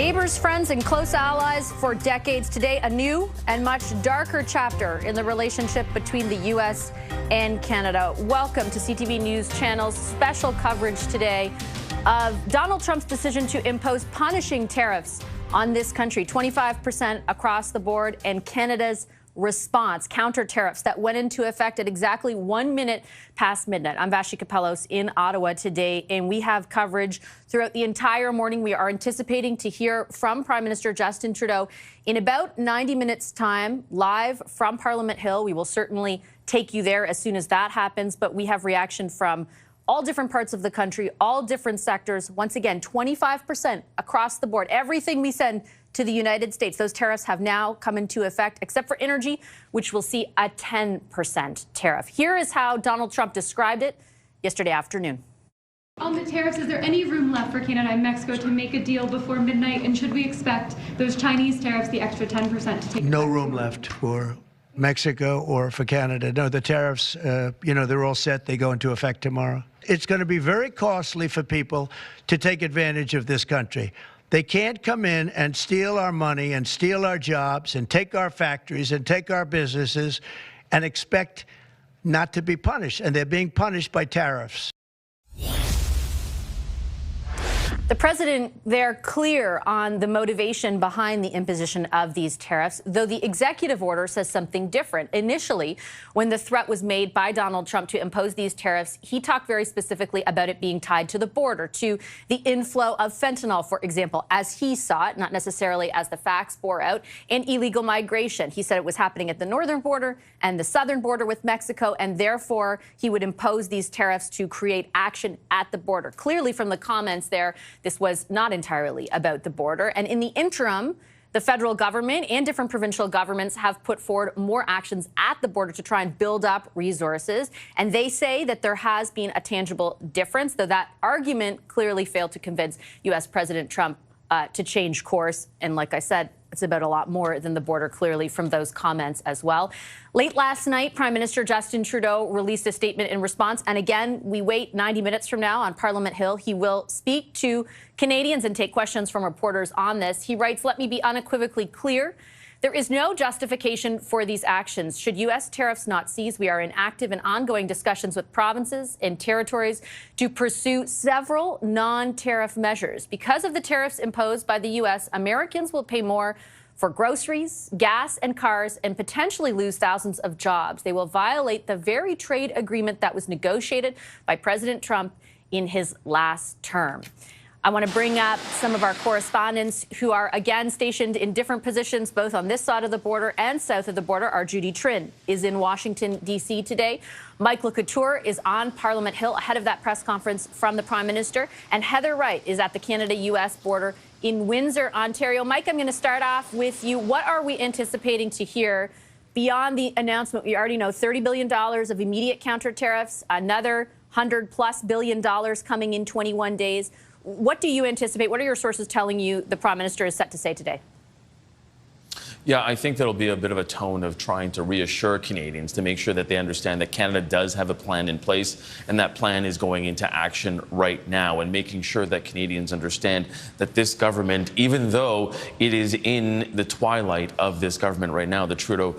Neighbors, friends, and close allies for decades. Today, a new and much darker chapter in the relationship between the U.S. and Canada. Welcome to CTV News Channel's special coverage today of Donald Trump's decision to impose punishing tariffs on this country, 25% across the board, and Canada's response, counter tariffs that went into effect at exactly 1 minute past midnight. I'm Vashi Kapelos in Ottawa today, and we have coverage throughout the entire morning. We are anticipating to hear from Prime Minister Justin Trudeau in about 90 minutes' time, live from Parliament Hill. We will certainly take you there as soon as that happens, but we have reaction from all different parts of the country, all different sectors. Once again, 25% across the board. Everything we send to the United States, those tariffs have now come into effect, except for energy, which will see a 10% tariff. Here is how Donald Trump described it yesterday afternoon. On the tariffs, is there any room left for Canada and Mexico to make a deal before midnight? And should we expect those Chinese tariffs, the extra 10%, to take No room left for Mexico or for Canada. No, the tariffs, they're all set. They go into effect tomorrow. It's going to be very costly for people to take advantage of this country. They can't come in and steal our money and steal our jobs and take our factories and take our businesses and expect not to be punished. And they're being punished by tariffs. The president, they're clear on the motivation behind the imposition of these tariffs, though the executive order says something different. Initially, when the threat was made by Donald Trump to impose these tariffs, he talked very specifically about it being tied to the border, to the inflow of fentanyl, for example, as he saw it, not necessarily as the facts bore out, and illegal migration. He said it was happening at the northern border and the southern border with Mexico, and therefore he would impose these tariffs to create action at the border. Clearly, from the comments there, this was not entirely about the border. And in the interim, the federal government and different provincial governments have put forward more actions at the border to try and build up resources. And they say that there has been a tangible difference, though that argument clearly failed to convince U.S. President Trump to change course. And like I said, it's about a lot more than the border, clearly, from those comments as well. Late last night, Prime Minister Justin Trudeau released a statement in response. And again, we wait 90 minutes from now on Parliament Hill. He will speak to Canadians and take questions from reporters on this. He writes, "Let me be unequivocally clear. There is no justification for these actions. Should U.S. tariffs not cease, we are in active and ongoing discussions with provinces and territories to pursue several non-tariff measures. Because of the tariffs imposed by the U.S., Americans will pay more for groceries, gas, and cars, and potentially lose thousands of jobs. They will violate the very trade agreement that was negotiated by President Trump in his last term." I want to bring up some of our correspondents who are, again, stationed in different positions, both on this side of the border and south of the border. Our Judy Trin is in Washington, D.C. today. Mike LeCouture is on Parliament Hill ahead of that press conference from the Prime Minister. And Heather Wright is at the Canada-U.S. border in Windsor, Ontario. Mike, I'm going to start off with you. What are we anticipating to hear beyond the announcement? We already know $30 billion of immediate counter tariffs, another $100+ billion coming in 21 days. What do you anticipate? What are your sources telling you the Prime Minister is set to say today? Yeah, I think that'll be a bit of a tone of trying to reassure Canadians to make sure that they understand that Canada does have a plan in place, and that plan is going into action right now, and making sure that Canadians understand that this government, even though it is in the twilight of this government right now, the Trudeau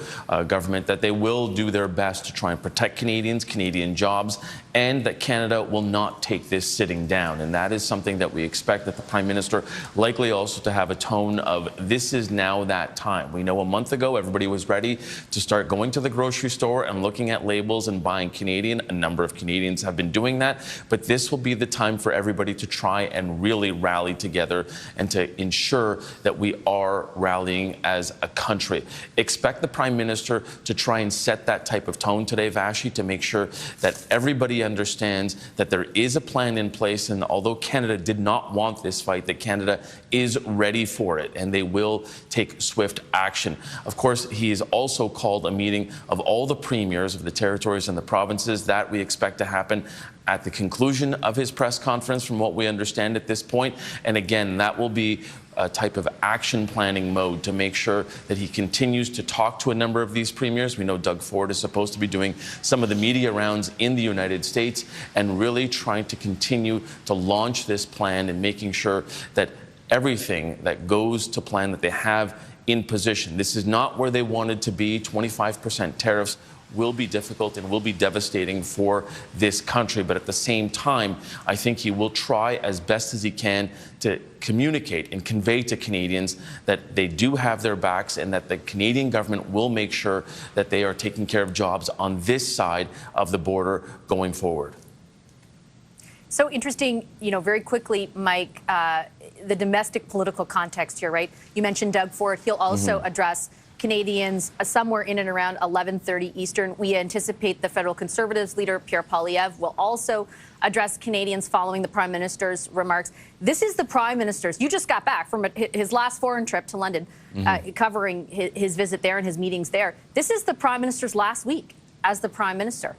government, that they will do their best to try and protect Canadians, Canadian jobs, and that Canada will not take this sitting down. And that is something that we expect that the Prime Minister likely also to have a tone of, this is now that time. We know a month ago, everybody was ready to start going to the grocery store and looking at labels and buying Canadian. A number of Canadians have been doing that, but this will be the time for everybody to try and really rally together and to ensure that we are rallying as a country. Expect the Prime Minister to try and set that type of tone today, Vashi, to make sure that everybody understands that there is a plan in place, and although Canada did not want this fight, that Canada is ready for it, and they will take swift action. Of course, he has also called a meeting of all the premiers of the territories and the provinces. That we expect to happen at the conclusion of his press conference, from what we understand at this point. And again, that will be a type of action planning mode to make sure that he continues to talk to a number of these premiers. We know Doug Ford is supposed to be doing some of the media rounds in the United States and really trying to continue to launch this plan and making sure that everything that goes to plan that they have in position. This is not where they wanted to be. 25% tariffs will be difficult and will be devastating for this country. But at the same time, I think he will try as best as he can to communicate and convey to Canadians that they do have their backs and that the Canadian government will make sure that they are taking care of jobs on this side of the border going forward. So interesting, very quickly, Mike, the domestic political context here, right? You mentioned Doug Ford. He'll also address Canadians somewhere in and around 11:30 Eastern. We anticipate the federal Conservatives leader, Pierre Poilievre, will also address Canadians following the Prime Minister's remarks. This is the Prime Minister's. You just got back from his last foreign trip to London, covering his visit there and his meetings there. This is the Prime Minister's last week as the Prime Minister.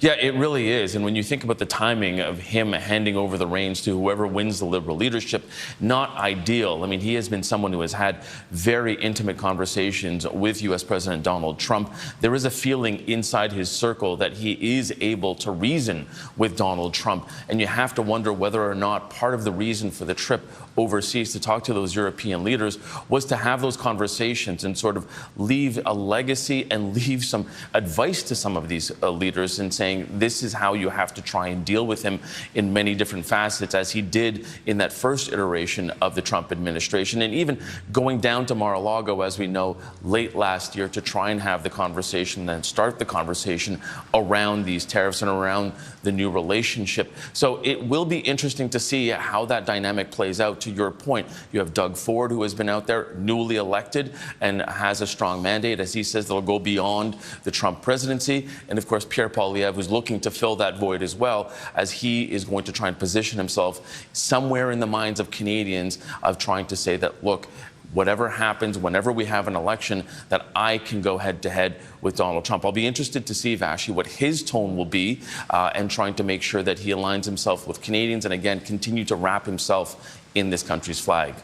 Yeah, it really is. And when you think about the timing of him handing over the reins to whoever wins the Liberal leadership, not ideal. I mean, he has been someone who has had very intimate conversations with U.S. President Donald Trump. There is a feeling inside his circle that he is able to reason with Donald Trump. And you have to wonder whether or not part of the reason for the trip overseas to talk to those European leaders was to have those conversations and sort of leave a legacy and leave some advice to some of these leaders and saying this is how you have to try and deal with him in many different facets, as he did in that first iteration of the Trump administration, and even going down to Mar-a-Lago, as we know, late last year to try and have the conversation, then start the conversation around these tariffs and around the new relationship. So it will be interesting to see how that dynamic plays out. To your point, you have Doug Ford, who has been out there newly elected and has a strong mandate, as he says, that'll go beyond the Trump presidency. And of course, Pierre Poilievre, who's looking to fill that void as well, as he is going to try and position himself somewhere in the minds of Canadians of trying to say that, look, whatever happens, whenever we have an election, that I can go head-to-head with Donald Trump. I'll be interested to see, Vashi, what his tone will be and trying to make sure that he aligns himself with Canadians and, again, continue to wrap himself in this country's flag.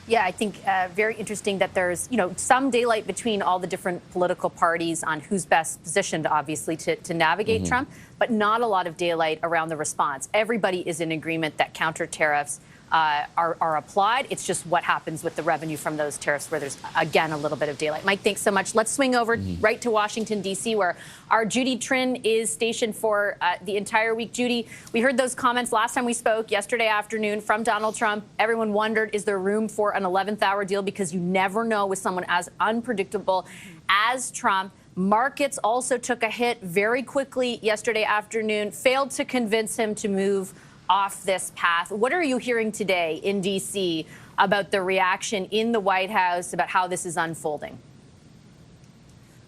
Yeah, I think very interesting that there's, some daylight between all the different political parties on who's best positioned, obviously, to navigate Trump, but not a lot of daylight around the response. Everybody is in agreement that counter tariffs are applied. It's just what happens with the revenue from those tariffs where there's, again, a little bit of daylight. Mike, thanks so much. Let's swing over right to Washington, D.C., where our Judy Trin is stationed for the entire week. Judy, we heard those comments last time we spoke yesterday afternoon from Donald Trump. Everyone wondered, is there room for an 11th hour deal? Because you never know with someone as unpredictable as Trump. Markets also took a hit very quickly yesterday afternoon, failed to convince him to move off this path. What are you hearing today in D.C. about the reaction in the White House, about how this is unfolding?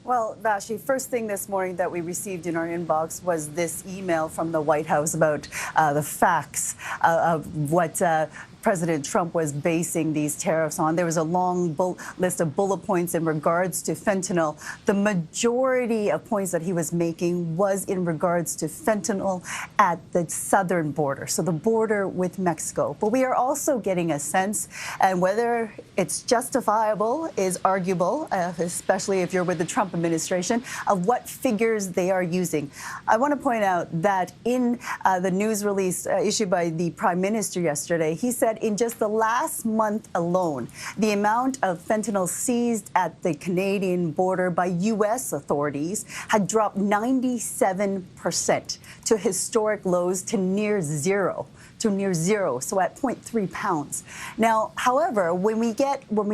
Well, Vashi, first thing this morning that we received in our inbox was this email from the White House about the facts of what President Trump was basing these tariffs on. There was a long list of bullet points in regards to fentanyl. The majority of points that he was making was in regards to fentanyl at the southern border, so the border with Mexico. But we are also getting a sense, and whether it's justifiable is arguable, especially if you're with the Trump administration, of what figures they are using. I want to point out that in the news release issued by the Prime Minister yesterday, he said in just the last month alone, the amount of fentanyl seized at the Canadian border by U.S. authorities had dropped 97% to historic lows to near zero. So at 0.3 pounds. Now, however, when we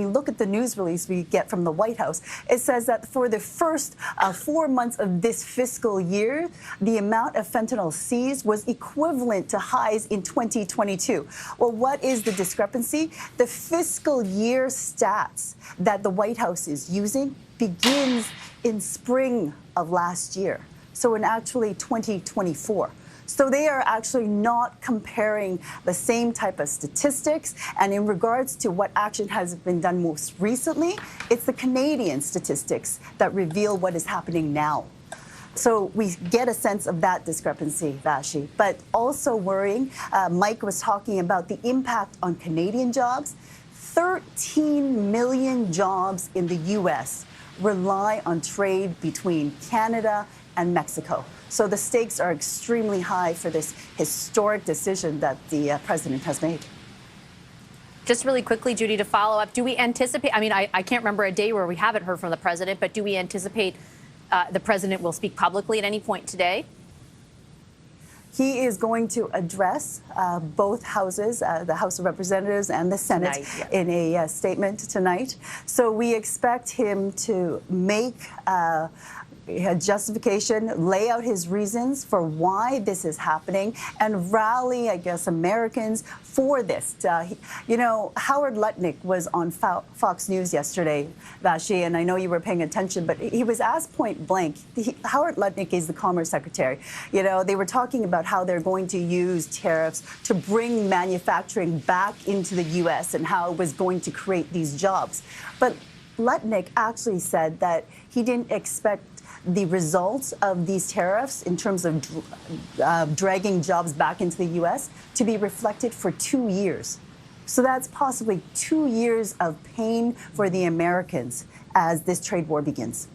look at the news release we get from the White House, it says that for the first 4 months of this fiscal year, the amount of fentanyl seized was equivalent to highs in 2022. Well, what is the discrepancy? The fiscal year stats that the White House is using begins in spring of last year. So in actually 2024. So they are actually not comparing the same type of statistics. And in regards to what action has been done most recently, it's the Canadian statistics that reveal what is happening now. So we get a sense of that discrepancy, Vashi. But also worrying, Mike was talking about the impact on Canadian jobs. 13 million jobs in the U.S. rely on trade between Canada and Mexico. So the stakes are extremely high for this historic decision that the president has made. Just really quickly, Judy, to follow up, do we anticipate, I mean, I can't remember a day where we haven't heard from the president, but do we anticipate the president will speak publicly at any point today? He is going to address both houses, the House of Representatives and the Senate, tonight, in a statement tonight. So we expect him to make a justification, lay out his reasons for why this is happening, and rally, I guess, Americans for this. You know, Howard Lutnick was on Fox News yesterday, Vashi, and I know you were paying attention, but he was asked point blank. Howard Lutnick is the Commerce Secretary. You know, they were talking about how they're going to use tariffs to bring manufacturing back into the U.S. and how it was going to create these jobs. But Lutnick actually said that he didn't expect the results of these tariffs in terms of dragging jobs back into the U.S. to be reflected for 2 years. So that's possibly 2 years of pain for the Americans as this trade war begins.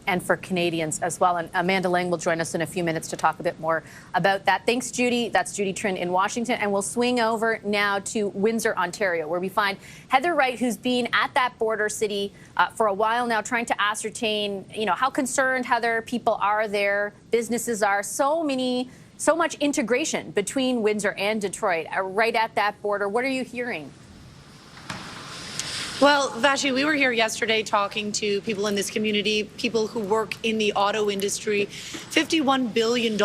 And for Canadians as well. And Amanda Lang will join us in a few minutes to talk a bit more about that. Thanks, Judy. That's Judy Trin in Washington. And we'll swing over now to Windsor, Ontario, where we find Heather Wright, who's been at that border city for a while now, trying to ascertain, you know, how concerned Heather people are there, businesses are, so much integration between Windsor and Detroit, right at that border. What are you hearing? Well, Vashi, we were here yesterday talking to people in this community, people who work in the auto industry. $51 billion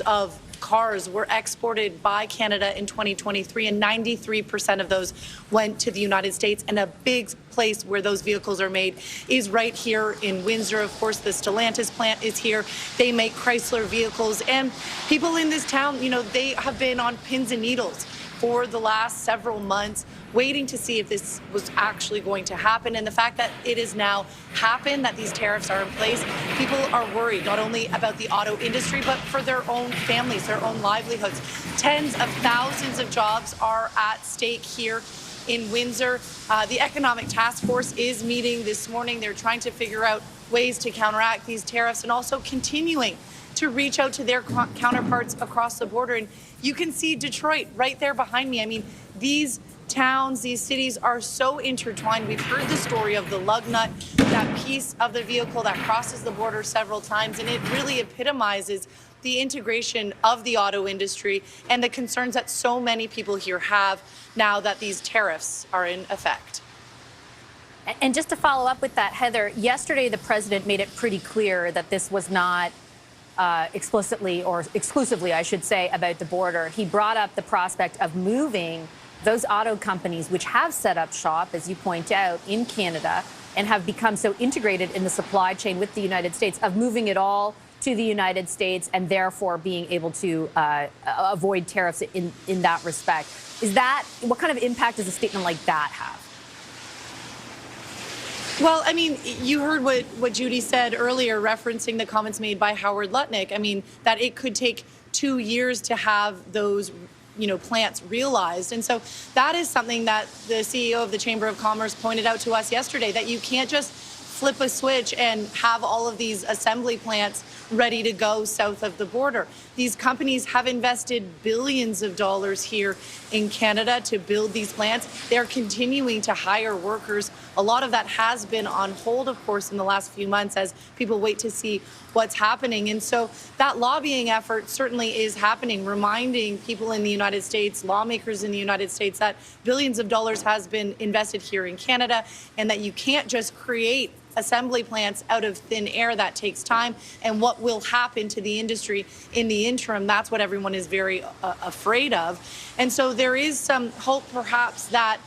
of cars were exported by Canada in 2023, and 93% of those went to the United States. And a big place where those vehicles are made is right here in Windsor. Of course, the Stellantis plant is here. They make Chrysler vehicles. And people in this town, you know, they have been on pins and needles for the last several months, waiting to see if this was actually going to happen. And the fact that it has now happened, that these tariffs are in place, people are worried not only about the auto industry, but for their own families, their own livelihoods. Tens of thousands of jobs are at stake here in Windsor. The Economic Task Force is meeting this morning. They're trying to figure out ways to counteract these tariffs and also continuing to reach out to their counterparts across the border. And you can see Detroit right there behind me. I mean, these towns, these cities are so intertwined. We've heard the story of the lug nut, that piece of the vehicle that crosses the border several times, and it really epitomizes the integration of the auto industry and the concerns that so many people here have now that these tariffs are in effect. And just to follow up with that, Heather, yesterday the president made it pretty clear that this was not explicitly or exclusively, I should say, about the border. He brought up the prospect of moving those auto companies, which have set up shop, as you point out, in Canada and have become so integrated in the supply chain with the United States, of moving it all to the United States and therefore being able to avoid tariffs in that respect. Is that, what kind of impact does a statement like that have? Well, I mean, you heard what Judy said earlier, referencing the comments made by Howard Lutnick. I mean, that it could take 2 years to have those, you know, plants realized. And so that is something that the CEO of the Chamber of Commerce pointed out to us yesterday, that you can't just flip a switch and have all of these assembly plants ready to go south of the border. These companies have invested billions of dollars here in Canada to build these plants. They're continuing to hire workers. A lot of that has been on hold, of course, in the last few months as people wait to see what's happening. And so that lobbying effort certainly is happening, reminding people in the United States, lawmakers in the United States, that billions of dollars has been invested here in Canada and that you can't just create assembly plants out of thin air. That takes time. And what will happen to the industry in the interim, that's what everyone is very afraid of. And so there is some hope perhaps that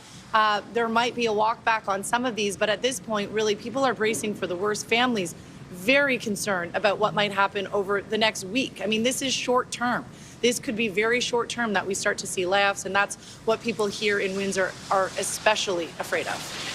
there might be a walk back on some of these. But at this point, really, people are bracing for the worst. Families very concerned about what might happen over the next week. I mean, this is short term. This could be very short term that we start to see layoffs. And that's what people here in Windsor are especially afraid of.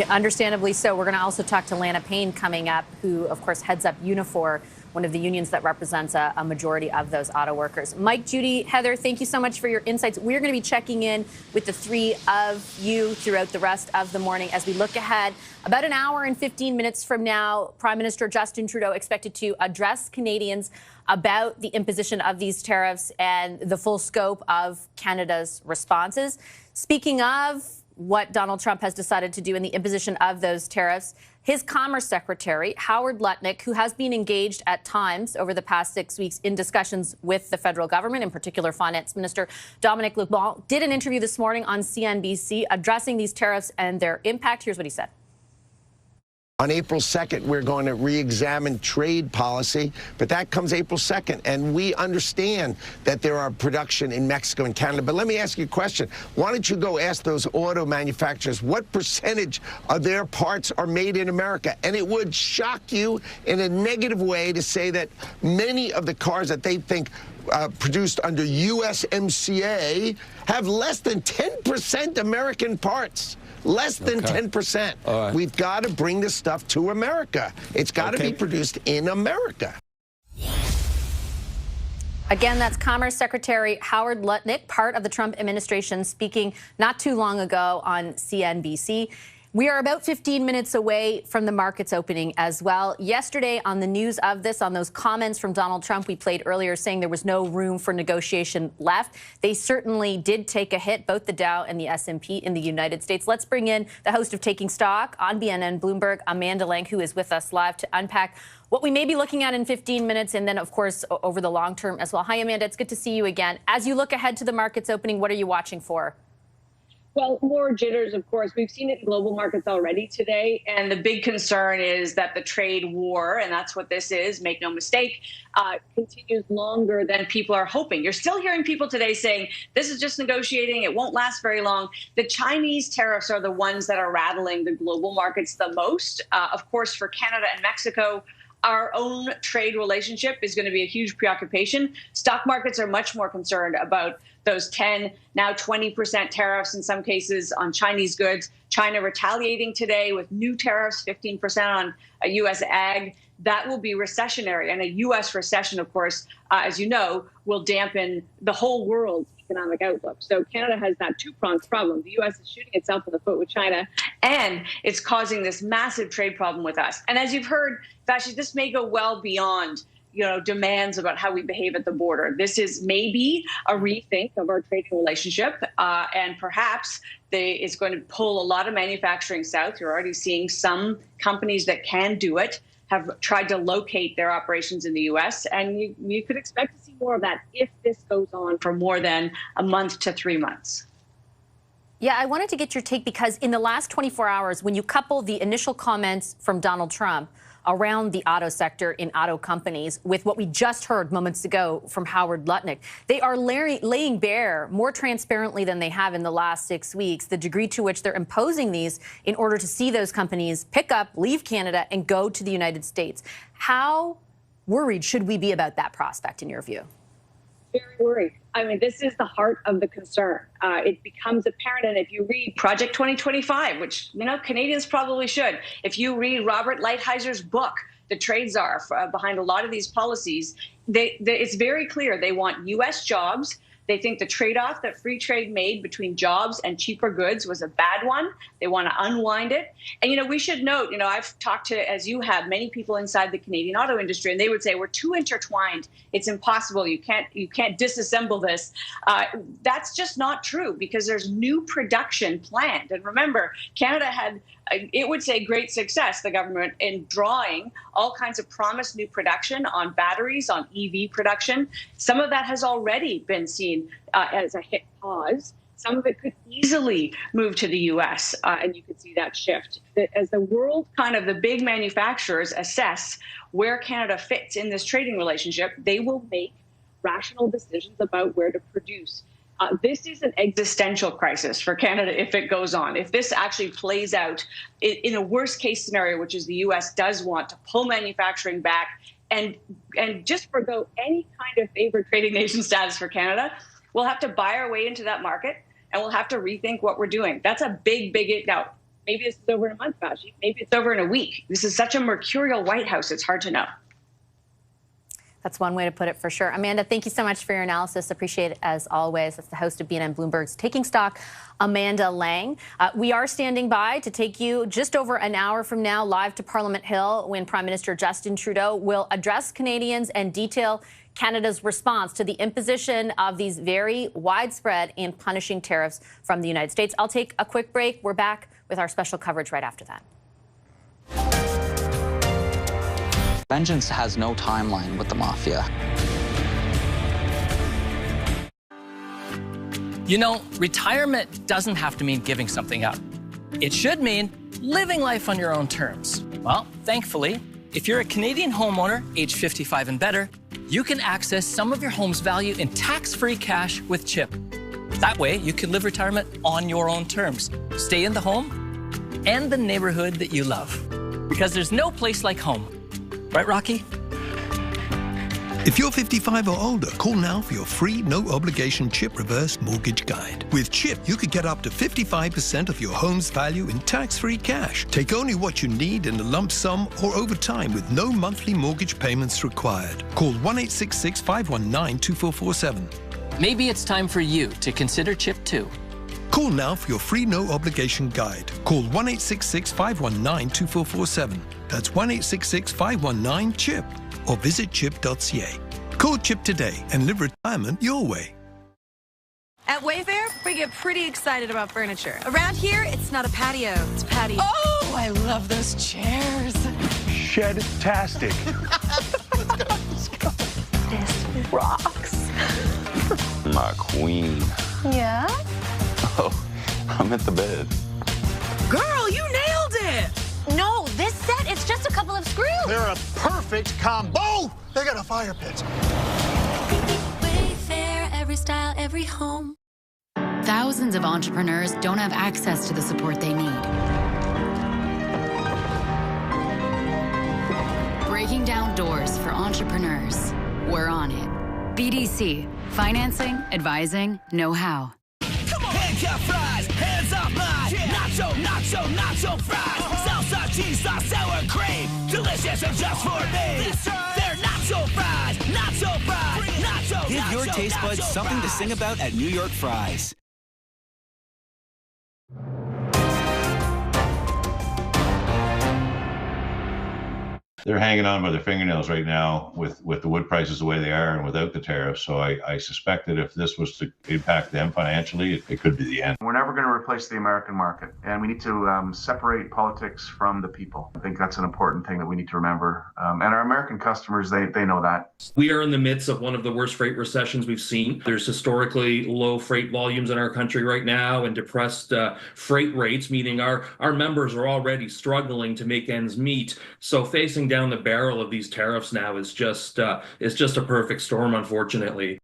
Understandably so. We're going to also talk to Lana Payne coming up, who, of course, heads up Unifor, one of the unions that represents a majority of those auto workers. Mike, Judy, Heather, thank you so much for your insights. We're going to be checking in with the three of you throughout the rest of the morning as we look ahead. About an hour and 15 minutes from now, Prime Minister Justin Trudeau expected to address Canadians about the imposition of these tariffs and the full scope of Canada's responses. Speaking of what Donald Trump has decided to do in the imposition of those tariffs, his Commerce Secretary, Howard Lutnick, who has been engaged at times over the past 6 weeks in discussions with the federal government, in particular Finance Minister Dominic Leblond, did an interview this morning on CNBC addressing these tariffs and their impact. Here's what he said. On April 2nd, we're going to re-examine trade policy, but that comes April 2nd, and we understand that there are production in Mexico and Canada. But let me ask you a question. Why don't you go ask those auto manufacturers what percentage of their parts are made in America? And it would shock you in a negative way to say that many of the cars that they think produced under USMCA have less than 10% American parts. Less than 10%. Right. We've got to bring this stuff to America. It's got to be produced in America. Again, that's Commerce Secretary Howard Lutnick, part of the Trump administration, speaking not too long ago on CNBC. We are about 15 minutes away from the markets opening as well. Yesterday, on the news of this, on those comments from Donald Trump we played earlier saying there was no room for negotiation left, they certainly did take a hit, both the Dow and the S&P in the United States. Let's bring in the host of Taking Stock on BNN Bloomberg, Amanda Lang, who is with us live to unpack what we may be looking at in 15 minutes and then, of course, over the long term as well. Hi, Amanda. It's good to see you again. As you look ahead to the markets opening, what are you watching for? Well, more jitters, of course. We've seen it in global markets already today. And the big concern is that the trade war, and that's what this is, make no mistake, continues longer than people are hoping. You're still hearing people today saying, this is just negotiating. It won't last very long. The Chinese tariffs are the ones that are rattling the global markets the most. Of course, for Canada and Mexico, our own trade relationship is going to be a huge preoccupation. Stock markets are much more concerned about those 10, now 20% tariffs in some cases on Chinese goods. China retaliating today with new tariffs, 15% on U.S. ag. That will be recessionary. And a U.S. recession, of course, as you know, will dampen the whole world's economic outlook. So Canada has that two-pronged problem. The U.S. is shooting itself in the foot with China, and it's causing this massive trade problem with us. And as you've heard, Vashi, this may go well beyond demands about how we behave at the border. This is maybe a rethink of our trading relationship, and perhaps it's going to pull a lot of manufacturing south. You're already seeing some companies that can do it have tried to locate their operations in the U.S., and you could expect to see more of that if this goes on for more than a month to 3 months. Yeah, I wanted to get your take because in the last 24 hours, when you couple the initial comments from Donald Trump around the auto sector in auto companies with what we just heard moments ago from Howard Lutnick, they are laying bare more transparently than they have in the last 6 weeks the degree to which they're imposing these in order to see those companies pick up, leave Canada, and go to the United States. How worried should we be about that prospect in your view? Very worried. I mean, this is the heart of the concern. It becomes apparent, and if you read Project 2025, which, Canadians probably should, if you read Robert Lighthizer book, The Trade Czar, behind a lot of these policies, it's very clear they want U.S. jobs. They think the trade-off that free trade made between jobs and cheaper goods was a bad one. They want to unwind it. And, we should note, I've talked to, as you have, many people inside the Canadian auto industry, and they would say we're too intertwined. It's impossible. You can't disassemble this. That's just not true because there's new production planned. And remember, Canada had, it would say, great success, the government, in drawing all kinds of promised new production on batteries, on EV production. Some of that has already been seen as a hit pause. Some of it could easily move to the U.S., and you could see that shift. As the world, the big manufacturers assess where Canada fits in this trading relationship, they will make rational decisions about where to produce. This is an existential crisis for Canada if it goes on. If this actually plays out in a worst case scenario, which is the U.S. does want to pull manufacturing back and just forgo any kind of favored trading nation status for Canada, we'll have to buy our way into that market and we'll have to rethink what we're doing. That's a big now. Maybe this is over in a month, Vashi. Maybe it's over in a week. This is such a mercurial White House, it's hard to know. That's one way to put it for sure. Amanda, thank you so much for your analysis. Appreciate it as always. That's the host of BNN Bloomberg's Taking Stock, Amanda Lang. We are standing by to take you just over an hour from now live to Parliament Hill when Prime Minister Justin Trudeau will address Canadians and detail Canada's response to the imposition of these very widespread and punishing tariffs from the United States. I'll take a quick break. We're back with our special coverage right after that. Vengeance has no timeline with the mafia. You know, retirement doesn't have to mean giving something up. It should mean living life on your own terms. Well, thankfully, if you're a Canadian homeowner, age 55 and better, you can access some of your home's value in tax-free cash with CHIP. That way, you can live retirement on your own terms. Stay in the home and the neighborhood that you love. Because there's no place like home. Right, Rocky? If you're 55 or older, call now for your free, no-obligation CHIP reverse mortgage guide. With CHIP, you could get up to 55% of your home's value in tax-free cash. Take only what you need in a lump sum or over time with no monthly mortgage payments required. Call 1-866-519-2447. Maybe it's time for you to consider CHIP too. Call now for your free no-obligation guide. Call 1-866-519-2447. That's 1-866-519-CHIP. Or visit chip.ca. Call CHIP today and live retirement your way. At Wayfair, we get pretty excited about furniture. Around here, it's not a patio, it's a patio. Oh, I love those chairs. Shed-tastic. Let's go. This rocks. My queen. Yeah? Oh, I'm at the bed. Girl, you nailed it. No, this set, it's just a couple of screws. They're a perfect combo. They got a fire pit. Wayfair, every style, every home. Thousands of entrepreneurs don't have access to the support they need. Breaking down doors for entrepreneurs. We're on it. BDC, financing, advising, know-how. Come on. Handcuff fries, hands off mine. Nacho, nacho, nacho fries. Salsa, cheese sauce, sour cream. Delicious and just for me. They're nacho fries, nacho fries, nacho. Give your taste buds something to sing about at New York Fries. They're hanging on by their fingernails right now with the wood prices the way they are and without the tariffs. So I suspect that if this was to impact them financially, it could be the end. We're never going to replace the American market, and we need to separate politics from the people. I think that's an important thing that we need to remember. And our American customers, they know that. We are in the midst of one of the worst freight recessions we've seen. There's historically low freight volumes in our country right now and depressed freight rates, meaning our members are already struggling to make ends meet. So facing down the barrel of these tariffs now is just a perfect storm, unfortunately.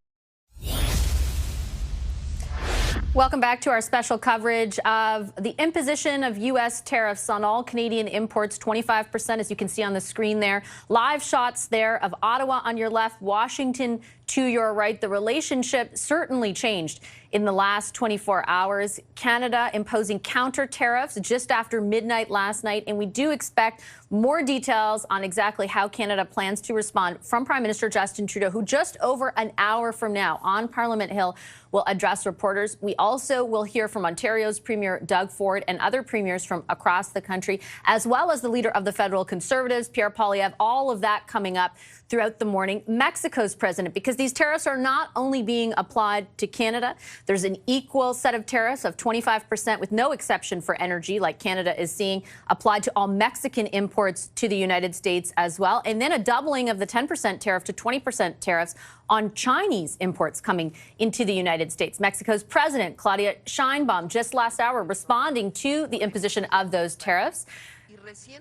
Welcome back to our special coverage of the imposition of U.S. tariffs on all Canadian imports, 25%, as you can see on the screen there. Live shots there of Ottawa on your left, Washington to your right. The relationship certainly changed in the last 24 hours. Canada imposing counter tariffs just after midnight last night, and we do expect more details on exactly how Canada plans to respond from Prime Minister Justin Trudeau, who just over an hour from now on Parliament Hill will address reporters. We also will hear from Ontario's Premier Doug Ford and other premiers from across the country, as well as the leader of the federal Conservatives, Pierre Poilievre. All of that coming up throughout the morning. Mexico's president, because these tariffs are not only being applied to Canada, there's an equal set of tariffs of 25% with no exception for energy, like Canada is seeing, applied to all Mexican imports to the United States as well. And then a doubling of the 10% tariff to 20% tariffs on Chinese imports coming into the United States. Mexico's president, Claudia Sheinbaum, just last hour responding to the imposition of those tariffs.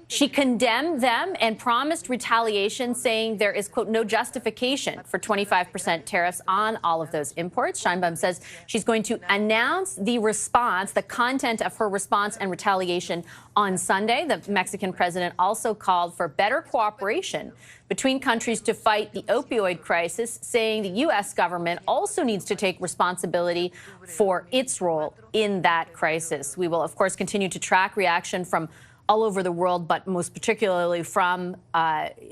She condemned them and promised retaliation, saying there is, quote, no justification for 25% tariffs on all of those imports. Sheinbaum says she's going to announce the response, the content of her response and retaliation on Sunday. The Mexican president also called for better cooperation between countries to fight the opioid crisis, saying the U.S. government also needs to take responsibility for its role in that crisis. We will, of course, continue to track reaction from all over the world, but most particularly from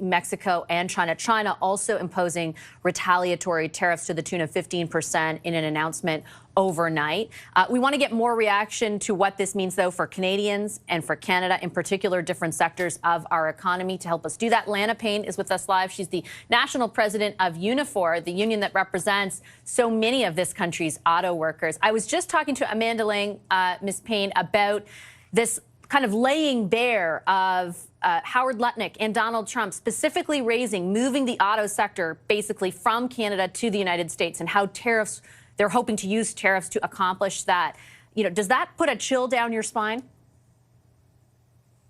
Mexico and China. China also imposing retaliatory tariffs to the tune of 15% in an announcement overnight. We want to get more reaction to what this means, though, for Canadians and for Canada, in particular, different sectors of our economy. To help us do that, Lana Payne is with us live. She's the national president of Unifor, the union that represents so many of this country's auto workers. I was just talking to Amanda Lang, Ms. Payne, about this kind of laying bare of Howard Lutnick and Donald Trump specifically moving the auto sector basically from Canada to the United States, and how tariffs, they're hoping to use tariffs to accomplish that. You know, does that put a chill down your spine?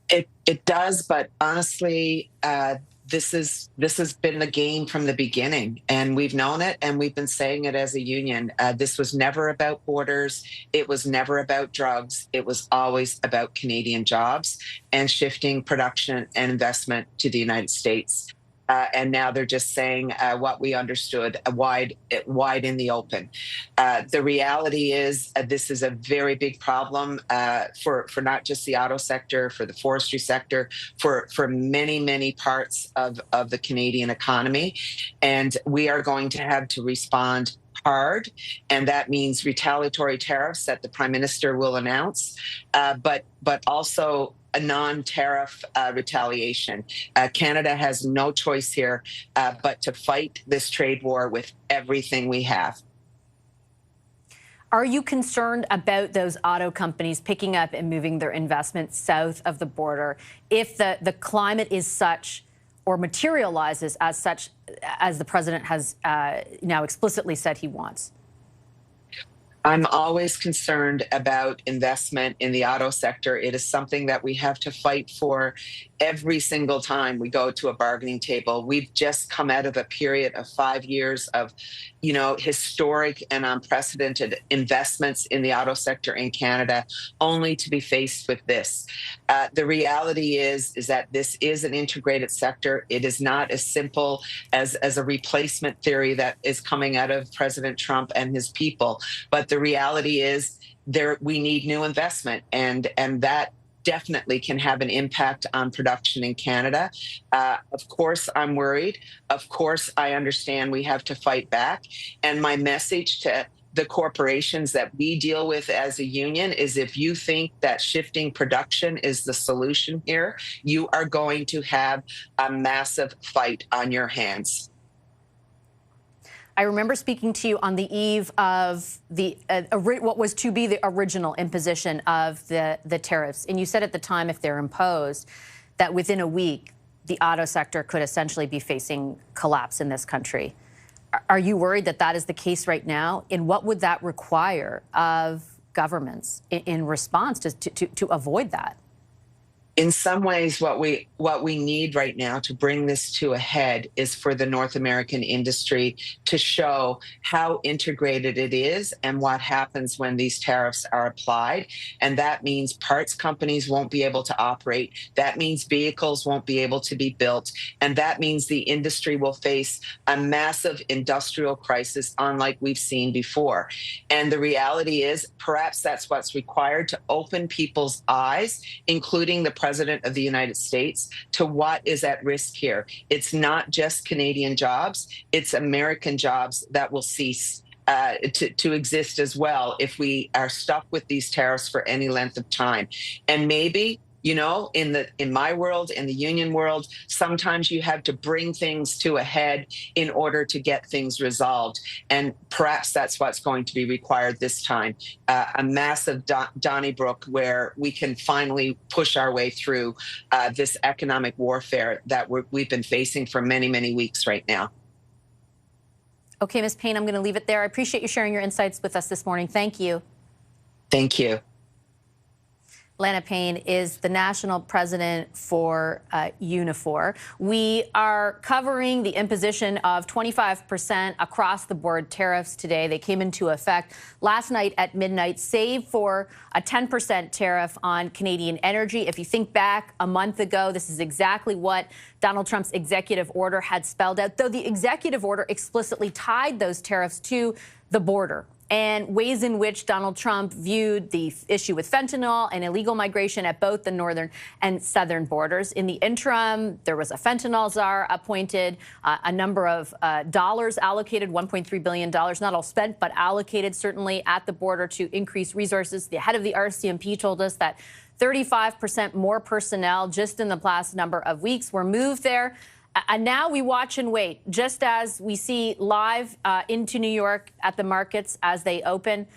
It does, but honestly, this has been the game from the beginning, and we've known it, and we've been saying it as a union. This was never about borders. It was never about drugs. It was always about Canadian jobs and shifting production and investment to the United States. And now they're just saying what we understood wide in the open. The reality is this is a very big problem for not just the auto sector, for the forestry sector, for many, many parts of the Canadian economy. And we are going to have to respond hard, and that means retaliatory tariffs that the Prime Minister will announce, but also a non-tariff retaliation. Canada has no choice here but to fight this trade war with everything we have. Are you concerned about those auto companies picking up and moving their investments south of the border if the climate is such, or materializes as such, as the president has now explicitly said he wants? I'm always concerned about investment in the auto sector. It is something that we have to fight for every single time we go to a bargaining table. We've just come out of a period of 5 years of, historic and unprecedented investments in the auto sector in Canada, only to be faced with this. The reality is that this is an integrated sector. It is not as simple as a replacement theory that is coming out of President Trump and his people. But the reality is we need new investment, and that definitely can have an impact on production in Canada. Of course, I'm worried. Of course, I understand we have to fight back. And my message to the corporations that we deal with as a union is, if you think that shifting production is the solution here, you are going to have a massive fight on your hands. I remember speaking to you on the eve of what was to be the original imposition of the tariffs. And you said at the time, if they're imposed, that within a week, the auto sector could essentially be facing collapse in this country. Are you worried that that is the case right now? And what would that require of governments in response to avoid that? In some ways, what we need right now to bring this to a head is for the North American industry to show how integrated it is and what happens when these tariffs are applied. And that means parts companies won't be able to operate. That means vehicles won't be able to be built. And that means the industry will face a massive industrial crisis unlike we've seen before. And the reality is, perhaps that's what's required to open people's eyes, including the President of the United States, to what is at risk here. It's not just Canadian jobs, it's American jobs that will cease to exist as well if we are stuck with these tariffs for any length of time. And maybe, in my world, in the union world, sometimes you have to bring things to a head in order to get things resolved. And perhaps that's what's going to be required this time, a massive Donnybrook where we can finally push our way through this economic warfare that we've been facing for many, many weeks right now. Okay, Ms. Payne, I'm going to leave it there. I appreciate you sharing your insights with us this morning. Thank you. Thank you. Lana Payne is the national president for Unifor. We are covering the imposition of 25% across-the-board tariffs today. They came into effect last night at midnight, save for a 10% tariff on Canadian energy. If you think back a month ago, this is exactly what Donald Trump's executive order had spelled out, though the executive order explicitly tied those tariffs to the border. and ways in which Donald Trump viewed the issue with fentanyl and illegal migration at both the northern and southern borders. In the interim, there was a fentanyl czar appointed, a number of dollars allocated, $1.3 billion, not all spent, but allocated certainly at the border to increase resources. The head of the RCMP told us that 35% more personnel just in the past number of weeks were moved there. And now we watch and wait, just as we see live into New York at the markets as they open,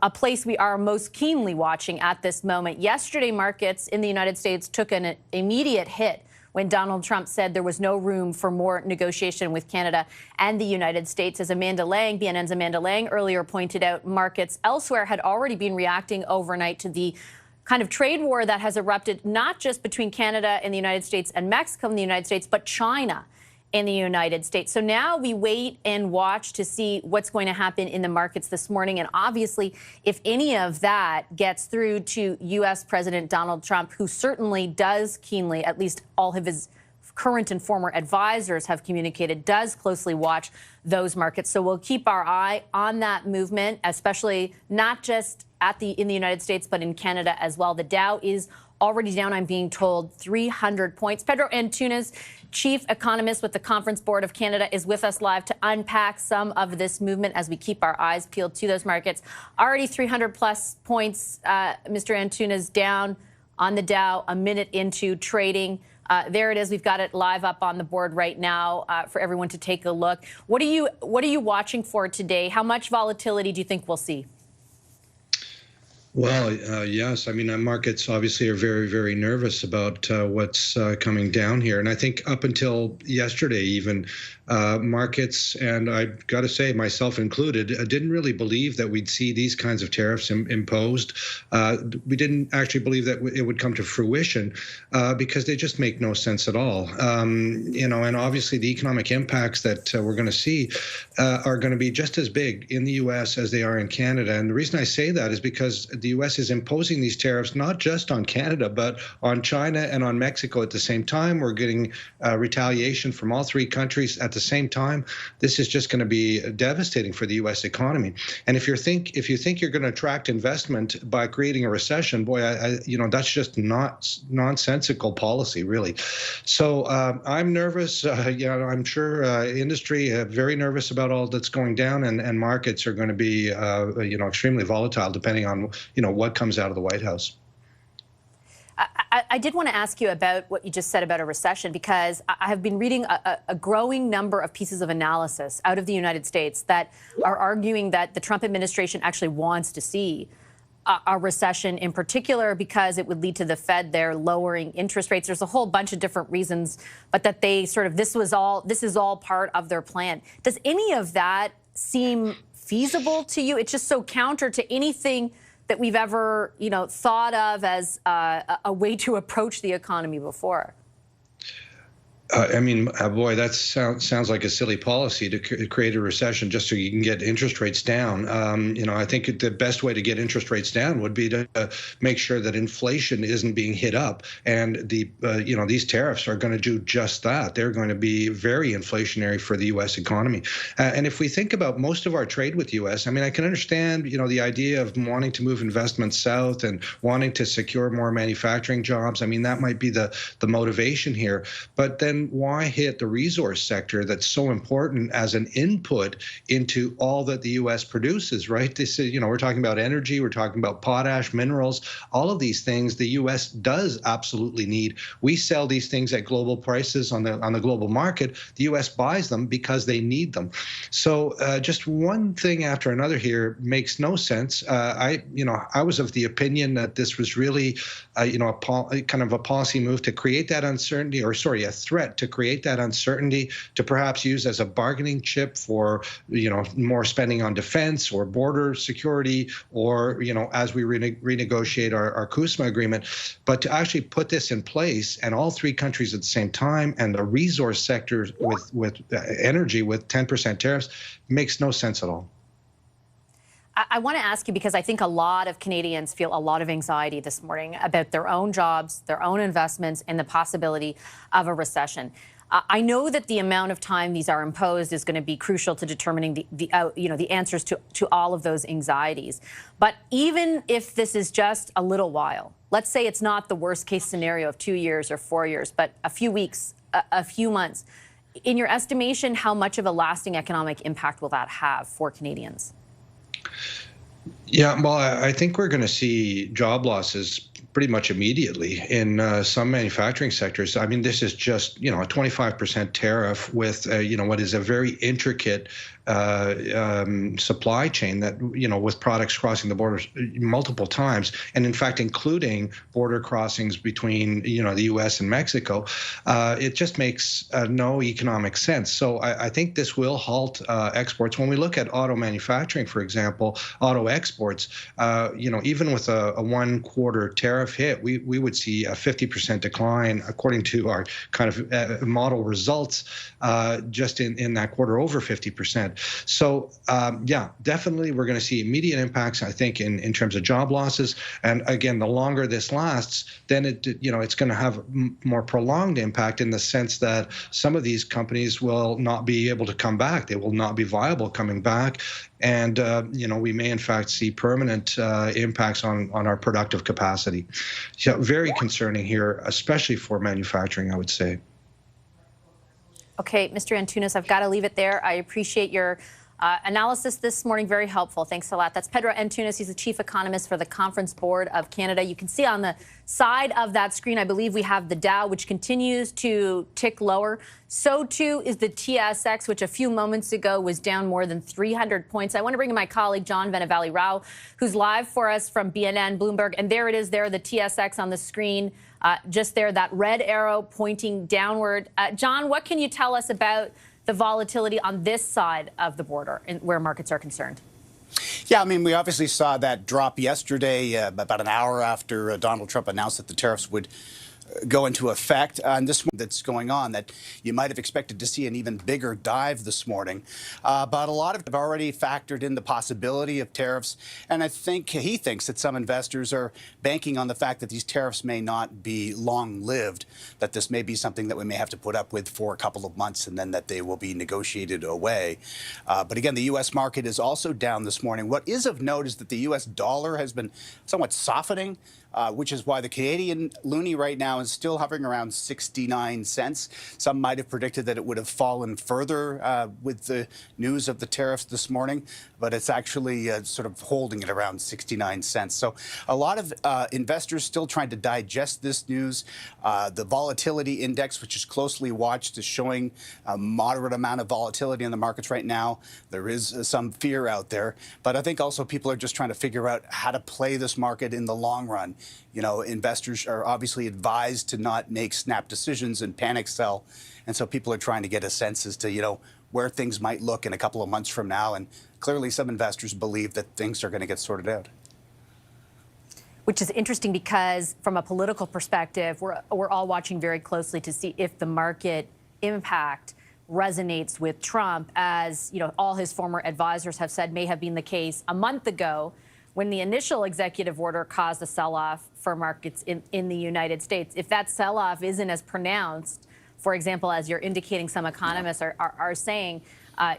a place we are most keenly watching at this moment. Yesterday, markets in the United States took an immediate hit when Donald Trump said there was no room for more negotiation with Canada and the United States. As Amanda Lang, BNN's Amanda Lang, earlier pointed out, markets elsewhere had already been reacting overnight to the kind of trade war that has erupted not just between Canada and the United States and Mexico and the United States, but China and the United States. So now we wait and watch to see what's going to happen in the markets this morning. And obviously, if any of that gets through to U.S. President Donald Trump, who certainly does keenly, at least all of his current and former advisors have communicated, does closely watch those markets. So we'll keep our eye on that movement, especially not just in the United States, but in Canada as well. The Dow is already down, I'm being told, 300 points. Pedro Antunes, chief economist with the Conference Board of Canada, is with us live to unpack some of this movement as we keep our eyes peeled to those markets. Already 300 plus points, Mr. Antunes, down on the Dow a minute into trading. There it is. We've got it live up on the board right now for everyone to take a look. What are you watching for today? How much volatility do you think we'll see? Well, yes. I mean, markets obviously are very, very nervous about what's coming down here. And I think up until yesterday, even markets, and I've got to say, myself included, didn't really believe that we'd see these kinds of tariffs imposed. We didn't actually believe that it would come to fruition because they just make no sense at all. You know, and obviously the economic impacts that we're going to see are going to be just as big in the U.S. as they are in Canada. And the reason I say that is because the U.S. is imposing these tariffs not just on Canada, but on China and on Mexico at the same time. We're getting retaliation from all three countries at the same time. This is just going to be devastating for the U.S. economy. And if you think you're going to attract investment by creating a recession, boy, you know, that's just not nonsensical policy, really. So I'm nervous. You know, I'm sure industry very nervous about all that's going down, and markets are going to be you know, extremely volatile depending on what comes out of the White House. I did want to ask you about what you just said about a recession, because I have been reading a growing number of pieces of analysis out of the United States that are arguing that the Trump administration actually wants to see a recession, in particular because it would lead to the Fed there lowering interest rates. There's a whole bunch of different reasons, but that they sort of, this is all part of their plan. Does any of that seem feasible to you? It's just so counter to anything that we've ever, thought of as a way to approach the economy before. I mean, boy, that sounds like a silly policy to create a recession just so you can get interest rates down. I think the best way to get interest rates down would be to make sure that inflation isn't being hit up. And these tariffs are going to do just that. They're going to be very inflationary for the U.S. economy. And if we think about most of our trade with the U.S., I mean, I can understand, the idea of wanting to move investment south and wanting to secure more manufacturing jobs. I mean, that might be the motivation here. But then why hit the resource sector that's so important as an input into all that the U.S. produces, right? This is, we're talking about energy, we're talking about potash, minerals, all of these things the U.S. does absolutely need. We sell these things at global prices on the global market. The U.S. buys them because they need them. So just one thing after another here makes no sense. I was of the opinion that this was really, kind of a policy move to create that uncertainty, or sorry, a threat to create that uncertainty, to perhaps use as a bargaining chip for, more spending on defense or border security, or, as we renegotiate our CUSMA agreement, but to actually put this in place and all three countries at the same time, and the resource sector with energy with 10% tariffs makes no sense at all. I want to ask you, because I think a lot of Canadians feel a lot of anxiety this morning about their own jobs, their own investments, and the possibility of a recession. I know that the amount of time these are imposed is going to be crucial to determining the answers to all of those anxieties. But even if this is just a little while, let's say it's not the worst case scenario of 2 years or 4 years, but a few weeks, a few months, in your estimation, how much of a lasting economic impact will that have for Canadians? Yeah, well, I think we're going to see job losses pretty much immediately in some manufacturing sectors. I mean, this is just, a 25% tariff with, what is a very intricate supply chain that, with products crossing the border multiple times, and in fact, including border crossings between, the U.S. and Mexico. It just makes no economic sense. So I think this will halt exports. When we look at auto manufacturing, for example, auto exports, even with a 1/4 tariff hit, we would see a 50% decline according to our kind of model results just in that quarter, over 50%. So yeah, definitely we're going to see immediate impacts, I think, in terms of job losses. And again, the longer this lasts, then it's going to have more prolonged impact in the sense that some of these companies will not be able to come back. They will not be viable coming back. And, we may, in fact, see permanent impacts on our productive capacity. So very concerning here, especially for manufacturing, I would say. Okay, Mr. Antunes, I've got to leave it there. I appreciate your analysis this morning. Very helpful. Thanks a lot. That's Pedro Antunes. He's the chief economist for the Conference Board of Canada. You can see on the side of that screen, I believe we have the Dow, which continues to tick lower. So too is the TSX, which a few moments ago was down more than 300 points. I want to bring in my colleague, John Venevali-Rao, who's live for us from BNN Bloomberg. And there it is there, the TSX on the screen. Just there, that red arrow pointing downward. John, what can you tell us about the volatility on this side of the border where markets are concerned? Yeah, I mean, we obviously saw that drop yesterday, about an hour after Donald Trump announced that the tariffs would go into effect. And this one that's going on, that you might have expected to see an even bigger dive this morning. But a lot of them have already factored in the possibility of tariffs. And I think he thinks that some investors are banking on the fact that these tariffs may not be long-lived, that this may be something that we may have to put up with for a couple of months and then that they will be negotiated away. But again, the U.S. market is also down this morning. What is of note is that the U.S. dollar has been somewhat softening, which is why the Canadian loonie right now is still hovering around 69 cents. Some might have predicted that it would have fallen further with the news of the tariffs this morning, but it's actually sort of holding at around 69 cents. So a lot of investors still trying to digest this news. The volatility index, which is closely watched, is showing a moderate amount of volatility in the markets right now. There is some fear out there, but I think also people are just trying to figure out how to play this market in the long run. Investors are obviously advised to not make snap decisions and panic sell. And so people are trying to get a sense as to, where things might look in a couple of months from now. And clearly some investors believe that things are going to get sorted out. Which is interesting because from a political perspective, we're all watching very closely to see if the market impact resonates with Trump, as all his former advisors have said may have been the case a month ago, when the initial executive order caused a sell-off for markets in the United States. If that sell-off isn't as pronounced, for example, as you're indicating some economists are saying,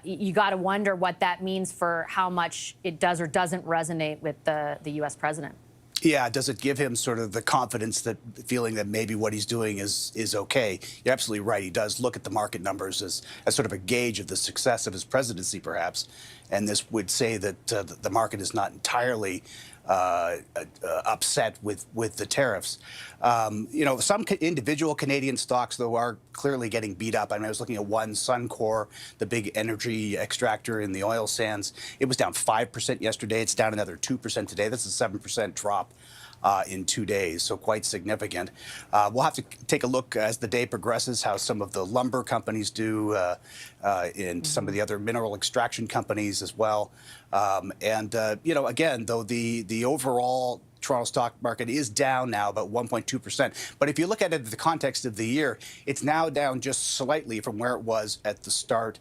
you got to wonder what that means for how much it does or doesn't resonate with the U.S. president. Yeah, does it give him sort of the confidence, that feeling that maybe what he's doing is okay? You're absolutely right. He does look at the market numbers as sort of a gauge of the success of his presidency, perhaps. And this would say that the market is not entirely upset with the tariffs. Some individual Canadian stocks, though, are clearly getting beat up. I mean, I was looking at one, Suncor, the big energy extractor in the oil sands. It was down 5% yesterday. It's down another 2% today. That's a 7% drop in 2 days, so quite significant. We'll have to take a look as the day progresses how some of the lumber companies do, and some of the other mineral extraction companies as well. Again, though the overall Toronto stock market is down now about 1.2%. But if you look at it in the context of the year, it's now down just slightly from where it was at the start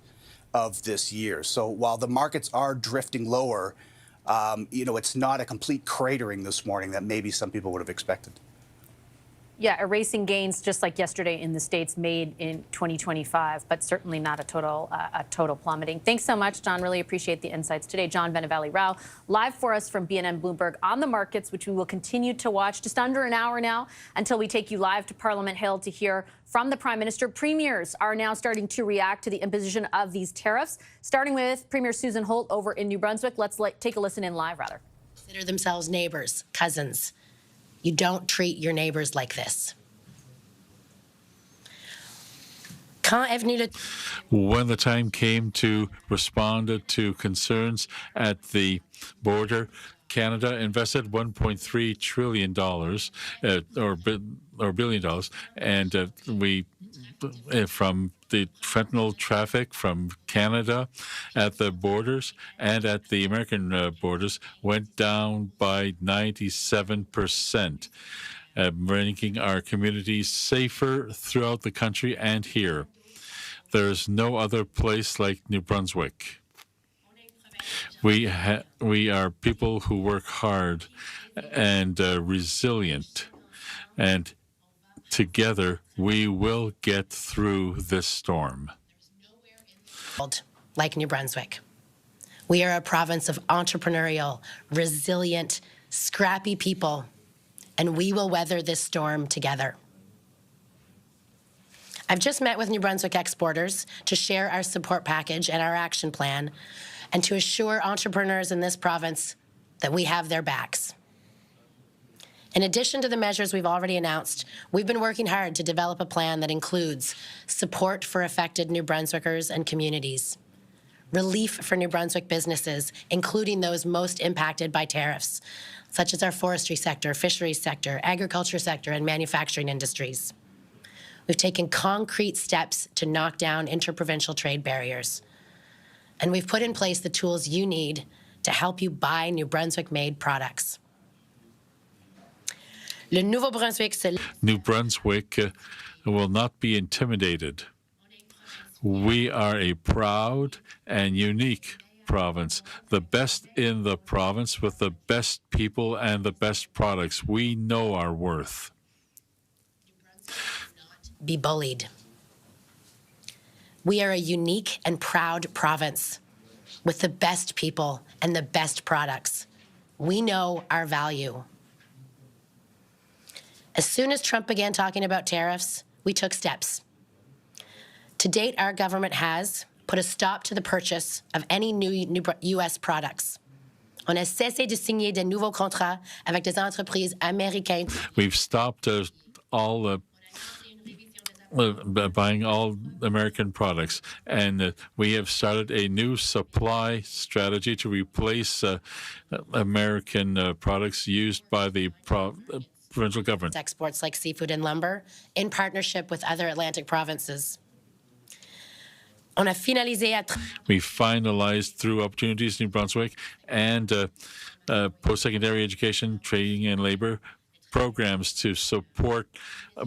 of this year. So while the markets are drifting lower, it's not a complete cratering this morning that maybe some people would have expected. Yeah, erasing gains just like yesterday in the States made in 2025, but certainly not a total plummeting. Thanks so much, John. Really appreciate the insights today. John Benavalli-Rao, live for us from BNN Bloomberg on the markets, which we will continue to watch just under an hour now until we take you live to Parliament Hill to hear from the Prime Minister. Premiers are now starting to react to the imposition of these tariffs, starting with Premier Susan Holt over in New Brunswick. Let's take a listen in live, rather. Consider themselves neighbors, cousins. You don't treat your neighbors like this. When the time came to respond to concerns at the border, Canada invested $1.3 trillion or billion dollars, and we from the fentanyl traffic from Canada at the borders and at the American borders went down by 97%, making our communities safer throughout the country and here. There's no other place like New Brunswick. We are people who work hard and resilient, and together we will get through this storm. Like New Brunswick. We are a province of entrepreneurial, resilient, scrappy people, and we will weather this storm together. I've just met with New Brunswick exporters to share our support package and our action plan, and to assure entrepreneurs in this province that we have their backs. In addition to the measures we've already announced, we've been working hard to develop a plan that includes support for affected New Brunswickers and communities, relief for New Brunswick businesses, including those most impacted by tariffs, such as our forestry sector, fisheries sector, agriculture sector, and manufacturing industries. We've taken concrete steps to knock down interprovincial trade barriers. And we've put in place the tools you need to help you buy New Brunswick-made products. New Brunswick will not be intimidated. We are a proud and unique province, the best in the province with the best people and the best products. We know our worth. Be bullied. We are a unique and proud province with the best people and the best products. We know our value. As soon as Trump began talking about tariffs, we took steps. To date, our government has put a stop to the purchase of any new U.S. products. On a cessé de signer de nouveaux contrats avec des entreprises américaines. We've stopped all buying all American products, and we have started a new supply strategy to replace American products used by the provincial government. Exports like seafood and lumber in partnership with other Atlantic provinces. We finalized through Opportunities New Brunswick and post-secondary education, training, and labor programs to support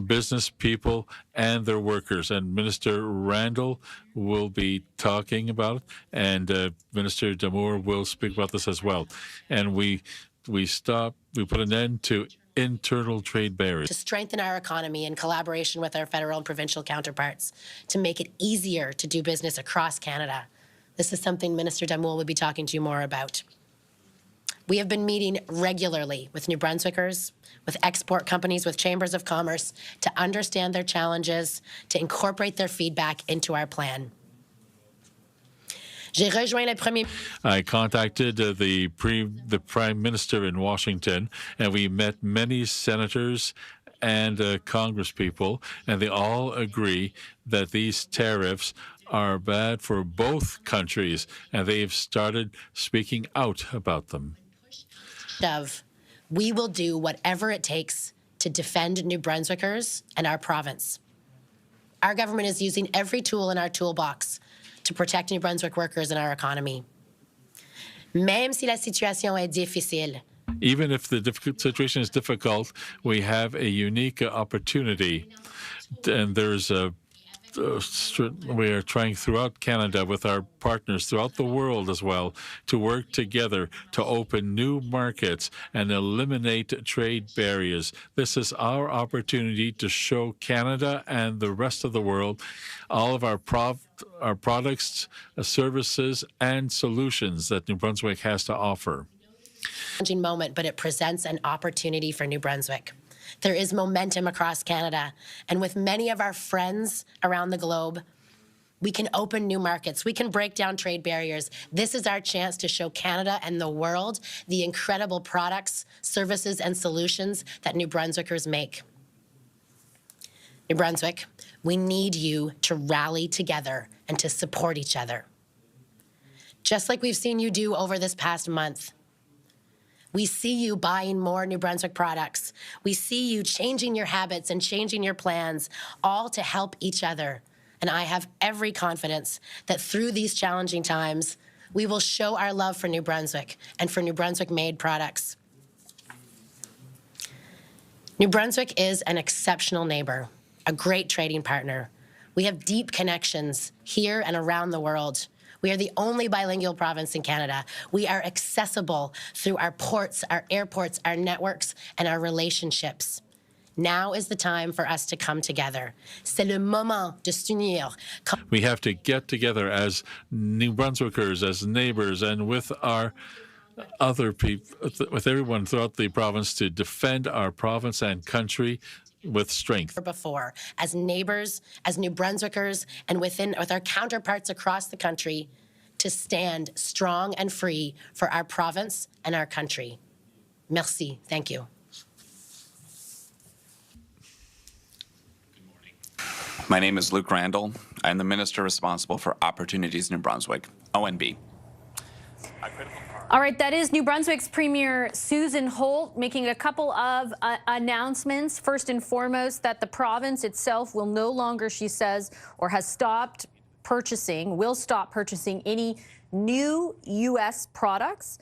business people and their workers. And Minister Randall will be talking about it, and Minister Damour will speak about this as well. And we put an end to internal trade barriers. To strengthen our economy in collaboration with our federal and provincial counterparts, to make it easier to do business across Canada. This is something Minister Damour will be talking to you more about. We have been meeting regularly with New Brunswickers, with export companies, with chambers of commerce to understand their challenges, to incorporate their feedback into our plan. I contacted the Prime Minister in Washington, and we met many senators and congresspeople, and they all agree that these tariffs are bad for both countries, and they've started speaking out about them. We will do whatever it takes to defend New Brunswickers and our province. Our government is using every tool in our toolbox to protect New Brunswick workers and our economy. Même si la situation est difficile. Even if the situation is difficult, we have a unique opportunity, and there's we are trying throughout Canada with our partners throughout the world as well to work together to open new markets and eliminate trade barriers. This is our opportunity to show Canada and the rest of the world all of our products, services, and solutions that New Brunswick has to offer. Challenging moment, but it presents an opportunity for New Brunswick. There is momentum across Canada, and with many of our friends around the globe, we can open new markets. We can break down trade barriers. This is our chance to show Canada and the world the incredible products, services, and solutions that New Brunswickers make. New Brunswick, we need you to rally together and to support each other. Just like we've seen you do over this past month. We see you buying more New Brunswick products. We see you changing your habits and changing your plans, all to help each other. And I have every confidence that through these challenging times, we will show our love for New Brunswick and for New Brunswick-made products. New Brunswick is an exceptional neighbor, a great trading partner. We have deep connections here and around the world. We are the only bilingual province in Canada. We are accessible through our ports, our airports, our networks, and our relationships. Now is the time for us to come together. C'est le moment de s'unir. We have to get together as New Brunswickers, as neighbors, and with our other people, with everyone throughout the province to defend our province and country with strength. Before, as neighbors, as New Brunswickers, and with our counterparts across the country, to stand strong and free for our province and our country. Merci. Thank you. My name is Luke Randall. I'm the Minister responsible for Opportunities New Brunswick, ONB. All right, that is New Brunswick's Premier Susan Holt making a couple of announcements. First and foremost, that the province itself will no longer, she says, or has stopped purchasing, will stop purchasing any new U.S. products.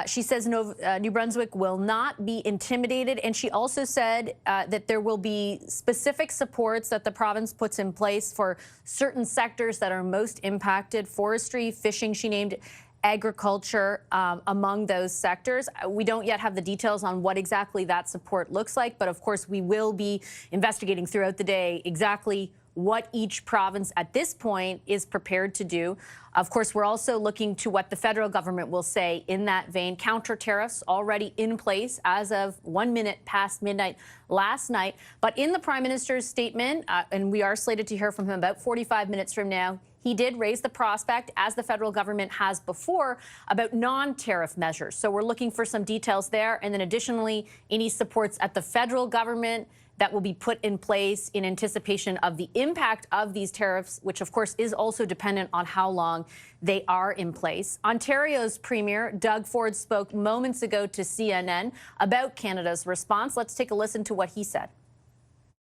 She says New Brunswick will not be intimidated, and she also said that there will be specific supports that the province puts in place for certain sectors that are most impacted: forestry, fishing, she named agriculture among those sectors. We don't yet have the details on what exactly that support looks like, but of course we will be investigating throughout the day exactly what each province at this point is prepared to do. Of course, we're also looking to what the federal government will say in that vein. Counter tariffs already in place as of 1 minute past midnight last night. But in the Prime Minister's statement, and we are slated to hear from him about 45 minutes from now, he did raise the prospect, as the federal government has before, about non-tariff measures. So we're looking for some details there. And then additionally, any supports at the federal government that will be put in place in anticipation of the impact of these tariffs, which of course is also dependent on how long they are in place. Ontario's Premier, Doug Ford, spoke moments ago to CNN about Canada's response. Let's take a listen to what he said.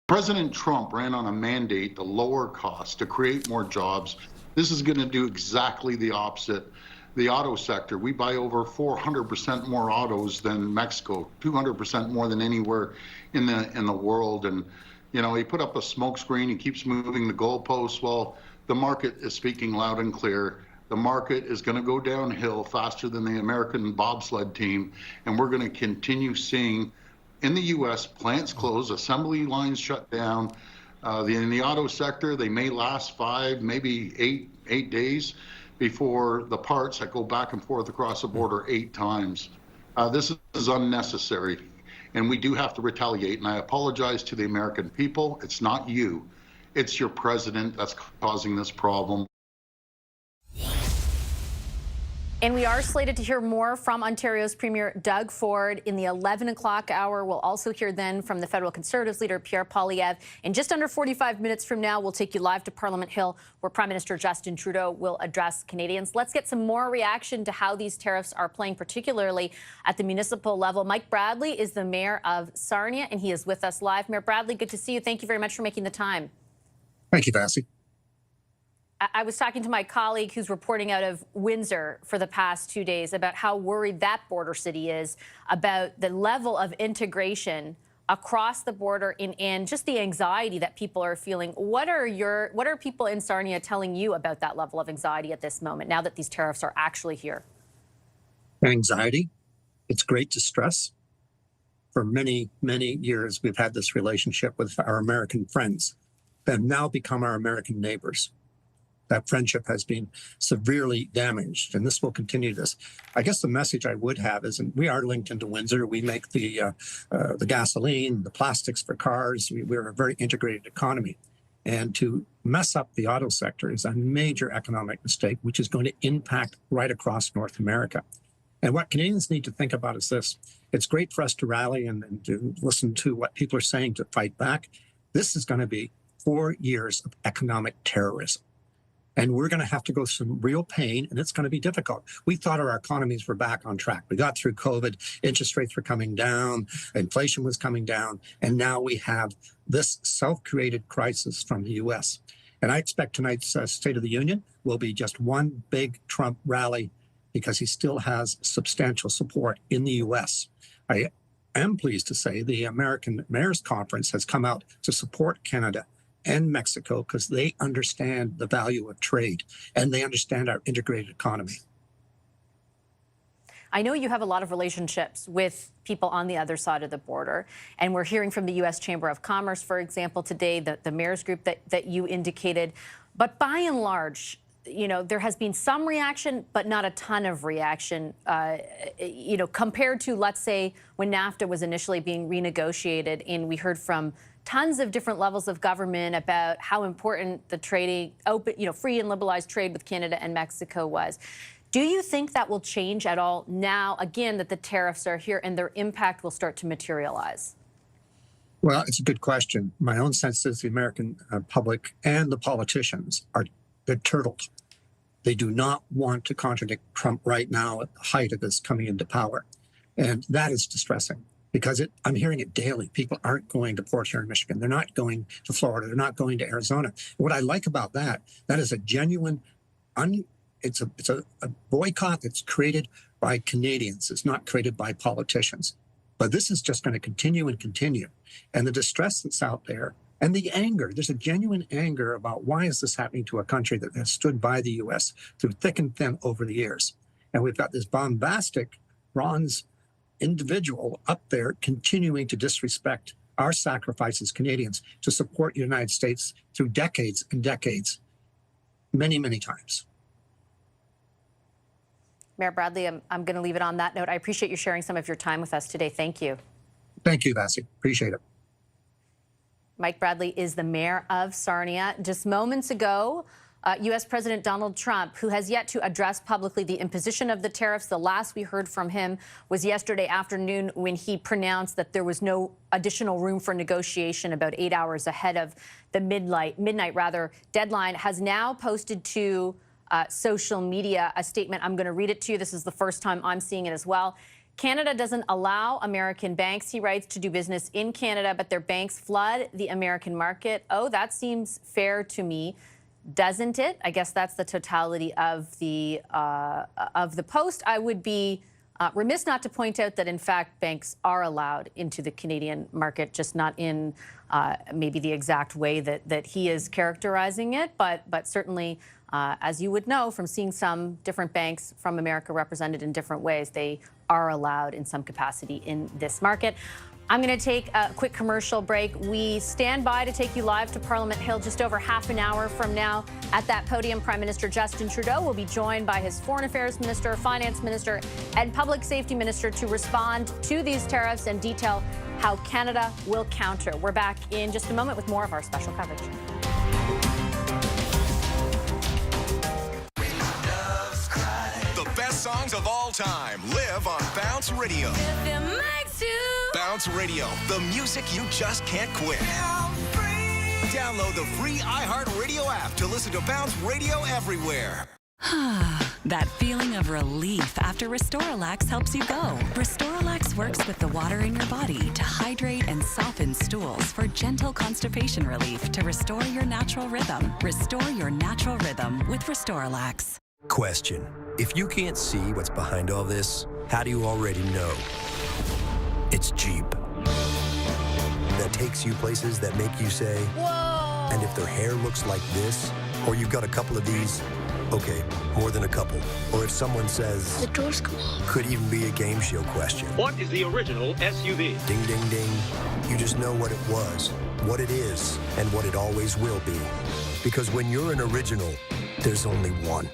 President Trump ran on a mandate to lower costs, to create more jobs. This is going to do exactly the opposite. The auto sector, we buy over 400% more autos than Mexico, 200% more than anywhere in the world. And, you know, he put up a smoke screen, he keeps moving the goalposts. Well, the market is speaking loud and clear. The market is going to go downhill faster than the American bobsled team, and we're going to continue seeing in the U.S., plants close, assembly lines shut down. In the auto sector, they may last 5, maybe 8 days before the parts that go back and forth across the border 8 times. This is unnecessary, and we do have to retaliate. And I apologize to the American people. It's not you. It's your president that's causing this problem. And we are slated to hear more from Ontario's Premier Doug Ford in the 11 o'clock hour. We'll also hear then from the federal Conservatives leader Pierre Poilievre. In just under 45 minutes from now, we'll take you live to Parliament Hill, where Prime Minister Justin Trudeau will address Canadians. Let's get some more reaction to how these tariffs are playing, particularly at the municipal level. Mike Bradley is the mayor of Sarnia, and he is with us live. Mayor Bradley, good to see you. Thank you very much for making the time. Thank you, Vancy. I was talking to my colleague who's reporting out of Windsor for the past 2 days about how worried that border city is about the level of integration across the border and just the anxiety that people are feeling. What are people in Sarnia telling you about that level of anxiety at this moment, now that these tariffs are actually here? Anxiety. It's great distress. For many, many years, we've had this relationship with our American friends that have now become our American neighbors. That friendship has been severely damaged, and this will continue this. I guess the message I would have is, and we are linked into Windsor. We make the gasoline, the plastics for cars. We're a very integrated economy. And to mess up the auto sector is a major economic mistake, which is going to impact right across North America. And what Canadians need to think about is this. It's great for us to rally and to listen to what people are saying to fight back. This is going to be 4 years of economic terrorism. And we're going to have to go through some real pain, and it's going to be difficult. We thought our economies were back on track. We got through COVID, interest rates were coming down, inflation was coming down, and now we have this self-created crisis from the U.S. And I expect tonight's State of the Union will be just one big Trump rally because he still has substantial support in the U.S. I am pleased to say the American Mayors Conference has come out to support Canada and Mexico because they understand the value of trade and they understand our integrated economy. I know you have a lot of relationships with people on the other side of the border, and we're hearing from the U.S. Chamber of Commerce, for example, today, the mayor's group that you indicated. But by and large, you know, there has been some reaction, but not a ton of reaction, you know, compared to, let's say, when NAFTA was initially being renegotiated, and we heard from tons of different levels of government about how important the trading, open, you know, free and liberalized trade with Canada and Mexico was. Do you think that will change at all now, again, that the tariffs are here and their impact will start to materialize? Well, it's a good question. My own sense is the American public and the politicians they're turtled. They do not want to contradict Trump right now at the height of his coming into power. And that is distressing. Because I'm hearing it daily. People aren't going to Port Huron, Michigan. They're not going to Florida. They're not going to Arizona. What I like about that is a genuine, it's a boycott that's created by Canadians. It's not created by politicians. But this is just going to continue and continue. And the distress that's out there and the anger, there's a genuine anger about why is this happening to a country that has stood by the U.S. through thick and thin over the years. And we've got this bombastic bronze individual up there continuing to disrespect our sacrifice as Canadians to support the United States through decades and decades, many, many times. Mayor Bradley, I'm going to leave it on that note. I appreciate you sharing some of your time with us today. Thank you. Thank you, Vassie. Appreciate it. Mike Bradley is the mayor of Sarnia. Just moments ago, U.S. President Donald Trump, who has yet to address publicly the imposition of the tariffs. The last we heard from him was yesterday afternoon when he pronounced that there was no additional room for negotiation about 8 hours ahead of the midnight deadline, has now posted to social media a statement. I'm going to read it to you. This is the first time I'm seeing it as well. Canada doesn't allow American banks, he writes, to do business in Canada, but their banks flood the American market. Oh, that seems fair to me. Doesn't it? I guess that's the totality of the post. I would be remiss not to point out that, in fact, banks are allowed into the Canadian market, just not in maybe the exact way that he is characterizing it, but certainly, as you would know from seeing some different banks from America represented in different ways, they are allowed in some capacity in this market. I'm going to take a quick commercial break. We stand by to take you live to Parliament Hill just over half an hour from now. At that podium, Prime Minister Justin Trudeau will be joined by his Foreign Affairs Minister, Finance Minister, and Public Safety Minister to respond to these tariffs and detail how Canada will counter. We're back in just a moment with more of our special coverage. The best songs of all time live on Bounce Radio. Bounce Radio, the music you just can't quit. Download the free iHeartRadio app to listen to Bounce Radio everywhere. That feeling of relief after Restoralax helps you go. Restoralax works with the water in your body to hydrate and soften stools for gentle constipation relief to restore your natural rhythm. Restore your natural rhythm with Restoralax. Question: if you can't see what's behind all this, how do you already know? It's Jeep. that takes you places that make you say, whoa! And if their hair looks like this, or you've got a couple of these, okay, more than a couple. Or if someone says, the door's closed, could even be a game show question. What is the original SUV? Ding, ding, ding. You just know what it was, what it is, and what it always will be. Because when you're an original, there's only one.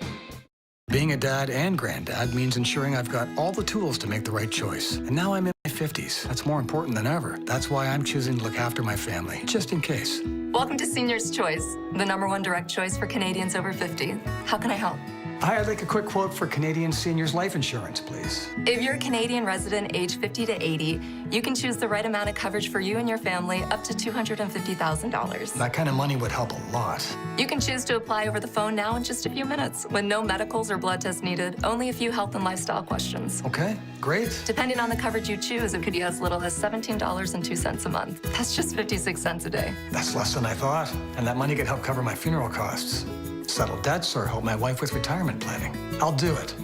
Being a dad and granddad means ensuring I've got all the tools to make the right choice. And now I'm in my 50s. That's more important than ever. That's why I'm choosing to look after my family, just in case. Welcome to Senior's Choice, the #1 direct choice for Canadians over 50. How can I help? Hi, I'd like a quick quote for Canadian seniors life insurance, please. If you're a Canadian resident aged 50 to 80, you can choose the right amount of coverage for you and your family up to $250,000. That kind of money would help a lot. You can choose to apply over the phone now in just a few minutes, with no medicals or blood tests needed, only a few health and lifestyle questions. Okay, great. Depending on the coverage you choose, it could be as little as $17.02 a month. That's just 56 cents a day. That's less than I thought. And that money could help cover my funeral costs, settle debts, or help my wife with retirement planning. I'll do it.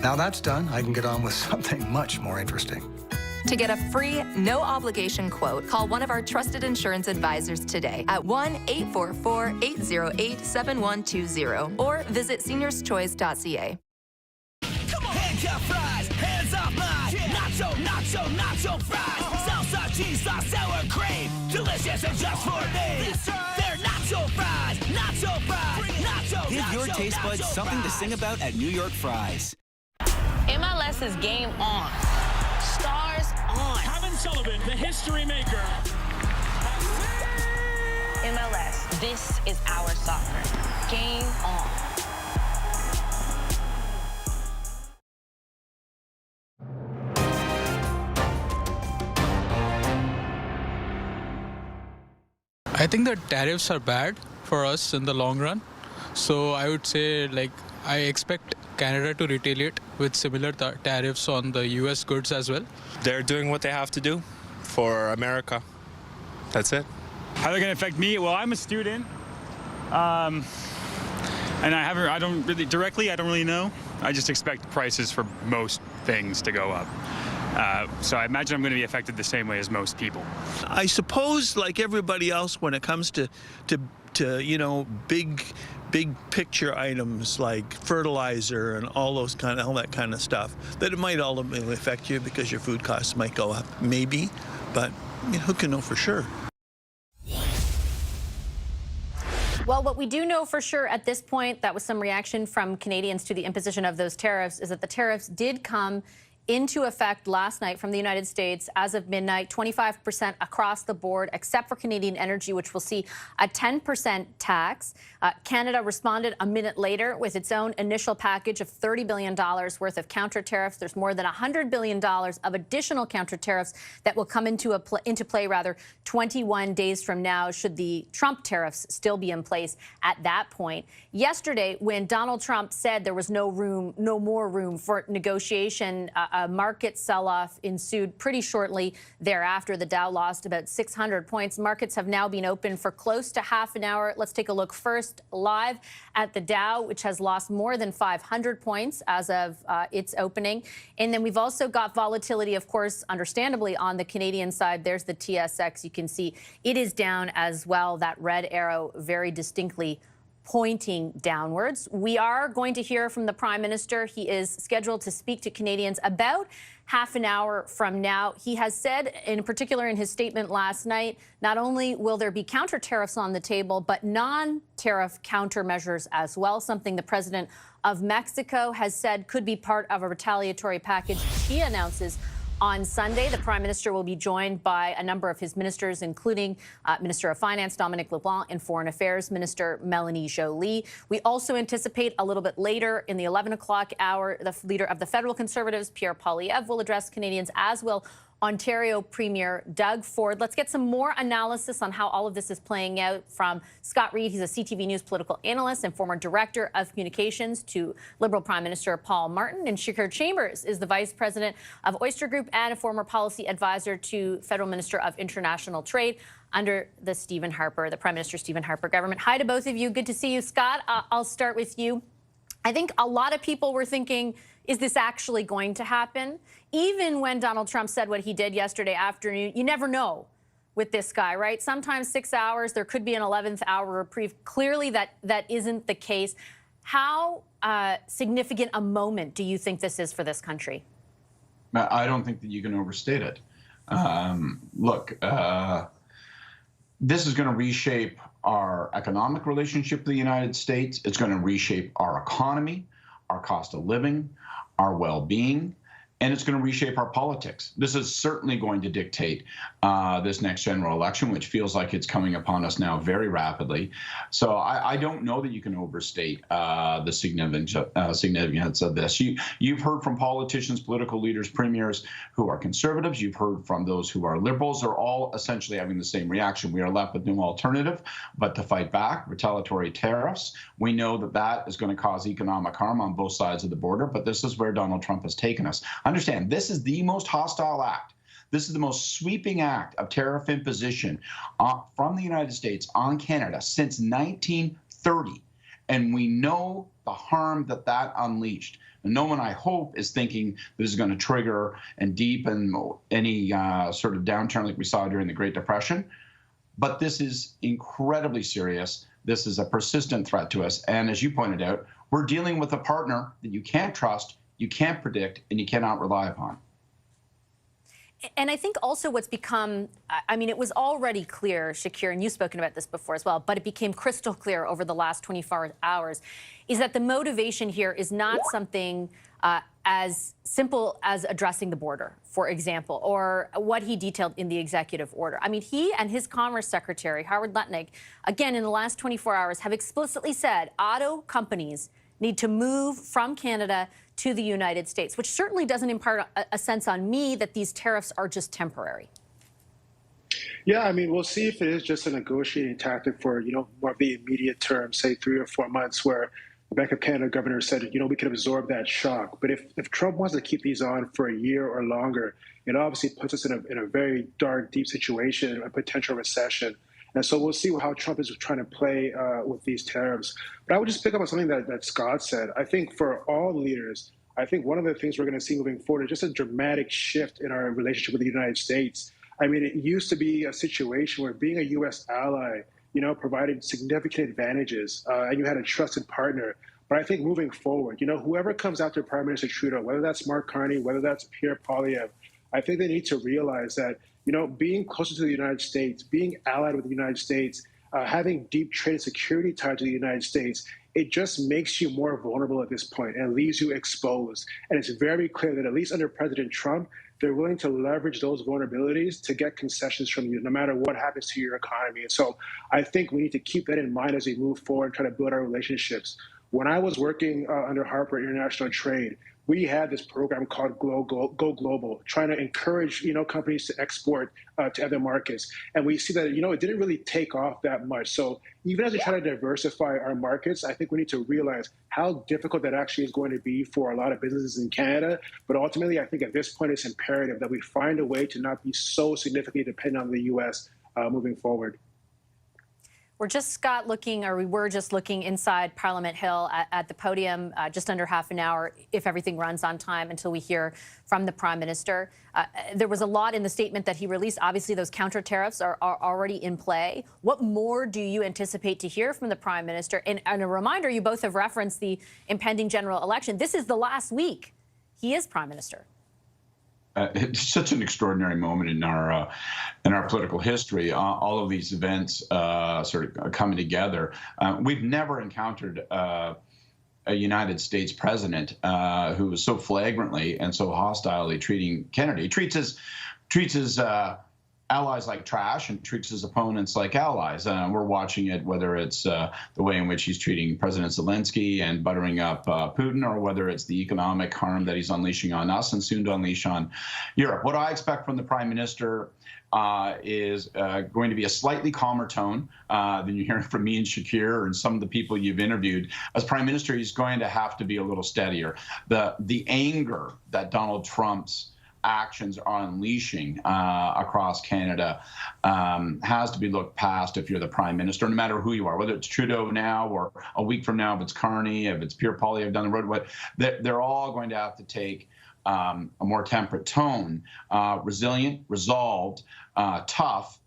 Now that's done, I can get on with something much more interesting. To get a free, no-obligation quote, call one of our trusted insurance advisors today at 1-844-808-7120 or visit seniorschoice.ca. Come on. Handcuff fries, hands off mine. Nacho, nacho, nacho fries. Salsa, cheese sauce, sour cream. Delicious and just for me. They're nacho fries, nacho fries, nacho. Give your taste buds something to sing about at New York Fries. MLS is game on. Stars on. Kevin Sullivan, the history maker. MLS, this is our soccer. Game on. I think the tariffs are bad for us in the long run. So I would say, I expect Canada to retaliate with similar tariffs on the U.S. goods as well. They're doing what they have to do for America. That's it. How they're going to affect me? Well, I'm a student, and I don't really know. I just expect prices for most things to go up. So I imagine I'm going to be affected the same way as most people. I suppose, like everybody else, when it comes to big picture items like fertilizer and all that kind of stuff, that it might ultimately affect you because your food costs might go up. Maybe, but who can know for sure? Well, what we do know for sure at this point, that was some reaction from Canadians to the imposition of those tariffs, is that the tariffs did come into effect last night from the United States as of midnight, 25% across the board, except for Canadian energy, which will see a 10% tax. Canada responded a minute later with its own initial package of $30 billion worth of counter tariffs. There's more than $100 billion of additional counter tariffs that will come into play 21 days from now, should the Trump tariffs still be in place at that point. Yesterday, when Donald Trump said there was no more room for negotiation, a market sell-off ensued pretty shortly thereafter. The Dow lost about 600 points. Markets have now been open for close to half an hour. Let's take a look first live at the Dow, which has lost more than 500 points as of its opening. And then we've also got volatility, of course, understandably, on the Canadian side. There's the TSX. You can see it is down as well. That red arrow very distinctly pointing downwards. We are going to hear from the Prime Minister. He is scheduled to speak to Canadians about half an hour from now. He has said, in particular in his statement last night, not only will there be counter tariffs on the table, but non-tariff countermeasures as well, something the President of Mexico has said could be part of a retaliatory package he announces on Sunday. The Prime Minister will be joined by a number of his ministers, including Minister of Finance Dominic LeBlanc and Foreign Affairs Minister Melanie Joly. We also anticipate a little bit later in the 11 o'clock hour, the leader of the Federal Conservatives, Pierre Poilievre, will address Canadians, as will Ontario Premier Doug Ford. Let's get some more analysis on how all of this is playing out from Scott Reid. He's a CTV News political analyst and former director of communications to Liberal Prime Minister Paul Martin. And Shakir Chambers is the vice president of Oyster Group and a former policy advisor to Federal Minister of International Trade under the Prime Minister Stephen Harper government. Hi to both of you. Good to see you. Scott, I'll start with you. I think a lot of people were thinking, is this actually going to happen? Even when Donald Trump said what he did yesterday afternoon, you never know. with this guy, right? Sometimes 6 hours, there could be an 11th hour reprieve. Clearly that isn't the case. How significant a moment do you think this is for this country? I don't think that you can overstate it. Look, this is going to reshape our economic relationship with the United States. It's going to reshape our economy, our cost of living, our well-being, and it's going to reshape our politics. This is certainly going to dictate this next general election, which feels like it's coming upon us now very rapidly. So I don't know that you can overstate the significance of this. You've heard from politicians, political leaders, premiers who are conservatives. You've heard from those who are liberals. They're all essentially having the same reaction. We are left with no alternative but to fight back, retaliatory tariffs. We know that that is going to cause economic harm on both sides of the border, but this is where Donald Trump has taken us. Understand, this is the most hostile act. This is the most sweeping act of tariff imposition from the United States on Canada since 1930. And we know the harm that that unleashed. And no one, I hope, is thinking this is going to trigger and deepen any sort of downturn like we saw during the Great Depression. But this is incredibly serious. This is a persistent threat to us. And as you pointed out, we're dealing with a partner that you can't trust, you can't predict, and you cannot rely upon. And I think also what's become, I mean, it was already clear, Shakir, and you've spoken about this before as well, but it became crystal clear over the last 24 hours, is that the motivation here is not something as simple as addressing the border, for example, or what he detailed in the executive order. I mean, he and his Commerce Secretary, Howard Lutnick, again, in the last 24 hours, have explicitly said auto companies need to move from Canada to the United States, which certainly doesn't impart a sense on me that these tariffs are just temporary. Yeah, I mean, we'll see if it is just a negotiating tactic for, more of the immediate term, say 3 or 4 months, where the Bank of Canada governor said, we can absorb that shock. But if Trump wants to keep these on for a year or longer, it obviously puts us in a very dark, deep situation, a potential recession. And so we'll see how Trump is trying to play with these tariffs. But I would just pick up on something that Scott said. I think for all leaders, I think one of the things we're going to see moving forward is just a dramatic shift in our relationship with the United States. I mean, it used to be a situation where being a U.S. ally, provided significant advantages, and you had a trusted partner. But I think moving forward, whoever comes after Prime Minister Trudeau, whether that's Mark Carney, whether that's Pierre Poilievre, I think they need to realize that being closer to the United States, being allied with the United States, having deep trade and security ties to the United States, it just makes you more vulnerable at this point and leaves you exposed. And it's very clear that at least under President Trump, they're willing to leverage those vulnerabilities to get concessions from you, no matter what happens to your economy. And so I think we need to keep that in mind as we move forward and try to build our relationships. When I was working under Harper International Trade, we had this program called Go Global, trying to encourage companies to export to other markets. And we see that it didn't really take off that much. So even as we try to diversify our markets, I think we need to realize how difficult that actually is going to be for a lot of businesses in Canada. But ultimately, I think at this point, it's imperative that we find a way to not be so significantly dependent on the U.S. Moving forward. We were just looking inside Parliament Hill at the podium, just under half an hour, if everything runs on time, until we hear from the Prime Minister. There was a lot in the statement that he released. Obviously, those counter tariffs are already in play. What more do you anticipate to hear from the Prime Minister? And a reminder, you both have referenced the impending general election. This is the last week he is Prime Minister. It's such an extraordinary moment in our political history. All of these events sort of coming together. We've never encountered a United States president who was so flagrantly and so hostilely treating Canada. He treats his allies like trash and treats his opponents like allies. We're watching it, whether it's the way in which he's treating President Zelensky and buttering up Putin, or whether it's the economic harm that he's unleashing on us and soon to unleash on Europe. What I expect from the Prime Minister is going to be a slightly calmer tone than you're hearing from me and Shakir and some of the people you've interviewed. As Prime Minister, he's going to have to be a little steadier. The anger that Donald Trump's actions are unleashing across Canada has to be looked past if you're the Prime Minister, no matter who you are, whether it's Trudeau now or a week from now, if it's Carney, if it's Pierre Poilievre down the road, they're all going to have to take a more temperate tone, resilient, resolved, tough,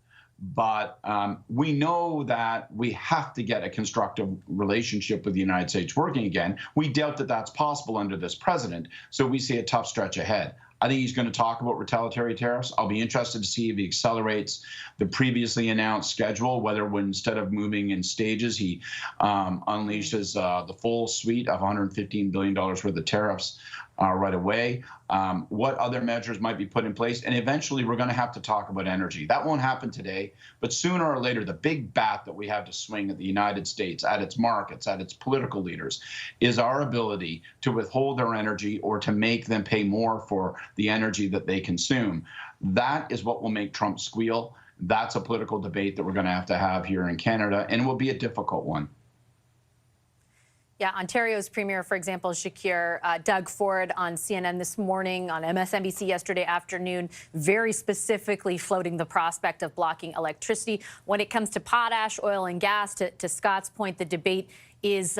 But we know that we have to get a constructive relationship with the United States working again. We doubt that that's possible under this president, so we see a tough stretch ahead. I think he's going to talk about retaliatory tariffs. I'll be interested to see if he accelerates the previously announced schedule, whether instead of moving in stages, he unleashes the full suite of $115 billion worth of tariffs right away. What other measures might be put in place? And eventually, we're going to have to talk about energy. That won't happen today, but sooner or later, the big bat that we have to swing at the United States, at its markets, at its political leaders, is our ability to withhold their energy or to make them pay more for the energy that they consume. That is what will make Trump squeal. That's a political debate that we're going to have here in Canada, and it will be a difficult one. Yeah, Ontario's Premier, for example, Shakir, Doug Ford on CNN this morning, on MSNBC yesterday afternoon, very specifically floating the prospect of blocking electricity. When it comes to potash, oil and gas, to Scott's point, the debate is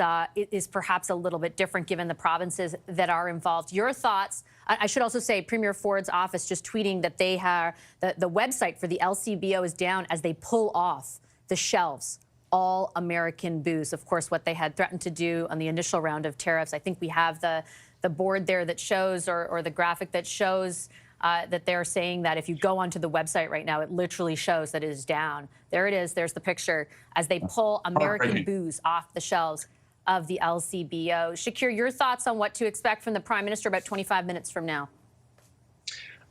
perhaps a little bit different given the provinces that are involved. Your thoughts? I should also say Premier Ford's office just tweeting that they have the website for the LCBO is down as they pull off the shelves all American booze. Of course, what they had threatened to do on the initial round of tariffs. I think we have the board there that shows, or the graphic that shows that they're saying that if you go onto the website right now, it literally shows that it is down. There it is. There's the picture as they pull American booze off the shelves of the LCBO. Shakir, your thoughts on what to expect from the Prime Minister about 25 minutes from now?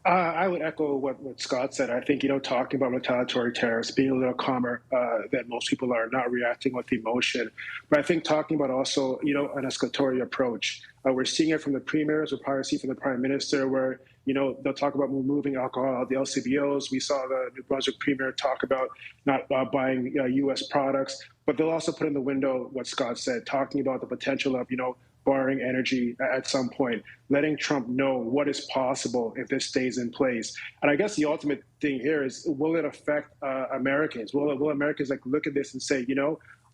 I would echo what Scott said. I think, talking about retaliatory tariffs, being a little calmer that most people are not reacting with emotion. But I think talking about also, an escalatory approach. We're seeing it from the premiers. We'll probably see from the Prime Minister where, they'll talk about removing alcohol out of the LCBOs. We saw the New Brunswick Premier talk about not buying U.S. products. But they'll also put in the window what Scott said, talking about the potential of, borrowing energy at some point, letting Trump know what is possible if this stays in place. And I guess the ultimate thing here is, will it affect Americans? Will Americans look at this and say,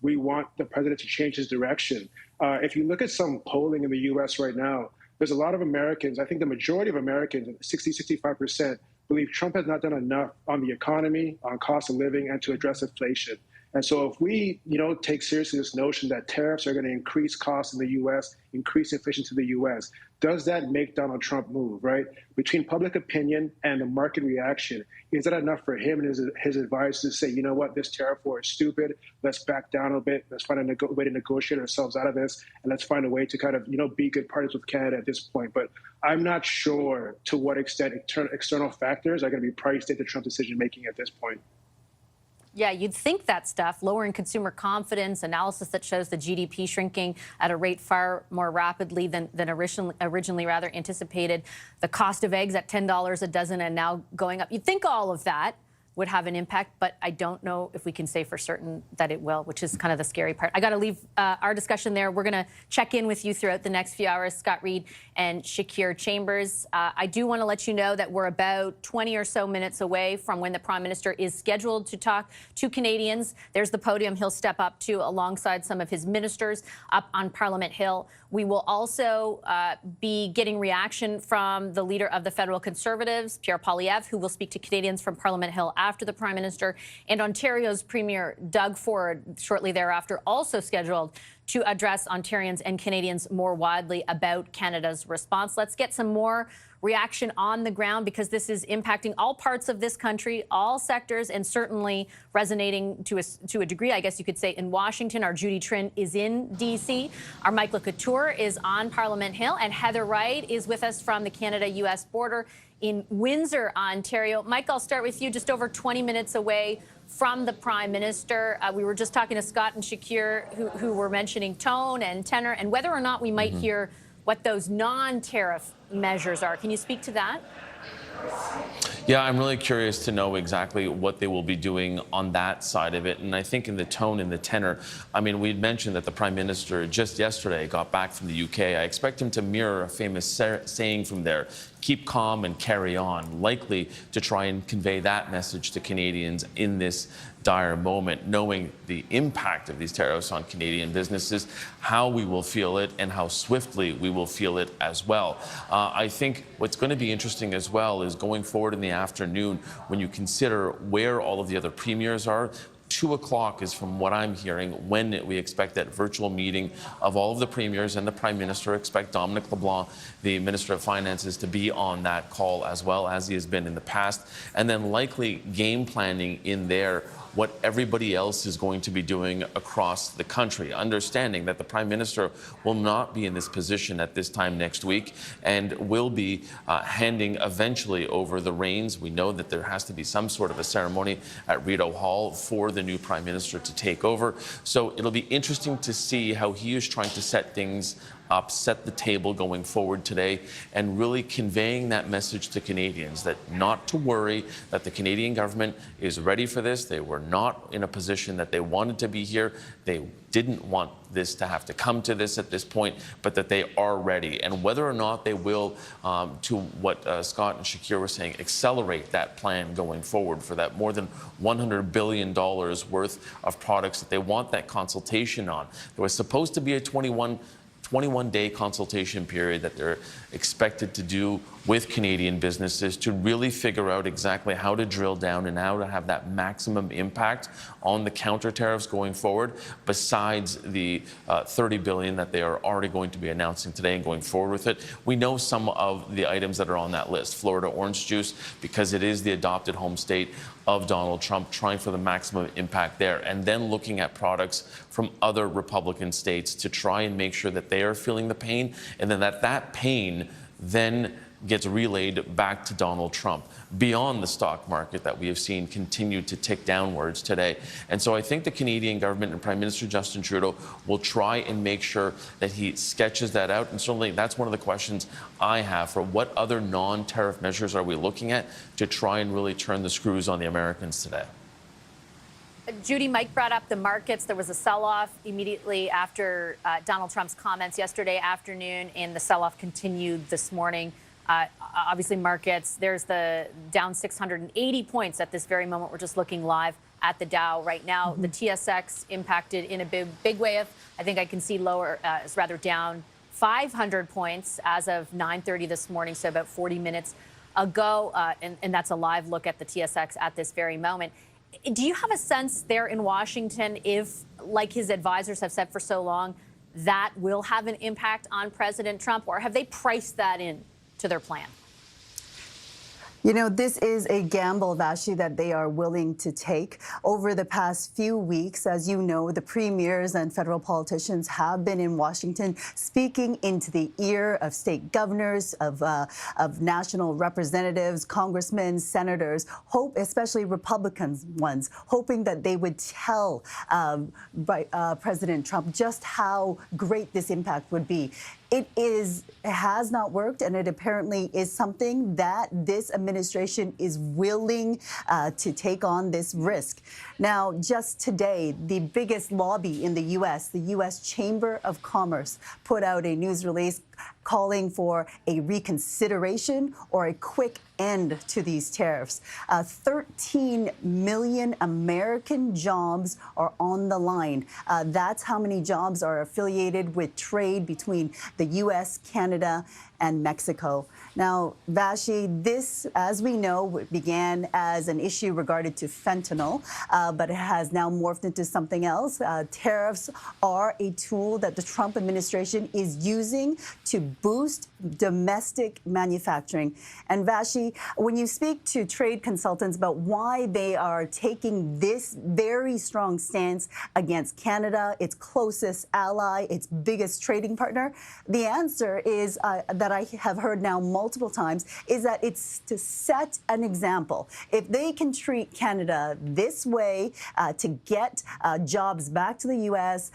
we want the president to change his direction? If you look at some polling in the U.S. right now, there's a lot of Americans, I think the majority of Americans, 65%, believe Trump has not done enough on the economy, on cost of living, and to address inflation. And so if we, take seriously this notion that tariffs are going to increase costs in the U.S., increase inflation to the U.S., does that make Donald Trump move, right? Between public opinion and the market reaction, is that enough for him and his advisors to say, you know what, this tariff war is stupid, let's back down a bit, let's find a way to negotiate ourselves out of this, and let's find a way to kind of, be good partners with Canada at this point. But I'm not sure to what extent external factors are going to be priced into Trump's decision-making at this point. Yeah, you'd think that stuff, lowering consumer confidence, analysis that shows the GDP shrinking at a rate far more rapidly than originally rather anticipated, the cost of eggs at $10 a dozen and now going up. You'd think all of that would have an impact, but I don't know if we can say for certain that it will, which is kind of the scary part. I got to leave our discussion there. We're going to check in with you throughout the next few hours, Scott Reed and Shakir Chambers. I do want to let you know that we're about 20 or so minutes away from when the Prime Minister is scheduled to talk to Canadians. There's the podium he'll step up to alongside some of his ministers up on Parliament Hill. We will also be getting reaction from the leader of the federal Conservatives, Pierre Poilievre, who will speak to Canadians from Parliament Hill after the Prime Minister, and Ontario's Premier Doug Ford shortly thereafter, also scheduled to address Ontarians and Canadians more widely about Canada's response. Let's get some more reaction on the ground, because this is impacting all parts of this country, all sectors, and certainly resonating to a degree, I guess you could say, in Washington. Our Judy Trin is in D.C. Our Michael Couture is on Parliament Hill, and Heather Wright is with us from the Canada-U.S. border in Windsor, Ontario. Mike, I'll start with you, just over 20 minutes away from the Prime Minister. We were just talking to Scott and Shakir, who were mentioning tone and tenor, and whether or not we might hear what those non-tariff measures are. Can you speak to that? Yeah, I'm really curious to know exactly what they will be doing on that side of it. And I think in the tone and the tenor, I mean, we'd mentioned that the Prime Minister just yesterday got back from the UK. I expect him to mirror a famous saying from there: keep calm and carry on, likely to try and convey that message to Canadians in this dire moment, knowing the impact of these tariffs on Canadian businesses, how we will feel it and how swiftly we will feel it as well. I think what's going to be interesting as well is going forward in the afternoon, when you consider where all of the other premiers are. 2 o'clock is, from what I'm hearing, when we expect that virtual meeting of all of the premiers and the Prime Minister. Expect Dominic LeBlanc, the Minister of Finances, to be on that call as well, as he has been in the past. And then likely game planning in there what everybody else is going to be doing across the country, understanding that the Prime Minister will not be in this position at this time next week and will be handing eventually over the reins. We know that there has to be some sort of a ceremony at Rideau Hall for the new Prime Minister to take over. So it'll be interesting to see how he is trying to set things up, set the table going forward today, and really conveying that message to Canadians that not to worry, that the Canadian government is ready for this. They were not in a position that they wanted to be here. They didn't want this to have to come to this at this point, but that they are ready. And whether or not they will, to what Scott and Shakir were saying, accelerate that plan going forward for that more than $100 billion worth of products that they want that consultation on. There was supposed to be a 21-day consultation period that they're expected to do with Canadian businesses to really figure out exactly how to drill down and how to have that maximum impact on the counter tariffs going forward, besides the $30 billion that they are already going to be announcing today and going forward with it. We know some of the items that are on that list. Florida orange juice, because it is the adopted home state of Donald Trump, trying for the maximum impact there, and then looking at products from other Republican states to try and make sure that they are feeling the pain, and then that pain then gets relayed back to Donald Trump beyond the stock market that we have seen continue to tick downwards today. And so I think the Canadian government and Prime Minister Justin Trudeau will try and make sure that he sketches that out. And certainly that's one of the questions I have for what other non-tariff measures are we looking at to try and really turn the screws on the Americans today. Judy, Mike brought up the markets. There was a sell-off immediately after Donald Trump's comments yesterday afternoon, and the sell-off continued this morning. Obviously, markets, there's the down 680 points at this very moment. We're just looking live at the Dow right now. The TSX impacted in a big way. I think I can see lower, is rather down 500 points as of 9:30 this morning, so about 40 minutes ago. And that's a live look at the TSX at this very moment. Do you have a sense there in Washington if, like his advisors have said for so long, that will have an impact on President Trump, or have they priced that in to their plan? You know, this is a gamble, Vashi, that they are willing to take. Over the past few weeks, as you know, the premiers and federal politicians have been in Washington speaking into the ear of state governors, of national representatives, congressmen, senators, especially Republican ones, hoping that they would tell President Trump just how great this impact would be. It has not worked, and it apparently is something that this administration is willing to take on this risk. Now, just today, the biggest lobby in the U.S., the U.S. Chamber of Commerce, put out a news release calling for a reconsideration or a quick end to these tariffs. 13 million American jobs are on the line. That's how many jobs are affiliated with trade between the U.S., Canada, and Mexico. Now, Vashi, this, as we know, began as an issue regarding to fentanyl, but it has now morphed into something else. Tariffs are a tool that the Trump administration is using to boost domestic manufacturing. And Vashi, when you speak to trade consultants about why they are taking this very strong stance against Canada, its closest ally, its biggest trading partner, the answer is that I have heard now multiple times is that it's to set an example. If they can treat Canada this way to get jobs back to the U.S.,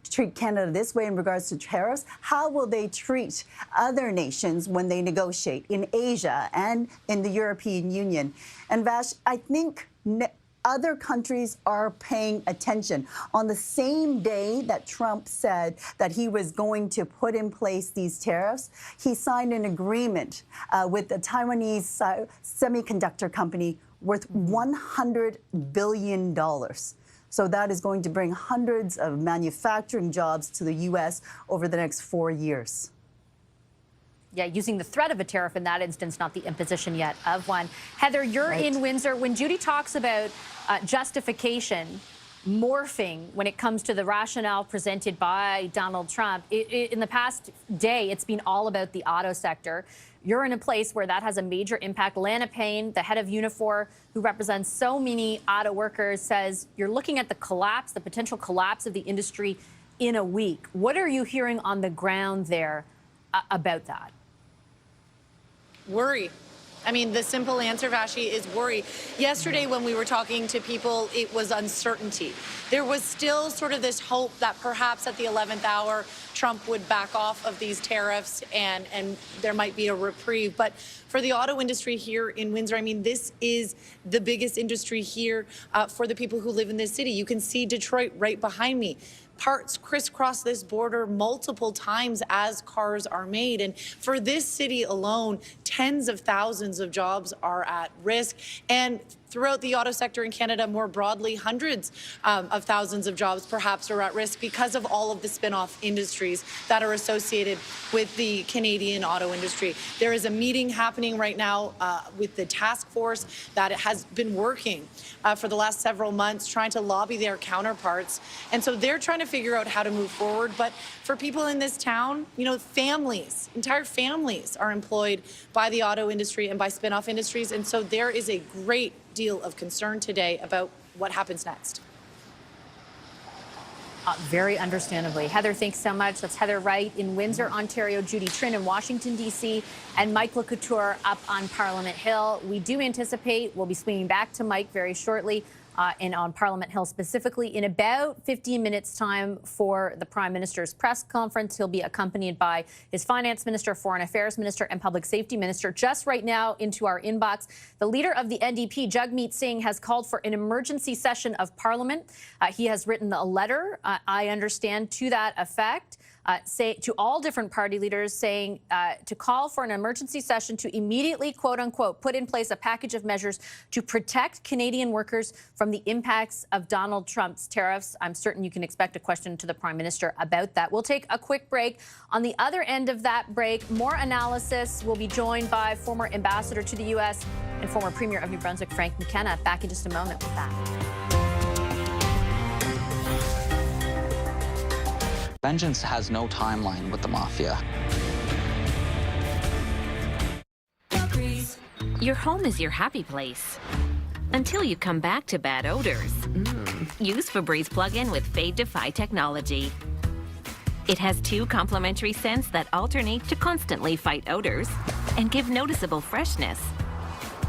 treat Canada this way in regards to tariffs, how will they treat other nations when they negotiate in Asia and in the European Union? And Vash, I think other countries are paying attention. On the same day that Trump said that he was going to put in place these tariffs, he signed an agreement with the Taiwanese semiconductor company worth $100 billion. So that is going to bring hundreds of manufacturing jobs to the U.S. over the next 4 years. Yeah, using the threat of a tariff in that instance, not the imposition yet of one. Heather, you're in Windsor. When Judy talks about justification morphing when it comes to the rationale presented by Donald Trump, in the past day, it's been all about the auto sector. You're in a place where that has a major impact. Lana Payne, the head of Unifor, who represents so many auto workers, says you're looking at the collapse, the potential collapse of the industry in a week. What are you hearing on the ground there about that? Worry. I mean, the simple answer, Vashi, is worry. Yesterday, when we were talking to people, it was uncertainty. There was still sort of this hope that perhaps at the 11th hour, Trump would back off of these tariffs and there might be a reprieve. But for the auto industry here in Windsor, I mean, this is the biggest industry here for the people who live in this city. You can see Detroit right behind me. Parts crisscross this border multiple times as cars are made. And for this city alone, tens of thousands of jobs are at risk. And throughout the auto sector in Canada more broadly, hundreds of thousands of jobs perhaps are at risk because of all of the spin-off industries that are associated with the Canadian auto industry. There is a meeting happening right now with the task force that has been working for the last several months trying to lobby their counterparts. And so they're trying to figure out how to move forward. But for people in this town, you know, families, entire families are employed by the auto industry and by spin-off industries. And so there is a great deal of concern today about what happens next. Very understandably. Heather, thanks so much. That's Heather Wright in Windsor, Ontario, Judy Trinh in Washington, D.C., and Mike LeCouture up on Parliament Hill. We do anticipate we'll be swinging back to Mike very shortly and on Parliament Hill specifically in about 15 minutes time for the Prime Minister's press conference. He'll be accompanied by his Finance Minister, Foreign Affairs Minister and Public Safety Minister. Just right now into our inbox, the leader of the NDP, Jagmeet Singh, has called for an emergency session of Parliament. He has written a letter, I understand, to that effect. To all different party leaders saying to call for an emergency session to immediately, quote unquote, put in place a package of measures to protect Canadian workers from the impacts of Donald Trump's tariffs. I'm certain you can expect a question to the Prime Minister about that. We'll take a quick break. On the other end of that break, more analysis. We'll be joined by former ambassador to the U.S. and former Premier of New Brunswick, Frank McKenna. Back in just a moment with that. Vengeance has no timeline with the mafia. Your home is your happy place until you come back to bad odors. Use Febreze plug-in with Fade Defy technology. It has 2 complementary scents that alternate to constantly fight odors and give noticeable freshness.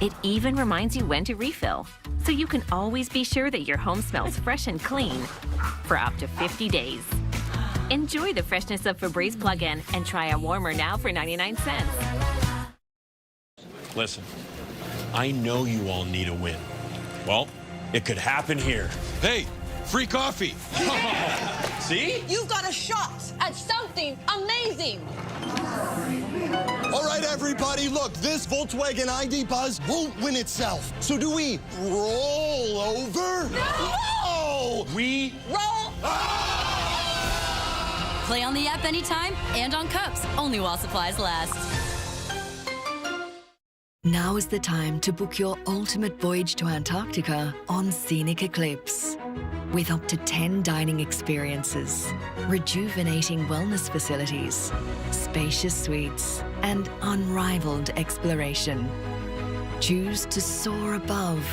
It even reminds you when to refill, so you can always be sure that your home smells fresh and clean for up to 50 days. Enjoy the freshness of Febreze plug-in and try a warmer now for 99 cents. Listen, I know you all need a win. Well, it could happen here. Hey, free coffee. See? You've got a shot at something amazing. All right, everybody, look, this Volkswagen ID Buzz won't win itself. So do we roll over? No! We roll. Play on the app anytime and on cups, only while supplies last. Now is the time to book your ultimate voyage to Antarctica on Scenic Eclipse. With up to 10 dining experiences, rejuvenating wellness facilities, spacious suites, and unrivaled exploration. Choose to soar above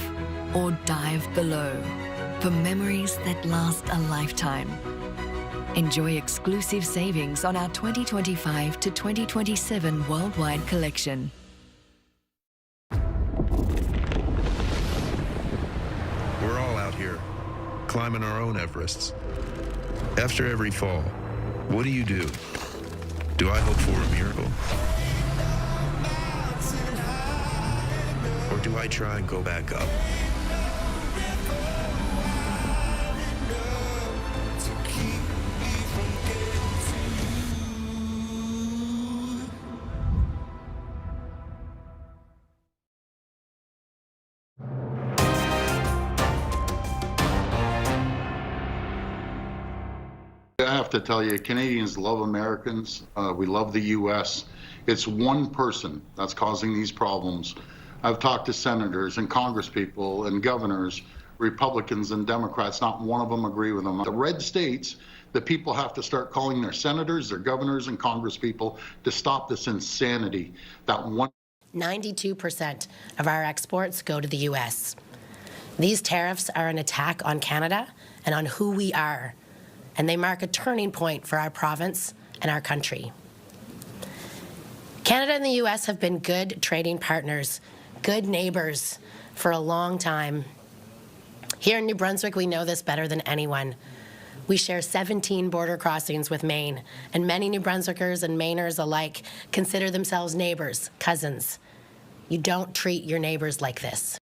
or dive below for memories that last a lifetime. Enjoy exclusive savings on our 2025 to 2027 worldwide collection. We're all out here, climbing our own Everests. After every fall, what do? Do I hope for a miracle? Or do I try and go back up? to tell you, Canadians love Americans. We love the U.S. It's one person that's causing these problems. I've talked to senators and congresspeople and governors, Republicans and Democrats. Not one of them agree with them. The red states, the people have to start calling their senators, their governors, and congresspeople to stop this insanity. 92% of our exports go to the U.S. These tariffs are an attack on Canada and on who we are, and they mark a turning point for our province and our country. Canada and the U.S. have been good trading partners, good neighbors for a long time. Here in New Brunswick, we know this better than anyone. We share 17 border crossings with Maine, and many New Brunswickers and Mainers alike consider themselves neighbors, cousins. You don't treat your neighbors like this.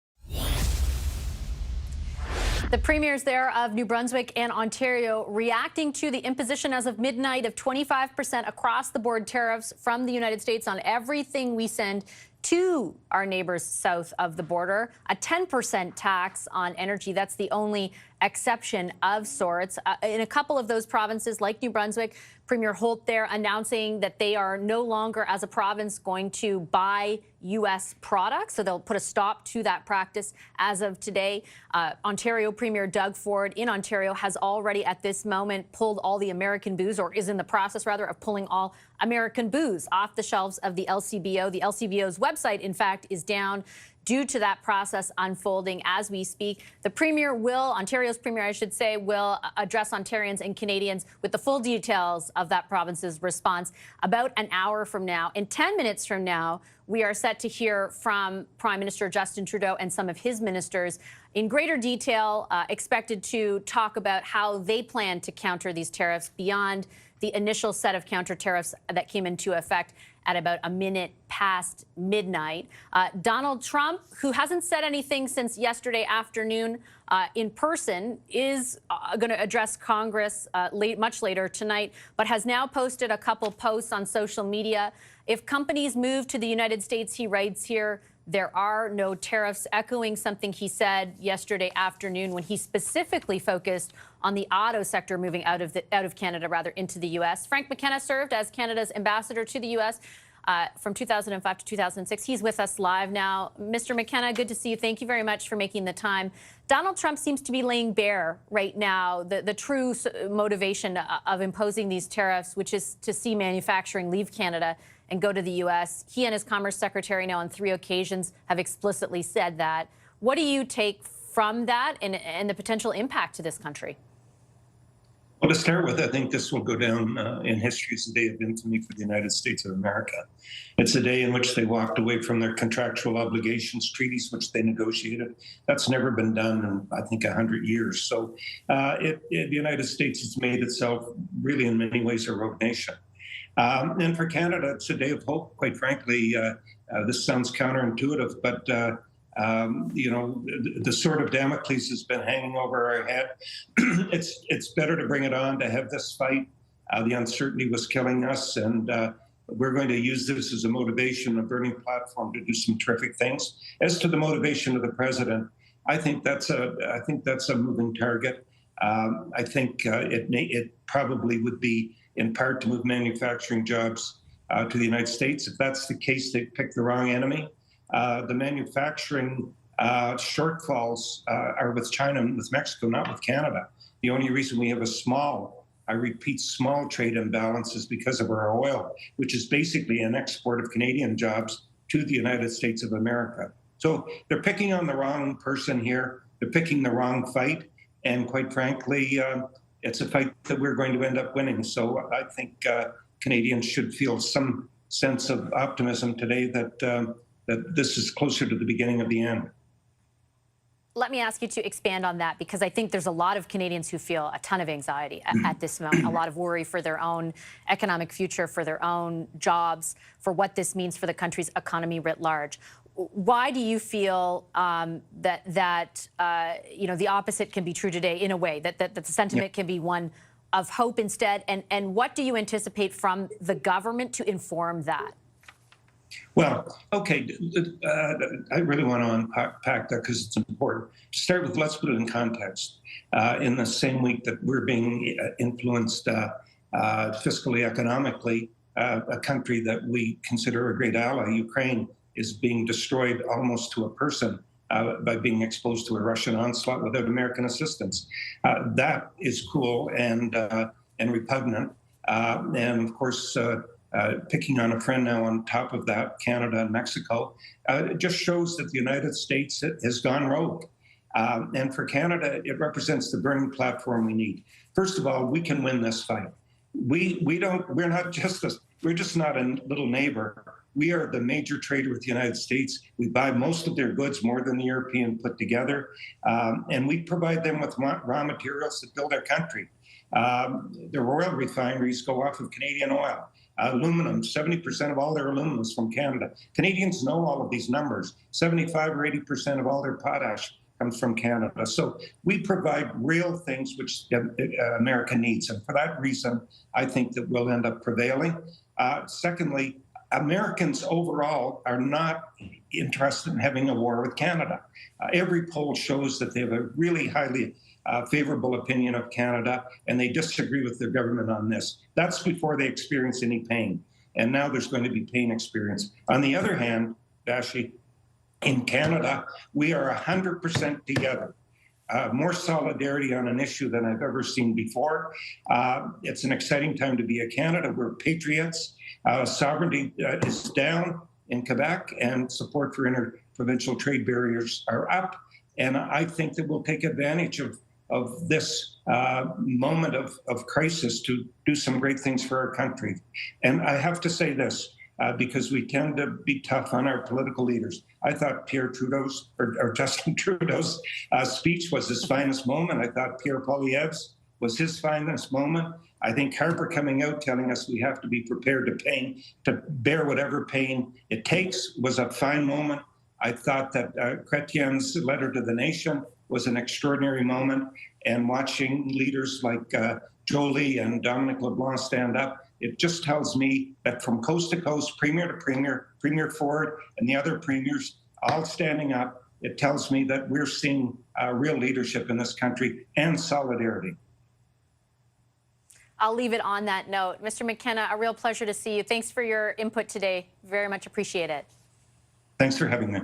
The premiers there of New Brunswick and Ontario reacting to the imposition as of midnight of 25% across-the-board tariffs from the United States on everything we send to our neighbors south of the border, a 10% tax on energy. That's the only exception of sorts. In a couple of those provinces, like New Brunswick, Premier Holt there announcing that they are no longer, as a province, going to buy U.S. products. So they'll put a stop to that practice as of today. Ontario Premier Doug Ford in Ontario has already at this moment pulled all the American booze, or is in the process, rather, of pulling all American booze off the shelves of the LCBO. The LCBO's website, in fact, is down due to that process unfolding as we speak. The Premier will, Ontario's Premier, I should say, will address Ontarians and Canadians with the full details of that province's response about an hour from now. In 10 minutes from now, we are set to hear from Prime Minister Justin Trudeau and some of his ministers in greater detail, expected to talk about how they plan to counter these tariffs beyond the initial set of counter tariffs that came into effect at about a minute past midnight. Donald Trump, who hasn't said anything since yesterday afternoon in person, is going to address Congress much later tonight, but has now posted a couple posts on social media. If companies move to the United States, he writes here, there are no tariffs, echoing something he said yesterday afternoon when he specifically focused on the auto sector moving out of Canada, rather, into the U.S. Frank McKenna served as Canada's ambassador to the U.S. From 2005 to 2006. He's with us live now. Mr. McKenna, good to see you. Thank you very much for making the time. Donald Trump seems to be laying bare right now the true motivation of imposing these tariffs, which is to see manufacturing leave Canada and go to the U.S. He and his Commerce Secretary now on 3 occasions have explicitly said that. What do you take from that and the potential impact to this country? Well, to start with, I think this will go down in history as a day of infamy for the United States of America. It's a day in which they walked away from their contractual obligations, treaties which they negotiated. That's never been done in, I think, 100 years. So the United States has made itself really in many ways a rogue nation. And for Canada, it's a day of hope, quite frankly. This sounds counterintuitive, but you know, the sword of Damocles has been hanging over our head. It's better to bring it on, to have this fight. The uncertainty was killing us, and we're going to use this as a motivation, a burning platform to do some terrific things. As to the motivation of the president, I think that's a moving target. I think it probably would be in part to move manufacturing jobs to the United States. If that's the case, they picked the wrong enemy. The manufacturing shortfalls are with China and with Mexico, not with Canada. The only reason we have a small, I repeat, small trade imbalance is because of our oil, which is basically an export of Canadian jobs to the United States of America. So they're picking on the wrong person here. They're picking the wrong fight. And quite frankly, it's a fight that we're going to end up winning. So I think Canadians should feel some sense of optimism today that that this is closer to the beginning of the end. Let me ask you to expand on that, because I think there's a lot of Canadians who feel a ton of anxiety at this moment, a lot of worry for their own economic future, for their own jobs, for what this means for the country's economy writ large. Why do you feel that you know, the opposite can be true today in a way, that the sentiment can be one of hope instead? And what do you anticipate from the government to inform that? Well, okay, I really want to unpack that because it's important. To start with, let's put it in context. In the same week that we're being influenced fiscally, economically, a country that we consider a great ally, Ukraine, is being destroyed almost to a person by being exposed to a Russian onslaught without American assistance. That is cool and repugnant. And of course, picking on a friend now on top of that, Canada and Mexico, it just shows that the United States has gone rogue. And for Canada, it represents the burning platform we need. First of all, we can win this fight. We're just not a little neighbor. We are the major trader with the United States. We buy most of their goods, more than the European put together. And we provide them with raw materials that build our country. Their oil refineries go off of Canadian oil. Aluminum, 70% of all their aluminum is from Canada. Canadians know all of these numbers. 75 or 80% of all their potash comes from Canada. So we provide real things which America needs. And for that reason, I think that we'll end up prevailing. Secondly, Americans overall are not interested in having a war with Canada. Every poll shows that they have a really highly favorable opinion of Canada, and they disagree with their government on this. That's before they experience any pain. And now there's going to be pain experience. On the other hand, Dashi, in Canada, we are 100% together. More solidarity on an issue than I've ever seen before. It's an exciting time to be a Canada. We're patriots. Sovereignty is down in Quebec, and support for interprovincial trade barriers are up. And I think that we'll take advantage of this moment of crisis to do some great things for our country. And I have to say this, because we tend to be tough on our political leaders. I thought Pierre Trudeau's, or Justin Trudeau's speech was his finest moment. I thought Pierre Poilievre's was his finest moment. I think Harper coming out telling us we have to be prepared to bear whatever pain it takes was a fine moment. I thought that Chrétien's letter to the nation was an extraordinary moment. And watching leaders like Jolie and Dominic LeBlanc stand up, it just tells me that from coast to coast, premier to premier, Premier Ford and the other premiers all standing up, it tells me that we're seeing real leadership in this country and solidarity. I'll leave it on that note. Mr. McKenna, a real pleasure to see you. Thanks for your input today. Very much appreciate it. Thanks for having me.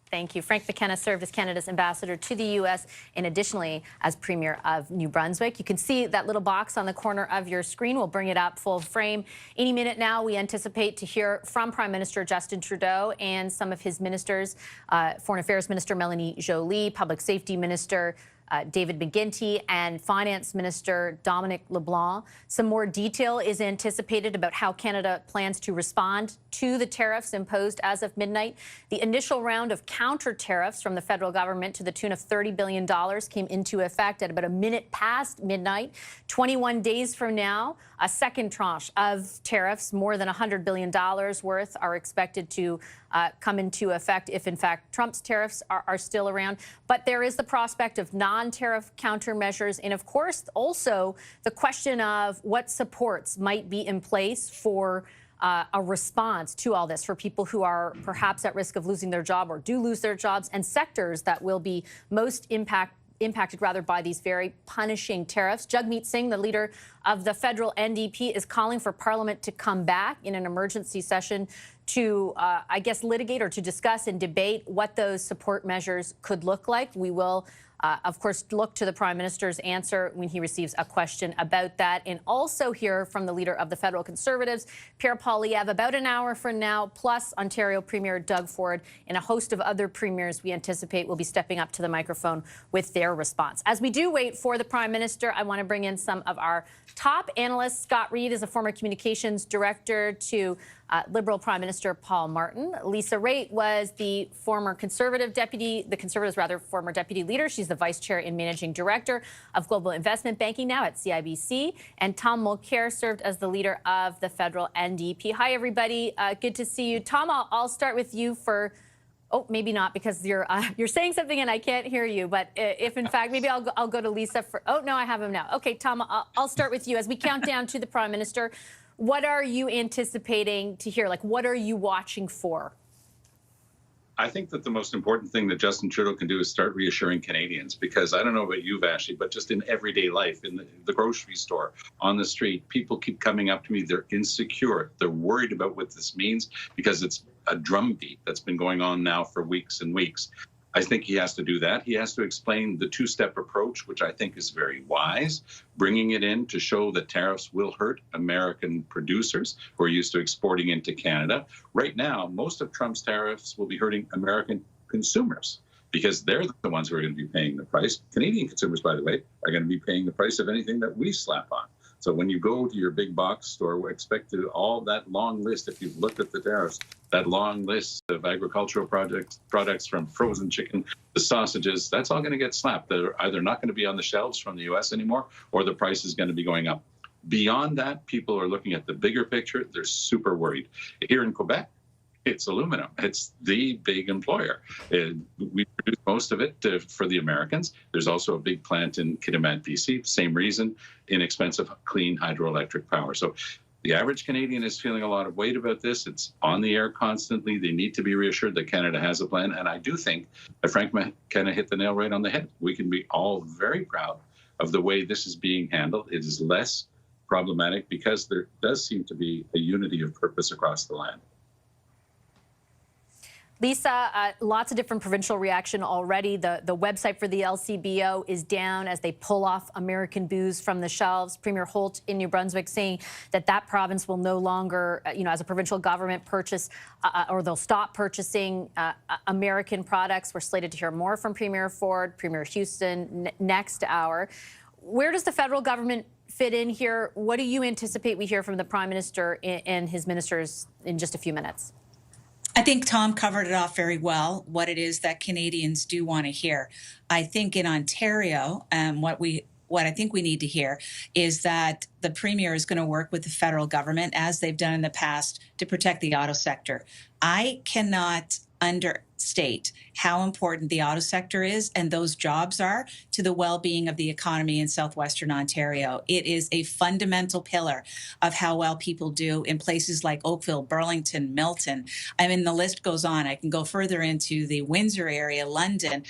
Thank you. Frank McKenna served as Canada's ambassador to the U.S. and additionally as Premier of New Brunswick. You can see that little box on the corner of your screen. We'll bring it up full frame. Any minute now, we anticipate to hear from Prime Minister Justin Trudeau and some of his ministers, Foreign Affairs Minister Melanie Joly, Public Safety Minister David McGuinty, and Finance Minister Dominic LeBlanc. Some more detail is anticipated about how Canada plans to respond to the tariffs imposed as of midnight. The initial round of counter tariffs from the federal government to the tune of $30 billion came into effect at about a minute past midnight. 21 days from now, a second tranche of tariffs, more than $100 billion worth, are expected to come into effect if, in fact, Trump's tariffs are still around. But there is the prospect of non-tariff countermeasures, and, of course, also the question of what supports might be in place for a response to all this for people who are perhaps at risk of losing their job or do lose their jobs, and sectors that will be most impacted by these very punishing tariffs. Jagmeet Singh, the leader of the federal NDP, is calling for Parliament to come back in an emergency session to, I guess, litigate or to discuss and debate what those support measures could look like. We will, of course, look to the Prime Minister's answer when he receives a question about that, and also hear from the leader of the federal Conservatives, Pierre Poilievre, about an hour from now, plus Ontario Premier Doug Ford and a host of other premiers we anticipate will be stepping up to the microphone with their response. As we do wait for the Prime Minister, I want to bring in some of our top analysts. Scott Reid is a former communications director to Liberal Prime Minister Paul Martin. Lisa Raitt was the former Conservatives former deputy leader. She's the vice chair and managing director of global investment banking now at CIBC. And Tom Mulcair served as the leader of the federal NDP. Hi, everybody. Good to see you. Tom, I'll start with you for... Oh, maybe not, because you're saying something and I can't hear you. But if, in fact, maybe I'll go to Lisa for... Oh, no, I have him now. Okay, Tom, I'll start with you. As we count down to the Prime Minister, what are you anticipating to hear? Like, what are you watching for? I think that the most important thing that Justin Trudeau can do is start reassuring Canadians, because I don't know about you, Vashti, but just in everyday life, in the grocery store, on the street, people keep coming up to me. They're insecure. They're worried about what this means, because it's a drumbeat that's been going on now for weeks and weeks. I think he has to do that. He has to explain the two-step approach, which I think is very wise, bringing it in to show that tariffs will hurt American producers who are used to exporting into Canada. Right now, most of Trump's tariffs will be hurting American consumers, because they're the ones who are going to be paying the price. Canadian consumers, by the way, are going to be paying the price of anything that we slap on. So when you go to your big box store, expect all that long list, if you've looked at the tariffs, that long list of agricultural products from frozen chicken to sausages, that's all going to get slapped. They're either not going to be on the shelves from the U.S. anymore, or the price is going to be going up. Beyond that, people are looking at the bigger picture. They're super worried. Here in Quebec, it's aluminum. It's the big employer. We produce most of it for the Americans. There's also a big plant in Kitimat, BC. Same reason, inexpensive, clean hydroelectric power. So the average Canadian is feeling a lot of weight about this. It's on the air constantly. They need to be reassured that Canada has a plan. And I do think that Frank McKenna hit the nail right on the head. We can be all very proud of the way this is being handled. It is less problematic because there does seem to be a unity of purpose across the land. Lisa, lots of different provincial reaction already. The website for the LCBO is down as they pull off American booze from the shelves. Premier Holt in New Brunswick saying that that province will no longer, as a provincial government, purchase or they'll stop purchasing American products. We're slated to hear more from Premier Ford, Premier Houston next hour. Where does the federal government fit in here? What do you anticipate we hear from the Prime Minister and his ministers in just a few minutes? I think Tom covered it off very well, what it is that Canadians do want to hear. I think in Ontario, what I think we need to hear is that the Premier is going to work with the federal government, as they've done in the past, to protect the auto sector. I cannot understate how important the auto sector is and those jobs are to the well-being of the economy in southwestern Ontario. It is a fundamental pillar of how well people do in places like Oakville, Burlington, Milton. I mean, the list goes on. I can go further into the Windsor area, London.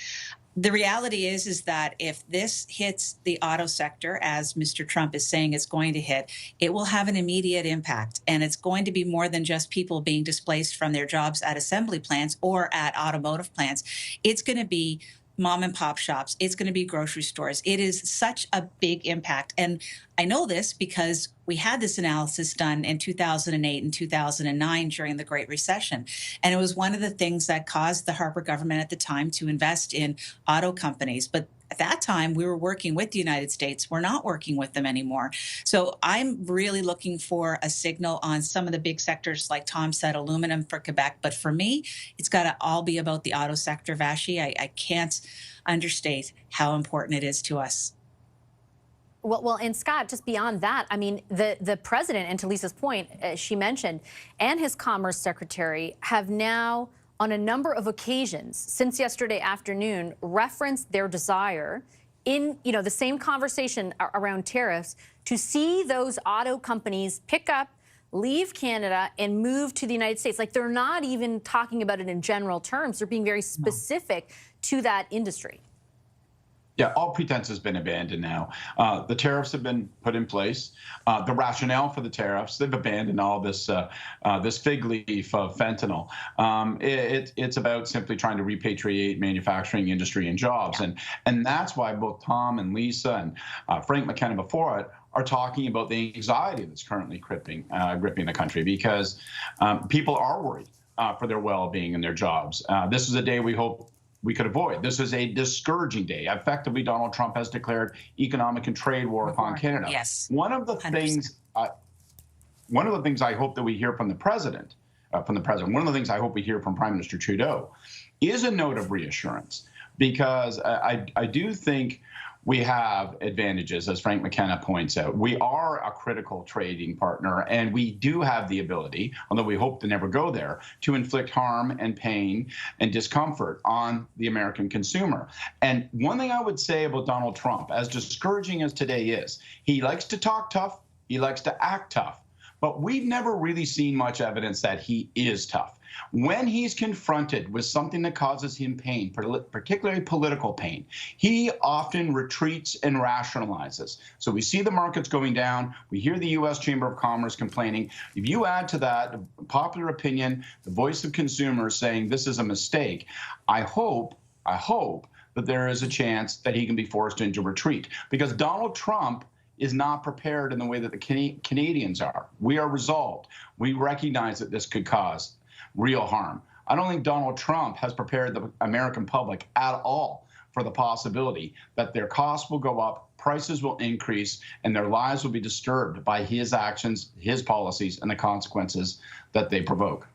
The reality is that if this hits the auto sector, as Mr. Trump is saying it's going to hit, it will have an immediate impact. And it's going to be more than just people being displaced from their jobs at assembly plants or at automotive plants. It's going to be mom and pop shops. It's going to be grocery stores. It is such a big impact. And I know this because we had this analysis done in 2008 and 2009 during the Great Recession. And it was one of the things that caused the Harper government at the time to invest in auto companies. But at that time, we were working with the United States. We're not working with them anymore. So I'm really looking for a signal on some of the big sectors, like Tom said, aluminum for Quebec. But for me, it's got to all be about the auto sector, Vashti. I can't understate how important it is to us. Well, and Scott, just beyond that, I mean, the president, and to Lisa's point, she mentioned, and his commerce secretary have now, on a number of occasions since yesterday afternoon, referenced their desire in, the same conversation around tariffs to see those auto companies pick up, leave Canada, and move to the United States. Like, they're not even talking about it in general terms. They're being very specific to that industry. Yeah, all pretense has been abandoned now. The tariffs have been put in place. The rationale for the tariffs, they've abandoned all this this fig leaf of fentanyl. It's about simply trying to repatriate manufacturing industry and jobs. And that's why both Tom and Lisa and Frank McKenna before it are talking about the anxiety that's currently gripping the country, because people are worried for their well-being and their jobs. This is a day we hope we could avoid. This is a discouraging day. Effectively, Donald Trump has declared economic and trade war upon Canada. Yes. One of the things I hope that we hear from the president, one of the things I hope we hear from Prime Minister Trudeau is a note of reassurance, because I do think we have advantages, as Frank McKenna points out. We are a critical trading partner, and we do have the ability, although we hope to never go there, to inflict harm and pain and discomfort on the American consumer. And one thing I would say about Donald Trump, as discouraging as today is, he likes to talk tough, he likes to act tough, but we've never really seen much evidence that he is tough. When he's confronted with something that causes him pain, particularly political pain, he often retreats and rationalizes. So we see the markets going down. We hear the U.S. Chamber of Commerce complaining. If you add to that the popular opinion, the voice of consumers saying this is a mistake, I hope that there is a chance that he can be forced into retreat, because Donald Trump is not prepared in the way that the Canadians are. We are resolved. We recognize that this could cause real harm. I don't think Donald Trump has prepared the American public at all for the possibility that their costs will go up, prices will increase, and their lives will be disturbed by his actions, his policies, and the consequences that they provoke.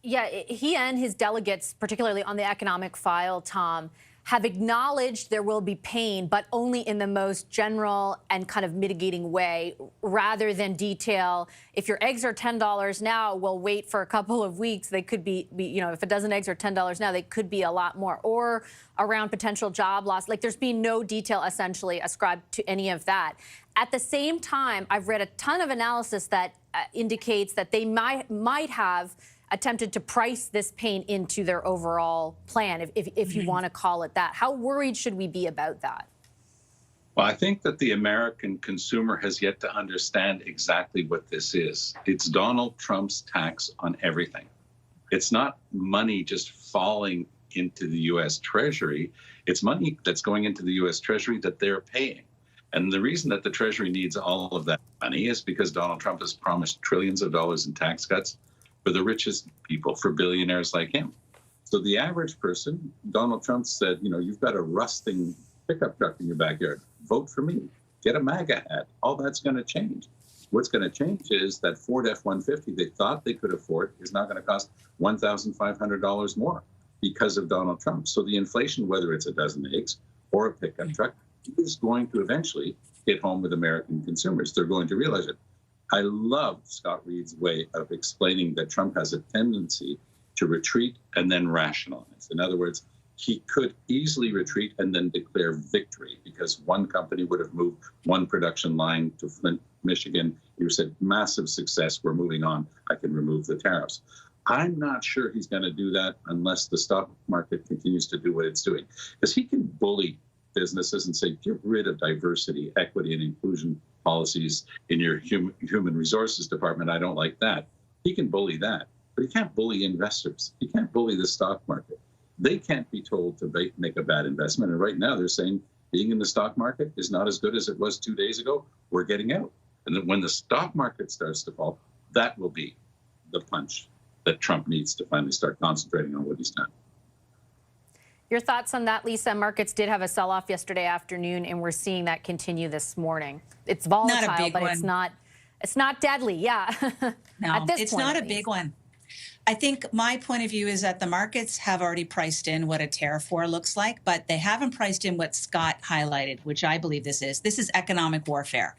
Yeah, he and his delegates, particularly on the economic file, Tom, have acknowledged there will be pain, but only in the most general and kind of mitigating way, rather than detail, if your eggs are $10 now, we'll wait for a couple of weeks. They could be if a dozen eggs are $10 now, they could be a lot more. Or around potential job loss. Like, there's been no detail essentially ascribed to any of that. At the same time, I've read a ton of analysis that indicates that they might have attempted to price this pain into their overall plan, if you want to call it that. How worried should we be about that? Well, I think that the American consumer has yet to understand exactly what this is. It's Donald Trump's tax on everything. It's not money just falling into the U.S. Treasury. It's money that's going into the U.S. Treasury that they're paying. And the reason that the Treasury needs all of that money is because Donald Trump has promised trillions of dollars in tax cuts for the richest people, for billionaires like him. So the average person, Donald Trump said, you've got a rusting pickup truck in your backyard. Vote for me. Get a MAGA hat. All that's going to change. What's going to change is that Ford F-150 they thought they could afford is now going to cost $1,500 more because of Donald Trump. So the inflation, whether it's a dozen eggs or a pickup truck, is going to eventually hit home with American consumers. They're going to realize it. I love Scott Reed's way of explaining that Trump has a tendency to retreat and then rationalize. In other words, he could easily retreat and then declare victory because one company would have moved one production line to Flint, Michigan. He said, massive success, we're moving on, I can remove the tariffs. I'm not sure he's going to do that unless the stock market continues to do what it's doing. Because he can bully businesses and say, get rid of diversity, equity, and inclusion policies in your human resources department. I don't like that. He can bully that, but he can't bully investors. He can't bully the stock market. They can't be told to make a bad investment. And right now they're saying being in the stock market is not as good as it was 2 days ago. We're getting out. And then when the stock market starts to fall, that will be the punch that Trump needs to finally start concentrating on what he's done. Your thoughts on that, Lisa? Markets did have a sell-off yesterday afternoon, and we're seeing that continue this morning. It's volatile, but it's not deadly. Yeah. No, At this it's point, not a big one. I think my point of view is that the markets have already priced in what a tariff war looks like, but they haven't priced in what Scott highlighted, which I believe this is. This is economic warfare.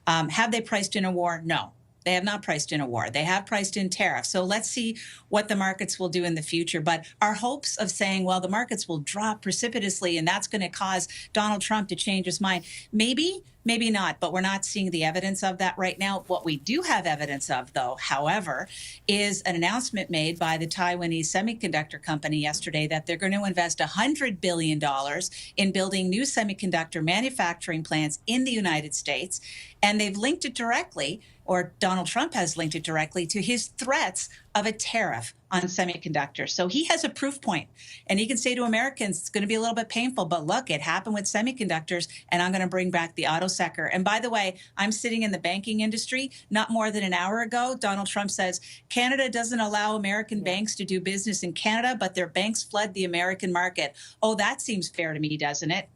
Have they priced in a war? No. They have not priced in a war. They have priced in tariffs. So let's see what the markets will do in the future. But our hopes of saying, well, the markets will drop precipitously and that's going to cause Donald Trump to change his mind. Maybe, maybe not, but we're not seeing the evidence of that right now. What we do have evidence of, though, however, is an announcement made by the Taiwanese semiconductor company yesterday that they're going to invest $100 billion in building new semiconductor manufacturing plants in the United States. And they've linked it directly, or Donald Trump has linked it directly, to his threats of a tariff on semiconductors. So he has a proof point, and he can say to Americans, it's going to be a little bit painful, but look, it happened with semiconductors, and I'm going to bring back the auto sector. And by the way, I'm sitting in the banking industry. Not more than an hour ago, Donald Trump says, Canada doesn't allow American banks to do business in Canada, but their banks flood the American market. Oh, that seems fair to me, doesn't it?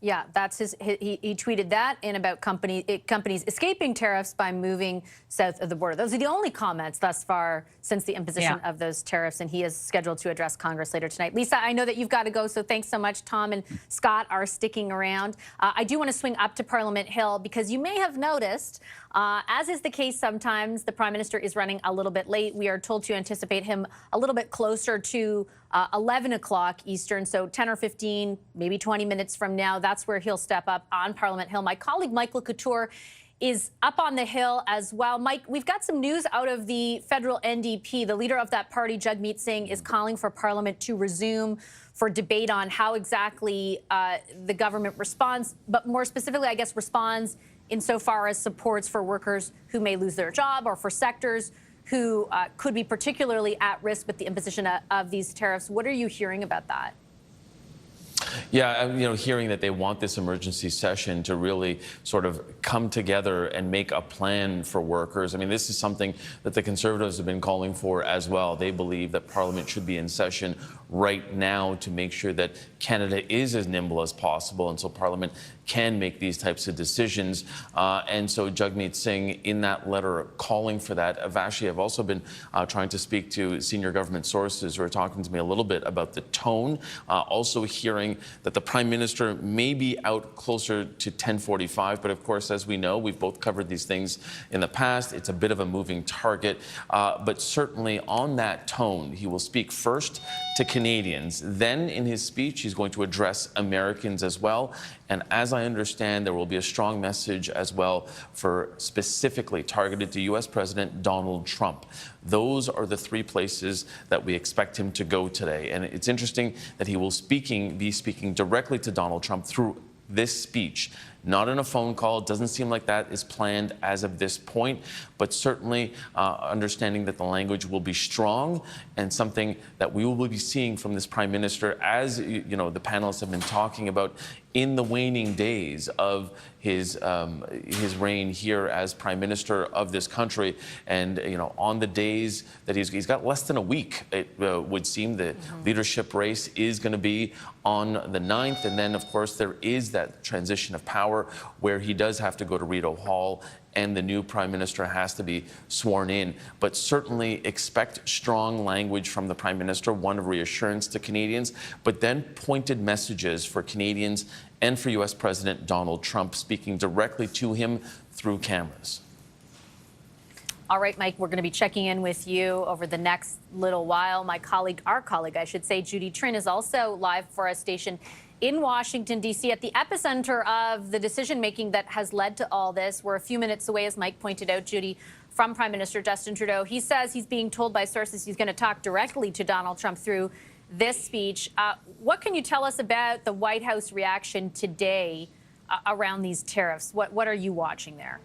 Yeah, that's he tweeted that and about companies escaping tariffs by moving south of the border. Those are the only comments thus far since the imposition of those tariffs, and he is scheduled to address Congress later tonight. Lisa, I know that you've got to go, so thanks so much. Tom and Scott are sticking around. I do want to swing up to Parliament Hill because you may have noticed, as is the case sometimes, the Prime Minister is running a little bit late. We are told to anticipate him a little bit closer to 11 o'clock Eastern, so 10 or 15, maybe 20 minutes from now. That's where he'll step up on Parliament Hill. My colleague Michael Couture is up on the Hill as well. Mike, we've got some news out of the federal NDP. The leader of that party, Jagmeet Singh, is calling for Parliament to resume for debate on how exactly the government responds, but more specifically, I guess, responds insofar as supports for workers who may lose their job or for sectors who could be particularly at risk with the imposition of these tariffs. What are you hearing about that? Yeah, hearing that they want this emergency session to really sort of come together and make a plan for workers. I mean, this is something that the Conservatives have been calling for as well. They believe that Parliament should be in session right now to make sure that Canada is as nimble as possible, and so Parliament can make these types of decisions. And so Jagmeet Singh, in that letter calling for that. Vashti, I've also been trying to speak to senior government sources who are talking to me a little bit about the tone. Also hearing that the Prime Minister may be out closer to 10:45, but of course, as we know, we've both covered these things in the past. It's a bit of a moving target, but certainly on that tone, he will speak first to Canadians. Then in his speech, he's going to address Americans as well. And as I understand, there will be a strong message as well for specifically targeted to U.S. President Donald Trump. Those are the three places that we expect him to go today. And it's interesting that he will be speaking directly to Donald Trump through this speech, not in a phone call. It doesn't seem like that is planned as of this point, but certainly understanding that the language will be strong and something that we will be seeing from this Prime Minister, as you know, the panelists have been talking about, in the waning days of his reign here as Prime Minister of this country. And on the days that he's got less than a week, it would seem the leadership race is going to be on the 9th. And then, of course, there is that transition of power where he does have to go to Rideau Hall and the new Prime Minister has to be sworn in. But certainly expect strong language from the Prime Minister, one of reassurance to Canadians, but then pointed messages for Canadians and for U.S. President Donald Trump, speaking directly to him through cameras. All right, Mike, we're going to be checking in with you over the next little while. Our colleague, I should say, Judy Trin, is also live for a station in Washington, D.C., at the epicenter of the decision-making that has led to all this. We're a few minutes away, as Mike pointed out, Judy, from Prime Minister Justin Trudeau. He says he's being told by sources he's going to talk directly to Donald Trump through this speech. What can you tell us about the White House reaction today around these tariffs? What are you watching there?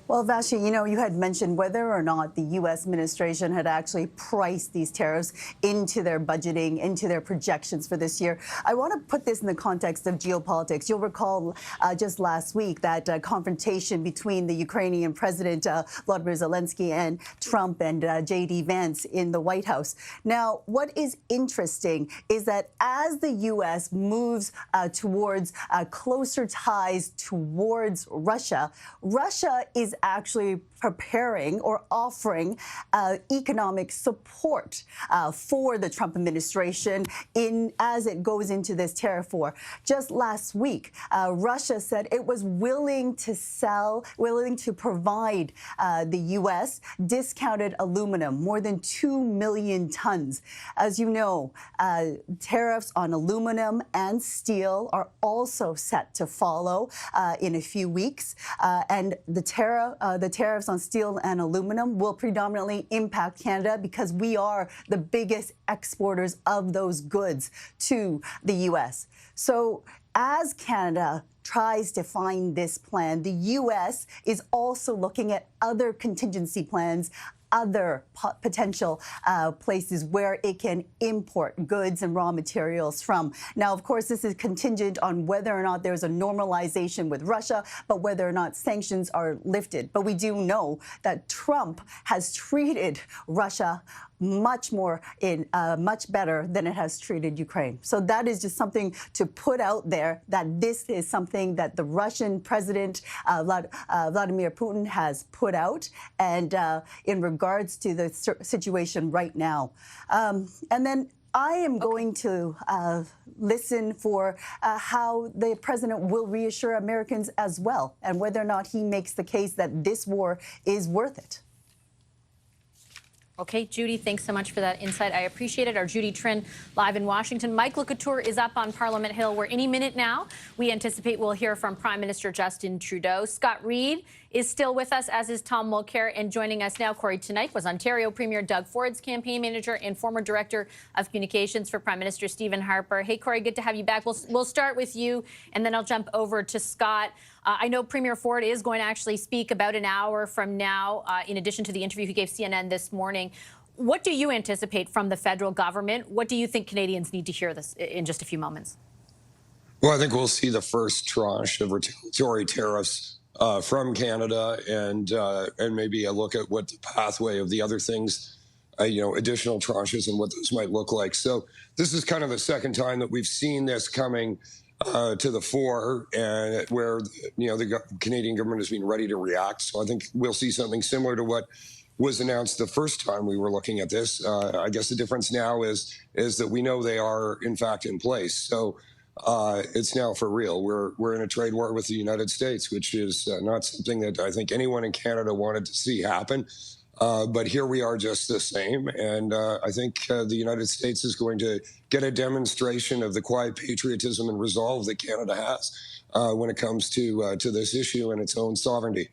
Well, Vashti, you had mentioned whether or not the U.S. administration had actually priced these tariffs into their budgeting, into their projections for this year. I want to put this in the context of geopolitics. You'll recall just last week that confrontation between the Ukrainian President Volodymyr Zelensky and Trump and J.D. Vance in the White House. Now, what is interesting is that as the U.S. moves towards closer ties towards Russia, Russia is actually preparing or offering economic support for the Trump administration as it goes into this tariff war. Just last week, Russia said it was willing to provide the U.S. discounted aluminum, more than 2 million tons. As you know, tariffs on aluminum and steel are also set to follow in a few weeks, and the tariffs on steel and aluminum will predominantly impact Canada because we are the biggest exporters of those goods to the U.S. So as Canada tries to find this plan, the U.S. is also looking at other contingency plans, other potential places where it can import goods and raw materials from. Now, of course, this is contingent on whether or not there's a normalization with Russia, but whether or not sanctions are lifted. But we do know that Trump has treated Russia much better than it has treated Ukraine. So that is just something to put out there, that this is something that the Russian President Vladimir Putin has put out, and in regards to the situation right now. And then I am going to listen for how the president will reassure Americans as well, and whether or not he makes the case that this war is worth it. Okay, Judy, thanks so much for that insight. I appreciate it. Our Judy Trin live in Washington. Mike LeCouture is up on Parliament Hill, where any minute now we anticipate we'll hear from Prime Minister Justin Trudeau. Scott Reid is still with us, as is Tom Mulcair, and joining us now, Corey Tonight, was Ontario Premier Doug Ford's campaign manager and former Director of Communications for Prime Minister Stephen Harper. Hey, Corey, good to have you back. We'll start with you, and then I'll jump over to Scott. I know Premier Ford is going to actually speak about an hour from now, in addition to the interview he gave CNN this morning. What do you anticipate from the federal government? What do you think Canadians need to hear this in just a few moments? Well, I think we'll see the first tranche of retaliatory tariffs from Canada, and maybe a look at what the pathway of the other things, additional tranches and what those might look like. So this is kind of the second time that we've seen this coming to the fore, and where the Canadian government has been ready to react. So I think we'll see something similar to what was announced the first time we were looking at this. I guess the difference now is that we know they are in fact in place. So it's now for real. We're in a trade war with the United States, which is not something that I think anyone in Canada wanted to see happen. But here we are just the same. And I think the United States is going to get a demonstration of the quiet patriotism and resolve that Canada has when it comes to this issue and its own sovereignty.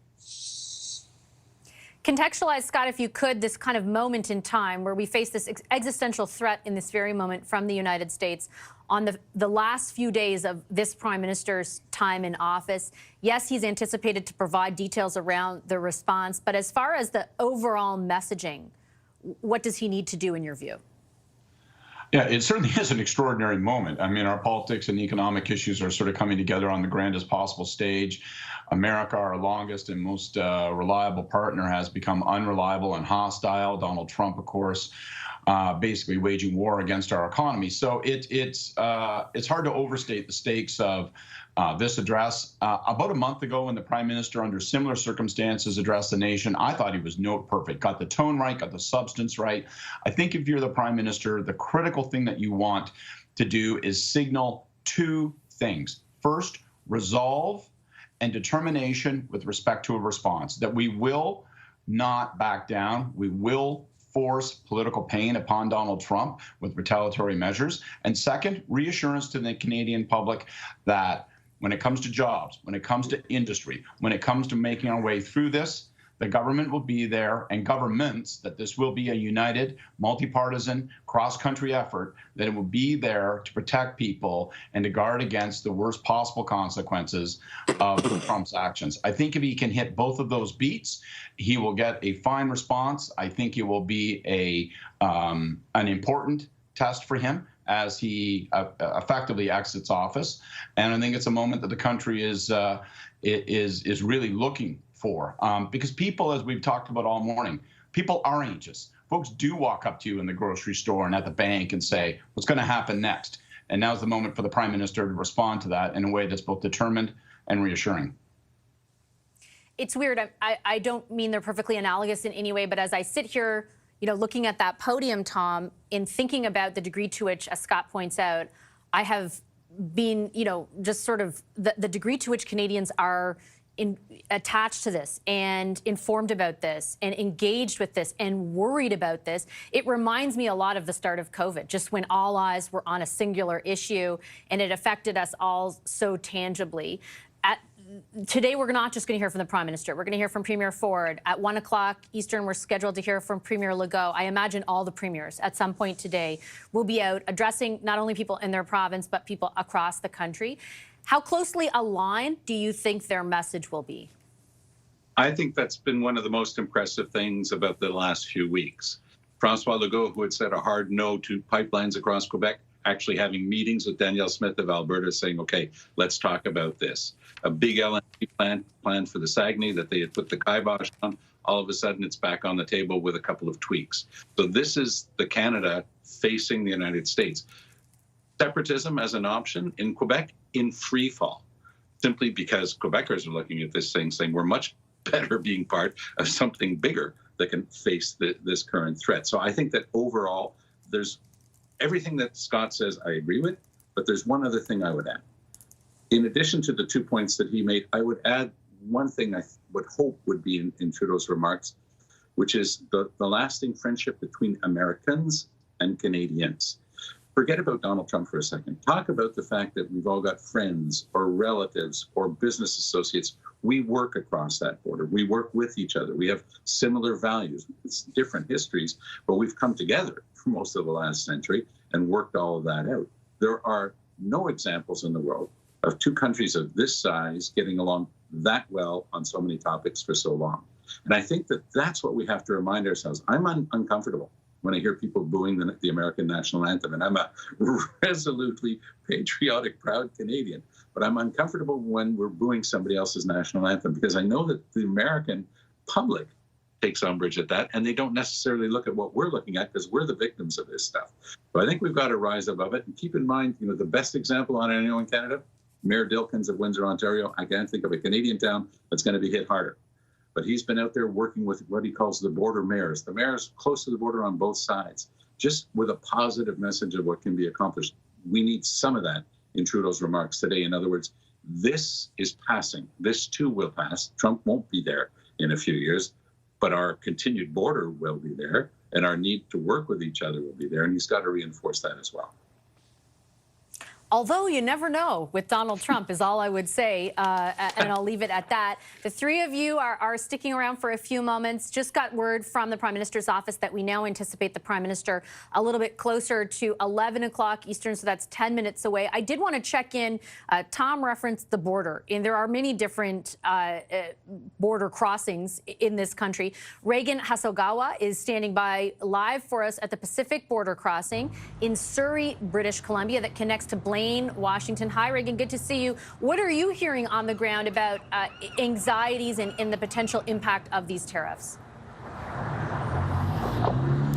Contextualize, Scott, if you could, this kind of moment in time where we face this existential threat in this very moment from the United States on the last few days of this Prime Minister's time in office. Yes, he's anticipated to provide details around the response, but as far as the overall messaging, what does he need to do in your view? Yeah, it certainly is an extraordinary moment. I mean, our politics and economic issues are sort of coming together on the grandest possible stage. America, our longest and most reliable partner, has become unreliable and hostile. Donald Trump, of course, basically waging war against our economy. So it's hard to overstate the stakes of this address. About a month ago, when the Prime Minister, under similar circumstances, addressed the nation, I thought he was note perfect, got the tone right, got the substance right. I think if you're the Prime Minister, the critical thing that you want to do is signal two things. First, resolve and determination with respect to a response, that we will not back down. We will force political pain upon Donald Trump with retaliatory measures. And second, reassurance to the Canadian public that when it comes to jobs, when it comes to industry, when it comes to making our way through this, the government will be there, and governments, that this will be a united, multi-partisan, cross-country effort, that it will be there to protect people and to guard against the worst possible consequences of Trump's actions. I think if he can hit both of those beats, he will get a fine response. I think it will be an important test for him as he effectively exits office. And I think it's a moment that the country is really looking for, because people, as we've talked about all morning, people are anxious. Folks do walk up to you in the grocery store and at the bank and say, what's going to happen next? And now's the moment for the Prime Minister to respond to that in a way that's both determined and reassuring. It's weird. I don't mean they're perfectly analogous in any way, but as I sit here, looking at that podium, Tom, in thinking about the degree to which, as Scott points out, I have been, just sort of the degree to which Canadians are attached to this and informed about this and engaged with this and worried about this. It reminds me a lot of the start of COVID, just when all eyes were on a singular issue and it affected us all so tangibly. Today, we're not just going to hear from the Prime Minister. We're going to hear from Premier Ford. At 1 o'clock Eastern, we're scheduled to hear from Premier Legault. I imagine all the premiers at some point today will be out addressing not only people in their province, but people across the country. How closely aligned do you think their message will be? I think that's been one of the most impressive things about the last few weeks. François Legault, who had said a hard no to pipelines across Quebec, actually having meetings with Danielle Smith of Alberta saying, okay, let's talk about this. A big LNG plan for the Saguenay that they had put the kibosh on. All of a sudden, it's back on the table with a couple of tweaks. So this is the Canada facing the United States. Separatism as an option in Quebec in free fall, simply because Quebecers are looking at this thing saying we're much better being part of something bigger that can face this current threat. So I think that overall, there's everything that Scott says I agree with, but there's one other thing I would add. In addition to the 2 points that he made, I would add one thing I would hope would be in Trudeau's remarks, which is the lasting friendship between Americans and Canadians. Forget about Donald Trump for a second. Talk about the fact that we've all got friends or relatives or business associates. We work across that border. We work with each other. We have similar values. It's different histories, but we've come together for most of the last century and worked all of that out. There are no examples in the world of two countries of this size getting along that well on so many topics for so long. And I think that that's what we have to remind ourselves. I'm uncomfortable when I hear people booing the American national anthem, and I'm a resolutely patriotic, proud Canadian. But I'm uncomfortable when we're booing somebody else's national anthem, because I know that the American public takes umbrage at that, and they don't necessarily look at what we're looking at, because we're the victims of this stuff. So I think we've got to rise above it and keep in mind, the best example on NO in Canada, Mayor Dilkins of Windsor, Ontario. I can't think of a Canadian town that's going to be hit harder. But he's been out there working with what he calls the border mayors, the mayors close to the border on both sides, just with a positive message of what can be accomplished. We need some of that in Trudeau's remarks today. In other words, this is passing. This too will pass. Trump won't be there in a few years, but our continued border will be there, and our need to work with each other will be there, and he's got to reinforce that as well. Although you never know with Donald Trump is all I would say, and I'll leave it at that. The three of you are sticking around for a few moments. Just got word from the Prime Minister's office that we now anticipate the Prime Minister a little bit closer to 11 o'clock Eastern, so that's 10 minutes away. I did want to check in. Tom referenced the border, and there are many different border crossings in this country. Reagan Hasegawa is standing by live for us at the Pacific border crossing in Surrey, British Columbia, that connects to Blaine, Washington. Hi, Reagan. Good to see you. What are you hearing on the ground about anxieties and the potential impact of these tariffs?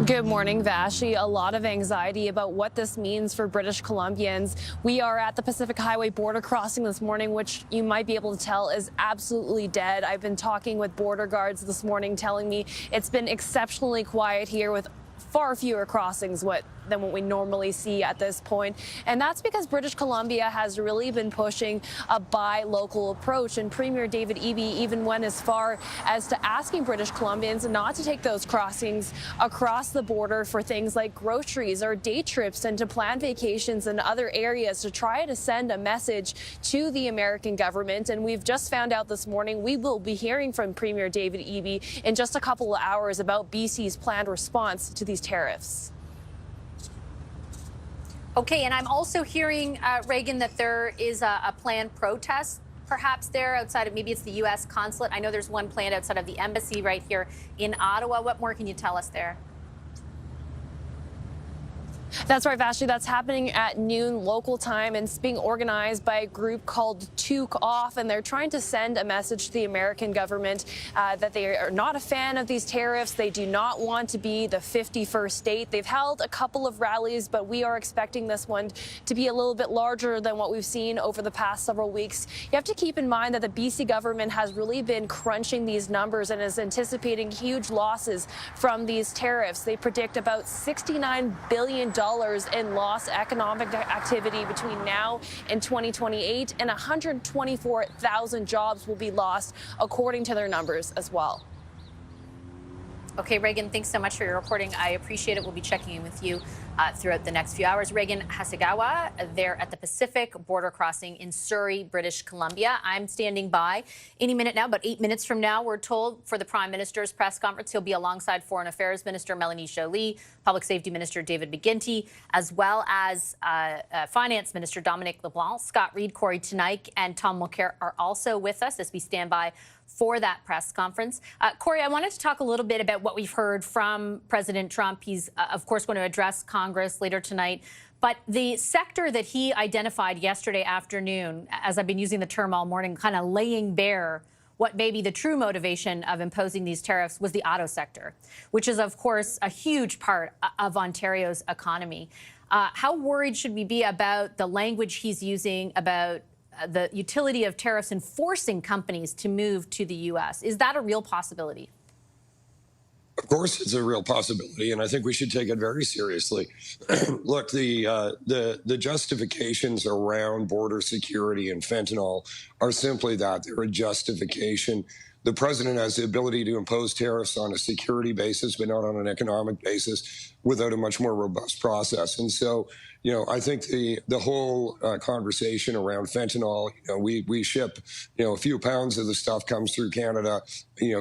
Good morning, Vashi. A lot of anxiety about what this means for British Columbians. We are at the Pacific Highway border crossing this morning, which you might be able to tell is absolutely dead. I've been talking with border guards this morning telling me it's been exceptionally quiet here, with far fewer crossings than what we normally see at this point. And that's because British Columbia has really been pushing a buy local approach. And Premier David Eby even went as far as to asking British Columbians not to take those crossings across the border for things like groceries or day trips, and to plan vacations in other areas to try to send a message to the American government. And we've just found out this morning we will be hearing from Premier David Eby in just a couple of hours about BC's planned response to these tariffs. Okay, and I'm also hearing, Reagan, that there is a planned protest, perhaps there outside of, maybe it's the U.S. consulate. I know there's one planned outside of the embassy right here in Ottawa. What more can you tell us there? That's right, Vashti. That's happening at noon local time, and it's being organized by a group called Took Off, and they're trying to send a message to the American government that they are not a fan of these tariffs. They do not want to be the 51st state. They've held a couple of rallies, but we are expecting this one to be a little bit larger than what we've seen over the past several weeks. You have to keep in mind that the BC government has really been crunching these numbers and is anticipating huge losses from these tariffs. They predict about $69 billion in lost economic activity between now and 2028, and 124,000 jobs will be lost, according to their numbers as well. Okay, Reagan, thanks so much for your reporting. I appreciate it. We'll be checking in with you throughout the next few hours. Reagan Hasegawa there at the Pacific border crossing in Surrey, British Columbia. I'm standing by any minute now, about 8 minutes from now, we're told, for the Prime Minister's press conference. He'll be alongside Foreign Affairs Minister Melanie Joly, Public Safety Minister David McGuinty, as well as Finance Minister Dominic LeBlanc. Scott Reid, Corey Teneycke, and Tom Mulcair are also with us as we stand by for that press conference. Corey, I wanted to talk a little bit about what we've heard from President Trump. He's, of course, going to address Congress later tonight. But the sector that he identified yesterday afternoon, as I've been using the term all morning, kind of laying bare what may be the true motivation of imposing these tariffs, was the auto sector, which is, of course, a huge part of Ontario's economy. How worried should we be about the language he's using about the utility of tariffs and forcing companies to move to the U.S.? Is that a real possibility? Of course, it's a real possibility, and I think we should take it very seriously. Look, the justifications around border security and fentanyl are simply that. They're a justification the president has the ability to impose tariffs on a security basis, but not on an economic basis, without a much more robust process. And so, I think the whole conversation around fentanyl, we ship, a few pounds of the stuff comes through Canada,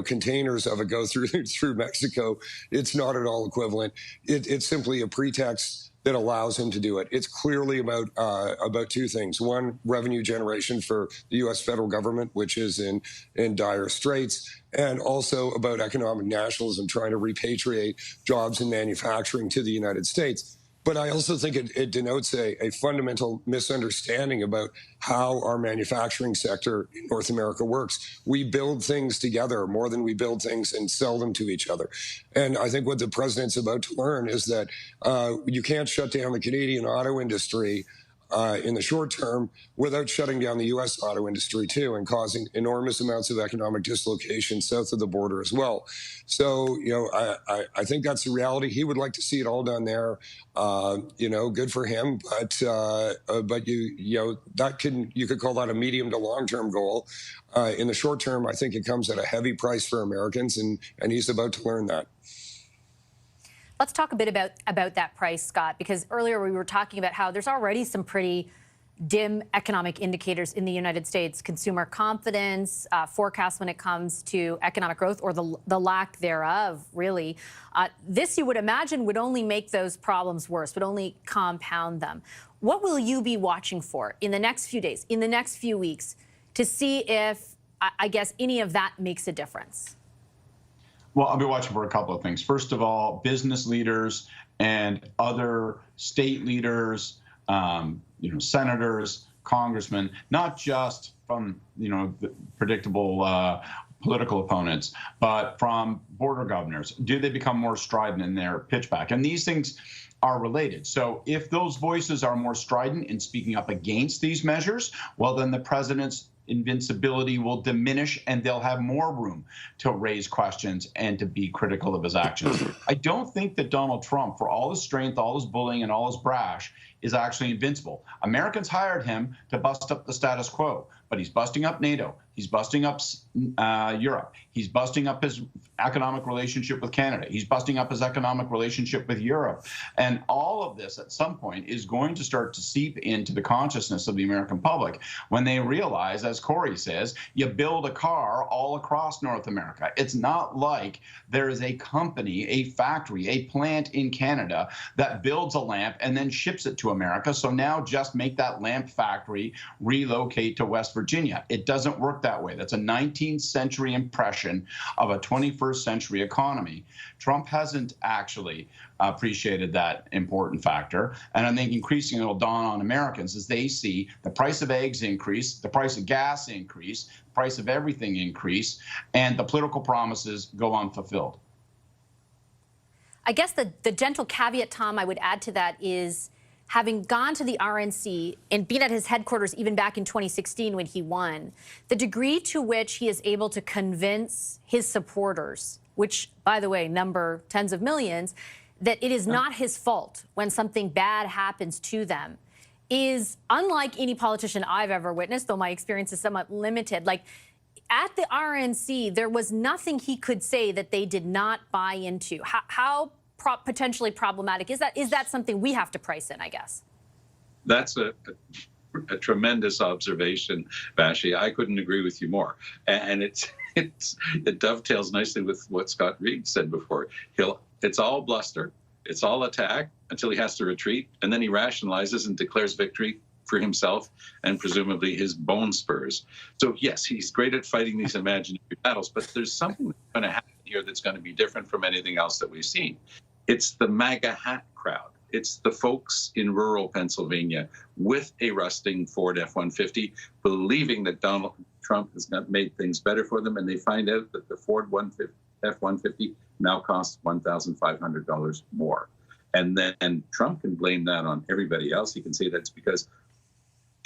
containers of it go through Mexico. It's not at all equivalent. It's simply a pretext that allows him to do it. It's clearly about two things. One, revenue generation for the U.S. federal government, which is in dire straits, and also about economic nationalism, trying to repatriate jobs and manufacturing to the United States. But I also think it denotes a fundamental misunderstanding about how our manufacturing sector in North America works. We build things together more than we build things and sell them to each other. And I think what the president's about to learn is that you can't shut down the Canadian auto industry in the short term without shutting down the U.S. auto industry too, and causing enormous amounts of economic dislocation south of the border as well. So, I think that's the reality. He would like to see it all done there. Good for him. But you could call that a medium to long term goal. In the short term, I think it comes at a heavy price for Americans, and he's about to learn that. Let's talk a bit about that price, Scott, because earlier we were talking about how there's already some pretty dim economic indicators in the United States, consumer confidence, forecasts when it comes to economic growth, or the lack thereof, really. This, you would imagine, would only make those problems worse, would only compound them. What will you be watching for in the next few days, in the next few weeks, to see if, I guess, any of that makes a difference? Well, I'll be watching for a couple of things. First of all, business leaders and other state leaders, senators, congressmen, not just from, the predictable political opponents, but from border governors. Do they become more strident in their pitchback? And these things are related. So if those voices are more strident in speaking up against these measures, well, then the president's invincibility will diminish, and they'll have more room to raise questions and to be critical of his actions. I don't think that Donald Trump, for all his strength, all his bullying, and all his brash, is actually invincible. Americans hired him to bust up the status quo, but he's busting up NATO. He's busting up Europe. He's busting up his economic relationship with Canada. He's busting up his economic relationship with Europe. And all of this, at some point, is going to start to seep into the consciousness of the American public when they realize, as Corey says, you build a car all across North America. It's not like there is a company, a factory, a plant in Canada that builds a lamp and then ships it to America. So now just make that lamp factory relocate to West Virginia. It doesn't work that way. That's a 19th century impression of a 21st century economy. Trump hasn't actually appreciated that important factor. And I think increasingly it will dawn on Americans as they see the price of eggs increase, the price of gas increase, the price of everything increase, and the political promises go unfulfilled. I guess the gentle caveat, Tom, I would add to that is, having gone to the RNC and been at his headquarters even back in 2016 when he won, the degree to which he is able to convince his supporters, which, by the way, number tens of millions, that it is not his fault when something bad happens to them, is unlike any politician I've ever witnessed, though my experience is somewhat limited. Like, at the RNC, there was nothing he could say that they did not buy into. How potentially problematic is that? Is that something we have to price in, I guess? That's a tremendous observation, Vashi. I couldn't agree with you more. And it dovetails nicely with what Scott Reed said before. It's all bluster, it's all attack until he has to retreat, and then he rationalizes and declares victory for himself and presumably his bone spurs. So yes, he's great at fighting these imaginary battles, but there's something that's going to happen here that's going to be different from anything else that we've seen. It's the MAGA hat crowd. It's the folks in rural Pennsylvania with a rusting Ford F-150, believing that Donald Trump has made things better for them, and they find out that the Ford F-150 now costs $1,500 more. And then Trump can blame that on everybody else. He can say that's because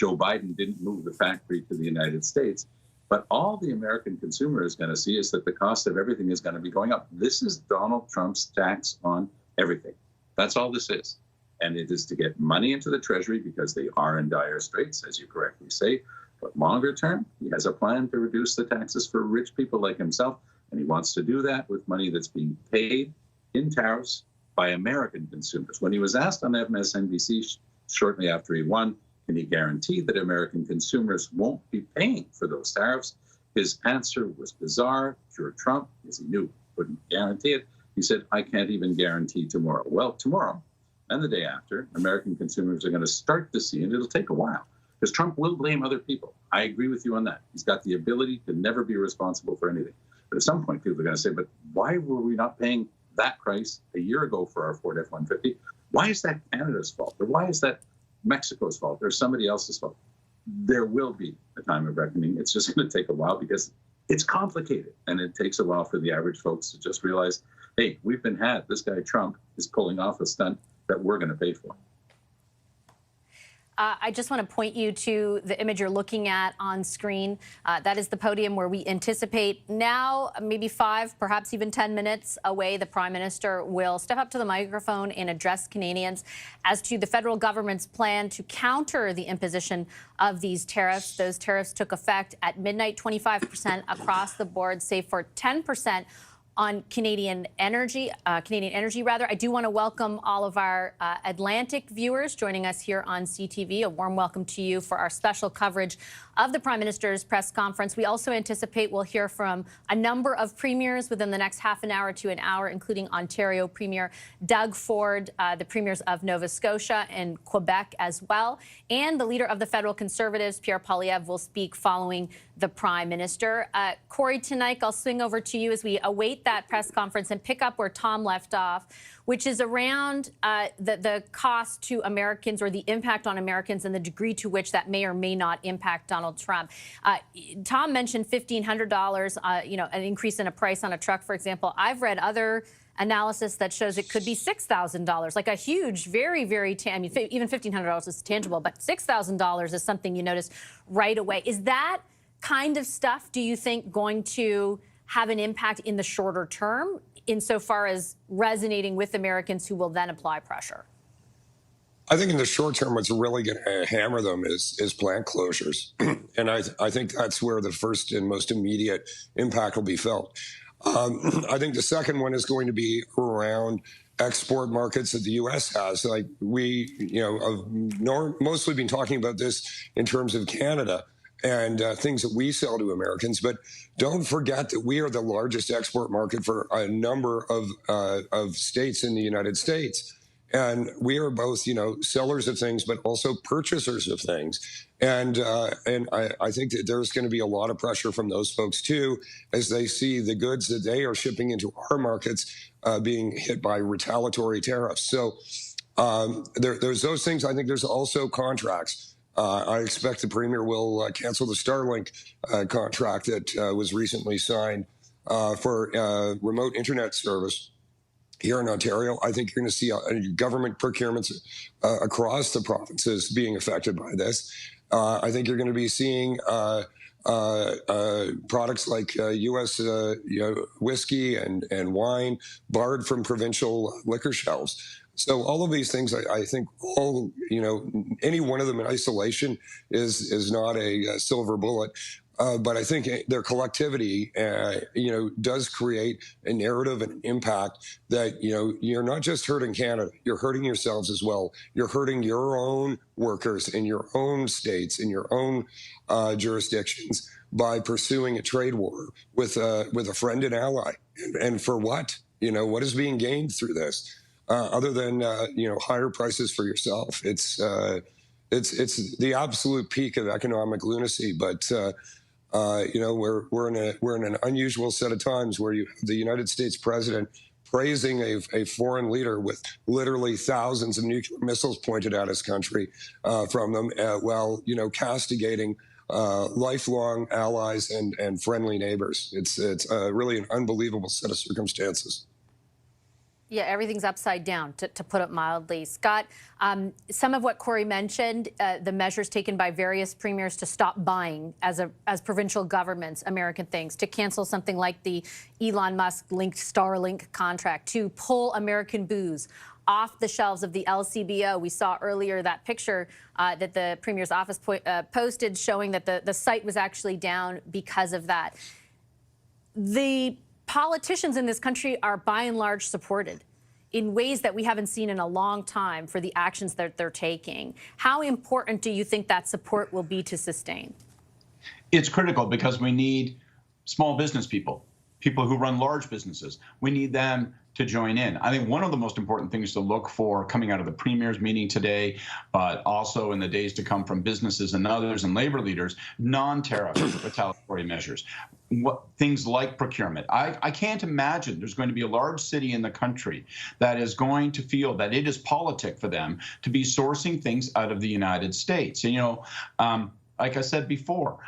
Joe Biden didn't move the factory to the United States. But all the American consumer is going to see is that the cost of everything is going to be going up. This is Donald Trump's tax on everything. That's all this is. And it is to get money into the Treasury because they are in dire straits, as you correctly say. But longer term, he has a plan to reduce the taxes for rich people like himself, and he wants to do that with money that's being paid in tariffs by American consumers. When he was asked on MSNBC shortly after he won, can he guarantee that American consumers won't be paying for those tariffs, his answer was bizarre, pure Trump, because he knew he couldn't guarantee it. He said, I can't even guarantee tomorrow. Well, tomorrow and the day after, American consumers are going to start to see, and it'll take a while, because Trump will blame other people. I agree with you on that. He's got the ability to never be responsible for anything. But at some point, people are going to say, but why were we not paying that price a year ago for our Ford F-150? Why is that Canada's fault? Or why is that Mexico's fault or somebody else's fault? There will be a time of reckoning. It's just going to take a while because it's complicated. And it takes a while for the average folks to just realize, hey, we've been had. This guy Trump is pulling off a stunt that we're going to pay for. I just want to point you to the image you're looking at on screen. That is the podium where we anticipate now, maybe 5, perhaps even 10 minutes away, the Prime Minister will step up to the microphone and address Canadians as to the federal government's plan to counter the imposition of these tariffs. Those tariffs took effect at midnight, 25% across the board, save for 10% on Canadian energy. I do want to welcome all of our Atlantic viewers joining us here on CTV. A warm welcome to you for our special coverage of the Prime Minister's press conference. We also anticipate we'll hear from a number of premiers within the next half an hour to an hour, including Ontario Premier Doug Ford, the premiers of Nova Scotia and Quebec as well. And the leader of the federal Conservatives, Pierre Poilievre, will speak following the Prime Minister. Corey, tonight I'll swing over to you as we await that press conference and pick up where Tom left off, which is around the cost to Americans or the impact on Americans and the degree to which that may or may not impact Donald Trump. Tom mentioned $1,500, an increase in a price on a truck, for example. I've read other analysis that shows it could be $6,000, like a huge, very, very, even $1,500 is tangible, but $6,000 is something you notice right away. Is that kind of stuff, do you think, going to have an impact in the shorter term insofar as resonating with Americans who will then apply pressure? I think in the short term, what's really going to hammer them is plant closures. And I think that's where the first and most immediate impact will be felt. I think the second one is going to be around export markets that the U.S. has. Like we, have mostly been talking about this in terms of Canada and things that we sell to Americans. But don't forget that we are the largest export market for a number of states in the United States. And we are both, sellers of things, but also purchasers of things. And I think that there's going to be a lot of pressure from those folks, too, as they see the goods that they are shipping into our markets being hit by retaliatory tariffs. So there's those things. I think there's also contracts. I expect the Premier will cancel the Starlink contract that was recently signed for remote internet service here in Ontario. I think you're going to see government procurements across the provinces being affected by this. I think you're going to be seeing products like U.S. Whiskey and wine barred from provincial liquor shelves. So all of these things, I think, any one of them in isolation is not a silver bullet. But I think their collectivity, does create a narrative and impact that, you're not just hurting Canada, you're hurting yourselves as well. You're hurting your own workers in your own states, in your own jurisdictions by pursuing a trade war with a friend and ally. And for what? What is being gained through this? Other than, higher prices for yourself. It's the absolute peak of economic lunacy. But, we're in an unusual set of times where you have the United States president praising a foreign leader with literally thousands of nuclear missiles pointed at his country from them, while, castigating lifelong allies and friendly neighbors. It's really an unbelievable set of circumstances. Yeah, everything's upside down, to put it mildly. Scott, some of what Corey mentioned, the measures taken by various premiers to stop buying as provincial governments American things, to cancel something like the Elon Musk-linked Starlink contract, to pull American booze off the shelves of the LCBO. We saw earlier that picture that the Premier's office posted showing that the site was actually down because of that. The politicians in this country are by and large supported in ways that we haven't seen in a long time for the actions that they're taking. How important do you think that support will be to sustain? It's critical because we need small business people, people who run large businesses. We need them to join in. I think one of the most important things to look for coming out of the Premier's meeting today, but also in the days to come from businesses and others and labor leaders, non-tariff retaliatory measures. Things like procurement. I can't imagine there's going to be a large city in the country that is going to feel that it is politic for them to be sourcing things out of the United States. And, like I said before,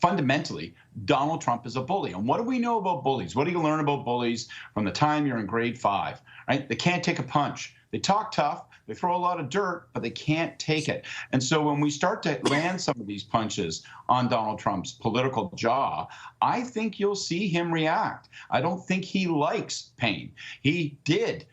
fundamentally, Donald Trump is a bully. And what do we know about bullies? What do you learn about bullies from the time you're in grade 5? Right? They can't take a punch. They talk tough. They throw a lot of dirt, but they can't take it. And so when we start to land some of these punches on Donald Trump's political jaw, I think you'll see him react. I don't think he likes pain. He did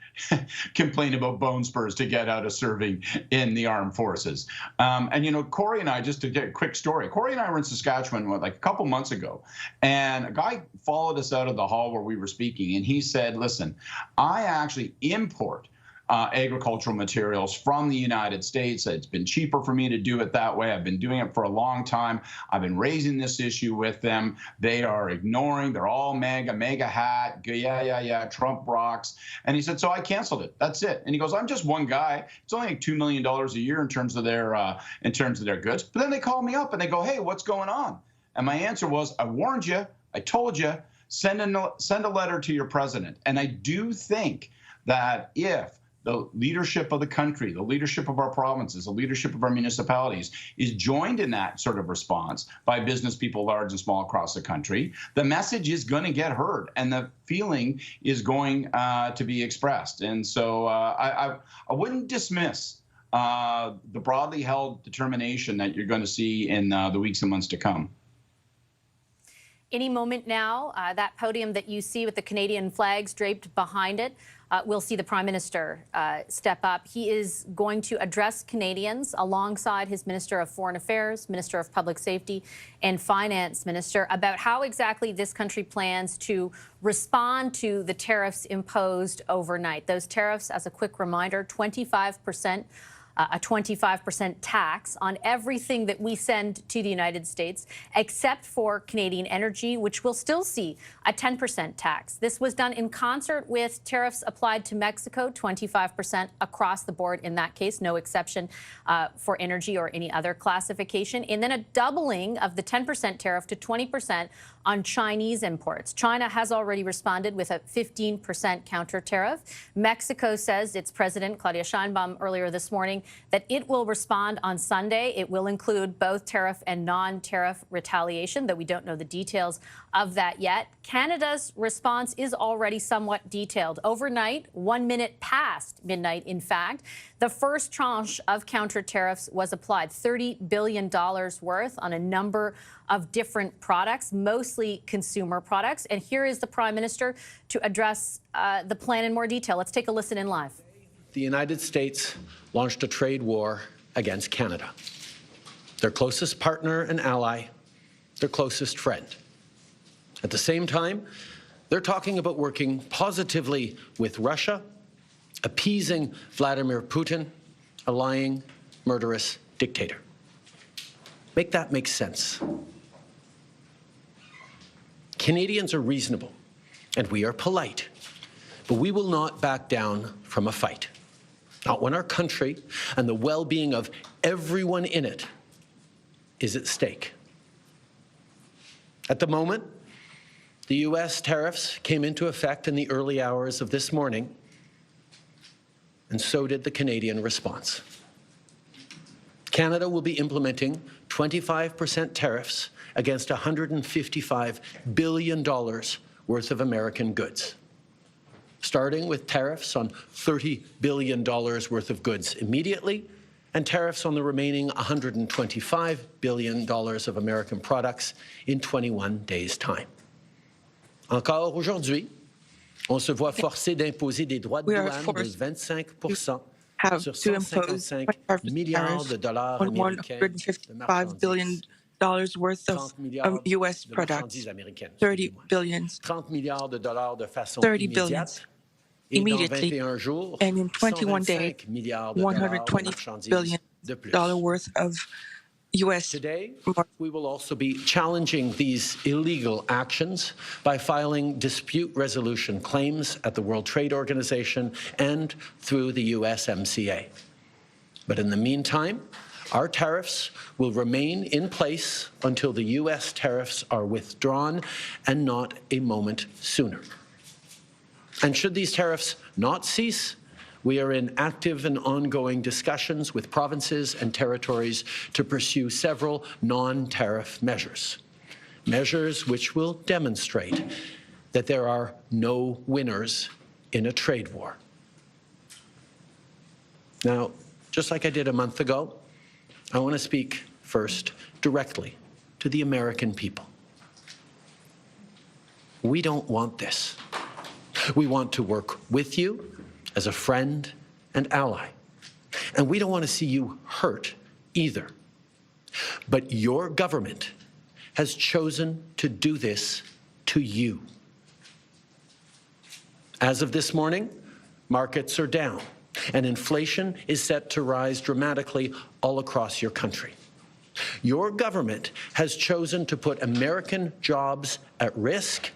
complain about bone spurs to get out of serving in the armed forces. And Corey and I, just to get a quick story, Corey and I were in Saskatchewan like a couple months ago, and a guy followed us out of the hall where we were speaking, and he said, listen, I actually import agricultural materials from the United States. It's been cheaper for me to do it that way. I've been doing it for a long time. I've been raising this issue with them. They are ignoring. They're all mega hat. Yeah, Trump rocks. And he said, so I canceled it. That's it. And he goes, I'm just one guy. It's only like $2 million a year in terms of their goods. But then they call me up and they go, hey, what's going on? And my answer was, I warned you. I told you. Send a letter to your president. And I do think that if the leadership of the country, the leadership of our provinces, the leadership of our municipalities is joined in that sort of response by business people large and small across the country, the message is going to get heard and the feeling is going to be expressed. And so I wouldn't dismiss the broadly held determination that you're going to see in the weeks and months to come. Any moment now, that podium that you see with the Canadian flags draped behind it, we'll see the Prime Minister step up. He is going to address Canadians alongside his Minister of Foreign Affairs, Minister of Public Safety, and Finance Minister about how exactly this country plans to respond to the tariffs imposed overnight. Those tariffs, as a quick reminder, 25%. A 25% tax on everything that we send to the United States, except for Canadian energy, which will still see a 10% tax. This was done in concert with tariffs applied to Mexico, 25% across the board in that case, no exception for energy or any other classification. And then a doubling of the 10% tariff to 20% on Chinese imports. China has already responded with a 15% counter tariff. Mexico says its president, Claudia Sheinbaum, earlier this morning, that it will respond on Sunday. It will include both tariff and non-tariff retaliation, though we don't know the details of that yet. Canada's response is already somewhat detailed. Overnight, 1 minute past midnight, in fact, the first tranche of counter tariffs was applied, $30 billion worth on a number of different products, mostly consumer products. And here is the Prime Minister to address the plan in more detail. Let's take a listen in live. The United States launched a trade war against Canada, their closest partner and ally, their closest friend. At the same time, they're talking about working positively with Russia, appeasing Vladimir Putin, a lying, murderous dictator. Make that make sense. Canadians are reasonable, and we are polite, but we will not back down from a fight. Not when our country and the well-being of everyone in it is at stake. At the moment, the U.S. tariffs came into effect in the early hours of this morning, and so did the Canadian response. Canada will be implementing 25% tariffs against $155 billion worth of American goods, starting with tariffs on $30 billion worth of goods immediately, and tariffs on the remaining $125 billion of American products in 21 days' time. Encore aujourd'hui, On se voit forcé d'imposer des droits de douane de 25% sur 155 milliards de dollars américains de marchandises. Worth of U.S. products, 30 billions, 30 milliards de dollars de façon 30 immédiate. billions Et dans immediately, 21 jours, and in 21 days, 125 milliards de dollars de $120 marchandises billion de plus. worth of U.S. Today, we will also be challenging these illegal actions by filing dispute resolution claims at the World Trade Organization and through the USMCA. But in the meantime, our tariffs will remain in place until the U.S. tariffs are withdrawn, and not a moment sooner. And should these tariffs not cease, we are in active and ongoing discussions with provinces and territories to pursue several non-tariff measures, measures which will demonstrate that there are no winners in a trade war. Now, just like I did a month ago, I want to speak first directly to the American people. We don't want this. We want to work with you as a friend and ally. And we don't want to see you hurt either. But your government has chosen to do this to you. As of this morning, markets are down, and inflation is set to rise dramatically all across your country. Your government has chosen to put American jobs at risk,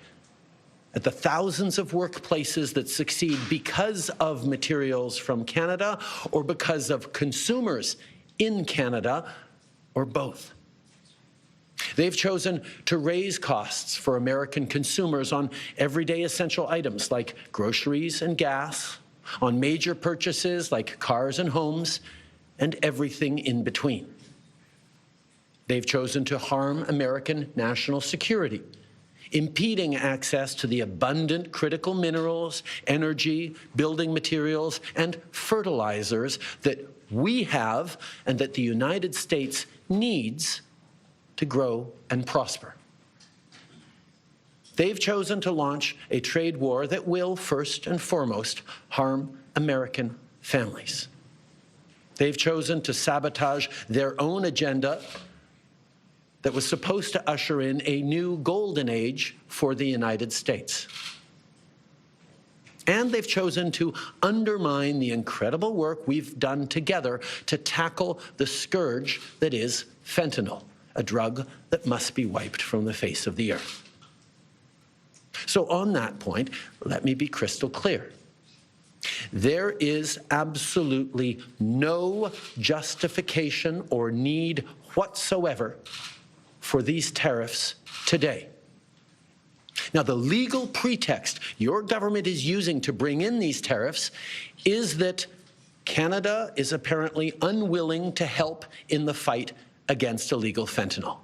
at the thousands of workplaces that succeed because of materials from Canada or because of consumers in Canada, or both. They've chosen to raise costs for American consumers on everyday essential items like groceries and gas, on major purchases like cars and homes, and everything in between. They've chosen to harm American national security, impeding access to the abundant critical minerals, energy, building materials, and fertilizers that we have and that the United States needs to grow and prosper. They've chosen to launch a trade war that will, first and foremost, harm American families. They've chosen to sabotage their own agenda that was supposed to usher in a new golden age for the United States. And they've chosen to undermine the incredible work we've done together to tackle the scourge that is fentanyl, a drug that must be wiped from the face of the earth. So on that point, let me be crystal clear. There is absolutely no justification or need whatsoever for these tariffs today. Now, the legal pretext your government is using to bring in these tariffs is that Canada is apparently unwilling to help in the fight against illegal fentanyl.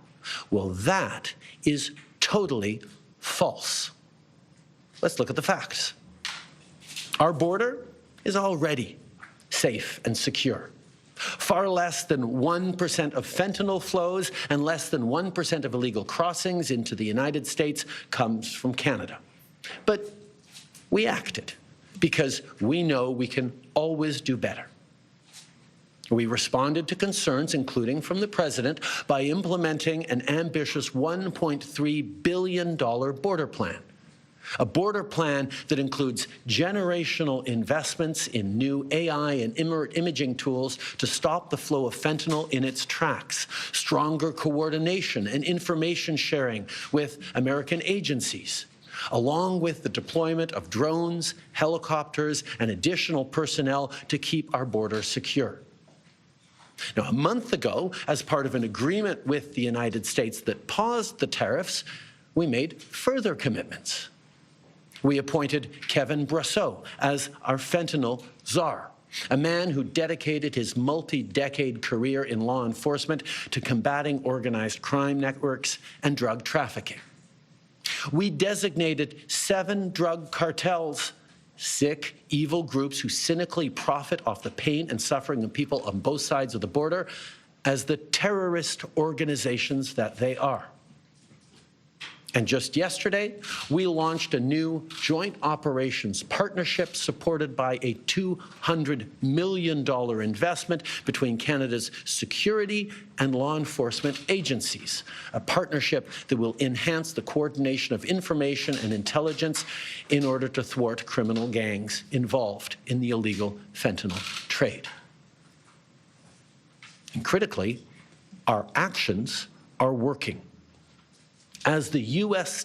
Well, that is totally false. Let's look at the facts. Our border is already safe and secure. Far less than 1% of fentanyl flows and less than 1% of illegal crossings into the United States comes from Canada. But we acted because we know we can always do better. We responded to concerns, including from the President, by implementing an ambitious $1.3 billion border plan. A border plan that includes generational investments in new AI and imaging tools to stop the flow of fentanyl in its tracks, stronger coordination and information sharing with American agencies, along with the deployment of drones, helicopters, and additional personnel to keep our border secure. Now, a month ago, as part of an agreement with the United States that paused the tariffs, we made further commitments. We appointed Kevin Brosseau as our fentanyl czar, a man who dedicated his multi-decade career in law enforcement to combating organized crime networks and drug trafficking. We designated 7 drug cartels, sick, evil groups who cynically profit off the pain and suffering of people on both sides of the border, as the terrorist organizations that they are. And just yesterday, we launched a new joint operations partnership supported by a $200 million investment between Canada's security and law enforcement agencies, a partnership that will enhance the coordination of information and intelligence in order to thwart criminal gangs involved in the illegal fentanyl trade. And critically, our actions are working. As the U.S.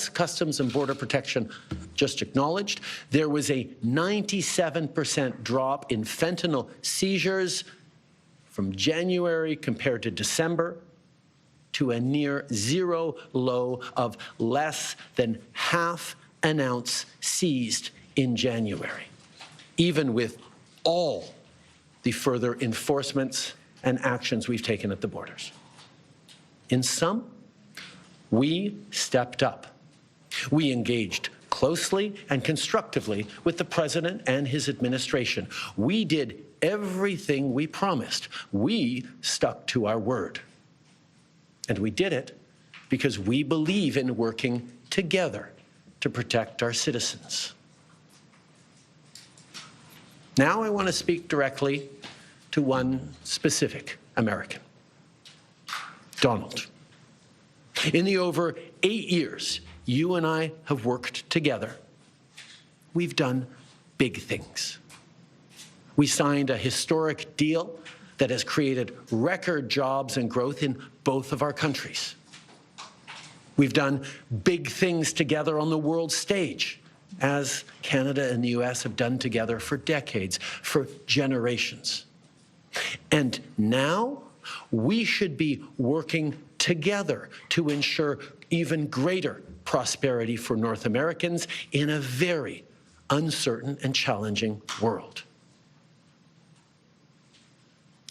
Customs and Border Protection just acknowledged, there was a 97% drop in fentanyl seizures from January compared to December, to a near zero low of less than half an ounce seized in January, even with all the further enforcements and actions we've taken at the borders. In sum, we stepped up. We engaged closely and constructively with the President and his administration. We did everything we promised. We stuck to our word. And we did it because we believe in working together to protect our citizens. Now I want to speak directly to one specific American, Donald. In the over 8 years you and I have worked together, we've done big things. We signed a historic deal that has created record jobs and growth in both of our countries. We've done big things together on the world stage, as Canada and the US have done together for decades, for generations. And now we should be working together to ensure even greater prosperity for North Americans in a very uncertain and challenging world.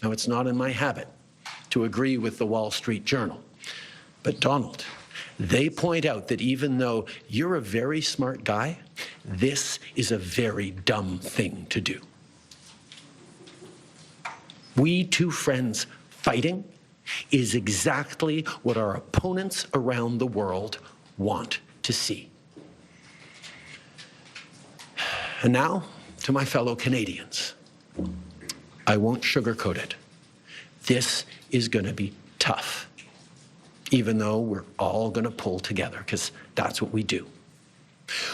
Now, it's not in my habit to agree with the Wall Street Journal, but Donald, they point out that even though you're a very smart guy, this is a very dumb thing to do. We two friends fighting is exactly what our opponents around the world want to see. And now, to my fellow Canadians, I won't sugarcoat it. This is going to be tough, even though we're all going to pull together, because that's what we do.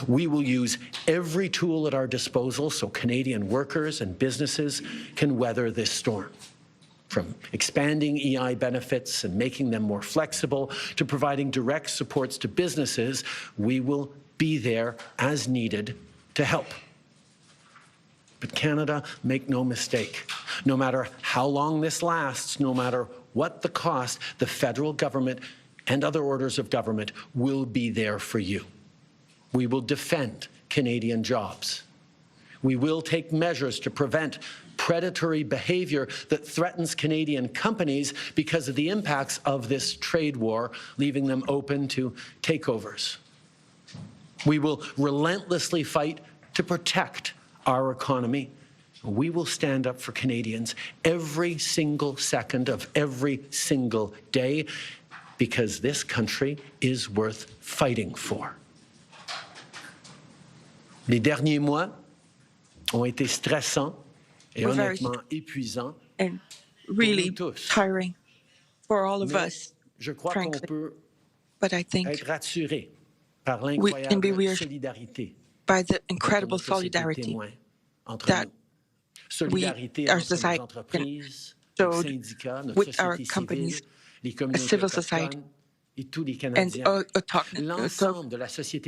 We will use every tool at our disposal so Canadian workers and businesses can weather this storm. From expanding EI benefits and making them more flexible to providing direct supports to businesses, we will be there as needed to help. But Canada, make no mistake, no matter how long this lasts, no matter what the cost, the federal government and other orders of government will be there for you. We will defend Canadian jobs. We will take measures to prevent predatory behavior that threatens Canadian companies because of the impacts of this trade war, leaving them open to takeovers. We will relentlessly fight to protect our economy. We will stand up for Canadians every single second of every single day because this country is worth fighting for. Les derniers mois ont été stressants et honnêtement épuisants and really tiring for all of us, je crois qu'on peut but I think être rassuré par we can be l'incroyable reassured solidarité by the incredible solidarity that our society showed with our companies, civil society,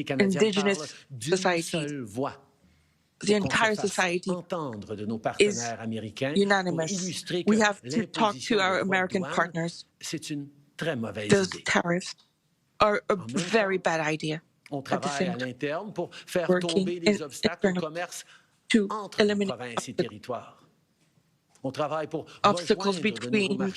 and indigenous societies. The entire society is unanimous. We have to talk to our American partners. Those tariffs are a very bad idea. At the same time, working internally to eliminate obstacles between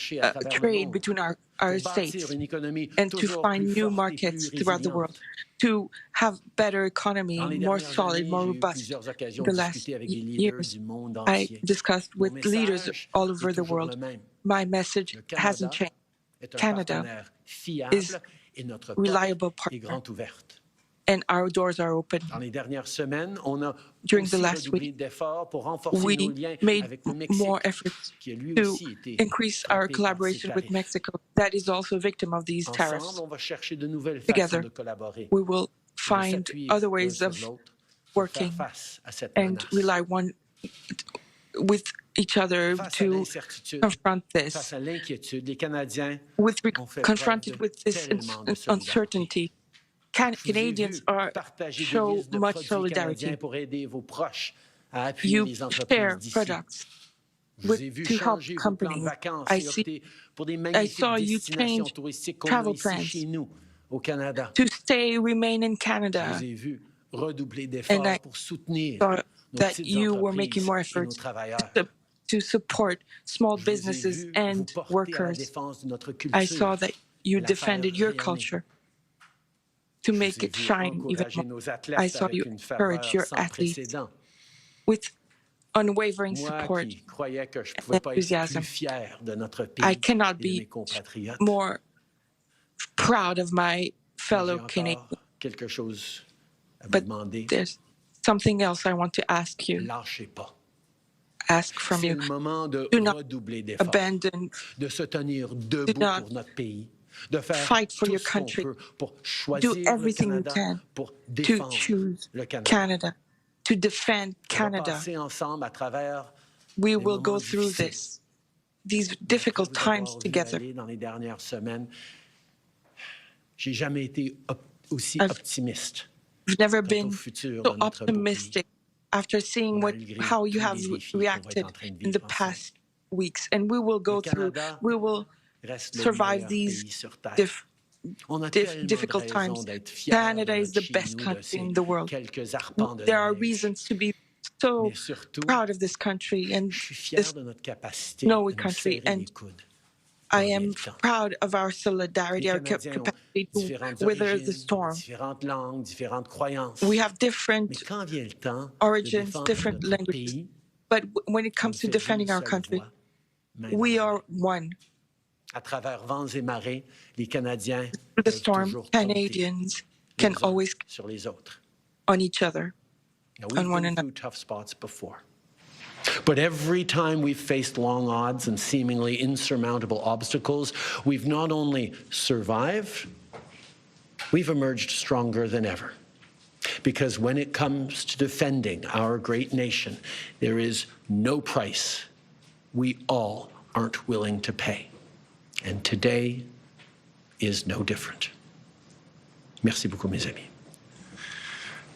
trade between our states and to find new markets throughout the world, to have better economy, more solid, more robust. The last years, I discussed with leaders all over the world. My message hasn't changed. Canada is reliable partner. And our doors are open. During the last week, we made more efforts to increase our collaboration with Mexico. That is also a victim of these tariffs. Together, we will find other ways of working and rely one with each other to confront this. Confronted with this uncertainty, Canadians show much solidarity. You share products to help companies. I saw you change travel plans to remain in Canada. And I saw that you were making more efforts to support small businesses and workers. I saw that you defended your culture to make it shine even more. I saw you encourage your athletes with unwavering support and enthusiasm. I cannot be more proud of my fellow Canadians. But there's something else I want to ask you. Ask from you. Do not abandon. Do not fight for your country. Do everything you can to choose Canada, to defend Canada. We will go through these difficult times together. I've never been so optimistic after seeing how you have reacted in the past weeks. And we will go through, we will survive these difficult times. Canada is the best country in the world. There are reasons to be so proud of this country and this snowy country. And I am proud of our solidarity, our capacity to weather the storm. We have different origins, different languages, but when it comes to defending our country, we are one. Through the storm, Canadians can always on each other, on one another. Tough spots before. But every time we've faced long odds and seemingly insurmountable obstacles, we've not only survived, we've emerged stronger than ever. Because when it comes to defending our great nation, there is no price we all aren't willing to pay. And today is no different. Merci beaucoup, mes amis.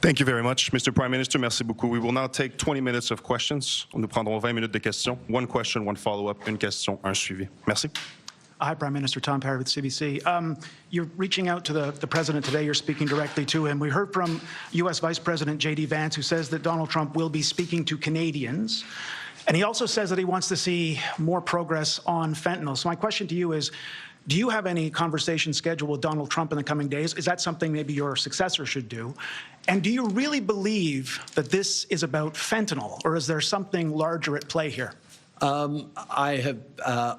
Thank you very much, Mr. Prime Minister. Merci beaucoup. We will now take 20 minutes of questions. Nous prendrons 20 minutes de questions. One question, one follow-up, une question, un suivi. Merci. Hi, Prime Minister. Tom Perry with CBC. You're reaching out to the president today. You're speaking directly to him. We heard from U.S. Vice President J.D. Vance, who says that Donald Trump will be speaking to Canadians. And he also says that he wants to see more progress on fentanyl. So my question to you is, do you have any conversation scheduled with Donald Trump in the coming days? Is that something maybe your successor should do? And do you really believe that this is about fentanyl, or is there something larger at play here? I have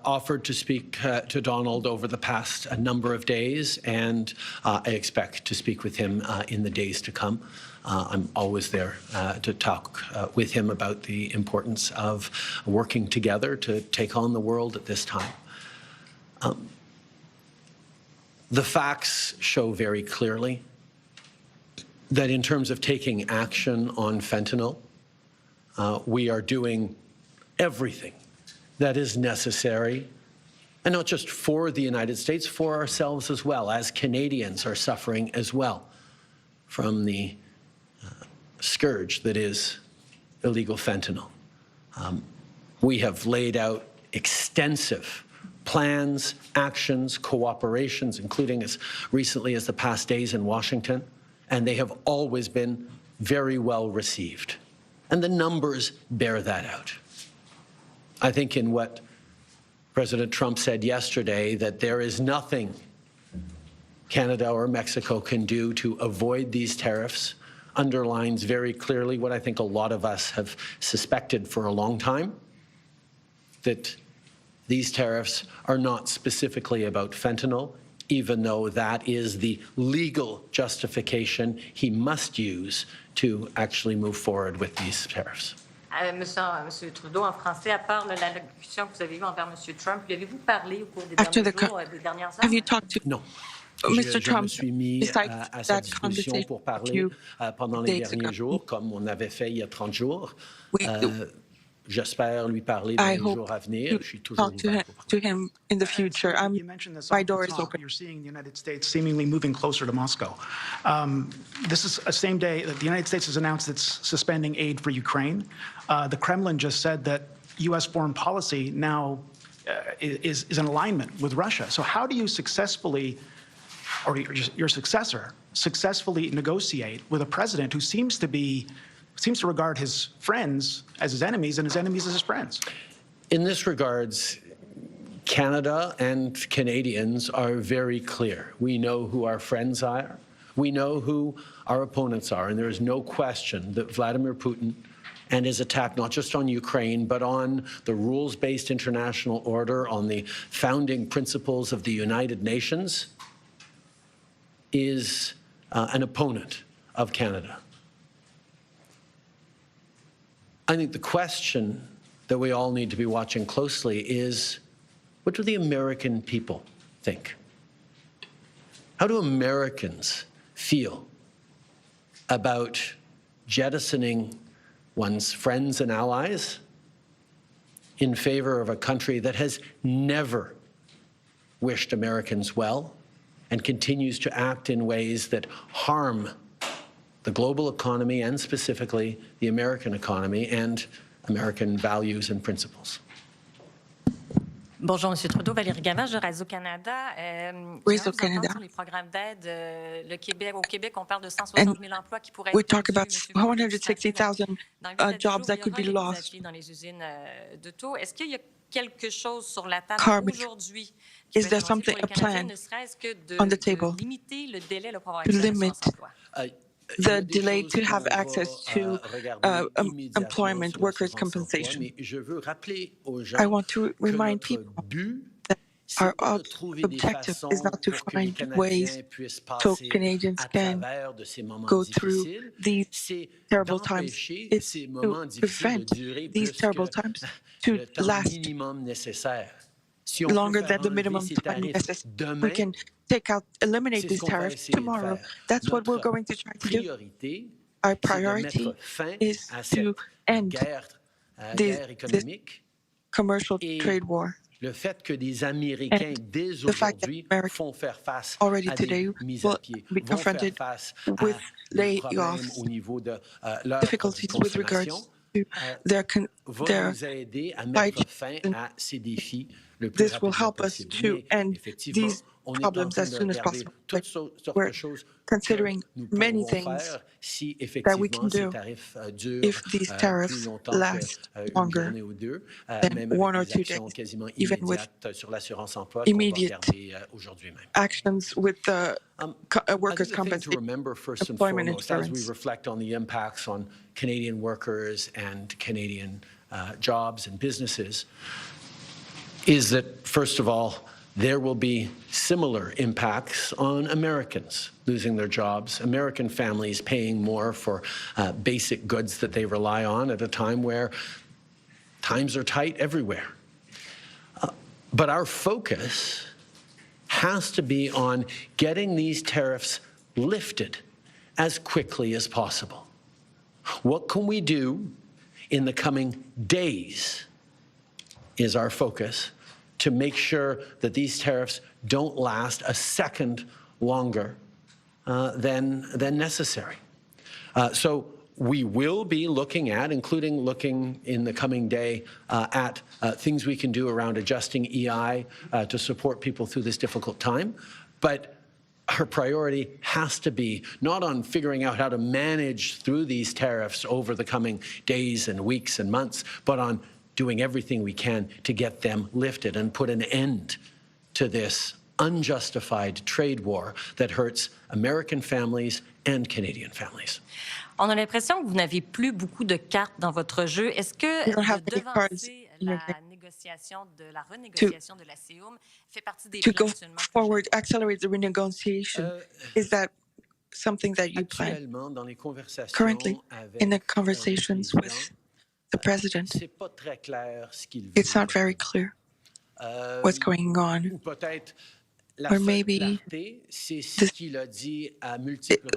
offered to speak to Donald over the past number of days, and I expect to speak with him in the days to come. I'm always there to talk with him about the importance of working together to take on the world at this time. The facts show very clearly that in terms of taking action on fentanyl, we are doing everything that is necessary, and not just for the United States, for ourselves as well, as Canadians are suffering as well from the scourge that is illegal fentanyl. We have laid out extensive plans, actions, cooperations, including as recently as the past days in Washington, and they have always been very well received. And the numbers bear that out. I think in what President Trump said yesterday, that there is nothing Canada or Mexico can do to avoid these tariffs, underlines very clearly what I think a lot of us have suspected for a long time, that these tariffs are not specifically about fentanyl. even though that is the legal justification he must use to actually move forward with these tariffs. Monsieur Trudeau, en français, à part l'allocution que vous avez eue envers Monsieur Trump, lui avez-vous parlé au cours des After derniers the jours, des dernières heures? have you talked to Non. Mr. Je Trump me suis mis besides à sa that disposition conversation pour with parler you pendant les days derniers ago? jours, comme on avait fait il y a 30 jours. We, J'espère lui parler dans I les hope jours à venir. you Je suis toujours talk ouvert. to him in the future. You mentioned this My off the door is top. open. You're seeing the United States seemingly moving closer to Moscow. This is a same day that the United States has announced it's suspending aid for Ukraine. The Kremlin just said that U.S. foreign policy now is in alignment with Russia. So how do you successfully, or your successor, successfully negotiate with a president who seems to regard his friends as his enemies and his enemies as his friends? In this regards, Canada and Canadians are very clear. We know who our friends are. We know who our opponents are. And there is no question that Vladimir Putin and his attack not just on Ukraine, but on the rules-based international order, on the founding principles of the United Nations, is an opponent of Canada. I think the question that we all need to be watching closely is, what do the American people think? How do Americans feel about jettisoning one's friends and allies in favor of a country that has never wished Americans well and continues to act in ways that harm the global economy and specifically the American economy and American values and principles? Bonjour, Monsieur Trudeau. Valérie Gavin, de Radio-Canada. Radio-Canada. Sur les programmes d'aide, au Québec, on parle de 160 000 emplois qui pourraient We être talk about perdus. 160,000 jobs that could be lost. Dans les usines d'auto. Est-ce qu'il y a quelque chose sur la table Carbon. aujourd'hui Is there something, a plan on the table limiter le délai pour avoir to accès à limit l'assurance emploi? the delay to have access to employment, workers' compensation? I want to remind people that our objective is not to find ways so Canadians can go through these terrible times. It's to prevent these terrible times to last longer than the minimum time necessary. We can eliminate these tariffs tomorrow. That's what we're going to try to do. Our priority is to end this commercial trade war. Le fait que des Américains, dès aujourd'hui, font faire face already à today des mises à pied, be vont faire confronted face with à des problèmes layoffs, au niveau de leur difficulties with regards consommation, to their vont nous aider à mettre fin à ces défis le plus This will rapidement help us possible. to Mais end effectivement, these on est en problems train as de soon as regarder possible. toutes sortes We're de choses considering que nous many pourrons things faire si that we effectivement can ces do tarifs durent if these plus tariffs longtemps last qu'une longer journée ou deux, than même one or avec des 2 actions days, quasiment even with immédiates sur l'assurance-emploi qu'on va immediate regarder aujourd'hui même. actions with the workers' I think the thing to compensation, remember first and employment foremost, as we insurance. reflect on the impacts on Canadian workers and Canadian jobs and businesses, is that, first of all, there will be similar impacts on Americans losing their jobs, American families paying more for basic goods that they rely on at a time where times are tight everywhere. But our focus has to be on getting these tariffs lifted as quickly as possible. What can we do in the coming days is our focus to make sure that these tariffs don't last a second longer than necessary. So we will be looking at, including looking in the coming day at things we can do around adjusting EI to support people through this difficult time. But our priority has to be not on figuring out how to manage through these tariffs over the coming days and weeks and months, but on doing everything we can to get them lifted and put an end to this unjustified trade war that hurts American families and Canadian families. On a l'impression que vous n'avez plus beaucoup de cartes dans votre jeu. Est-ce que You don't have de any cards devancer in your la game. to go forward, accelerate the renegotiation. Is that something that you plan? Currently, in the conversations with the president, it's not very clear what's going on. Or maybe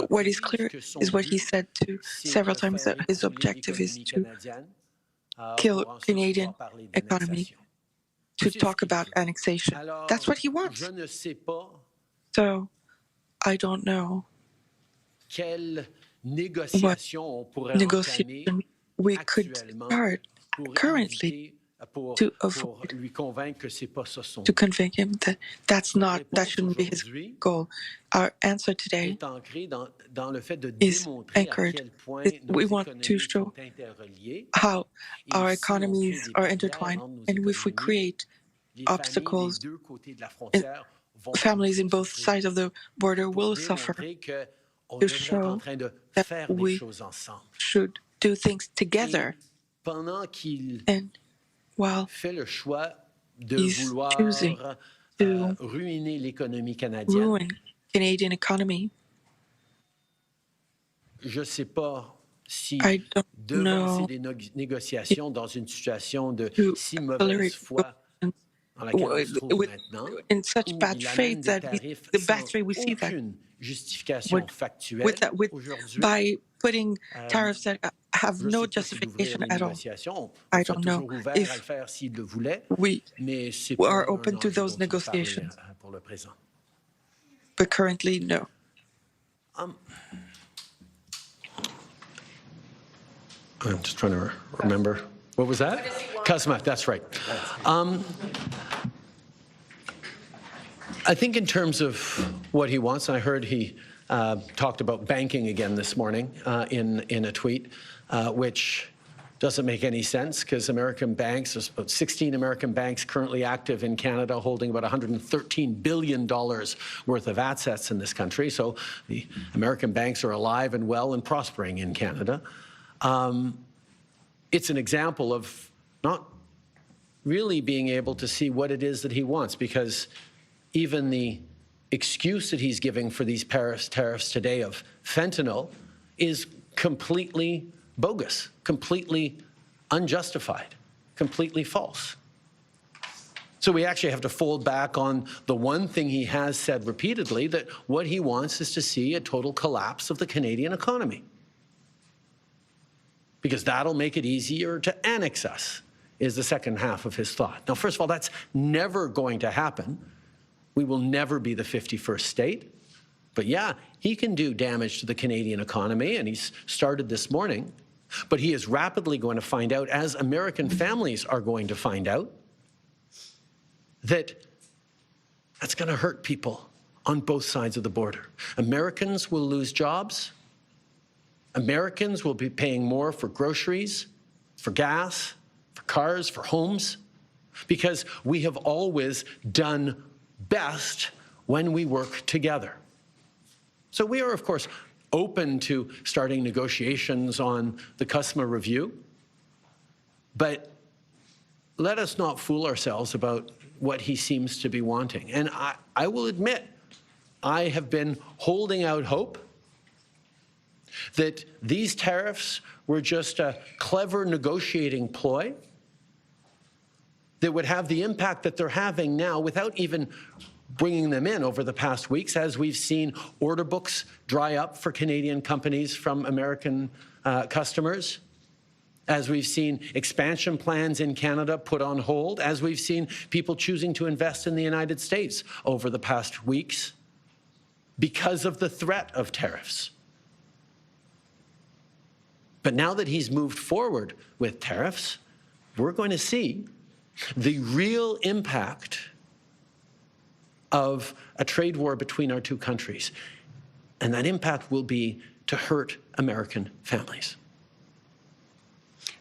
what is clear is what he said several times, that his objective is to kill Canadian economy, to talk about annexation. That's what he wants. So I don't know what negotiation we could start currently to convince him that that shouldn't be his goal. Our answer today is anchored. We want to show how our economies are intertwined, and if we create obstacles, families in both sides of the border will suffer. To show that we should do things together. And while he's choosing to ruin Canadian economy, I don't know in such bad faith that the bad faith we see that by putting tariffs that have no justification at all. I don't know if we are open to those negotiations. But currently, no. I'm just trying to remember. What was that? CUSMA, that's right. I think in terms of what he wants, I heard he talked about banking again this morning in a tweet, which doesn't make any sense because American banks, there's about 16 American banks currently active in Canada holding about $113 billion worth of assets in this country. So the American banks are alive and well and prospering in Canada. It's an example of not really being able to see what it is that he wants, because even the excuse that he's giving for these tariffs today of fentanyl is completely bogus, completely unjustified, completely false. So we actually have to fold back on the one thing he has said repeatedly, that what he wants is to see a total collapse of the Canadian economy, because that'll make it easier to annex us, is the second half of his thought. Now, first of all, that's never going to happen. We will never be the 51st state. But yeah, he can do damage to the Canadian economy, and he's started this morning. But he is rapidly going to find out, as American families are going to find out, that that's going to hurt people on both sides of the border. Americans will lose jobs. Americans will be paying more for groceries, for gas, for cars, for homes, because we have always done best when we work together. So we are, of course, open to starting negotiations on the CUSMA review, but let us not fool ourselves about what he seems to be wanting. And I will admit, I have been holding out hope that these tariffs were just a clever negotiating ploy that would have the impact that they're having now without even bringing them in over the past weeks, as we've seen order books dry up for Canadian companies from American customers, as we've seen expansion plans in Canada put on hold, as we've seen people choosing to invest in the United States over the past weeks because of the threat of tariffs. But now that he's moved forward with tariffs, we're going to see the real impact of a trade war between our two countries. And that impact will be to hurt American families.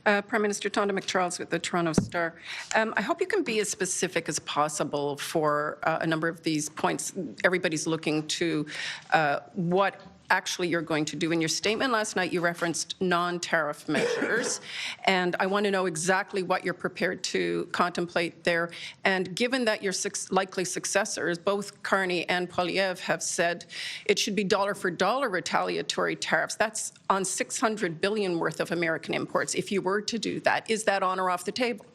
Prime Minister Tonda McCharles with the Toronto Star. I hope you can be as specific as possible for a number of these points. Everybody's looking to what actually you're going to do. In your statement last night, you referenced non-tariff measures, and I want to know exactly what you're prepared to contemplate there. And given that your likely successors, both Carney and Poilievre, have said it should be dollar-for-dollar retaliatory tariffs, that's on $600 billion worth of American imports. If you were to do that, is that on or off the table?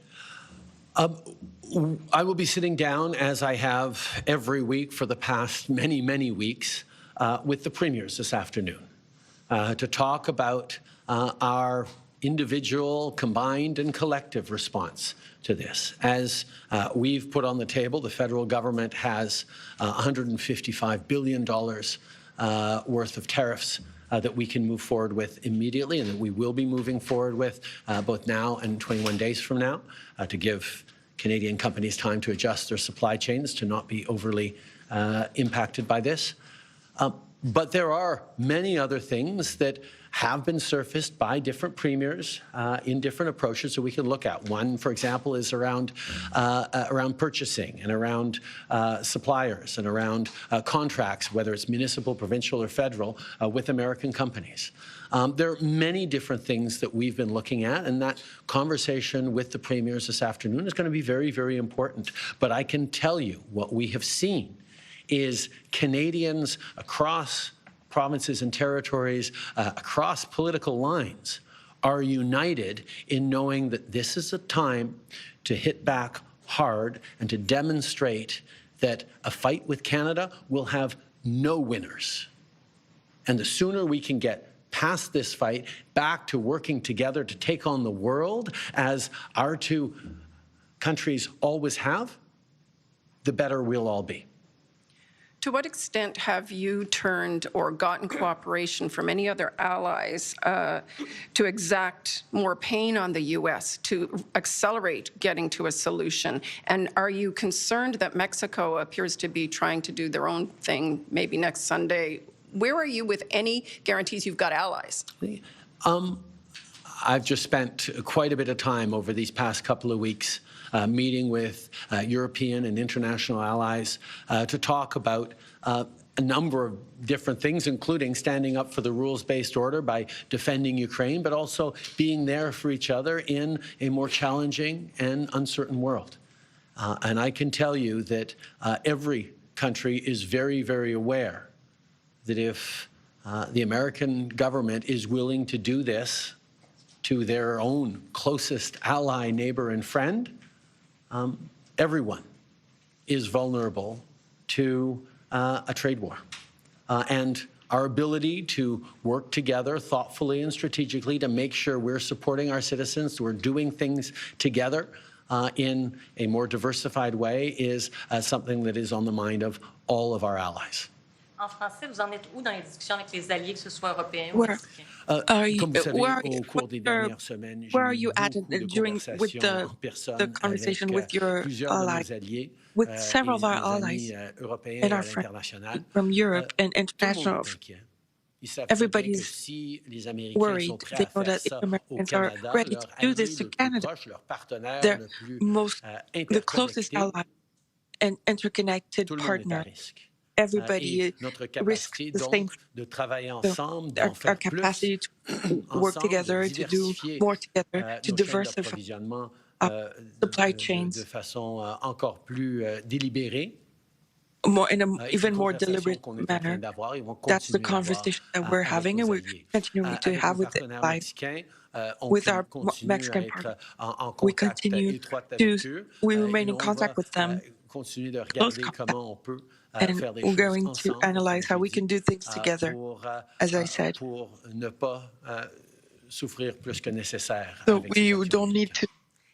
I will be sitting down, as I have every week for the past many, many weeks, with the premiers this afternoon to talk about our individual, combined and collective response to this. As we've put on the table, the federal government has $155 billion worth of tariffs that we can move forward with immediately and that we will be moving forward with both now and 21 days from now to give Canadian companies time to adjust their supply chains to not be overly impacted by this. But there are many other things that have been surfaced by different premiers in different approaches that we can look at. One, for example, is around purchasing and around suppliers and around contracts, whether it's municipal, provincial, or federal, with American companies. There are many different things that we've been looking at, and that conversation with the premiers this afternoon is going to be very, very important. But I can tell you what we have seen is Canadians across provinces and territories, across political lines, are united in knowing that this is a time to hit back hard and to demonstrate that a fight with Canada will have no winners. And the sooner we can get past this fight, back to working together to take on the world, as our two countries always have, the better we'll all be. To what extent have you turned or gotten cooperation from any other allies to exact more pain on the U.S. to accelerate getting to a solution? And are you concerned that Mexico appears to be trying to do their own thing maybe next Sunday? Where are you with any guarantees you've got allies? I've just spent quite a bit of time over these past couple of weeks meeting with European and international allies to talk about a number of different things, including standing up for the rules-based order by defending Ukraine, but also being there for each other in a more challenging and uncertain world. And I can tell you that every country is very, very aware that if the American government is willing to do this to their own closest ally, neighbor, and friend, everyone is vulnerable to a trade war. And our ability to work together thoughtfully and strategically to make sure we're supporting our citizens, we're doing things together in a more diversified way is something that is on the mind of all of our allies. En français, vous en êtes où dans les discussions avec les alliés, que ce soit européens ou mexicains? Where are you at during with the conversation with your allies, with several of our allies and our friends from Europe and international? Everybody's worried. They know that if Americans are ready to do this to Canada, they're the closest ally and interconnected partner. Everybody risks the same. So our capacity to work together, to do more together, to diversify our supply chains more in an even more deliberate manner. That's the conversation that we're having, and we're continuing to have with the allies. With our Mexican partners, we remain in contact with them, close contact. And we're going to analyze how we can do things together, as I said. So we don't need to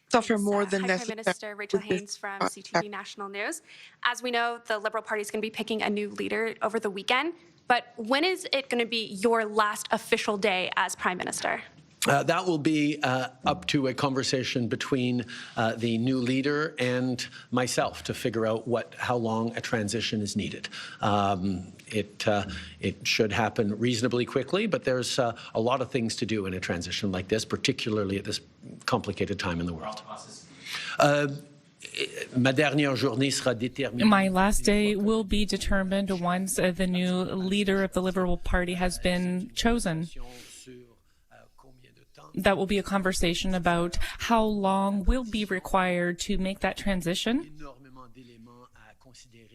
suffer more than necessary. Prime Minister Rachel Haynes from CTV National News. As we know, the Liberal Party is going to be picking a new leader over the weekend. But when is it going to be your last official day as Prime Minister? That will be up to a conversation between the new leader and myself to figure out how long a transition is needed. It should happen reasonably quickly, but there's a lot of things to do in a transition like this, particularly at this complicated time in the world. My last day will be determined once the new leader of the Liberal Party has been chosen. That will be a conversation about how long will be required to make that transition.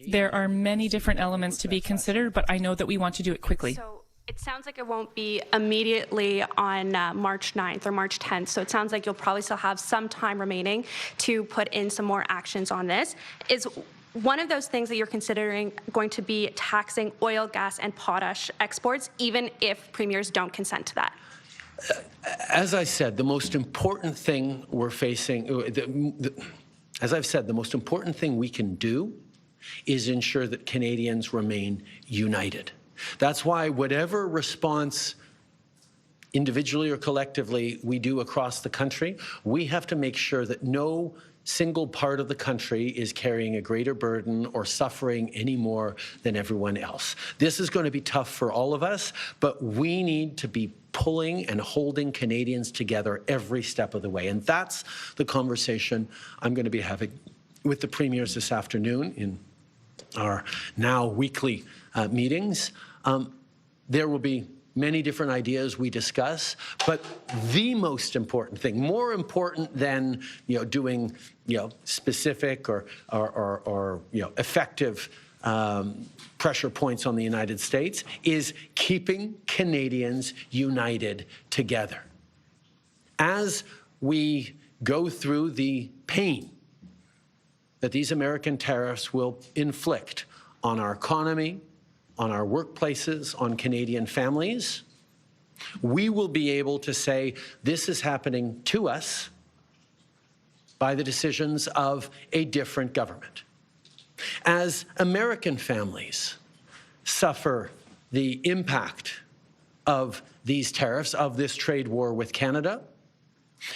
There are many different elements to be considered, but I know that we want to do it quickly. So it sounds like it won't be immediately on March 9th or March 10th. So it sounds like you'll probably still have some time remaining to put in some more actions on this. Is one of those things that you're considering going to be taxing oil, gas, and potash exports, even if premiers don't consent to that? As I said, the most important thing we're facing, as I've said, the most important thing we can do is ensure that Canadians remain united. That's why whatever response, individually or collectively, we do across the country, we have to make sure that no single part of the country is carrying a greater burden or suffering any more than everyone else. This is going to be tough for all of us, but we need to be pulling and holding Canadians together every step of the way. And that's the conversation I'm going to be having with the premiers this afternoon in our now weekly meetings. There will be many different ideas we discuss, but the most important thing, more important than doing specific or effective pressure points on the United States, is keeping Canadians united together. As we go through the pain that these American tariffs will inflict on our economy, on our workplaces, on Canadian families, we will be able to say this is happening to us by the decisions of a different government. As American families suffer the impact of these tariffs, of this trade war with Canada,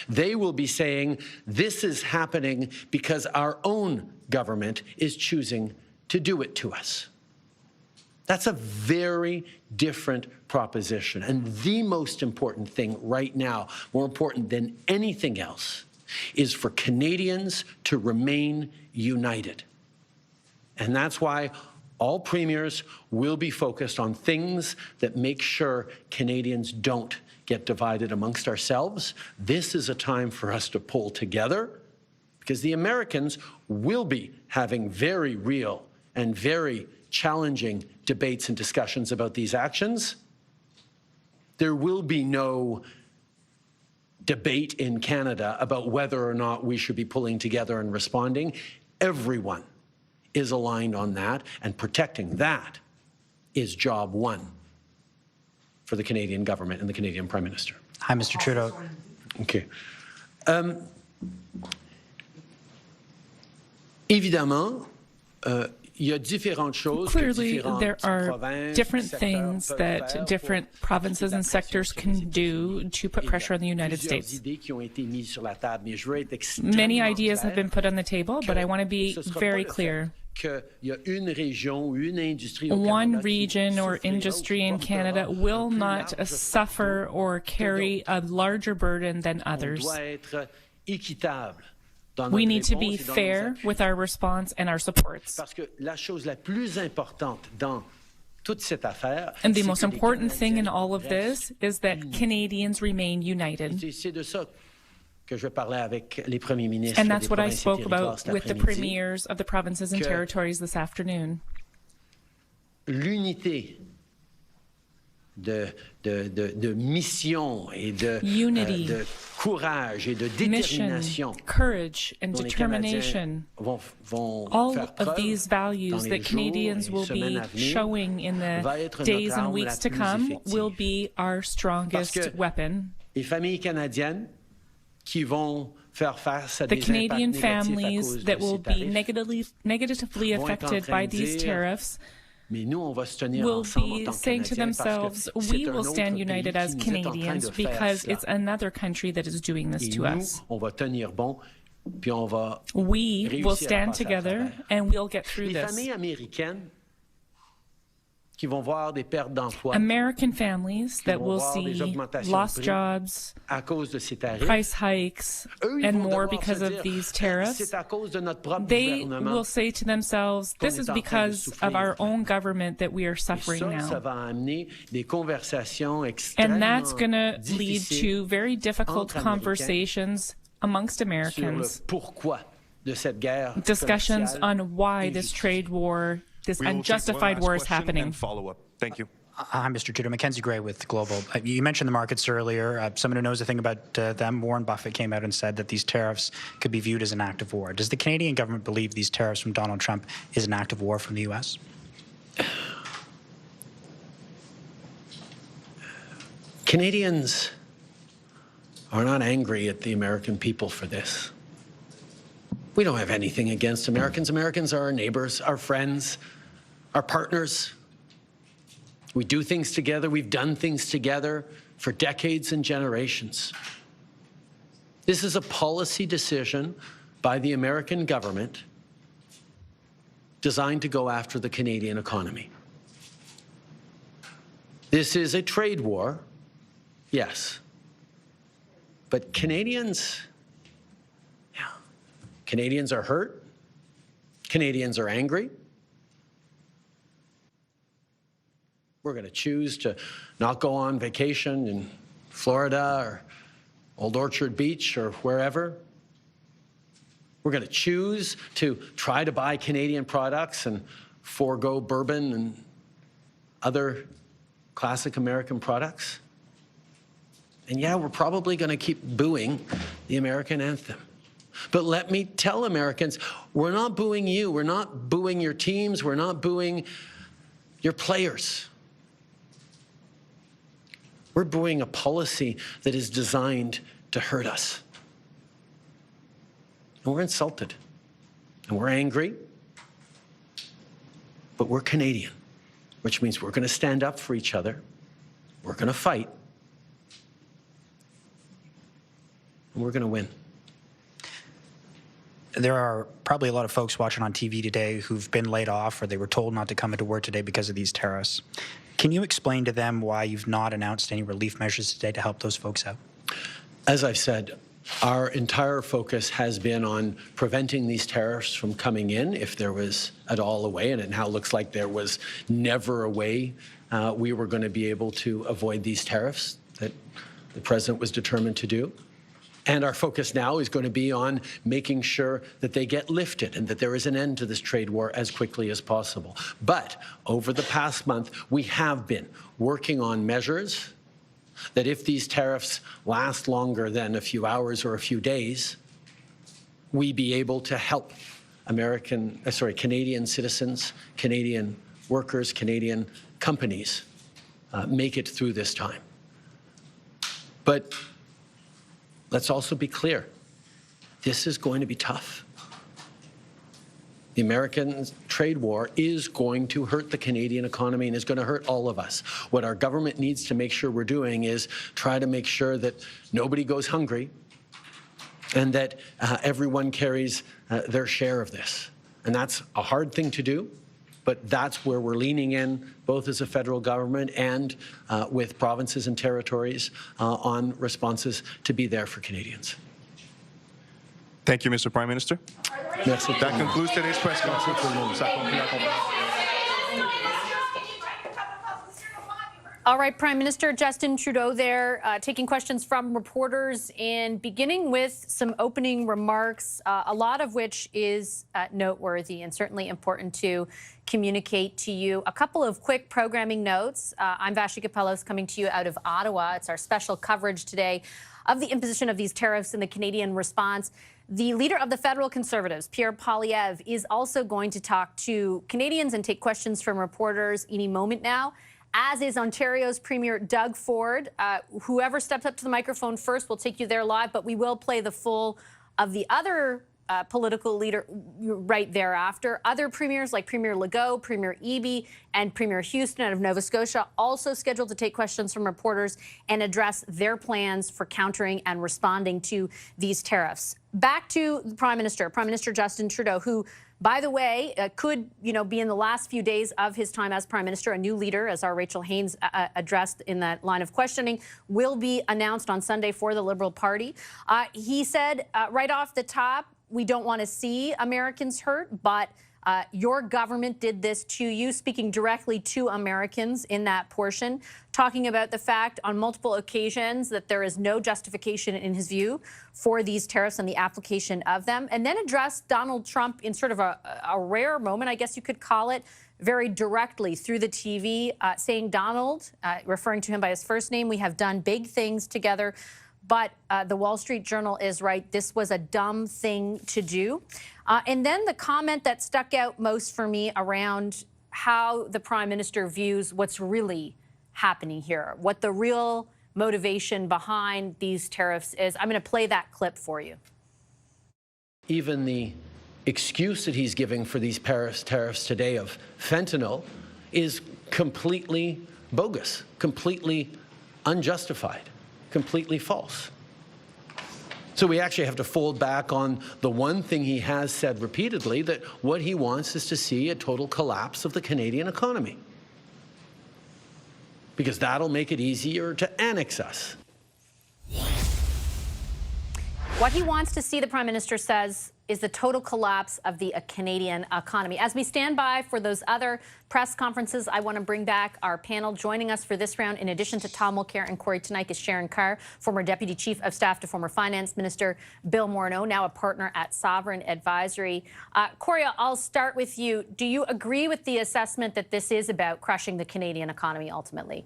they will be saying this is happening because our own government is choosing to do it to us. That's a very different proposition. And the most important thing right now, more important than anything else, is for Canadians to remain united. And that's why all premiers will be focused on things that make sure Canadians don't get divided amongst ourselves. This is a time for us to pull together, because the Americans will be having very real and very challenging debates and discussions about these actions. There will be no debate in Canada about whether or not we should be pulling together and responding. Everyone is aligned on that, and protecting that is job one for the Canadian government and the Canadian Prime Minister. Hi, Mr. Trudeau. Okay. Évidemment, clearly, there are different things that different provinces and sectors can do to put pressure on the United States. Many ideas have been put on the table, but I want to be very clear. One region or industry in Canada will not suffer or carry a larger burden than others. We need to be fair with our response and our supports. And the most important thing in all of this is that Canadians remain united. And that's what I spoke about with the premiers of the provinces and territories this afternoon. L'unité de mission et de courage et de détermination. Courage and determination. All of these values that Canadians will be showing in the days and weeks to come will be our strongest weapon. Les familles canadiennes qui vont faire face à the Canadian families that will be negatively affected by these tariffs will be saying to themselves, we will stand united as Canadians because it's another country that is doing this to us. We will stand together and we'll get through this. American families that will see lost jobs, price hikes, and more because of these tariffs, they will say to themselves, this is because of our own government that we are suffering now. And that's going to lead to very difficult conversations amongst Americans. Discussions on why this trade war, this unjustified war is happening. Follow-up. Thank you. Hi, Mr. Trudeau. Mackenzie Gray with Global. You mentioned the markets earlier. Someone who knows a thing about them, Warren Buffett, came out and said that these tariffs could be viewed as an act of war. Does the Canadian government believe these tariffs from Donald Trump is an act of war from the U.S.? Canadians are not angry at the American people for this. We don't have anything against Americans. Americans are our neighbors, our friends, our partners. We do things together. We've done things together for decades and generations. This is a policy decision by the American government designed to go after the Canadian economy. This is a trade war, yes. But Canadians are hurt. Canadians are angry. We're going to choose to not go on vacation in Florida or Old Orchard Beach or wherever. We're going to choose to try to buy Canadian products and forego bourbon and other classic American products. And yeah, we're probably going to keep booing the American anthem. But let me tell Americans, we're not booing you. We're not booing your teams. We're not booing your players. We're booing a policy that is designed to hurt us. And we're insulted. And we're angry. But we're Canadian, which means we're going to stand up for each other. We're going to fight. And we're going to win. There are probably a lot of folks watching on TV today who've been laid off or they were told not to come into work today because of these tariffs. Can you explain to them why you've not announced any relief measures today to help those folks out? As I've said, our entire focus has been on preventing these tariffs from coming in, if there was at all a way, and it now looks like there was never a way we were going to be able to avoid these tariffs that the president was determined to do. And our focus now is going to be on making sure that they get lifted and that there is an end to this trade war as quickly as possible. But over the past month, we have been working on measures that if these tariffs last longer than a few hours or a few days, we be able to help Canadian citizens, Canadian workers, Canadian companies make it through this time. But let's also be clear, this is going to be tough. The American trade war is going to hurt the Canadian economy and is going to hurt all of us. What our government needs to make sure we're doing is try to make sure that nobody goes hungry and that everyone carries their share of this. And that's a hard thing to do, but that's where we're leaning in, both as a federal government and with provinces and territories on responses to be there for Canadians. Thank you, Mr. Prime Minister. Merci. That concludes today's press conference. All right, Prime Minister Justin Trudeau there taking questions from reporters and beginning with some opening remarks, a lot of which is noteworthy and certainly important to communicate to you. A couple of quick programming notes. I'm Vashi Kapelos coming to you out of Ottawa. It's our special coverage today of the imposition of these tariffs and the Canadian response. The leader of the federal Conservatives, Pierre Poilievre, is also going to talk to Canadians and take questions from reporters any moment now, as is Ontario's Premier Doug Ford. Whoever steps up to the microphone first will take you there live, but we will play the full of the other political leader right thereafter. Other premiers like Premier Legault, Premier Eby, and Premier Houston out of Nova Scotia also scheduled to take questions from reporters and address their plans for countering and responding to these tariffs. Back to the Prime Minister Justin Trudeau, who by the way, could be in the last few days of his time as Prime Minister. A new leader, as our Rachel Haynes addressed in that line of questioning, will be announced on Sunday for the Liberal Party. He said right off the top, we don't want to see Americans hurt, but your government did this to you, speaking directly to Americans in that portion, talking about the fact on multiple occasions that there is no justification, in his view, for these tariffs and the application of them, and then addressed Donald Trump in sort of a rare moment, I guess you could call it, very directly through the TV, saying, Donald, referring to him by his first name, we have done big things together. But the Wall Street Journal is right. This was a dumb thing to do. And then the comment that stuck out most for me around how the Prime Minister views what's really happening here, what the real motivation behind these tariffs is. I'm going to play that clip for you. Even the excuse that he's giving for these tariffs today of fentanyl is completely bogus, completely unjustified, completely false. So we actually have to fold back on the one thing he has said repeatedly, that what he wants is to see a total collapse of the Canadian economy, because that'll make it easier to annex us. What he wants to see, the Prime Minister says, is the total collapse of the Canadian economy. As we stand by for those other press conferences, I want to bring back our panel. Joining us for this round, in addition to Tom Mulcair and Corey tonight, is Sharon Carr, former Deputy Chief of Staff to former Finance Minister Bill Morneau, now a partner at Sovereign Advisory. Corey, I'll start with you. Do you agree with the assessment that this is about crushing the Canadian economy ultimately?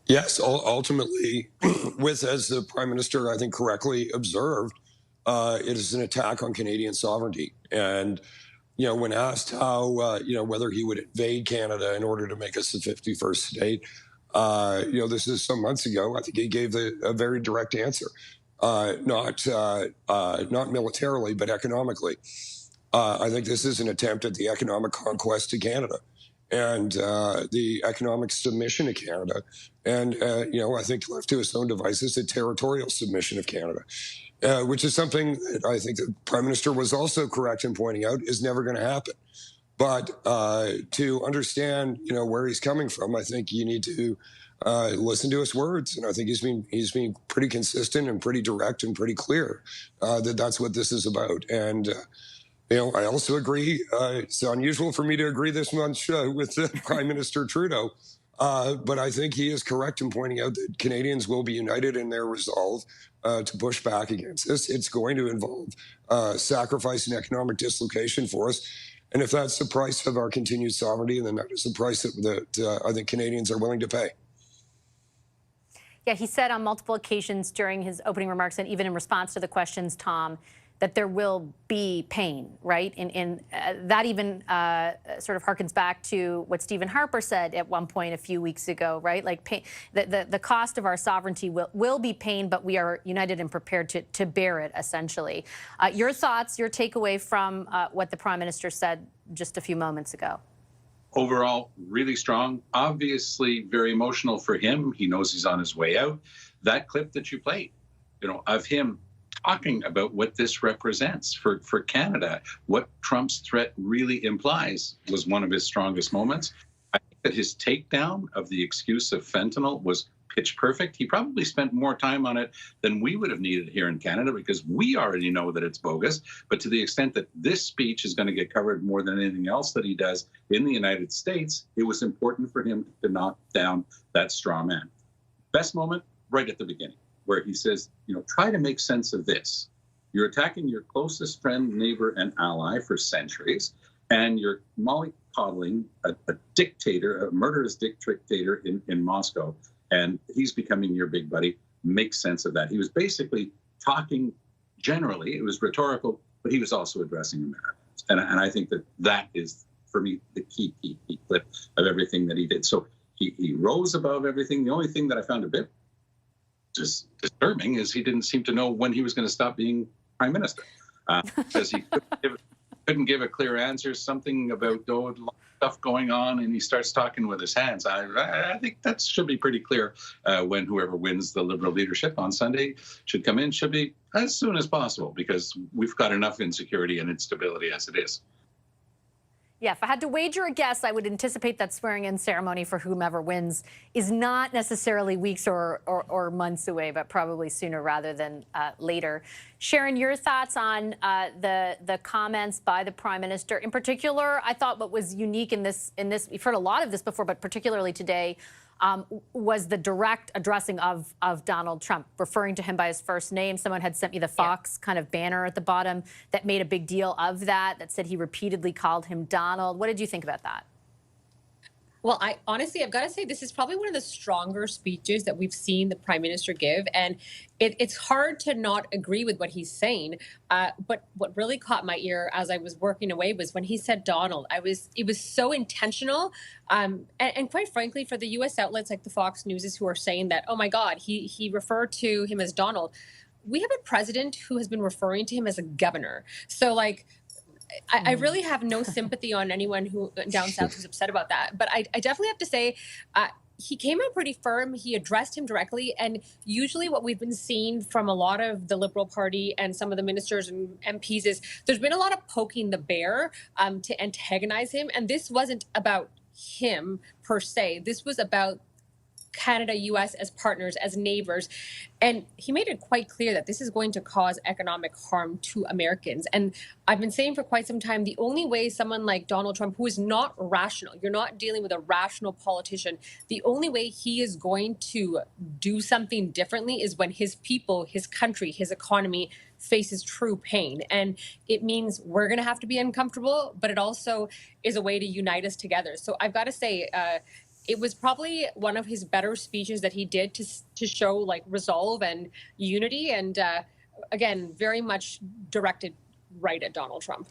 Yes, ultimately, as the Prime Minister, I think, correctly observed, it is an attack on Canadian sovereignty. And, when asked how, whether he would invade Canada in order to make us the 51st state, this is some months ago, I think he gave a very direct answer, not militarily, but economically. I think this is an attempt at the economic conquest of Canada and the economic submission of Canada. And, I think left to its own devices, a territorial submission of Canada. Which is something that I think the Prime Minister was also correct in pointing out is never going to happen. But to understand, where he's coming from, I think you need to listen to his words. And I think he's been pretty consistent and pretty direct and pretty clear that that's what this is about. And I also agree. It's unusual for me to agree this much with Prime Minister Trudeau. But I think he is correct in pointing out that Canadians will be united in their resolve to push back against this. It's going to involve sacrifice and economic dislocation for us. And if that's the price of our continued sovereignty, then that is the price that I think Canadians are willing to pay. Yeah, he said on multiple occasions during his opening remarks and even in response to the questions, Tom, that there will be pain, right? And that even sort of harkens back to what Stephen Harper said at one point a few weeks ago, right? Like pain, the cost of our sovereignty will be pain, but we are united and prepared to bear it, essentially. Your thoughts, your takeaway from what the Prime Minister said just a few moments ago? Overall, really strong, obviously very emotional for him. He knows he's on his way out. That clip that you played, of him talking about what this represents for Canada, what Trump's threat really implies, was one of his strongest moments. I think that his takedown of the excuse of fentanyl was pitch perfect. He probably spent more time on it than we would have needed here in Canada, because we already know that it's bogus. But to the extent that this speech is going to get covered more than anything else that he does in the United States, it was important for him to knock down that straw man. Best moment, right at the beginning, where he says, try to make sense of this. You're attacking your closest friend, neighbor, and ally for centuries, and you're mollycoddling a dictator, a murderous dictator in Moscow, and he's becoming your big buddy. Make sense of that. He was basically talking generally. It was rhetorical, but he was also addressing Americans. And I think that is, for me, the key clip of everything that he did. So he rose above everything. The only thing that I found a bit just disturbing is he didn't seem to know when he was going to stop being Prime Minister, because he couldn't give a clear answer, something about stuff going on, and he starts talking with his hands. I think that should be pretty clear when whoever wins the Liberal leadership on Sunday should come in, should be as soon as possible, because we've got enough insecurity and instability as it is. Yeah, if I had to wager a guess, I would anticipate that swearing-in ceremony for whomever wins is not necessarily weeks or months away, but probably sooner rather than later. Sharon, your thoughts on the comments by the Prime Minister? In particular, I thought what was unique in this, we've heard a lot of this before, but particularly today, was the direct addressing of Donald Trump, referring to him by his first name. Someone had sent me the Fox kind of banner at the bottom that made a big deal of that said he repeatedly called him Donald. What did you think about that? Well, I've got to say, this is probably one of the stronger speeches that we've seen the Prime Minister give. And it's hard to not agree with what he's saying. But what really caught my ear as I was working away was when he said Donald. It was so intentional. And quite frankly, for the U.S. outlets like the Fox News who are saying that, oh, my God, he referred to him as Donald. We have a president who has been referring to him as a governor. So, like, I really have no sympathy on anyone who down south who's upset about that. But I definitely have to say he came out pretty firm. He addressed him directly. And usually what we've been seeing from a lot of the Liberal Party and some of the ministers and MPs is there's been a lot of poking the bear to antagonize him. And this wasn't about him per se. This was about Canada, U.S. as partners, as neighbors. And he made it quite clear that this is going to cause economic harm to Americans. And I've been saying for quite some time, the only way someone like Donald Trump, who is not rational, you're not dealing with a rational politician, the only way he is going to do something differently is when his people, his country, his economy faces true pain. And it means we're going to have to be uncomfortable, but it also is a way to unite us together. So I've got to say, it was probably one of his better speeches that he did to show like resolve and unity. And again, very much directed right at Donald Trump.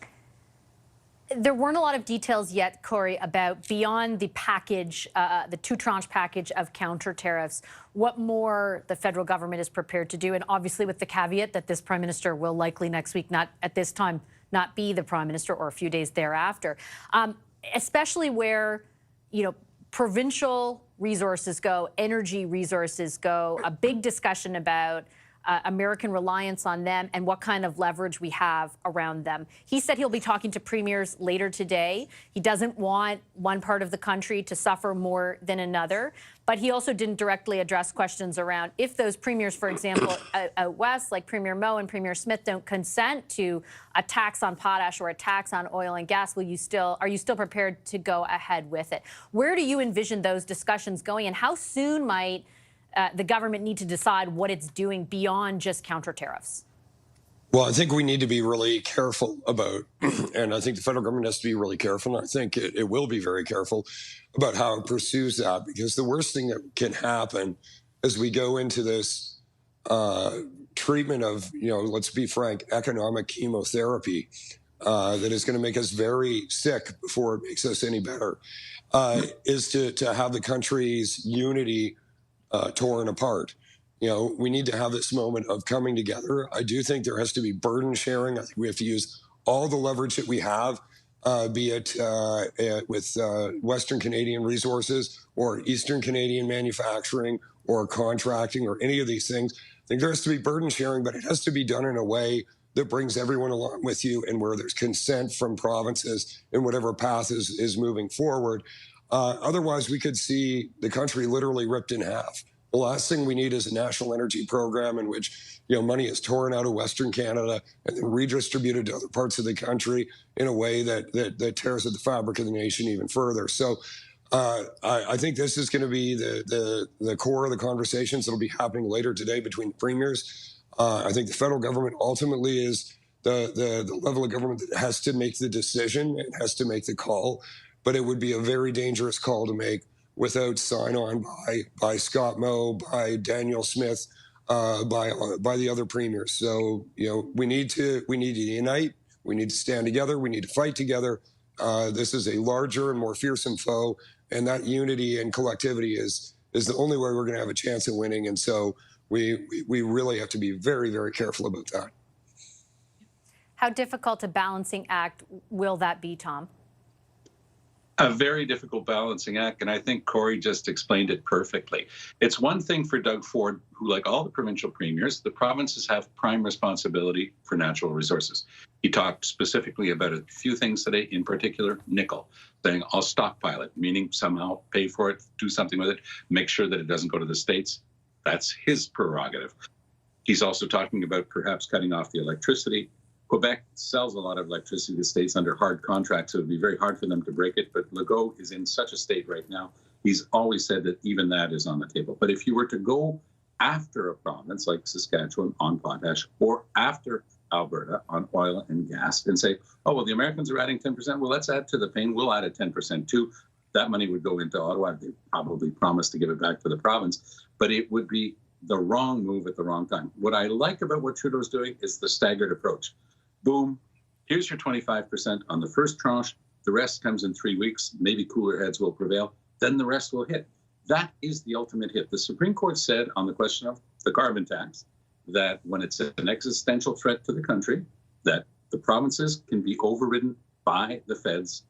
There weren't a lot of details yet, Corey, about beyond the package, the two-tranche package of counter tariffs, what more the federal government is prepared to do. And obviously with the caveat that this Prime Minister will likely next week, not at this time, not be the Prime Minister or a few days thereafter, especially where, you know, provincial resources go, energy resources go, a big discussion about American reliance on them and what kind of leverage we have around them. He said he'll be talking to premiers later today. He doesn't want one part of the country to suffer more than another, but he also didn't directly address questions around if those premiers, for example, out west, like Premier Moe and Premier Smith, don't consent to a tax on potash or a tax on oil and gas, are you still prepared to go ahead with it? Where do you envision those discussions going, and how soon might the government need to decide what it's doing beyond just counter tariffs? Well, I think we need to be really careful about, and I think the federal government has to be really careful, and I think it will be very careful about how it pursues that, because the worst thing that can happen as we go into this treatment of, you know, let's be frank, economic chemotherapy that is going to make us very sick before it makes us any better, is to have the country's unity torn apart. You know, we need to have this moment of coming together. I do think there has to be burden sharing. I think we have to use all the leverage that we have, be it with Western Canadian resources or Eastern Canadian manufacturing or contracting or any of these things. I think there has to be burden sharing, but it has to be done in a way that brings everyone along with you and where there's consent from provinces in whatever path is moving forward. Otherwise, we could see the country literally ripped in half. The last thing we need is a national energy program in which, you know, money is torn out of Western Canada and then redistributed to other parts of the country in a way that tears at the fabric of the nation even further. So I think this is going to be the core of the conversations that will be happening later today between the premiers. I think the federal government ultimately is the level of government that has to make the decision and has to make the call. But it would be a very dangerous call to make without sign-on by Scott Moe, by Daniel Smith, by the other premiers. So, you know, we need to unite. We need to stand together. We need to fight together. This is a larger and more fearsome foe, and that unity and collectivity is the only way we're going to have a chance at winning. And so we really have to be very, very careful about that. How difficult a balancing act will that be, Tom? A very difficult balancing act, and I think Corey just explained it perfectly. It's one thing for Doug Ford, who, like all the provincial premiers, the provinces have prime responsibility for natural resources. He talked specifically about a few things today, in particular, nickel, saying, I'll stockpile it, meaning somehow pay for it, do something with it, make sure that it doesn't go to the States. That's his prerogative. He's also talking about perhaps cutting off the electricity. Quebec sells a lot of electricity to the States under hard contracts, so it would be very hard for them to break it. But Legault is in such a state right now, he's always said that even that is on the table. But if you were to go after a province like Saskatchewan on potash, or after Alberta on oil and gas, and say, oh, well, the Americans are adding 10%, well, let's add to the pain, we'll add a 10% too. That money would go into Ottawa. They probably promised to give it back to the province, but it would be the wrong move at the wrong time. What I like about what Trudeau's doing is the staggered approach. Boom, here's your 25% on the first tranche. The rest comes in 3 weeks. Maybe cooler heads will prevail. Then the rest will hit. That is the ultimate hit. The Supreme Court said on the question of the carbon tax that when it's an existential threat to the country, that the provinces can be overridden by the feds.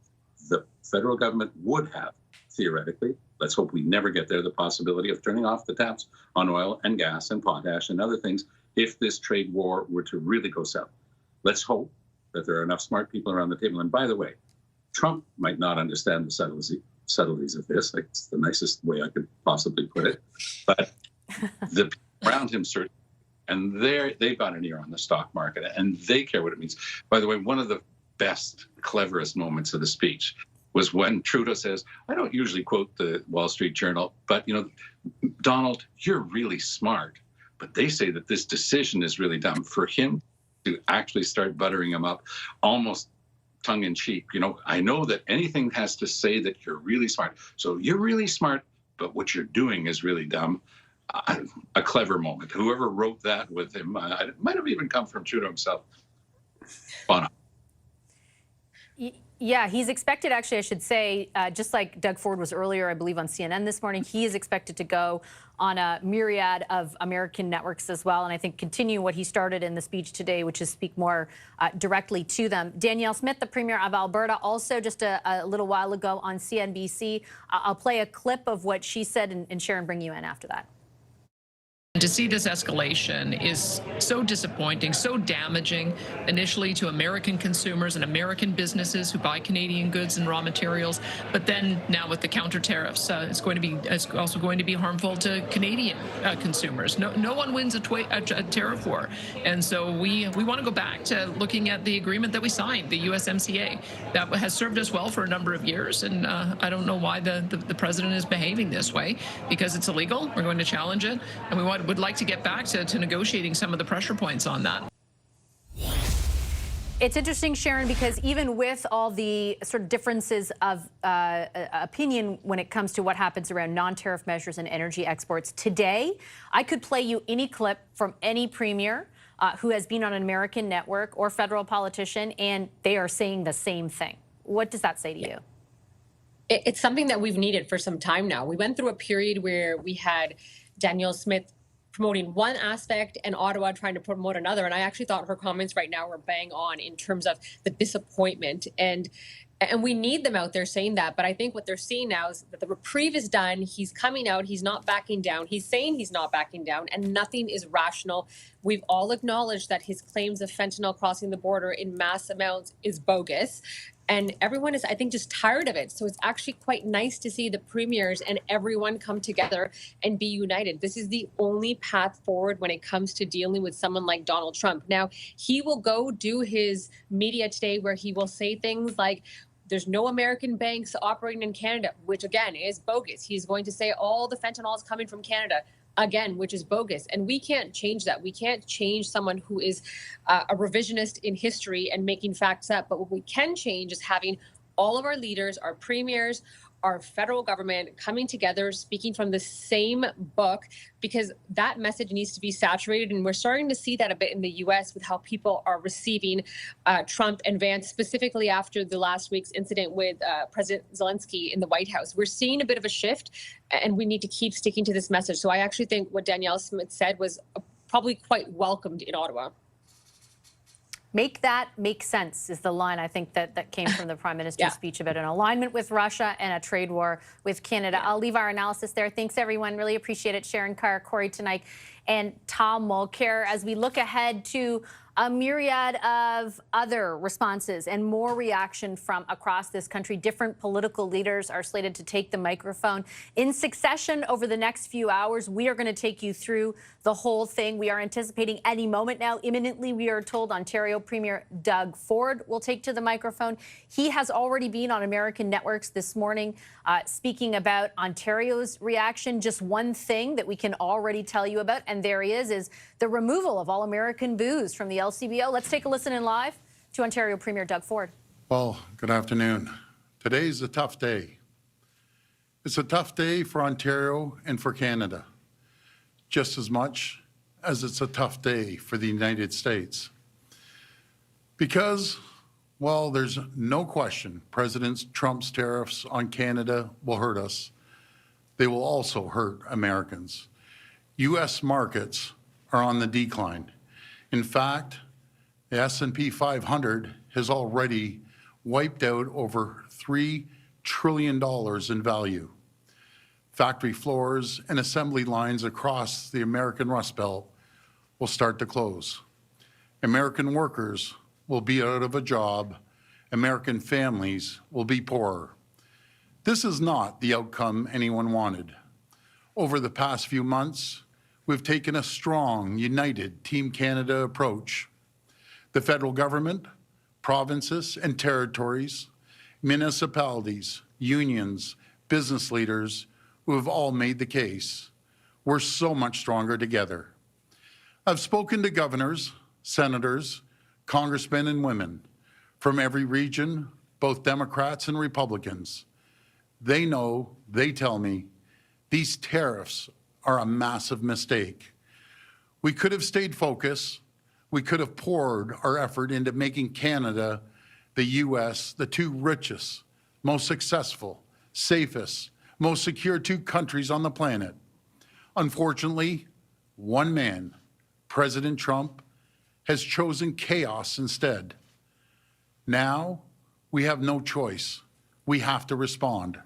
The federal government would have, theoretically, let's hope we never get there, the possibility of turning off the taps on oil and gas and potash and other things if this trade war were to really go south. Let's hope that there are enough smart people around the table. And by the way, Trump might not understand the subtleties of this. It's the nicest way I could possibly put it. But the people around him certainly, and they've got an ear on the stock market, and they care what it means. By the way, one of the best, cleverest moments of the speech was when Trudeau says, I don't usually quote the Wall Street Journal, but, Donald, you're really smart. But they say that this decision is really dumb. For him to actually start buttering him up almost tongue-in-cheek. I know that anything has to say that you're really smart. So you're really smart, but what you're doing is really dumb. A clever moment. Whoever wrote that with him, it might have even come from Trudeau himself. Bono. Yeah, he's expected, actually, I should say, just like Doug Ford was earlier, I believe, on CNN this morning, he is expected to go on a myriad of American networks as well, and I think continue what he started in the speech today, which is speak more directly to them. Danielle Smith, the Premier of Alberta, also just a little while ago on CNBC. I'll play a clip of what she said, and Sharon, bring you in after that. To see this escalation is so disappointing, so damaging, initially to American consumers and American businesses who buy Canadian goods and raw materials, but then now with the counter tariffs, it's also going to be harmful to Canadian consumers. No one wins a tariff war, and so we want to go back to looking at the agreement that we signed, the USMCA, that has served us well for a number of years, and I don't know why the president is behaving this way, because it's illegal. We're going to challenge it, and we would like to get back to negotiating some of the pressure points on that. It's interesting, Sharon, because even with all the sort of differences of opinion when it comes to what happens around non-tariff measures and energy exports, today I could play you any clip from any premier who has been on an American network or federal politician, and they are saying the same thing. What does that say to you? It's something that we've needed for some time now. We went through a period where we had Danielle Smith promoting one aspect and Ottawa trying to promote another. And I actually thought her comments right now were bang on in terms of the disappointment. And we need them out there saying that. But I think what they're seeing now is that the reprieve is done. He's coming out. He's not backing down. He's saying he's not backing down, and nothing is rational. We've all acknowledged that his claims of fentanyl crossing the border in mass amounts is bogus. And everyone is, I think, just tired of it. So it's actually quite nice to see the premiers and everyone come together and be united. This is the only path forward when it comes to dealing with someone like Donald Trump. Now, he will go do his media today where he will say things like, there's no American banks operating in Canada, which, again, is bogus. He's going to say all the fentanyl is coming from Canada, again, which is bogus. And we can't change that. We can't change someone who is a revisionist in history and making facts up. But what we can change is having all of our leaders, our premiers, our federal government coming together, speaking from the same book, because that message needs to be saturated. And we're starting to see that a bit in the U.S. with how people are receiving Trump and Vance, specifically after the last week's incident with President Zelensky in the White House. We're seeing a bit of a shift, and we need to keep sticking to this message. So I actually think what Danielle Smith said was probably quite welcomed in Ottawa. Make that make sense is the line I think that came from the Prime Minister's speech about an alignment with Russia and a trade war with Canada. I'll leave our analysis there. Thanks, everyone. Really appreciate it. Sharon Carr, Corey Tonight, and Tom Mulcair as we look ahead to a myriad of other responses and more reaction from across this country. Different political leaders are slated to take the microphone in succession over the next few hours. We are going to take you through the whole thing. We are anticipating any moment now. Imminently, we are told Ontario Premier Doug Ford will take to the microphone. He has already been on American networks this morning speaking about Ontario's reaction. Just one thing that we can already tell you about, and there he is the removal of all American booze from the LCBO. Let's take a listen in live to Ontario Premier Doug Ford. Well, good afternoon. Today's a tough day. It's a tough day for Ontario and for Canada, just as much as it's a tough day for the United States. Because, well, there's no question President Trump's tariffs on Canada will hurt us. They will also hurt Americans. U.S. markets are on the decline. In fact, the S&P 500 has already wiped out over $3 trillion in value. Factory floors and assembly lines across the American Rust Belt will start to close. American workers will be out of a job. American families will be poorer. This is not the outcome anyone wanted. Over the past few months, we've taken a strong, united Team Canada approach. The federal government, provinces and territories, municipalities, unions, business leaders who have all made the case. We're so much stronger together. I've spoken to governors, senators, congressmen and women from every region, both Democrats and Republicans. They know, they tell me, these tariffs are a massive mistake. We could have stayed focused. We could have poured our effort into making Canada, the U.S., the two richest, most successful, safest, most secure two countries on the planet. Unfortunately, one man, President Trump, has chosen chaos instead. Now, we have no choice. We have to respond.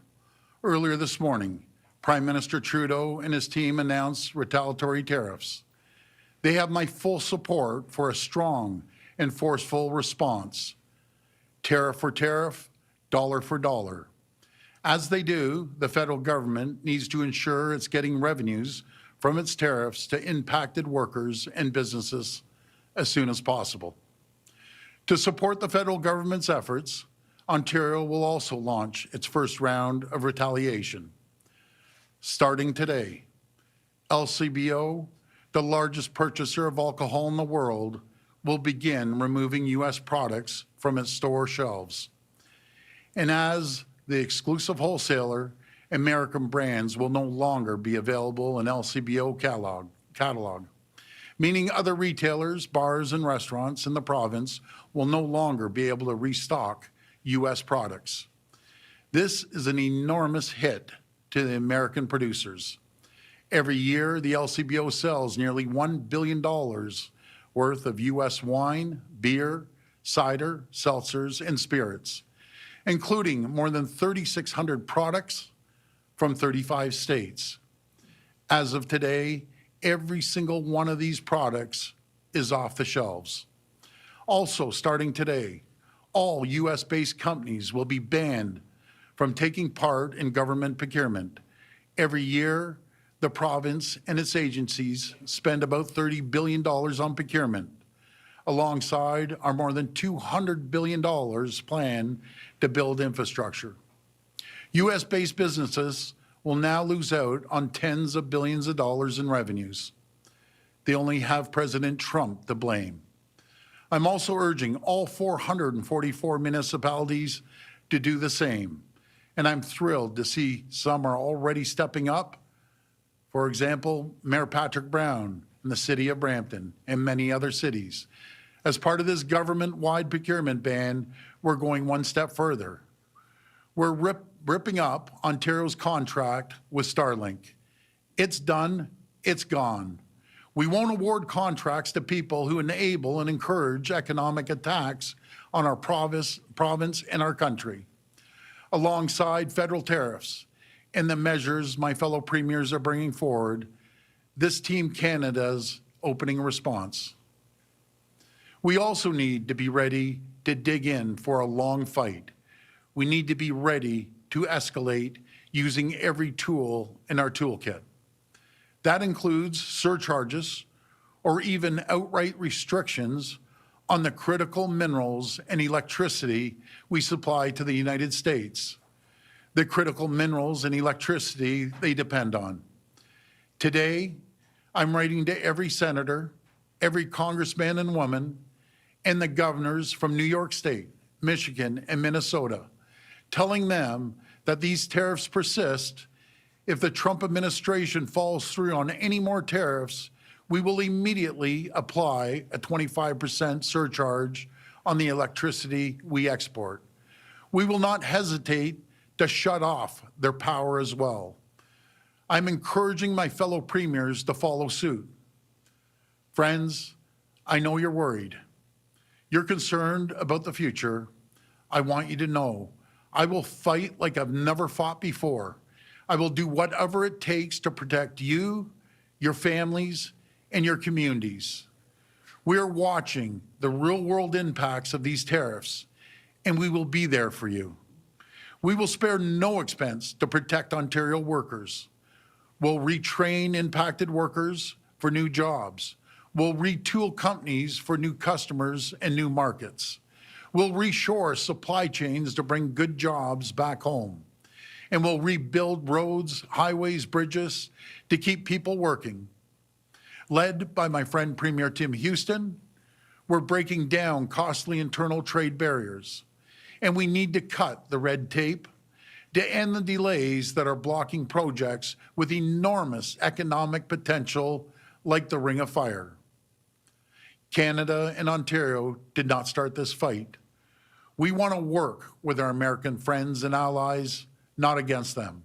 Earlier this morning, Prime Minister Trudeau and his team announced retaliatory tariffs. They have my full support for a strong and forceful response. Tariff for tariff, dollar for dollar. As they do, the federal government needs to ensure it's getting revenues from its tariffs to impacted workers and businesses as soon as possible. To support the federal government's efforts, Ontario will also launch its first round of retaliation. Starting today, LCBO, the largest purchaser of alcohol in the world, will begin removing U.S. products from its store shelves. And as the exclusive wholesaler, American brands will no longer be available in LCBO catalog, meaning other retailers, bars, and restaurants in the province will no longer be able to restock U.S. products. This is an enormous hit to the American producers. Every year, the LCBO sells nearly $1 billion worth of U.S. wine, beer, cider, seltzers, and spirits, including more than 3,600 products from 35 states. As of today, every single one of these products is off the shelves. Also, starting today, all U.S.-based companies will be banned from taking part in government procurement. Every year, the province and its agencies spend about $30 billion on procurement, alongside our more than $200 billion planned to build infrastructure. U.S.-based businesses will now lose out on tens of billions of dollars in revenues. They only have President Trump to blame. I'm also urging all 444 municipalities to do the same, and I'm thrilled to see some are already stepping up. For example, Mayor Patrick Brown in the city of Brampton and many other cities. As part of this government-wide procurement ban, we're going one step further. We're ripping up Ontario's contract with Starlink. It's done, it's gone. We won't award contracts to people who enable and encourage economic attacks on our province and our country. Alongside federal tariffs and the measures my fellow premiers are bringing forward, this Team Canada's opening response. We also need to be ready to dig in for a long fight. We need to be ready to escalate using every tool in our toolkit. That includes surcharges or even outright restrictions on the critical minerals and electricity we supply to the United States. The critical minerals and electricity they depend on. Today, I'm writing to every senator, every congressman and woman, and the governors from New York State, Michigan, and Minnesota, telling them that these tariffs persist. If the Trump administration falls through on any more tariffs, we will immediately apply a 25% surcharge on the electricity we export. We will not hesitate to shut off their power as well. I'm encouraging my fellow premiers to follow suit. Friends, I know you're worried. You're concerned about the future. I want you to know I will fight like I've never fought before. I will do whatever it takes to protect you, your families, and your communities. We are watching the real-world impacts of these tariffs, and we will be there for you. We will spare no expense to protect Ontario workers. We'll retrain impacted workers for new jobs. We'll retool companies for new customers and new markets. We'll reshore supply chains to bring good jobs back home. And we'll rebuild roads, highways, bridges to keep people working. Led by my friend Premier Tim Houston, we're breaking down costly internal trade barriers. And we need to cut the red tape to end the delays that are blocking projects with enormous economic potential like the Ring of Fire. Canada and Ontario did not start this fight. We want to work with our American friends and allies, not against them.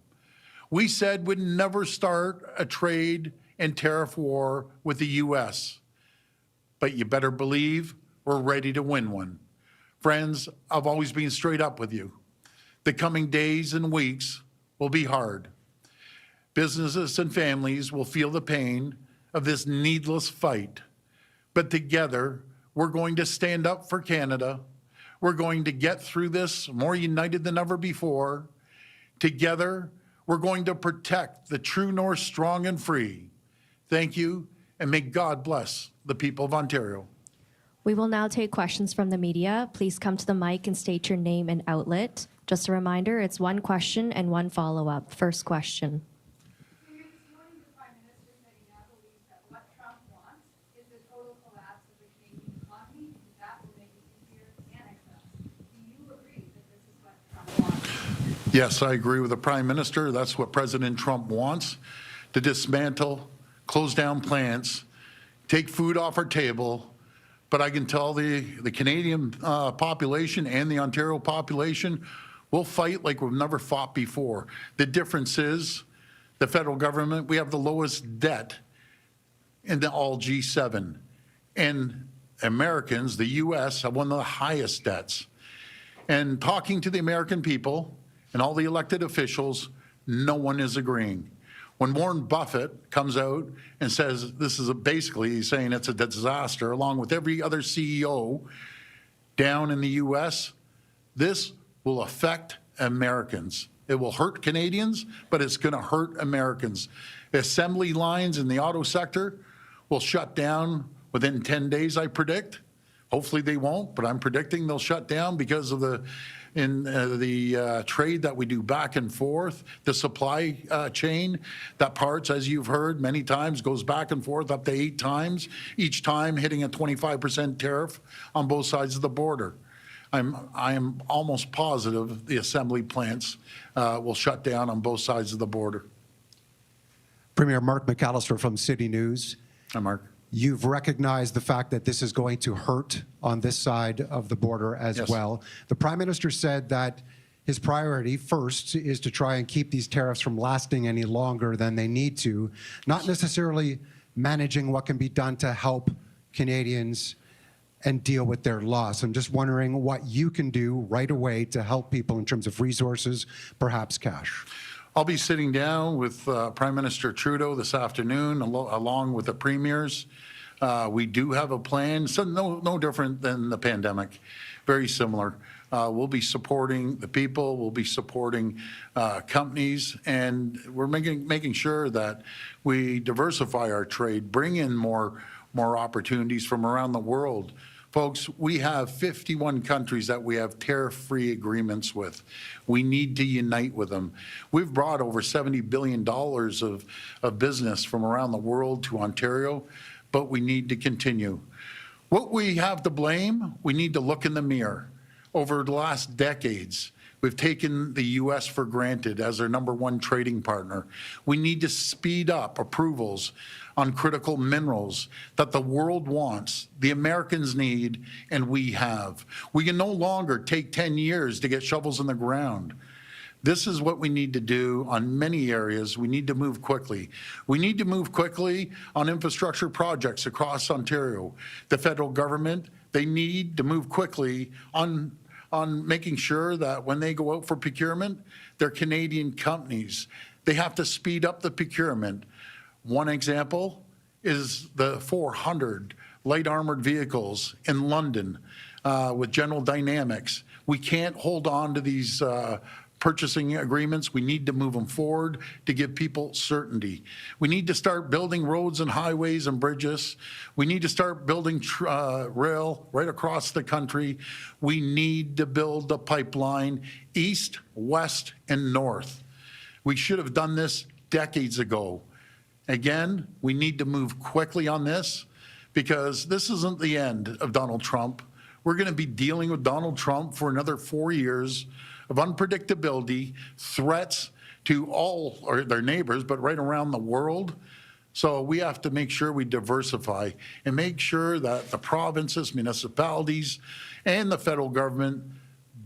We said we'd never start a trade and tariff war with the U.S., but you better believe we're ready to win one. Friends, I've always been straight up with you. The coming days and weeks will be hard. Businesses and families will feel the pain of this needless fight. But together, we're going to stand up for Canada. We're going to get through this more united than ever before. Together, we're going to protect the true north strong and free. Thank you, and may God bless the people of Ontario. We will now take questions from the media. Please come to the mic and state your name and outlet. Just a reminder, it's one question and one follow-up. First question. Yes, I agree with the Prime Minister. That's what President Trump wants, to dismantle, close down plants, take food off our table. But I can tell the Canadian population and the Ontario population, we'll fight like we've never fought before. The difference is the federal government, we have the lowest debt in the all G7. And Americans, the U.S., have one of the highest debts. And talking to the American people and all the elected officials, no one is agreeing. When Warren Buffett comes out and says this is basically he's saying it's a disaster, along with every other CEO down in the U.S., this will affect Americans. It will hurt Canadians, but it's going to hurt Americans. Assembly lines in the auto sector will shut down within 10 days, I predict. Hopefully they won't, but I'm predicting they'll shut down because of the trade that we do back and forth, the supply chain, that parts, as you've heard many times, goes back and forth up to 8 times, each time hitting a 25% tariff on both sides of the border. I am almost positive the assembly plants will shut down on both sides of the border. Premier Mark McAllister from CTV News. Hi, Mark. You've recognized the fact that this is going to hurt on this side of the border as well. The Prime Minister said that his priority first is to try and keep these tariffs from lasting any longer than they need to, not necessarily managing what can be done to help Canadians and deal with their loss. I'm just wondering what you can do right away to help people in terms of resources, perhaps cash. I'll be sitting down with Prime Minister Trudeau this afternoon, along with the premiers. We do have a plan, so no different than the pandemic, very similar. We'll be supporting the people, we'll be supporting companies, and we're making sure that we diversify our trade, bring in more opportunities from around the world. Folks, we have 51 countries that we have tariff-free agreements with. We need to unite with them. We've brought over $70 billion of business from around the world to Ontario, but we need to continue. What we have to blame, we need to look in the mirror. Over the last decades, we've taken the U.S. for granted as our #1 trading partner. We need to speed up approvals on critical minerals that the world wants, the Americans need, and we have. We can no longer take 10 years to get shovels in the ground. This is what we need to do on many areas. We need to move quickly. We need to move quickly on infrastructure projects across Ontario. The federal government, they need to move quickly on making sure that when they go out for procurement, they're Canadian companies. They have to speed up the procurement. One example is the 400 light armored vehicles in London with General Dynamics. We can't hold on to these purchasing agreements. We need to move them forward to give people certainty. We need to start building roads and highways and bridges. We need to start building rail right across the country. We need to build a pipeline east, west, and north. We should have done this decades ago. Again, we need to move quickly on this because this isn't the end of Donald Trump. We're going to be dealing with Donald Trump for another 4 years of unpredictability, threats to all or their neighbors, but right around the world. So we have to make sure we diversify and make sure that the provinces, municipalities, and the federal government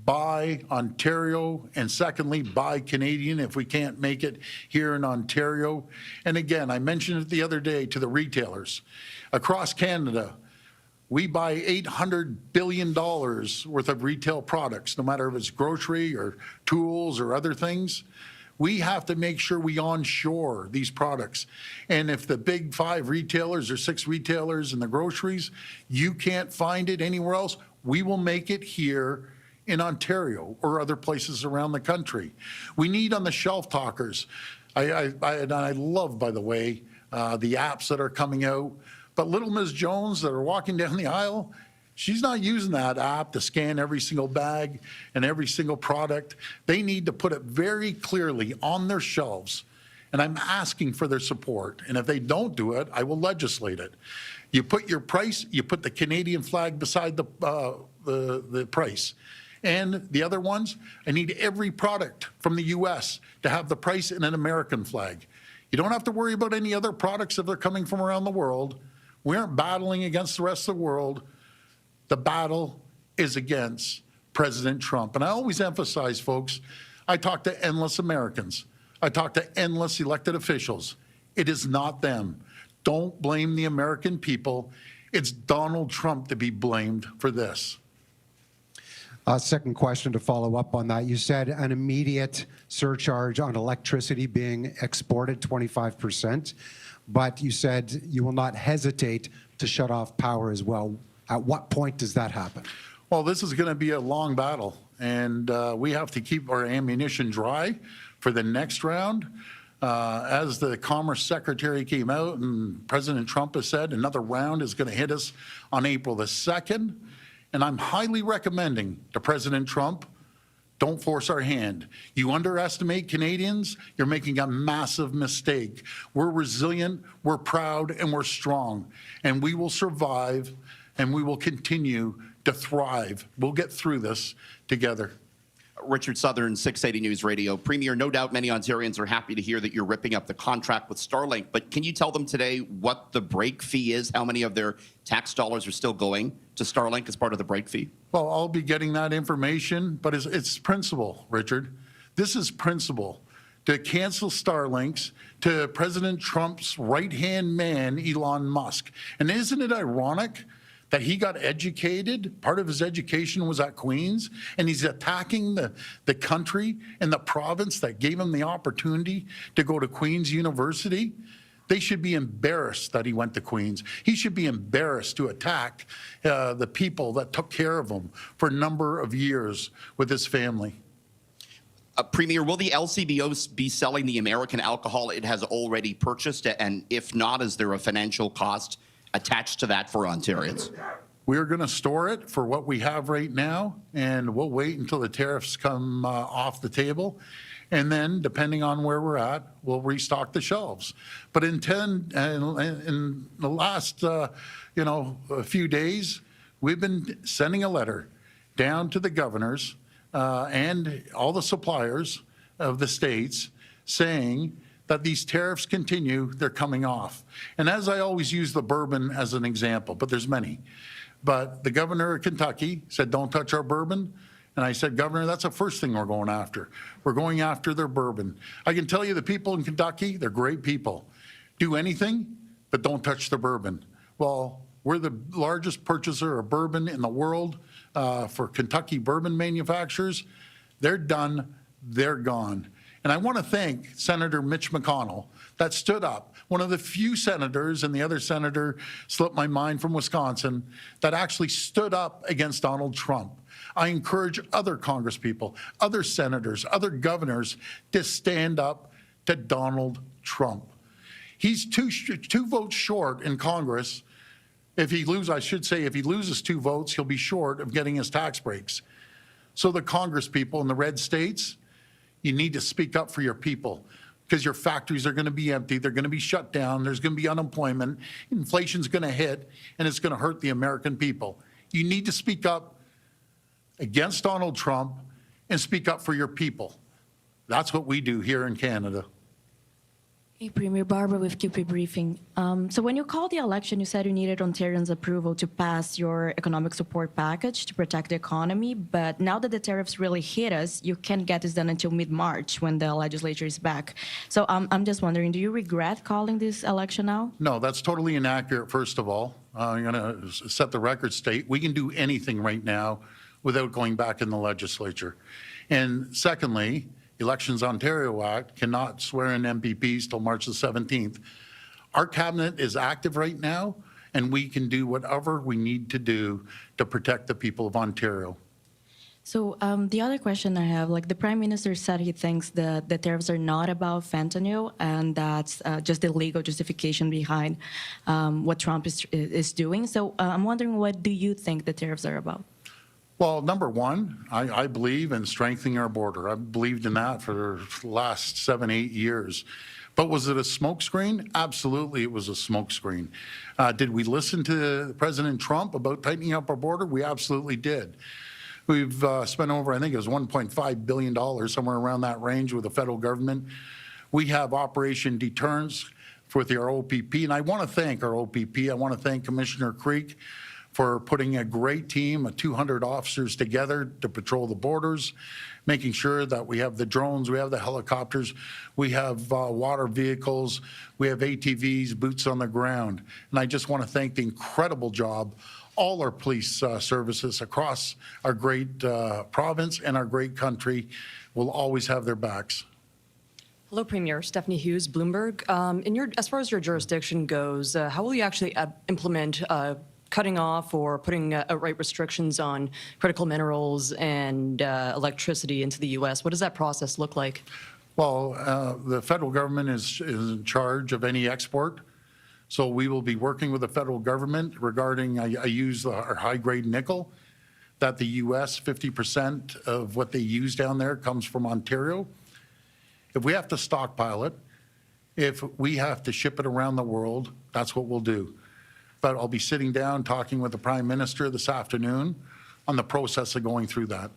buy Ontario, and secondly, buy Canadian if we can't make it here in Ontario. And again, I mentioned it the other day to the retailers. Across Canada, we buy $800 billion worth of retail products, no matter if it's grocery or tools or other things. We have to make sure we onshore these products. And if the big 5 retailers or 6 retailers in the groceries, you can't find it anywhere else, we will make it here in Ontario or other places around the country. We need on the shelf talkers. I love, by the way, the apps that are coming out. But little Ms. Jones that are walking down the aisle, she's not using that app to scan every single bag and every single product. They need to put it very clearly on their shelves. And I'm asking for their support. And if they don't do it, I will legislate it. You put your price, you put the Canadian flag beside the price. And the other ones, I need every product from the U.S. to have the price in an American flag. You don't have to worry about any other products if they're coming from around the world. We aren't battling against the rest of the world. The battle is against President Trump. And I always emphasize, folks, I talk to endless Americans. I talk to endless elected officials. It is not them. Don't blame the American people. It's Donald Trump to be blamed for this. Second question to follow up on that. You said an immediate surcharge on electricity being exported, 25%, but you said you will not hesitate to shut off power as well. At what point does that happen? Well, this is going to be a long battle, and we have to keep our ammunition dry for the next round. As the Commerce Secretary came out and President Trump has said, another round is going to hit us on April the 2nd. And I'm highly recommending to President Trump, don't force our hand. You underestimate Canadians, you're making a massive mistake. We're resilient, we're proud, and we're strong. And we will survive, and we will continue to thrive. We'll get through this together. Richard Southern, 680 News Radio. Premier, no doubt many Ontarians are happy to hear that you're ripping up the contract with Starlink, but can you tell them today what the break fee is, how many of their tax dollars are still going to Starlink as part of the break fee? Well, I'll be getting that information, but it's principle, Richard. This is principle. To cancel Starlinks, to President Trump's right-hand man, Elon Musk. And isn't it ironic that he got educated, part of his education was at Queen's, and he's attacking the country and the province that gave him the opportunity to go to Queen's University? They should be embarrassed that he went to Queen's. He should be embarrassed to attack the people that took care of him for a number of years with his family. Premier, will the LCBO be selling the American alcohol it has already purchased? And if not, is there a financial cost attached to that for Ontarians? We're going to store it for what we have right now, and we'll wait until the tariffs come off the table. And then, depending on where we're at, we'll restock the shelves. But in the last, a few days, we've been sending a letter down to the governors and all the suppliers of the states saying that these tariffs continue, they're coming off. And as I always use the bourbon as an example, but there's many. But the governor of Kentucky said, don't touch our bourbon. And I said, Governor, that's the first thing we're going after. We're going after their bourbon. I can tell you the people in Kentucky, they're great people. Do anything, but don't touch the bourbon. Well, we're the largest purchaser of bourbon in the world for Kentucky bourbon manufacturers. They're done, they're gone. And I want to thank Senator Mitch McConnell that stood up, one of the few senators, and the other senator slipped my mind from Wisconsin, that actually stood up against Donald Trump. I encourage other congresspeople, other senators, other governors to stand up to Donald Trump. He's two votes short in Congress. If he loses 2 votes, he'll be short of getting his tax breaks. So the congresspeople in the red states, you need to speak up for your people, because your factories are going to be empty, they're going to be shut down, there's going to be unemployment, inflation's going to hit, and it's going to hurt the American people. You need to speak up against Donald Trump and speak up for your people. That's what we do here in Canada. Hey, Premier Barbara with QP Briefing. So when you called the election, you said you needed Ontarians' approval to pass your economic support package to protect the economy. But now that the tariffs really hit us, you can't get this done until mid-March when the legislature is back. So I'm just wondering, do you regret calling this election now? No, that's totally inaccurate, first of all. I'm going to set the record straight. We can do anything right now without going back in the legislature. And secondly, Elections Ontario Act cannot swear in MPPs till March the 17th. Our cabinet is active right now, and we can do whatever we need to do to protect the people of Ontario. So the other question I have, the Prime Minister said he thinks that the tariffs are not about fentanyl, and that's just the legal justification behind what Trump is doing. So I'm wondering, what do you think the tariffs are about? Well, number one, I believe in strengthening our border. I've believed in that for the last 7-8 years. But was it a smokescreen? Absolutely, it was a smokescreen. Did we listen to President Trump about tightening up our border? We absolutely did. We've spent over, I think it was $1.5 billion, somewhere around that range with the federal government. We have Operation Deterrence with our OPP, and I want to thank our OPP. I want to thank Commissioner Creek for putting a great team of 200 officers together to patrol the borders, making sure that we have the drones, we have the helicopters, we have water vehicles, we have ATVs, boots on the ground. And I just want to thank the incredible job all our police services across our great province and our great country will always have their backs. Hello, Premier. Stephanie Hughes, Bloomberg. As far as your jurisdiction goes, how will you actually implement cutting off or putting outright restrictions on critical minerals and electricity into the U.S.? What does that process look like? Well, the federal government is in charge of any export. So we will be working with the federal government regarding, I use our high-grade nickel, that the U.S., 50% of what they use down there comes from Ontario. If we have to stockpile it, if we have to ship it around the world, that's what we'll do. But I'll be sitting down talking with the Prime Minister this afternoon on the process of going through that.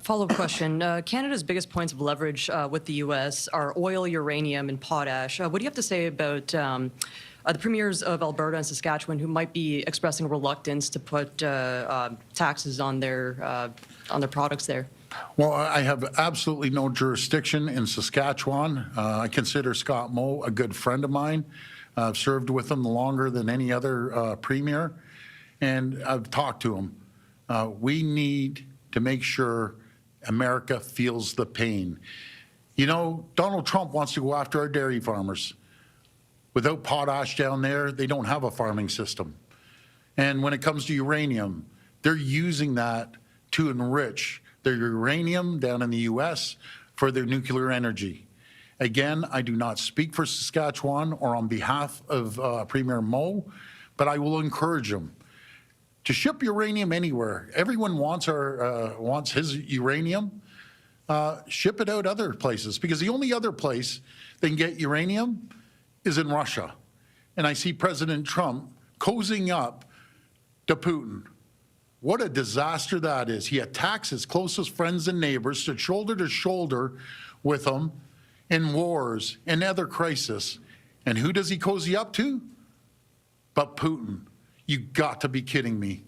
Follow-up question. Canada's biggest points of leverage with the U.S. are oil, uranium, and potash. What do you have to say about the premiers of Alberta and Saskatchewan who might be expressing reluctance to put taxes on their products there? Well, I have absolutely no jurisdiction in Saskatchewan. I consider Scott Moe a good friend of mine. I've served with him longer than any other premier, and I've talked to him. We need to make sure America feels the pain. You know, Donald Trump wants to go after our dairy farmers. Without potash down there, they don't have a farming system. And when it comes to uranium, they're using that to enrich their uranium down in the U.S. for their nuclear energy. Again, I do not speak for Saskatchewan or on behalf of Premier Moe, but I will encourage him to ship uranium anywhere. Everyone wants wants his uranium. Ship it out other places, because the only other place they can get uranium is in Russia. And I see President Trump cozying up to Putin. What a disaster that is. He attacks his closest friends and neighbors, stood shoulder to shoulder with them in wars and other crises. And who does he cozy up to? But Putin. You got to be kidding me.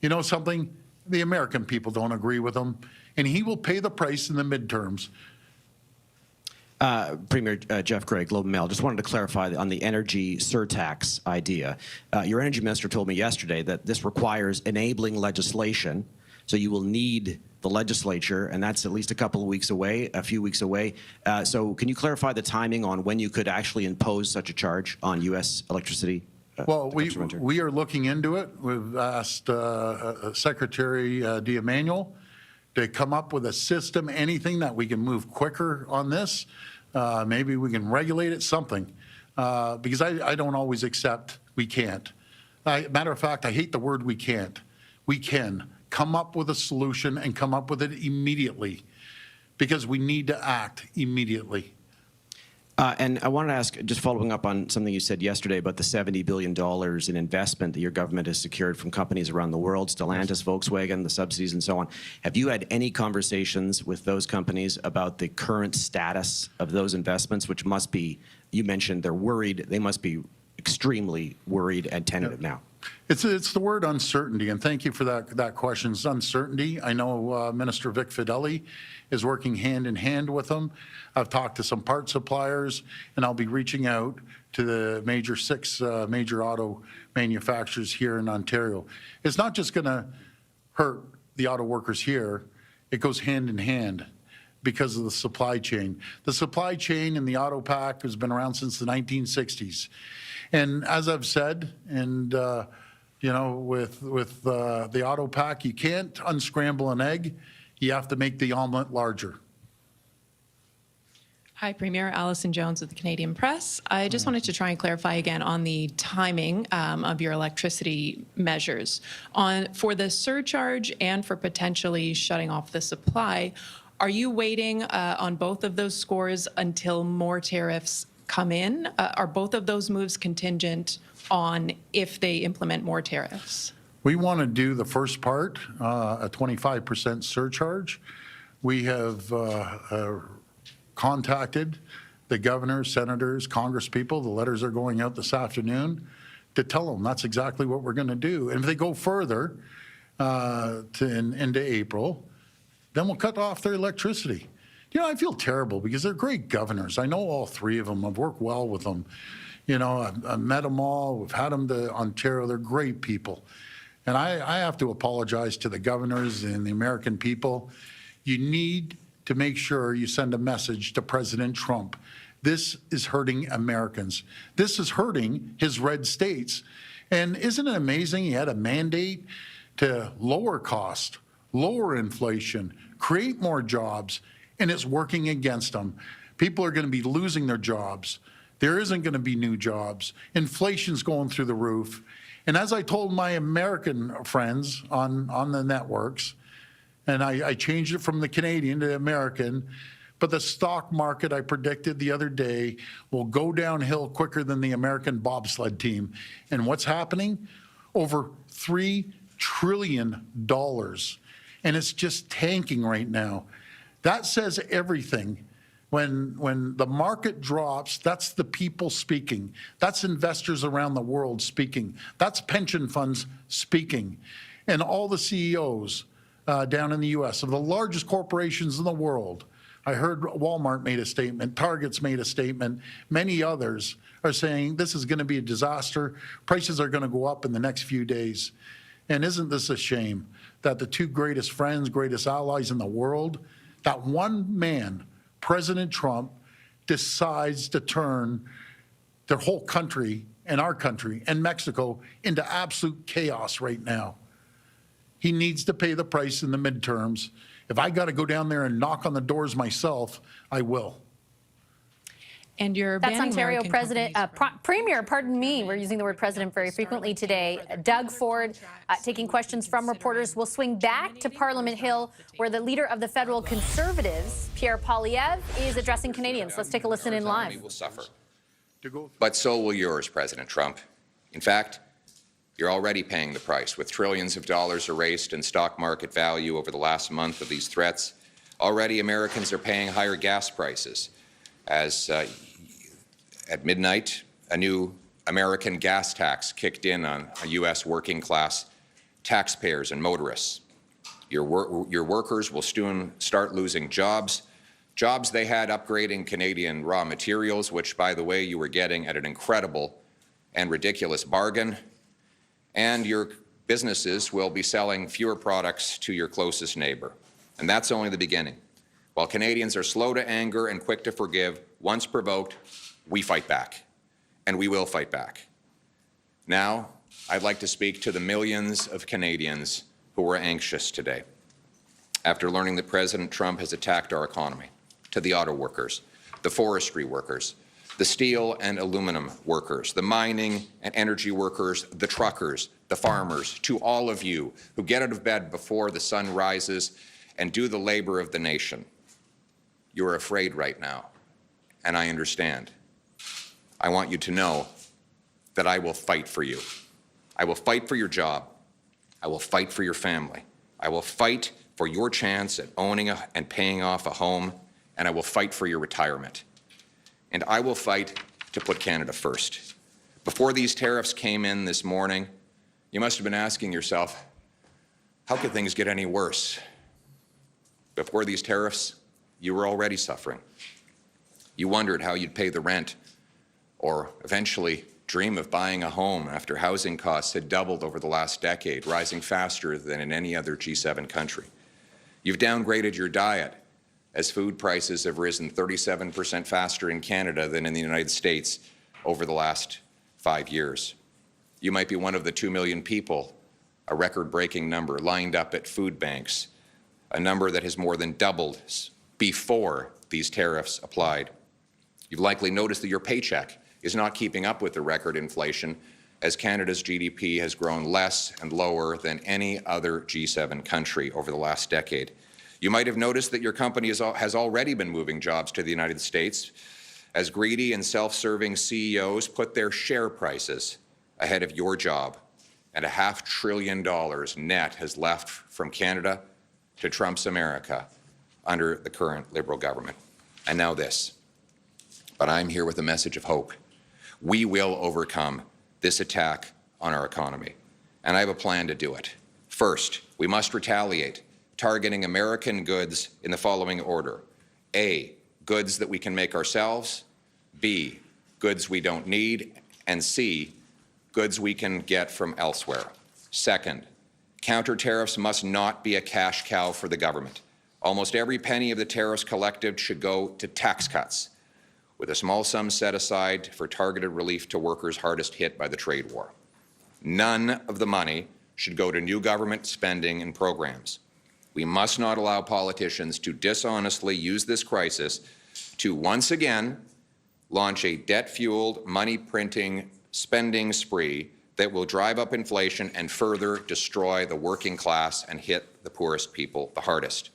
You know something? The American people don't agree with him, and he will pay the price in the midterms. Premier Jeff Gray, Globe and Mail, just wanted to clarify on the energy surtax idea. Your energy minister told me yesterday that this requires enabling legislation, so you will need the legislature, and that's at least a couple of weeks away, a few weeks away. So can you clarify the timing on when you could actually impose such a charge on U.S. electricity? Well, we are looking into it. We've asked Secretary D'Emanuel to come up with a system, anything that we can move quicker on this. Maybe we can regulate it, something, because I don't always accept we can't. Matter of fact, I hate the word we can't. We can come up with a solution and come up with it immediately, because we need to act immediately. And I wanted to ask, just following up on something you said yesterday about the $70 billion in investment that your government has secured from companies around the world, Stellantis, Volkswagen, the subsidies and so on. Have you had any conversations with those companies about the current status of those investments, which must be, you mentioned they're worried, they must be extremely worried and tentative now? It's the word uncertainty, and thank you for that question. It's uncertainty. I know Minister Vic Fedeli is working hand in hand with them. I've talked to some part suppliers, and I'll be reaching out to the six major auto manufacturers here in Ontario. It's not just going to hurt the auto workers here. It goes hand in hand because of the supply chain. The supply chain in the auto pack has been around since the 1960s. And as I've said, and you know, with the auto pack, you can't unscramble an egg. You have to make the omelet larger. Hi, Premier. Alison Jones with the Canadian Press. I just wanted to try and clarify again on the timing of your electricity measures. For the surcharge and for potentially shutting off the supply, are you waiting on both of those scores until more tariffs come in? Are both of those moves contingent on if they implement more tariffs? We want to do the first part, a 25% surcharge. We have contacted the governors, senators, congresspeople. The letters are going out this afternoon to tell them that's exactly what we're going to do. And if they go further into April, then we'll cut off their electricity. You know, I feel terrible because they're great governors. I know all three of them. I've worked well with them. You know, I've met them all. We've had them to Ontario. They're great people. And I have to apologize to the governors and the American people. You need to make sure you send a message to President Trump. This is hurting Americans. This is hurting his red states. And isn't it amazing he had a mandate to lower cost, lower inflation, create more jobs, and it's working against them. People are going to be losing their jobs. There isn't going to be new jobs. Inflation's going through the roof. And as I told my American friends on the networks, and I changed it from the Canadian to the American, but the stock market, I predicted the other day, will go downhill quicker than the American bobsled team. And what's happening? Over $3 trillion. And it's just tanking right now. That says everything. When the market drops, that's the people speaking. That's investors around the world speaking. That's pension funds speaking. And all the CEOs down in the U.S., of the largest corporations in the world. I heard Walmart made a statement, Target's made a statement, many others are saying this is going to be a disaster. Prices are going to go up in the next few days. And isn't this a shame that the two greatest friends, greatest allies in the world, that one man, President Trump, decides to turn their whole country and our country and Mexico into absolute chaos right now? He needs to pay the price in the midterms. If I got to go down there and knock on the doors myself, I will. And you're That's banning Ontario American President, Premier, pardon me, we're using the word president very frequently today, Doug Ford, taking questions from reporters. We'll swing back to Parliament Hill, where the leader of the federal Conservatives, Pierre Poilievre, is addressing Canadians. Let's take a listen in live. Will suffer. But so will yours, President Trump. In fact, you're already paying the price, with trillions of dollars erased in stock market value over the last month of these threats. Already, Americans are paying higher gas prices, as at midnight, a new American gas tax kicked in on U.S. working-class taxpayers and motorists. Your workers will soon start losing jobs they had upgrading Canadian raw materials, which, by the way, you were getting at an incredible and ridiculous bargain. And your businesses will be selling fewer products to your closest neighbor. And that's only the beginning. While Canadians are slow to anger and quick to forgive, once provoked, we fight back. And we will fight back. Now, I'd like to speak to the millions of Canadians who were anxious today after learning that President Trump has attacked our economy, to the auto workers, the forestry workers, the steel and aluminum workers, the mining and energy workers, the truckers, the farmers, to all of you who get out of bed before the sun rises and do the labor of the nation. You're afraid right now, and I understand. I want you to know that I will fight for you. I will fight for your job. I will fight for your family. I will fight for your chance at owning and paying off a home, and I will fight for your retirement. And I will fight to put Canada first. Before these tariffs came in this morning, you must have been asking yourself, how could things get any worse? Before these tariffs, you were already suffering. You wondered how you'd pay the rent or eventually dream of buying a home after housing costs had doubled over the last decade, rising faster than in any other G7 country. You've downgraded your diet as food prices have risen 37% faster in Canada than in the United States over the last 5 years. You might be one of the 2 million people, a record-breaking number, lined up at food banks, a number that has more than doubled before these tariffs applied. You've likely noticed that your paycheck is not keeping up with the record inflation, as Canada's GDP has grown less and lower than any other G7 country over the last decade. You might have noticed that your company has already been moving jobs to the United States as greedy and self-serving CEOs put their share prices ahead of your job, and $500 billion net has left from Canada to Trump's America under the current Liberal government. And now this. But I'm here with a message of hope. We will overcome this attack on our economy, and I have a plan to do it. First, we must retaliate, targeting American goods in the following order. A, goods that we can make ourselves. B, goods we don't need. And C, goods we can get from elsewhere. Second, counter tariffs must not be a cash cow for the government. Almost every penny of the tariffs collected should go to tax cuts, with a small sum set aside for targeted relief to workers hardest hit by the trade war. None of the money should go to new government spending and programs. We must not allow politicians to dishonestly use this crisis to once again launch a debt-fueled, money-printing spending spree that will drive up inflation and further destroy the working class and hit the poorest people the hardest.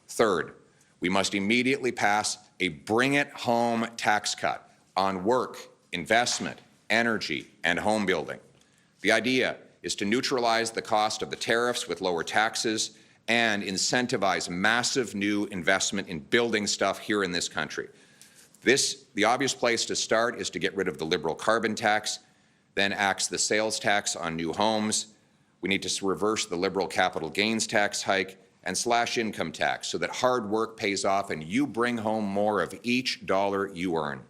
Third, we must immediately pass a bring-it-home tax cut on work, investment, energy, and home building. The idea is to neutralize the cost of the tariffs with lower taxes and incentivize massive new investment in building stuff here in this country. The obvious place to start is to get rid of the Liberal carbon tax, then axe the sales tax on new homes. We need to reverse the Liberal capital gains tax hike and slash income tax so that hard work pays off and you bring home more of each dollar you earn.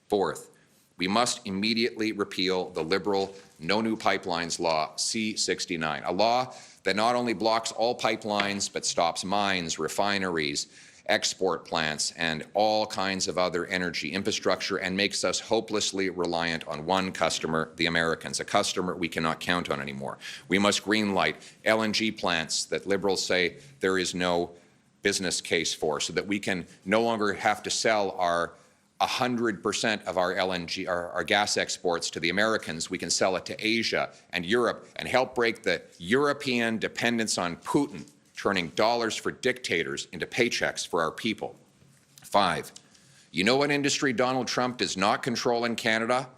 Fourth, we must immediately repeal the Liberal No New Pipelines Law, C-69, a law that not only blocks all pipelines but stops mines, refineries, export plants, and all kinds of other energy infrastructure and makes us hopelessly reliant on one customer, the Americans, a customer we cannot count on anymore. We must greenlight LNG plants that Liberals say there is no business case for so that we can no longer have to sell our 100% of our LNG, our gas exports to the Americans. We can sell it to Asia and Europe and help break the European dependence on Putin, turning dollars for dictators into paychecks for our people. 5, you know what industry Donald Trump does not control in Canada?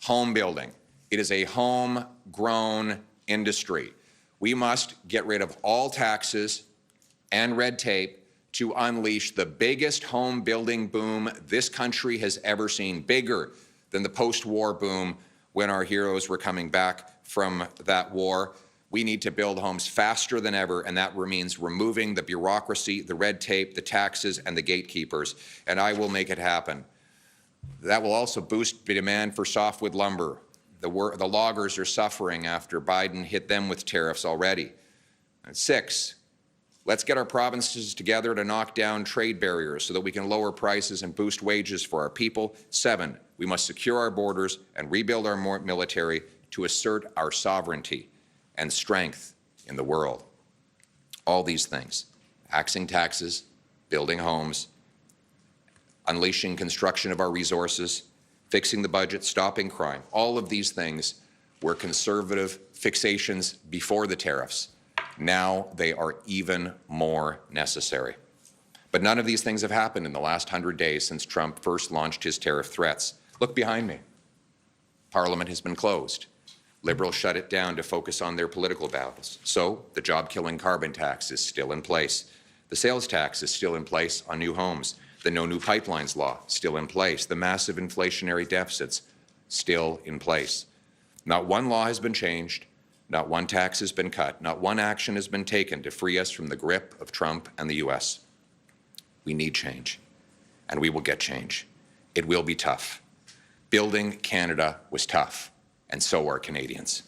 Home building. It is a homegrown industry. We must get rid of all taxes and red tape to unleash the biggest home building boom this country has ever seen, bigger than the post-war boom when our heroes were coming back from that war. We need to build homes faster than ever, and that means removing the bureaucracy, the red tape, the taxes, and the gatekeepers, and I will make it happen. That will also boost the demand for softwood lumber. The loggers are suffering after Biden hit them with tariffs already. And 6, let's get our provinces together to knock down trade barriers so that we can lower prices and boost wages for our people. 7, we must secure our borders and rebuild our military to assert our sovereignty and strength in the world. All these things, axing taxes, building homes, unleashing construction of our resources, fixing the budget, stopping crime, all of these things were conservative fixations before the tariffs. Now they are even more necessary. But none of these things have happened in the last 100 days since Trump first launched his tariff threats. Look behind me. Parliament has been closed. Liberals shut it down to focus on their political battles. So the job-killing carbon tax is still in place. The sales tax is still in place on new homes. The No New Pipelines law still in place. The massive inflationary deficits still in place. Not one law has been changed. Not one tax has been cut. Not one action has been taken to free us from the grip of Trump and the U.S. We need change, and we will get change. It will be tough. Building Canada was tough, and so are Canadians.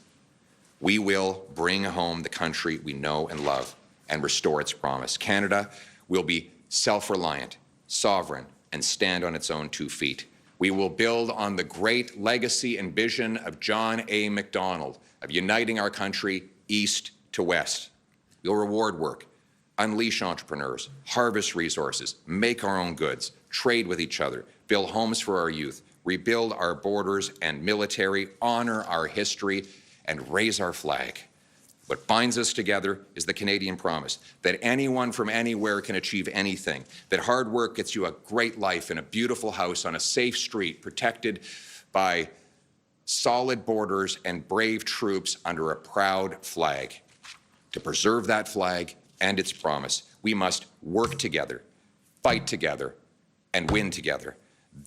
We will bring home the country we know and love and restore its promise. Canada will be self-reliant, sovereign, and stand on its own 2 feet. We will build on the great legacy and vision of John A. Macdonald of uniting our country east to west. We'll reward work, unleash entrepreneurs, harvest resources, make our own goods, trade with each other, build homes for our youth, rebuild our borders and military, honor our history, and raise our flag. What binds us together is the Canadian promise that anyone from anywhere can achieve anything, that hard work gets you a great life in a beautiful house on a safe street protected by solid borders and brave troops under a proud flag. To preserve that flag and its promise, we must work together, fight together, and win together.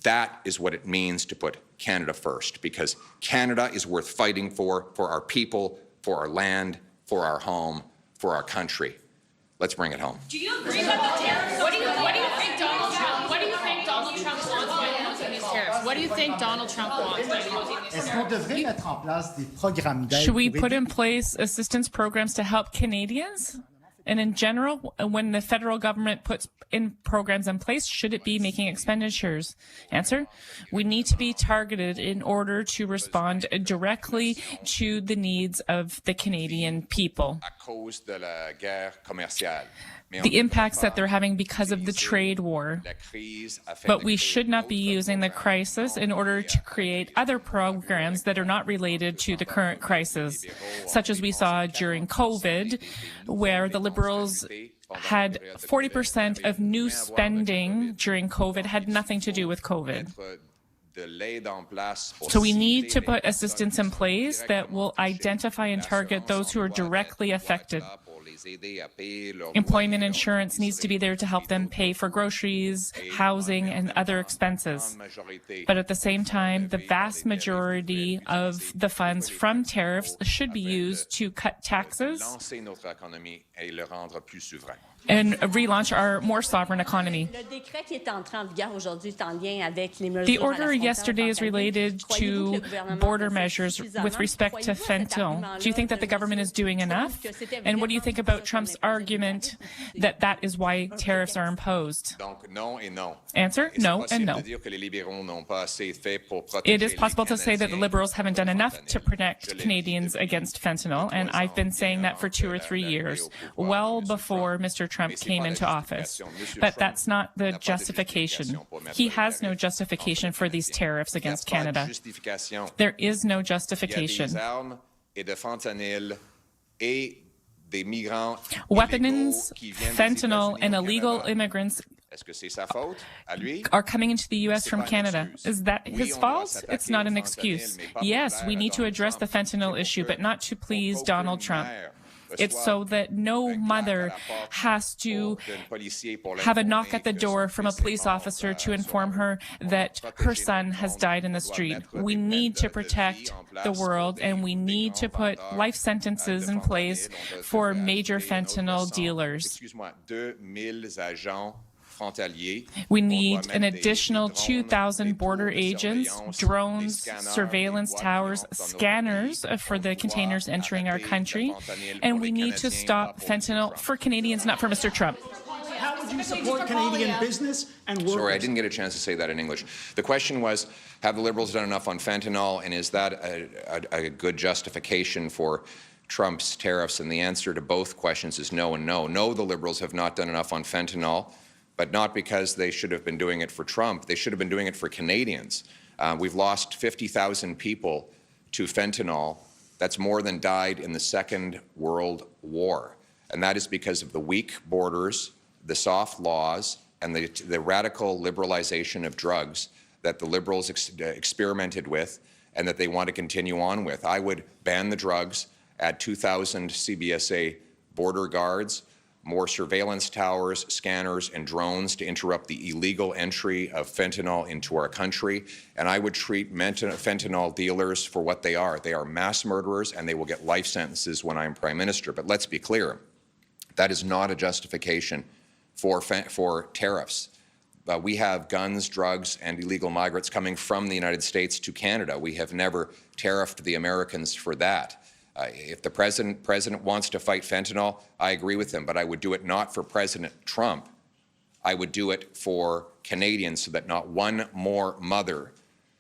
That is what it means to put Canada first, because Canada is worth fighting for our people, for our land, for our home, for our country. Let's bring it home. Do you agree with the tariffs? What do you think Donald Trump wants by imposing these tariffs? What do you think Donald Trump wants by imposing these tariffs? Should we put in place assistance programs to help Canadians? And in general, when the federal government puts in programs in place, should it be making expenditures? Answer, we need to be targeted in order to respond directly to the needs of the Canadian people. The impacts that they're having because of the trade war. But we should not be using the crisis in order to create other programs that are not related to the current crisis, such as we saw during COVID, where the Liberals had 40% of new spending during COVID had nothing to do with COVID. So we need to put assistance in place that will identify and target those who are directly affected. Employment insurance needs to be there to help them pay for groceries, housing, and other expenses. But at the same time, the vast majority of the funds from tariffs should be used to cut taxes and relaunch our more sovereign economy. The order yesterday is related to border measures with respect to fentanyl. Do you think that the government is doing enough? And what do you think about Trump's argument that that is why tariffs are imposed? Answer, no and no. It is possible to say that the Liberals haven't done enough to protect Canadians against fentanyl, and I've been saying that for 2 or 3 years, well before Mr. Trump came into office. But that's not the justification. He has no justification for these tariffs against Canada. There is no justification. Weapons, fentanyl, and illegal immigrants are coming into the U.S. from Canada. Is that his fault? It's not an excuse. Yes, we need to address the fentanyl issue, but not to please Donald Trump. It's so that no mother has to have a knock at the door from a police officer to inform her that her son has died in the street. We need to protect the world, and we need to put life sentences in place for major fentanyl dealers. We need an additional 2,000 border agents, drones, surveillance towers, scanners for the containers entering our country, and we need to stop fentanyl for Canadians, not for Mr. Trump. How would you support Canadian business and workers? Sorry, I didn't get a chance to say that in English. The question was, have the Liberals done enough on fentanyl, and is that a good justification for Trump's tariffs? And the answer to both questions is no and no. No, the Liberals have not done enough on fentanyl, but not because they should have been doing it for Trump. They should have been doing it for Canadians. We've lost 50,000 people to fentanyl. That's more than died in the Second World War. And that is because of the weak borders, the soft laws, and the radical liberalization of drugs that the Liberals experimented with and that they want to continue on with. I would ban the drugs, add 2,000 CBSA border guards, more surveillance towers, scanners, and drones to interrupt the illegal entry of fentanyl into our country. And I would treat fentanyl dealers for what they are. They are mass murderers, and they will get life sentences when I'm Prime Minister. But let's be clear, that is not a justification for tariffs. We have guns, drugs, and illegal migrants coming from the United States to Canada. We have never tariffed the Americans for that. If the president wants to fight fentanyl, I agree with him, but I would do it not for President Trump. I would do it for Canadians so that not one more mother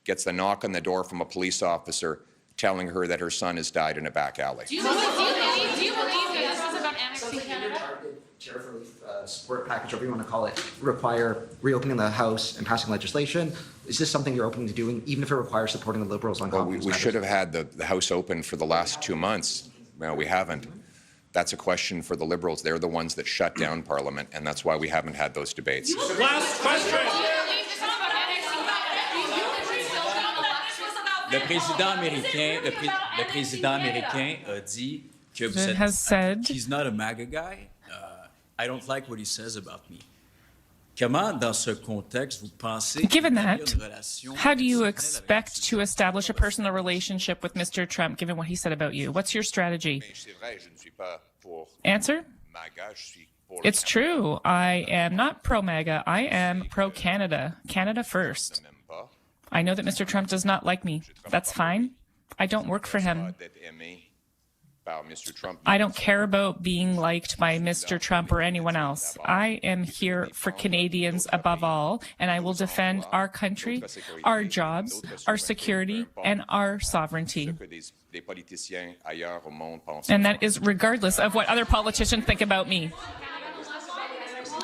gets the knock on the door from a police officer telling her that her son has died in a back alley. Do you believe that this is about annexing Canada? Tariff relief support package, whatever you want to call it, require reopening the House and passing legislation. Is this something you're open to doing, even if it requires supporting the Liberals on confidence we should have had the House open for the last 2 months. No, we haven't. That's a question for the Liberals. They're the ones that shut down Parliament, and that's why we haven't had those debates. Last question. Le président américain a dit que vous êtes, he's not a MAGA guy. I don't like what he says about me. Comment, dans ce contexte, vous pensez Given that, how do you expect to establish a personal relationship with Mr. Trump, given what he said about you? What's your strategy? Answer? It's true. I am not pro-MAGA. I am pro-Canada. Canada first. I know that Mr. Trump does not like me. That's fine. I don't work for him. I don't care about being liked by Mr. Trump or anyone else. I am here for Canadians above all, and I will defend our country, our jobs, our security, and our sovereignty. And that is regardless of what other politicians think about me.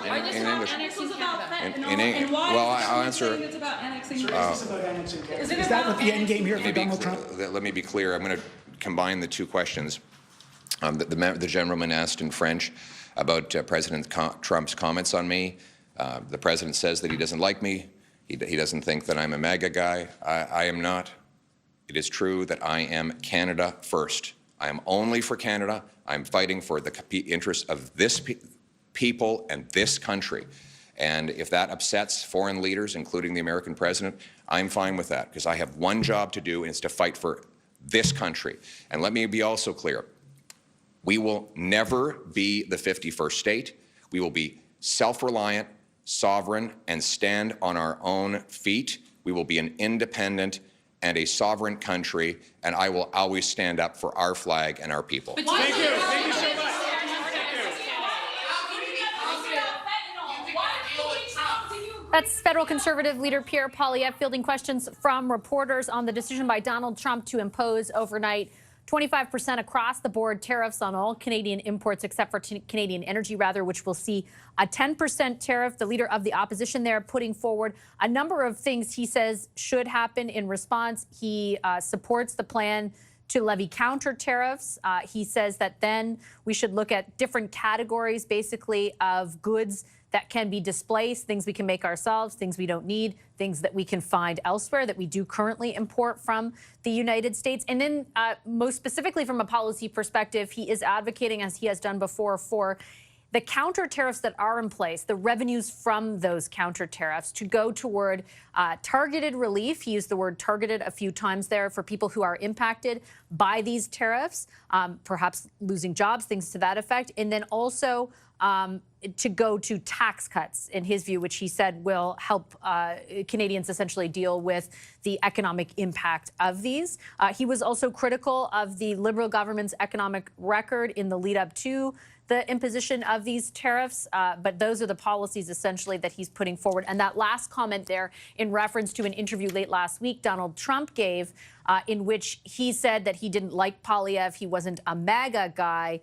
In English. Well, I'll answer. Is that what the end game here for Donald Trump? Let me be clear. I'm going to combine the two questions. The gentleman asked in French about President Trump's comments on me. The president says that he doesn't like me. He doesn't think that I'm a MAGA guy. I am not. It is true that I am Canada first. I am only for Canada. I'm fighting for the interests of this people and this country. And if that upsets foreign leaders, including the American president, I'm fine with that, because I have one job to do, and it's to fight for this country. And let me be also clear. We will never be the 51st state. We will be self-reliant, sovereign, and stand on our own feet. We will be an independent and a sovereign country, and I will always stand up for our flag and our people. Thank you. Thank you so much. That's federal conservative leader Pierre Poilievre fielding questions from reporters on the decision by Donald Trump to impose overnight 25% across the board tariffs on all Canadian imports except for Canadian energy, which will see a 10% tariff. The leader of the opposition there putting forward a number of things he says should happen in response. He supports the plan to levy counter tariffs. He says that then we should look at different categories, basically, of goods that can be displaced, things we can make ourselves, things we don't need, things that we can find elsewhere that we do currently import from the United States. And then most specifically from a policy perspective, he is advocating, as he has done before, for the counter tariffs that are in place, the revenues from those counter tariffs to go toward targeted relief. He used the word targeted a few times there for people who are impacted by these tariffs, perhaps losing jobs, things to that effect. And then also to go to tax cuts, in his view, which he said will help Canadians essentially deal with the economic impact of these. He was also critical of the Liberal government's economic record in the lead up to the imposition of these tariffs, but those are the policies essentially that he's putting forward. And that last comment there in reference to an interview late last week Donald Trump gave in which he said that he didn't like Poilievre, he wasn't a MAGA guy.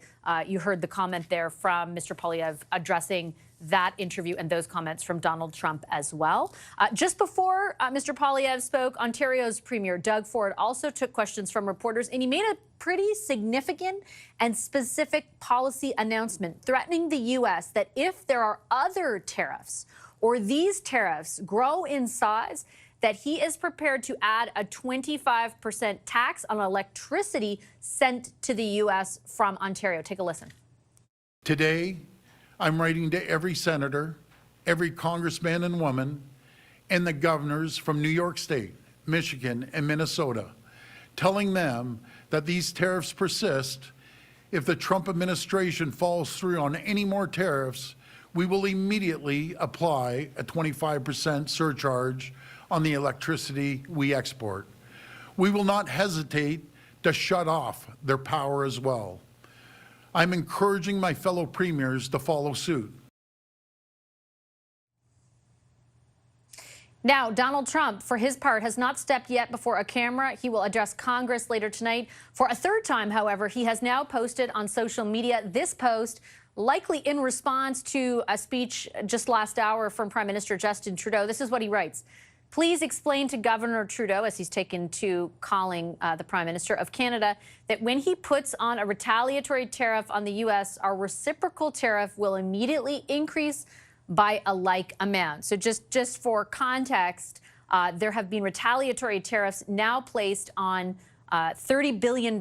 You heard the comment there from Mr. Poilievre addressing that interview and those comments from Donald Trump as well. Just before Mr. Poilievre spoke, Ontario's Premier Doug Ford also took questions from reporters, and he made a pretty significant and specific policy announcement threatening the U.S. that if there are other tariffs or these tariffs grow in size, that he is prepared to add a 25% tax on electricity sent to the U.S. from Ontario. Take a listen. Today, I'm writing to every senator, every congressman and woman, and the governors from New York State, Michigan, and Minnesota, telling them that these tariffs persist. If the Trump administration falls through on any more tariffs, we will immediately apply a 25% surcharge on the electricity we export. We will not hesitate to shut off their power as well. I'm encouraging my fellow premiers to follow suit. Now, Donald Trump, for his part, has not stepped yet before a camera. He will address Congress later tonight. For a third time, however, he has now posted on social media this post, likely in response to a speech just last hour from Prime Minister Justin Trudeau. This is what he writes. Please explain to Governor Trudeau, as he's taken to calling the Prime Minister of Canada, that when he puts on a retaliatory tariff on the U.S., our reciprocal tariff will immediately increase by a like amount. So just for context, there have been retaliatory tariffs now placed on $30 billion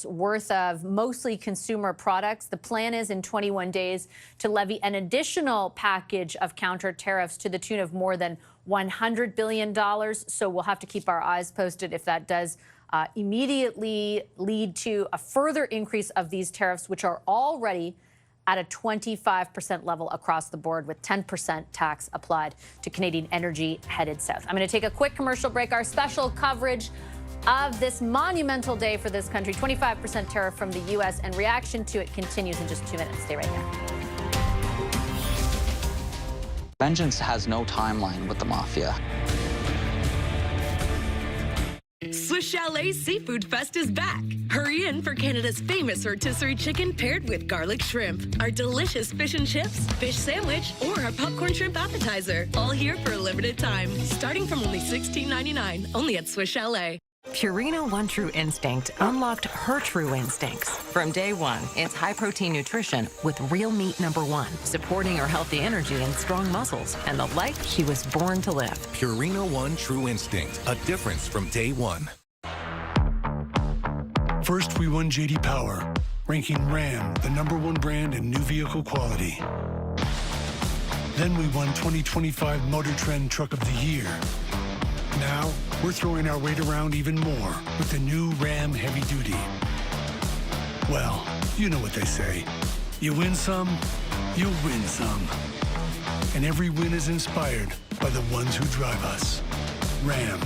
worth of mostly consumer products. The plan is in 21 days to levy an additional package of counter tariffs to the tune of more than $100 billion. So we'll have to keep our eyes posted if that does immediately lead to a further increase of these tariffs, which are already at a 25% level across the board, with 10% tax applied to Canadian energy headed south. I'm going to take a quick commercial break. Our special coverage of this monumental day for this country, 25% tariff from the U.S., and reaction to it continues in just 2 minutes. Stay right there. Vengeance has no timeline with the mafia. Swiss Chalet Seafood Fest is back. Hurry in for Canada's famous rotisserie chicken paired with garlic shrimp, our delicious fish and chips, fish sandwich, or our popcorn shrimp appetizer. All here for a limited time, starting from only $16.99, only at Swiss Chalet. Purina One True Instinct unlocked her true instincts. From day one, it's high-protein nutrition with real meat #1, supporting her healthy energy and strong muscles and the life she was born to live. Purina One True Instinct, a difference from day one. First, we won J.D. Power, ranking Ram the #1 brand in new vehicle quality. Then we won 2025 Motor Trend Truck of the Year. Now, we're throwing our weight around even more with the new Ram Heavy Duty. Well, you know what they say. You win some, you'll win some. And every win is inspired by the ones who drive us. Ram,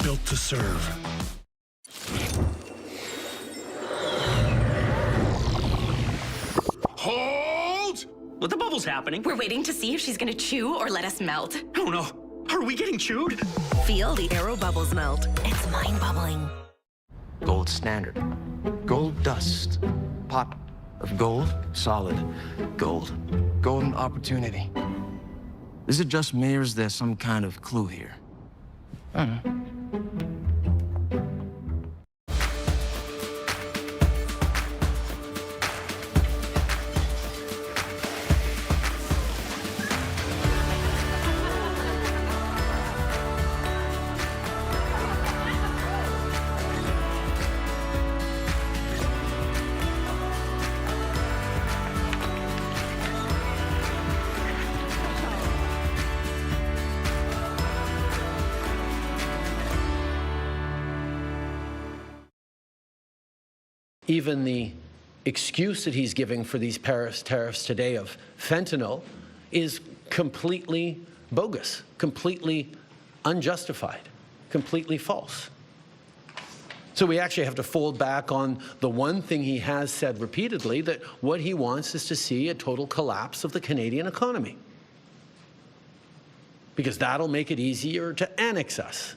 built to serve. Hold! What the bubble's happening? We're waiting to see if she's gonna chew or let us melt. Oh no. Are we getting chewed? Feel the Aero Bubbles melt. It's mind-bubbling. Gold standard. Gold dust. Pot of gold. Solid gold. Golden opportunity. Is it just me or is there some kind of clue here? I don't know. Even the excuse that he's giving for these tariffs today of fentanyl is completely bogus, completely unjustified, completely false. So we actually have to fold back on the one thing he has said repeatedly, that what he wants is to see a total collapse of the Canadian economy, because that'll make it easier to annex us.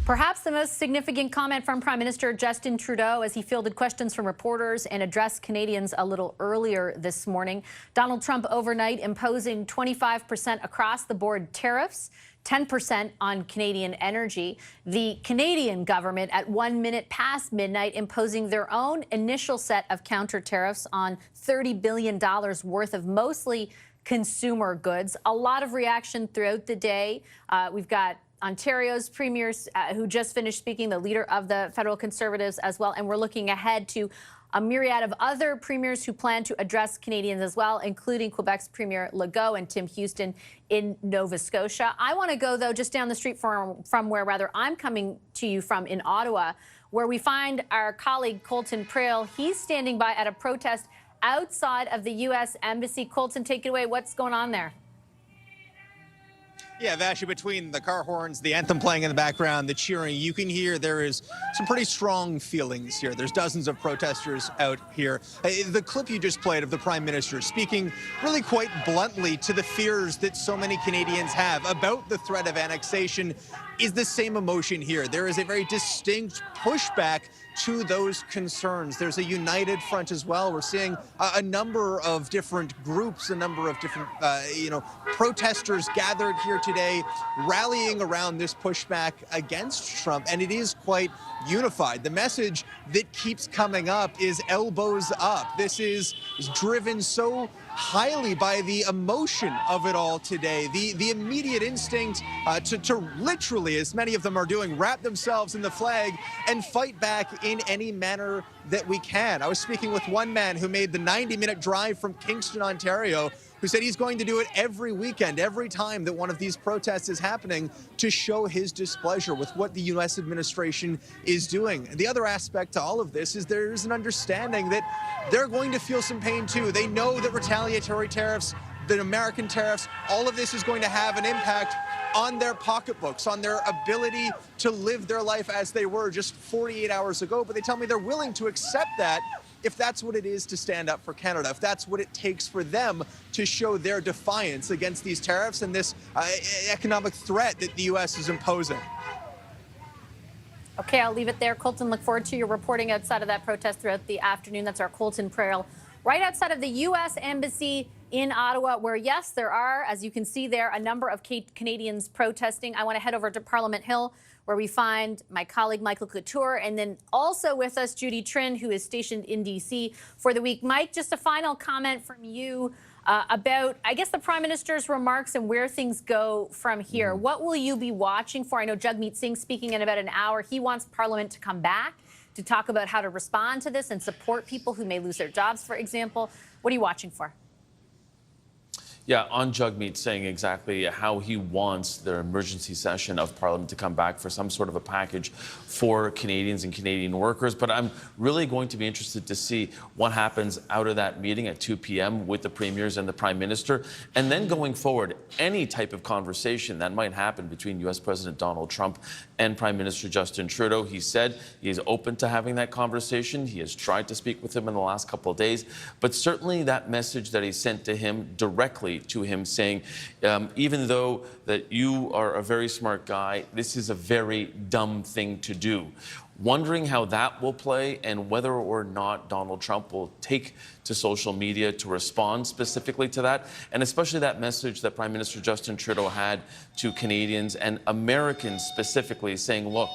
Perhaps the most significant comment from Prime Minister Justin Trudeau as he fielded questions from reporters and addressed Canadians a little earlier this morning. Donald Trump overnight imposing 25% across-the-board tariffs, 10% on Canadian energy. The Canadian government at 1 minute past midnight imposing their own initial set of counter tariffs on $30 billion worth of mostly consumer goods. A lot of reaction throughout the day. We've got Ontario's premiers who just finished speaking, the leader of the federal Conservatives as well. And we're looking ahead to a myriad of other premiers who plan to address Canadians as well, including Quebec's Premier Legault and Tim Houston in Nova Scotia. I want to go, though, just down the street from where, rather, I'm coming to you from in Ottawa, where we find our colleague Colton Prail. He's standing by at a protest outside of the U.S. Embassy. Colton, take it away. What's going on there? Yeah, Vashi, between the car horns, the anthem playing in the background, the cheering, you can hear there is some pretty strong feelings here. There's dozens of protesters out here. The clip you just played of the Prime Minister speaking really quite bluntly to the fears that so many Canadians have about the threat of annexation is the same emotion here. There is a very distinct pushback to those concerns. There's a united front as well. We're seeing a number of different groups, a number of different, protesters gathered here today, rallying around this pushback against Trump, and it is quite unified. The message that keeps coming up is elbows up. This is driven so highly by the emotion of it all today, the immediate instinct to literally, as many of them are doing, wrap themselves in the flag and fight back in any manner that we can. I was speaking with one man who made the 90-minute drive from Kingston, Ontario, who said he's going to do it every weekend, every time that one of these protests is happening, to show his displeasure with what the U.S. administration is doing. And the other aspect to all of this is there's an understanding that they're going to feel some pain too. They know that retaliatory tariffs, the American tariffs, all of this is going to have an impact on their pocketbooks, on their ability to live their life as they were just 48 hours ago. But they tell me they're willing to accept that if that's what it is to stand up for Canada, if that's what it takes for them to show their defiance against these tariffs and this economic threat that the U.S. is imposing. Okay, I'll leave it there. Colton, look forward to your reporting outside of that protest throughout the afternoon. That's our Colton Prail, right outside of the U.S. Embassy in Ottawa, where, yes, there are, as you can see there, a number of Canadians protesting. I want to head over to Parliament Hill, where we find my colleague Michael Couture, and then also with us Judy Trinh, who is stationed in D.C. for the week. Mike, just a final comment from you. about, I guess, the Prime Minister's remarks and where things go from here. What will you be watching for? I know Jagmeet Singh speaking in about an hour. He wants Parliament to come back to talk about how to respond to this and support people who may lose their jobs, for example. What are you watching for? Yeah, on Jagmeet saying exactly how he wants their emergency session of Parliament to come back for some sort of a package for Canadians and Canadian workers. But I'm really going to be interested to see what happens out of that meeting at 2 p.m. with the premiers and the Prime Minister. And then going forward, any type of conversation that might happen between U.S. President Donald Trump and Prime Minister Justin Trudeau. He said he is open to having that conversation. He has tried to speak with him in the last couple of days. But certainly that message that he sent to him directly to him saying, even though that you are a very smart guy, this is a very dumb thing to do. Wondering how that will play and whether or not Donald Trump will take to social media to respond specifically to that, and especially that message that Prime Minister Justin Trudeau had to Canadians and Americans specifically saying, look,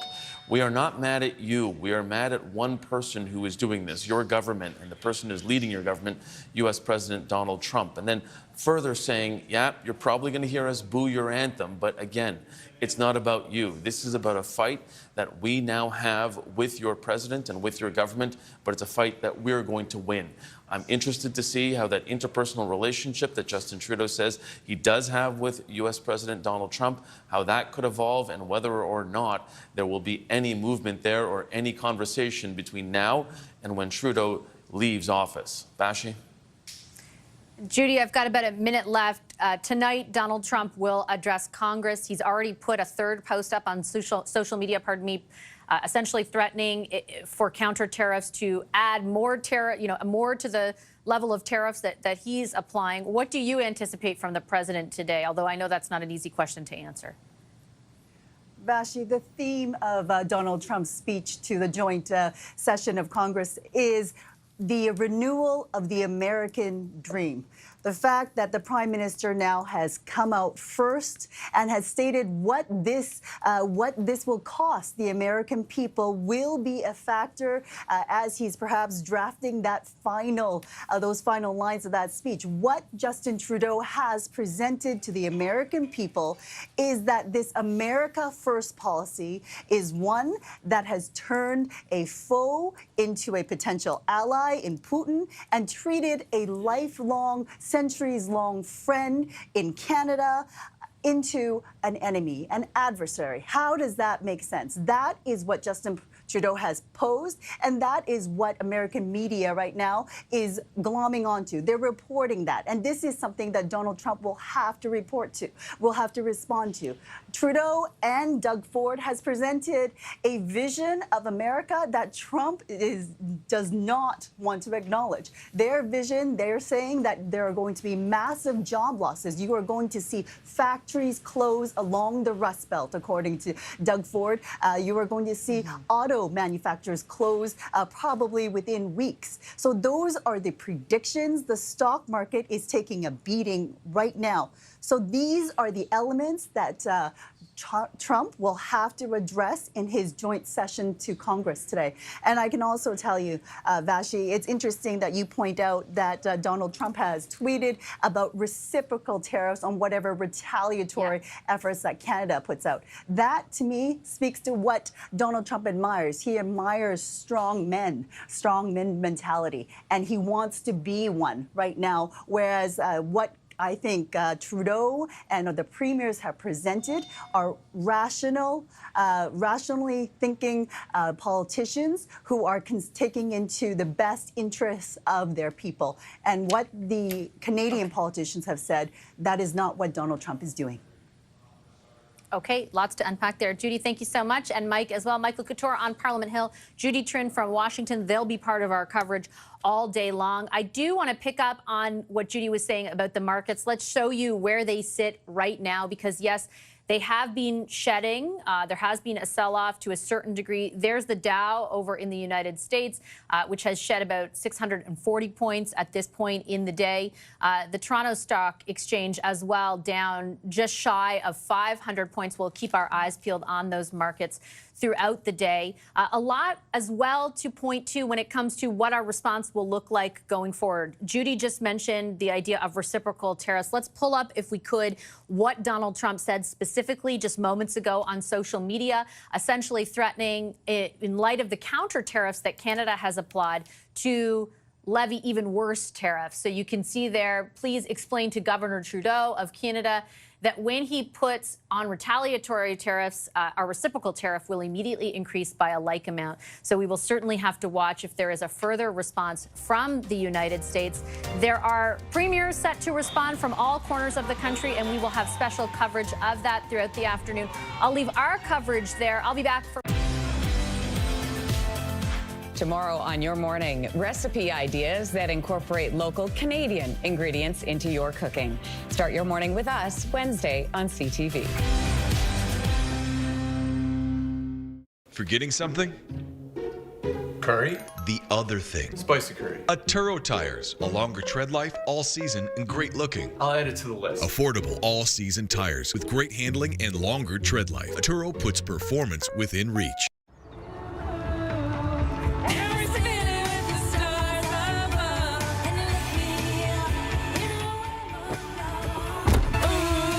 we are not mad at you. We are mad at one person who is doing this, your government, and the person who's leading your government, U.S. President Donald Trump. And then further saying, yeah, you're probably going to hear us boo your anthem, but again, it's not about you. This is about a fight that we now have with your president and with your government, but it's a fight that we're going to win. I'm interested to see how that interpersonal relationship that Justin Trudeau says he does have with U.S. President Donald Trump, how that could evolve and whether or not there will be any movement there or any conversation between now and when Trudeau leaves office. Vashi? Judy, I've got about a minute left. Tonight, Donald Trump will address Congress. He's already put a third post up on social media, essentially threatening for counter tariffs to add more more to the level of tariffs that he's applying. What do you anticipate from the president today? Although I know that's not an easy question to answer. Vashi, the theme of Donald Trump's speech to the joint session of Congress is the renewal of the American dream. The fact that the Prime Minister now has come out first and has stated what this will cost the American people will be a factor as he's perhaps drafting that those final lines of that speech. What Justin Trudeau has presented to the American people is that this America First policy is one that has turned a foe into a potential ally in Putin and treated a lifelong, centuries-long friend in Canada into an enemy, an adversary. How does that make sense? That is what Justin Trudeau has posed, and that is what American media right now is glomming onto. They're reporting that, and this is something that Donald Trump will have to report to, will have to respond to. Trudeau and Doug Ford has presented a vision of America that Trump does not want to acknowledge. Their vision, they're saying that there are going to be massive job losses. You are going to see factories close along the Rust Belt, according to Doug Ford. You are going to see auto manufacturers close probably within weeks. So those are the predictions. The stock market is taking a beating right now. So these are the elements that Trump will have to address in his joint session to Congress today. And I can also tell you, Vashi, it's interesting that you point out that Donald Trump has tweeted about reciprocal tariffs on whatever retaliatory efforts that Canada puts out. That, to me, speaks to what Donald Trump admires. He admires strong men mentality, and he wants to be one right now, whereas what I think Trudeau and the premiers have presented are rationally thinking politicians who are taking into the best interests of their people. And what the Canadian politicians have said, that is not what Donald Trump is doing. Okay, lots to unpack there. Judy, thank you so much. And Mike as well. Michael Couture on Parliament Hill, Judy Trin from Washington. They'll be part of our coverage all day long. I do want to pick up on what Judy was saying about the markets. Let's show you where they sit right now, because yes, they have been shedding. There has been a sell-off to a certain degree. There's the Dow over in the United States, which has shed about 640 points at this point in the day. The Toronto Stock Exchange as well, down just shy of 500 points. We'll keep our eyes peeled on those markets throughout the day. A lot as well to point to when it comes to what our response will look like going forward. Judy just mentioned the idea of reciprocal tariffs. Let's pull up, if we could, what Donald Trump said specifically just moments ago on social media, essentially threatening, in light of the counter tariffs that Canada has applied, to levy even worse tariffs. So you can see there, please explain to Governor Trudeau of Canada that when he puts on retaliatory tariffs, our reciprocal tariff will immediately increase by a like amount. So we will certainly have to watch if there is a further response from the United States. There are premiers set to respond from all corners of the country, and we will have special coverage of that throughout the afternoon. I'll leave our coverage there. I'll be back for... Tomorrow on Your Morning, recipe ideas that incorporate local Canadian ingredients into your cooking. Start your morning with us Wednesday on CTV. Forgetting something? Curry? The other thing. Spicy curry. Atturo tires. A longer tread life, all season, and great looking. I'll add it to the list. Affordable all-season tires with great handling and longer tread life. Atturo puts performance within reach.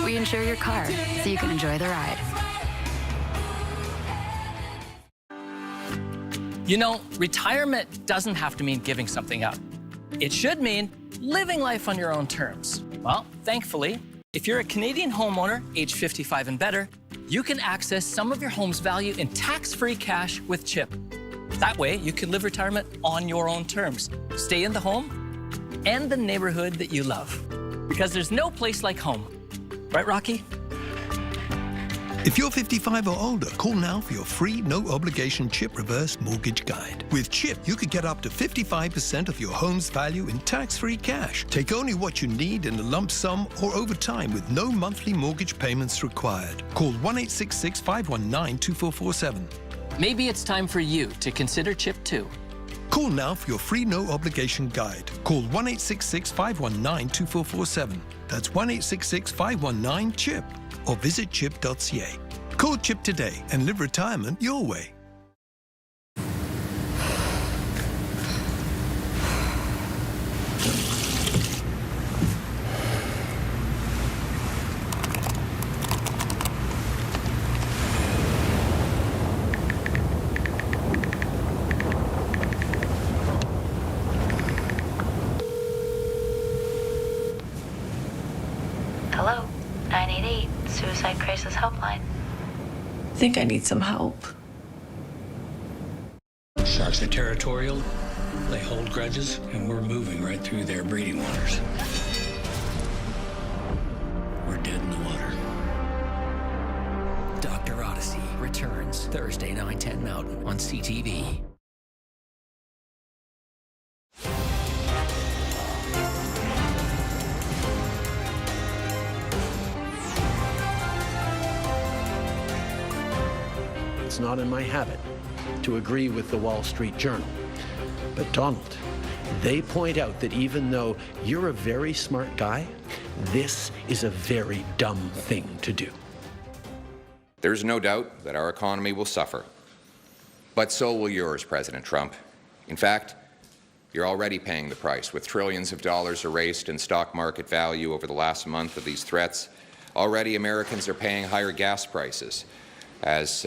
We insure your car so you can enjoy the ride. You know, retirement doesn't have to mean giving something up. It should mean living life on your own terms. Well, thankfully, if you're a Canadian homeowner, age 55 and better, you can access some of your home's value in tax-free cash with CHIP. That way, you can live retirement on your own terms. Stay in the home and the neighborhood that you love. Because there's no place like home. Right, Rocky? If you're 55 or older, call now for your free, no-obligation CHIP reverse mortgage guide. With CHIP, you could get up to 55% of your home's value in tax-free cash. Take only what you need in a lump sum or over time with no monthly mortgage payments required. Call 1-866-519-2447. Maybe it's time for you to consider CHIP too. Call now for your free no-obligation guide. Call 1-866-519-2447. That's 1-866-519-CHIP. Or visit chip.ca. Call CHIP today and live retirement your way. Hello, 988, Suicide Crisis Helpline. I think I need some help. Sharks are territorial, they hold grudges, and we're moving right through their breeding waters. We're dead in the water. Dr. Odyssey returns Thursday, 9/10 Mountain on CTV. It's not in my habit to agree with the Wall Street Journal. But Donald, they point out that even though you're a very smart guy, this is a very dumb thing to do. There's no doubt that our economy will suffer. But so will yours, President Trump. In fact, you're already paying the price, with trillions of dollars erased in stock market value over the last month of these threats. Already, Americans are paying higher gas prices, as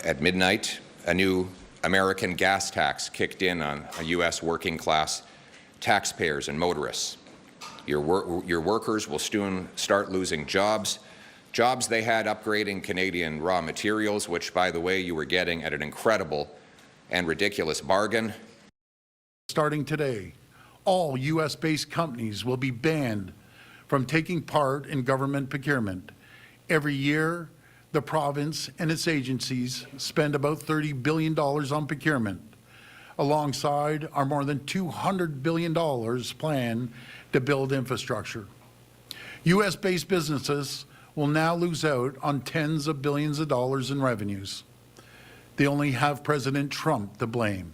at midnight, a new American gas tax kicked in on U.S. working-class taxpayers and motorists. Your workers will soon start losing jobs they had upgrading Canadian raw materials, which, by the way, you were getting at an incredible and ridiculous bargain. Starting today, all U.S.-based companies will be banned from taking part in government procurement. Every year, the province and its agencies spend about $30 billion on procurement, alongside our more than $200 billion plan to build infrastructure. U.S.-based businesses will now lose out on tens of billions of dollars in revenues. They only have President Trump to blame.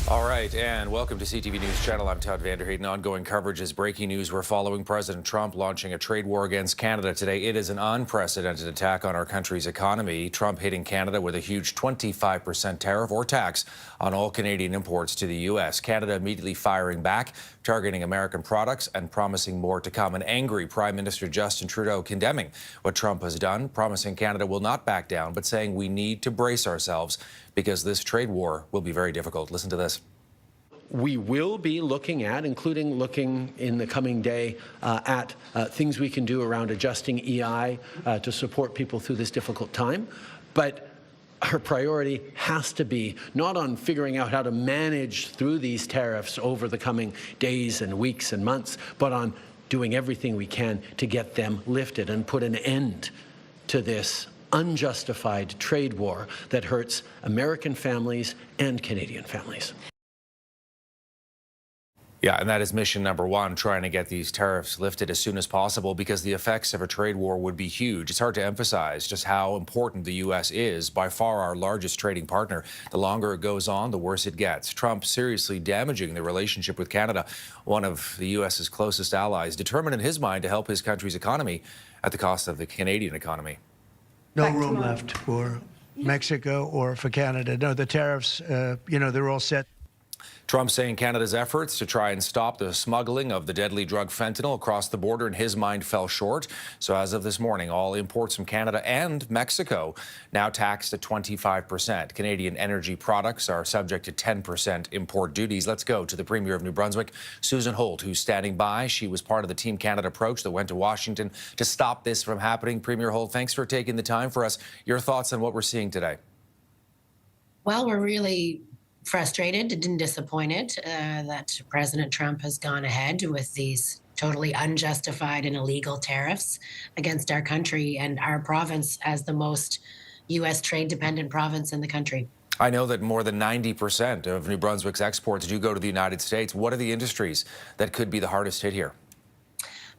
All right. right, and welcome to CTV News Channel. I'm Todd Vanderheyden. Ongoing coverage is breaking news. We're following President Trump launching a trade war against Canada today. It is an unprecedented attack on our country's economy. Trump hitting Canada with a huge 25% tariff or tax on all Canadian imports to the U.S. Canada immediately firing back, targeting American products and promising more to come. An angry Prime Minister Justin Trudeau condemning what Trump has done, promising Canada will not back down, but saying we need to brace ourselves because this trade war will be very difficult. Listen to this. We will be looking at, including looking in the coming day at things we can do around adjusting EI to support people through this difficult time. But our priority has to be not on figuring out how to manage through these tariffs over the coming days and weeks and months, but on doing everything we can to get them lifted and put an end to this unjustified trade war that hurts American families and Canadian families. Yeah, and that is mission number one, trying to get these tariffs lifted as soon as possible because the effects of a trade war would be huge. It's hard to emphasize just how important the U.S. is, by far our largest trading partner. The longer it goes on, the worse it gets. Trump seriously damaging the relationship with Canada, one of the U.S.'s closest allies, determined in his mind to help his country's economy at the cost of the Canadian economy. No room left for Mexico or for Canada. No, the tariffs, they're all set. Trump saying Canada's efforts to try and stop the smuggling of the deadly drug fentanyl across the border, in his mind, fell short. So as of this morning, all imports from Canada and Mexico now taxed at 25%. Canadian energy products are subject to 10% import duties. Let's go to the Premier of New Brunswick, Susan Holt, who's standing by. She was part of the Team Canada approach that went to Washington to stop this from happening. Premier Holt, thanks for taking the time for us. Your thoughts on what we're seeing today? Well, we're really frustrated and disappointed that President Trump has gone ahead with these totally unjustified and illegal tariffs against our country and our province as the most U.S. trade-dependent province in the country. I know that more than 90% of New Brunswick's exports do go to the United States. What are the industries that could be the hardest hit here?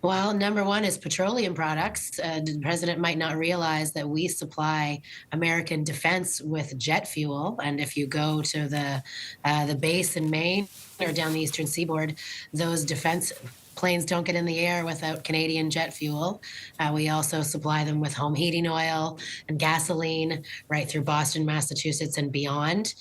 Well, number one is petroleum products. The president might not realize that we supply American defense with jet fuel. And if you go to the base in Maine or down the eastern seaboard, those defense planes don't get in the air without Canadian jet fuel. We also supply them with home heating oil and gasoline right through Boston, Massachusetts, and beyond.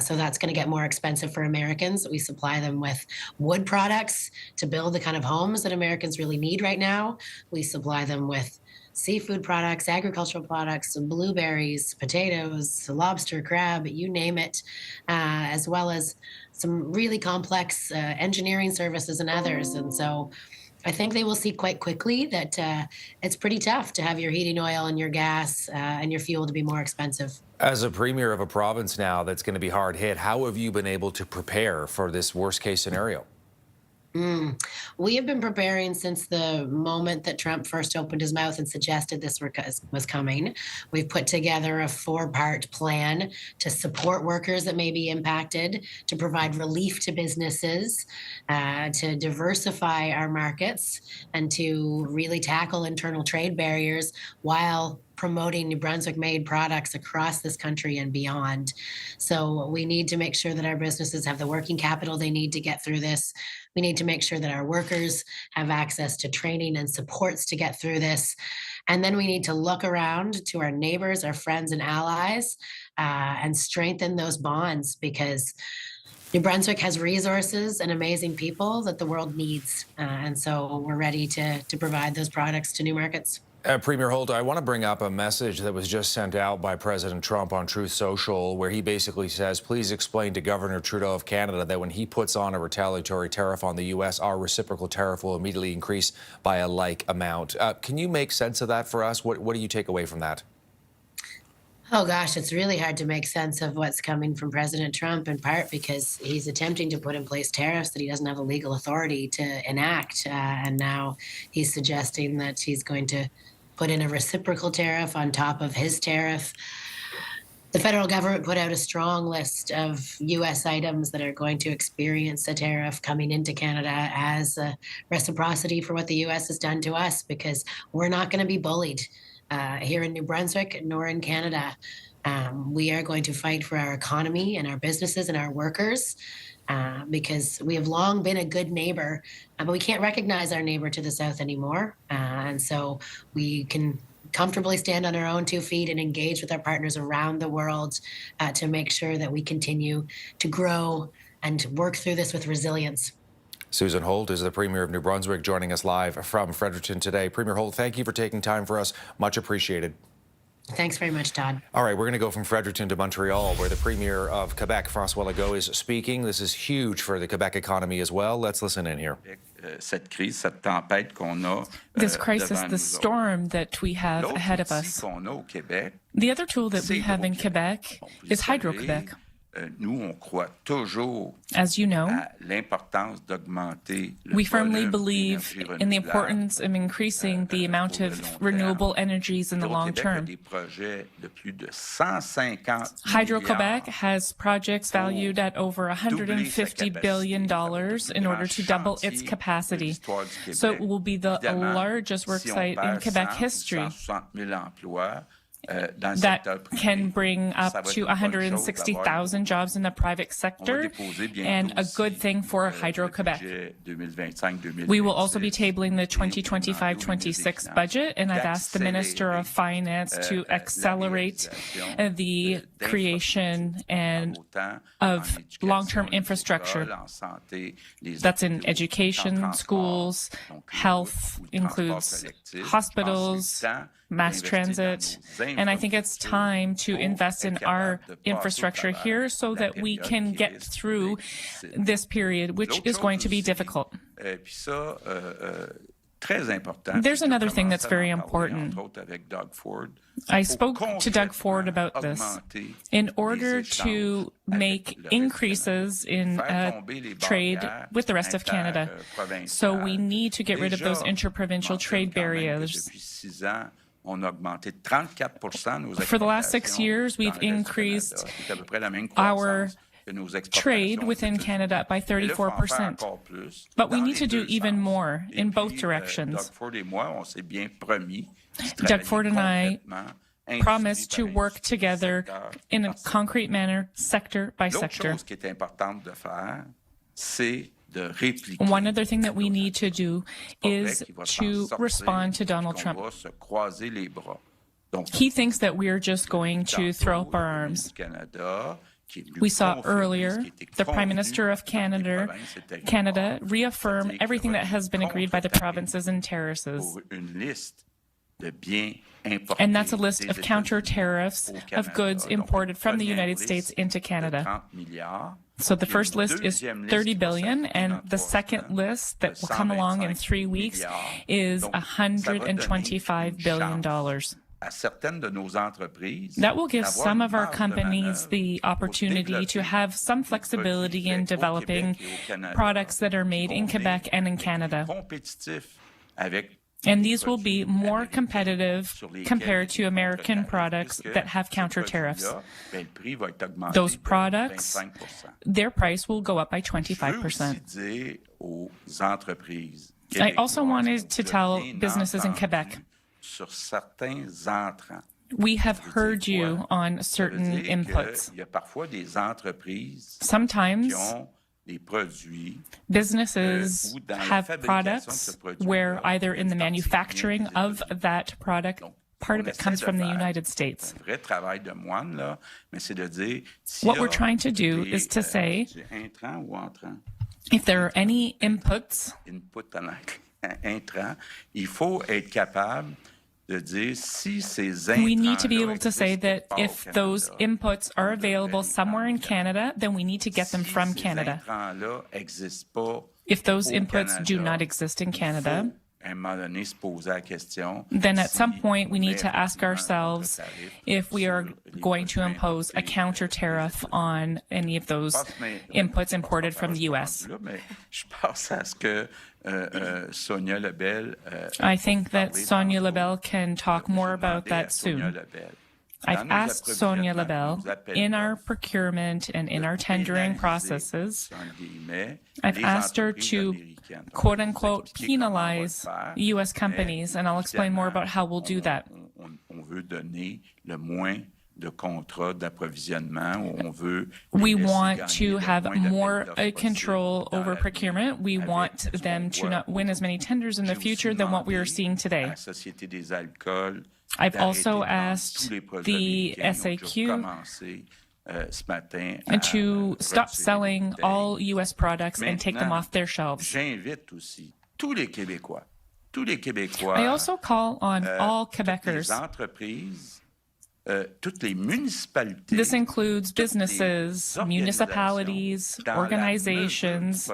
So that's going to get more expensive for Americans. We supply them with wood products to build the kind of homes that Americans really need right now. We supply them with seafood products, agricultural products, blueberries, potatoes, lobster, crab, you name it, as well as some really complex engineering services and others. And so I think they will see quite quickly that it's pretty tough to have your heating oil and your gas and your fuel to be more expensive. As a premier of a province now that's going to be hard hit, how have you been able to prepare for this worst case scenario? We have been preparing since the moment that Trump first opened his mouth and suggested this was coming. We've put together a 4-part plan to support workers that may be impacted, to provide relief to businesses, to diversify our markets, and to really tackle internal trade barriers while promoting New Brunswick-made products across this country and beyond. So we need to make sure that our businesses have the working capital they need to get through this. We need to make sure that our workers have access to training and supports to get through this. And then we need to look around to our neighbors, our friends and allies, and strengthen those bonds, because New Brunswick has resources and amazing people that the world needs. And so we're ready to provide those products to new markets. Premier Holt, I want to bring up a message that was just sent out by President Trump on Truth Social, where he basically says, please explain to Governor Trudeau of Canada that when he puts on a retaliatory tariff on the U.S., our reciprocal tariff will immediately increase by a like amount. Can you make sense of that for us? What do you take away from that? Oh, gosh, it's really hard to make sense of what's coming from President Trump, in part because he's attempting to put in place tariffs that he doesn't have the legal authority to enact. And now he's suggesting that he's going to put in a reciprocal tariff on top of his tariff. The federal government put out a strong list of U.S. items that are going to experience a tariff coming into Canada as a reciprocity for what the U.S. has done to us, because we're not going to be bullied here in New Brunswick nor in Canada. We are going to fight for our economy and our businesses and our workers because we have long been a good neighbor, but we can't recognize our neighbor to the south anymore. And so we can comfortably stand on our own 2 feet and engage with our partners around the world to make sure that we continue to grow and work through this with resilience. Susan Holt is the Premier of New Brunswick, joining us live from Fredericton today. Premier Holt, thank you for taking time for us. Much appreciated. Thanks very much, Todd. All right, we're going to go from Fredericton to Montreal, where the Premier of Quebec, François Legault, is speaking. This is huge for the Quebec economy as well. Let's listen in here. This crisis, the storm that we have ahead of us. The other tool that we have in Quebec is Hydro-Quebec. As you know, we firmly believe in the importance of increasing the amount of renewable energies in the long term. Hydro-Quebec has projects valued at over $150 billion in order to double its capacity. So it will be the largest worksite in Quebec history that can bring up to 160,000 jobs in the private sector, and a good thing for Hydro-Quebec. We will also be tabling the 2025-26 budget, and I've asked the Minister of Finance to accelerate the creation of long-term infrastructure. That's in education, schools, health, includes hospitals, mass transit, and I think it's time to invest in our infrastructure here so that we can get through this period, which is going to be difficult. There's another thing that's very important. I spoke to Doug Ford about this. In order to make increases in trade with the rest of Canada, so we need to get rid of those interprovincial trade barriers. For the last 6 years, we've increased our trade within Canada by 34%. But we need to do even more in both directions. Doug Ford and I promised to work together in a concrete manner, sector by sector. One other thing that we need to do is to respond to Donald Trump. He thinks that we're just going to throw up our arms. We saw earlier the Prime Minister of Canada reaffirm everything that has been agreed by the provinces and terraces. And that's a list of counter tariffs of goods imported from the United States into Canada. So the first list is $30 billion, and the second list that will come along in 3 weeks is $125 billion. That will give some of our companies the opportunity to have some flexibility in developing products that are made in Quebec and in Canada. And these will be more competitive compared to American products that have counter tariffs. Those products, their price will go up by 25%. I also wanted to tell businesses in Quebec, we have heard you on certain inputs. Sometimes businesses have products where either in the manufacturing of that product, part of it comes from the United States. What we're trying to do is to say, if there are any inputs, we need to be able to say that if those inputs are available somewhere in Canada, then we need to get them from Canada. If those inputs do not exist in Canada, then at some point we need to ask ourselves if we are going to impose a counter tariff on any of those inputs imported from the U.S. I think that Sonia Lebel can talk more about that soon. I've asked Sonia Lebel in our procurement and in our tendering processes, I've asked her to quote-unquote penalize U.S. companies, and I'll explain more about how we'll do that. We want to have more control over procurement. We want them to not win as many tenders in the future than what we are seeing today. I've also asked the SAQ and to stop selling all U.S. products and take them off their shelves. I also call on all Quebecers. This includes businesses, municipalities, organizations.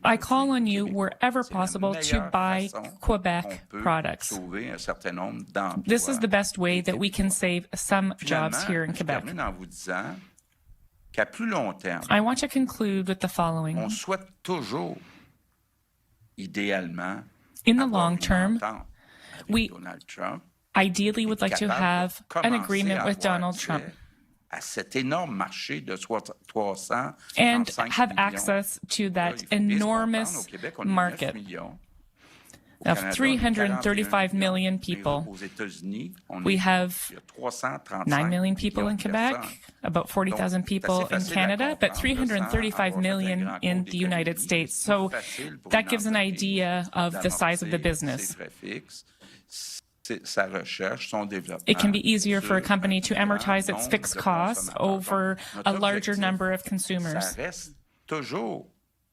I call on you wherever possible to buy Quebec products. This is the best way that we can save some jobs here in Quebec. I want to conclude with the following. In the long term, we ideally would like to have an agreement with Donald Trump and have access to that enormous market of 335 million people. We have 9 million people in Quebec, about 40,000 people in Canada, but 335 million in the United States. So that gives an idea of the size of the business. It can be easier for a company to amortize its fixed costs over a larger number of consumers.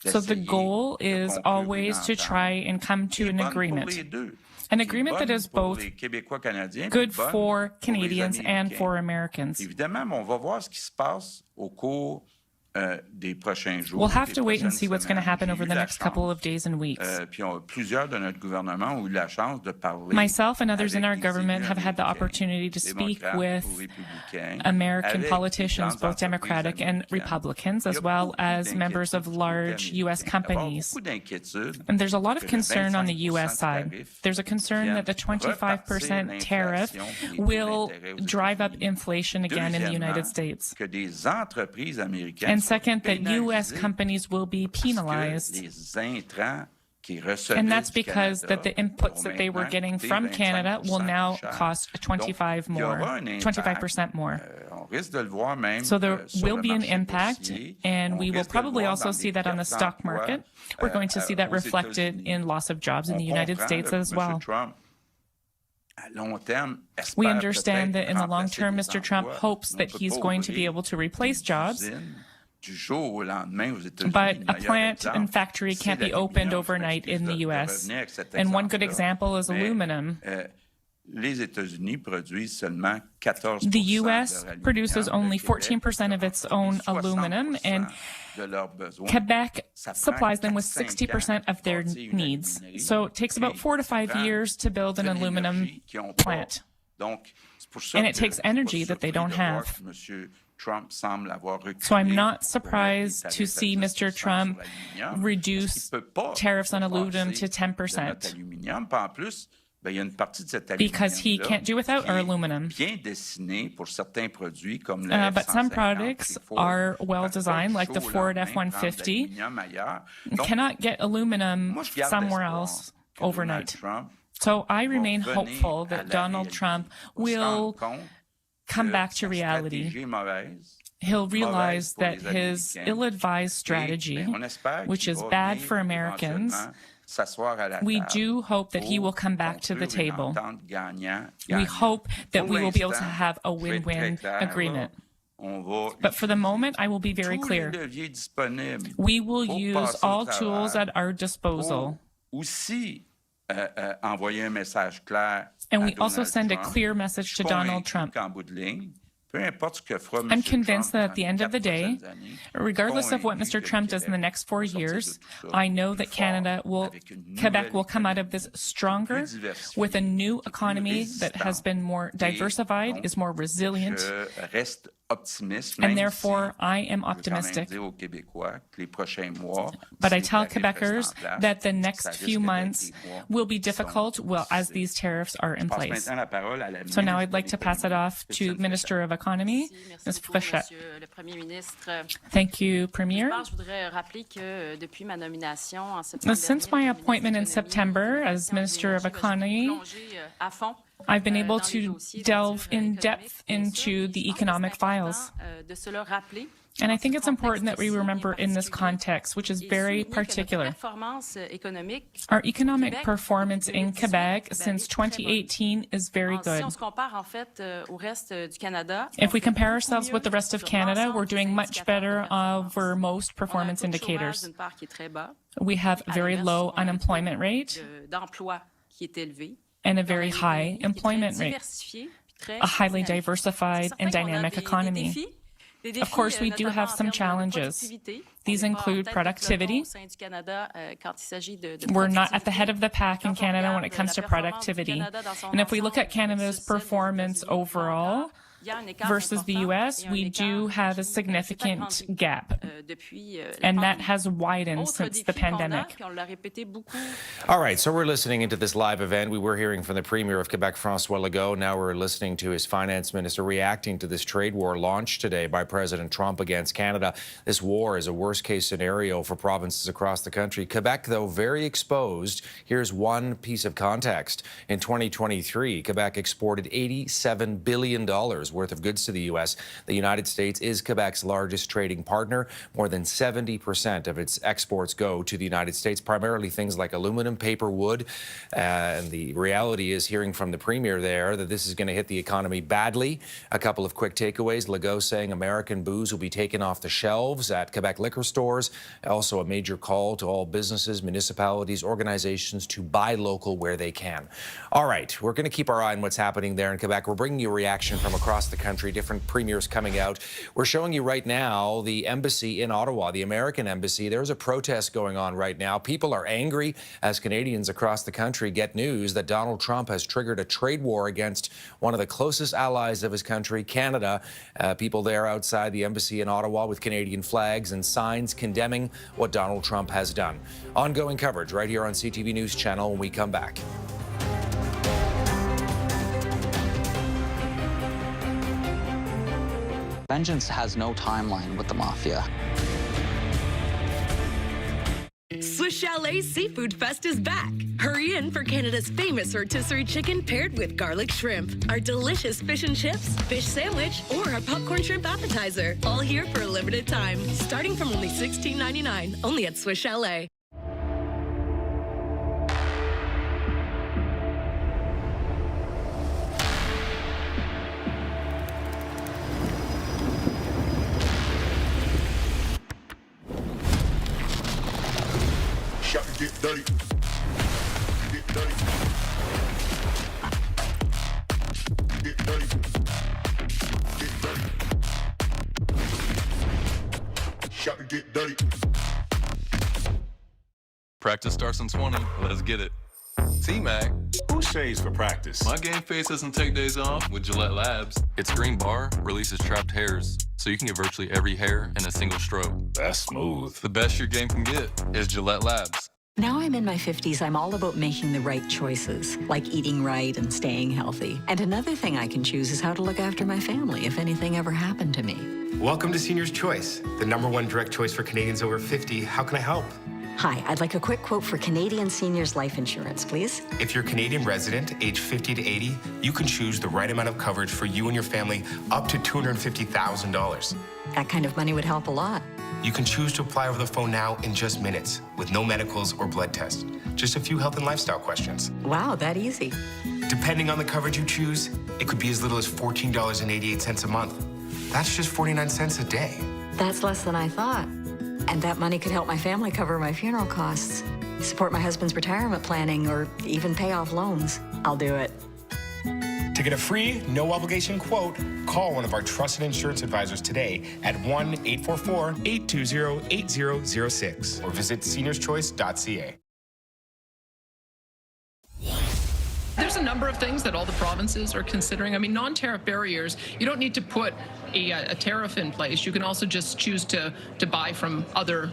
So the goal is always to try and come to an agreement that is both good for Canadians and for Americans. We'll have to wait and see what's going to happen over the next couple of days and weeks. Myself and others in our government have had the opportunity to speak with American politicians, both Democratic and Republicans, as well as members of large U.S. companies. And there's a lot of concern on the U.S. side. There's a concern that the 25% tariff will drive up inflation again in the United States. And second, that U.S. companies will be penalized. And that's because that the inputs that they were getting from Canada will now cost 25% more. So there will be an impact, and we will probably also see that on the stock market. We're going to see that reflected in loss of jobs in the United States as well. We understand that in the long term, Mr. Trump hopes that he's going to be able to replace jobs. But a plant and factory can't be opened overnight in the U.S. And one good example is aluminum. The U.S. produces only 14% of its own aluminum, and Quebec supplies them with 60% of their needs. So it takes about 4 to 5 years to build an aluminum plant. And it takes energy that they don't have. So I'm not surprised to see Mr. Trump reduce tariffs on aluminum to 10%, because he can't do without our aluminum. But some products are well designed, like the Ford F-150, cannot get aluminum somewhere else overnight. So I remain hopeful that Donald Trump will come back to reality. He'll realize that his ill-advised strategy, which is bad for Americans, we do hope that he will come back to the table. We hope that we will be able to have a win-win agreement. But for the moment, I will be very clear. We will use all tools at our disposal. And we also send a clear message to Donald Trump. I'm convinced that at the end of the day, regardless of what Mr. Trump does in the next 4 years, I know that Quebec will come out of this stronger, with a new economy that has been more diversified, is more resilient, and therefore I am optimistic. But I tell Quebecers that the next few months will be difficult, as these tariffs are in place. So now I'd like to pass it off to Minister of Economy, Ms. Fréchette. Thank you, Premier. Since my appointment in September as Minister of Economy, I've been able to delve in depth into the economic files. And I think it's important that we remember in this context, which is very particular. Our economic performance in Quebec since 2018 is very good. If we compare ourselves with the rest of Canada, we're doing much better over most performance indicators. We have a very low unemployment rate and a very high employment rate, a highly diversified and dynamic economy. Of course, we do have some challenges. These include productivity. We're not at the head of the pack in Canada when it comes to productivity. And if we look at Canada's performance overall versus the U.S., we do have a significant gap, and that has widened since the pandemic. All right, so we're listening into this live event. We were hearing from the Premier of Quebec, François Legault. Now we're listening to his finance minister reacting to this trade war launched today by President Trump against Canada. This war is a worst-case scenario for provinces across the country. Quebec, though, very exposed. Here's one piece of context. In 2023, Quebec exported $87 billion worth of goods to the U.S. The United States is Quebec's largest trading partner. More than 70% of its exports go to the United States, primarily things like aluminum, paper, wood. And the reality is, hearing from the Premier there, that this is going to hit the economy badly. A couple of quick takeaways. Legault saying American booze will be taken off the shelves at Quebec liquor stores. Also a major call to all businesses, municipalities, organizations to buy local where they can. All right, we're going to keep our eye on what's happening there in Quebec. We're bringing you a reaction from across the country, different premiers coming out. We're showing you right now the embassy in Ottawa, the American embassy. There's a protest going on right now. People are angry as Canadians across the country get news that Donald Trump has triggered a trade war against one of the closest allies of his country, Canada. People there outside the embassy in Ottawa with Canadian flags and signs condemning what Donald Trump has done. Ongoing coverage right here on CTV News Channel when we come back. Vengeance has no timeline with the mafia. Swiss Chalet's Seafood Fest is back. Hurry in for Canada's famous rotisserie chicken paired with garlic shrimp, our delicious fish and chips, fish sandwich, or our popcorn shrimp appetizer. All here for a limited time, starting from only $16.99, only at Swiss Chalet. Get dirty. Get dirty. Get dirty. Get dirty. Shot to get dirty. Practice starts in 20. Let's get it. T-Mac. Who shaves for practice? My game face doesn't take days off with Gillette Labs. Its green bar releases trapped hairs, so you can get virtually every hair in a single stroke. That's smooth. The best your game can get is Gillette Labs. Now I'm in my 50s, I'm all about making the right choices, like eating right and staying healthy. And another thing I can choose is how to look after my family if anything ever happened to me. Welcome to Senior's Choice, the #1 direct choice for Canadians over 50. How can I help? Hi, I'd like a quick quote for Canadian Seniors Life Insurance, please. If you're a Canadian resident, age 50 to 80, you can choose the right amount of coverage for you and your family up to $250,000. That kind of money would help a lot. You can choose to apply over the phone now in just minutes with no medicals or blood tests. Just a few health and lifestyle questions. Wow, that easy. Depending on the coverage you choose, it could be as little as $14.88 a month. That's just 49 cents a day. That's less than I thought. And that money could help my family cover my funeral costs, support my husband's retirement planning, or even pay off loans. I'll do it. To get a free, no-obligation quote, call one of our trusted insurance advisors today at 1-844-820-8006 or visit seniorschoice.ca. There's a number of things that all the provinces are considering. I mean, non-tariff barriers, you don't need to put a tariff in place, you can also just choose to buy from other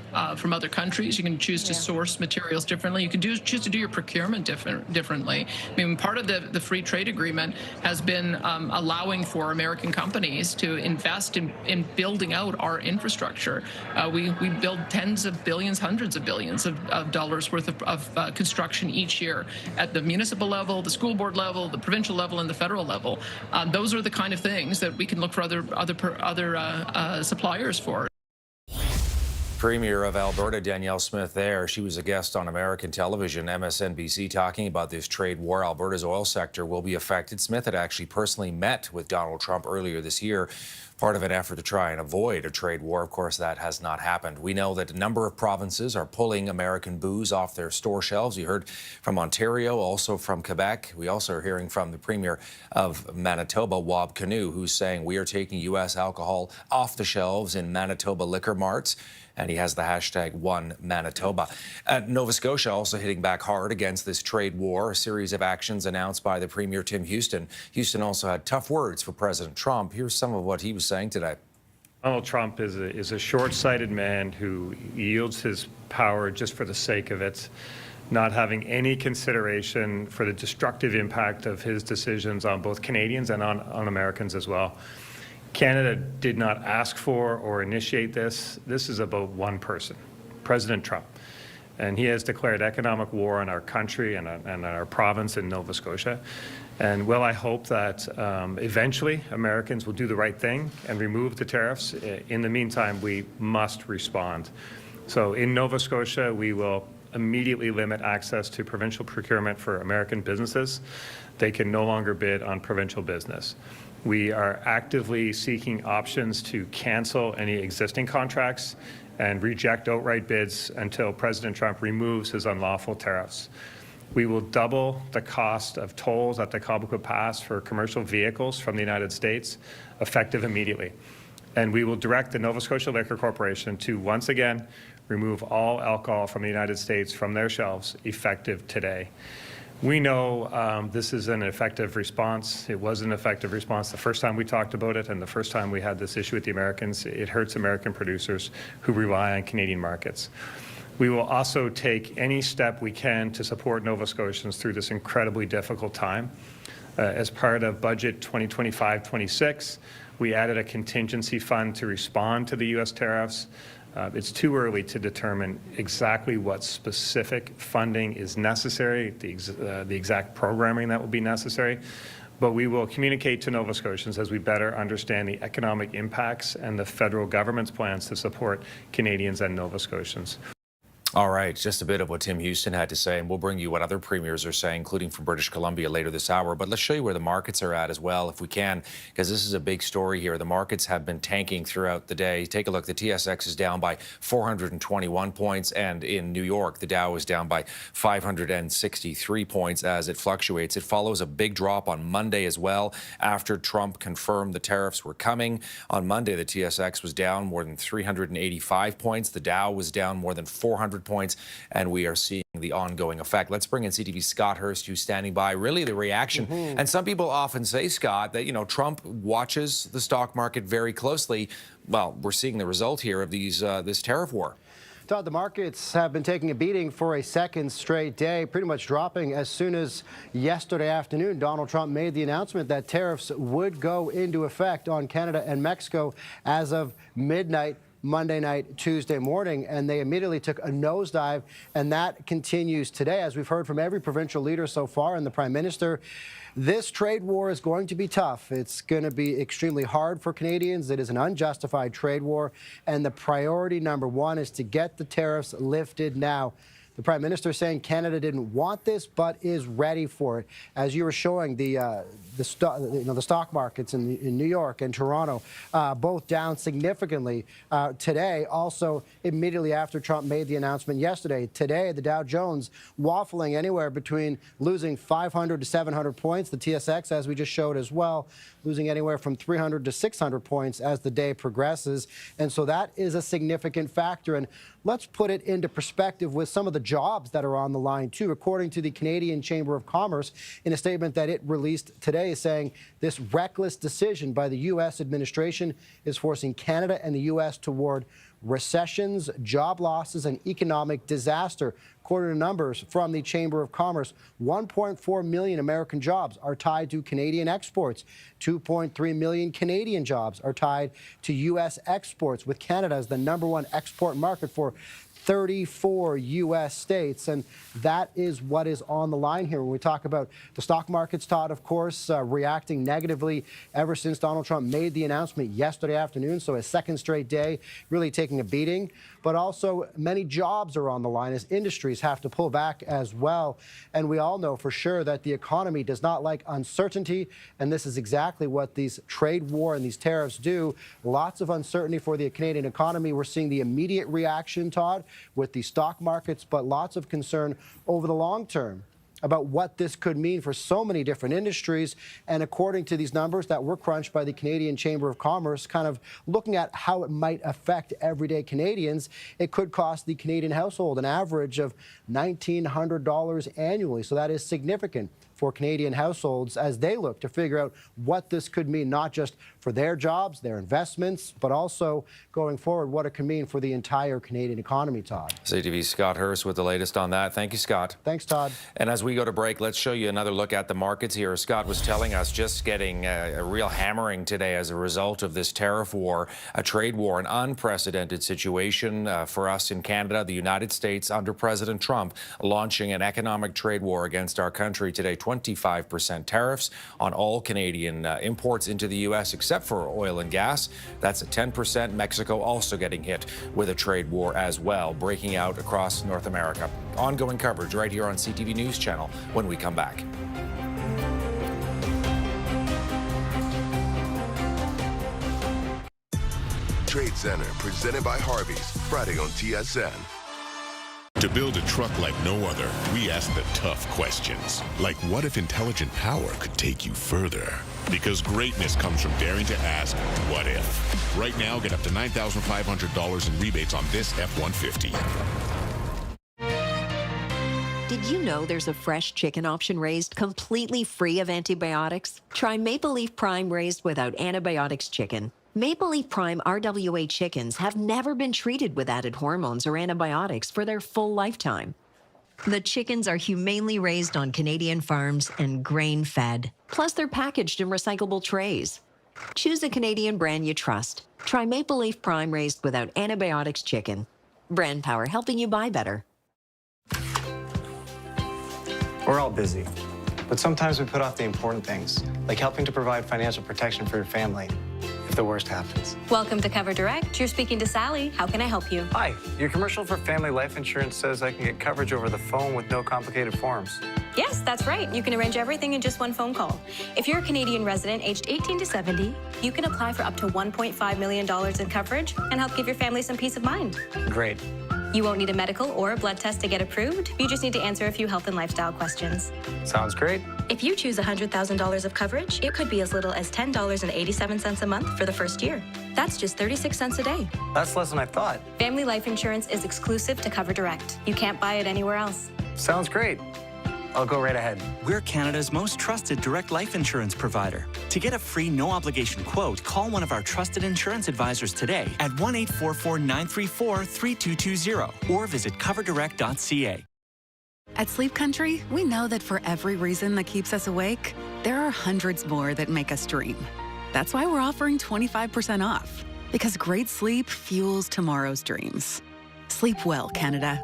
countries. You can choose to source materials differently. You can choose to do your procurement differently. I mean, part of the free trade agreement has been allowing for American companies to invest in building out our infrastructure. We build tens of billions, hundreds of billions of dollars worth of construction each year at the municipal level, the school board level, the provincial level, and the federal level. Those are the kind of things that we can look for other suppliers for. Premier of Alberta, Danielle Smith there. She was a guest on American television, MSNBC, talking about this trade war. Alberta's oil sector will be affected. Smith had actually personally met with Donald Trump earlier this year, part of an effort to try and avoid a trade war. Of course, that has not happened. We know that a number of provinces are pulling American booze off their store shelves. You heard from Ontario, also from Quebec. We also are hearing from the Premier of Manitoba, Wab Kinew, who's saying we are taking U.S. alcohol off the shelves in Manitoba liquor marts. And he has the hashtag #OneManitoba. Nova Scotia also hitting back hard against this trade war, a series of actions announced by the Premier Tim Houston. Houston also had tough words for President Trump. Here's some of what he was saying today. Donald Trump is a short-sighted man who yields his power just for the sake of it, not having any consideration for the destructive impact of his decisions on both Canadians and on Americans as well. Canada did not ask for or initiate this. This is about one person, President Trump. And he has declared economic war on our country and on our province in Nova Scotia. And well, I hope that eventually Americans will do the right thing and remove the tariffs. In the meantime, we must respond. So in Nova Scotia, we will immediately limit access to provincial procurement for American businesses. They can no longer bid on provincial business. We are actively seeking options to cancel any existing contracts and reject outright bids until President Trump removes his unlawful tariffs. We will double the cost of tolls at the Cobequid Pass for commercial vehicles from the United States, effective immediately. And we will direct the Nova Scotia Liquor Corporation to once again remove all alcohol from the United States from their shelves, effective today. We know this is an effective response. It was an effective response the first time we talked about it and the first time we had this issue with the Americans. It hurts American producers who rely on Canadian markets. We will also take any step we can to support Nova Scotians through this incredibly difficult time. As part of Budget 2025-26, we added a contingency fund to respond to the U.S. tariffs. It's too early to determine exactly what specific funding is necessary, the exact programming that will be necessary, but we will communicate to Nova Scotians as we better understand the economic impacts and the federal government's plans to support Canadians and Nova Scotians. All right, just a bit of what Tim Houston had to say, and we'll bring you what other premiers are saying, including from British Columbia later this hour. But let's show you where the markets are at as well, if we can, because this is a big story here. The markets have been tanking throughout the day. Take a look. The TSX is down by 421 points, and in New York, the Dow is down by 563 points as it fluctuates. It follows a big drop on Monday as well, after Trump confirmed the tariffs were coming. On Monday, the TSX was down more than 385 points. The Dow was down more than 400 points, and we are seeing the ongoing effect. Let's bring in CTV's Scott Hurst, who's standing by. Really, the reaction. And some people often say, Scott, that, you know, Trump watches the stock market very closely. Well, we're seeing the result here of this tariff war. Todd, the markets have been taking a beating for a second straight day, pretty much dropping as soon as yesterday afternoon. Donald Trump made the announcement that tariffs would go into effect on Canada and Mexico as of midnight Monday night, Tuesday morning, and they immediately took a nosedive, and that continues today. As we've heard from every provincial leader so far and the Prime Minister, this trade war is going to be tough. It's going to be extremely hard for Canadians. It is an unjustified trade war, and the priority number one is to get the tariffs lifted now. The Prime Minister saying Canada didn't want this, but is ready for it. As you were showing, the stock markets in New York and Toronto, both down significantly today. Also, immediately after Trump made the announcement yesterday, today the Dow Jones waffling anywhere between losing 500 to 700 points. The TSX, as we just showed as well, losing anywhere from 300 to 600 points as the day progresses. And so that is a significant factor. And let's put it into perspective with some of the the jobs that are on the line, too, according to the Canadian Chamber of Commerce in a statement that it released today, saying this reckless decision by the U.S. administration is forcing Canada and the U.S. toward recessions, job losses, and economic disaster. According to numbers from the Chamber of Commerce, 1.4 million American jobs are tied to Canadian exports. 2.3 million Canadian jobs are tied to U.S. exports, with Canada as the #1 export market for 34 U.S. states. And that is what is on the line here. When we talk about the stock markets, Todd, of course, reacting negatively ever since Donald Trump made the announcement yesterday afternoon. So a second straight day, really taking a beating. But also many jobs are on the line as industries have to pull back as well. And we all know for sure that the economy does not like uncertainty. And this is exactly what these trade war and these tariffs do. Lots of uncertainty for the Canadian economy. We're seeing the immediate reaction, Todd, with the stock markets, but lots of concern over the long term about what this could mean for so many different industries. And according to these numbers that were crunched by the Canadian Chamber of Commerce, kind of looking at how it might affect everyday Canadians, it could cost the Canadian household an average of $1,900 annually. So that is significant for Canadian households as they look to figure out what this could mean, not just for their jobs, their investments, but also going forward, what it could mean for the entire Canadian economy, Todd. CTV's Scott Hurst with the latest on that. Thank you, Scott. Thanks, Todd. And as we go to break, let's show you another look at the markets here. Scott was telling us just getting a real hammering today as a result of this tariff war, a trade war, an unprecedented situation for us in Canada, the United States under President Trump, launching an economic trade war against our country today. 25% tariffs on all Canadian imports into the U.S. except for oil and gas. That's at 10%. Mexico also getting hit with a trade war as well, breaking out across North America. Ongoing coverage right here on CTV News Channel when we come back. Trade Center, presented by Harvey's, Friday on TSN. To build a truck like no other, we ask the tough questions. Like, what if intelligent power could take you further? Because greatness comes from daring to ask, what if? Right now, get up to $9,500 in rebates on this F-150. Did you know there's a fresh chicken option raised completely free of antibiotics? Try Maple Leaf Prime raised without antibiotics chicken. Maple Leaf Prime RWA chickens have never been treated with added hormones or antibiotics for their full lifetime. The chickens are humanely raised on Canadian farms and grain-fed. Plus, they're packaged in recyclable trays. Choose a Canadian brand you trust. Try Maple Leaf Prime raised without antibiotics chicken. Brand power helping you buy better. We're all busy, but sometimes we put off the important things, like helping to provide financial protection for your family if the worst happens. Welcome to Cover Direct. You're speaking to Sally. How can I help you? Hi, your commercial for family life insurance says I can get coverage over the phone with no complicated forms. Yes, that's right. You can arrange everything in just one phone call. If you're a Canadian resident aged 18 to 70, you can apply for up to $1.5 million in coverage and help give your family some peace of mind. Great. You won't need a medical or a blood test to get approved. You just need to answer a few health and lifestyle questions. Sounds great. If you choose $100,000 of coverage, it could be as little as $10.87 a month for the first year. That's just 36 cents a day. That's less than I thought. Family life insurance is exclusive to Cover Direct. You can't buy it anywhere else. Sounds great. I'll go right ahead. We're Canada's most trusted direct life insurance provider. To get a free, no-obligation quote, call one of our trusted insurance advisors today at 1-844-934-3220 or visit coverdirect.ca. At Sleep Country, we know that for every reason that keeps us awake, there are hundreds more that make us dream. That's why we're offering 25% off, because great sleep fuels tomorrow's dreams. Sleep well, Canada.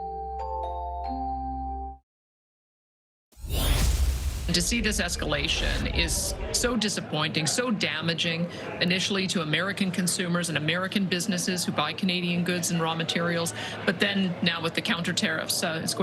To see this escalation is so disappointing, so damaging, initially to American consumers and American businesses who buy Canadian goods and raw materials, but then now with the counter tariffs, it's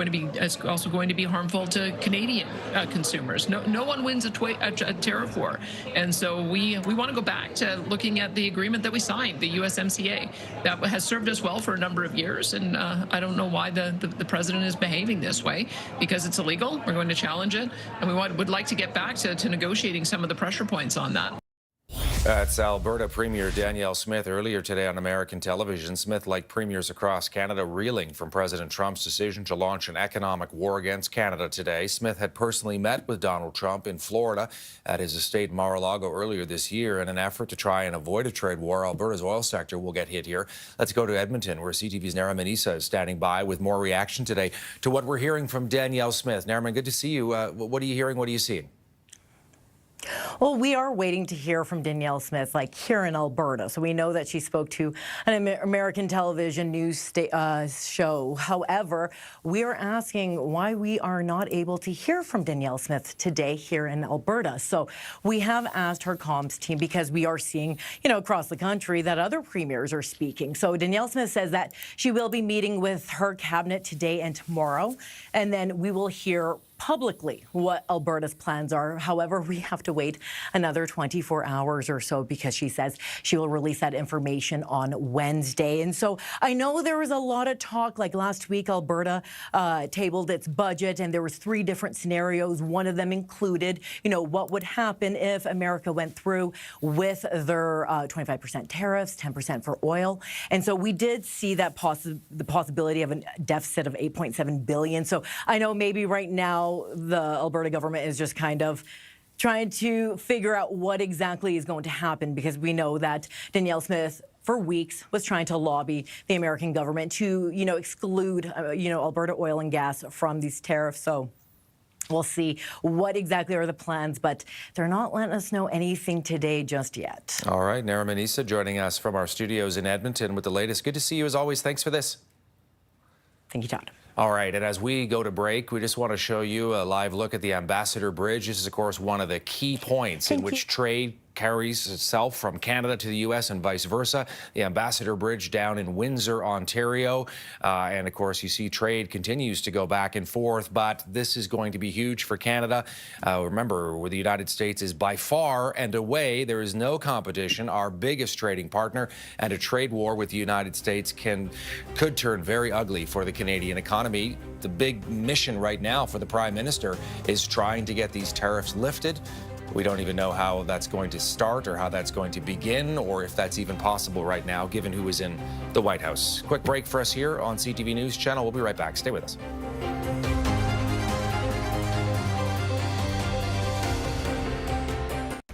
also going to be harmful to Canadian consumers. No one wins a tariff war, and so we want to go back to looking at the agreement that we signed, the USMCA, that has served us well for a number of years, and I don't know why the president is behaving this way, because it's illegal. We're going to challenge it, and would like to get back to negotiating some of the pressure points on that. That's Alberta Premier Danielle Smith earlier today on American television. Smith, like premiers across Canada, reeling from President Trump's decision to launch an economic war against Canada today. Smith had personally met with Donald Trump in Florida at his estate Mar-a-Lago earlier this year in an effort to try and avoid a trade war. Alberta's oil sector will get hit here. Let's go to Edmonton, where CTV's Nara Manisa is standing by with more reaction today to what we're hearing from Danielle Smith. Nara, good to see you. What are you hearing? What are you seeing? Well, we are waiting to hear from Danielle Smith, like here in Alberta. So we know that she spoke to an American television news show. However, we are asking why we are not able to hear from Danielle Smith today here in Alberta. So we have asked her comms team, because we are seeing, across the country that other premiers are speaking. So Danielle Smith says that she will be meeting with her cabinet today and tomorrow, and then we will hear publicly what Alberta's plans are. However, we have to wait another 24 hours or so, because she says she will release that information on Wednesday. And so I know there was a lot of talk, like last week, Alberta tabled its budget, and there was 3 different scenarios. One of them included, what would happen if America went through with their 25% tariffs, 10% for oil. And so we did see that the possibility of a deficit of $8.7 billion. So I know maybe right now the Alberta government is just kind of trying to figure out what exactly is going to happen, because we know that Danielle Smith for weeks was trying to lobby the American government to, exclude, Alberta oil and gas from these tariffs. So we'll see what exactly are the plans, but they're not letting us know anything today just yet. All right, Nara Manisa joining us from our studios in Edmonton with the latest. Good to see you as always. Thanks for this. Thank you, Todd. All right, and as we go to break, we just want to show you a live look at the Ambassador Bridge. This is, of course, one of the key points in which trade carries itself from Canada to the U.S. and vice versa. The Ambassador Bridge down in Windsor, Ontario. And, of course, you see trade continues to go back and forth, but this is going to be huge for Canada. Remember, where the United States is by far and away, there is no competition, our biggest trading partner, and a trade war with the United States could turn very ugly for the Canadian economy. The big mission right now for the Prime Minister is trying to get these tariffs lifted. We don't even know how that's going to start or how that's going to begin, or if that's even possible right now, given who is in the White House. Quick break for us here on CTV News Channel. We'll be right back. Stay with us.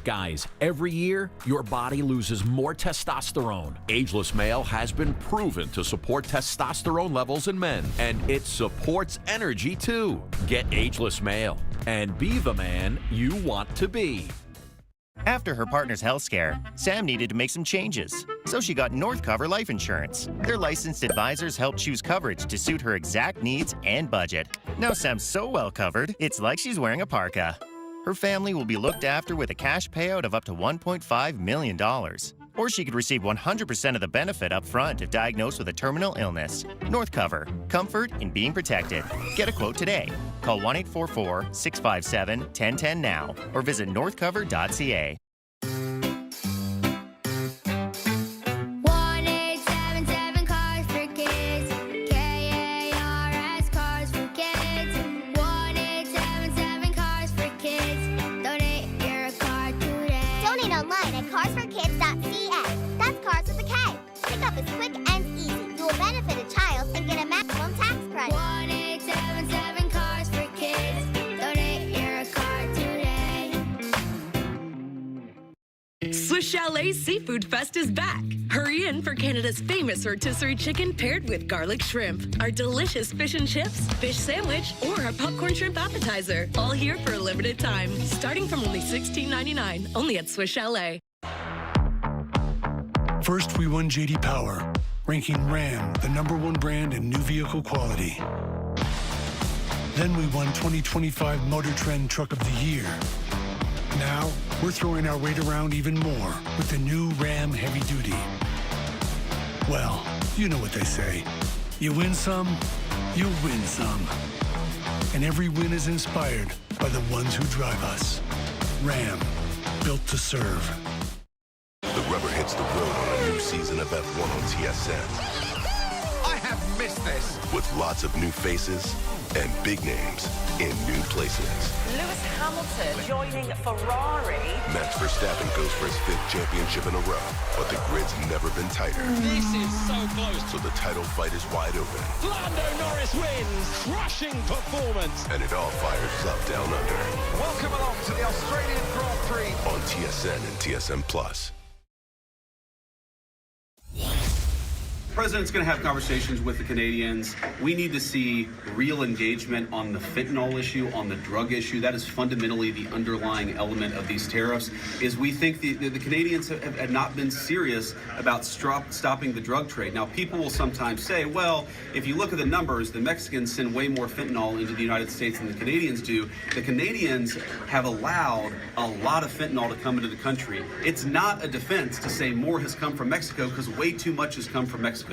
Guys, every year, your body loses more testosterone. Ageless Male has been proven to support testosterone levels in men, and it supports energy, too. Get Ageless Male and be the man you want to be. After her partner's health scare, Sam needed to make some changes, so she got Northcover Life Insurance. Their licensed advisors help choose coverage to suit her exact needs and budget. Now Sam's so well covered, it's like she's wearing a parka. Her family will be looked after with a cash payout of up to $1.5 million. Or she could receive 100% of the benefit up front if diagnosed with a terminal illness. Northcover. Comfort in being protected. Get a quote today. Call 1-844-657-1010 now or visit northcover.ca. It's quick and easy. You will benefit a child and get a maximum tax credit. 1-877-CARS-FOR-KIDS. Donate your card today. Swiss Chalet Seafood Fest is back. Hurry in for Canada's famous rotisserie chicken paired with garlic shrimp, our delicious fish and chips, fish sandwich, or our popcorn shrimp appetizer. All here for a limited time, starting from only $16.99, only at Swiss Chalet. First, we won J.D. Power, ranking Ram the #1 brand in new vehicle quality. Then we won 2025 Motor Trend Truck of the Year. Now, we're throwing our weight around even more with the new Ram Heavy Duty. Well, you know what they say. You win some, you win some. And every win is inspired by the ones who drive us. Ram, built to serve. The rubber hits the road on a new season of F1 on TSN. I have missed this. With lots of new faces and big names in new places. Lewis Hamilton joining Ferrari. Max Verstappen goes for his 5th championship in a row, but the grid's never been tighter. This is so close. So the title fight is wide open. Lando Norris wins. Crushing performance. And it all fires up down under. Welcome along to the Australian Grand Prix. On TSN and TSN Plus. The president's going to have conversations with the Canadians. We need to see real engagement on the fentanyl issue, on the drug issue. That is fundamentally the underlying element of these tariffs, is we think the Canadians have not been serious about stopping the drug trade. Now, people will sometimes say, well, if you look at the numbers, the Mexicans send way more fentanyl into the United States than the Canadians do. The Canadians have allowed a lot of fentanyl to come into the country. It's not a defense to say more has come from Mexico, because way too much has come from Mexico.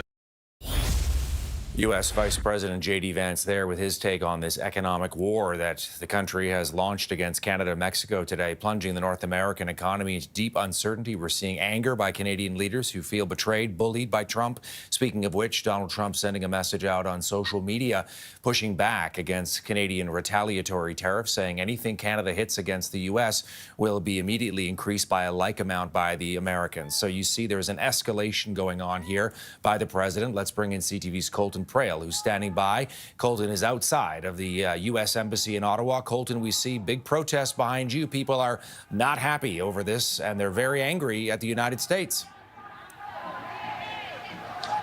U.S. Vice President J.D. Vance there with his take on this economic war that the country has launched against Canada and Mexico today, plunging the North American economy into deep uncertainty. We're seeing anger by Canadian leaders who feel betrayed, bullied by Trump. Speaking of which, Donald Trump sending a message out on social media, pushing back against Canadian retaliatory tariffs, saying anything Canada hits against the U.S. will be immediately increased by a like amount by the Americans. So you see there's an escalation going on here by the president. Let's bring in CTV's Colton Prail, who's standing by. Colton is outside of the U.S. Embassy in Ottawa. Colton, we see big protests behind you. People are not happy over this, and they're very angry at the United States.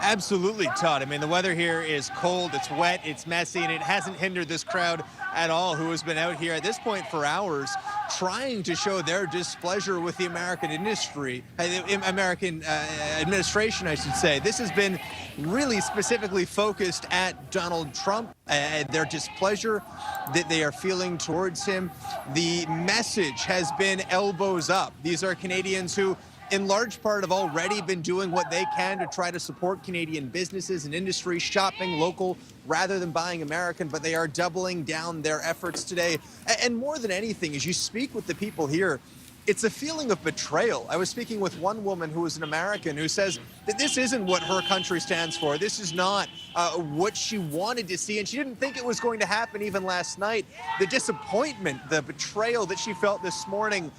Absolutely, Todd. I mean, the weather here is cold, it's wet, it's messy, and it hasn't hindered this crowd at all, who has been out here at this point for hours trying to show their displeasure with the American industry, American administration, I should say. This has been really specifically focused at Donald Trump, their displeasure that they are feeling towards him. The message has been elbows up. These are Canadians who, in large part, have already been doing what they can to try to support Canadian businesses and industry, shopping local rather than buying American, but they are doubling down their efforts today. And more than anything, as you speak with the people here, it's a feeling of betrayal. I was speaking with one woman who is an American who says that this isn't what her country stands for. This is not what she wanted to see, and she didn't think it was going to happen even last night. The disappointment, the betrayal that she felt this morning.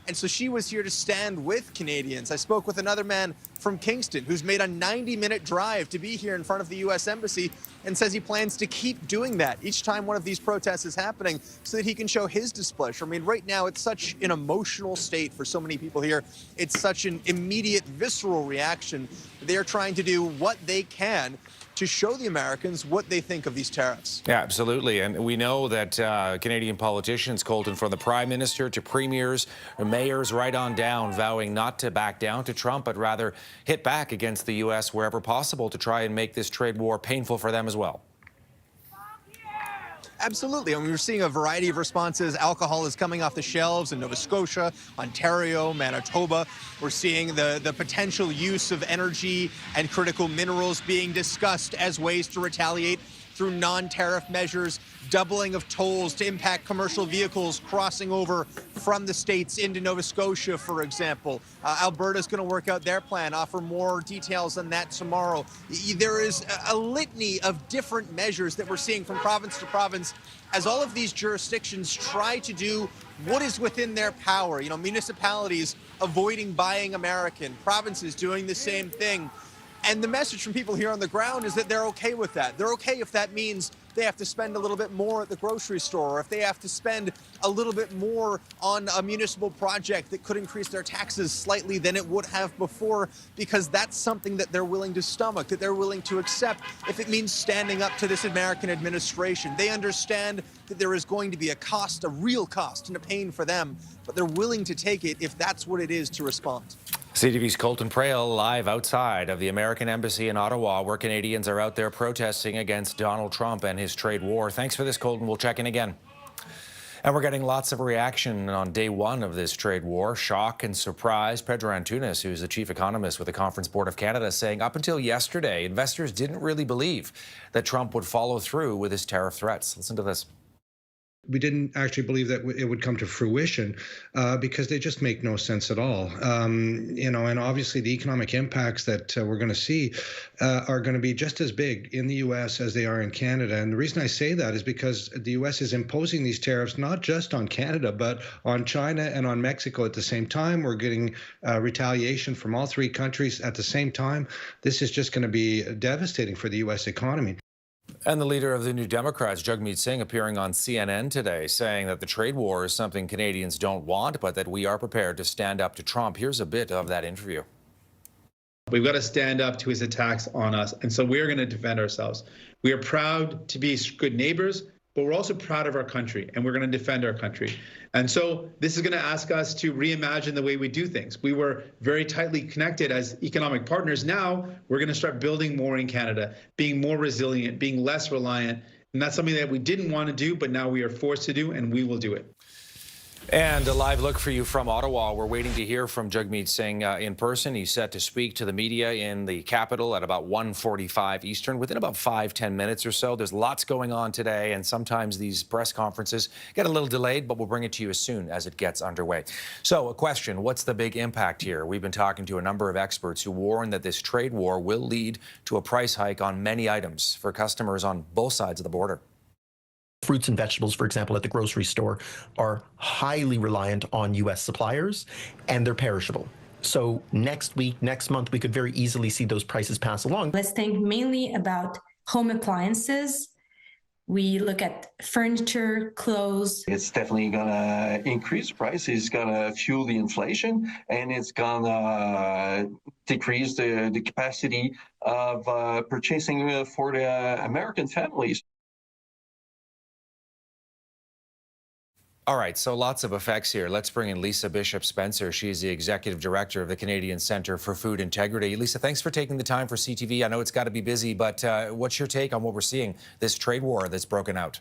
And so she was here to stand with Canadians. I spoke with another man from Kingston who's made a 90-minute drive to be here in front of the U.S. Embassy and says he plans to keep doing that each time one of these protests is happening so that he can show his displeasure. I mean, right now, it's such an emotional state for so many people here. It's such an immediate, visceral reaction. They're trying to do what they can to show the Americans what they think of these tariffs. Yeah, absolutely. And we know that Canadian politicians, Colton, from the Prime Minister to premiers, mayors, right on down, vowing not to back down to Trump, but rather hit back against the U.S. wherever possible to try and make this trade war painful for them as well. Absolutely. I mean, we're seeing a variety of responses. Alcohol is coming off the shelves in Nova Scotia, Ontario, Manitoba. We're seeing the potential use of energy and critical minerals being discussed as ways to retaliate through non-tariff measures, doubling of tolls to impact commercial vehicles crossing over from the States into Nova Scotia, for example. Alberta's going to work out their plan, offer more details on that tomorrow. There is a litany of different measures that we're seeing from province to province as all of these jurisdictions try to do what is within their power. You know, municipalities avoiding buying American, provinces doing the same thing. And the message from people here on the ground is that they're okay with that. They're okay if that means they have to spend a little bit more at the grocery store, or if they have to spend a little bit more on a municipal project that could increase their taxes slightly than it would have before, because that's something that they're willing to stomach, that they're willing to accept if it means standing up to this American administration. They understand that there is going to be a cost, a real cost and a pain for them, but they're willing to take it if that's what it is to respond. CTV's Colton Prail live outside of the American Embassy in Ottawa, where Canadians are out there protesting against Donald Trump and his trade war. Thanks for this, Colton. We'll check in again. And we're getting lots of reaction on day one of this trade war. Shock and surprise. Pedro Antunes, who's the chief economist with the Conference Board of Canada, saying up until yesterday, investors didn't really believe that Trump would follow through with his tariff threats. Listen to this. We didn't actually believe that it would come to fruition because they just make no sense at all. And obviously the economic impacts that we're going to see are going to be just as big in the U.S. as they are in Canada. And the reason I say that is because the U.S. is imposing these tariffs not just on Canada, but on China and on Mexico at the same time. We're getting retaliation from all three countries at the same time. This is just going to be devastating for the U.S. economy. And the leader of the New Democrats, Jagmeet Singh, appearing on CNN today, saying that the trade war is something Canadians don't want, but that we are prepared to stand up to Trump. Here's a bit of that interview. We've got to stand up to his attacks on us, and so we're going to defend ourselves. We are proud to be good neighbors, but we're also proud of our country, and we're going to defend our country. And so this is going to ask us to reimagine the way we do things. We were very tightly connected as economic partners. Now we're going to start building more in Canada, being more resilient, being less reliant. And that's something that we didn't want to do, but now we are forced to do, and we will do it. And a live look for you from Ottawa. We're waiting to hear from Jagmeet Singh in person. He's set to speak to the media in the capital at about 1:45 Eastern, within about 5-10 minutes or so. There's lots going on today, and sometimes these press conferences get a little delayed, but we'll bring it to you as soon as it gets underway. So a question, what's the big impact here? We've been talking to a number of experts who warn that this trade war will lead to a price hike on many items for customers on both sides of the border. Fruits and vegetables, for example, at the grocery store are highly reliant on U.S. suppliers, and they're perishable. So next week, next month, we could very easily see those prices pass along. Let's think mainly about home appliances. We look at furniture, clothes. It's definitely going to increase price. It's going to fuel the inflation, and it's going to decrease the capacity of purchasing for the American families. All right, so lots of effects here. Let's bring in Lisa Bishop-Spencer. She's the Executive Director of the Canadian Centre for Food Integrity. Lisa, thanks for taking the time for CTV. I know it's got to be busy, but what's your take on what we're seeing, this trade war that's broken out?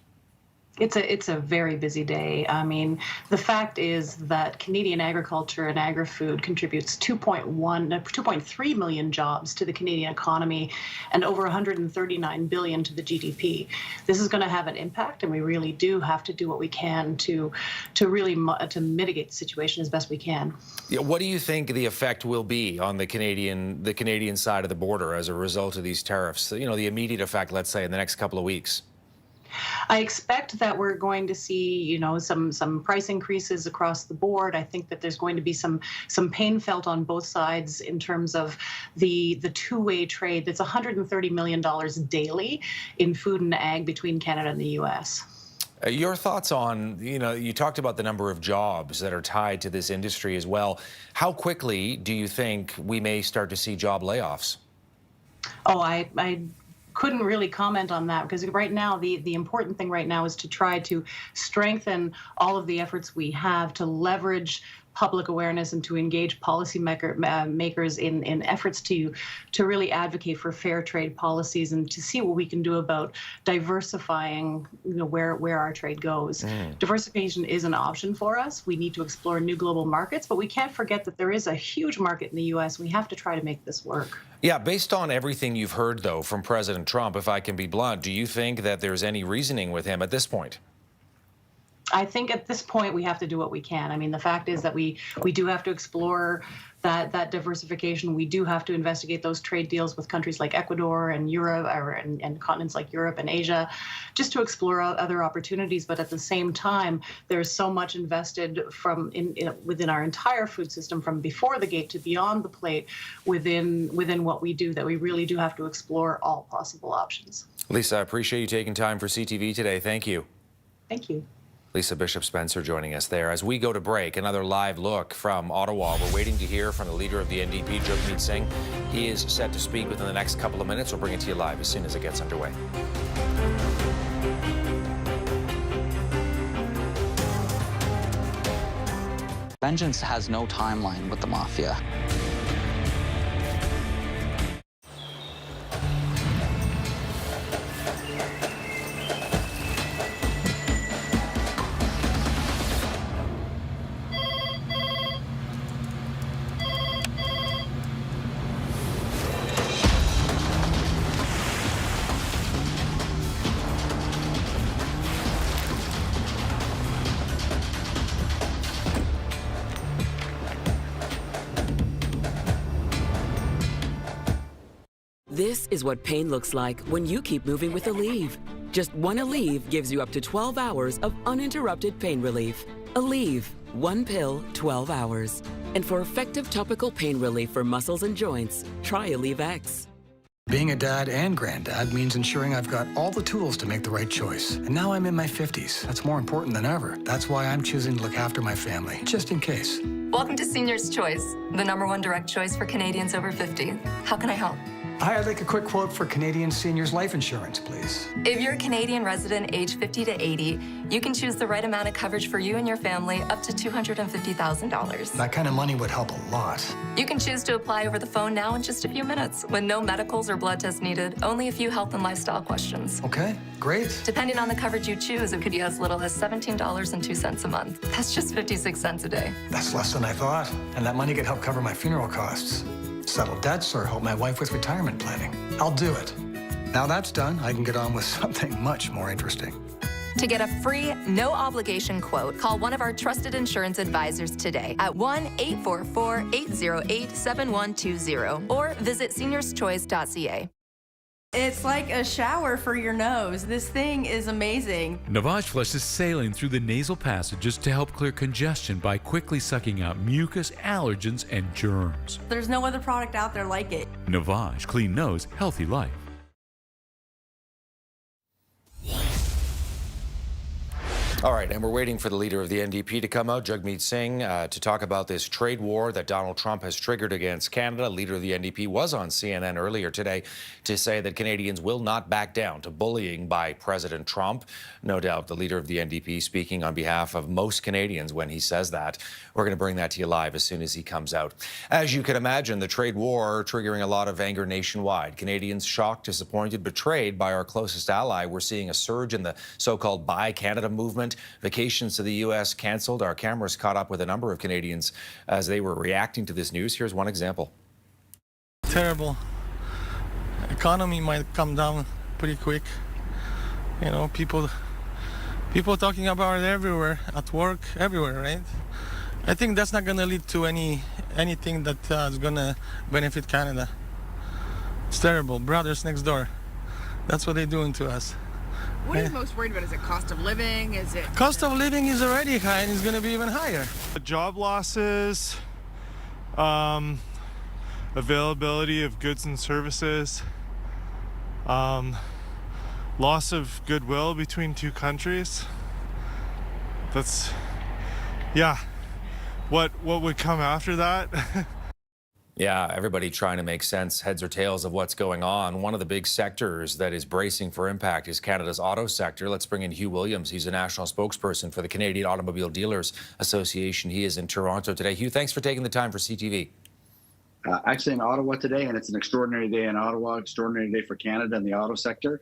It's a very busy day. I mean, the fact is that Canadian agriculture and agri-food contributes 2.3 million jobs to the Canadian economy and over 139 billion to the GDP. This is going to have an impact, and we really do have to do what we can to mitigate the situation as best we can. Yeah, what do you think the effect will be on the Canadian side of the border as a result of these tariffs? You know, the immediate effect, let's say, in the next couple of weeks. I expect that we're going to see, you know, some price increases across the board. I think that there's going to be some pain felt on both sides in terms of the two-way trade. That's $130 million daily in food and ag between Canada and the U.S. Your thoughts on, you know, you talked about the number of jobs that are tied to this industry as well. How quickly do you think we may start to see job layoffs? Oh, I couldn't really comment on that, because right now the important thing right now is to try to strengthen all of the efforts we have to leverage public awareness and to engage policy makers in efforts to really advocate for fair trade policies and to see what we can do about diversifying, you know, where our trade goes. Diversification is an option for us. We need to explore new global markets, but we can't forget that there is a huge market in the U.S. We have to try to make this work. Yeah, based on everything you've heard, though, from President Trump, if I can be blunt, do you think that there's any reasoning with him at this point? I think at this point we have to do what we can. I mean, the fact is that we do have to explore that diversification. We do have to investigate those trade deals with countries like Ecuador and Europe, and continents like Europe and Asia, just to explore other opportunities. But at the same time, there's so much invested within our entire food system, from before the gate to beyond the plate, within what we do, that we really do have to explore all possible options. Lisa, I appreciate you taking time for CTV today. Thank you. Thank you. Lisa Bishop-Spencer joining us there. As we go to break, another live look from Ottawa. We're waiting to hear from the leader of the NDP, Jagmeet Singh. He is set to speak within the next couple of minutes. We'll bring it to you live as soon as it gets underway. Vengeance has no timeline with the mafia. This is what pain looks like when you keep moving with Aleve. Just one Aleve gives you up to 12 hours of uninterrupted pain relief. Aleve, one pill, 12 hours. And for effective topical pain relief for muscles and joints, try Aleve X. Being a dad and granddad means ensuring I've got all the tools to make the right choice. And now I'm in my 50s. That's more important than ever. That's why I'm choosing to look after my family, just in case. Welcome to Senior's Choice, the #1 direct choice for Canadians over 50. How can I help? Hi, I'd like a quick quote for Canadian seniors life insurance, please. If you're a Canadian resident age 50 to 80, you can choose the right amount of coverage for you and your family up to $250,000. That kind of money would help a lot. You can choose to apply over the phone now in just a few minutes with no medicals or blood tests needed, only a few health and lifestyle questions. Okay, great. Depending on the coverage you choose, it could be as little as $17.02 a month. That's just 56 cents a day. That's less than I thought. And that money could help cover my funeral costs, settle debts, or help my wife with retirement planning. I'll do it. Now that's done, I can get on with something much more interesting. To get a free, no-obligation quote, call one of our trusted insurance advisors today at 1-844-808-7120 or visit seniorschoice.ca. It's like a shower for your nose. This thing is amazing. Navage flushes saline through the nasal passages to help clear congestion by quickly sucking out mucus, allergens, and germs. There's no other product out there like it. Navage, clean nose, healthy life. All right, and we're waiting for the leader of the NDP to come out, Jagmeet Singh, to talk about this trade war that Donald Trump has triggered against Canada. Leader of the NDP was on CNN earlier today to say that Canadians will not back down to bullying by President Trump. No doubt the leader of the NDP speaking on behalf of most Canadians when he says that. We're going to bring that to you live as soon as he comes out. As you can imagine, the trade war triggering a lot of anger nationwide. Canadians shocked, disappointed, betrayed by our closest ally. We're seeing a surge in the so-called Buy Canada movement. Vacations to the U.S. canceled. Our cameras caught up with a number of Canadians as they were reacting to this news. Here's one example. Terrible. Economy might come down pretty quick. You know, people talking about it everywhere, at work, everywhere, right? I think that's not going to lead to anything that is going to benefit Canada. It's terrible. Brothers next door. That's what they're doing to us. What are you most worried about? Is it cost of living? Is it... Cost of living is already high and it's going to be even higher. Job losses, availability of goods and services, loss of goodwill between two countries. That's, yeah. What would come after that? Yeah, everybody trying to make sense, heads or tails of what's going on. One of the big sectors that is bracing for impact is Canada's auto sector. Let's bring in Hugh Williams. He's a national spokesperson for the Canadian Automobile Dealers Association. He is in Toronto today. Hugh, thanks for taking the time for CTV. Actually in Ottawa today, and it's an extraordinary day in Ottawa, extraordinary day for Canada and the auto sector.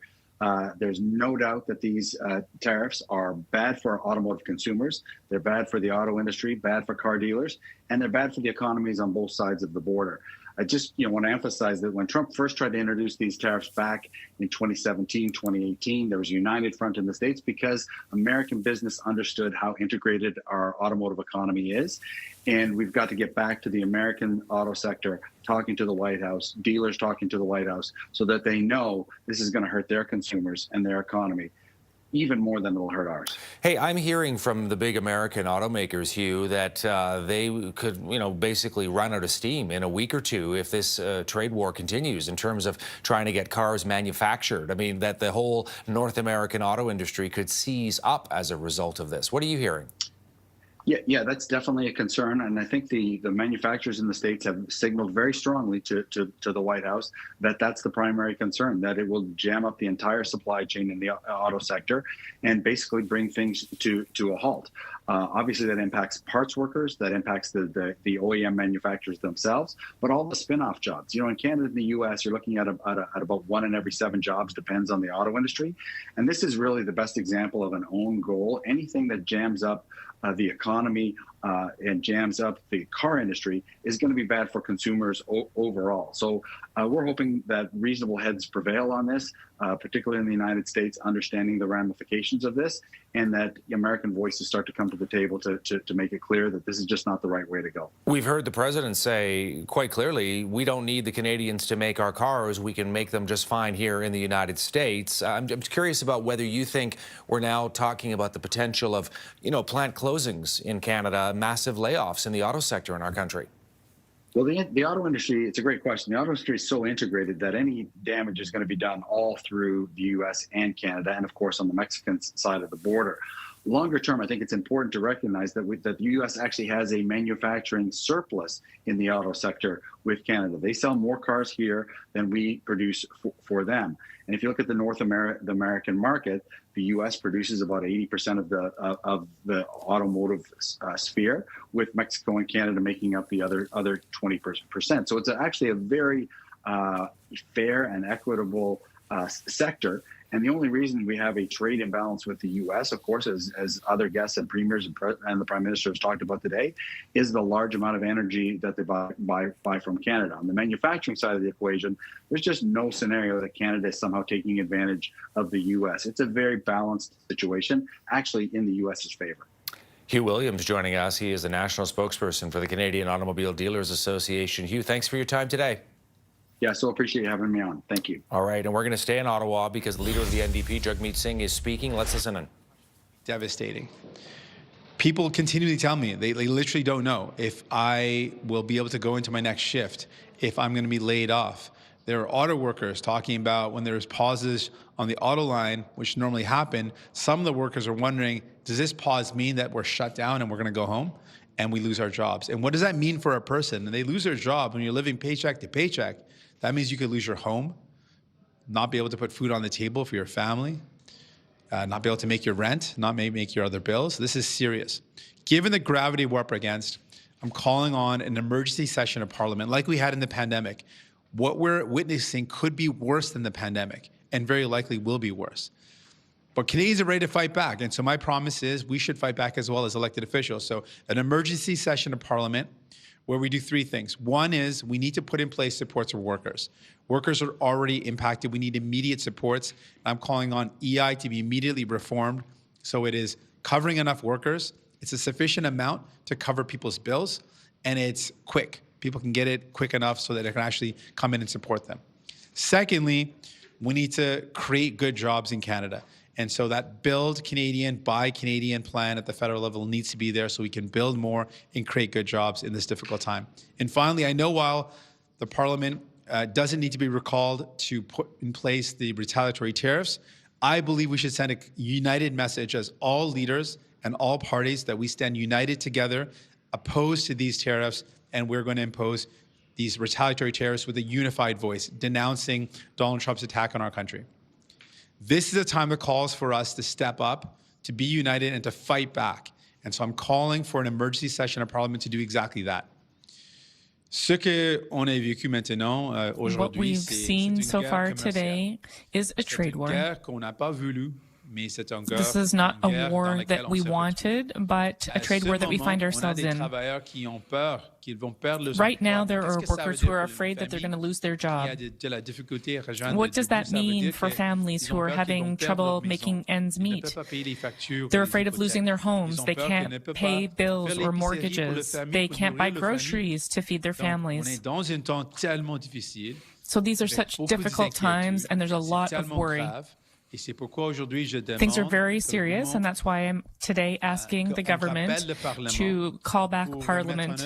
There's no doubt that these tariffs are bad for automotive consumers. They're bad for the auto industry, bad for car dealers, and they're bad for the economies on both sides of the border. I just want to emphasize that when Trump first tried to introduce these tariffs back in 2017, 2018, there was a united front in the States because American business understood how integrated our automotive economy is. And we've got to get back to the American auto sector talking to the White House, dealers talking to the White House, so that they know this is going to hurt their consumers and their economy even more than it will hurt ours. Hey, I'm hearing from the big American automakers, Hugh, that they could, basically run out of steam in a week or two if this trade war continues in terms of trying to get cars manufactured. I mean, that the whole North American auto industry could seize up as a result of this. What are you hearing? Yeah, that's definitely a concern, and I think the manufacturers in the States have signaled very strongly to the White House that that's the primary concern, that it will jam up the entire supply chain in the auto sector and basically bring things to a halt. Obviously, that impacts parts workers, that impacts the OEM manufacturers themselves, but all the spin-off jobs. In Canada and the U.S., you're looking at about 1 in every 7 jobs, depends on the auto industry, and this is really the best example of an own goal. Anything that jams up the economy and jams up the car industry is going to be bad for consumers overall. So we're hoping that reasonable heads prevail on this, particularly in the United States, understanding the ramifications of this, and that American voices start to come to the table to make it clear that this is just not the right way to go. We've heard the president say quite clearly, we don't need the Canadians to make our cars. We can make them just fine here in the United States. I'm curious about whether you think we're now talking about the potential of, plant closings in Canada, massive layoffs in the auto sector in our country. Well, the auto industry, it's a great question. The auto industry is so integrated that any damage is going to be done all through the U.S. and Canada, and of course on the Mexican side of the border. Longer term, I think it's important to recognize that the U.S. actually has a manufacturing surplus in the auto sector with Canada. They sell more cars here than we produce for them. And if you look at the the American market, the U.S. produces about 80% of the automotive sphere, with Mexico and Canada making up the other 20%. So it's actually a very fair and equitable sector. And the only reason we have a trade imbalance with the U.S., of course, as other guests and premiers and the Prime Minister has talked about today, is the large amount of energy that they buy from Canada. On the manufacturing side of the equation, there's just no scenario that Canada is somehow taking advantage of the U.S. It's a very balanced situation, actually in the U.S.'s favor. Hugh Williams joining us. He is the national spokesperson for the Canadian Automobile Dealers Association. Hugh, thanks for your time today. Yeah, so appreciate you having me on. Thank you. All right, and we're going to stay in Ottawa because the leader of the NDP, Jagmeet Singh, is speaking. Let's listen in. Devastating. People continually tell me they literally don't know if I will be able to go into my next shift, if I'm going to be laid off. There are auto workers talking about when there's pauses on the auto line, which normally happen, some of the workers are wondering, does this pause mean that we're shut down and we're going to go home and we lose our jobs? And what does that mean for a person? And they lose their job when you're living paycheck to paycheck. That means you could lose your home, not be able to put food on the table for your family, not be able to make your rent, not make your other bills. This is serious. Given the gravity we're up against, I'm calling on an emergency session of Parliament like we had in the pandemic. What we're witnessing could be worse than the pandemic and very likely will be worse. But Canadians are ready to fight back. And so my promise is we should fight back as well as elected officials. So an emergency session of Parliament where we do three things. One is we need to put in place supports for workers. Workers are already impacted. We need immediate supports. I'm calling on EI to be immediately reformed so it is covering enough workers. It's a sufficient amount to cover people's bills, and it's quick. People can get it quick enough so that they can actually come in and support them. Secondly, we need to create good jobs in Canada. And so that build Canadian, buy Canadian plan at the federal level needs to be there so we can build more and create good jobs in this difficult time. And finally, I know while the Parliament doesn't need to be recalled to put in place the retaliatory tariffs, I believe we should send a united message as all leaders and all parties that we stand united together, opposed to these tariffs, and we're going to impose these retaliatory tariffs with a unified voice, denouncing Donald Trump's attack on our country. This is a time that calls for us to step up, to be united, and to fight back. And so I'm calling for an emergency session of Parliament to do exactly that. What we've seen so far today is a trade war. This is not a war that we wanted, but a trade war that we find ourselves in. Right now, there are workers who are afraid that they're going to lose their job. What does that mean for families who are having trouble making ends meet? They're afraid of losing their homes. They can't pay bills or mortgages. They can't buy groceries to feed their families. So these are such difficult times, and there's a lot of worry. Things are very serious, and that's why I'm today asking the government to call back Parliament. This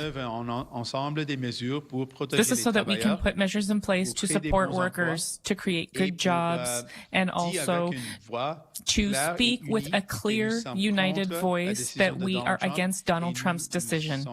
is so that we can put measures in place to support workers, to create good jobs, and also to speak with a clear, united voice that we are against Donald Trump's decision.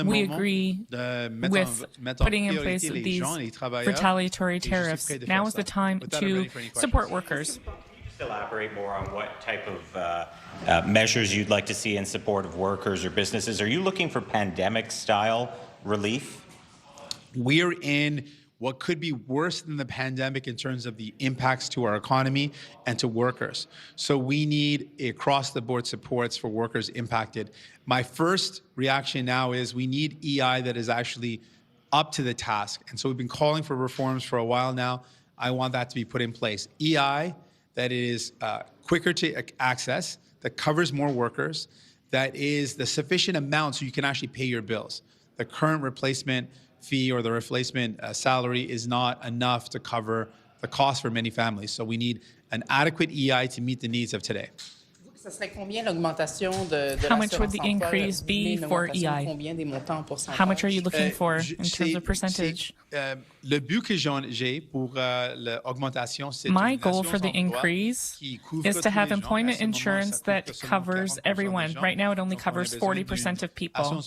We agree with putting in place these retaliatory tariffs. Now is the time to support workers. Can you just elaborate more on what type of measures you'd like to see in support of workers or businesses? Are you looking for pandemic-style relief? We're in what could be worse than the pandemic in terms of the impacts to our economy and to workers. So we need across-the-board supports for workers impacted. My first reaction now is we need EI that is actually up to the task. And so we've been calling for reforms for a while now. I want that to be put in place. EI that is quicker to access, that covers more workers, that is the sufficient amount so you can actually pay your bills. The current replacement fee or the replacement salary is not enough to cover the cost for many families. So we need an adequate EI to meet the needs of today. How much would the increase be for EI? How much are you looking for in terms of percentage? My goal for the increase is to have employment insurance that covers everyone. Right now, it only covers 40% of people.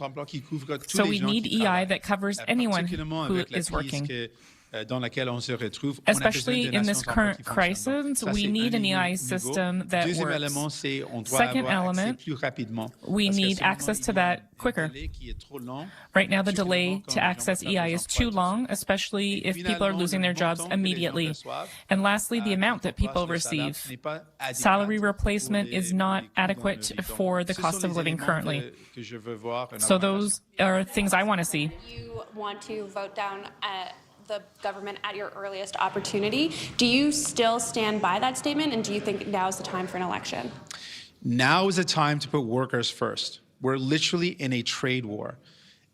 So we need EI that covers anyone who is working. Especially in this current crisis, we need an EI system that works. Second element, we need access to that quicker. Right now, the delay to access EI is too long, especially if people are losing their jobs immediately. And lastly, the amount that people receive. Salary replacement is not adequate for the cost of living currently. So those are things I want to see. You want to vote down the government at your earliest opportunity. Do you still stand by that statement, and do you think now is the time for an election? Now is the time to put workers first. We're literally in a trade war,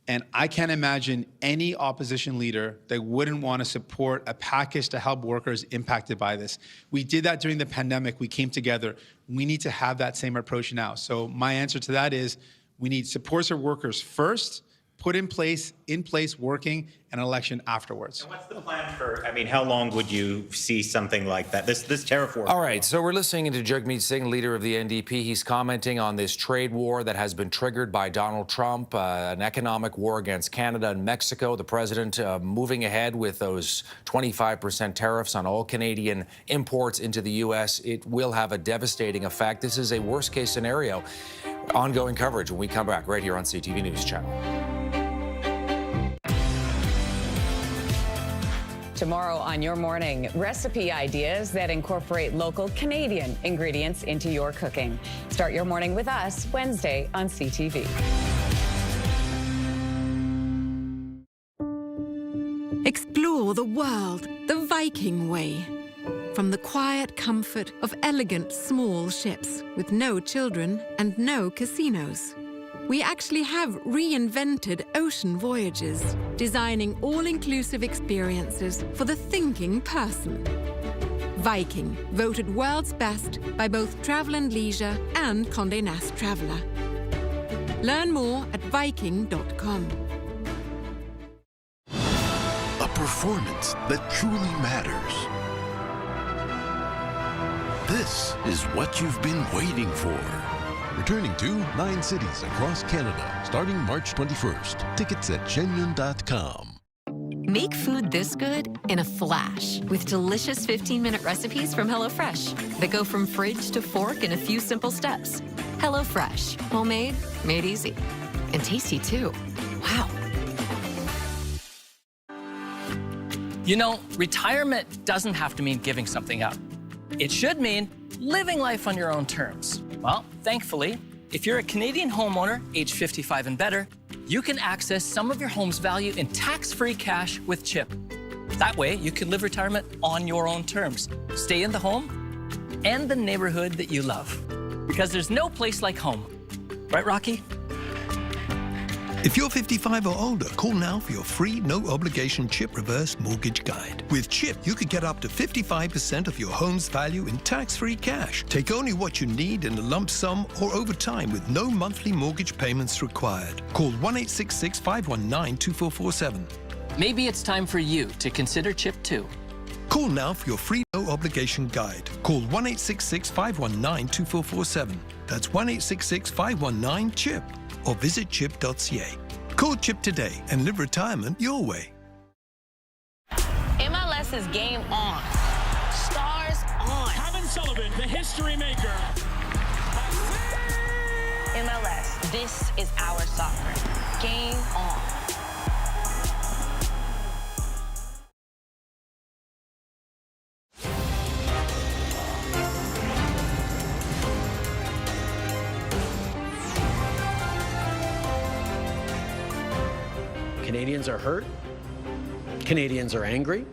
and I can't imagine any opposition leader that wouldn't want to support a package to help workers impacted by this. We did that during the pandemic. We came together. We need to have that same approach now. So my answer to that is we need supports for workers first, put in place, working, an election afterwards. And what's the plan for, I mean, how long would you see something like that, this tariff war? All right, so we're listening to Jagmeet Singh, leader of the NDP. He's commenting on this trade war that has been triggered by Donald Trump, an economic war against Canada and Mexico. The president moving ahead with those 25% tariffs on all Canadian imports into the U.S. It will have a devastating effect. This is a worst-case scenario. Ongoing coverage when we come back right here on CTV News Channel. Tomorrow on Your Morning, recipe ideas that incorporate local Canadian ingredients into your cooking. Start your morning with us Wednesday on CTV. Explore the world the Viking way. From the quiet comfort of elegant small ships with no children and no casinos. We actually have reinvented ocean voyages, designing all-inclusive experiences for the thinking person. Viking, voted world's best by both Travel and Leisure and Condé Nast Traveler. Learn more at Viking.com. A performance that truly matters. This is what you've been waiting for. Returning to 9 cities across Canada, starting March 21st. Tickets at Shenyun.com. Make food this good in a flash with delicious 15-minute recipes from HelloFresh that go from fridge to fork in a few simple steps. HelloFresh, homemade, made easy. And tasty too. Wow. You know, retirement doesn't have to mean giving something up. It should mean living life on your own terms. Well, thankfully, if you're a Canadian homeowner, age 55 and better, you can access some of your home's value in tax-free cash with CHIP. That way, you can live retirement on your own terms. Stay in the home and the neighborhood that you love. Because there's no place like home. Right, Rocky? If you're 55 or older, call now for your free, no-obligation CHIP reverse mortgage guide. With CHIP, you could get up to 55% of your home's value in tax-free cash. Take only what you need in a lump sum or over time with no monthly mortgage payments required. Call 1-866-519-2447. Maybe it's time for you to consider CHIP too. Call now for your free, no-obligation guide. Call 1-866-519-2447. That's 1-866-519-CHIP. Or visit chip.ca. Call CHIP today and live retirement your way. MLS is game on. Stars on. Kevin Sullivan, the history maker. MLS, this is our soccer. Game on. Canadians are hurt. Canadians are angry.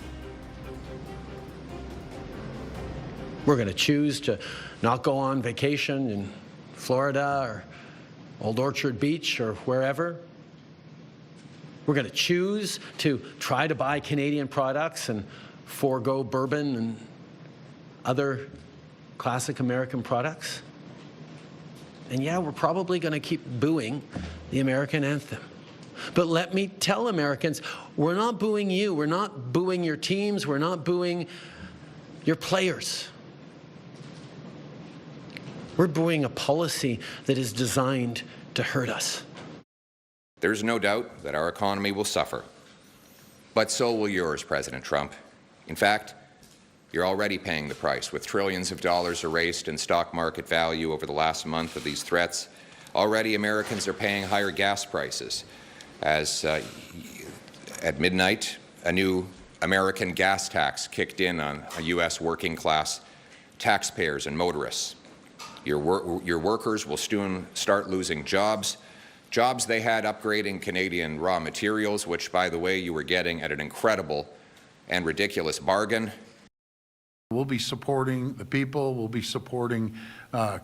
We're going to choose to not go on vacation in Florida or Old Orchard Beach or wherever. We're going to choose to try to buy Canadian products and forego bourbon and other classic American products. And yeah, we're probably going to keep booing the American anthem. But let me tell Americans, we're not booing you. We're not booing your teams. We're not booing your players. We're booing a policy that is designed to hurt us. There's no doubt that our economy will suffer, but so will yours, President Trump. In fact, you're already paying the price, with trillions of dollars erased in stock market value over the last month of these threats. Already, Americans are paying higher gas prices, as at midnight, a new American gas tax kicked in on U.S. working-class taxpayers and motorists. Your workers will soon start losing jobs they had upgrading Canadian raw materials, which, by the way, you were getting at an incredible and ridiculous bargain. We'll be supporting the people, we'll be supporting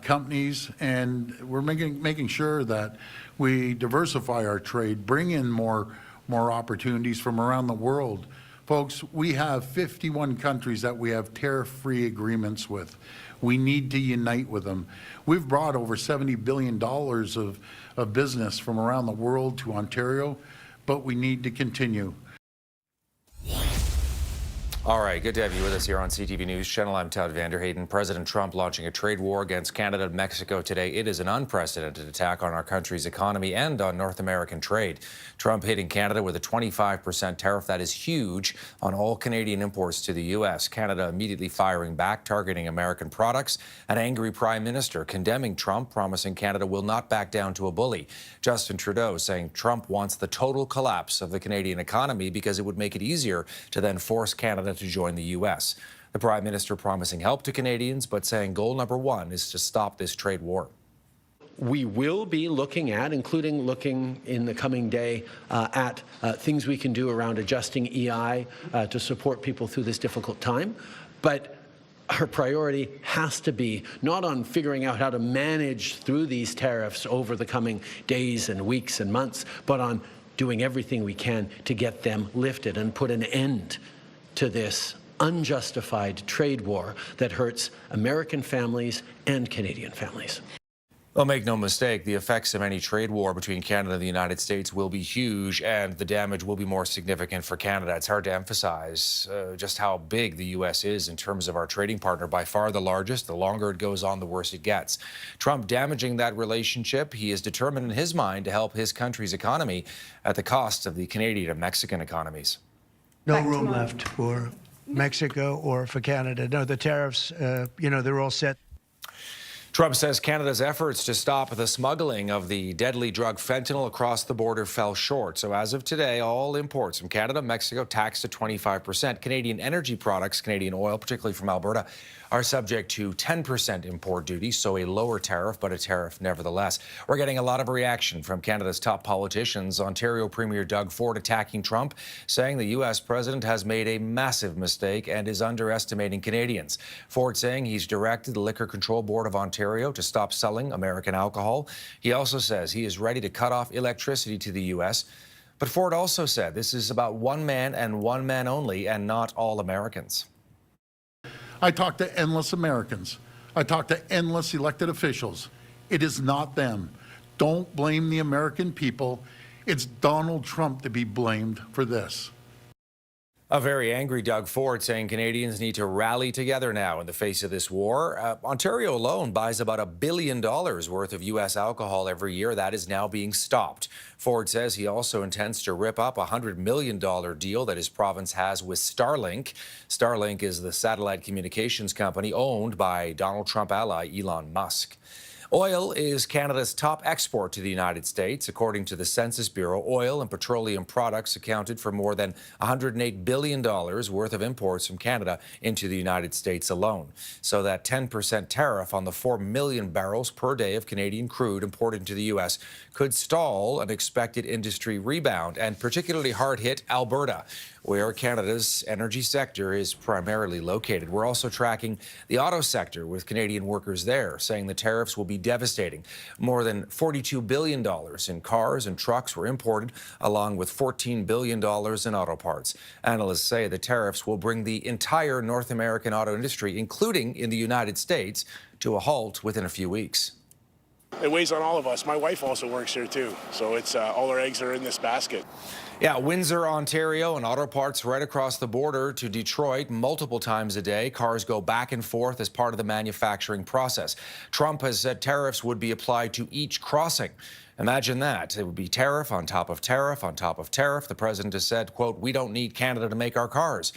companies, and we're making sure that we diversify our trade, bring in more opportunities from around the world. Folks, we have 51 countries that we have tariff-free agreements with. We need to unite with them. We've brought over $70 billion of business from around the world to Ontario, but we need to continue. All right, good to have you with us here on CTV News Channel. I'm Todd Vanderheyden. President Trump launching a trade war against Canada and Mexico today. It is an unprecedented attack on our country's economy and on North American trade. Trump hitting Canada with a 25% tariff. That is huge on all Canadian imports to the U.S. Canada immediately firing back, targeting American products. An angry prime minister condemning Trump, promising Canada will not back down to a bully. Justin Trudeau saying Trump wants the total collapse of the Canadian economy because it would make it easier to then force Canada to join the U.S. The Prime Minister promising help to Canadians, but saying goal number one is to stop this trade war. We will be looking at, including looking in the coming day at things we can do around adjusting EI to support people through this difficult time. But our priority has to be not on figuring out how to manage through these tariffs over the coming days and weeks and months, but on doing everything we can to get them lifted and put an end to this unjustified trade war that hurts American families and Canadian families. Well, make no mistake, the effects of any trade war between Canada and the United States will be huge, and the damage will be more significant for Canada. It's hard to emphasize just how big the U.S. is in terms of our trading partner, by far the largest. The longer it goes on, the worse it gets. Trump damaging that relationship. He is determined in his mind to help his country's economy at the cost of the Canadian and Mexican economies. No room left for Mexico or for Canada. No, the tariffs, they're all set. Trump says Canada's efforts to stop the smuggling of the deadly drug fentanyl across the border fell short. So as of today, all imports from Canada and Mexico taxed at 25%. Canadian energy products, Canadian oil, particularly from Alberta, are subject to 10% import duty, so a lower tariff, but a tariff nevertheless. We're getting a lot of reaction from Canada's top politicians. Ontario Premier Doug Ford attacking Trump, saying the U.S. president has made a massive mistake and is underestimating Canadians. Ford saying he's directed the Liquor Control Board of Ontario to stop selling American alcohol. He also says he is ready to cut off electricity to the U.S., but Ford also said this is about one man and one man only, and not all Americans. I talk to endless Americans. I talk to endless elected officials. It is not them. Don't blame the American people. It's Donald Trump to be blamed for this. A very angry Doug Ford saying Canadians need to rally together now in the face of this war. Ontario alone buys about $1 billion worth of U.S. alcohol every year. That is now being stopped. Ford says he also intends to rip up a $100 million deal that his province has with Starlink. Starlink is the satellite communications company owned by Donald Trump ally Elon Musk. Oil is Canada's top export to the United States. According to the Census Bureau, oil and petroleum products accounted for more than $108 billion worth of imports from Canada into the United States alone. So that 10% tariff on the 4 million barrels per day of Canadian crude imported into the U.S. could stall an expected industry rebound, and particularly hard hit Alberta, where Canada's energy sector is primarily located. We're also tracking the auto sector with Canadian workers there, saying the tariffs will be devastating. More than $42 billion in cars and trucks were imported, along with $14 billion in auto parts. Analysts say the tariffs will bring the entire North American auto industry, including in the United States, to a halt within a few weeks. It weighs on all of us. My wife also works here too, so it's all our eggs are in this basket. Yeah, Windsor, Ontario, and auto parts right across the border to Detroit multiple times a day. Cars go back and forth as part of the manufacturing process. Trump has said tariffs would be applied to each crossing. Imagine that. It would be tariff on top of tariff on top of tariff. The president has said, quote, "We don't need Canada to make our cars."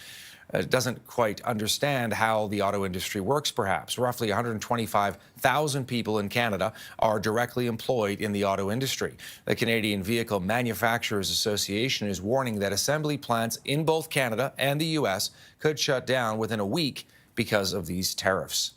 Doesn't quite understand how the auto industry works, perhaps. Roughly 125,000 people in Canada are directly employed in the auto industry. The Canadian Vehicle Manufacturers Association is warning that assembly plants in both Canada and the U.S. could shut down within a week because of these tariffs.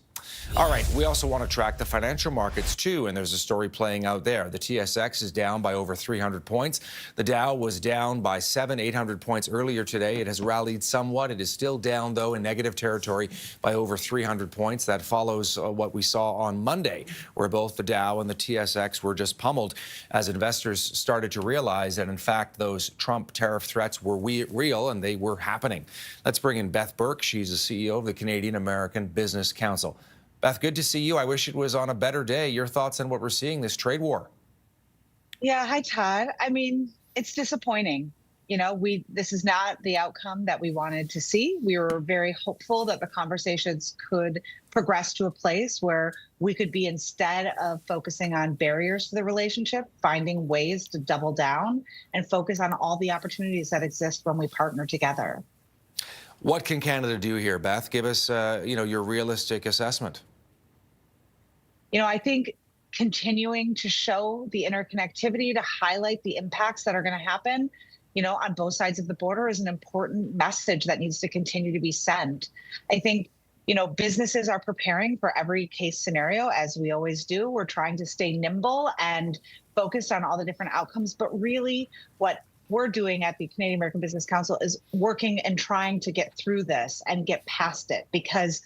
All right, we also want to track the financial markets too, and there's a story playing out there. The TSX is down by over 300 points. The Dow was down by 800 points earlier today. It has rallied somewhat. It is still down, though, in negative territory by over 300 points. That follows what we saw on Monday, where both the Dow and the TSX were just pummeled as investors started to realize that, in fact, those Trump tariff threats were real and they were happening. Let's bring in Beth Burke. She's the CEO of the Canadian American Business Council. Beth, good to see you. I wish it was on a better day. Your thoughts on what we're seeing, this trade war? Yeah, hi, Todd. I mean, it's disappointing. You know, this is not the outcome that we wanted to see. We were very hopeful that the conversations could progress to a place where we could be, instead of focusing on barriers to the relationship, finding ways to double down and focus on all the opportunities that exist when we partner together. What can Canada do here, Beth? Give us, your realistic assessment. You know, I think continuing to show the interconnectivity, to highlight the impacts that are going to happen, you know, on both sides of the border is an important message that needs to continue to be sent. I think, you know, businesses are preparing for every case scenario, as we always do. We're trying to stay nimble and focused on all the different outcomes. But really, what we're doing at the Canadian American Business Council is working and trying to get through this and get past it, because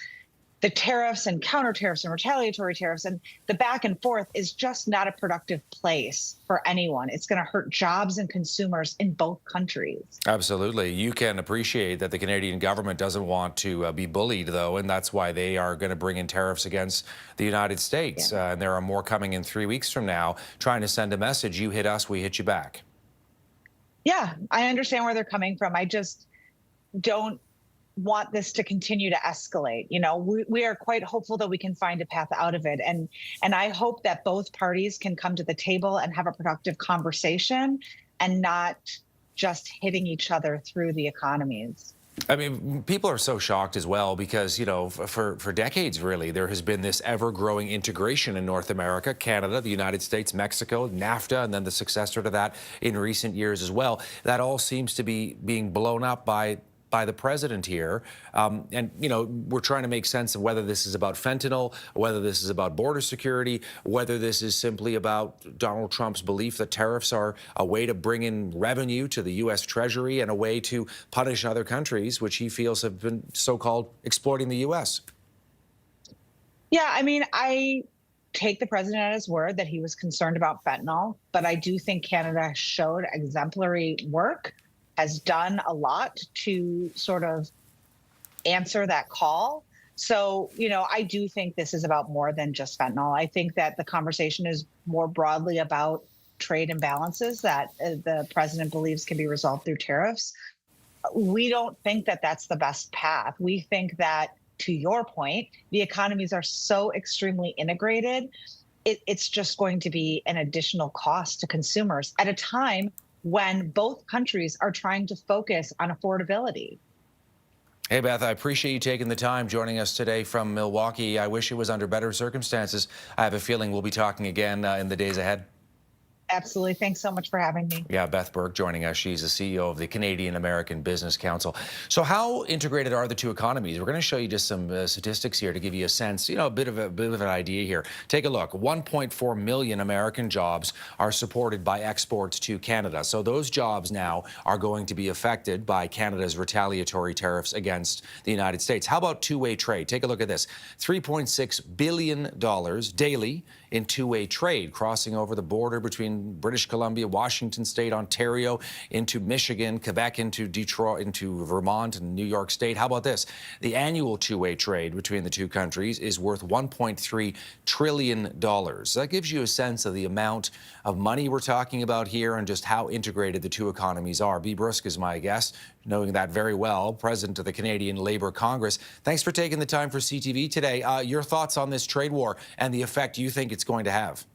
the tariffs and counter tariffs and retaliatory tariffs and the back and forth is just not a productive place for anyone. It's going to hurt jobs and consumers in both countries. Absolutely. You can appreciate that the Canadian government doesn't want to be bullied, though, and that's why they are going to bring in tariffs against the United States. And there are more coming in 3 weeks from now, trying to send a message: you hit us, we hit you back. Yeah, I understand where they're coming from. I just don't want this to continue to escalate. You know, we are quite hopeful that we can find a path out of it. And I hope that both parties can come to the table and have a productive conversation and not just hitting each other through the economies. I mean, people are so shocked as well because, you know, for decades, really, there has been this ever-growing integration in North America, Canada, the United States, Mexico, NAFTA, and then the successor to that in recent years as well. That all seems to be being blown up by the president here. And, you know, we're trying to make sense of whether this is about fentanyl, whether this is about border security, whether this is simply about Donald Trump's belief that tariffs are a way to bring in revenue to the U.S. Treasury and a way to punish other countries, which he feels have been so-called exploiting the U.S. Yeah, I mean, I take the president at his word that he was concerned about fentanyl, but I do think Canada showed exemplary work, has done a lot to sort of answer that call. So, you know, I do think this is about more than just fentanyl. I think that the conversation is more broadly about trade imbalances that the president believes can be resolved through tariffs. We don't think that that's the best path. We think that, to your point, the economies are so extremely integrated, it's just going to be an additional cost to consumers at a time when both countries are trying to focus on affordability. Hey, Beth, I appreciate you taking the time joining us today from Milwaukee. I wish it was under better circumstances. I have a feeling we'll be talking again in the days ahead. Absolutely. Thanks so much for having me. Yeah, Beth Burke joining us. She's the CEO of the Canadian American Business Council. So how integrated are the two economies? We're going to show you just some statistics here to give you a sense, a bit of an idea here. Take a look. 1.4 million American jobs are supported by exports to Canada. So those jobs now are going to be affected by Canada's retaliatory tariffs against the United States. How about two-way trade? Take a look at this. $3.6 billion daily in two-way trade crossing over the border between British Columbia, Washington State, Ontario, into Michigan, Quebec, into Detroit, into Vermont and New York State. How about this? The annual two-way trade between the two countries is worth $1.3 trillion. That gives you a sense of the amount of money we're talking about here and just how integrated the two economies are. Bea Brusk is my guest, knowing that very well, president of the Canadian Labour Congress. Thanks for taking the time for CTV today. Your thoughts on this trade war and the effect you think it's going to have?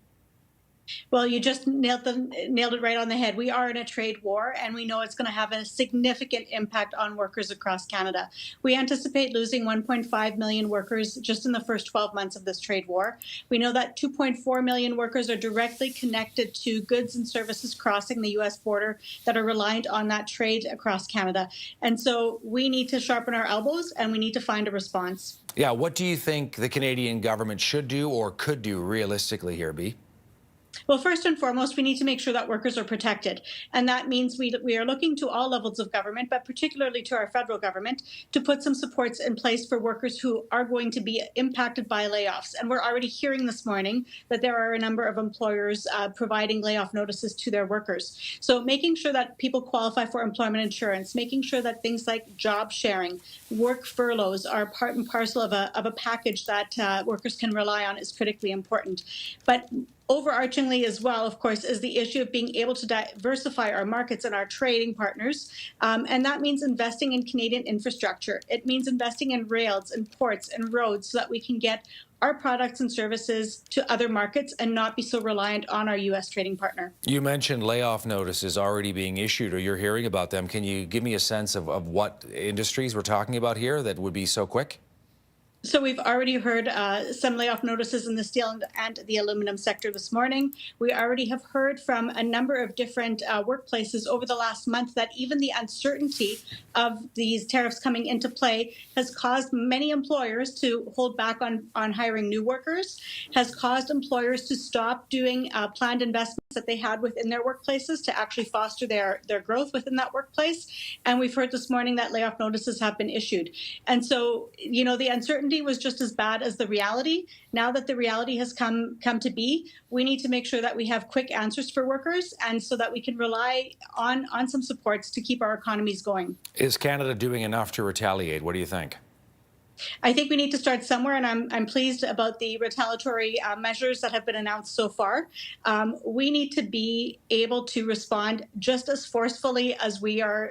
Well, you just nailed it right on the head. We are in a trade war, and we know it's going to have a significant impact on workers across Canada. We anticipate losing 1.5 million workers just in the first 12 months of this trade war. We know that 2.4 million workers are directly connected to goods and services crossing the U.S. border that are reliant on that trade across Canada. And so we need to sharpen our elbows, and we need to find a response. Yeah, what do you think the Canadian government should do or could do realistically here, Bea? Well, first and foremost, we need to make sure that workers are protected. And that means we are looking to all levels of government, but particularly to our federal government, to put some supports in place for workers who are going to be impacted by layoffs. And we're already hearing this morning that there are a number of employers providing layoff notices to their workers. So making sure that people qualify for employment insurance, making sure that things like job sharing, work furloughs are part and parcel of a package that workers can rely on is critically important. But overarchingly as well, of course, is the issue of being able to diversify our markets and our trading partners. And that means investing in Canadian infrastructure. It means investing in rails and ports and roads so that we can get our products and services to other markets and not be so reliant on our U.S. trading partner. You mentioned layoff notices already being issued, or you're hearing about them. Can you give me a sense of what industries we're talking about here that would be so quick? So we've already heard some layoff notices in the steel and the aluminum sector this morning. We already have heard from a number of different workplaces over the last month that even the uncertainty of these tariffs coming into play has caused many employers to hold back on hiring new workers, has caused employers to stop doing planned investments that they had within their workplaces to actually foster their growth within that workplace. And we've heard this morning that layoff notices have been issued. And so, the uncertainty was just as bad as the reality. Now that the reality has come to be, we need to make sure that we have quick answers for workers, and so that we can rely on some supports to keep our economies going. Is Canada doing enough to retaliate? What do you think? I think we need to start somewhere, and I'm pleased about the retaliatory measures that have been announced so far. We need to be able to respond just as forcefully as we are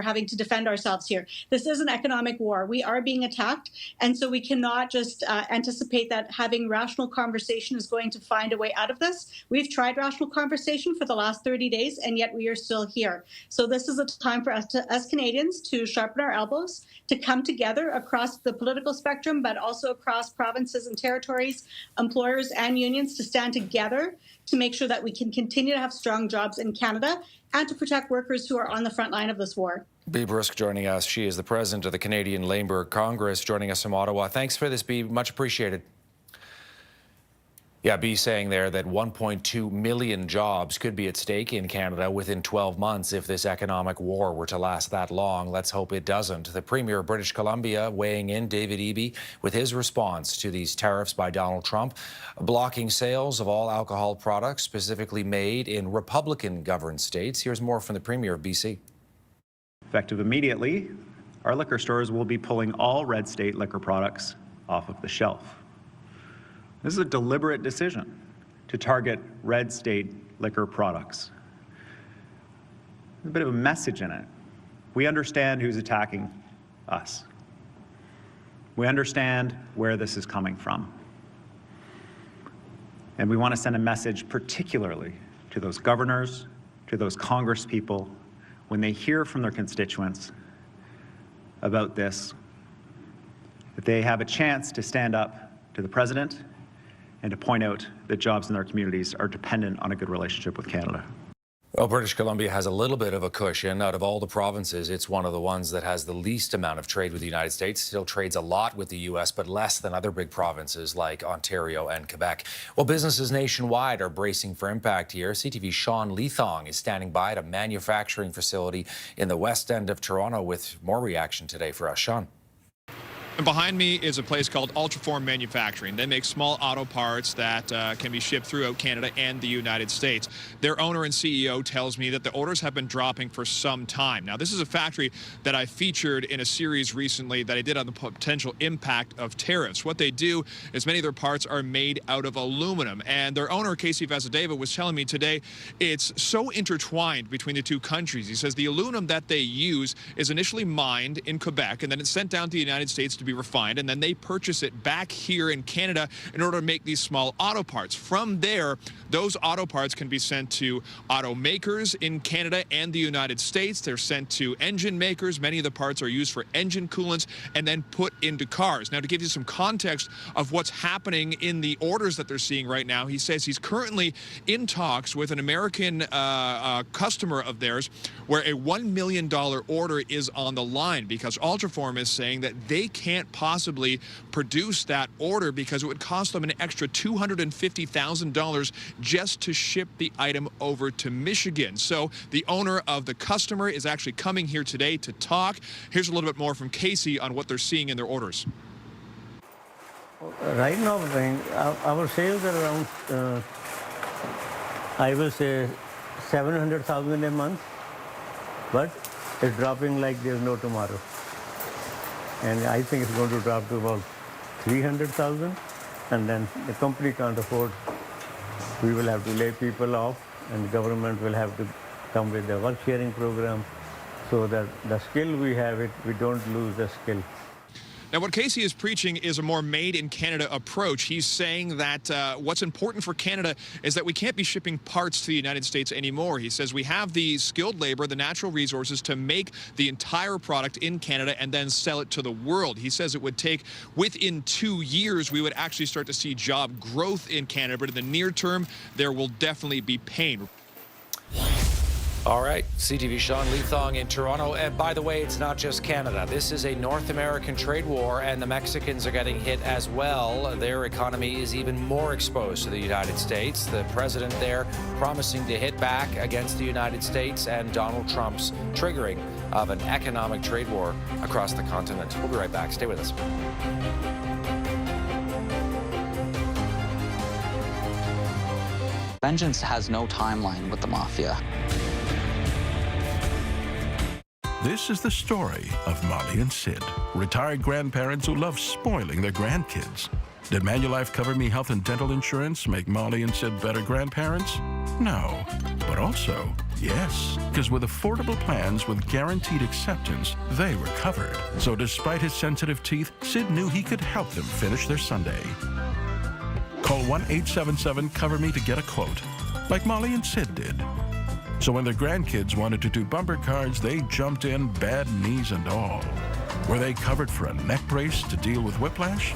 having to defend ourselves here. This is an economic war. We are being attacked, and so we cannot just anticipate that having rational conversation is going to find a way out of this. We've tried rational conversation for the last 30 days, and yet we are still here. So this is a time for us as Canadians to sharpen our elbows, to come together across the political spectrum, but also across provinces and territories, employers and unions, to stand together to make sure that we can continue to have strong jobs in Canada and to protect workers who are on the front line of this war. Bea Brusk joining us. She is the president of the Canadian Labour Congress, joining us from Ottawa. Thanks for this, Bea. Much appreciated. Yeah, Bea saying there that 1.2 million jobs could be at stake in Canada within 12 months if this economic war were to last that long. Let's hope it doesn't. The Premier of British Columbia weighing in, David Eby, with his response to these tariffs by Donald Trump, blocking sales of all alcohol products specifically made in Republican-governed states. Here's more from the Premier of BC. Effective immediately, our liquor stores will be pulling all red state liquor products off of the shelf. This is a deliberate decision to target red state liquor products. There's a bit of a message in it. We understand who's attacking us. We understand where this is coming from. And we want to send a message particularly to those governors, to those congresspeople, when they hear from their constituents about this, that they have a chance to stand up to the president and to point out that jobs in their communities are dependent on a good relationship with Canada. Well, British Columbia has a little bit of a cushion. Out of all the provinces, it's one of the ones that has the least amount of trade with the United States. Still trades a lot with the U.S., but less than other big provinces like Ontario and Quebec. Well, businesses nationwide are bracing for impact here. CTV's Sean Leathong is standing by at a manufacturing facility in the west end of Toronto with more reaction today for us. Sean. And behind me is a place called Ultraform Manufacturing. They make small auto parts that can be shipped throughout Canada and the United States. Their owner and CEO tells me that the orders have been dropping for some time. Now, this is a factory that I featured in a series recently that I did on the potential impact of tariffs. What they do is many of their parts are made out of aluminum. And their owner, Casey Vasadeva, was telling me today it's so intertwined between the two countries. He says the aluminum that they use is initially mined in Quebec, and then it's sent down to the United States to be refined, and then they purchase it back here in Canada in order to make these small auto parts. From there, those auto parts can be sent to automakers in Canada and the United States. They're sent to engine makers. Many of the parts are used for engine coolants and then put into cars. Now, to give you some context of what's happening in the orders that they're seeing right now, he says he's currently in talks with an American customer of theirs where a $1 million order is on the line because Ultraform is saying that they can't possibly produce that order because it would cost them an extra $250,000 just to ship the item over to Michigan. So the owner of the customer is actually coming here today to talk. Here's a little bit more from Casey on what they're seeing in their orders. Right now, our sales are around, I will say, 700,000 a month, but it's dropping like there's no tomorrow. And I think it's going to drop to about 300,000, and then the company can't afford. We will have to lay people off, and the government will have to come with a work sharing program so that the skill we have, we don't lose the skill. Now, what Casey is preaching is a more made-in-Canada approach. He's saying that what's important for Canada is that we can't be shipping parts to the United States anymore. He says we have the skilled labor, the natural resources to make the entire product in Canada and then sell it to the world. He says it would take, within 2 years, we would actually start to see job growth in Canada, but in the near term, there will definitely be pain. All right, CTV Sean Leathong in Toronto. And by the way, it's not just Canada. This is a North American trade war, and the Mexicans are getting hit as well. Their economy is even more exposed to the United States. The president there promising to hit back against the United States, and Donald Trump's triggering of an economic trade war across the continent. We'll be right back. Stay with us. Vengeance has no timeline with the mafia. This is the story of Molly and Sid, retired grandparents who love spoiling their grandkids. Did Manulife Cover Me health and dental insurance make Molly and Sid better grandparents? No. But also, yes, because with affordable plans with guaranteed acceptance, they were covered. So despite his sensitive teeth, Sid knew he could help them finish their Sunday. Call 1-877-COVER-ME to get a quote, like Molly and Sid did. So when their grandkids wanted to do bumper cars, they jumped in, bad knees and all. Were they covered for a neck brace to deal with whiplash?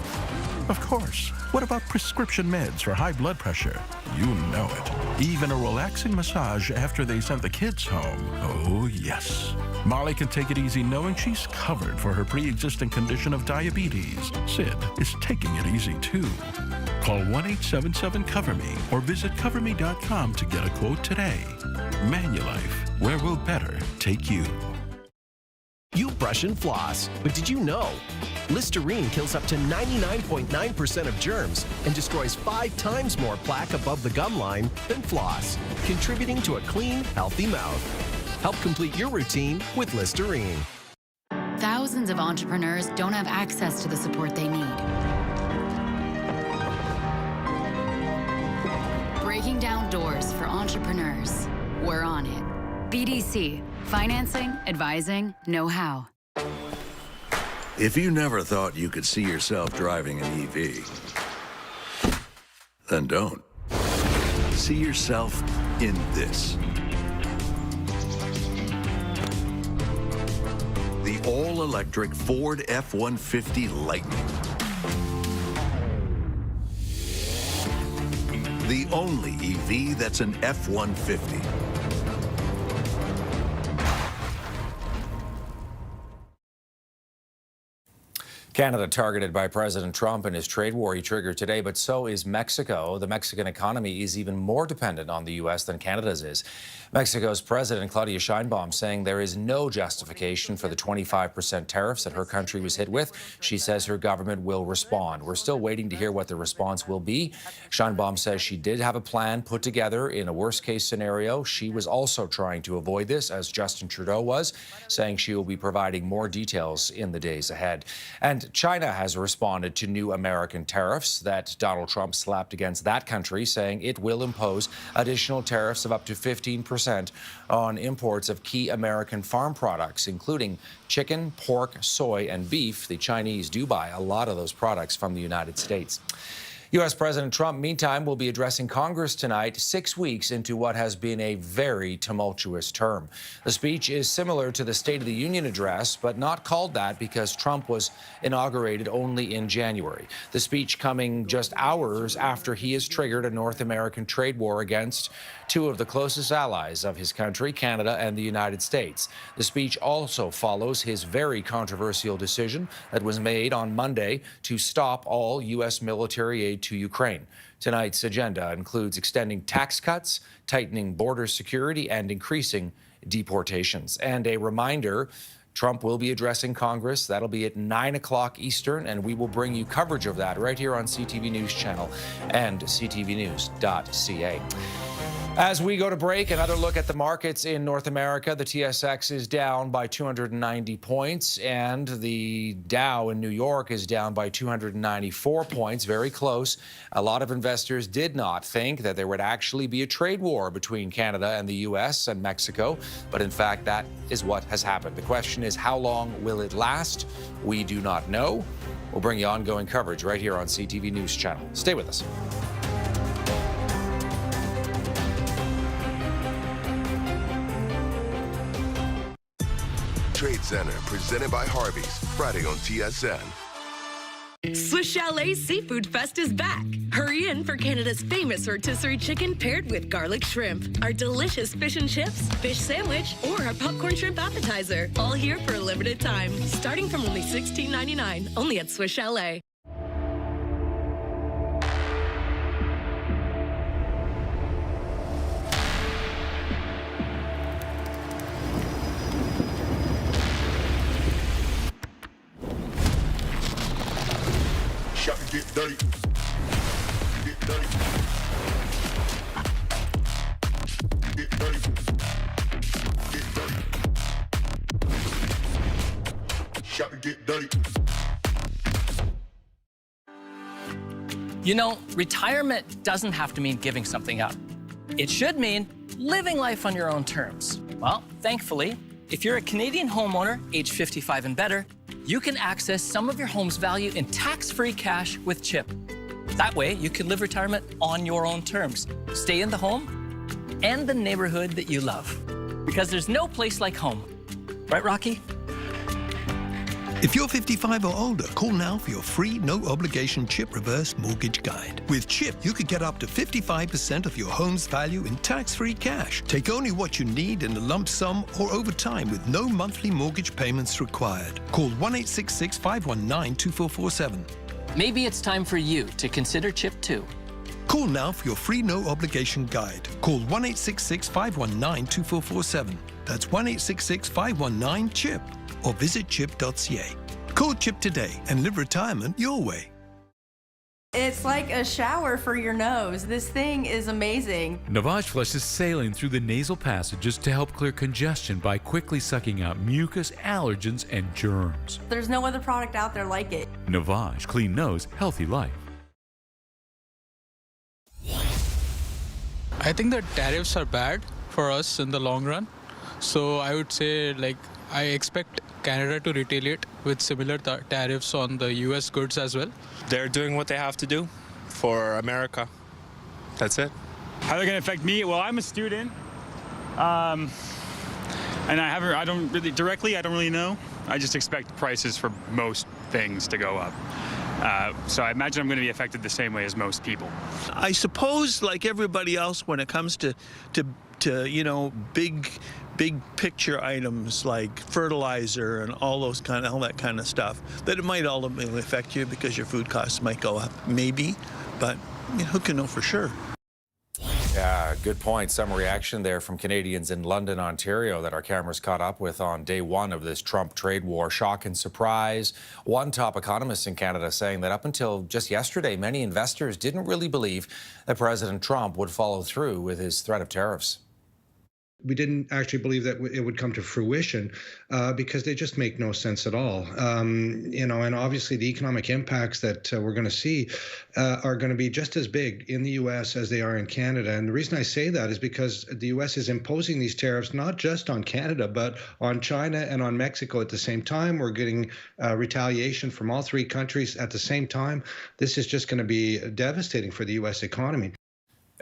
Of course. What about prescription meds for high blood pressure? You know it. Even a relaxing massage after they sent the kids home. Oh, yes. Molly can take it easy knowing she's covered for her pre-existing condition of diabetes. Sid is taking it easy, too. Call 1-877-COVER-ME or visit coverme.com to get a quote today. Manulife, where will better take you? You brush and floss, but did you know? Listerine kills up to 99.9% of germs and destroys 5 times more plaque above the gum line than floss, contributing to a clean, healthy mouth. Help complete your routine with Listerine. Thousands of entrepreneurs don't have access to the support they need. Breaking down doors for entrepreneurs. We're on it. BDC. Financing, advising, know-how. If you never thought you could see yourself driving an EV, then don't. See yourself in this. The all all-electric Ford F-150 Lightning. The only EV that's an F-150. Canada targeted by President Trump and his trade war he triggered today, but so is Mexico. The Mexican economy is even more dependent on the U.S. than Canada's is. Mexico's President Claudia Sheinbaum saying there is no justification for the 25% tariffs that her country was hit with. She says her government will respond. We're still waiting to hear what the response will be. Sheinbaum says she did have a plan put together in a worst-case scenario. She was also trying to avoid this, as Justin Trudeau was, saying she will be providing more details in the days ahead. And China has responded to new American tariffs that Donald Trump slapped against that country, saying it will impose additional tariffs of up to 15% on imports of key American farm products, including chicken, pork, soy, and beef. The Chinese do buy a lot of those products from the United States. U.S. President Trump, meantime, will be addressing Congress tonight, 6 weeks into what has been a very tumultuous term. The speech is similar to the State of the Union address, but not called that because Trump was inaugurated only in January. The speech coming just hours after he has triggered a North American trade war against two of the closest allies of his country, Canada and the United States. The speech also follows his very controversial decision that was made on Monday to stop all U.S. military aid to Ukraine. Tonight's agenda includes extending tax cuts, tightening border security, and increasing deportations. And a reminder, Trump will be addressing Congress. That'll be at 9 o'clock Eastern, and we will bring you coverage of that right here on CTV News Channel and ctvnews.ca. As we go to break, another look at the markets in North America. The TSX is down by 290 points, and the Dow in New York is down by 294 points, very close. A lot of investors did not think that there would actually be a trade war between Canada and the U.S. and Mexico, but in fact, that is what has happened. The question is, how long will it last? We do not know. We'll bring you ongoing coverage right here on CTV News Channel. Stay with us. Trade Center, presented by Harvey's, Friday on TSN. Swiss Chalet's Seafood Fest is back. Hurry in for Canada's famous rotisserie chicken paired with garlic shrimp, our delicious fish and chips, fish sandwich, or our popcorn shrimp appetizer. All here for a limited time, starting from only $16.99, only at Swiss Chalet. Shop and get dirty. Get dirty. Get dirty. Get dirty. Shop and get dirty. You know, retirement doesn't have to mean giving something up. It should mean living life on your own terms. Well, thankfully, if you're a Canadian homeowner, age 55 and better, you can access some of your home's value in tax-free cash with CHIP. That way, you can live retirement on your own terms. Stay in the home and the neighborhood that you love. Because there's no place like home. Right, Rocky? If you're 55 or older, call now for your free, no-obligation CHIP reverse mortgage guide. With CHIP, you could get up to 55% of your home's value in tax-free cash. Take only what you need in a lump sum or over time with no monthly mortgage payments required. Call 1-866-519-2447. Maybe it's time for you to consider CHIP too. Call now for your free no-obligation guide. Call 1-866-519-2447. That's 1-866-519-CHIP. Or visit chip.ca. Call CHIP today and live retirement your way. It's like a shower for your nose. This thing is amazing. Navage Flush is sailing through the nasal passages to help clear congestion by quickly sucking out mucus, allergens, and germs. There's no other product out there like it. Navage, clean nose, healthy life. I think the tariffs are bad for us in the long run. So I would say, I expect Canada to retaliate with similar tariffs on the U.S. goods as well. They're doing what they have to do for America. That's it. How they're going to affect me? Well, I'm a student, and I don't really know. I just expect prices for most things to go up. So I imagine I'm going to be affected the same way as most people. I suppose, like everybody else, when it comes to you know, big picture items like fertilizer and all that kind of stuff, that it might ultimately affect you because your food costs might go up, maybe, but you know, who can know for sure? Yeah, good point. Some reaction there from Canadians in London, Ontario that our cameras caught up with on day one of this Trump trade war. Shock and surprise. One top economist in Canada saying that up until just yesterday, many investors didn't really believe that President Trump would follow through with his threat of tariffs. We didn't actually believe that it would come to fruition because they just make no sense at all. You know, and obviously the economic impacts that we're going to see are going to be just as big in the U.S. as they are in Canada. And the reason I say that is because the U.S. is imposing these tariffs not just on Canada, but on China and on Mexico at the same time. We're getting retaliation from all three countries at the same time. This is just going to be devastating for the U.S. economy.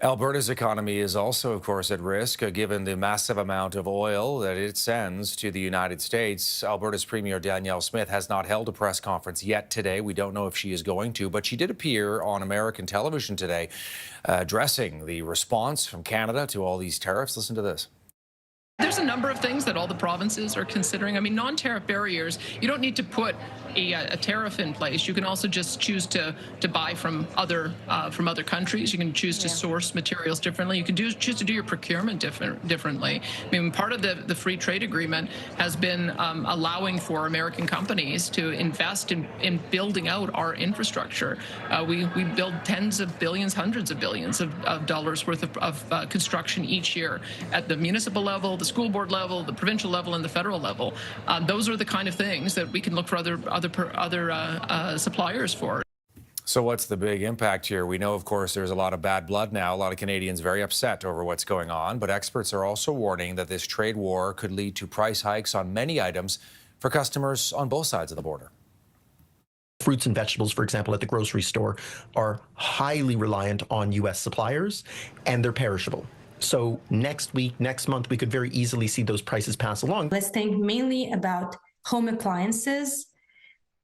Alberta's economy is also, of course, at risk, given the massive amount of oil that it sends to the United States. Alberta's Premier Danielle Smith has not held a press conference yet today. We don't know if she is going to, but she did appear on American television today addressing the response from Canada to all these tariffs. Listen to this. There's a number of things that all the provinces are considering. I mean, non-tariff barriers, you don't need to put a tariff in place. You can also just choose to buy from other countries. You can choose to source materials differently. You can choose to do your procurement differently. I mean, part of the free trade agreement has been allowing for American companies to invest in building out our infrastructure. We build tens of billions, hundreds of billions of dollars worth of construction each year at the municipal level, the school board level, the provincial level, and the federal level. Those are the kind of things that we can look for other suppliers for. So what's the big impact here? We know, of course, there's a lot of bad blood now, a lot of Canadians very upset over what's going on, but experts are also warning that this trade war could lead to price hikes on many items for customers on both sides of the border. Fruits and vegetables, for example, at the grocery store are highly reliant on U.S. suppliers, and they're perishable. So next week, next month, we could very easily see those prices pass along. Let's think mainly about home appliances.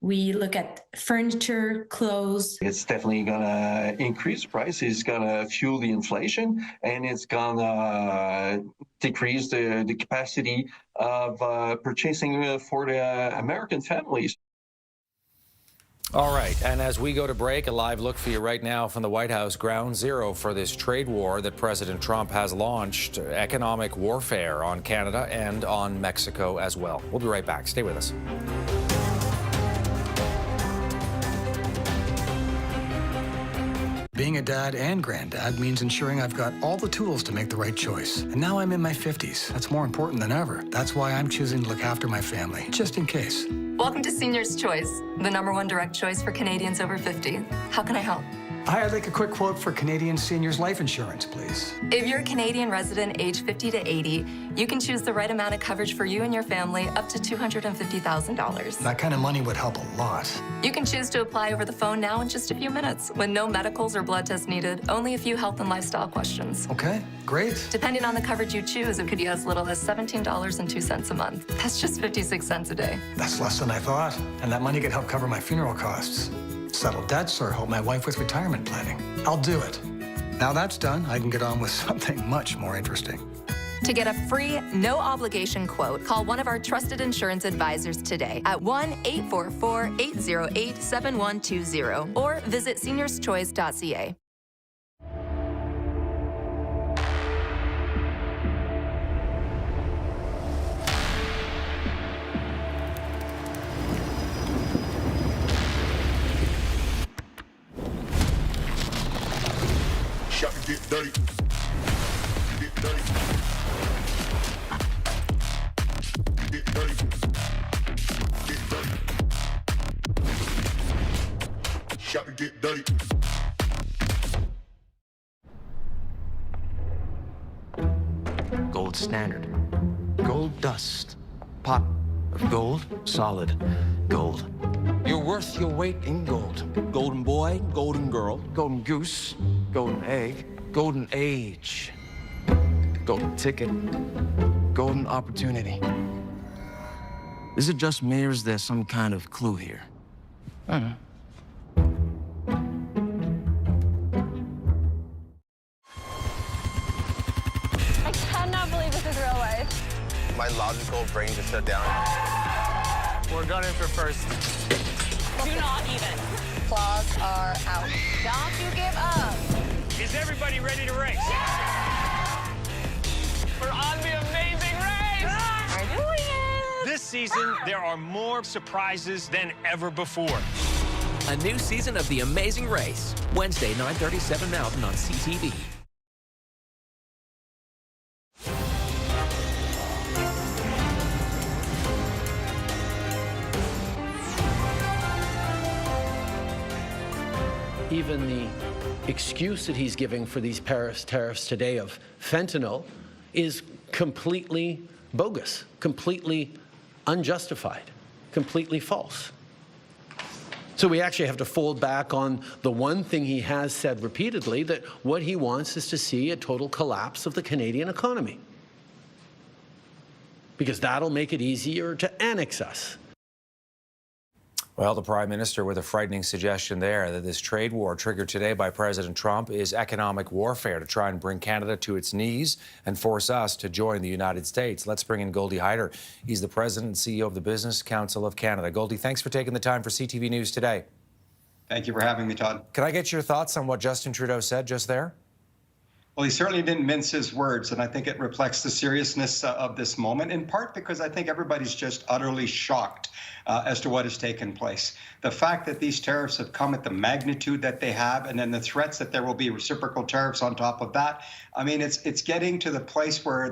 We look at furniture, clothes. It's definitely going to increase price. It's going to fuel the inflation, and it's going to decrease the capacity of purchasing for the American families. All right, and as we go to break, a live look for you right now from the White House, ground zero for this trade war that President Trump has launched, economic warfare on Canada and on Mexico as well. We'll be right back. Stay with us. Being a dad and granddad means ensuring I've got all the tools to make the right choice. And now I'm in my 50s. That's more important than ever. That's why I'm choosing to look after my family, just in case. Welcome to Senior's Choice, the #1 direct choice for Canadians over 50. How can I help? Hi, I'd like a quick quote for Canadian seniors life insurance, please. If you're a Canadian resident age 50 to 80, you can choose the right amount of coverage for you and your family up to $250,000. That kind of money would help a lot. You can choose to apply over the phone now in just a few minutes with no medicals or blood tests needed, only a few health and lifestyle questions. Okay, great. Depending on the coverage you choose, it could be as little as $17.02 a month. That's just 56 cents a day. That's less than I thought. And that money could help cover my funeral costs, settle debts, or help my wife with retirement planning. I'll do it. Now that's done, I can get on with something much more interesting. To get a free, no-obligation quote, call one of our trusted insurance advisors today at 1-844-808-7120 or visit seniorschoice.ca. Shot and get dirty. Get dirty. Get dirty. Get dirty. Shot and get dirty. Gold standard. Gold dust. Pot of gold. Solid gold. You're worth your weight in gold. Golden boy, golden girl, golden goose, golden egg, golden age, golden ticket, golden opportunity. Is it just me, or is there some kind of clue here? I don't know. I cannot believe this is real life. My logical brain just shut down. We're gunning for first. Do not even. Claws are out. Don't you give up. Is everybody ready to race? Yeah! We're on the amazing race! We're doing it! This season, there are more surprises than ever before. A new season of The Amazing Race. Wednesday, 9:37 Mountain on CTV. Even the excuse that he's giving for these tariffs today of fentanyl is completely bogus, completely unjustified, completely false. So we actually have to fold back on the one thing he has said repeatedly, that what he wants is to see a total collapse of the Canadian economy, because that'll make it easier to annex us. Well, the Prime Minister with a frightening suggestion there that this trade war triggered today by President Trump is economic warfare to try and bring Canada to its knees and force us to join the United States. Let's bring in Goldie Hyder. He's the President and CEO of the Business Council of Canada. Goldie, thanks for taking the time for CTV News today. Thank you for having me, Todd. Can I get your thoughts on what Justin Trudeau said just there? Well, he certainly didn't mince his words, and I think it reflects the seriousness of this moment, in part because I think everybody's just utterly shocked as to what has taken place. The fact that these tariffs have come at the magnitude that they have, and then the threats that there will be reciprocal tariffs on top of that. I mean, it's getting to the place where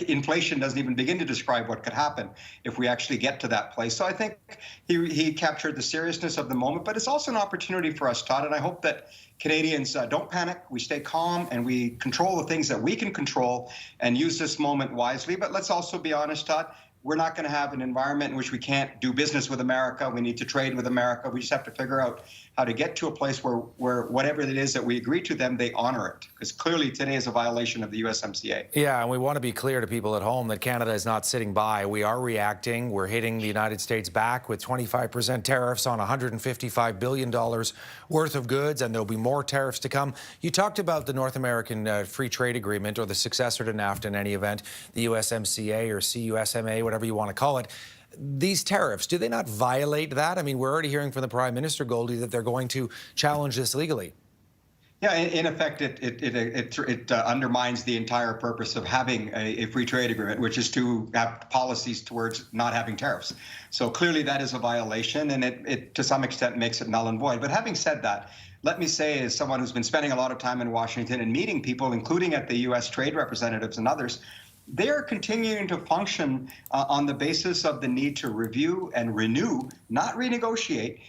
inflation doesn't even begin to describe what could happen if we actually get to that place. So I think he captured the seriousness of the moment, but it's also an opportunity for us, Todd, and I hope that Canadians don't panic, we stay calm, and we control the things that we can control and use this moment wisely. But let's also be honest, Todd, we're not going to have an environment in which we can't do business with America. We need to trade with America. We just have to figure out how to get to a place where whatever it is that we agree to them, they honor it. Because clearly today is a violation of the USMCA. Yeah, and we want to be clear to people at home that Canada is not sitting by. We are reacting. We're hitting the United States back with 25% tariffs on $155 billion worth of goods, and there'll be more tariffs to come. You talked about the North American Free Trade Agreement, or the successor to NAFTA in any event, the USMCA or CUSMA, whatever you want to call it. These tariffs, do they not violate that? I mean, we're already hearing from the Prime Minister, Goldie, that they're going to challenge this legally. Yeah, in effect, it undermines the entire purpose of having a free trade agreement, which is to have policies towards not having tariffs. So clearly that is a violation, and it to some extent makes it null and void. But having said that, let me say, as someone who's been spending a lot of time in Washington and meeting people, including at the U.S. trade representatives and others, they are continuing to function on the basis of the need to review and renew, not renegotiate,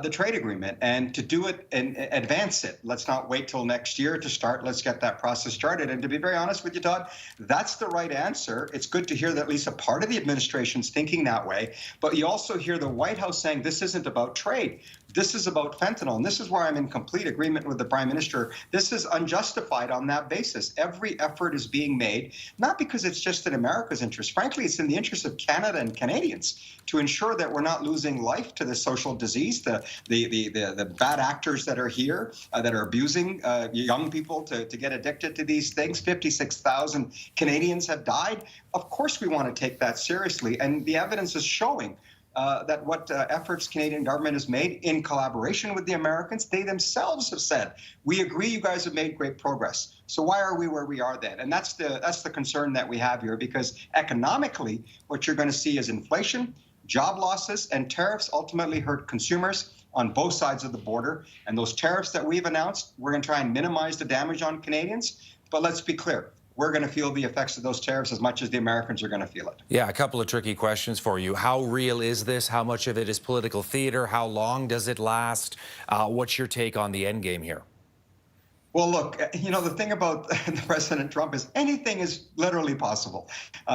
the trade agreement, and to do it and advance it. Let's not wait till next year to start. Let's get that process started. And to be very honest with you, Todd, that's the right answer. It's good to hear that at least a part of the administration's thinking that way. But you also hear the White House saying this isn't about trade. This is about fentanyl. And this is where I'm in complete agreement with the Prime Minister. This is unjustified on that basis. Every effort is being made, not because it's just in America's interest. Frankly, it's in the interest of Canada and Canadians to ensure that we're not losing life to this social disease, the bad actors that are here that are abusing young people to get addicted to these things. 56,000 Canadians have died. Of course we want to take that seriously, and the evidence is showing that what efforts Canadian government has made in collaboration with the Americans, they themselves have said, we agree you guys have made great progress. So why are we where we are then? And that's the concern that we have here, because economically, what you're going to see is inflation, job losses, and tariffs ultimately hurt consumers on both sides of the border. And those tariffs that we've announced, we're going to try and minimize the damage on Canadians. But let's be clear. We're going to feel the effects of those tariffs as much as the Americans are going to feel it. Yeah, a couple of tricky questions for you. How real is this? How much of it is political theater? How long does it last? What's your take on the end game here? Well, look, you know, the thing about President Trump is anything is literally possible.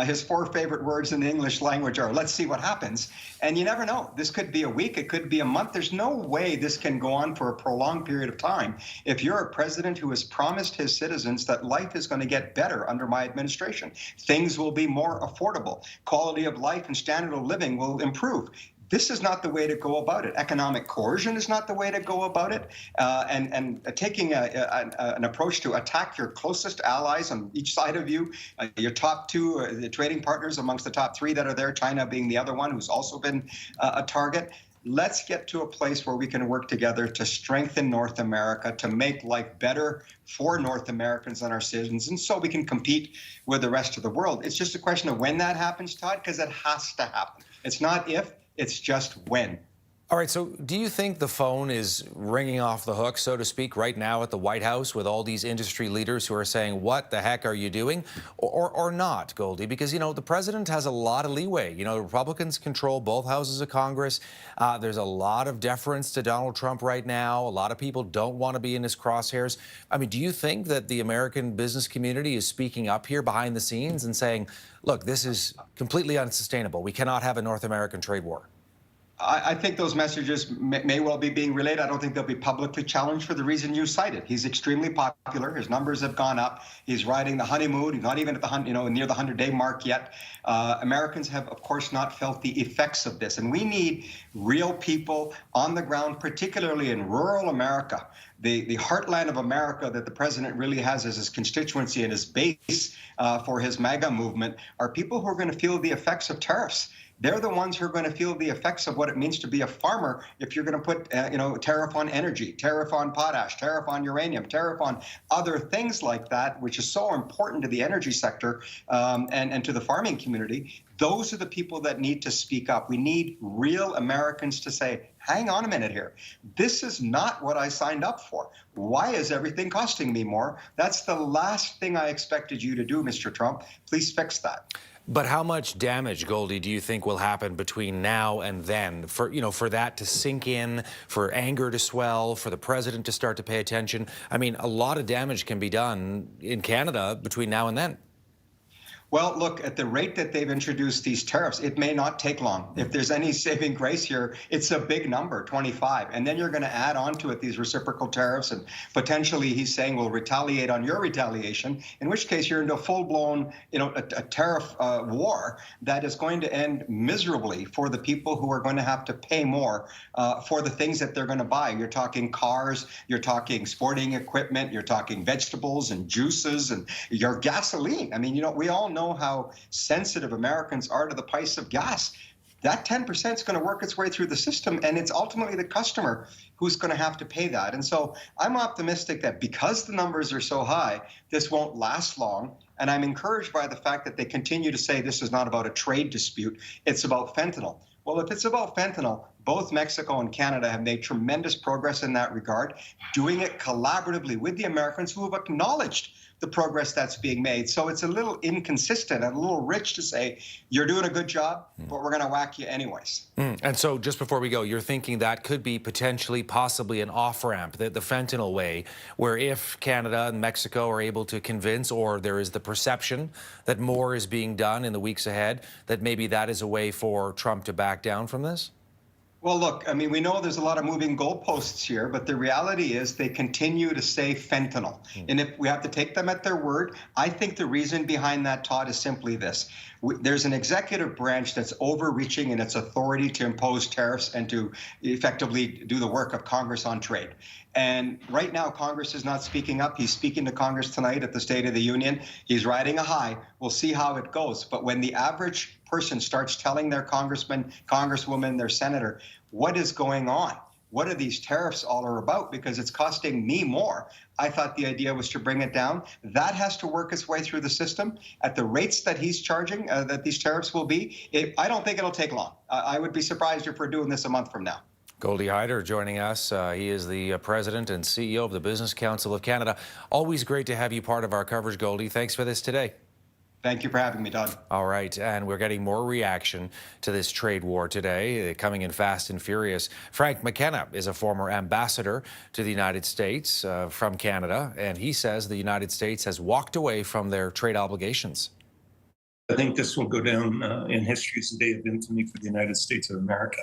His 4 favorite words in the English language are, let's see what happens. And you never know. This could be a week. It could be a month. There's no way this can go on for a prolonged period of time. If you're a president who has promised his citizens that life is going to get better under my administration, things will be more affordable, quality of life and standard of living will improve. This is not the way to go about it. Economic coercion is not the way to go about it. And taking an approach to attack your closest allies on each side of you, your top 2 the trading partners amongst the top 3 that are there, China being the other one who's also been a target. Let's get to a place where we can work together to strengthen North America, to make life better for North Americans and our citizens, and so we can compete with the rest of the world. It's just a question of when that happens, Todd, because it has to happen. It's not if. It's just when. All right, so do you think the phone is ringing off the hook, so to speak, right now at the White House with all these industry leaders who are saying, what the heck are you doing? Or not, Goldie? Because, you know, the president has a lot of leeway. You know, the Republicans control both houses of Congress. There's a lot of deference to Donald Trump right now. A lot of people don't want to be in his crosshairs. I mean, do you think that the American business community is speaking up here behind the scenes and saying, look, this is completely unsustainable. We cannot have a North American trade war? I think those messages may well be being relayed. I don't think they'll be publicly challenged for the reason you cited. He's extremely popular. His numbers have gone up. He's riding the honeymoon. He's not even at the near the 100-day mark yet. Americans have, of course, not felt the effects of this, and we need real people on the ground, particularly in rural America. The heartland of America that the president really has as his constituency and his base for his MAGA movement are people who are going to feel the effects of tariffs. They're the ones who are going to feel the effects of what it means to be a farmer if you're going to put, tariff on energy, tariff on potash, tariff on uranium, tariff on other things like that, which is so important to the energy sector and to the farming community. Those are the people that need to speak up. We need real Americans to say, hang on a minute here. This is not what I signed up for. Why is everything costing me more? That's the last thing I expected you to do, Mr. Trump. Please fix that. But how much damage, Goldie, do you think will happen between now and then for that to sink in, for anger to swell, for the president to start to pay attention? I mean, a lot of damage can be done in Canada between now and then. Well, look, at the rate that they've introduced these tariffs, it may not take long. If there's any saving grace here, it's a big number, 25. And then you're going to add on to it these reciprocal tariffs, and potentially he's saying we'll retaliate on your retaliation, in which case you're into a full-blown, a tariff war that is going to end miserably for the people who are going to have to pay more for the things that they're going to buy. You're talking cars, you're talking sporting equipment, you're talking vegetables and juices and your gasoline. I mean, we all know how sensitive Americans are to the price of gas. That 10% is going to work its way through the system, and it's ultimately the customer who's going to have to pay that. And so I'm optimistic that because the numbers are so high, this won't last long. And I'm encouraged by the fact that they continue to say this is not about a trade dispute, it's about fentanyl. Well, if it's about fentanyl, both Mexico and Canada have made tremendous progress in that regard, doing it collaboratively with the Americans who have acknowledged the progress that's being made. So it's a little inconsistent and a little rich to say, you're doing a good job, but we're going to whack you anyways. And so just before we go, you're thinking that could be potentially, possibly an off-ramp, the fentanyl way, where if Canada and Mexico are able to convince, or there is the perception that more is being done in the weeks ahead, that maybe that is a way for Trump to back down from this? Well, look, I mean, we know there's a lot of moving goalposts here, but the reality is they continue to say fentanyl. And if we have to take them at their word, I think the reason behind that, Todd, is simply this. There's an executive branch that's overreaching in its authority to impose tariffs and to effectively do the work of Congress on trade. And right now, Congress is not speaking up. He's speaking to Congress tonight at the State of the Union. He's riding a high. We'll see how it goes. But when the average person starts telling their congressman, congresswoman, their senator, what is going on? What are these tariffs all are about? Because it's costing me more. I thought the idea was to bring it down. That has to work its way through the system at the rates that he's charging, that these tariffs will be. I don't think it'll take long. I would be surprised if we're doing this a month from now. Goldie Hyder joining us. He is the president and CEO of the Business Council of Canada. Always great to have you part of our coverage, Goldie. Thanks for this today. Thank you for having me, Doug. All right, and we're getting more reaction to this trade war today, coming in fast and furious. Frank McKenna is a former ambassador to the United States from Canada, and he says the United States has walked away from their trade obligations. I think this will go down in history as a day of infamy for the United States of America.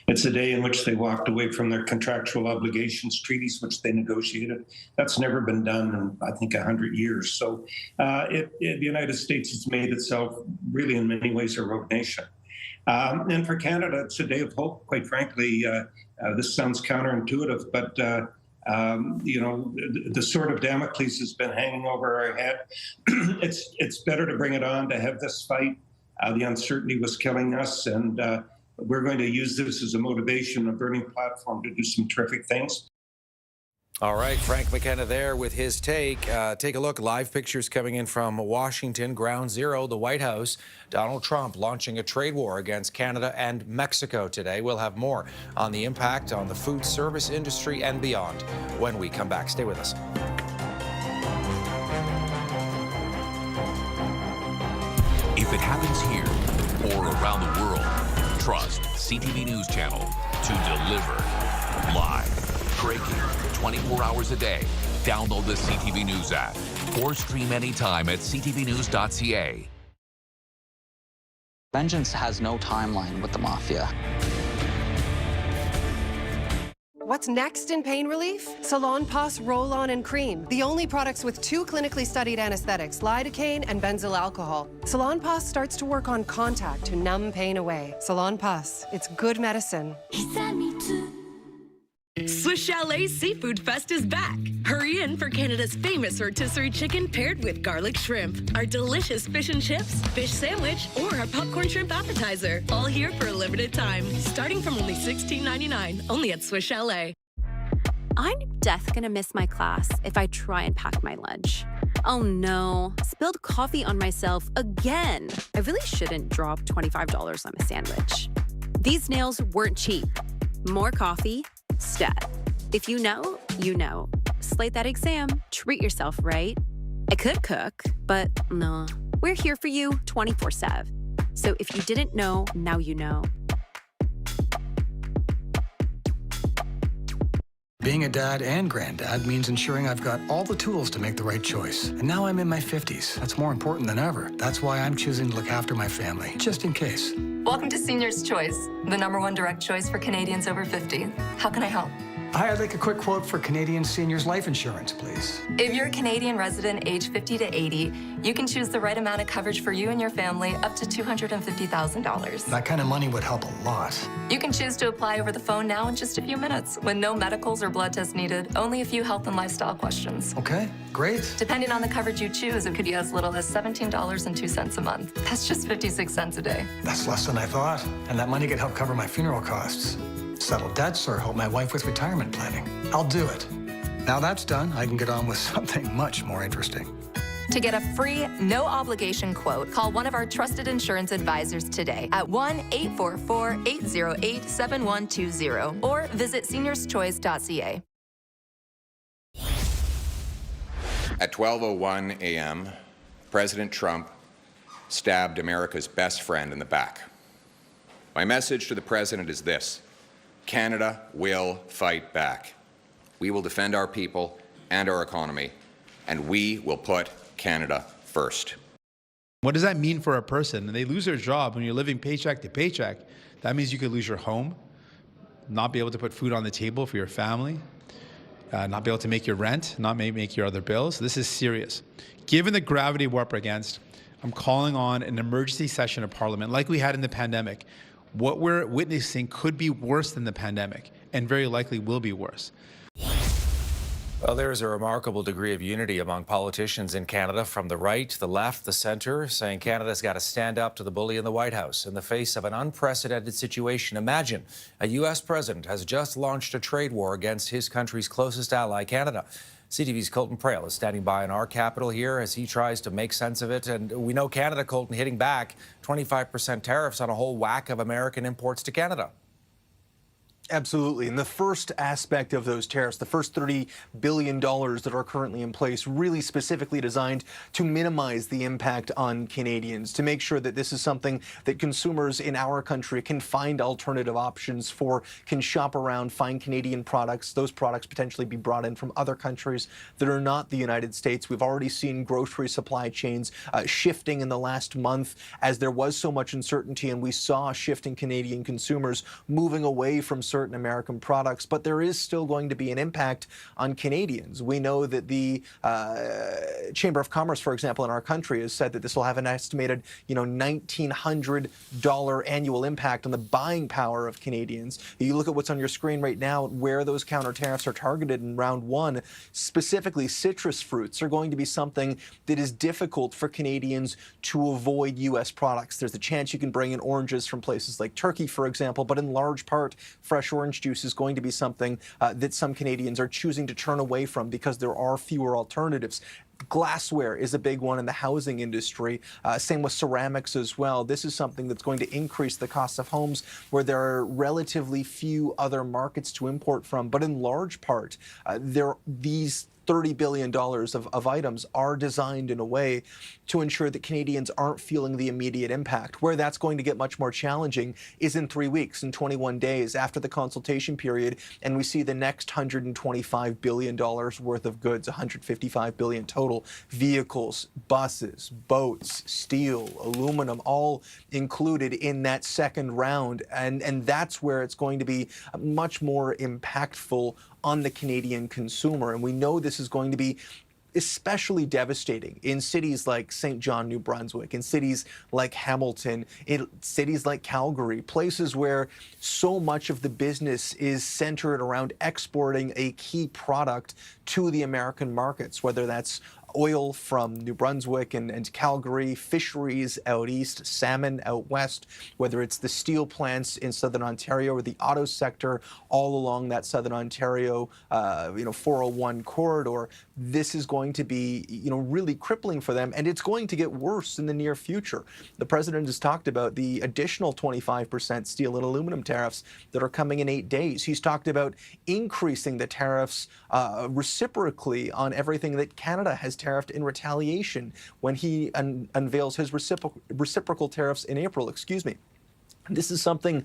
It's a day in which they walked away from their contractual obligations, treaties which they negotiated. That's never been done in, I think, 100 years. So the United States has made itself really in many ways a rogue nation. And for Canada, it's a day of hope, quite frankly. This sounds counterintuitive, but you know, the sword of Damocles has been hanging over our head. It's better to bring it on, to have this fight. The uncertainty was killing us, and we're going to use this as a motivation, a burning platform to do some terrific things. All right, Frank McKenna there with his take. Take a look. Live pictures coming in from Washington, Ground Zero, the White House. Donald Trump launching a trade war against Canada and Mexico today. We'll have more on the impact on the food service industry and beyond when we come back. Stay with us. If it happens here or around the world, trust CTV News Channel to deliver live. Breaking 24 hours a day. Download the CTV News app or stream anytime at ctvnews.ca. Vengeance has no timeline with the mafia. What's next in pain relief? Salonpas Roll-On and Cream, the only products with 2 clinically studied anesthetics, lidocaine and benzyl alcohol. Salonpas starts to work on contact to numb pain away. Salonpas, it's good medicine. Swiss Chalet Seafood Fest is back. Hurry in for Canada's famous rotisserie chicken paired with garlic shrimp, our delicious fish and chips, fish sandwich, or our popcorn shrimp appetizer. All here for a limited time, starting from only $16.99, only at Swiss Chalet. I'm death gonna miss my class if I try and pack my lunch. Oh no, spilled coffee on myself again. I really shouldn't drop $25 on a sandwich. These nails weren't cheap. More coffee, stat. If you know, you know. Slate that exam, treat yourself, right? I could cook, but no. We're here for you 24/7. So if you didn't know, now you know. Being a dad and granddad means ensuring I've got all the tools to make the right choice. And now I'm in my 50s. That's more important than ever. That's why I'm choosing to look after my family, just in case. Welcome to Senior's Choice, the #1 direct choice for Canadians over 50. How can I help? Hi, I'd like a quick quote for Canadian seniors life insurance, please. If you're a Canadian resident age 50 to 80, you can choose the right amount of coverage for you and your family up to $250,000. That kind of money would help a lot. You can choose to apply over the phone now in just a few minutes with no medicals or blood tests needed, only a few health and lifestyle questions. Okay, great. Depending on the coverage you choose, it could be as little as $17.02 a month. That's just 56 cents a day. That's less than I thought. And that money could help cover my funeral costs, settle debts, or help my wife with retirement planning. I'll do it. Now that's done, I can get on with something much more interesting. To get a free, no-obligation quote, call one of our trusted insurance advisors today at 1-844-808-7120 or visit seniorschoice.ca. At 12:01 a.m., President Trump stabbed America's best friend in the back. My message to the President is this: Canada will fight back. We will defend our people and our economy, and we will put Canada first. What does that mean for a person? When they lose their job, when you're living paycheck to paycheck, that means you could lose your home, not be able to put food on the table for your family, not be able to make your rent, not make your other bills. This is serious. Given the gravity of what we're up against, I'm calling on an emergency session of Parliament like we had in the pandemic. What we're witnessing could be worse than the pandemic, and very likely will be worse. Well, there is a remarkable degree of unity among politicians in Canada, from the right, the left, the centre, saying Canada's got to stand up to the bully in the White House in the face of an unprecedented situation. Imagine a U.S. president has just launched a trade war against his country's closest ally, Canada. CTV's Colton Prale is standing by in our capital here as he tries to make sense of it. And we know Canada, Colton, hitting back 25% tariffs on a whole whack of American imports to Canada. Absolutely. And the first aspect of those tariffs, the first $30 billion that are currently in place, really specifically designed to minimize the impact on Canadians, to make sure that this is something that consumers in our country can find alternative options for, can shop around, find Canadian products, those products potentially be brought in from other countries that are not the United States. We've already seen grocery supply chains shifting in the last month as there was so much uncertainty, and we saw shifting Canadian consumers moving away from certain American products, but there is still going to be an impact on Canadians. We know that the Chamber of Commerce, for example, in our country has said that this will have an estimated, $1,900 annual impact on the buying power of Canadians. You look at what's on your screen right now, where those counter tariffs are targeted in round one, specifically citrus fruits are going to be something that is difficult for Canadians to avoid U.S. products. There's a chance you can bring in oranges from places like Turkey, for example, but in large part, fresh orange juice is going to be something that some Canadians are choosing to turn away from because there are fewer alternatives. Glassware is a big one in the housing industry. Same with ceramics as well. This is something that's going to increase the cost of homes where there are relatively few other markets to import from. But in large part, these $30 billion of items are designed in a way to ensure that Canadians aren't feeling the immediate impact. Where that's going to get much more challenging is in 3 weeks, in 21 days after the consultation period, and we see the next $125 billion worth of goods, $155 billion total, vehicles, buses, boats, steel, aluminum, all included in that second round. And that's where it's going to be much more impactful on the Canadian consumer. And we know this is going to be especially devastating in cities like St. John, New Brunswick, in cities like Hamilton, in cities like Calgary, places where so much of the business is centered around exporting a key product to the American markets, whether that's oil from New Brunswick and Calgary, fisheries out east, salmon out west, whether it's the steel plants in Southern Ontario or the auto sector all along that Southern Ontario, 401 corridor. This is going to be, really crippling for them, and it's going to get worse in the near future. The president has talked about the additional 25% steel and aluminum tariffs that are coming in 8 days. He's talked about increasing the tariffs reciprocally on everything that Canada has tariffed in retaliation when he unveils his reciprocal tariffs in April. This is something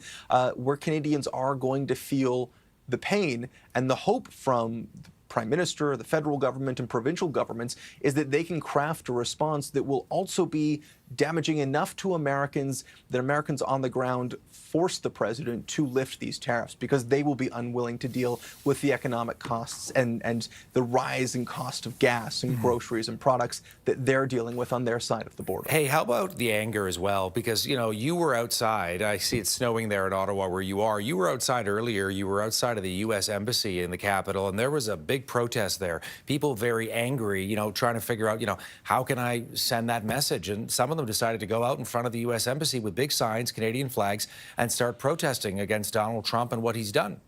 where Canadians are going to feel the pain, and the hope from the Prime Minister, the federal government, and provincial governments is that they can craft a response that will also be damaging enough to Americans that Americans on the ground force the president to lift these tariffs because they will be unwilling to deal with the economic costs and the rise in cost of gas and groceries and products that they're dealing with on their side of the border. Hey, how about the anger as well? Because, you were outside. I see it snowing there in Ottawa where you are. You were outside earlier. You were outside of the U.S. Embassy in the capital, and there was a big protest there. People very angry, trying to figure out, how can I send that message? And some of them decided to go out in front of the U.S. Embassy with big signs, Canadian flags, and start protesting against Donald Trump and what he's done.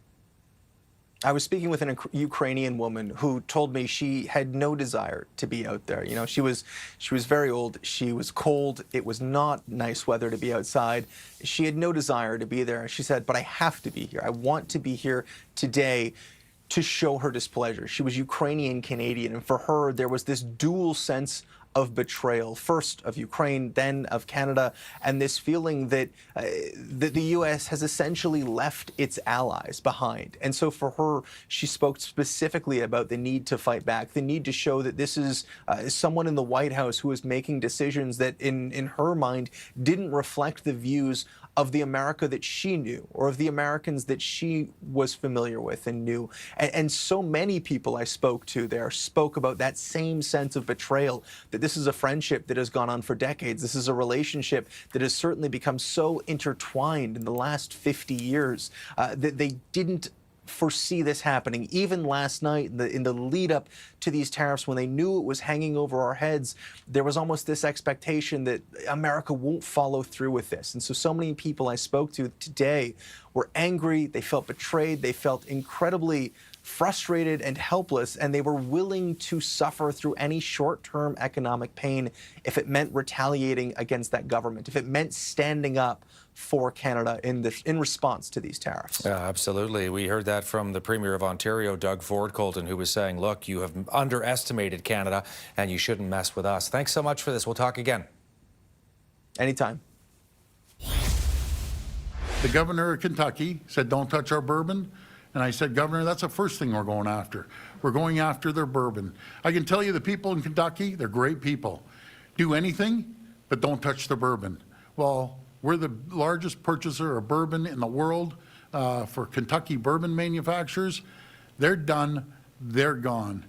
I was speaking with an Ukrainian woman who told me she had no desire to be out there. She was very old. She was cold. It was not nice weather to be outside. She had no desire to be there. She said, but I have to be here. I want to be here today to show her displeasure. She was Ukrainian Canadian, and for her, there was this dual sense of betrayal, first of Ukraine, then of Canada, and this feeling that the U.S. has essentially left its allies behind. And so for her, she spoke specifically about the need to fight back, the need to show that this is someone in the White House who is making decisions that, in her mind, didn't reflect the views of the America that she knew, or of the Americans that she was familiar with and knew. And so many people I spoke to there spoke about that same sense of betrayal, that this is a friendship that has gone on for decades. This is a relationship that has certainly become so intertwined in the last 50 years that they didn't foresee this happening. Even last night, in the lead up to these tariffs, when they knew it was hanging over our heads, there was almost this expectation that America won't follow through with this. And so many people I spoke to today were angry, they felt betrayed, they felt incredibly frustrated and helpless, and they were willing to suffer through any short-term economic pain if it meant retaliating against that government, if it meant standing up for Canada in response to these tariffs. Yeah, absolutely. We heard that from the Premier of Ontario, Doug Ford, Colton, who was saying, look, you have underestimated Canada and you shouldn't mess with us. Thanks so much for this. We'll talk again. Anytime. The governor of Kentucky said, don't touch our bourbon. And I said, Governor, that's the first thing we're going after. We're going after their bourbon. I can tell you the people in Kentucky, they're great people. Do anything, but don't touch the bourbon. Well, we're the largest purchaser of bourbon in the world for Kentucky bourbon manufacturers. They're done, they're gone.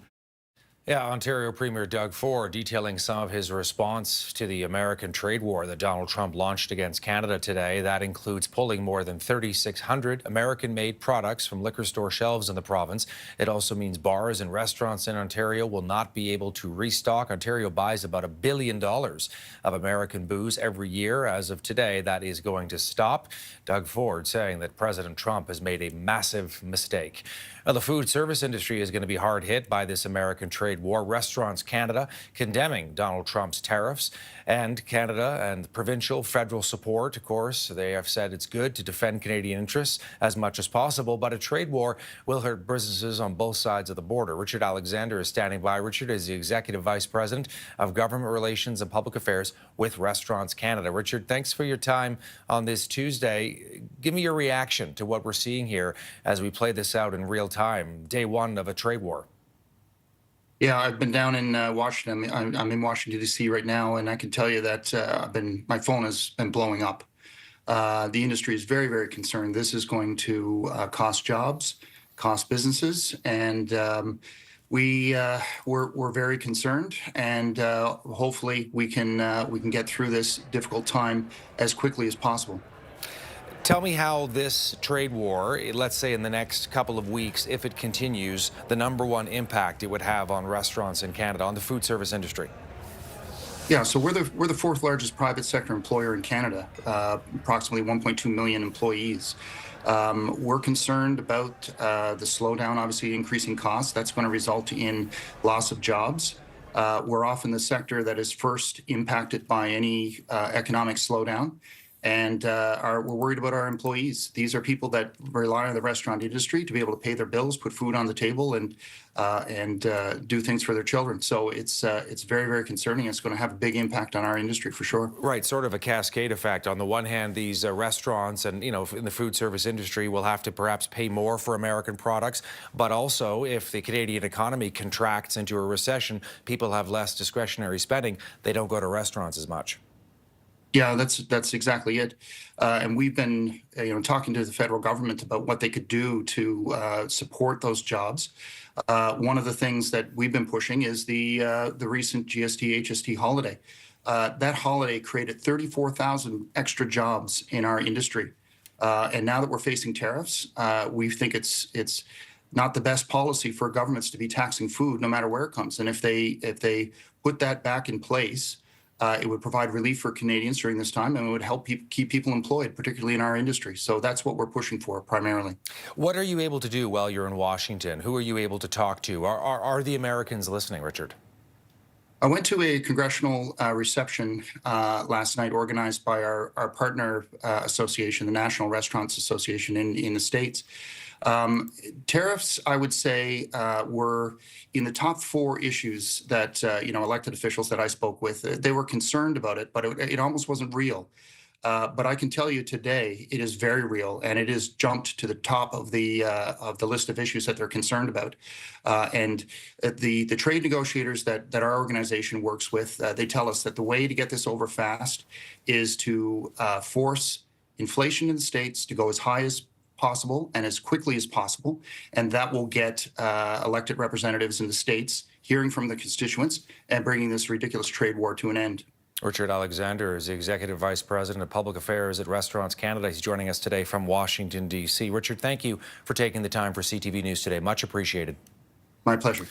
Yeah, Ontario Premier Doug Ford detailing some of his response to the American trade war that Donald Trump launched against Canada today. That includes pulling more than 3,600 American-made products from liquor store shelves in the province. It also means bars and restaurants in Ontario will not be able to restock. Ontario buys about $1 billion of American booze every year. As of today, that is going to stop. Doug Ford saying that President Trump has made a massive mistake. Now, the food service industry is going to be hard hit by this American trade war. Restaurants Canada condemning Donald Trump's tariffs, and Canada and provincial federal support. Of course, they have said it's good to defend Canadian interests as much as possible, but a trade war will hurt businesses on both sides of the border. Richard Alexander is standing by. Richard is the Executive Vice President of Government Relations and Public Affairs with Restaurants Canada. Richard, thanks for your time on this Tuesday. Give me your reaction to what we're seeing here as we play this out in real time, day one of a trade war. Yeah, I've been down in Washington. I'm in Washington, D.C. right now, and I can tell you that my phone has been blowing up. The industry is very, very concerned. This is going to cost jobs, cost businesses, and we're very concerned. And hopefully we can get through this difficult time as quickly as possible. Tell me how this trade war, let's say in the next couple of weeks, if it continues, the #1 impact it would have on restaurants in Canada, on the food service industry. Yeah, so we're the fourth largest private sector employer in Canada, approximately 1.2 million employees. We're concerned about the slowdown, obviously increasing costs. That's going to result in loss of jobs. We're often the sector that is first impacted by any economic slowdown. And we're worried about our employees. These are people that rely on the restaurant industry to be able to pay their bills, put food on the table, and do things for their children. So it's very, very concerning. It's going to have a big impact on our industry for sure. Right, sort of a cascade effect. On the one hand, these restaurants and in the food service industry will have to perhaps pay more for American products, but also if the Canadian economy contracts into a recession, people have less discretionary spending. They don't go to restaurants as much. Yeah, that's exactly it. And we've been talking to the federal government about what they could do to support those jobs. One of the things that we've been pushing is the recent GST HST holiday. That holiday created 34,000 extra jobs in our industry. And now that we're facing tariffs, we think it's not the best policy for governments to be taxing food no matter where it comes. And if they put that back in place, it would provide relief for Canadians during this time, and it would help keep people employed, particularly in our industry. So that's what we're pushing for primarily. What are you able to do while you're in Washington? Who are you able to talk to? Are the Americans listening, Richard? I went to a congressional reception last night organized by our partner association, the National Restaurants Association in the States. Tariffs, I would say, were in the top 4 issues that, elected officials that I spoke with, they were concerned about it, but it almost wasn't real. But I can tell you today, it is very real, and it has jumped to the top of the list of issues that they're concerned about. And the trade negotiators that our organization works with, they tell us that the way to get this over fast is to force inflation in the States to go as high as possible and as quickly as possible, and that will get elected representatives in the States hearing from the constituents and bringing this ridiculous trade war to an end. Richard Alexander is the Executive Vice President of Public Affairs at Restaurants Canada. He's joining us today from Washington, D.C. Richard, thank you for taking the time for CTV News today. Much appreciated. My pleasure.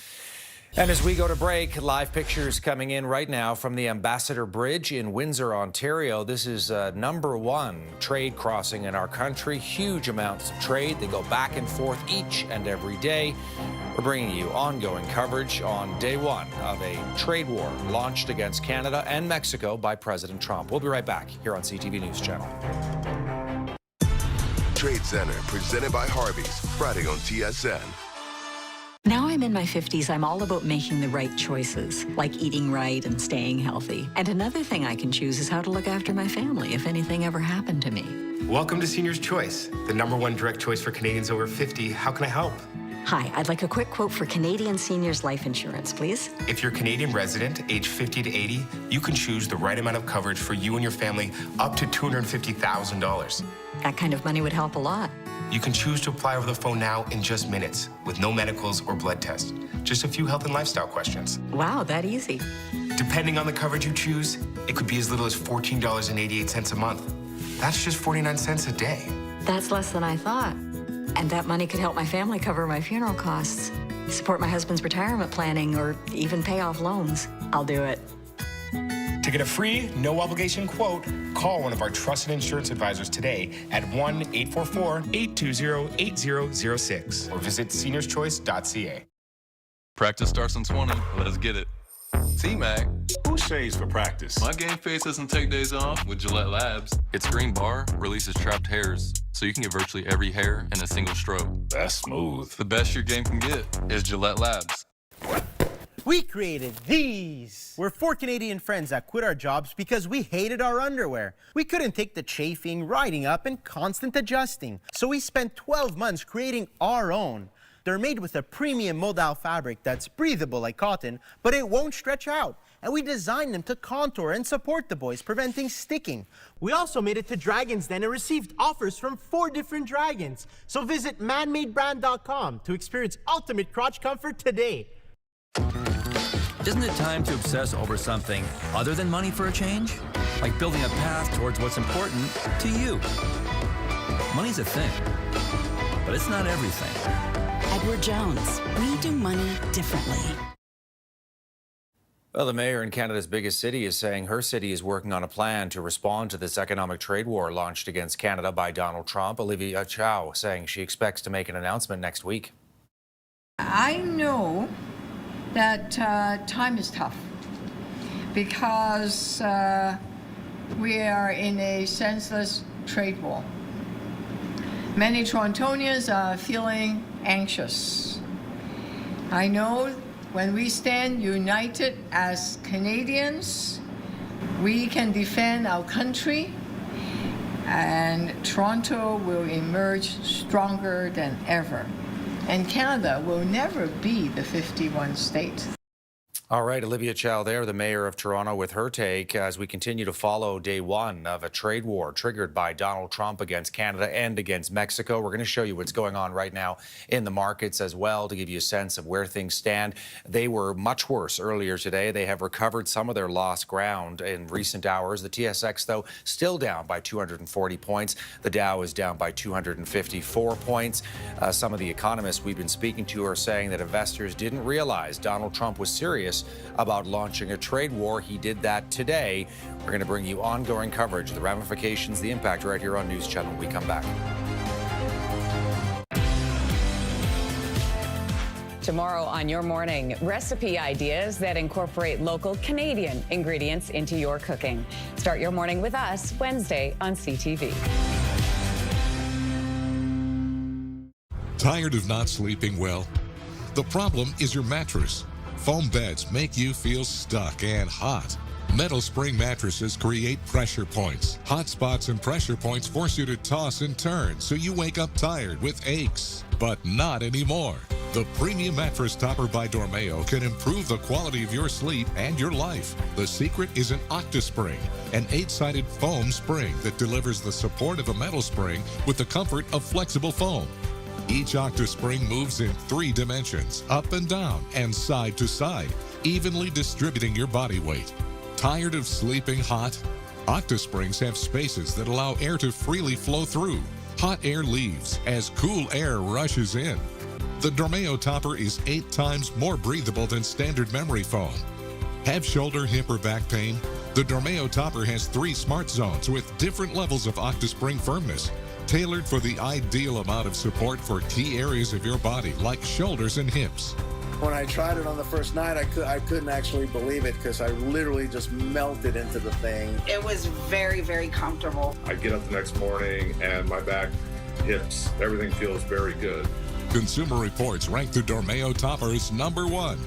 And as we go to break, live pictures coming in right now from the Ambassador Bridge in Windsor, Ontario. This is #1 trade crossing in our country. Huge amounts of trade. They go back and forth each and every day. We're bringing you ongoing coverage on day one of a trade war launched against Canada and Mexico by President Trump. We'll be right back here on CTV News Channel. Trade Center, presented by Harvey's, Friday on TSN. Now I'm in my 50s, I'm all about making the right choices, like eating right and staying healthy. And another thing I can choose is how to look after my family if anything ever happened to me. Welcome to Senior's Choice, the #1 direct choice for Canadians over 50. How can I help? Hi, I'd like a quick quote for Canadian seniors life insurance, please. If you're a Canadian resident, age 50 to 80, you can choose the right amount of coverage for you and your family up to $250,000. That kind of money would help a lot. You can choose to apply over the phone now in just minutes with no medicals or blood tests. Just a few health and lifestyle questions. Wow, that easy. Depending on the coverage you choose, it could be as little as $14.88 a month. That's just 49 cents a day. That's less than I thought. And that money could help my family cover my funeral costs, support my husband's retirement planning, or even pay off loans. I'll do it. To get a free, no-obligation quote, call one of our trusted insurance advisors today at 1-844-820-8006 or visit seniorschoice.ca. Practice starts in 20. Let's get it. T-Mac. Who saves for practice? My game face doesn't take days off with Gillette Labs. Its green bar releases trapped hairs, so you can get virtually every hair in a single stroke. That's smooth. The best your game can get is Gillette Labs. We created these. We're 4 Canadian friends that quit our jobs because we hated our underwear. We couldn't take the chafing, riding up, and constant adjusting. So we spent 12 months creating our own. They're made with a premium modal fabric that's breathable like cotton, but it won't stretch out. And we designed them to contour and support the boys, preventing sticking. We also made it to Dragon's Den and received offers from 4 different dragons. So visit manmadebrand.com to experience ultimate crotch comfort today. Isn't it time to obsess over something other than money for a change? Like building a path towards what's important to you. Money's a thing, but it's not everything. Edward Jones, we do money differently. Well, the mayor in Canada's biggest city is saying her city is working on a plan to respond to this economic trade war launched against Canada by Donald Trump. Olivia Chow saying she expects to make an announcement next week. I know that time is tough because we are in a senseless trade war. Many Torontonians are feeling anxious. I know when we stand united as Canadians, we can defend our country and Toronto will emerge stronger than ever. And Canada will never be the 51 state. All right, Olivia Chow there, the mayor of Toronto, with her take as we continue to follow day one of a trade war triggered by Donald Trump against Canada and against Mexico. We're going to show you what's going on right now in the markets as well to give you a sense of where things stand. They were much worse earlier today. They have recovered some of their lost ground in recent hours. The TSX, though, still down by 240 points. The Dow is down by 254 points. Some of the economists we've been speaking to are saying that investors didn't realize Donald Trump was serious about launching a trade war. He did that today. We're going to bring you ongoing coverage, the ramifications, the impact right here on News Channel when we come back. Tomorrow on Your Morning, recipe ideas that incorporate local Canadian ingredients into your cooking. Start your morning with us Wednesday on CTV. Tired of not sleeping well? The problem is your mattress. Foam beds make you feel stuck and hot. Metal spring mattresses create pressure points. Hot spots and pressure points force you to toss and turn, so you wake up tired with aches. But not anymore. The Premium Mattress Topper by Dormeo can improve the quality of your sleep and your life. The secret is an OctaSpring, an 8-sided foam spring that delivers the support of a metal spring with the comfort of flexible foam. Each OctaSpring moves in 3 dimensions, up and down and side to side, evenly distributing your body weight. Tired of sleeping hot? OctaSprings have spaces that allow air to freely flow through. Hot air leaves as cool air rushes in. The Dormeo topper is 8 times more breathable than standard memory foam. Have shoulder, hip, or back pain? The Dormeo topper has 3 smart zones with different levels of OctaSpring firmness, tailored for the ideal amount of support for key areas of your body, like shoulders and hips. When I tried it on the first night, I couldn't actually believe it because I literally just melted into the thing. It was very, very comfortable. I get up the next morning and my back, hips, everything feels very good. Consumer Reports ranked the Dormeo topper as #1.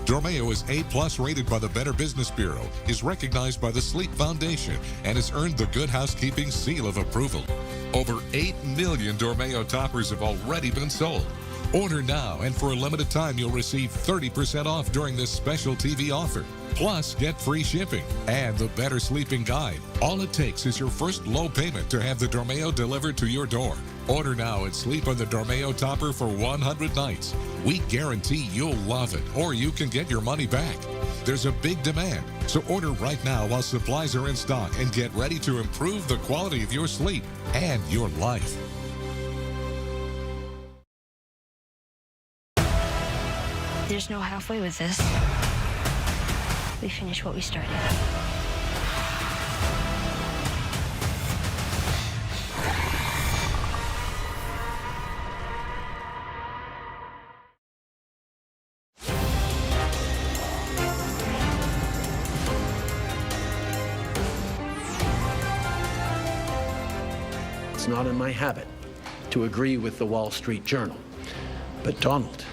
Dormeo is A+ rated by the Better Business Bureau, is recognized by the Sleep Foundation, and has earned the Good Housekeeping seal of approval. Over 8 million Dormeo toppers have already been sold. Order now, and for a limited time, you'll receive 30% off during this special TV offer. Plus, get free shipping and the Better Sleeping Guide. All it takes is your first low payment to have the Dormeo delivered to your door. Order now and sleep on the Dormeo topper for 100 nights. We guarantee you'll love it, or you can get your money back. There's a big demand, so order right now while supplies are in stock and get ready to improve the quality of your sleep and your life. There's no halfway with this. We finish what we started. It's not in my habit to agree with the Wall Street Journal. But Donald,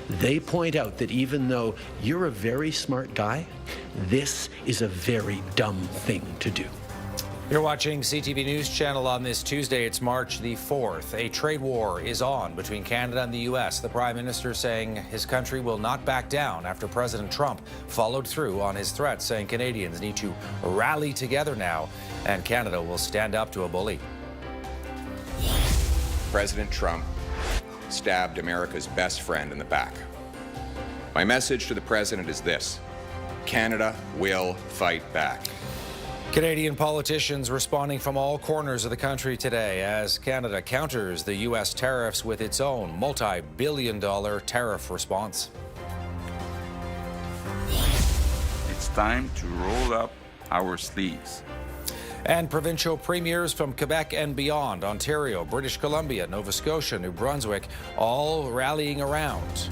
they point out that even though you're a very smart guy, this is a very dumb thing to do. You're watching CTV News Channel on this Tuesday. It's March the 4th. A trade war is on between Canada and the U.S. The Prime Minister saying his country will not back down after President Trump followed through on his threat, saying Canadians need to rally together now and Canada will stand up to a bully. President Trump stabbed America's best friend in the back. My message to the president is this: Canada will fight back. Canadian politicians responding from all corners of the country today as Canada counters the U.S. tariffs with its own multi-billion-dollar tariff response. It's time to roll up our sleeves. And provincial premiers from Quebec and beyond, Ontario, British Columbia, Nova Scotia, New Brunswick, all rallying around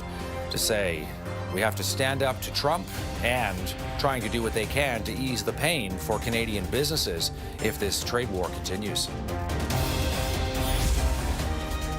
to say we have to stand up to Trump and trying to do what they can to ease the pain for Canadian businesses if this trade war continues.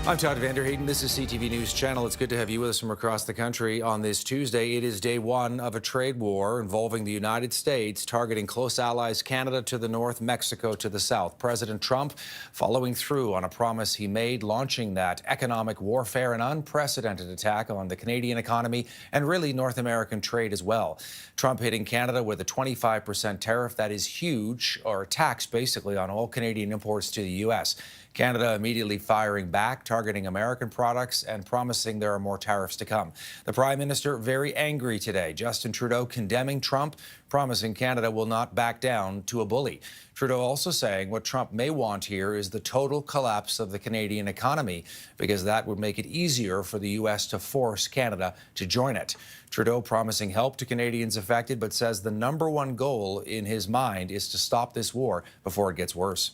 I'm Todd Vanderheyden. This is CTV News Channel. It's good to have you with us from across the country on this Tuesday. It is day one of a trade war involving the United States targeting close allies Canada to the north, Mexico to the south. President Trump following through on a promise he made, launching that economic warfare, an unprecedented attack on the Canadian economy and really North American trade as well. Trump hitting Canada with a 25% tariff. That is huge, or a tax basically on all Canadian imports to the U.S. Canada immediately firing back, targeting American products and promising there are more tariffs to come. The Prime Minister very angry today. Justin Trudeau condemning Trump, promising Canada will not back down to a bully. Trudeau also saying what Trump may want here is the total collapse of the Canadian economy, because that would make it easier for the U.S. to force Canada to join it. Trudeau promising help to Canadians affected, but says the #1 goal in his mind is to stop this war before it gets worse.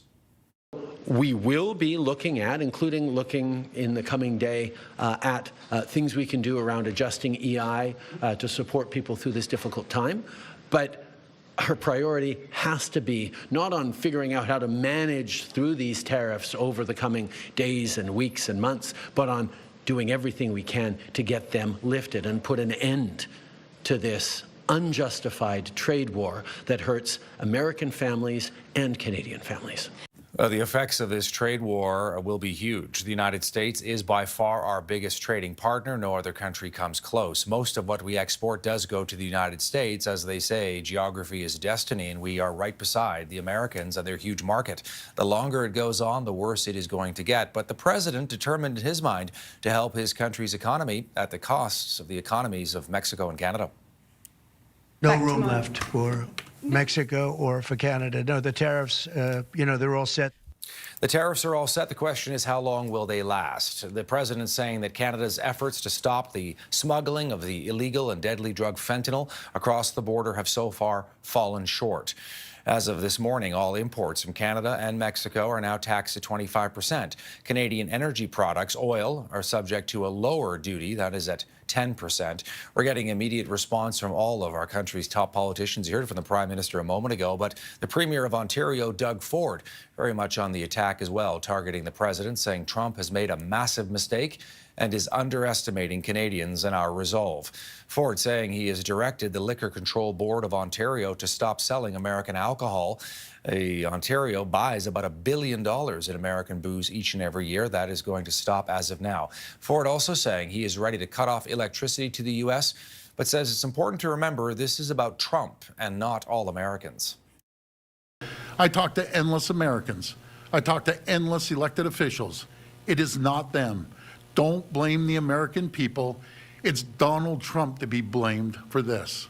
We will be looking at, including looking in the coming day at things we can do around adjusting EI to support people through this difficult time. But our priority has to be not on figuring out how to manage through these tariffs over the coming days and weeks and months, but on doing everything we can to get them lifted and put an end to this unjustified trade war that hurts American families and Canadian families. The effects of this trade war will be huge. The United States is by far our biggest trading partner. No other country comes close. Most of what we export does go to the United States. As they say, geography is destiny, and we are right beside the Americans and their huge market. The longer it goes on, the worse it is going to get. But the president determined in his mind to help his country's economy at the costs of the economies of Mexico and Canada. No room left for Mexico or for Canada. No, the tariffs, they're all set. The tariffs are all set. The question is, how long will they last? The president saying that Canada's efforts to stop the smuggling of the illegal and deadly drug fentanyl across the border have so far fallen short. As of this morning, all imports from Canada and Mexico are now taxed at 25%. Canadian energy products, oil, are subject to a lower duty, that is at 10%. We're getting immediate response from all of our country's top politicians. You heard from the Prime Minister a moment ago, but the Premier of Ontario, Doug Ford, very much on the attack as well, targeting the president, saying Trump has made a massive mistake and is underestimating Canadians and our resolve. Ford saying he has directed the Liquor Control Board of Ontario to stop selling American alcohol. Ontario buys about $1 billion in American booze each and every year. That is going to stop as of now. Ford also saying he is ready to cut off electricity to the U.S., but says it's important to remember this is about Trump and not all Americans. I talk to endless Americans. I talk to endless elected officials. It is not them. Don't blame the American people. It's Donald Trump to be blamed for this.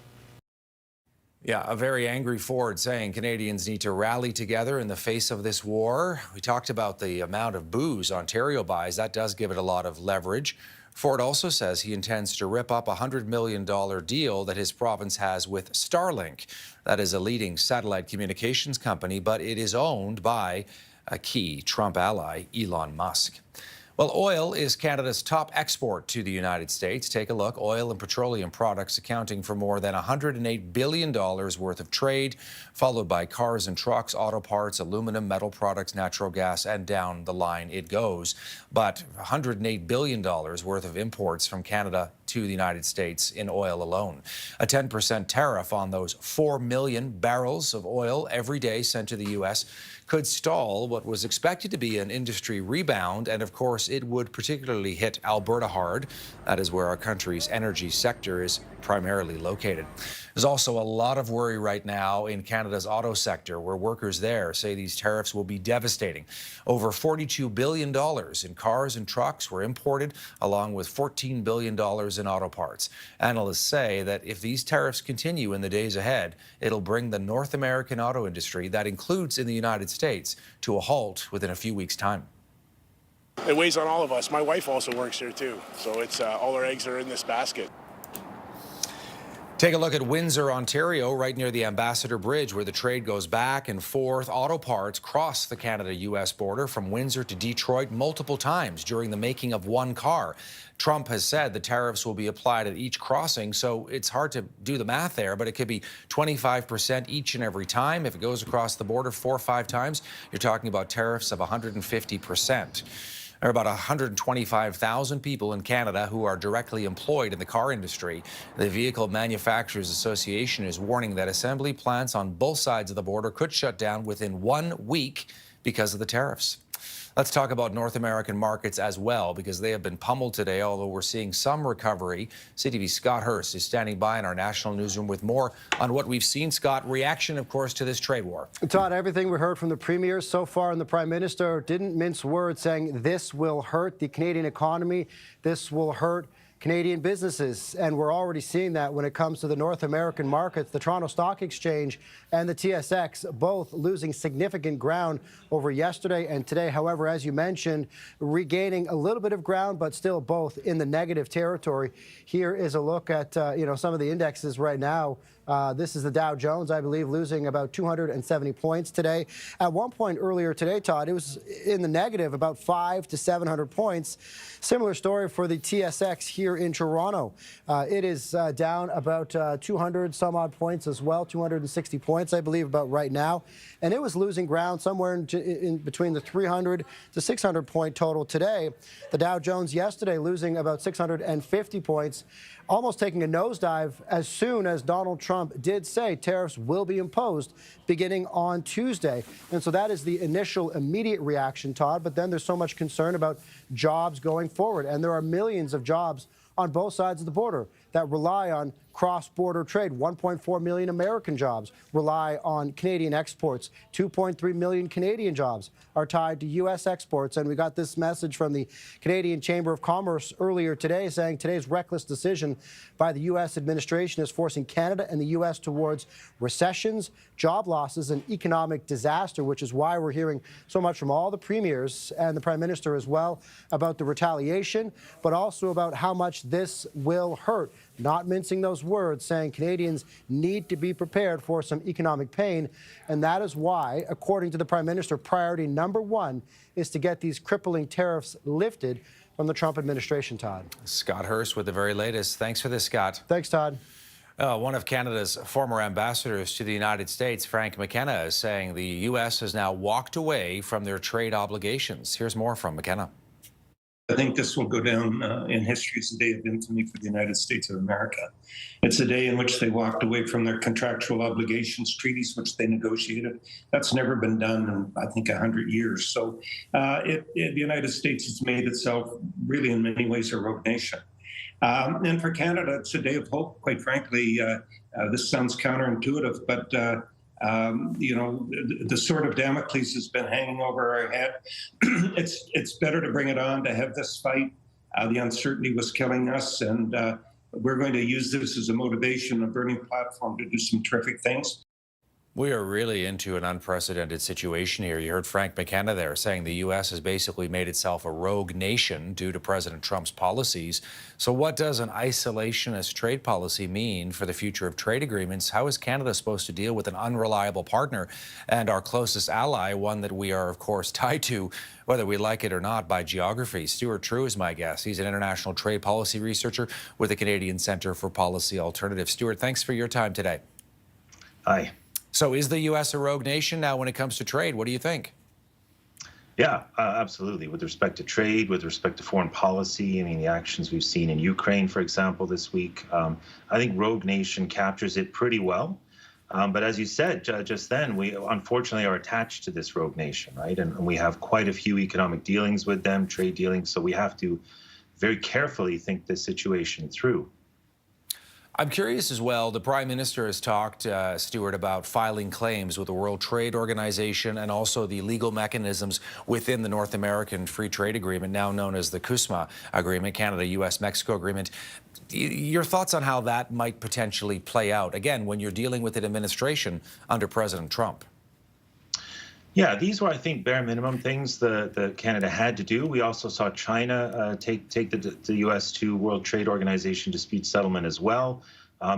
Yeah, a very angry Ford saying Canadians need to rally together in the face of this war. We talked about the amount of booze Ontario buys. That does give it a lot of leverage. Ford also says he intends to rip up a $100 million deal that his province has with Starlink. That is a leading satellite communications company, but it is owned by a key Trump ally, Elon Musk. Well, oil is Canada's top export to the United States. Take a look. Oil and petroleum products accounting for more than $108 billion worth of trade, followed by cars and trucks, auto parts, aluminum, metal products, natural gas, and down the line it goes. But $108 billion worth of imports from Canada to the United States in oil alone. A 10% tariff on those 4 million barrels of oil every day sent to the U.S. could stall what was expected to be an industry rebound, and of course it would particularly hit Alberta hard. That is where our country's energy sector is primarily located. There's also a lot of worry right now in Canada's auto sector, where workers there say these tariffs will be devastating. Over $42 billion in cars and trucks were imported, along with $14 billion in auto parts. Analysts say that if these tariffs continue in the days ahead, it'll bring the North American auto industry, that includes in the United States, to a halt within a few weeks' time. It weighs on all of us. My wife also works here too, so it's all our eggs are in this basket. Take a look at Windsor, Ontario, right near the Ambassador Bridge, where the trade goes back and forth. Auto parts cross the Canada-U.S. border from Windsor to Detroit multiple times during the making of one car. Trump has said the tariffs will be applied at each crossing, so it's hard to do the math there, but it could be 25% each and every time. If it goes across the border 4 or 5 times, you're talking about tariffs of 150%. There are about 125,000 people in Canada who are directly employed in the car industry. The Vehicle Manufacturers Association is warning that assembly plants on both sides of the border could shut down within 1 week because of the tariffs. Let's talk about North American markets as well, because they have been pummeled today, although we're seeing some recovery. CTV's Scott Hurst is standing by in our national newsroom with more on what we've seen. Scott, reaction, of course, to this trade war. Todd, everything we heard from the Premier so far and the Prime Minister didn't mince words, saying this will hurt the Canadian economy, this will hurt Canadian businesses, and we're already seeing that when it comes to the North American markets. The Toronto Stock Exchange and the TSX both losing significant ground over yesterday and today. However, as you mentioned, regaining a little bit of ground, but still both in the negative territory. Here is a look at some of the indexes right now. This is the Dow Jones, I believe, losing about 270 points today. At one point earlier today, Todd, it was in the negative, about 500 to 700 points. Similar story for the TSX here in Toronto. It is down about 200 some odd points as well, 260 points, I believe, about right now. And it was losing ground somewhere in between the 300 to 600 point total today. The Dow Jones yesterday losing about 650 points, almost taking a nosedive as soon as Donald Trump did say tariffs will be imposed beginning on Tuesday. And so that is the initial immediate reaction, Todd. But then there's so much concern about jobs going forward. And there are millions of jobs on both sides of the border that rely on cross-border trade. 1.4 million American jobs rely on Canadian exports. 2.3 million Canadian jobs are tied to U.S. exports. And we got this message from the Canadian Chamber of Commerce earlier today saying today's reckless decision by the U.S. administration is forcing Canada and the U.S. towards recessions, job losses, and economic disaster, which is why we're hearing so much from all the premiers and the Prime Minister as well about the retaliation, but also about how much this will hurt. Not mincing those words, saying Canadians need to be prepared for some economic pain. And that is why, according to the Prime Minister, priority number one is to get these crippling tariffs lifted from the Trump administration, Todd. Scott Hurst with the very latest. Thanks for this, Scott. Thanks, Todd. One of Canada's former ambassadors to the United States, Frank McKenna, is saying the U.S. has now walked away from their trade obligations. Here's more from McKenna. I think this will go down in history as a day of infamy for the United States of America. It's a day in which they walked away from their contractual obligations, treaties which they negotiated. That's never been done in, I think, 100 years. So the United States has made itself really in many ways a rogue nation. And for Canada, it's a day of hope, quite frankly. This sounds counterintuitive, but you know, the sword of Damocles has been hanging over our head. It's better to bring it on, to have this fight. The uncertainty was killing us, and we're going to use this as a motivation, a burning platform to do some terrific things. We are really into an unprecedented situation here. You heard Frank McKenna there saying the U.S. has basically made itself a rogue nation due to President Trump's policies. So what does an isolationist trade policy mean for the future of trade agreements? How is Canada supposed to deal with an unreliable partner and our closest ally, one that we are, of course, tied to, whether we like it or not, by geography? Stuart True is my guest. He's an international trade policy researcher with the Canadian Centre for Policy Alternatives. Stuart, thanks for your time today. Hi. So is the U.S. a rogue nation now when it comes to trade? What do you think? Yeah, absolutely. With respect to trade, with respect to foreign policy, I mean, the actions we've seen in Ukraine, for example, this week, I think rogue nation captures it pretty well. But as you said just then, we unfortunately are attached to this rogue nation, right? And we have quite a few economic dealings with them, trade dealings. So we have to very carefully think this situation through. I'm curious as well, the Prime Minister has talked, Stuart, about filing claims with the World Trade Organization and also the legal mechanisms within the North American Free Trade Agreement, now known as the CUSMA Agreement, Canada, U.S., Mexico Agreement. Your thoughts on how that might potentially play out, again, when you're dealing with an administration under President Trump? Yeah, these were, I think, bare minimum things that Canada had to do. We also saw China take the U.S. to World Trade Organization dispute settlement as well.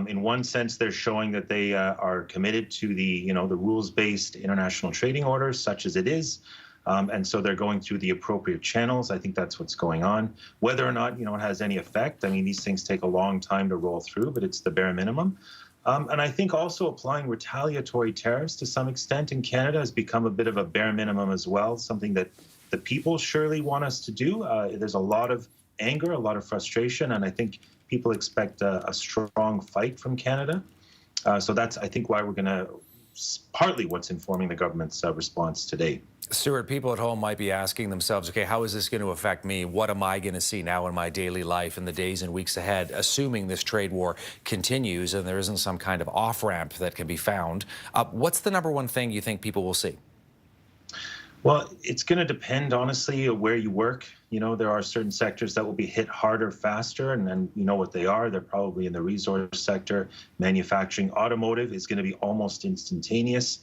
In one sense, they're showing that they are committed to the rules-based international trading orders, such as it is. And so they're going through the appropriate channels. I think that's what's going on. Whether or not, it has any effect, I mean, these things take a long time to roll through, but it's the bare minimum. And I think also applying retaliatory tariffs to some extent in Canada has become a bit of a bare minimum as well, something that the people surely want us to do. There's a lot of anger, a lot of frustration, and I think people expect a strong fight from Canada. So that's, I think, why we're going to, partly what's informing the government's response today. Stuart, people at home might be asking themselves, okay, how is this going to affect me? What am I going to see now in my daily life in the days and weeks ahead, assuming this trade war continues and there isn't some kind of off-ramp that can be found? What's the number one thing you think people will see? Well, it's going to depend, honestly, where you work. There are certain sectors that will be hit harder, faster, and you know what they are. They're probably in the resource sector. Manufacturing, automotive is going to be almost instantaneous.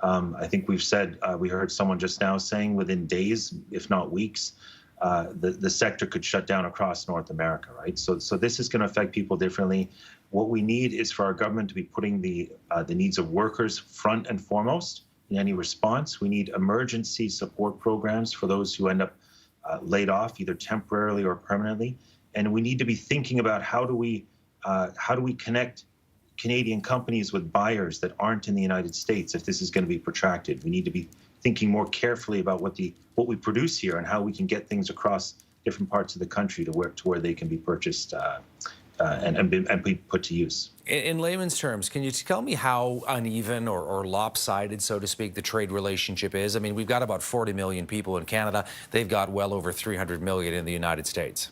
I think we've said, we heard someone just now saying within days, if not weeks, the sector could shut down across North America, right? So this is going to affect people differently. What we need is for our government to be putting the needs of workers front and foremost in any response. We need emergency support programs for those who end up laid off, either temporarily or permanently. And we need to be thinking about how do we connect Canadian companies with buyers that aren't in the United States if this is going to be protracted. We need to be thinking more carefully about what we produce here and how we can get things across different parts of the country to where they can be purchased and be put to use. In layman's terms, can you tell me how uneven or lopsided, so to speak, the trade relationship is? I mean, we've got about 40 million people in Canada. They've got well over 300 million in the United States.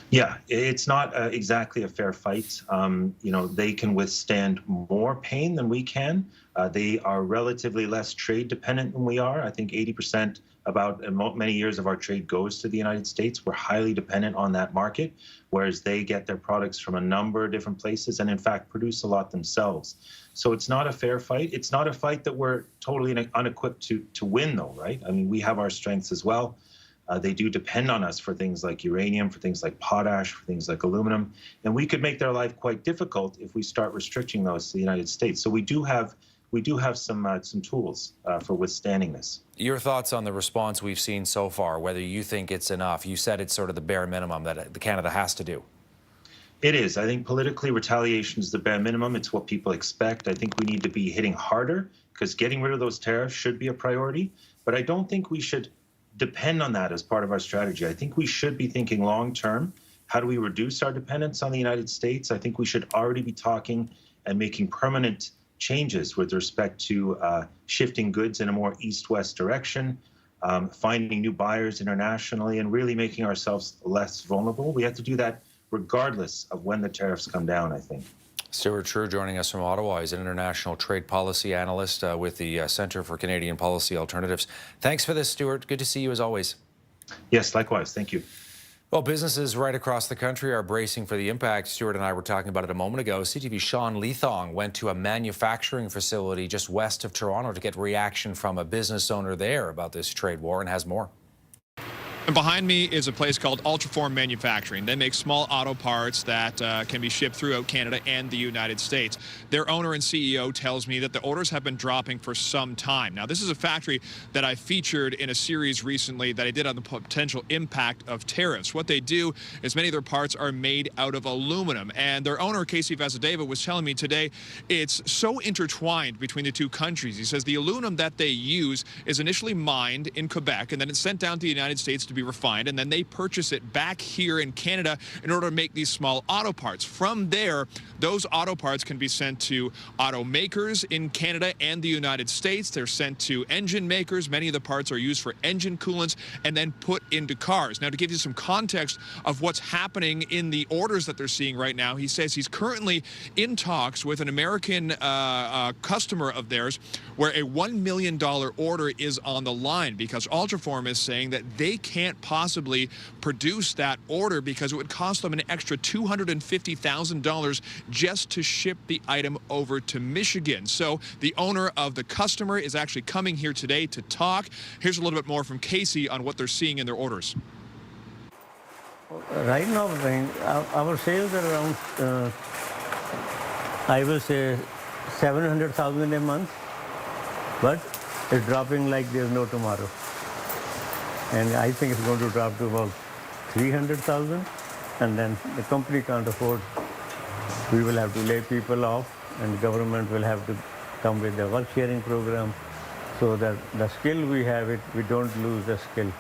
Yeah, it's not exactly a fair fight. They can withstand more pain than we can. They are relatively less trade dependent than we are. I think 80%, about many years of our trade goes to the United States. We're highly dependent on that market, whereas they get their products from a number of different places and in fact produce a lot themselves. So it's not a fair fight. It's not a fight that we're totally unequipped to win though, right? I mean, we have our strengths as well. They do depend on us for things like uranium, for things like potash, for things like aluminum, and we could make their life quite difficult if we start restricting those to the United States. So we do have some tools for withstanding this. Your thoughts on the response we've seen so far, whether you think it's enough? You said it's sort of the bare minimum that Canada has to do. It is. I think politically retaliation is the bare minimum. It's what people expect. I think we need to be hitting harder because getting rid of those tariffs should be a priority, but I don't think we should depend on that as part of our strategy. I think we should be thinking long term. How do we reduce our dependence on the United States? I think we should already be talking and making permanent changes with respect to shifting goods in a more east-west direction, finding new buyers internationally, and really making ourselves less vulnerable. We have to do that regardless of when the tariffs come down, I think. Stuart True joining us from Ottawa. He's an international trade policy analyst with the Centre for Canadian Policy Alternatives. Thanks for this, Stuart. Good to see you as always. Yes, likewise. Thank you. Well, businesses right across the country are bracing for the impact. Stuart and I were talking about it a moment ago. CTV's Sean Leathong went to a manufacturing facility just west of Toronto to get reaction from a business owner there about this trade war, and has more. And behind me is a place called Ultraform Manufacturing. They make small auto parts that can be shipped throughout Canada and the United States. Their owner and CEO tells me that the orders have been dropping for some time. Now, this is a factory that I featured in a series recently that I did on the potential impact of tariffs. What they do is many of their parts are made out of aluminum. And their owner, Casey Vasadeva, was telling me today it's so intertwined between the two countries. He says the aluminum that they use is initially mined in Quebec, and then it's sent down to the United States to be refined, and then they purchase it back here in Canada in order to make these small auto parts. From there, those auto parts can be sent to automakers in Canada and the United States. They're sent to engine makers. Many of the parts are used for engine coolants and then put into cars. Now, to give you some context of what's happening in the orders that they're seeing right now, he says he's currently in talks with an American customer of theirs where a $1 million order is on the line because Ultraform is saying that they can't possibly produce that order because it would cost them an extra $250,000 just to ship the item over to Michigan. So the owner of the customer is actually coming here today to talk. Here's a little bit more from Casey on what they're seeing in their orders. Right now, our sales are around, I will say, 700,000 a month, but it's dropping like there's no tomorrow. And I think it's going to drop to about 300,000, and then the company can't afford. We will have to lay people off, and the government will have to come with a work sharing program so that the skill we have, we don't lose the skill.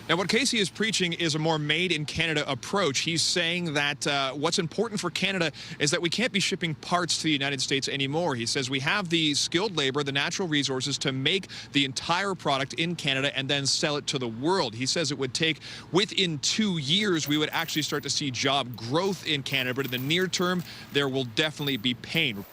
Now, what Casey is preaching is a more made-in-Canada approach. He's saying that what's important for Canada is that we can't be shipping parts to the United States anymore. He says we have the skilled labor, the natural resources to make the entire product in Canada and then sell it to the world. He says it would take, within 2 years, we would actually start to see job growth in Canada, but in the near term, there will definitely be pain.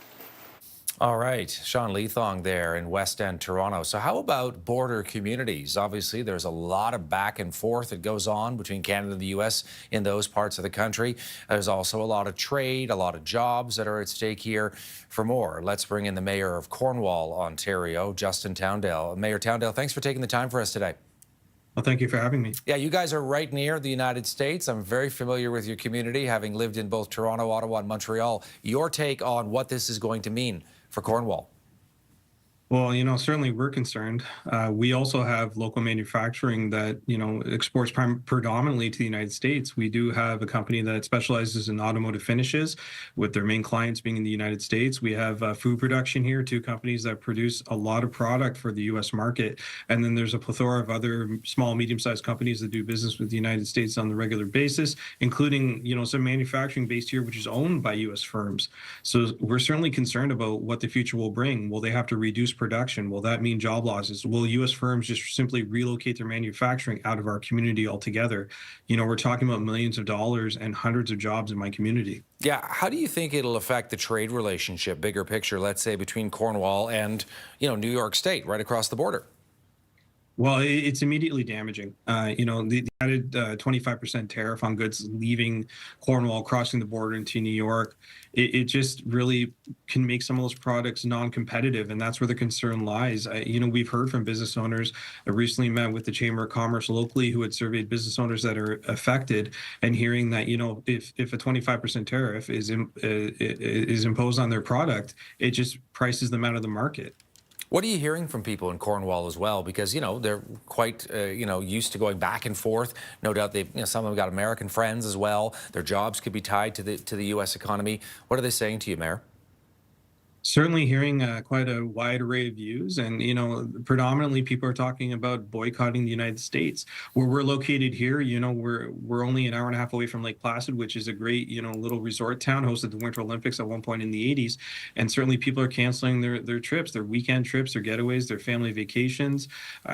All right, Sean Leathong there in West End, Toronto. So how about border communities? Obviously, there's a lot of back and forth that goes on between Canada and the U.S. in those parts of the country. There's also a lot of trade, a lot of jobs that are at stake here. For more, let's bring in the Mayor of Cornwall, Ontario, Justin Towndale. Mayor Towndale, thanks for taking the time for us today. Well, thank you for having me. Yeah, you guys are right near the United States. I'm very familiar with your community, having lived in both Toronto, Ottawa, and Montreal. Your take on what this is going to mean for Cornwall? Well, certainly we're concerned. We also have local manufacturing that, exports predominantly to the United States. We do have a company that specializes in automotive finishes, with their main clients being in the United States. We have food production here, 2 companies that produce a lot of product for the U.S. market. And then there's a plethora of other small, medium-sized companies that do business with the United States on the regular basis, including, some manufacturing based here, which is owned by U.S. firms. So we're certainly concerned about what the future will bring. Will they have to reduce production? Will that mean job losses? Will U.S. firms just simply relocate their manufacturing out of our community altogether? You know, we're talking about millions of dollars and hundreds of jobs in my community. Yeah, how do you think it'll affect the trade relationship, bigger picture, let's say between Cornwall and, you know, New York State, right across the border? Well, it's immediately damaging. You know, the added 25% tariff on goods leaving Cornwall, crossing the border into New York, it just really can make some of those products non-competitive, and that's where the concern lies. You know, we've heard from business owners. I recently met with the Chamber of Commerce locally, who had surveyed business owners that are affected, and hearing that, you know, if a 25% tariff is imposed on their product, it just prices them out of the market. What are you hearing from people in Cornwall as well? Because, you know, they're quite, you know, used to going back and forth. No doubt they've, you know, some of them got American friends as well. Their jobs could be tied to the U.S. economy. What are they saying to you, Mayor? Certainly hearing quite a wide array of views, and, you know, predominantly people are talking about boycotting the United States. Where we're located here, you know, we're only an hour and a half away from Lake Placid, which is a great, you know, little resort town, hosted the Winter Olympics at one point in the 80s. And certainly people are canceling their trips, their weekend trips, their getaways, their family vacations.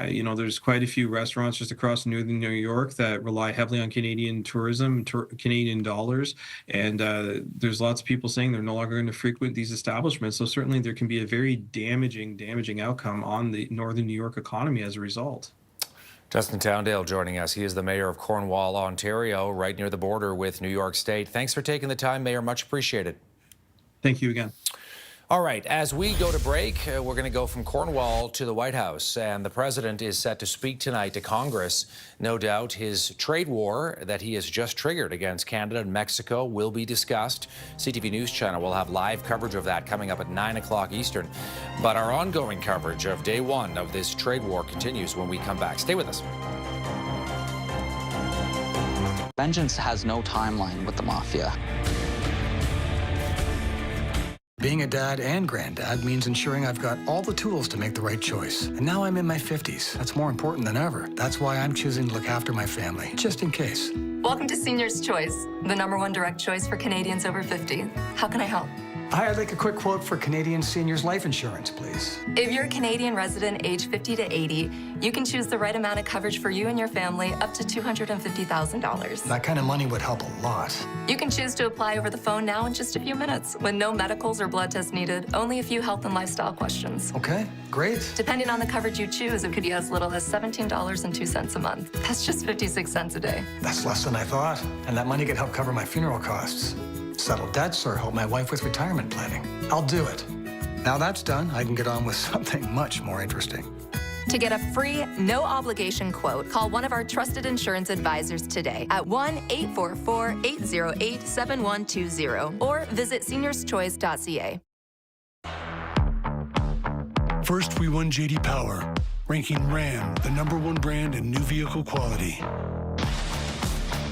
You know, there's quite a few restaurants just across northern New York that rely heavily on Canadian tourism, Canadian dollars. And there's lots of people saying they're no longer going to frequent these establishments. So certainly there can be a very damaging outcome on the northern New York economy as a result. Justin Towndale joining us. He is the mayor of Cornwall, Ontario, right near the border with New York State. Thanks for taking the time, Mayor. Much appreciated. Thank you again. All right, as we go to break, we're going to go from Cornwall to the White House, and the president is set to speak tonight to Congress. No doubt his trade war that he has just triggered against Canada and Mexico will be discussed. CTV News Channel will have live coverage of that coming up at 9 o'clock Eastern. But our ongoing coverage of day one of this trade war continues when we come back. Stay with us. Vengeance has no timeline with the mafia. Being a dad and granddad means ensuring I've got all the tools to make the right choice. And now I'm in my 50s. That's more important than ever. That's why I'm choosing to look after my family, just in case. Welcome to Senior's Choice, the #1 direct choice for Canadians over 50. How can I help? Hi, I'd like a quick quote for Canadian seniors life insurance, please. If you're a Canadian resident age 50 to 80, you can choose the right amount of coverage for you and your family up to $250,000. That kind of money would help a lot. You can choose to apply over the phone now in just a few minutes with no medicals or blood tests needed, only a few health and lifestyle questions. Okay, great. Depending on the coverage you choose, it could be as little as $17.02 a month. That's just 56 cents a day. That's less than I thought. And that money could help cover my funeral costs, settle debts, or help my wife with retirement planning. I'll do it. Now that's done, I can get on with something much more interesting. To get a free, no-obligation quote, call one of our trusted insurance advisors today at 1-844-808-7120 or visit seniorschoice.ca. First, we won J.D. Power, ranking Ram the #1 brand in new vehicle quality.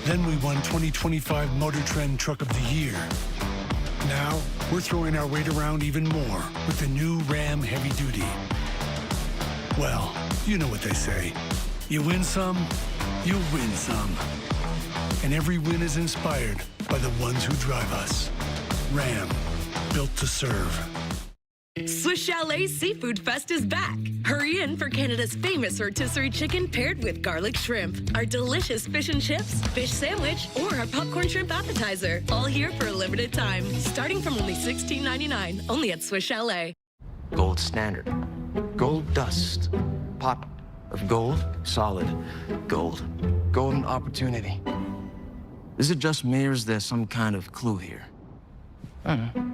Then we won 2025 Motor Trend Truck of the Year. Now, we're throwing our weight around even more with the new Ram Heavy Duty. Well, you know what they say. You win some, you win some. And every win is inspired by the ones who drive us. Ram, built to serve. Swiss Chalet Seafood Fest is back. Hurry in for Canada's famous rotisserie chicken paired with garlic shrimp, our delicious fish and chips, fish sandwich, or our popcorn shrimp appetizer. All here for a limited time, starting from only $16.99, only at Swiss Chalet. Gold standard, gold dust, pot of gold, solid gold, golden opportunity. Is it just me, or is there some kind of clue here? I don't know.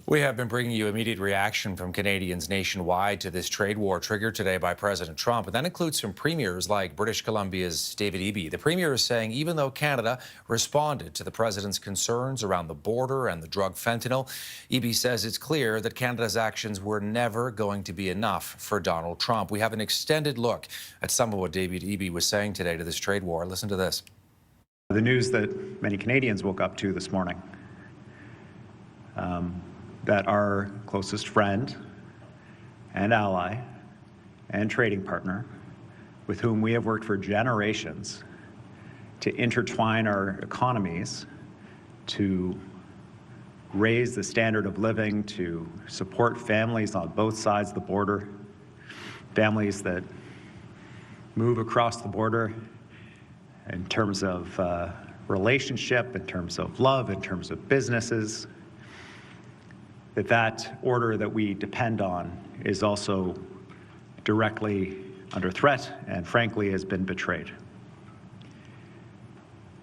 We have been bringing you immediate reaction from Canadians nationwide to this trade war triggered today by President Trump, and that includes some premiers like British Columbia's David Eby. The premier is saying even though Canada responded to the president's concerns around the border and the drug fentanyl, Eby says it's clear that Canada's actions were never going to be enough for Donald Trump. We have an extended look at some of what David Eby was saying today to this trade war. Listen to this. The news that many Canadians woke up to this morning, that our closest friend and ally and trading partner, with whom we have worked for generations to intertwine our economies, to raise the standard of living, to support families on both sides of the border, families that move across the border in terms of relationship, in terms of love, in terms of businesses, that order that we depend on is also directly under threat and frankly has been betrayed.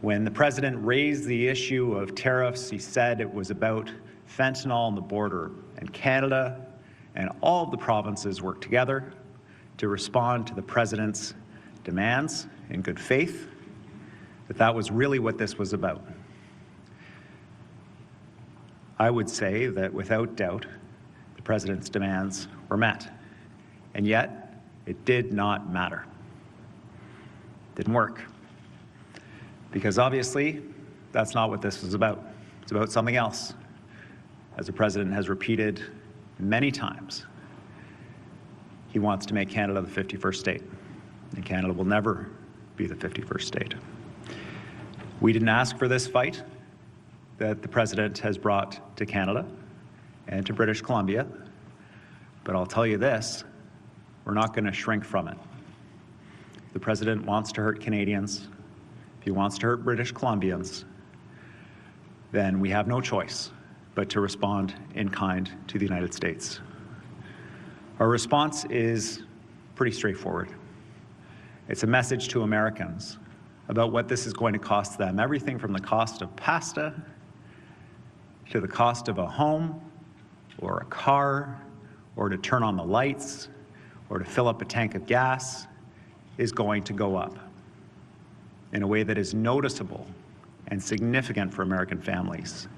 When the president raised the issue of tariffs, he said it was about fentanyl on the border, and Canada and all of the provinces worked together to respond to the president's demands in good faith, that was really what this was about. I would say that without doubt, the president's demands were met, and yet it did not matter. It didn't work. Because obviously, that's not what this is about. It's about something else. As the president has repeated many times, he wants to make Canada the 51st state, and Canada will never be the 51st state. We didn't ask for this fight that the president has brought to Canada and to British Columbia, but I'll tell you this, we're not going to shrink from it. The president wants to hurt Canadians. If he wants to hurt British Columbians, then we have no choice but to respond in kind to the United States. Our response is pretty straightforward. It's a message to Americans about what this is going to cost them. Everything from the cost of pasta to the cost of a home or a car or to turn on the lights or to fill up a tank of gas is going to go up in a way that is noticeable and significant for American families.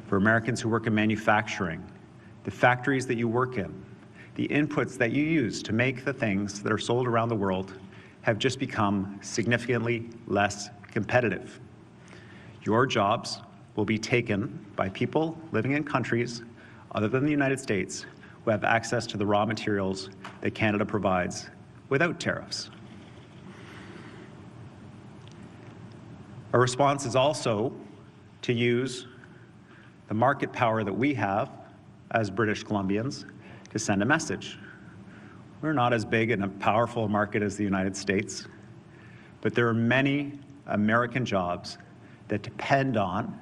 For Americans who work in manufacturing, the factories that you work in, the inputs that you use to make the things that are sold around the world have just become significantly less competitive. Your jobs will be taken by people living in countries other than the United States who have access to the raw materials that Canada provides without tariffs. Our response is also to use the market power that we have as British Columbians to send a message. We're not as big and a powerful market as the United States, but there are many American jobs that depend on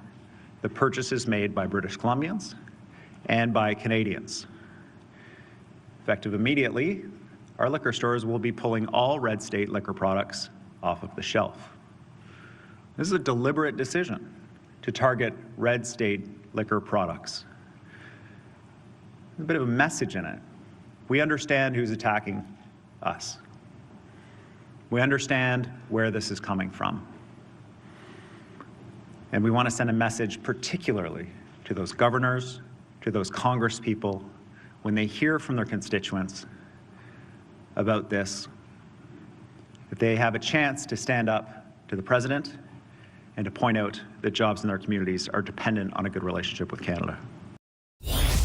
the purchases made by British Columbians and by Canadians. Effective immediately, our liquor stores will be pulling all red state liquor products off of the shelf. This is a deliberate decision to target red state liquor products. There's a bit of a message in it. We understand who's attacking us. We understand where this is coming from. And we want to send a message particularly to those governors, to those Congress people, when they hear from their constituents about this, that they have a chance to stand up to the president and to point out that jobs in their communities are dependent on a good relationship with Canada.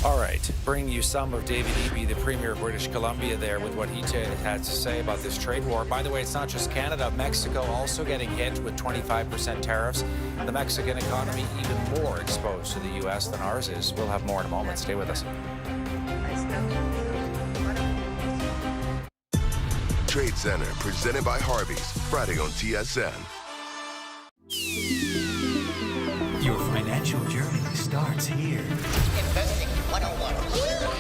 All right, bringing you some of David Eby, the Premier of British Columbia, there with what he had to say about this trade war. By the way, it's not just Canada. Mexico also getting hit with 25% tariffs. The Mexican economy even more exposed to the U.S. than ours is. We'll have more in a moment. Stay with us. Trade Center, presented by Harvey's, Friday on TSN. Your financial journey starts here. Investing 101.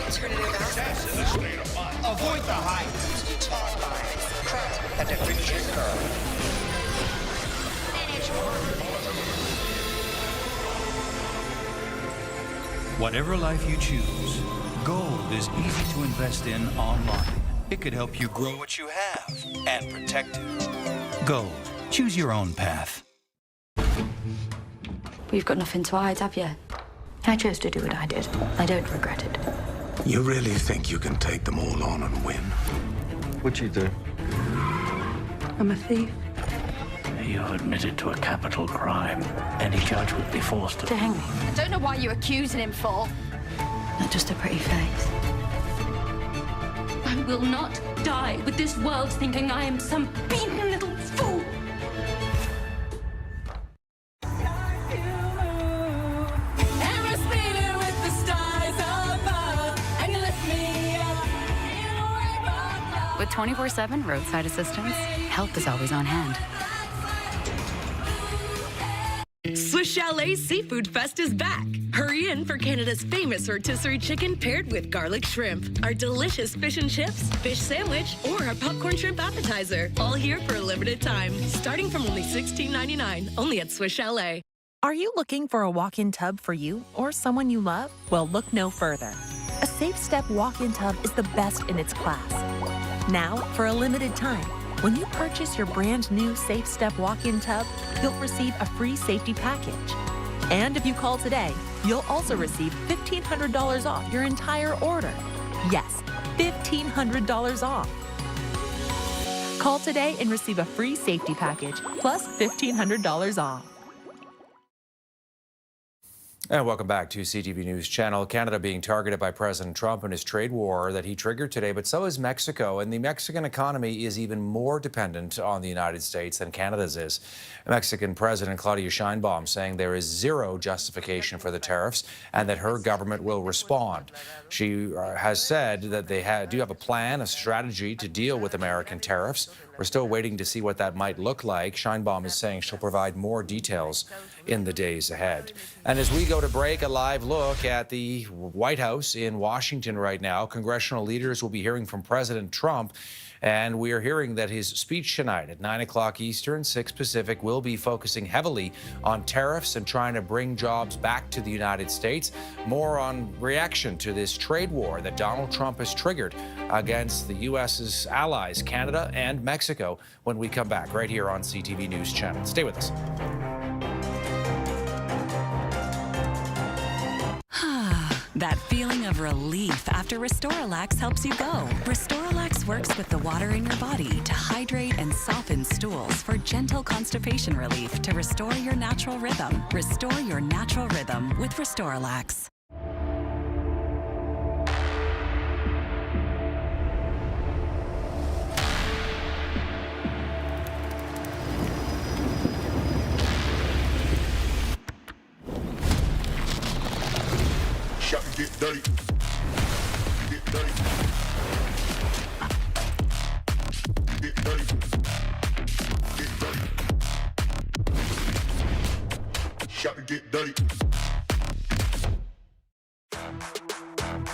Alternative assets. Avoid the hype. Smart buyers. Craft and the future curve. Whatever life you choose, gold is easy to invest in online. It could help you grow what you have and protect it. Gold. Choose your own path. You've got nothing to hide, have you? I chose to do what I did. I don't regret it. You really think you can take them all on and win? What'd you do? I'm a thief. You admitted to a capital crime. Any judge would be forced To hang me. I don't know why you're accusing him for. Not just a pretty face. I will not die with this world thinking I am some beaten little fool. Aerospace 24/7 roadside assistance, help is always on hand. Swiss Chalet Seafood Fest is back. Hurry in for Canada's famous rotisserie chicken paired with garlic shrimp, our delicious fish and chips, fish sandwich, or our popcorn shrimp appetizer. All here for a limited time, starting from only $16.99, only at Swiss Chalet. Are you looking for a walk-in tub for you or someone you love? Well, look no further. A Safe Step walk-in tub is the best in its class. Now, for a limited time, when you purchase your brand new Safe Step walk-in tub, you'll receive a free safety package. And if you call today, you'll also receive $1,500 off your entire order. Yes, $1,500 off. Call today and receive a free safety package plus $1,500 off. And welcome back to CTV News Channel. Canada being targeted by President Trump and his trade war that he triggered today, but so is Mexico. And the Mexican economy is even more dependent on the United States than Canada's is. Mexican President Claudia Sheinbaum saying there is zero justification for the tariffs and that her government will respond. She has said that they do have a plan, a strategy to deal with American tariffs. We're still waiting to see what that might look like. Sheinbaum is saying she'll provide more details in the days ahead. And as we go to break, a live look at the White House in Washington right now. Congressional leaders will be hearing from President Trump. And we are hearing that his speech tonight at 9 o'clock Eastern, 6 Pacific, will be focusing heavily on tariffs and trying to bring jobs back to the United States. More on reaction to this trade war that Donald Trump has triggered against the U.S.'s allies, Canada and Mexico, when we come back right here on CTV News Channel. Stay with us. That feeling of relief after Restoralax helps you go. Restoralax works with the water in your body to hydrate and soften stools for gentle constipation relief to restore your natural rhythm. Restore your natural rhythm with Restoralax. Shop and get dirty. Get dirty. Get dirty. Get dirty. Shop and get dirty.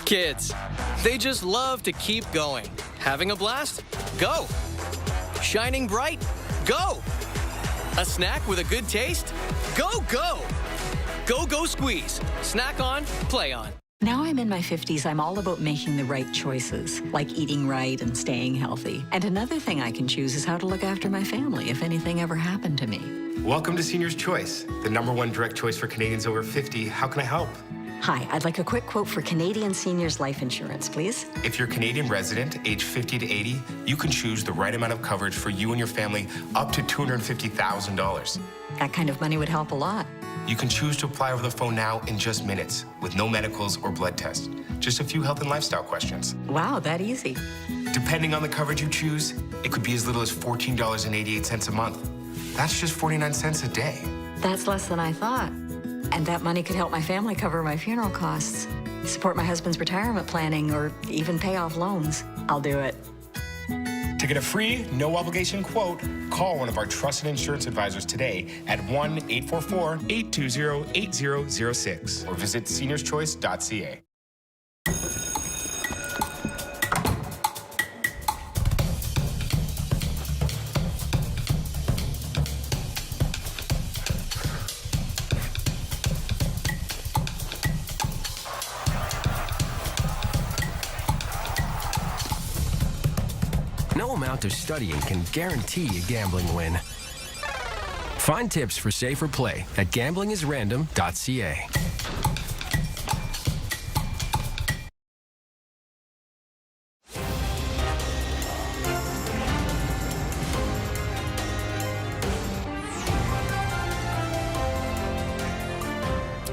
Kids, they just love to keep going. Having a blast? Go. Shining bright? Go. A snack with a good taste? Go, go. Go, go, squeeze. Snack on, play on. Now I'm in my 50s, I'm all about making the right choices, like eating right and staying healthy. And another thing I can choose is how to look after my family if anything ever happened to me. Welcome to Senior's Choice, the #1 direct choice for Canadians over 50. How can I help? Hi, I'd like a quick quote for Canadian Seniors Life Insurance, please. If you're a Canadian resident, age 50 to 80, you can choose the right amount of coverage for you and your family up to $250,000. That kind of money would help a lot. You can choose to apply over the phone now in just minutes with no medicals or blood tests. Just a few health and lifestyle questions. Wow, that easy. Depending on the coverage you choose, it could be as little as $14.88 a month. That's just 49 cents a day. That's less than I thought. And that money could help my family cover my funeral costs, support my husband's retirement planning, or even pay off loans. I'll do it. To get a free, no-obligation quote, call one of our trusted insurance advisors today at 1-844-820-8006 or visit seniorschoice.ca. No amount of studying can guarantee a gambling win. Find tips for safer play at gamblingisrandom.ca.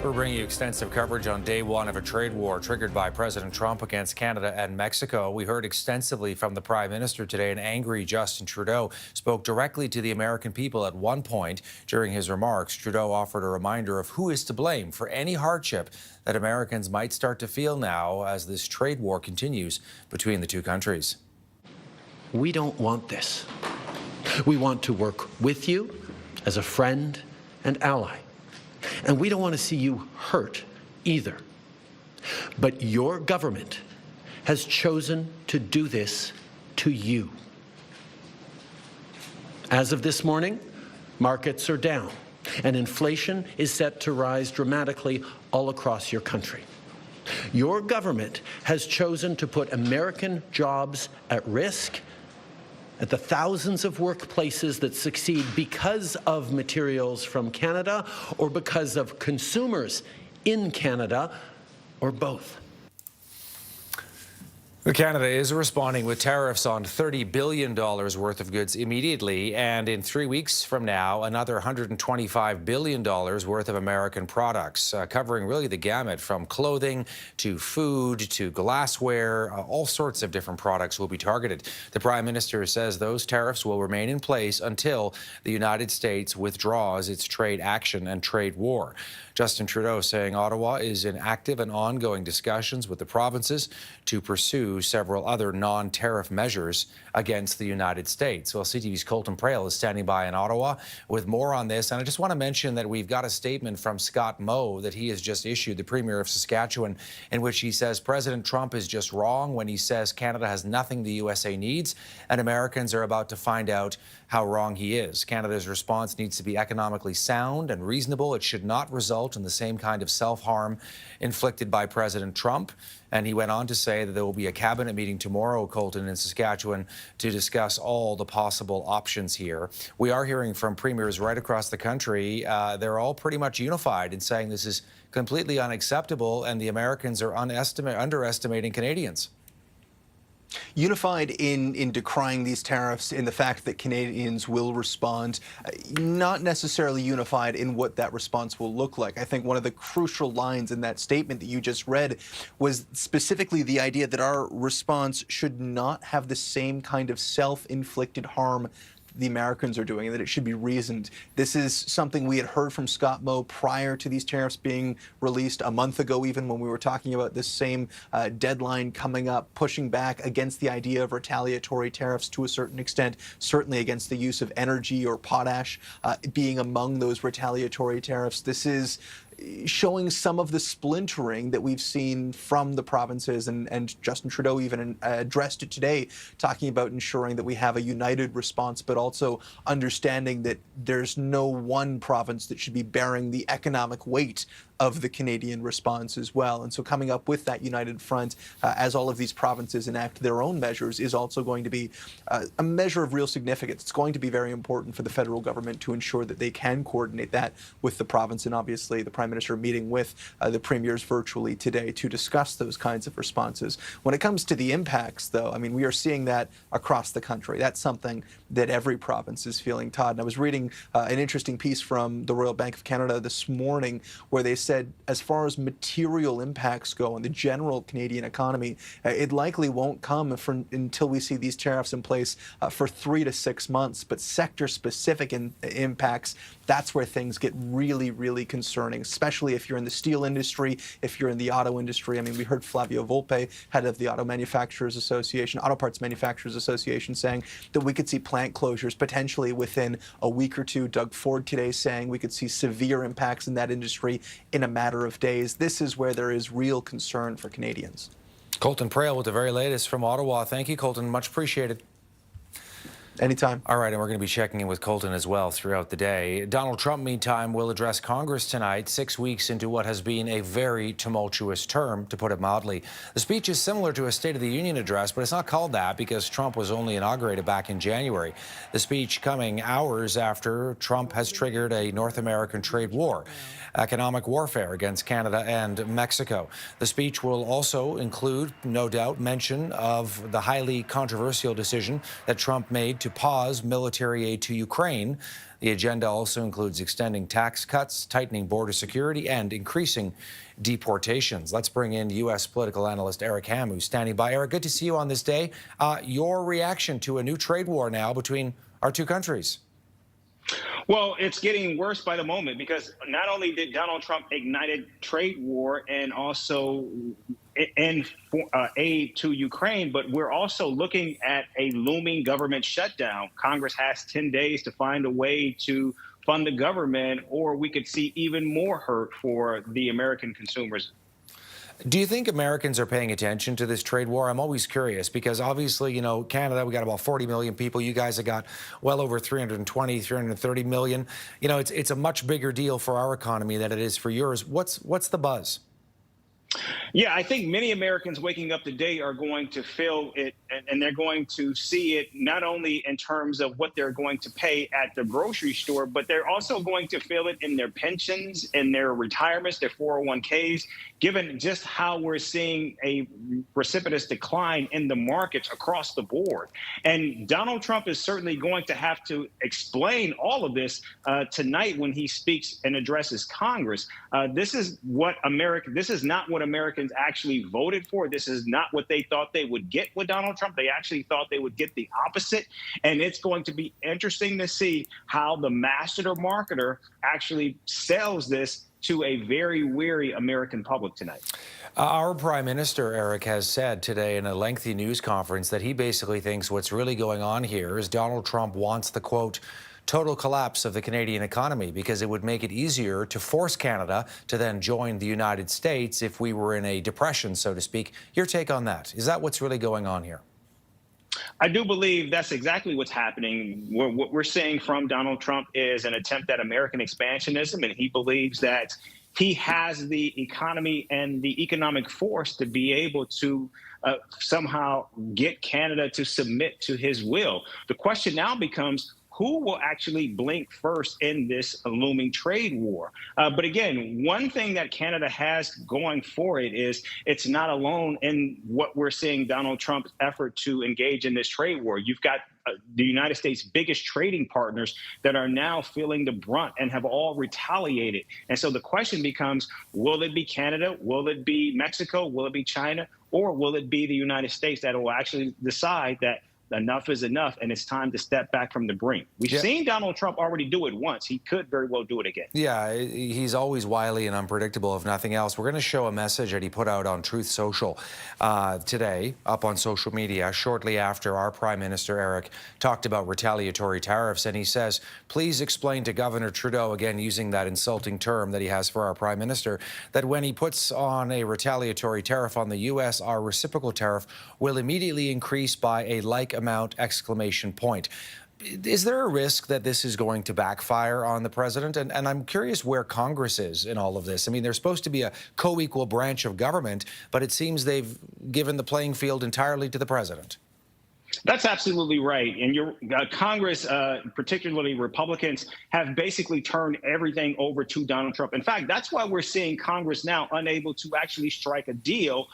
We're bringing you extensive coverage on day one of a trade war triggered by President Trump against Canada and Mexico. We heard extensively from the Prime Minister today. An angry Justin Trudeau spoke directly to the American people at one point. During his remarks, Trudeau offered a reminder of who is to blame for any hardship that Americans might start to feel now as this trade war continues between the two countries. we don't want this. We want to work with you as a friend and ally. And we don't want to see you hurt either. But your government has chosen to do this to you. As of this morning, markets are down, and inflation is set to rise dramatically all across your country. Your government has chosen to put American jobs at risk, at the thousands of workplaces that succeed because of materials from Canada or because of consumers in Canada, or both. Canada is responding with tariffs on $30 billion worth of goods immediately, and in 3 weeks from now, another $125 billion worth of American products, covering really the gamut from clothing to food to glassware. All sorts of different products will be targeted. The Prime Minister says those tariffs will remain in place until the United States withdraws its trade action and trade war. Justin Trudeau saying Ottawa is in active and ongoing discussions with the provinces to pursue several other non-tariff measures against the United States. Well, CTV's Colton Prale is standing by in Ottawa with more on this. And I just want to mention that we've got a statement from Scott Moe that he has just issued, the Premier of Saskatchewan, in which he says President Trump is just wrong when he says Canada has nothing the USA needs, and Americans are about to find out how wrong he is. Canada's response needs to be economically sound and reasonable. It should not result in the same kind of self-harm inflicted by President Trump. And he went on to say that there will be a cabinet meeting tomorrow, Colton, in Saskatchewan, to discuss all the possible options here. We are hearing from premiers right across the country. They're all pretty much unified in saying this is completely unacceptable, and the Americans are underestimating Canadians. Unified in decrying these tariffs, in the fact that Canadians will respond, not necessarily unified in what that response will look like. I think one of the crucial lines in that statement that you just read was specifically the idea that our response should not have the same kind of self-inflicted harm the Americans are doing, and that it should be reasoned. This is something we had heard from Scott Moe prior to these tariffs being released, a month ago even, when we were talking about this same deadline coming up, pushing back against the idea of retaliatory tariffs to a certain extent, certainly against the use of energy or potash being among those retaliatory tariffs. This is showing some of the splintering that we've seen from the provinces, and Justin Trudeau even addressed it today, talking about ensuring that we have a united response, but also understanding that there's no one province that should be bearing the economic weight of the Canadian response as well. And so coming up with that united front as all of these provinces enact their own measures is also going to be a measure of real significance. It's going to be very important for the federal government to ensure that they can coordinate that with the province. And obviously the Prime Minister meeting with the premiers virtually today to discuss those kinds of responses. When it comes to the impacts, though, I mean, we are seeing that across the country. That's something that every province is feeling, Todd. And I was reading an interesting piece from the Royal Bank of Canada this morning where they said as far as material impacts go on the general Canadian economy, it likely won't come until we see these tariffs in place for 3 to 6 months. But sector-specific impacts, that's where things get really, really concerning, especially if you're in the steel industry, if you're in the auto industry. I mean, we heard Flavio Volpe, head of the Auto Parts Manufacturers Association, saying that we could see plant closures potentially within a week or two. Doug Ford today saying we could see severe impacts in that industry in a matter of days. This is where there is real concern for Canadians. Colton Prale with the very latest from Ottawa. Thank you, Colton. Much appreciated. Anytime. All right, and we're going to be checking in with Colton as well throughout the day. Donald Trump, meantime, will address Congress tonight, 6 weeks into what has been a very tumultuous term, to put it mildly. The speech is similar to a State of the Union address, but it's not called that because Trump was only inaugurated back in January. The speech coming hours after Trump has triggered a North American trade war, economic warfare against Canada and Mexico. The speech will also include, no doubt, mention of the highly controversial decision that Trump made to pause military aid to Ukraine. The agenda also includes extending tax cuts, tightening border security, and increasing deportations. Let's bring in U.S. political analyst Eric Ham, who's standing by. Eric, good to see you on this day. Your reaction to a new trade war now between our two countries? Well, it's getting worse by the moment because not only did Donald Trump ignite a trade war and also in aid to Ukraine, but we're also looking at a looming government shutdown. Congress has 10 days to find a way to fund the government, or we could see even more hurt for the American consumers. Do you think Americans are paying attention to this trade war? I'm always curious because obviously, you know, Canada, we got about 40 million people. You guys have got well over 320, 330 million. You know, it's a much bigger deal for our economy than it is for yours. What's the buzz? Yeah, I think many Americans waking up today are going to feel it, and they're going to see it not only in terms of what they're going to pay at the grocery store, but they're also going to feel it in their pensions, in their retirements, their 401ks, given just how we're seeing a precipitous decline in the markets across the board. And Donald Trump is certainly going to have to explain all of this tonight when he speaks and addresses Congress. This is not what Americans actually voted for. This is not what they thought they would get with Donald Trump. They actually thought they would get the opposite. And it's going to be interesting to see how the master marketer actually sells this to a very weary American public tonight. Our Prime Minister, Eric, has said today in a lengthy news conference that he basically thinks what's really going on here is Donald Trump wants the, quote, total collapse of the Canadian economy because it would make it easier to force Canada to then join the United States if we were in a depression, so to speak. Your take on that? Is that what's really going on here? I do believe that's exactly what's happening. What we're seeing from Donald Trump is an attempt at American expansionism, and he believes that he has the economy and the economic force to be able to somehow get Canada to submit to his will. The question now becomes, who will actually blink first in this looming trade war? But again, one thing that Canada has going for it is it's not alone in what we're seeing Donald Trump's effort to engage in this trade war. You've got the United States' biggest trading partners that are now feeling the brunt and have all retaliated. And so the question becomes, will it be Canada? Will it be Mexico? Will it be China? Or will it be the United States that will actually decide that enough is enough, and it's time to step back from the brink? We've seen Donald Trump already do it once. He could very well do it again. Yeah, he's always wily and unpredictable, if nothing else. We're going to show a message that he put out on Truth Social today, up on social media, shortly after our Prime Minister, Eric, talked about retaliatory tariffs. And he says, please explain to Governor Trudeau, again, using that insulting term that he has for our Prime Minister, that when he puts on a retaliatory tariff on the U.S., our reciprocal tariff will immediately increase by a like amount, exclamation point. Is there a risk that this is going to backfire on the president? And I'm curious where Congress is in all of this. I mean, they're supposed to be a co-equal branch of government, but it seems they've given the playing field entirely to the president. That's absolutely right. And Congress, particularly Republicans, have basically turned everything over to Donald Trump. In fact, that's why we're seeing Congress now unable to actually strike a deal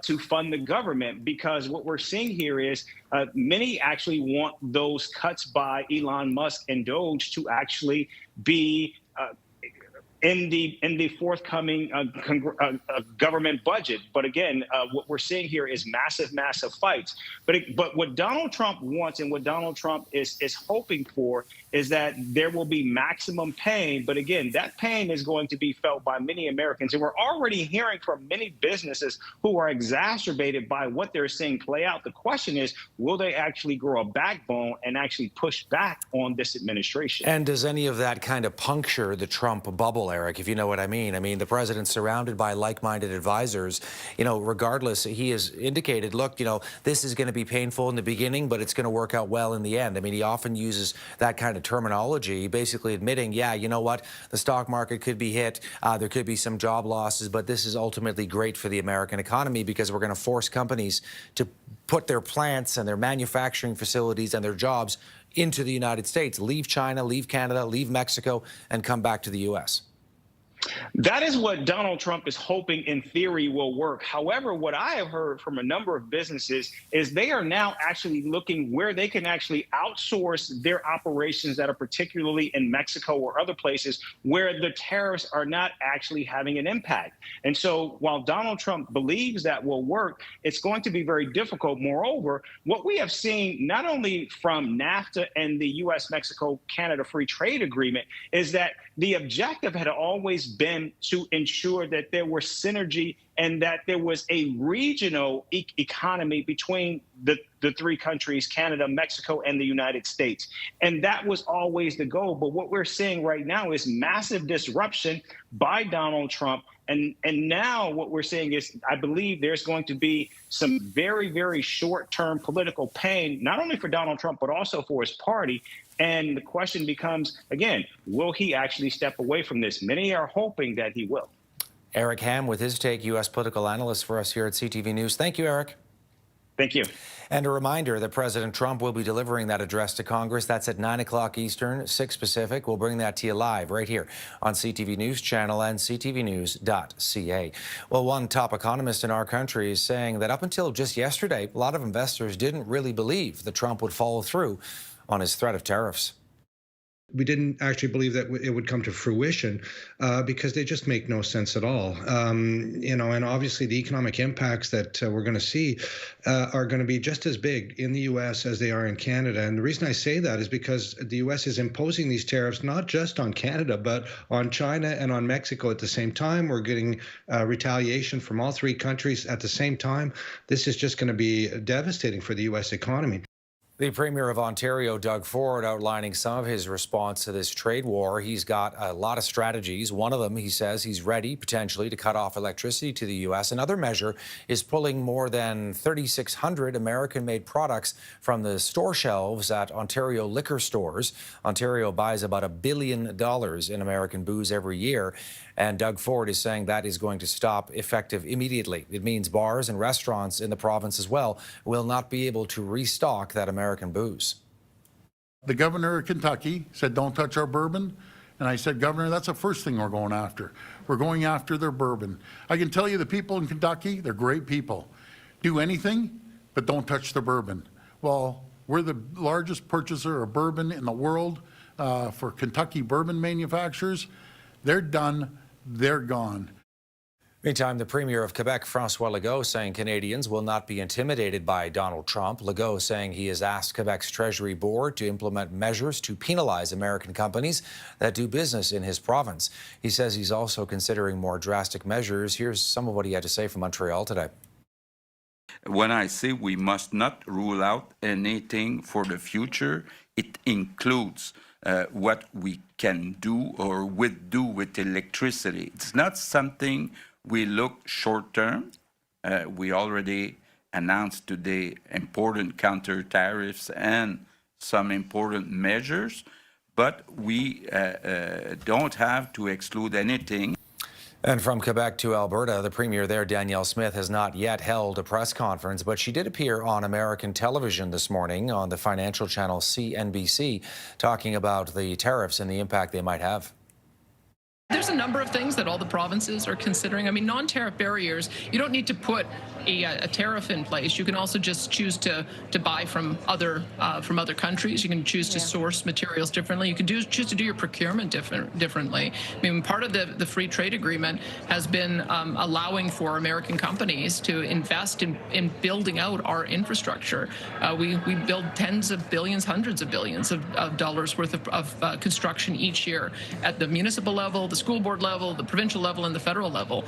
to fund the government, because what we're seeing here is many actually want those cuts by Elon Musk and Doge to actually be in the forthcoming government budget. But again, what we're seeing here is massive fights. But what Donald Trump wants and what Donald Trump is hoping for is that there will be maximum pain. But again, that pain is going to be felt by many Americans. And we're already hearing from many businesses who are exacerbated by what they're seeing play out. The question is, will they actually grow a backbone and actually push back on this administration? And does any of that kind of puncture the Trump bubble, Eric, if you know what I mean? I mean, the president's surrounded by like-minded advisors. You know, regardless, he has indicated, look, you know, this is going to be painful in the beginning, but it's going to work out well in the end. I mean, he often uses that kind of terminology, basically admitting, yeah, you know what, the stock market could be hit, there could be some job losses, but this is ultimately great for the American economy because we're going to force companies to put their plants and their manufacturing facilities and their jobs into the United States, leave China, leave Canada, leave Mexico, and come back to the U.S. That is what Donald Trump is hoping in theory will work. However, what I have heard from a number of businesses is they are now actually looking where they can actually outsource their operations that are particularly in Mexico or other places where the tariffs are not actually having an impact. And so while Donald Trump believes that will work, it's going to be very difficult. Moreover, what we have seen not only from NAFTA and the U.S.-Mexico-Canada Free Trade Agreement is that the objective had always been to ensure that there were synergy and that there was a regional economy between the three countries, Canada, Mexico, and the United States. And that was always the goal. But what we're seeing right now is massive disruption by Donald Trump. And now what we're seeing is, I believe there's going to be some very, very short-term political pain, not only for Donald Trump, but also for his party. And the question becomes, again, will he actually step away from this? Many are hoping that he will. Eric Ham with his take, U.S. political analyst for us here at CTV News. Thank you, Eric. Thank you. And a reminder that President Trump will be delivering that address to Congress. That's at 9 o'clock Eastern, 6 Pacific. We'll bring that to you live right here on CTV News Channel and ctvnews.ca. Well, one top economist in our country is saying that up until just yesterday, a lot of investors didn't really believe that Trump would follow through on his threat of tariffs. We didn't actually believe that it would come to fruition because they just make no sense at all. And obviously the economic impacts that we're going to see are going to be just as big in the U.S. as they are in Canada. And the reason I say that is because the U.S. is imposing these tariffs not just on Canada, but on China and on Mexico at the same time. We're getting retaliation from all three countries at the same time. This is just going to be devastating for the U.S. economy. The Premier of Ontario, Doug Ford, outlining some of his response to this trade war. He's got a lot of strategies. One of them, he says, he's ready potentially to cut off electricity to the U.S. Another measure is pulling more than 3,600 American-made products from the store shelves at Ontario liquor stores. Ontario buys about $1 billion in American booze every year. And Doug Ford is saying that is going to stop effective immediately. It means bars and restaurants in the province as well will not be able to restock that American booze. The governor of Kentucky said, don't touch our bourbon. And I said, Governor, that's the first thing we're going after. We're going after their bourbon. I can tell you the people in Kentucky, they're great people. Do anything, but don't touch the bourbon. Well, we're the largest purchaser of bourbon in the world for Kentucky bourbon manufacturers. They're done. They're gone. Meantime, the Premier of Quebec, François Legault, saying Canadians will not be intimidated by Donald Trump. Legault saying he has asked Quebec's Treasury Board to implement measures to penalize American companies that do business in his province. He says he's also considering more drastic measures. Here's some of what he had to say from Montreal today. When I say we must not rule out anything for the future, it includes what we can do or would do with electricity. It's not something we look short term. We already announced today important counter tariffs and some important measures, but we don't have to exclude anything. And from Quebec to Alberta, the Premier there, Danielle Smith, has not yet held a press conference, but she did appear on American television this morning on the financial channel CNBC, talking about the tariffs and the impact they might have. There's a number of things that all the provinces are considering. I mean, non-tariff barriers, you don't need to put a tariff in place. You can also just choose to buy from other countries. You can choose to source materials differently. You can choose to do your procurement differently. I mean, part of the free trade agreement has been allowing for American companies to invest in building out our infrastructure. We build tens of billions, hundreds of billions of dollars worth of construction each year at the municipal level, the school board level, the provincial level, and the federal level.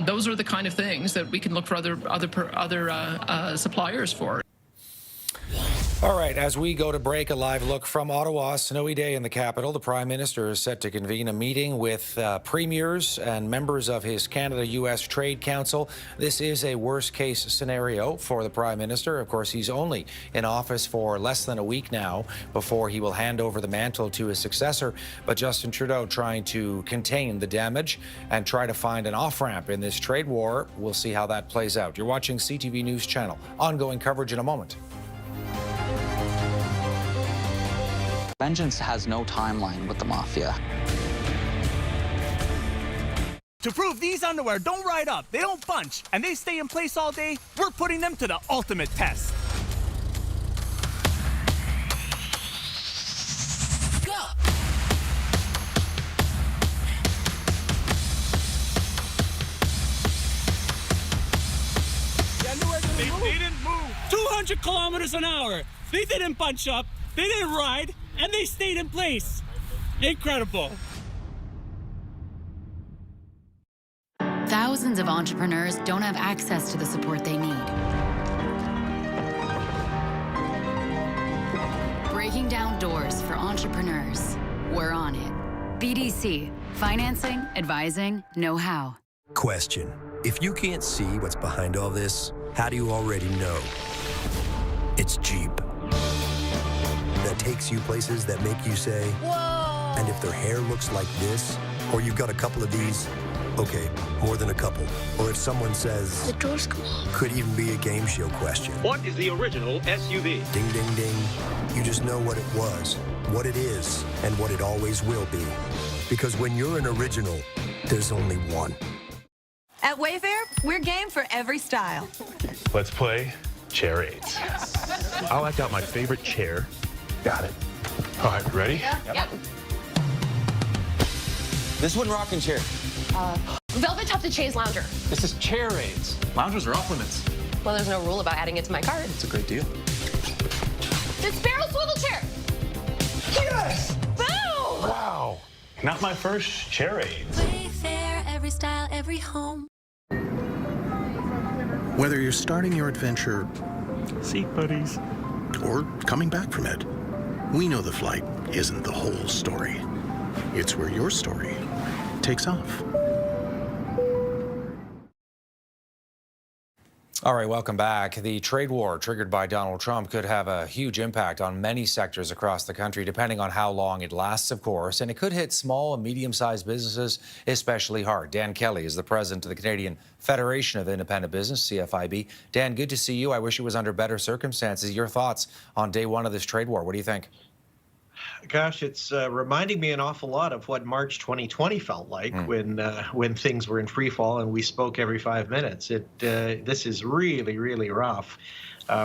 Those are the kind of things that we can look for other suppliers for. All right, as we go to break, a live look from Ottawa. Snowy day in the capital. The Prime Minister is set to convene a meeting with premiers and members of his Canada-U.S. Trade Council. This is a worst-case scenario for the Prime Minister. Of course, he's only in office for less than a week now before he will hand over the mantle to his successor. But Justin Trudeau trying to contain the damage and try to find an off-ramp in this trade war. We'll see how that plays out. You're watching CTV News Channel. Ongoing coverage in a moment. Vengeance has no timeline with the mafia. To prove these underwear don't ride up, they don't bunch, and they stay in place all day, we're putting them to the ultimate test. Go! They didn't move. 200 kilometers an hour. They didn't bunch up. They didn't ride. And they stayed in place. Incredible. Thousands thousands of entrepreneurs don't have access to the support they need. Breaking down doors for entrepreneurs. We're on it. BDC. Financing, advising, know-how. Question. If you can't see what's behind all this, how do you already know? It's Jeep. That takes you places that make you say, whoa! And if their hair looks like this, or you've got a couple of these, okay, more than a couple. Or if someone says, the doors go up. Could even be a game show question. What is the original SUV? Ding, ding, ding. You just know what it was, what it is, and what it always will be. Because when you're an original, there's only one. At Wayfair, we're game for every style. Let's play charades. I'll act out my favorite chair. Got it. All right, ready? Yep. This one rocking chair. Velvet tufted chaise lounger. This is charades. Loungers are off limits. Well, there's no rule about adding it to my cart. It's a great deal. This barrel swivel chair. Yes! Boom! Wow. Not my first charades. Wayfair, every style, every home. Whether you're starting your adventure, seat buddies, or coming back from it, we know the flight isn't the whole story. It's where your story takes off. All right, welcome back. The trade war triggered by Donald Trump could have a huge impact on many sectors across the country, depending on how long it lasts, of course, and it could hit small and medium-sized businesses especially hard. Dan Kelly is the president of the Canadian Federation of Independent Business, CFIB. Dan, good to see you. I wish it was under better circumstances. Your thoughts on day one of this trade war? What do you think? Gosh, it's reminding me an awful lot of what March 2020 felt like when things were in free fall and we spoke every 5 minutes. This is really, really rough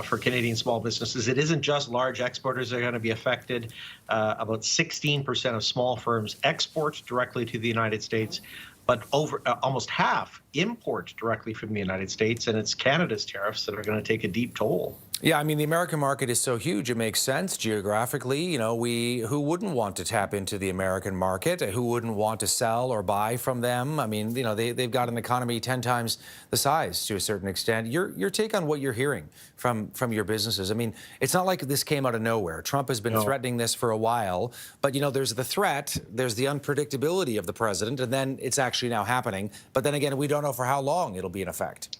for Canadian small businesses. It isn't just large exporters that are going to be affected. About 16% of small firms export directly to the United States, but over almost half import directly from the United States, and it's Canada's tariffs that are going to take a deep toll. Yeah, I mean, the American market is so huge, it makes sense geographically. You know, who wouldn't want to tap into the American market? Who wouldn't want to sell or buy from them? I mean, you know, they've got an economy 10 times the size to a certain extent. Your take on what you're hearing from your businesses? I mean, it's not like this came out of nowhere. Trump has been threatening this for a while, but, you know, there's the threat, there's the unpredictability of the president, and then it's actually now happening. But then again, we don't know for how long it'll be in effect.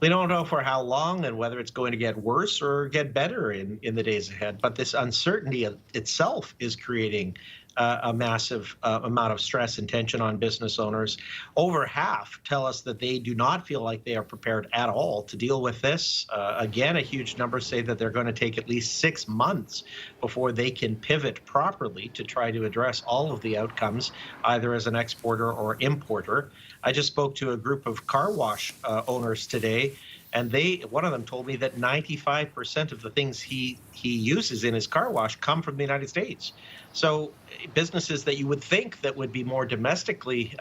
We don't know for how long and whether it's going to get worse or get better in the days ahead. But this uncertainty itself is creating a massive amount of stress and tension on business owners. Over half tell us that they do not feel like they are prepared at all to deal with this. Again, a huge number say that they're going to take at least 6 months before they can pivot properly to try to address all of the outcomes, either as an exporter or importer. I just spoke to a group of car wash owners today, and one of them told me that 95% of the things he uses in his car wash come from the United States. So businesses that you would think that would be more domestically,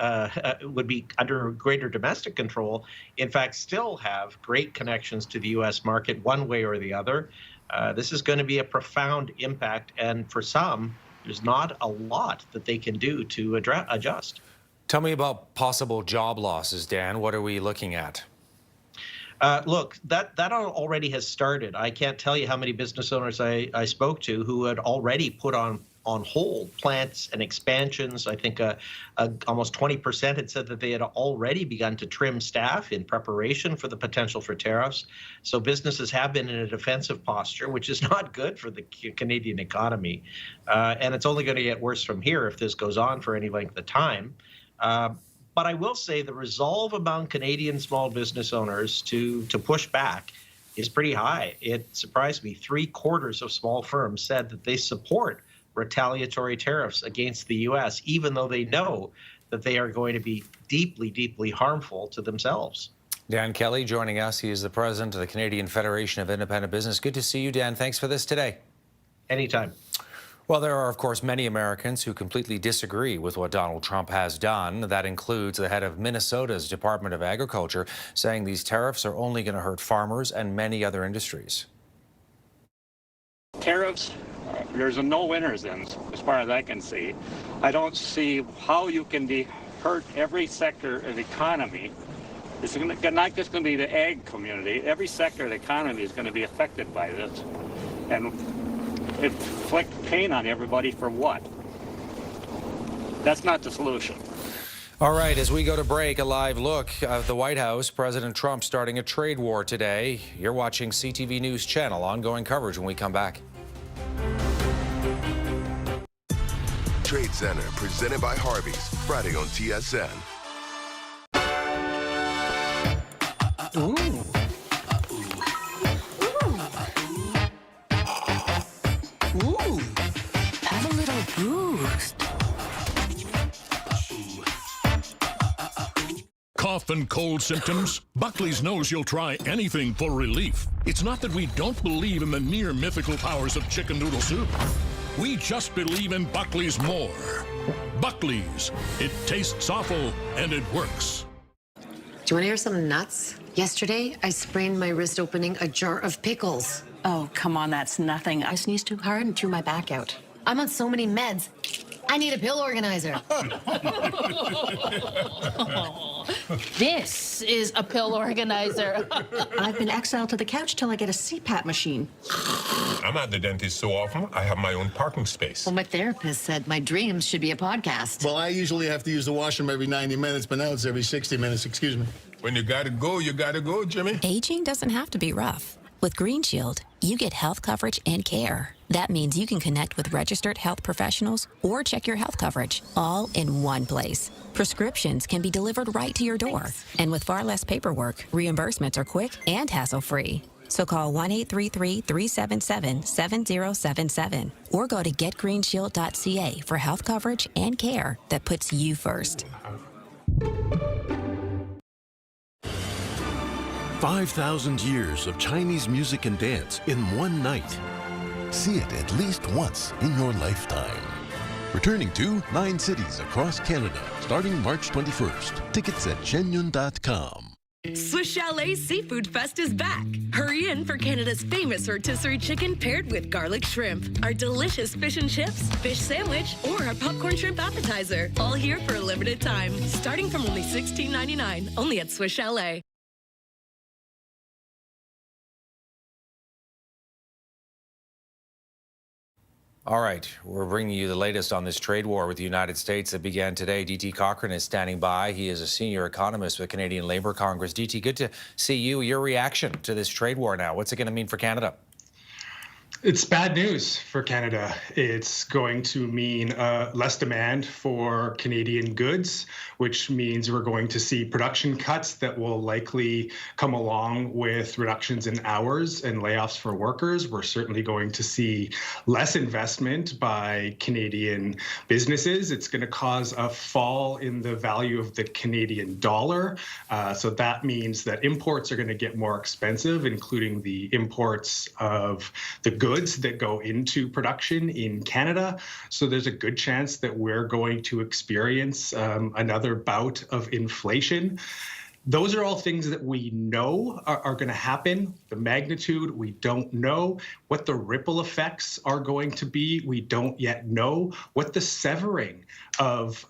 would be under greater domestic control, in fact, still have great connections to the U.S. market one way or the other. This is going to be a profound impact, and for some, there's not a lot that they can do to adjust. Tell me about possible job losses, Dan. What are we looking at? Look, that already has started. I can't tell you how many business owners I spoke to who had already put on hold plants and expansions. I think almost 20% had said that they had already begun to trim staff in preparation for the potential for tariffs. So businesses have been in a defensive posture, which is not good for the Canadian economy. And it's only going to get worse from here if this goes on for any length of time. But I will say the resolve among Canadian small business owners to push back is pretty high. It surprised me. 3/4 of small firms said that they support retaliatory tariffs against the U.S., even though they know that they are going to be deeply, deeply harmful to themselves. Dan Kelly joining us. He is the president of the Canadian Federation of Independent Business. Good to see you, Dan. Thanks for this today. Anytime. Well, there are, of course, many Americans who completely disagree with what Donald Trump has done. That includes the head of Minnesota's Department of Agriculture, saying these tariffs are only going to hurt farmers and many other industries. Tariffs, there's no winners in, as far as I can see. I don't see how you can hurt every sector of the economy It's not just going to be the ag community. Every sector of the economy is going to be affected by this. And inflict pain on everybody for what? That's not the solution. All right, as we go to break, a live look at the White House. President Trump starting a trade war today. You're watching CTV News Channel. Ongoing coverage when we come back. Trade Center, presented by Harvey's, Friday on TSN. Ooh. Ooh. Have a little boost. Cough and cold symptoms? Buckley's knows you'll try anything for relief. It's not that we don't believe in the near mythical powers of chicken noodle soup. We just believe in Buckley's more. Buckley's. It tastes awful and it works. Do you want to hear something nuts? Yesterday, I sprained my wrist opening a jar of pickles. Oh, come on, that's nothing. I sneezed too hard and threw my back out. I'm on so many meds. I need a pill organizer. This is a pill organizer. I've been exiled to the couch till I get a CPAP machine. I'm at the dentist so often, I have my own parking space. Well, my therapist said my dreams should be a podcast. Well, I usually have to use the washroom every 90 minutes, but now it's every 60 minutes. Excuse me. When you gotta go, Jimmy. Aging doesn't have to be rough. With Green Shield, you get health coverage and care. That means you can connect with registered health professionals or check your health coverage all in one place. Prescriptions can be delivered right to your door. And with far less paperwork, reimbursements are quick and hassle-free. So call 1-833-377-7077 or go to getgreenshield.ca for health coverage and care that puts you first. 5,000 years of Chinese music and dance in one night. See it at least once in your lifetime. Returning to 9 cities across Canada, starting March 21st. Tickets at Shenyun.com. Swiss Chalet's Seafood Fest is back. Hurry in for Canada's famous rotisserie chicken paired with garlic shrimp, our delicious fish and chips, fish sandwich, or our popcorn shrimp appetizer. All here for a limited time, starting from only $16.99, only at Swiss Chalet. All right, we're bringing you the latest on this trade war with the United States that began today. DT Cochrane is standing by. He is a senior economist with Canadian Labour Congress. DT, good to see you. Your reaction to this trade war now. What's it going to mean for Canada? It's bad news for Canada. It's going to mean less demand for Canadian goods, which means we're going to see production cuts that will likely come along with reductions in hours and layoffs for workers. We're certainly going to see less investment by Canadian businesses. It's going to cause a fall in the value of the Canadian dollar. So that means that imports are going to get more expensive, including the imports of the goods that go into production in Canada. So there's a good chance that we're going to experience another bout of inflation. Those are all things that we know are going to happen. The magnitude, we don't know. What the ripple effects are going to be, we don't yet know. What the severing of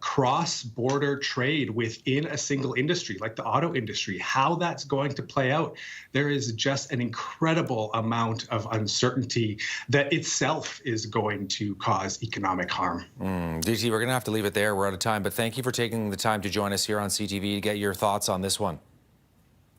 cross-border trade within a single industry, like the auto industry, how that's going to play out, there is just an incredible amount of uncertainty that itself is going to cause economic harm. DT, we're going to have to leave it there. We're out of time, but thank you for taking the time to join us here on CTV to get your thoughts on this one.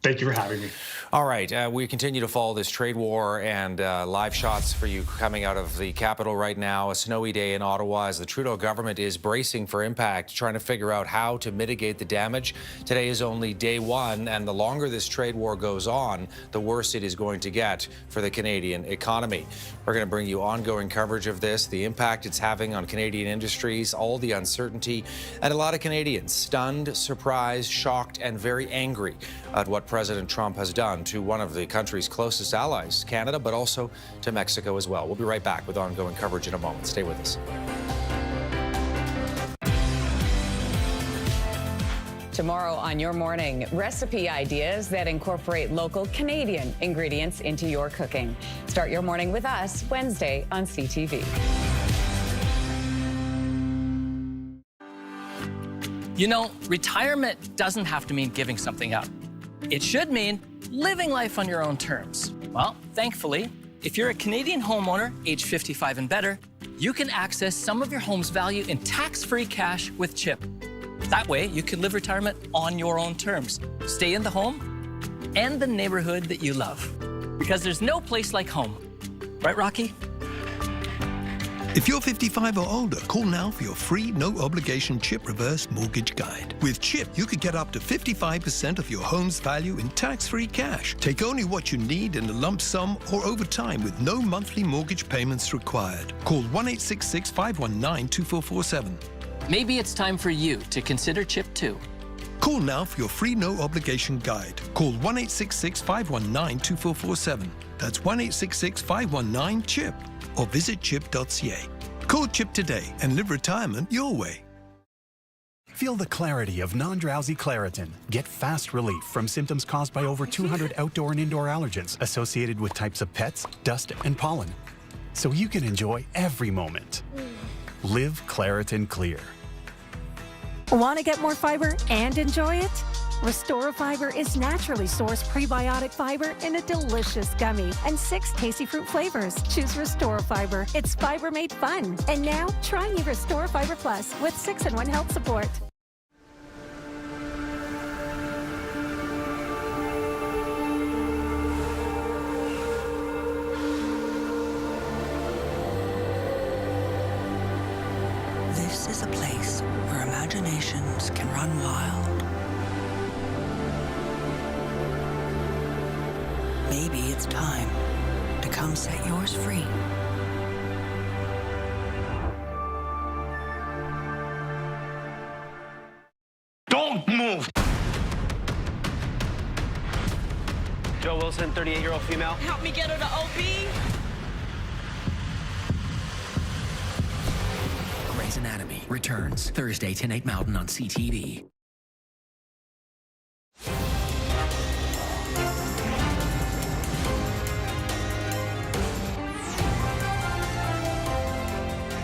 Thank you for having me. All right, we continue to follow this trade war and live shots for you coming out of the capital right now. A snowy day in Ottawa as the Trudeau government is bracing for impact, trying to figure out how to mitigate the damage. Today is only day one, and the longer this trade war goes on, the worse it is going to get for the Canadian economy. We're going to bring you ongoing coverage of this, the impact it's having on Canadian industries, all the uncertainty, and a lot of Canadians stunned, surprised, shocked, and very angry at what President Trump has done to one of the country's closest allies, Canada, but also to Mexico as well. We'll be right back with ongoing coverage in a moment. Stay with us. Tomorrow on Your Morning, recipe ideas that incorporate local Canadian ingredients into your cooking. Start your morning with us Wednesday on CTV. You know, retirement doesn't have to mean giving something up. It should mean living life on your own terms. Well, thankfully, if you're a Canadian homeowner, age 55 and better, you can access some of your home's value in tax-free cash with CHIP. That way, you can live retirement on your own terms. Stay in the home and the neighborhood that you love. Because there's no place like home. Right, Rocky? If you're 55 or older, call now for your free, no-obligation CHIP reverse mortgage guide. With CHIP, you could get up to 55% of your home's value in tax-free cash. Take only what you need in a lump sum or over time with no monthly mortgage payments required. Call 1-866-519-2447. Maybe it's time for you to consider CHIP too. Call now for your free no-obligation guide. Call 1-866-519-2447. That's 1-866-519-CHIP. Or visit chip.ca. Call CHIP today and live retirement your way. Feel the clarity of non-drowsy Claritin. Get fast relief from symptoms caused by over 200 outdoor and indoor allergens associated with types of pets, dust, and pollen. So you can enjoy every moment. Live Claritin Clear. Want to get more fiber and enjoy it? Restore Fiber is naturally sourced prebiotic fiber in a delicious gummy and 6 tasty fruit flavors. Choose Restore Fiber. It's fiber made fun. And now, try new Restore Fiber Plus with 6-in-1 health support. This is a place where imaginations can run wild. Maybe it's time to come set yours free. Don't move! Joe Wilson, 38-year-old female. Help me get her to OB. Grey's Anatomy returns Thursday, 10/8 Mountain on CTV.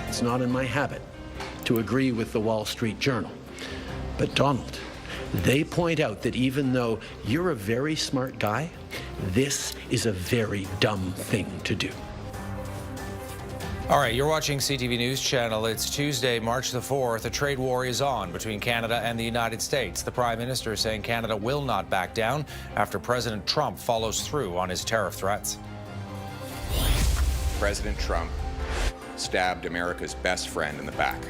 It's not in my habit to agree with the Wall Street Journal. But Donald, they point out that even though you're a very smart guy, this is a very dumb thing to do. All right, you're watching CTV News Channel. It's Tuesday, March the 4th. A trade war is on between Canada and the United States. The Prime Minister saying Canada will not back down after President Trump follows through on his tariff threats. President Trump stabbed America's best friend in the back.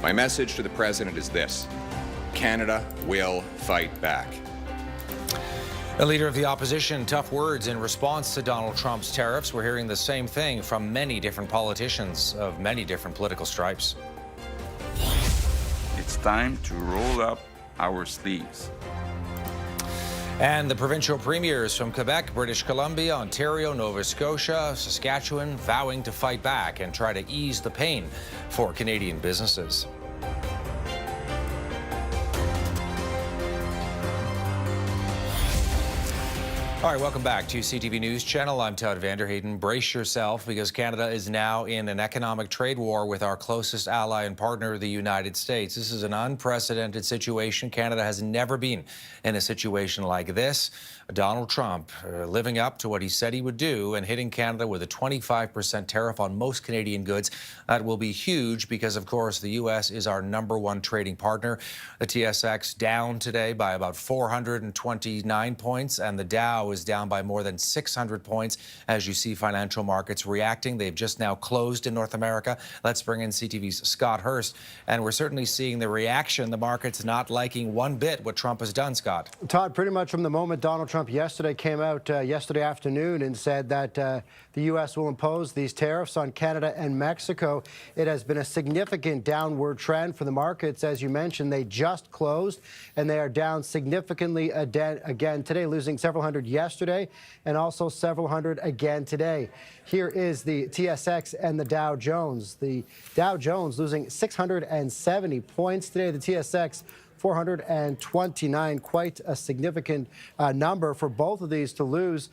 My message to the president is this: Canada will fight back. The leader of the opposition, tough words in response to Donald Trump's tariffs. We're hearing the same thing from many different politicians of many different political stripes. It's time to roll up our sleeves. And the provincial premiers from Quebec, British Columbia, Ontario, Nova Scotia, Saskatchewan vowing to fight back and try to ease the pain for Canadian businesses. All right, welcome back to CTV News Channel. I'm Todd Vanderheyden. Brace yourself because Canada is now in an economic trade war with our closest ally and partner, the United States. This is an unprecedented situation. Canada has never been in a situation like this. Donald Trump living up to what he said he would do and hitting Canada with a 25% tariff on most Canadian goods. That will be huge because, of course, the U.S. is our #1 trading partner. The TSX down today by about 429 points, and the Dow is down by more than 600 points as you see financial markets reacting. They've just now closed in North America. Let's bring in CTV's Scott Hurst. And we're certainly seeing the reaction. The market's not liking one bit what Trump has done, Scott. Todd, pretty much from the moment Donald Trump yesterday came out yesterday afternoon and said that the U.S. will impose these tariffs on Canada and Mexico, it has been a significant downward trend for the markets. As you mentioned, they just closed, and they are down significantly again today, losing several hundred yesterday and also several hundred again today. Here is the TSX and the Dow Jones. The Dow Jones losing 670 points today. The TSX 429, quite a significant number for both of these to lose.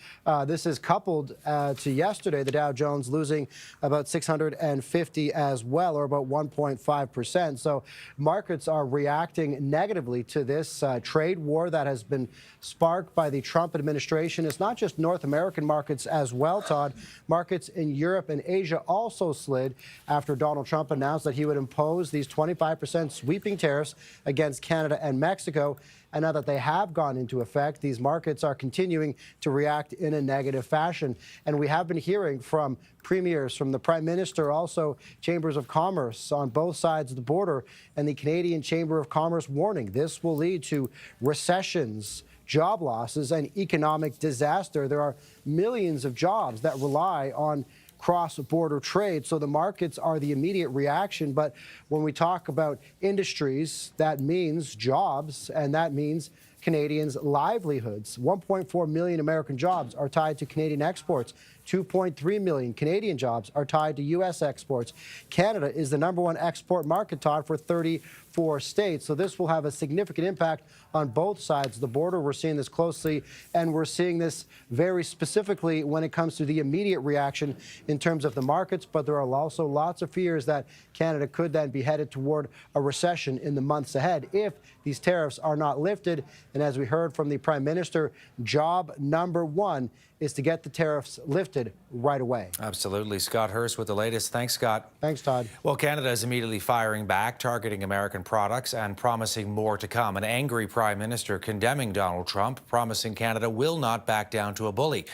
This is coupled to yesterday, the Dow Jones losing about 650 as well, or about 1.5%. So markets are reacting negatively to this trade war that has been sparked by the Trump administration. It's not just North American markets as well, Todd. Markets in Europe and Asia also slid after Donald Trump announced that he would impose these 25% sweeping tariffs against Canada and Mexico. And now that they have gone into effect, these markets are continuing to react in a negative fashion. And we have been hearing from premiers, from the Prime Minister, also chambers of commerce on both sides of the border, and the Canadian Chamber of Commerce warning this will lead to recessions, job losses, and economic disaster. There are millions of jobs that rely on cross-border trade, so the markets are the immediate reaction. But when we talk about industries, that means jobs, and that means Canadians' livelihoods. 1.4 million American jobs are tied to Canadian exports. 2.3 million Canadian jobs are tied to U.S. exports. Canada is the #1 export market, Todd, for 34 states. So this will have a significant impact on both sides of the border. We're seeing this closely, and we're seeing this very specifically when it comes to the immediate reaction in terms of the markets. But there are also lots of fears that Canada could then be headed toward a recession in the months ahead if these tariffs are not lifted. And as we heard from the Prime Minister, job #1 is to get the tariffs lifted right away. Absolutely. Scott Hurst with the latest. Thanks, Scott. Thanks, Todd. Well, Canada is immediately firing back, targeting American products and promising more to come. An angry Prime Minister condemning Donald Trump, promising Canada will not back down to a bully.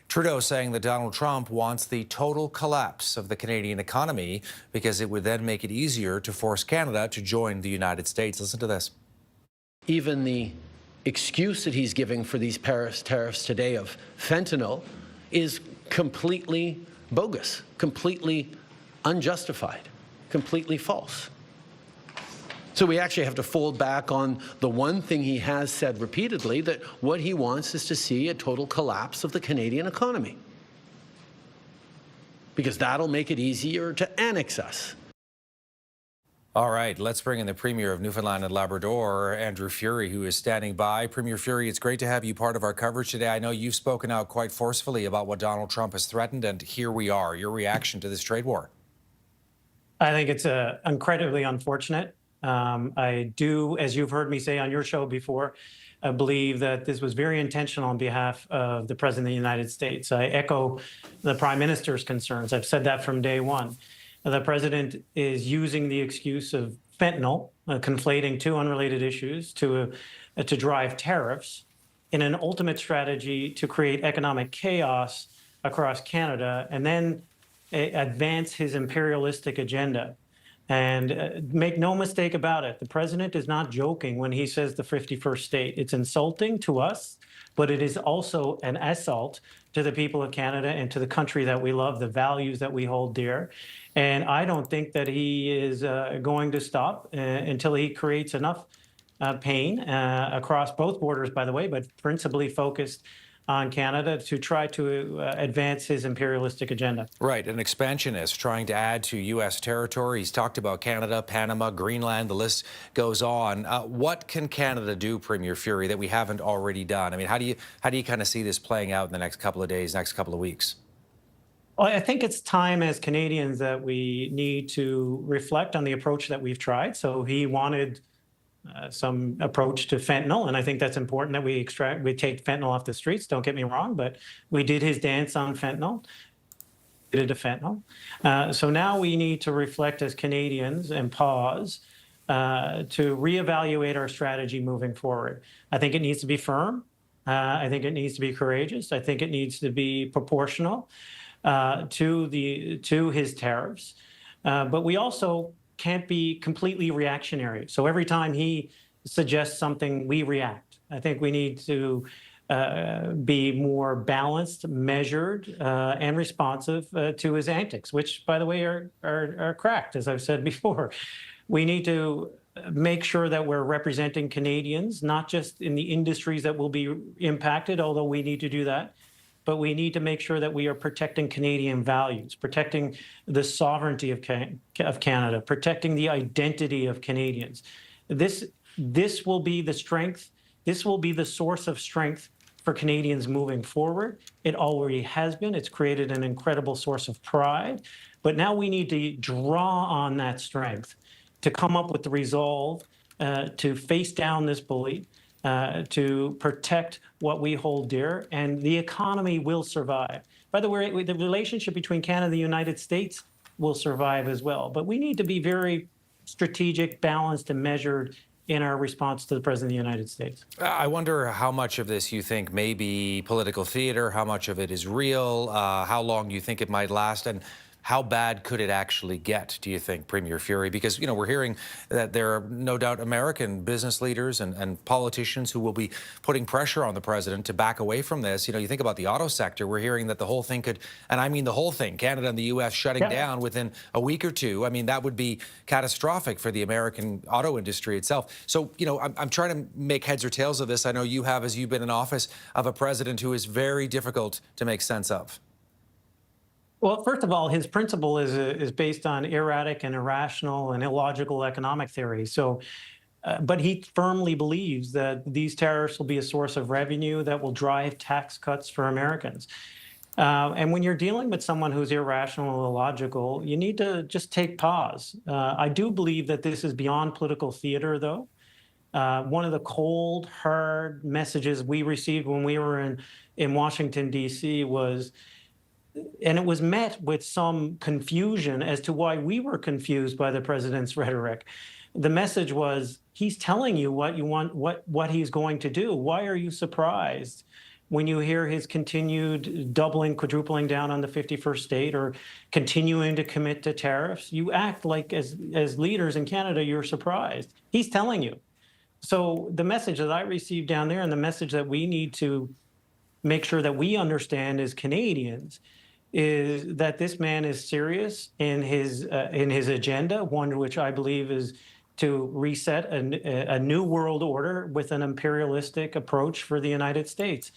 Trudeau saying that Donald Trump wants the total collapse of the Canadian economy because it would then make it easier to force Canada to join the United States. Listen to this. Even the excuse that he's giving for these Paris tariffs today of fentanyl is completely bogus, completely unjustified, completely false. So we actually have to fold back on the one thing he has said repeatedly, that what he wants is to see a total collapse of the Canadian economy, because that'll make it easier to annex us. All right, let's bring in the Premier of Newfoundland and Labrador, Andrew Furey, who is standing by. Premier Furey, it's great to have you part of our coverage today. I know you've spoken out quite forcefully about what Donald Trump has threatened, and here we are. Your reaction to this trade war? I think it's incredibly unfortunate. I do, as you've heard me say on your show before, I believe that this was very intentional on behalf of the President of the United States. I echo the Prime Minister's concerns. I've said that from day one. The President is using the excuse of fentanyl, conflating two unrelated issues to drive tariffs in an ultimate strategy to create economic chaos across Canada and then advance his imperialistic agenda. And make no mistake about it, the President is not joking when he says the 51st state. It's insulting to us, but it is also an assault to the people of Canada and to the country that we love, the values that we hold dear. And I don't think that he is going to stop until he creates enough pain across both borders, by the way, but principally focused on Canada to try to advance his imperialistic agenda. Right, an expansionist trying to add to U.S. territory. He's talked about Canada, Panama, Greenland, the list goes on. What can Canada do, Premier Furey, that we haven't already done? I mean, how do you kind of see this playing out in the next couple of days, next couple of weeks? Well, I think it's time as Canadians that we need to reflect on the approach that we've tried. So he wanted some approach to fentanyl, and I think that's important that we take fentanyl off the streets. Don't get me wrong, but we did his dance on fentanyl. Did a fentanyl. So now we need to reflect as Canadians and pause to reevaluate our strategy moving forward. I think it needs to be firm. I think it needs to be courageous. I think it needs to be proportional to his tariffs. But we also can't be completely reactionary. So every time he suggests something, we react. I think we need to be more balanced, measured, and responsive to his antics, which, by the way, are cracked, as I've said before. We need to make sure that we're representing Canadians, not just in the industries that will be impacted, although we need to do that, but we need to make sure that we are protecting Canadian values, protecting the sovereignty of Canada, protecting the identity of Canadians. This this will be the strength. This will be the source of strength for Canadians moving forward. It already has been. It's created an incredible source of pride. But now we need to draw on that strength to come up with the resolve to face down this bully, to protect what we hold dear, and the economy will survive. By the way, the relationship between Canada and the United States will survive as well. But we need to be very strategic, balanced, and measured in our response to the President of the United States. I wonder how much of this you think may be political theater, how much of it is real, how long you think it might last, and how bad could it actually get, do you think, Premier Furey? Because, you know, we're hearing that there are no doubt American business leaders and politicians who will be putting pressure on the president to back away from this. You know, you think about the auto sector, we're hearing that the whole thing could, and I mean the whole thing, Canada and the U.S. shutting down within a week or two. I mean, that would be catastrophic for the American auto industry itself. So, you know, I'm trying to make heads or tails of this. I know you have, as you've been in office, of a president who is very difficult to make sense of. Well, first of all, his principle is based on erratic and irrational and illogical economic theory. So, but he firmly believes that these tariffs will be a source of revenue that will drive tax cuts for Americans. And when you're dealing with someone who's irrational and illogical, you need to just take pause. I do believe that this is beyond political theater, though. One of the cold, hard messages we received when we were in Washington, D.C. was, and it was met with some confusion as to why we were confused by the president's rhetoric. The message was, he's telling you what you want, what he's going to do. Why are you surprised when you hear his continued doubling, quadrupling down on the 51st state or continuing to commit to tariffs? You act like as leaders in Canada, you're surprised. He's telling you. So the message that I received down there and the message that we need to make sure that we understand as Canadians is that this man is serious in his agenda, one which I believe is to reset a new world order with an imperialistic approach for the United States.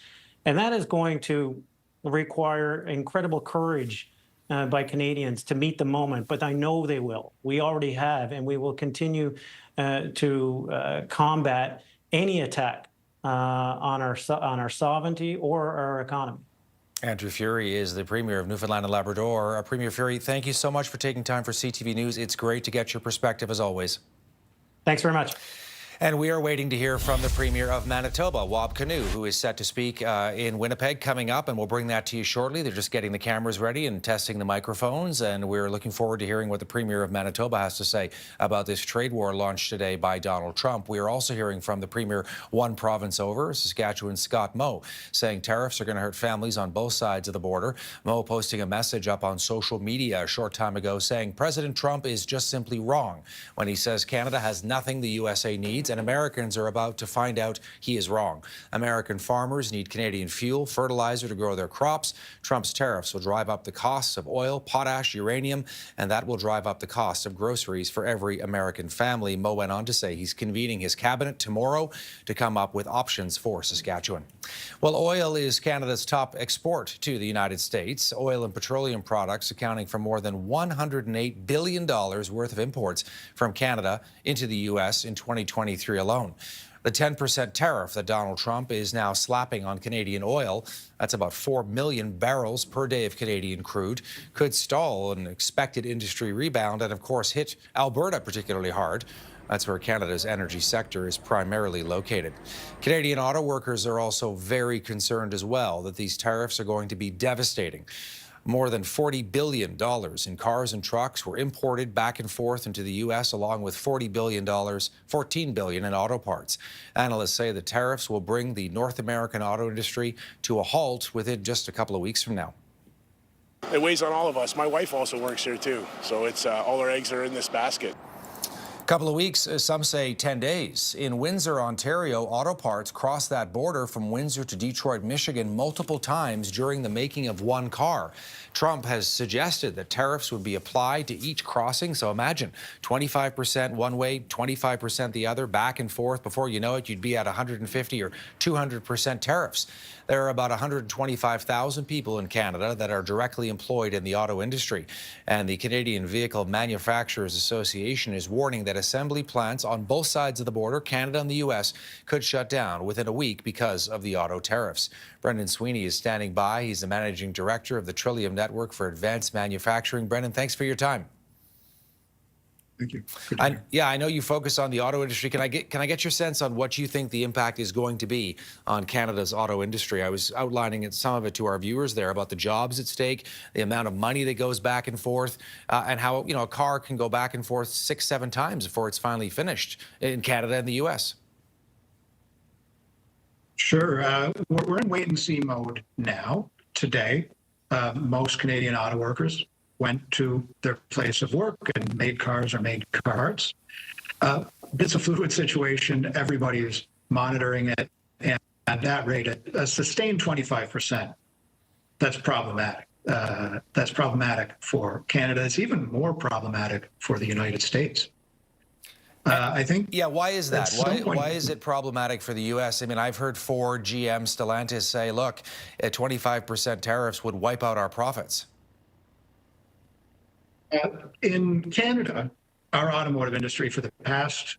And that is going to require incredible courage by Canadians to meet the moment, but I know they will. We already have, and we will continue to combat any attack on our sovereignty or our economy. Andrew Furey is the Premier of Newfoundland and Labrador. Premier Furey, thank you so much for taking time for CTV News. It's great to get your perspective, as always. Thanks very much. And we are waiting to hear from the Premier of Manitoba, Wab Kinew, who is set to speak in Winnipeg coming up, and we'll bring that to you shortly. They're just getting the cameras ready and testing the microphones, and we're looking forward to hearing what the Premier of Manitoba has to say about this trade war launched today by Donald Trump. We are also hearing from the Premier one province over, Saskatchewan's Scott Moe, saying tariffs are going to hurt families on both sides of the border. Moe posting a message up on social media a short time ago saying President Trump is just simply wrong when he says Canada has nothing the USA needs, and Americans are about to find out he is wrong. American farmers need Canadian fuel, fertilizer to grow their crops. Trump's tariffs will drive up the costs of oil, potash, uranium, and that will drive up the cost of groceries for every American family. Moe went on to say he's convening his cabinet tomorrow to come up with options for Saskatchewan. Well, oil is Canada's top export to the United States. Oil and petroleum products accounting for more than $108 billion worth of imports from Canada into the U.S. in 2023 alone. The 10% tariff that Donald Trump is now slapping on Canadian oil, that's about 4 million barrels per day of Canadian crude, could stall an expected industry rebound and, of course, hit Alberta particularly hard. That's where Canada's energy sector is primarily located. Canadian auto workers are also very concerned as well that these tariffs are going to be devastating. More than $40 billion in cars and trucks were imported back and forth into the U.S., along with $14 billion in auto parts. Analysts say the tariffs will bring the North American auto industry to a halt within just a couple of weeks from now. It weighs on all of us. My wife also works here too, so it's all our eggs are in this basket. Couple of weeks, some say 10 days. In Windsor, Ontario, auto parts crossed that border from Windsor to Detroit, Michigan multiple times during the making of one car. Trump has suggested that tariffs would be applied to each crossing. So imagine 25% one way, 25% the other, back and forth. Before you know it, you'd be at 150 or 200% tariffs. There are about 125,000 people in Canada that are directly employed in the auto industry. And the Canadian Vehicle Manufacturers Association is warning that assembly plants on both sides of the border, Canada and the U.S., could shut down within a week because of the auto tariffs. Brendan Sweeney is standing by. He's the managing director of the Trillium Network for Advanced Manufacturing. Brendan, thanks for your time. Thank you. I know you focus on the auto industry. Can I get your sense on what you think the impact is going to be on Canada's auto industry? I was outlining some of it to our viewers there about the jobs at stake, the amount of money that goes back and forth, and how a car can go back and forth 6-7 times before it's finally finished in Canada and the U.S. Sure. We're in wait-and-see mode now. Today, most Canadian auto workers went to their place of work and made cars or made cards. It's a fluid situation. Everybody is monitoring it. And at that rate, a sustained 25%, that's problematic. That's problematic for Canada. It's even more problematic for the United States. I think. Yeah, why is that? Why is it problematic for the U.S.? I mean, I've heard Ford, GM, Stellantis say, look, at 25% tariffs would wipe out our profits. In Canada, our automotive industry for the past,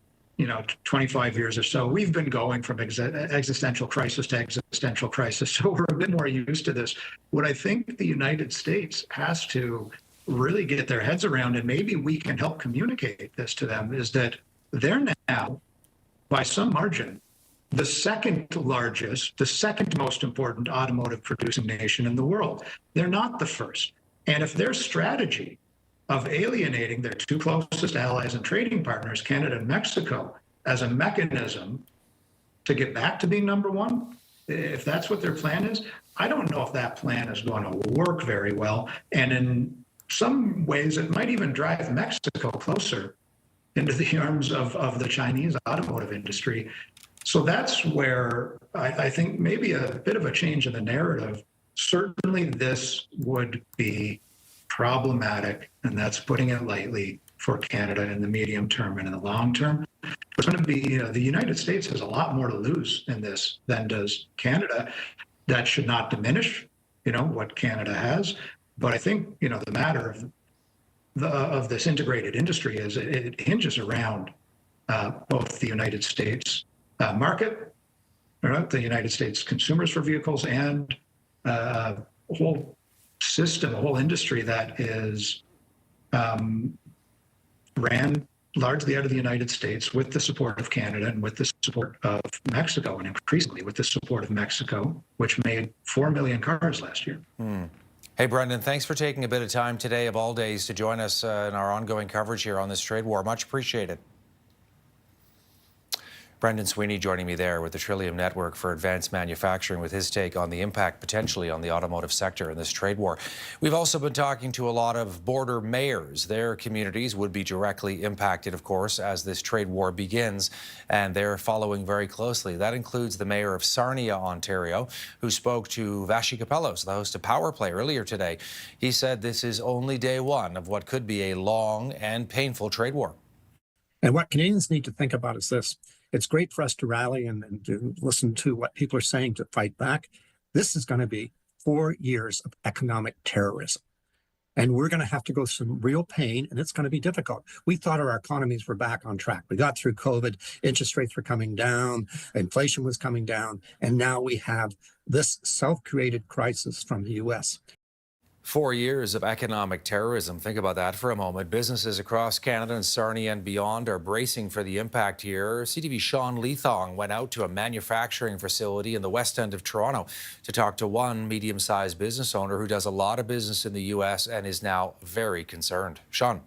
25 years or so, we've been going from existential crisis to existential crisis. So we're a bit more used to this. What I think the United States has to really get their heads around, and maybe we can help communicate this to them, is that they're now, by some margin, the second largest, the second most important automotive producing nation in the world. They're not the first. And if their strategy of alienating their two closest allies and trading partners, Canada and Mexico, as a mechanism to get back to being number one, if that's what their plan is, I don't know if that plan is going to work very well. And in some ways, it might even drive Mexico closer into the arms of the Chinese automotive industry. So that's where I think maybe a bit of a change in the narrative. Certainly this would be problematic, and that's putting it lightly, for Canada in the medium term and in the long term. It's going to be, the United States has a lot more to lose in this than does Canada. That should not diminish, what Canada has. But I think, the matter of this integrated industry is it hinges around both the United States market, the United States consumers for vehicles, and a whole system, a whole industry that is ran largely out of the United States with the support of Canada and with the support of Mexico, and increasingly with the support of Mexico, which made 4 million cars last year. Hey, Brendan, thanks for taking a bit of time today of all days to join us in our ongoing coverage here on this trade war. Much appreciated. Brendan Sweeney joining me there with the Trillium Network for Advanced Manufacturing with his take on the impact potentially on the automotive sector in this trade war. We've also been talking to a lot of border mayors. Their communities would be directly impacted, of course, as this trade war begins, and they're following very closely. That includes the mayor of Sarnia, Ontario, who spoke to Vashi Capellos, the host of Power Play, earlier today. He said this is only day one of what could be a long and painful trade war. And what Canadians need to think about is this. It's great for us to rally and to listen to what people are saying to fight back. This is going to be 4 years of economic terrorism. And we're going to have to go through some real pain, and it's going to be difficult. We thought our economies were back on track. We got through COVID, interest rates were coming down, inflation was coming down, and now we have this self-created crisis from the U.S. 4 years of economic terrorism. Think about that for a moment. Businesses across Canada and Sarnia and beyond are bracing for the impact here. CTV's Sean Leathong went out to a manufacturing facility in the west end of Toronto to talk to one medium-sized business owner who does a lot of business in the U.S. and is now very concerned. Sean.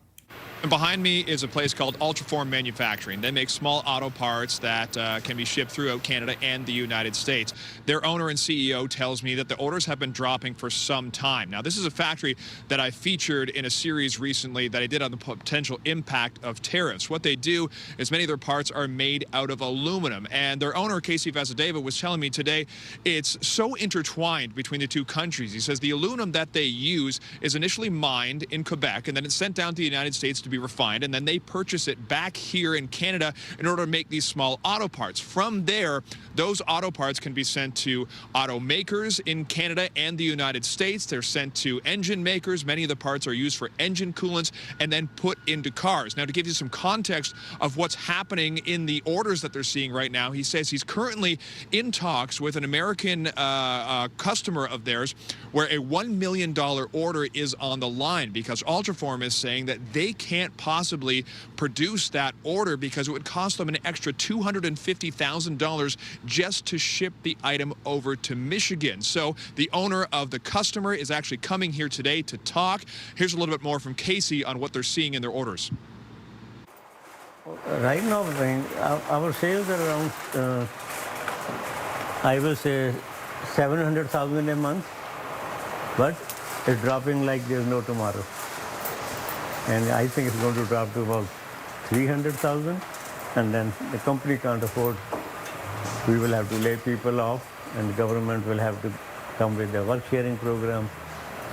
And behind me is a place called Ultraform Manufacturing. They make small auto parts that can be shipped throughout Canada and the United States. Their owner and CEO tells me that the orders have been dropping for some time. Now, this is a factory that I featured in a series recently that I did on the potential impact of tariffs. What they do is many of their parts are made out of aluminum. And their owner, Casey Vasadeva, was telling me today it's so intertwined between the two countries. He says the aluminum that they use is initially mined in Quebec, and then it's sent down to the United States States to be refined, and then they purchase it back here in Canada in order to make these small auto parts. From there, those auto parts can be sent to automakers in Canada and the United States. They're sent to engine makers. Many of the parts are used for engine coolants and then put into cars. Now, to give you some context of what's happening in the orders that they're seeing right now, he says he's currently in talks with an American customer of theirs where a $1 million order is on the line because Ultraform is saying that they can't possibly produce that order because it would cost them an extra $250,000 just to ship the item over to Michigan. So the owner of the customer is actually coming here today to talk. Here's a little bit more from Casey on what they're seeing in their orders. Right now, our sales are around, I will say, 700,000 a month, but it's dropping like there's no tomorrow. And I think it's going to drop to about 300,000, and then the company can't afford. We will have to lay people off, and the government will have to come with a work sharing program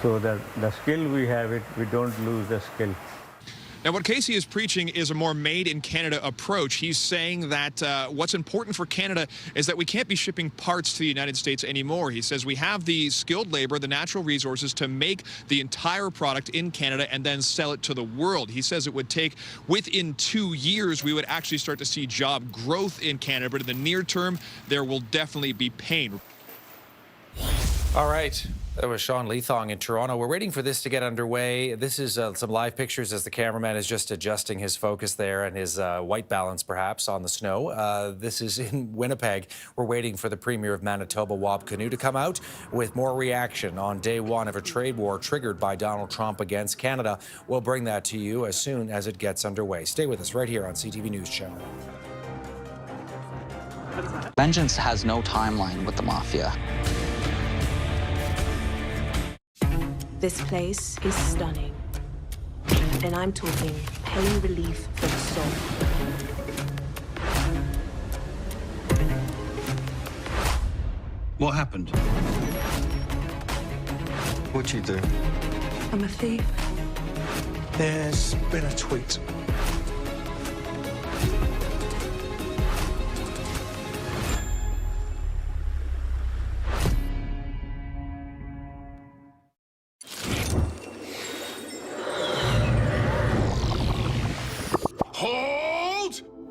so that the skill we have, we don't lose the skill. Now, what Casey is preaching is a more made-in-Canada approach. He's saying that what's important for Canada is that we can't be shipping parts to the United States anymore. He says we have the skilled labor, the natural resources to make the entire product in Canada and then sell it to the world. He says it would take, within 2 years, we would actually start to see job growth in Canada, but in the near term, there will definitely be pain. All right. That was Sean Leathong in Toronto. We're waiting for this to get underway. This is some live pictures as the cameraman is just adjusting his focus there and his white balance, perhaps, on the snow. This is in Winnipeg. We're waiting for the Premier of Manitoba, Wab Kinew, to come out with more reaction on day one of a trade war triggered by Donald Trump against Canada. We'll bring that to you as soon as it gets underway. Stay with us right here on CTV News Channel. Vengeance has no timeline with the mafia. This place is stunning, and I'm talking pain relief for the soul. What happened? What'd you do? I'm a thief. There's been a tweet.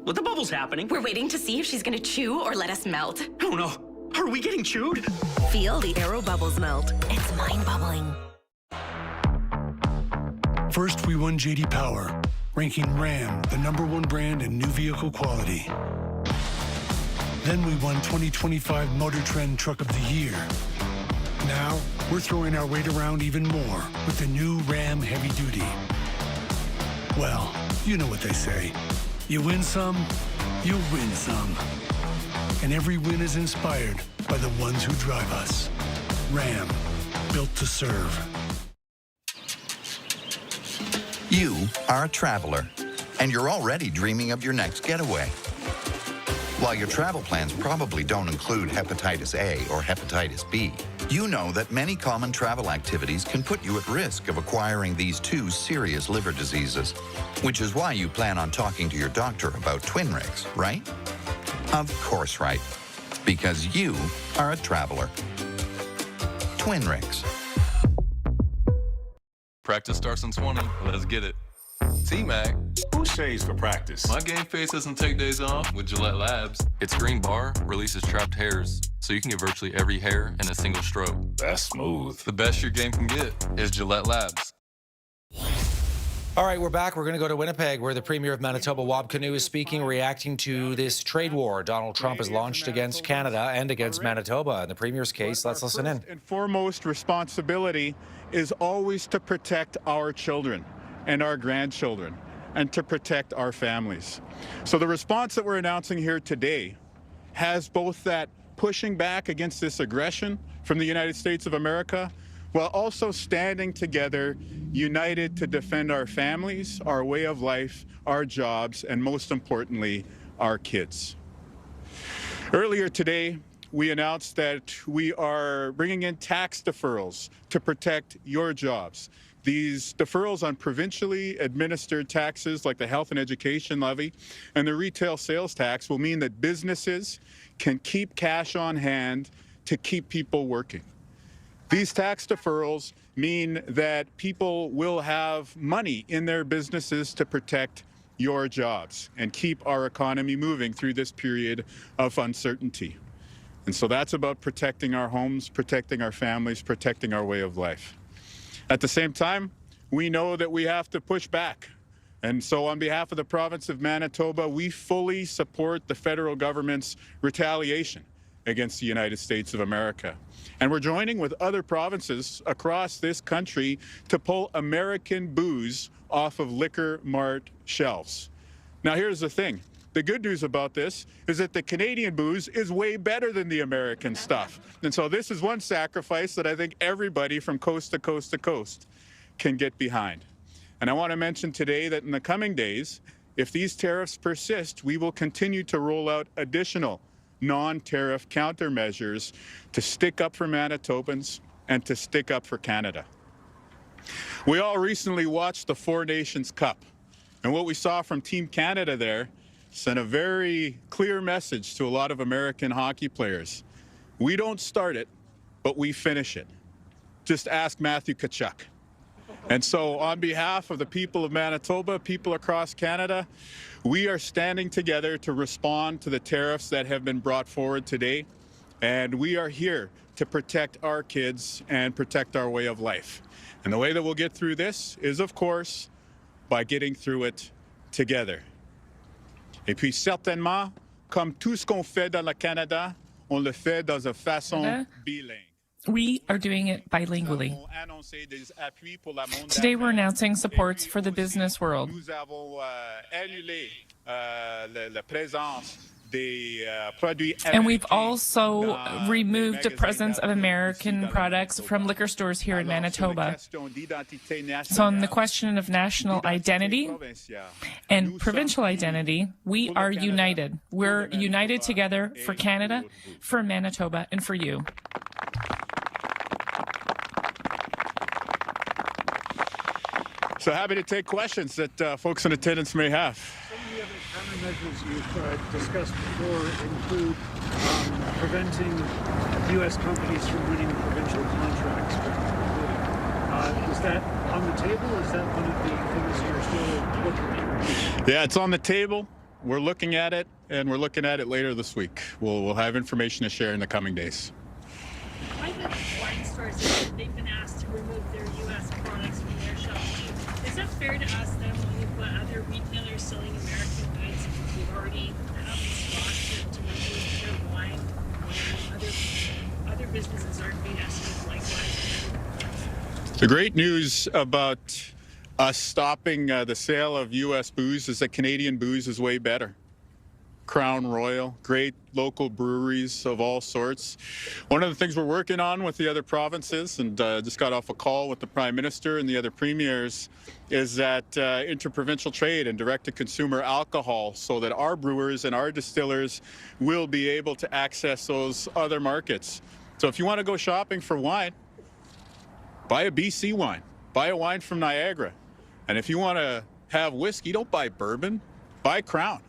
What the bubble's happening? We're waiting to see if she's gonna chew or let us melt. Oh no. Are we getting chewed? Feel the Aero Bubbles melt. It's mind-bubbling. First, we won J.D. Power, ranking Ram the #1 brand in new vehicle quality. Then we won 2025 Motor Trend Truck of the Year. Now, we're throwing our weight around even more with the new Ram Heavy Duty. Well, you know what they say. You win some, you win some. And every win is inspired by the ones who drive us. Ram, built to serve. You are a traveler, and you're already dreaming of your next getaway. While your travel plans probably don't include hepatitis A or hepatitis B, you know that many common travel activities can put you at risk of acquiring these two serious liver diseases, which is why you plan on talking to your doctor about Twinrix, right? Of course, right. Because you are a traveler. Twinrix. Practice starts in 20. Let's get it. T-Mac. Who shaves for practice? My game face doesn't take days off with Gillette Labs. Its green bar releases trapped hairs, so you can get virtually every hair in a single stroke. That's smooth. The best your game can get is Gillette Labs. All right, we're back. We're going to go to Winnipeg, where the Premier of Manitoba, Wab Kinew, is speaking, reacting to this trade war Donald Trump has launched against Canada and against Manitoba. In the Premier's case, let's listen in. First and foremost responsibility is always to protect our children and our grandchildren and to protect our families. So the response that we're announcing here today has both that pushing back against this aggression from the United States of America, while also standing together, united to defend our families, our way of life, our jobs, and most importantly, our kids. Earlier today, we announced that we are bringing in tax deferrals to protect your jobs. These deferrals on provincially administered taxes like the health and education levy and the retail sales tax will mean that businesses can keep cash on hand to keep people working. These tax deferrals mean that people will have money in their businesses to protect your jobs and keep our economy moving through this period of uncertainty. And so that's about protecting our homes, protecting our families, protecting our way of life. At the same time, we know that we have to push back. And so on behalf of the province of Manitoba, we fully support the federal government's retaliation against the United States of America. And we're joining with other provinces across this country to pull American booze off of liquor mart shelves. Now, here's the thing. The good news about this is that the Canadian booze is way better than the American stuff. And so this is one sacrifice that I think everybody from coast to coast to coast can get behind. And I want to mention today that in the coming days, if these tariffs persist, we will continue to roll out additional non-tariff countermeasures to stick up for Manitobans and to stick up for Canada. We all recently watched the Four Nations Cup, and what we saw from Team Canada there sent a very clear message to a lot of American hockey players. We don't start it, but we finish it. Just ask Matthew Tkachuk. And so on behalf of the people of Manitoba, people across Canada, we are standing together to respond to the tariffs that have been brought forward today. And we are here to protect our kids and protect our way of life. And the way that we'll get through this is, of course, by getting through it together. Et puis certainement, comme tout ce qu'on fait dans le Canada, on le fait dans une façon bilingue. We are doing it bilingually. Today we're announcing supports for the business world. Nous avons annulé la présence And we've also removed the presence of American products from liquor stores here in Manitoba. So on the question of national identity and provincial identity, we are united. We're united together for Canada, for Manitoba, and for you. So happy to take questions that folks in attendance may have. Some of the other countermeasures you've discussed before include preventing U.S. companies from winning provincial contracts. Is that on the table? Is that one of the things you're still looking at? Yeah, it's on the table. We're looking at it, and we're looking at it later this week. We'll have information to share in the coming days. Private wine stores, they've been asked to remove their U.S. products from their shelves too. Is that fair to ask them when you've got other retailers selling American goods? You've already stock to remove their wine, when other businesses aren't being asked to do likewise. The great news about us stopping the sale of U.S. booze is that Canadian booze is way better. Crown Royal, great local breweries of all sorts. One of the things we're working on with the other provinces, and just got off a call with the Prime Minister and the other premiers, is that interprovincial trade and direct-to-consumer alcohol, so that our brewers and our distillers will be able to access those other markets. So if you want to go shopping for wine, buy a BC wine, buy a wine from Niagara. And if you want to have whiskey, don't buy bourbon, buy Crown.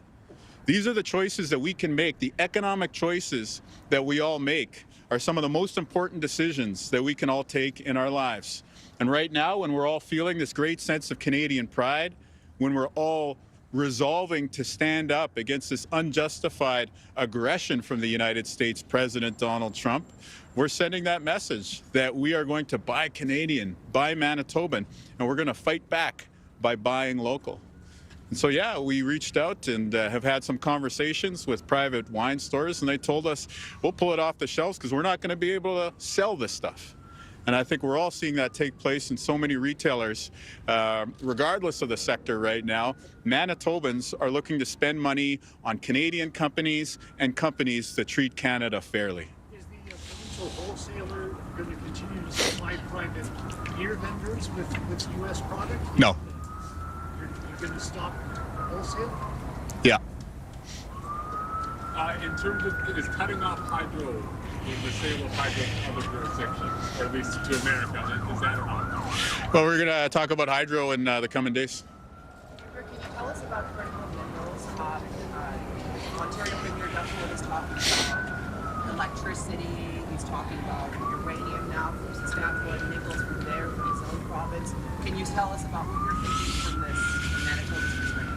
These are the choices that we can make. The economic choices that we all make are some of the most important decisions that we can all take in our lives. And right now, when we're all feeling this great sense of Canadian pride, when we're all resolving to stand up against this unjustified aggression from the United States President Donald Trump, we're sending that message that we are going to buy Canadian, buy Manitoban, and we're going to fight back by buying local. And so, yeah, we reached out and have had some conversations with private wine stores, and they told us, we'll pull it off the shelves because we're not going to be able to sell this stuff. And I think we're all seeing that take place in so many retailers, regardless of the sector right now. Manitobans are looking to spend money on Canadian companies and companies that treat Canada fairly. Is the provincial wholesaler going to continue to supply private beer vendors with U.S. product? No. You're going to stop wholesale? Yeah. In terms of is cutting off hydro in the sale of hydro to other jurisdictions, or at least to America, is that or not? Well, we're going to talk about hydro in the coming days. Can you tell us about critical minerals? Ontario Premier Duffy is talking about electricity. He's talking about uranium now from Saskatchewan, nickels from there, from his own province. Can you tell us about what you're thinking from this Manitoba's perspective?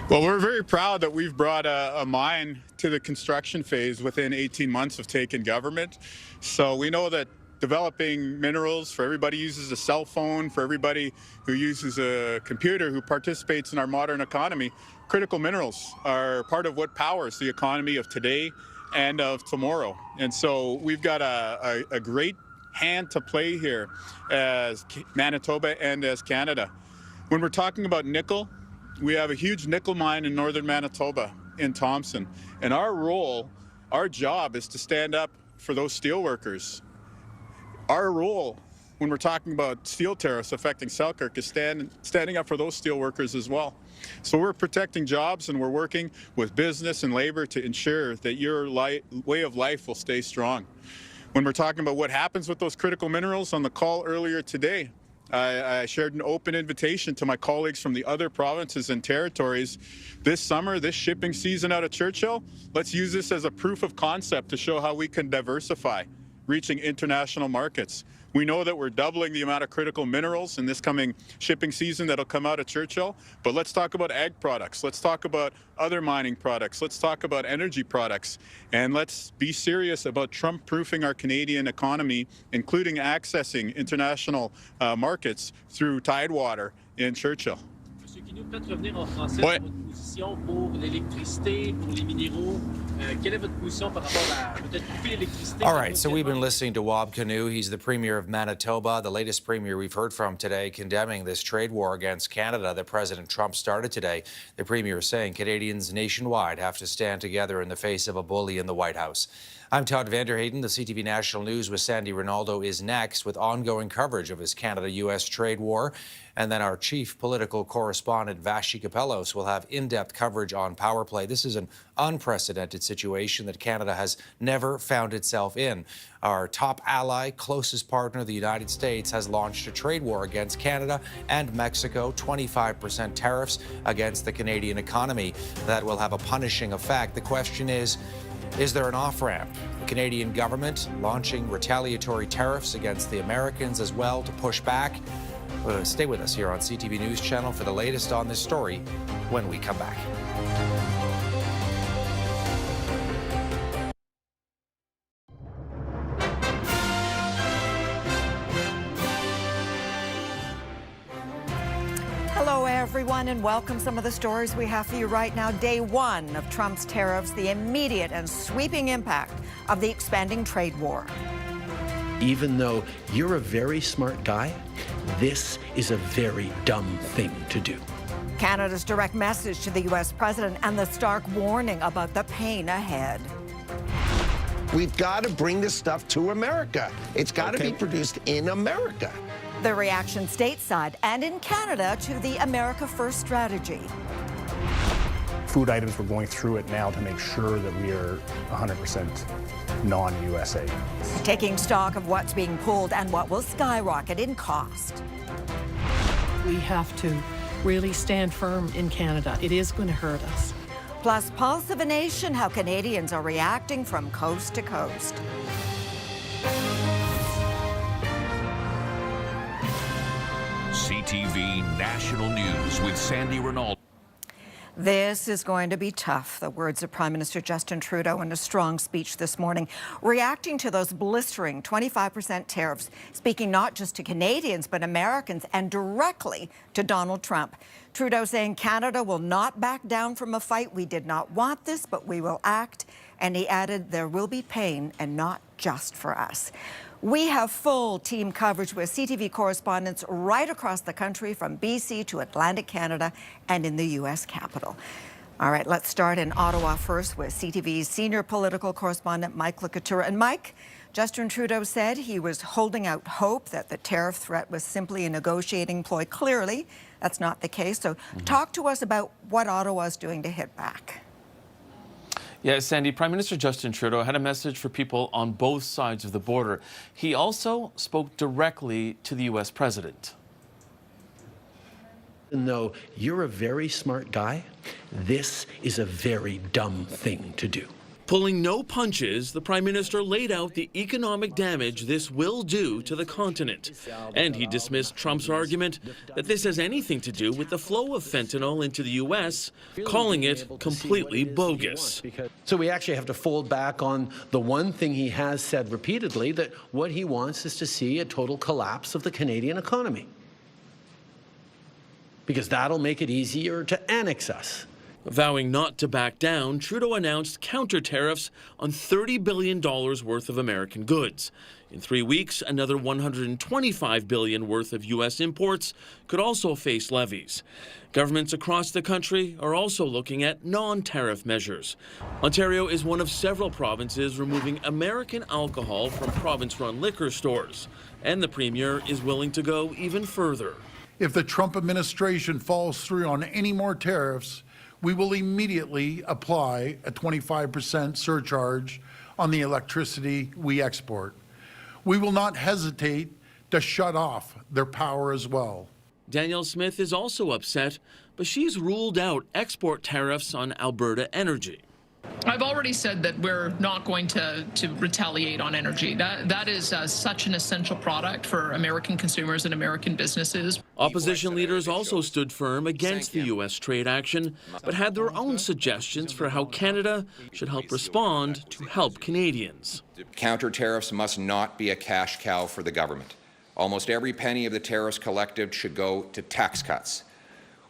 Well, we're very proud that we've brought a mine to the construction phase within 18 months of taking government. So we know that developing minerals for everybody who uses a cell phone, for everybody who uses a computer, who participates in our modern economy, critical minerals are part of what powers the economy of today and of tomorrow. And so we've got a great hand to play here as Manitoba and as Canada. When we're talking about nickel, we have a huge nickel mine in northern Manitoba in Thompson. And our job is to stand up for those steel workers. Our role when we're talking about steel tariffs affecting Selkirk is standing up for those steel workers as well. So we're protecting jobs and we're working with business and labor to ensure that your way of life will stay strong. When we're talking about what happens with those critical minerals, on the call earlier today, I shared an open invitation to my colleagues from the other provinces and territories. This summer, this shipping season out of Churchill, let's use this as a proof of concept to show how we can diversify, reaching international markets. We know that we're doubling the amount of critical minerals in this coming shipping season that'll come out of Churchill, but let's talk about ag products. Let's talk about other mining products. Let's talk about energy products. And let's be serious about Trump-proofing our Canadian economy, including accessing international markets through Tidewater in Churchill. Can you peut-être revenir en français sur votre position pour l'électricité, pour les minéraux? Quelle est votre position par rapport à peut-être couper l'électricité? All right, so we've been listening to Wab Kinew. He's the Premier of Manitoba, the latest Premier we've heard from today, condemning this trade war against Canada that President Trump started today. The Premier is saying Canadians nationwide have to stand together in the face of a bully in the White House. I'm Todd Vanderheyden. The CTV National News with Sandy Ronaldo is next with ongoing coverage of his Canada-U.S. trade war. And then our chief political correspondent, Vashi Kapelos, will have in-depth coverage on power play. This is an unprecedented situation that Canada has never found itself in. Our top ally, closest partner, the United States, has launched a trade war against Canada and Mexico, 25% tariffs against the Canadian economy. That will have a punishing effect. The question is there an off-ramp? The Canadian government launching retaliatory tariffs against the Americans as well to push back? Stay with us here on CTV News Channel for the latest on this story when we come back. Hello, everyone, and welcome. Some of the stories we have for you right now. Day one of Trump's tariffs, the immediate and sweeping impact of the expanding trade war. Even though you're a very smart guy, this is a very dumb thing to do. Canada's direct message to the U.S. president and the stark warning about the pain ahead. We've got to bring this stuff to America. It's got to be produced in America. The reaction stateside and in Canada to the America First strategy. Food items, we're going through it now to make sure that we are 100% non-USA. Taking stock of what's being pulled and what will skyrocket in cost. We have to really stand firm in Canada. It is going to hurt us. Plus, Pulse of a Nation, how Canadians are reacting from coast to coast. CTV National News with Sandy Ronaldo. This is going to be tough, the words of Prime Minister Justin Trudeau in a strong speech this morning, reacting to those blistering 25% tariffs, speaking not just to Canadians, but Americans, and directly to Donald Trump. Trudeau saying Canada will not back down from a fight. We did not want this, but we will act. And he added, there will be pain, and not just for us. We have full team coverage with CTV correspondents right across the country, from BC to Atlantic Canada and in the U.S. Capitol. All right, let's start in Ottawa first with CTV's senior political correspondent, Mike Lucatura. And Mike, Justin Trudeau said he was holding out hope that the tariff threat was simply a negotiating ploy. Clearly, that's not the case. So talk to us about what Ottawa is doing to hit back. Yeah, Sandy, Prime Minister Justin Trudeau had a message for people on both sides of the border. He also spoke directly to the U.S. president. Even though you're a very smart guy, this is a very dumb thing to do. Pulling no punches, the Prime Minister laid out the economic damage this will do to the continent. And he dismissed Trump's argument that this has anything to do with the flow of fentanyl into the U.S., calling it completely bogus. So we actually have to fold back on the one thing he has said repeatedly, that what he wants is to see a total collapse of the Canadian economy, because that'll make it easier to annex us. Vowing not to back down, Trudeau announced counter tariffs on $30 billion worth of American goods. In 3 weeks, another $125 billion worth of U.S. imports could also face levies. Governments across the country are also looking at non-tariff measures. Ontario is one of several provinces removing American alcohol from province-run liquor stores, and the Premier is willing to go even further. If the Trump administration falls through on any more tariffs, we will immediately apply a 25% surcharge on the electricity we export. We will not hesitate to shut off their power as well. Danielle Smith is also upset, but she's ruled out export tariffs on Alberta energy. I've already said that we're not going to retaliate on energy. That is such an essential product for American consumers and American businesses. Opposition leaders also stood firm against the U.S. trade action, but had their own suggestions for how Canada should help respond to help Canadians. Counter tariffs must not be a cash cow for the government. Almost every penny of the tariffs collected should go to tax cuts,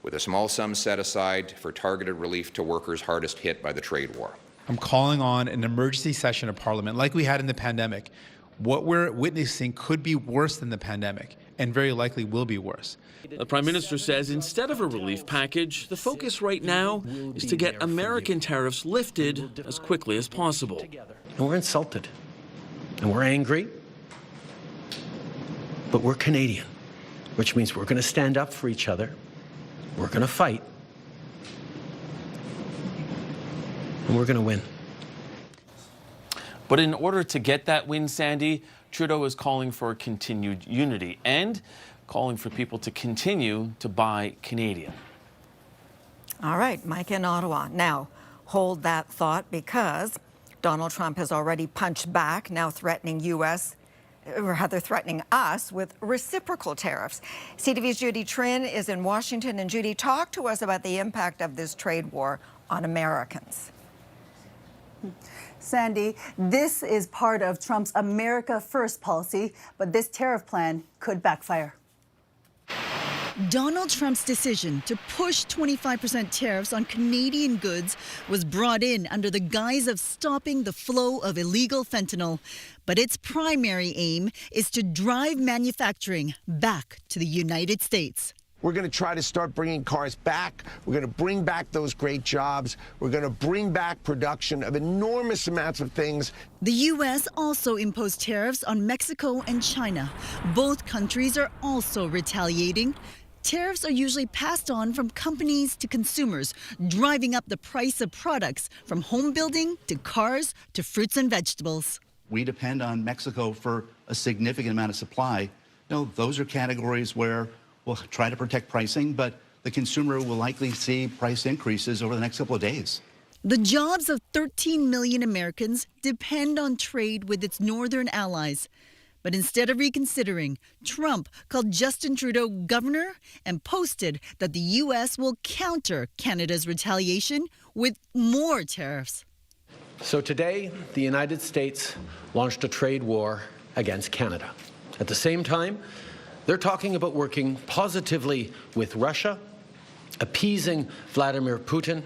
with a small sum set aside for targeted relief to workers hardest hit by the trade war. I'm calling on an emergency session of Parliament like we had in the pandemic. What we're witnessing could be worse than the pandemic, and very likely will be worse. The Prime Minister says instead of a relief package, the focus right now is to get American tariffs lifted as quickly as possible. And we're insulted, and we're angry, but we're Canadian, which means we're going to stand up for each other. We're going to fight, and we're going to win. But in order to get that win, Sandy, Trudeau is calling for continued unity and calling for people to continue to buy Canadian. All right, Mike in Ottawa. Now, hold that thought, because Donald Trump has already punched back, now threatening threatening us with reciprocal tariffs. CTV's Judy Trin is in Washington. And Judy, talk to us about the impact of this trade war on Americans. Sandy, this is part of Trump's America First policy, but this tariff plan could backfire. Donald Trump's decision to push 25% tariffs on Canadian goods was brought in under the guise of stopping the flow of illegal fentanyl. But its primary aim is to drive manufacturing back to the United States. We're going to try to start bringing cars back. We're going to bring back those great jobs. We're going to bring back production of enormous amounts of things. The U.S. also imposed tariffs on Mexico and China. Both countries are also retaliating. Tariffs are usually passed on from companies to consumers, driving up the price of products from home building to cars to fruits and vegetables. We depend on Mexico for a significant amount of supply. Those are categories where we'll try to protect pricing, but the consumer will likely see price increases over the next couple of days. The jobs of 13 million Americans depend on trade with its northern allies. But instead of reconsidering, Trump called Justin Trudeau governor and posted that the U.S. will counter Canada's retaliation with more tariffs. So today, the United States launched a trade war against Canada. At the same time, they're talking about working positively with Russia, appeasing Vladimir Putin,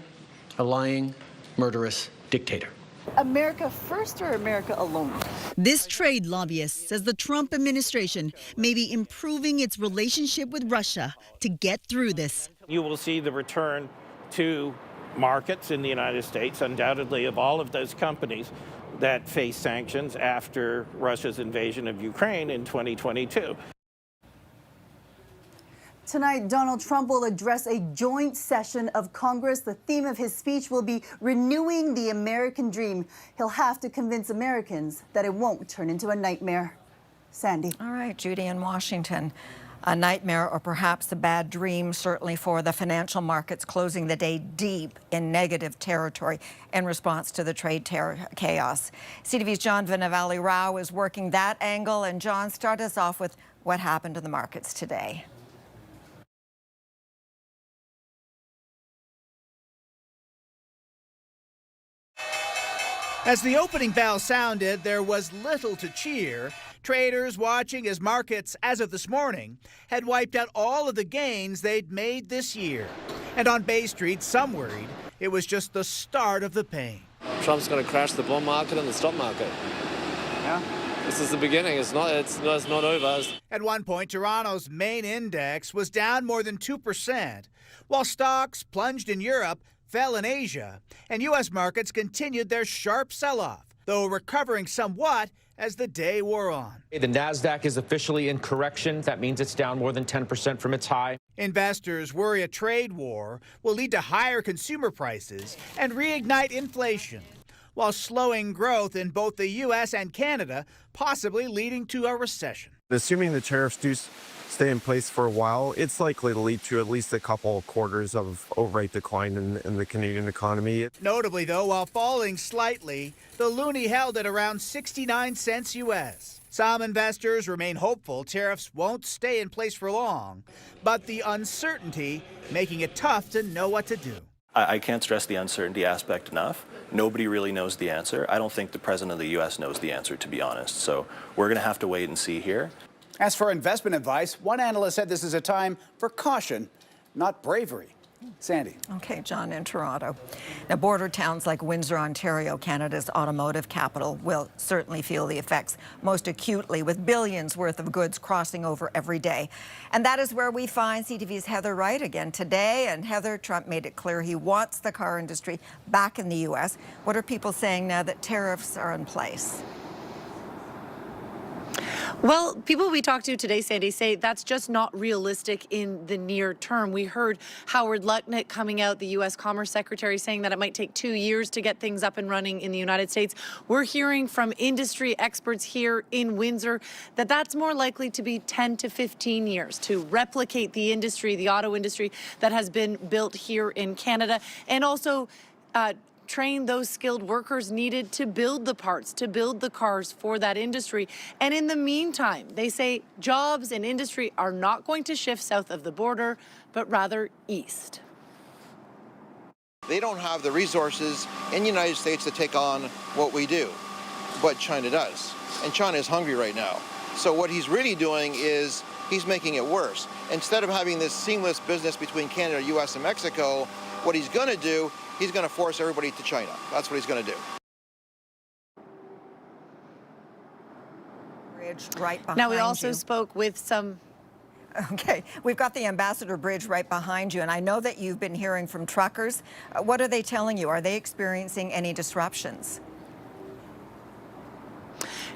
a lying, murderous dictator. America first or America alone? This trade lobbyist says the Trump administration may be improving its relationship with Russia to get through this. You will see the return to markets in the United States, undoubtedly, of all of those companies that face sanctions after Russia's invasion of Ukraine in 2022. Tonight, Donald Trump will address a joint session of Congress. The theme of his speech will be renewing the American dream. He'll have to convince Americans that it won't turn into a nightmare. Sandy. All right, Judy in Washington. A nightmare or perhaps a bad dream, certainly for the financial markets, closing the day deep in negative territory in response to the trade chaos. CTV's John Vinavali-Rao is working that angle. And John, start us off with what happened in the markets today. As the opening bell sounded, there was little to cheer. Traders watching as markets, as of this morning, had wiped out all of the gains they'd made this year. And on Bay Street, some worried it was just the start of the pain. Trump's going to crash the bond market and the stock market. Yeah. This is the beginning. It's not over. At one point, Toronto's main index was down more than 2%, while stocks plunged in Europe, fell in Asia, and U.S. markets continued their sharp sell-off, though recovering somewhat as the day wore on. The NASDAQ is officially in correction. That means it's down more than 10% from its high. Investors worry a trade war will lead to higher consumer prices and reignite inflation, while slowing growth in both the U.S. and Canada, possibly leading to a recession. Assuming the tariffs do stay in place for a while, it's likely to lead to at least a couple quarters of outright decline in the Canadian economy. Notably, though, while falling slightly, the loonie held at around 69 cents U.S. Some investors remain hopeful tariffs won't stay in place for long, but the uncertainty making it tough to know what to do. I can't stress the uncertainty aspect enough. Nobody really knows the answer. I don't think the president of the U.S. knows the answer, to be honest. So we're going to have to wait and see here. As for investment advice, one analyst said this is a time for caution, not bravery. Sandy. Okay, John in Toronto. Now, border towns like Windsor, Ontario, Canada's automotive capital, will certainly feel the effects most acutely, with billions worth of goods crossing over every day. And that is where we find CTV's Heather Wright again today. And Heather, Trump made it clear he wants the car industry back in the U.S. What are people saying now that tariffs are in place? Well, people we talked to today, Sandy, say that's just not realistic in the near term. We heard Howard Lutnick coming out, the U.S. Commerce Secretary, saying that it might take 2 years to get things up and running in the United States. We're hearing from industry experts here in Windsor that that's more likely to be 10 to 15 years to replicate the industry, the auto industry that has been built here in Canada, and also train those skilled workers needed to build the parts, to build the cars for that industry. And in the meantime, they say jobs and industry are not going to shift south of the border, but rather east. They don't have the resources in the United States to take on what we do, but China does. And China is hungry right now. So what he's really doing is he's making it worse. Instead of having this seamless business between Canada, U.S., and Mexico, what he's going to do, he's going to force everybody to China. That's what he's going to do. Bridge right behind now, we also you. spoke with some... Okay, we've got the Ambassador Bridge right behind you, and I know that you've been hearing from truckers. What are they telling you? Are they experiencing any disruptions?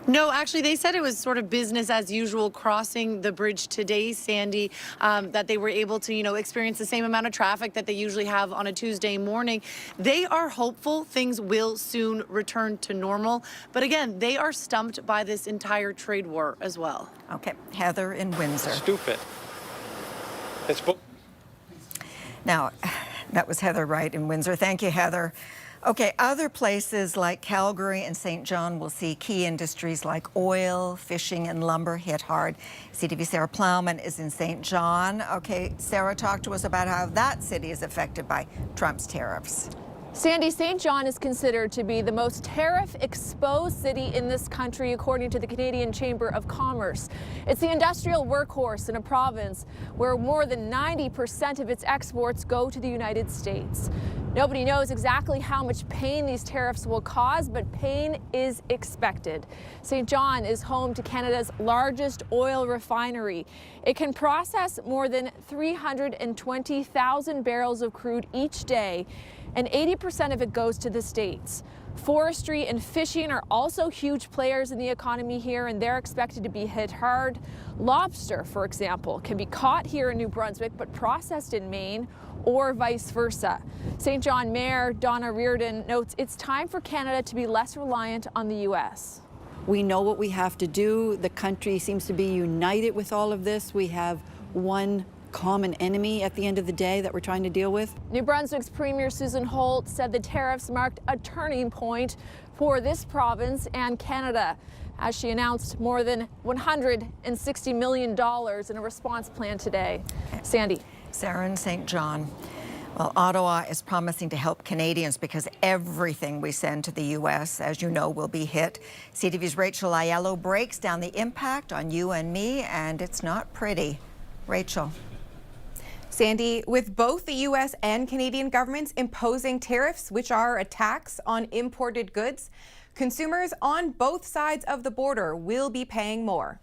No, actually, they said it was sort of business as usual crossing the bridge today, Sandy, that they were able to, experience the same amount of traffic that they usually have on a Tuesday morning. They are hopeful things will soon return to normal. But again, they are stumped by this entire trade war as well. Okay, Heather in Windsor. Stupid. Now, that was Heather Wright in Windsor. Thank you, Heather. Okay, other places like Calgary and St. John will see key industries like oil, fishing, and lumber hit hard. CTV's Sarah Plowman is in St. John. Okay, Sarah, talk to us about how that city is affected by Trump's tariffs. Sandy, St. John is considered to be the most tariff-exposed city in this country, according to the Canadian Chamber of Commerce. It's the industrial workhorse in a province where more than 90% of its exports go to the United States. Nobody knows exactly how much pain these tariffs will cause, but pain is expected. St. John is home to Canada's largest oil refinery. It can process more than 320,000 barrels of crude each day, and 80% of it goes to the States. Forestry and fishing are also huge players in the economy here, and they're expected to be hit hard. Lobster, for example, can be caught here in New Brunswick but processed in Maine, or vice versa. St. John Mayor Donna Reardon notes it's time for Canada to be less reliant on the U.S. We know what we have to do. The country seems to be united with all of this. We have one common enemy at the end of the day that we're trying to deal with. New Brunswick's Premier Susan Holt said the tariffs marked a turning point for this province and Canada, as she announced more than $160 million in a response plan today. Sandy. Sarah in St. John. Well, Ottawa is promising to help Canadians because everything we send to the U.S., as you know, will be hit. CTV's Rachel Aiello breaks down the impact on you and me, and it's not pretty. Rachel. Sandy, with both the U.S. and Canadian governments imposing tariffs, which are a tax on imported goods, consumers on both sides of the border will be paying more.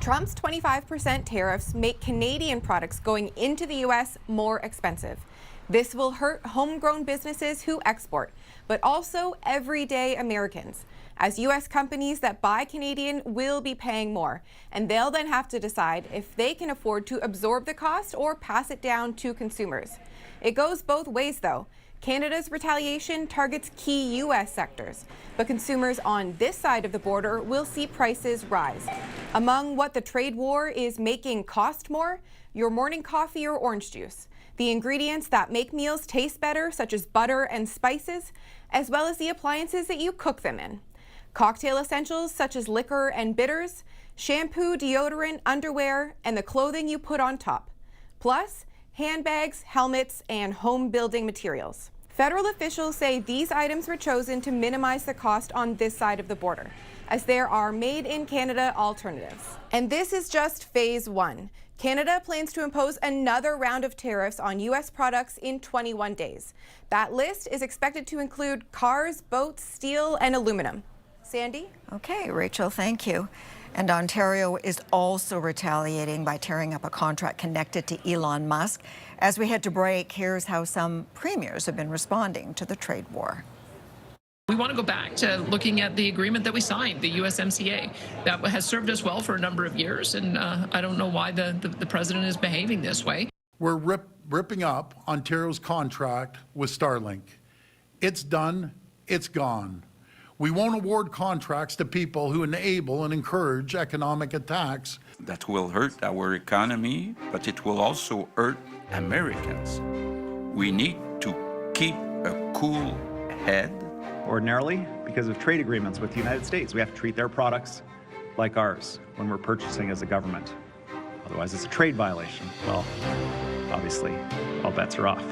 Trump's 25% tariffs make Canadian products going into the U.S. more expensive. This will hurt homegrown businesses who export, but also everyday Americans, as U.S. companies that buy Canadian will be paying more, and they'll then have to decide if they can afford to absorb the cost or pass it down to consumers. It goes both ways, though. Canada's retaliation targets key U.S. sectors, but consumers on this side of the border will see prices rise. Among what the trade war is making cost more, your morning coffee or orange juice, the ingredients that make meals taste better, such as butter and spices, as well as the appliances that you cook them in. Cocktail essentials such as liquor and bitters, shampoo, deodorant, underwear, and the clothing you put on top. Plus, handbags, helmets, and home building materials. Federal officials say these items were chosen to minimize the cost on this side of the border, as there are made-in-Canada alternatives. And this is just phase one. Canada plans to impose another round of tariffs on U.S. products in 21 days. That list is expected to include cars, boats, steel, and aluminum. Sandy? Okay, Rachel, thank you. And Ontario is also retaliating by tearing up a contract connected to Elon Musk. As we head to break, here's how some premiers have been responding to the trade war. We want to go back to looking at the agreement that we signed, the USMCA. That has served us well for a number of years, and I don't know why the president is behaving this way. We're ripping up Ontario's contract with Starlink. It's done. It's gone. We won't award contracts to people who enable and encourage economic attacks. That will hurt our economy, but it will also hurt Americans. We need to keep a cool head. Ordinarily, because of trade agreements with the United States, we have to treat their products like ours when we're purchasing as a government. Otherwise, it's a trade violation. Well, obviously, all bets are off.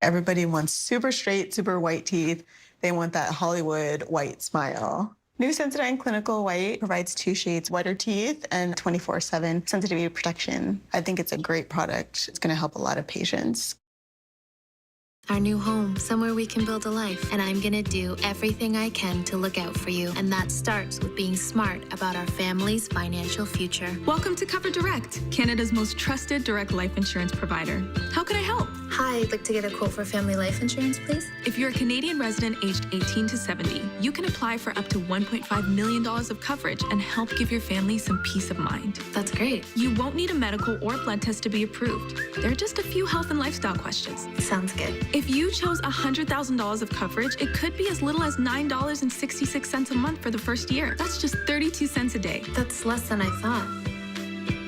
Everybody wants super straight, super white teeth. They want that Hollywood white smile. New Sensodyne Clinical White provides 2 shades whiter teeth and 24/7 sensitivity protection. I think it's a great product. It's going to help a lot of patients. Our new home, somewhere we can build a life. And I'm gonna do everything I can to look out for you. And that starts with being smart about our family's financial future. Welcome to Cover Direct, Canada's most trusted direct life insurance provider. How can I help? Hi, I'd like to get a quote for family life insurance, please. If you're a Canadian resident aged 18 to 70, you can apply for up to $1.5 million of coverage and help give your family some peace of mind. That's great. You won't need a medical or blood test to be approved. There are just a few health and lifestyle questions. Sounds good. If you chose $100,000 of coverage, it could be as little as $9.66 a month for the first year. That's just 32 cents a day. That's less than I thought.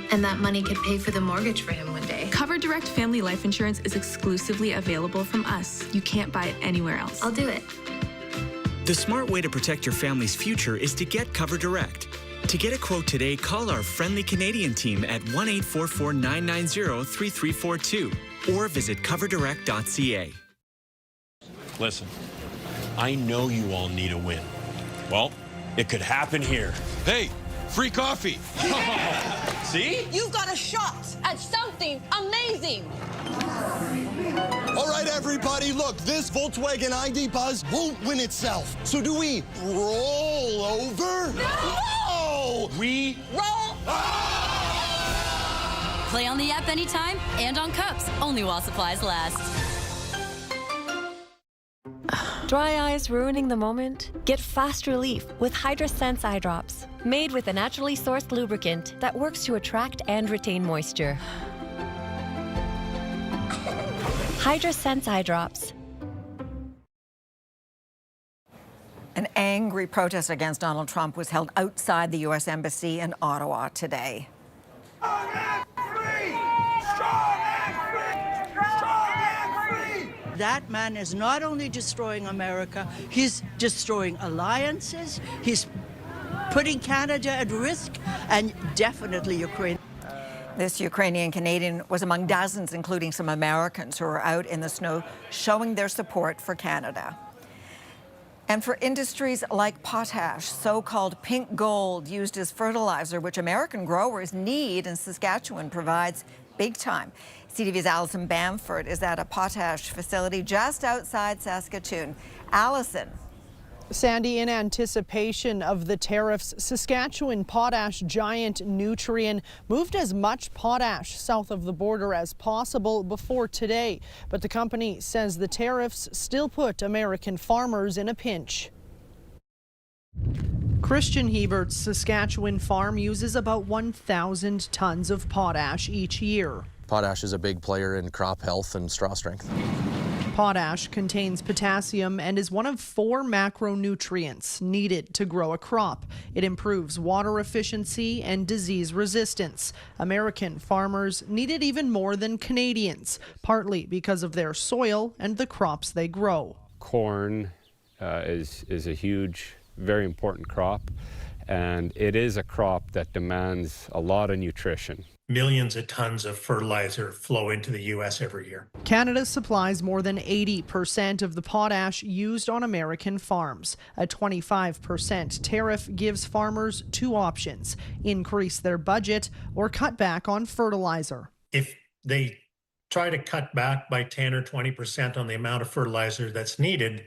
And that money could pay for the mortgage for him one day. Cover Direct Family Life Insurance is exclusively available from us. You can't buy it anywhere else. I'll do it. The smart way to protect your family's future is to get Cover Direct. To get a quote today, call our friendly Canadian team at 1-844-990-3342 or visit coverdirect.ca. Listen, I know you all need a win. Well, it could happen here. Hey, free coffee. Yeah. See? You've got a shot at something amazing. All right, everybody, look, this Volkswagen ID Buzz won't win itself. So do we roll over? No! We roll. Ah! Play on the app anytime and on cups, only while supplies last. Dry eyes ruining the moment? Get fast relief with HydraSense eye drops. Made with a naturally sourced lubricant that works to attract and retain moisture. HydraSense eye drops. An angry protest against Donald Trump was held outside the U.S. Embassy in Ottawa today. That man is not only destroying America, he's destroying alliances, he's putting Canada at risk, and definitely Ukraine. This Ukrainian Canadian was among dozens, including some Americans, who were out in the snow showing their support for Canada. And for industries like potash, so-called pink gold used as fertilizer, which American growers need and Saskatchewan provides big time. CTV's Alison Bamford is at a potash facility just outside Saskatoon. Alison. Sandy, in anticipation of the tariffs, Saskatchewan potash giant Nutrien moved as much potash south of the border as possible before today. But the company says the tariffs still put American farmers in a pinch. Christian Hebert's Saskatchewan farm uses about 1,000 tons of potash each year. Potash is a big player in crop health and straw strength. Potash contains potassium and is one of 4 macronutrients needed to grow a crop. It improves water efficiency and disease resistance. American farmers need it even more than Canadians, partly because of their soil and the crops they grow. Corn is a huge, very important crop, and it is a crop that demands a lot of nutrition. Millions of tons of fertilizer flow into the U.S. every year. Canada supplies more than 80% of the potash used on American farms. A 25% tariff gives farmers 2 options: increase their budget or cut back on fertilizer. If they try to cut back by 10 or 20% on the amount of fertilizer that's needed,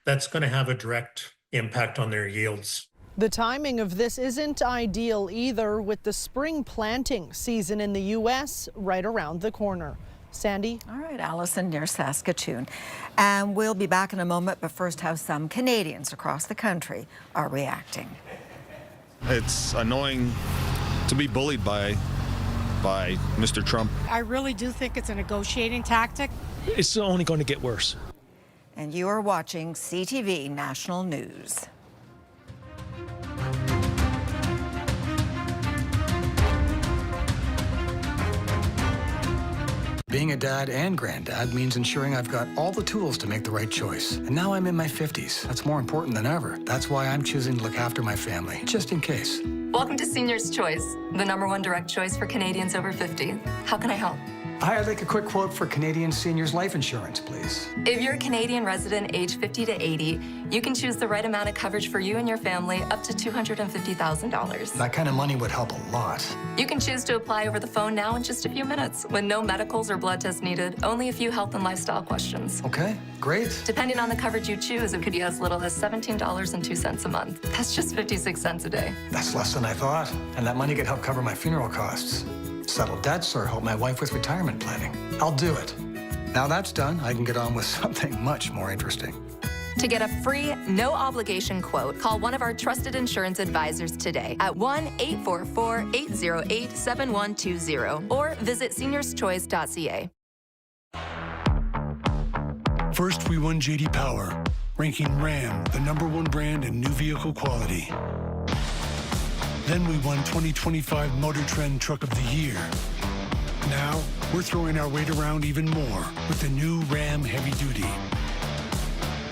that's going to have a direct impact on their yields. The timing of this isn't ideal either, with the spring planting season in the U.S. right around the corner. Sandy? All right, Allison, near Saskatoon. And we'll be back in a moment, but first, how some Canadians across the country are reacting. It's annoying to be bullied by Mr. Trump. I really do think it's a negotiating tactic. It's only going to get worse. And you are watching CTV National News. Being a dad and granddad means ensuring I've got all the tools to make the right choice. And now I'm in my 50s. That's more important than ever. That's why I'm choosing to look after my family, just in case. Welcome to Senior's Choice, the #1 direct choice for Canadians over 50. How can I help? Hi, I'd like a quick quote for Canadian seniors life insurance, please. If you're a Canadian resident age 50 to 80, you can choose the right amount of coverage for you and your family up to $250,000. That kind of money would help a lot. You can choose to apply over the phone now in just a few minutes with no medicals or blood tests needed, only a few health and lifestyle questions. Okay, great. Depending on the coverage you choose, it could be as little as $17.02 a month. That's just 56 cents a day. That's less than I thought. And that money could help cover my funeral costs, settle debts, or help my wife with retirement planning. I'll do it. Now that's done, I can get on with something much more interesting. To get a free, no-obligation quote, call one of our trusted insurance advisors today at 1-844-808-7120 or visit seniorschoice.ca. First, we won J.D. Power, ranking Ram the #1 brand in new vehicle quality. Then we won 2025 Motor Trend Truck of the Year. Now, we're throwing our weight around even more with the new Ram Heavy Duty.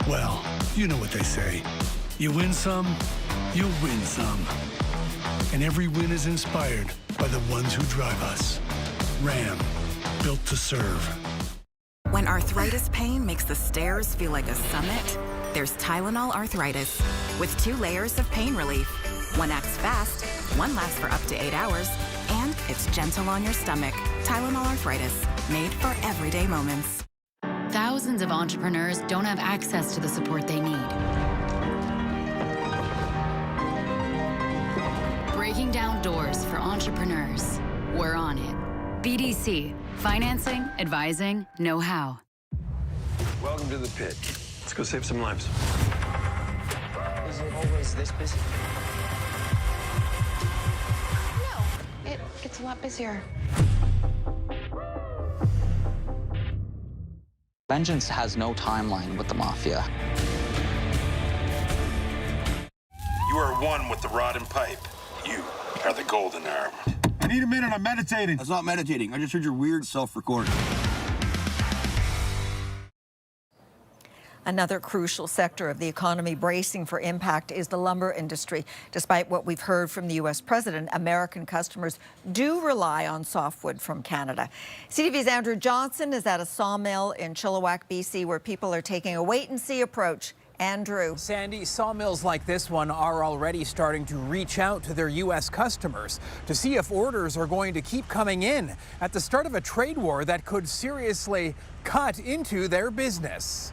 Well, you know what they say. You win some, you'll win some. And every win is inspired by the ones who drive us. Ram, built to serve. When arthritis pain makes the stairs feel like a summit, there's Tylenol Arthritis with 2 layers of pain relief. One acts fast, one lasts for up to 8 hours, and it's gentle on your stomach. Tylenol Arthritis, made for everyday moments. Thousands of entrepreneurs don't have access to the support they need. Breaking down doors for entrepreneurs. We're on it. BDC, financing, advising, know-how. Welcome to the pit. Let's go save some lives. Is it always this busy? No, it gets a lot busier. Vengeance has no timeline with the Mafia. You are one with the rod and pipe. You are the golden arm. I need a minute, I'm meditating. That's not meditating. I just heard your weird self-recording. Another crucial sector of the economy bracing for impact is the lumber industry. Despite what we've heard from the U.S. president, American customers do rely on softwood from Canada. CTV's Andrew Johnson is at a sawmill in Chilliwack, BC, where people are taking a wait-and-see approach. Andrew. Sandy, sawmills like this one are already starting to reach out to their U.S. customers to see if orders are going to keep coming in at the start of a trade war that could seriously cut into their business.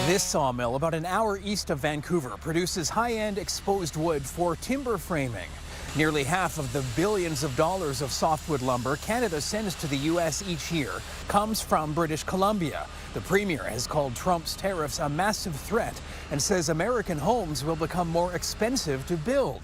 This sawmill, about an hour east of Vancouver, produces high-end exposed wood for timber framing. Nearly half of the billions of dollars of softwood lumber Canada sends to the U.S. each year comes from British Columbia. The Premier has called Trump's tariffs a massive threat and says American homes will become more expensive to build.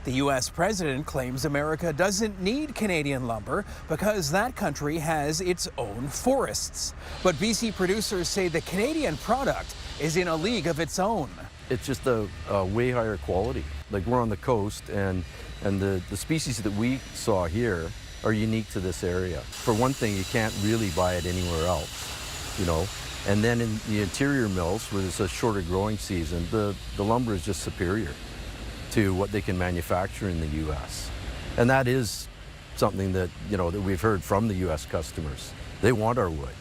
The U.S. president claims America doesn't need Canadian lumber because that country has its own forests. But BC producers say the Canadian product is in a league of its own. It's just a way higher quality. Like, we're on the coast, and the species that we saw here are unique to this area. For one thing, you can't really buy it anywhere else, you know. And then in the interior mills, where it's a shorter growing season, the lumber is just superior to what they can manufacture in the U.S. And that is something that, you know, that we've heard from the U.S. customers. They want our wood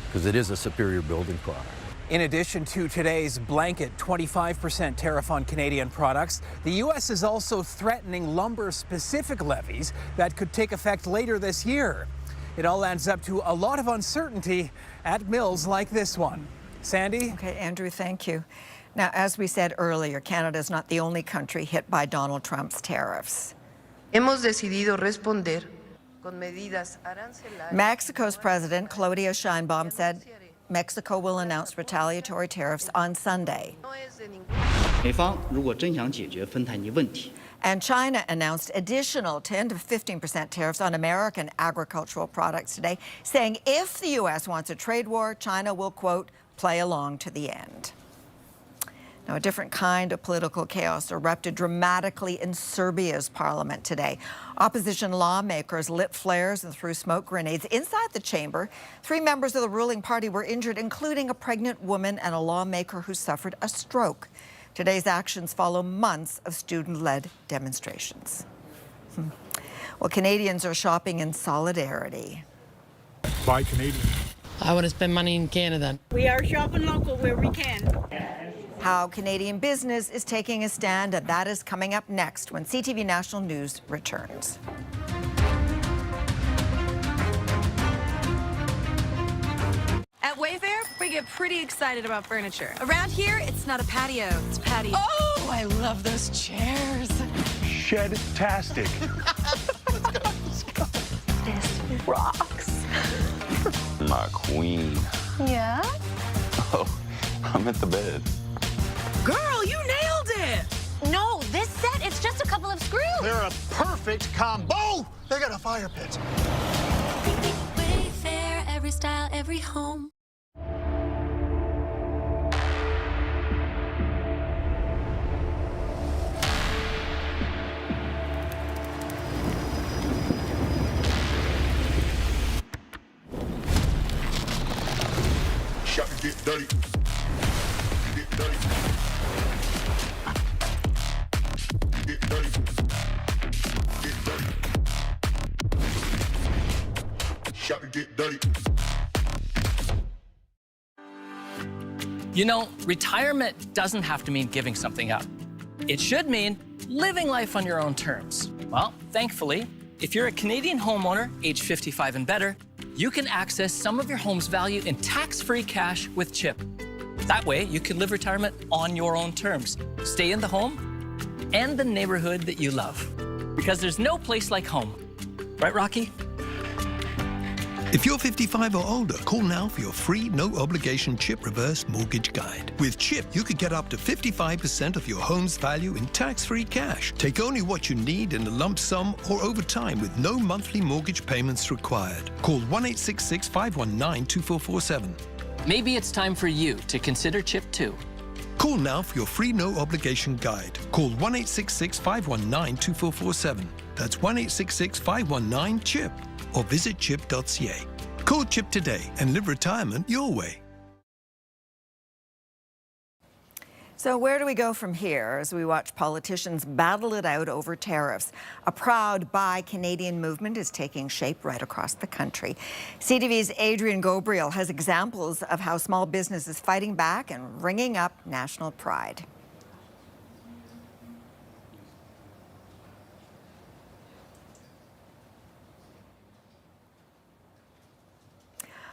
because it is a superior building product. In addition to today's blanket 25% tariff on Canadian products, the U.S. is also threatening lumber-specific levies that could take effect later this year. It all adds up to a lot of uncertainty at mills like this one. Sandy? Okay, Andrew, thank you. Now, as we said earlier, Canada is not the only country hit by Donald Trump's tariffs. Hemos decidido responder con medidas arancelarias. Mexico's President Claudia Sheinbaum said Mexico will announce retaliatory tariffs on Sunday. And China announced additional 10 to 15% tariffs on American agricultural products today, saying if the U.S. wants a trade war, China will, quote, play along to the end. Now, a different kind of political chaos erupted dramatically in Serbia's parliament today. Opposition lawmakers lit flares and threw smoke grenades inside the chamber. 3 members of the ruling party were injured, including a pregnant woman and a lawmaker who suffered a stroke. Today's actions follow months of student-led demonstrations. Well, Canadians are shopping in solidarity. Buy Canadian. I want to spend money in Canada. We are shopping local where we can. How Canadian business is taking a stand, and that is coming up next when CTV National News returns. At Wayfair, we get pretty excited about furniture. Around here, it's not a patio, it's a patio. Oh, I love those chairs. Shed-tastic. Let's go. This rocks. My queen. Yeah? Oh, I'm at the bed. Girl, you nailed it! No, this set, it's just a couple of screws. They're a perfect combo. They got a fire pit. Wayfair, every style, every home. Shop and get dirty. Get dirty. Get dirty. Get dirty. Shop and get dirty. You know, retirement doesn't have to mean giving something up. It should mean living life on your own terms. Well, thankfully, if you're a Canadian homeowner, age 55 and better, you can access some of your home's value in tax-free cash with CHIP. That way, you can live retirement on your own terms. Stay in the home and the neighborhood that you love. Because there's no place like home. Right, Rocky? If you're 55 or older, call now for your free, no-obligation CHIP reverse mortgage guide. With CHIP, you could get up to 55% of your home's value in tax-free cash. Take only what you need in a lump sum or over time with no monthly mortgage payments required. Call 1-866-519-2447. Maybe it's time for you to consider CHIP too. Call now for your free no-obligation guide. Call 1-866-519-2447. That's 1-866-519-CHIP. Or visit chip.ca. Call CHIP today and live retirement your way. So where do we go from here as we watch politicians battle it out over tariffs? A proud Buy Canadian movement is taking shape right across the country. CTV's Adrian Gobriel has examples of how small business is fighting back and ringing up national pride.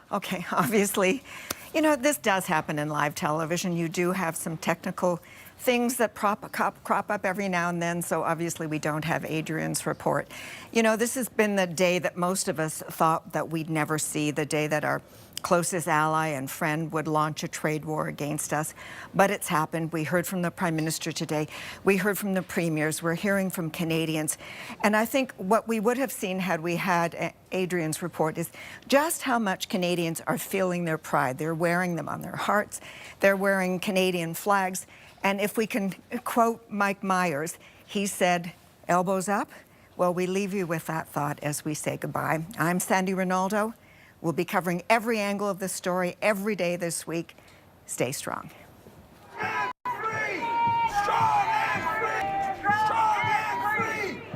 Okay, obviously, you know, this does happen in live television. You do have some technical things that crop up every now and then, so obviously we don't have Adrian's report. You know, this has been the day that most of us thought that we'd never see, the day that our closest ally and friend would launch a trade war against us. But it's happened. We heard from the Prime Minister today. We heard from the premiers. We're hearing from Canadians. And I think what we would have seen had we had Adrian's report is just how much Canadians are feeling their pride. They're wearing them on their hearts. They're wearing Canadian flags. And if we can quote Mike Myers, he said, elbows up. Well, we leave you with that thought as we say goodbye. I'm Sandy Ronaldo. We'll be covering every angle of this story every day this week. Stay strong.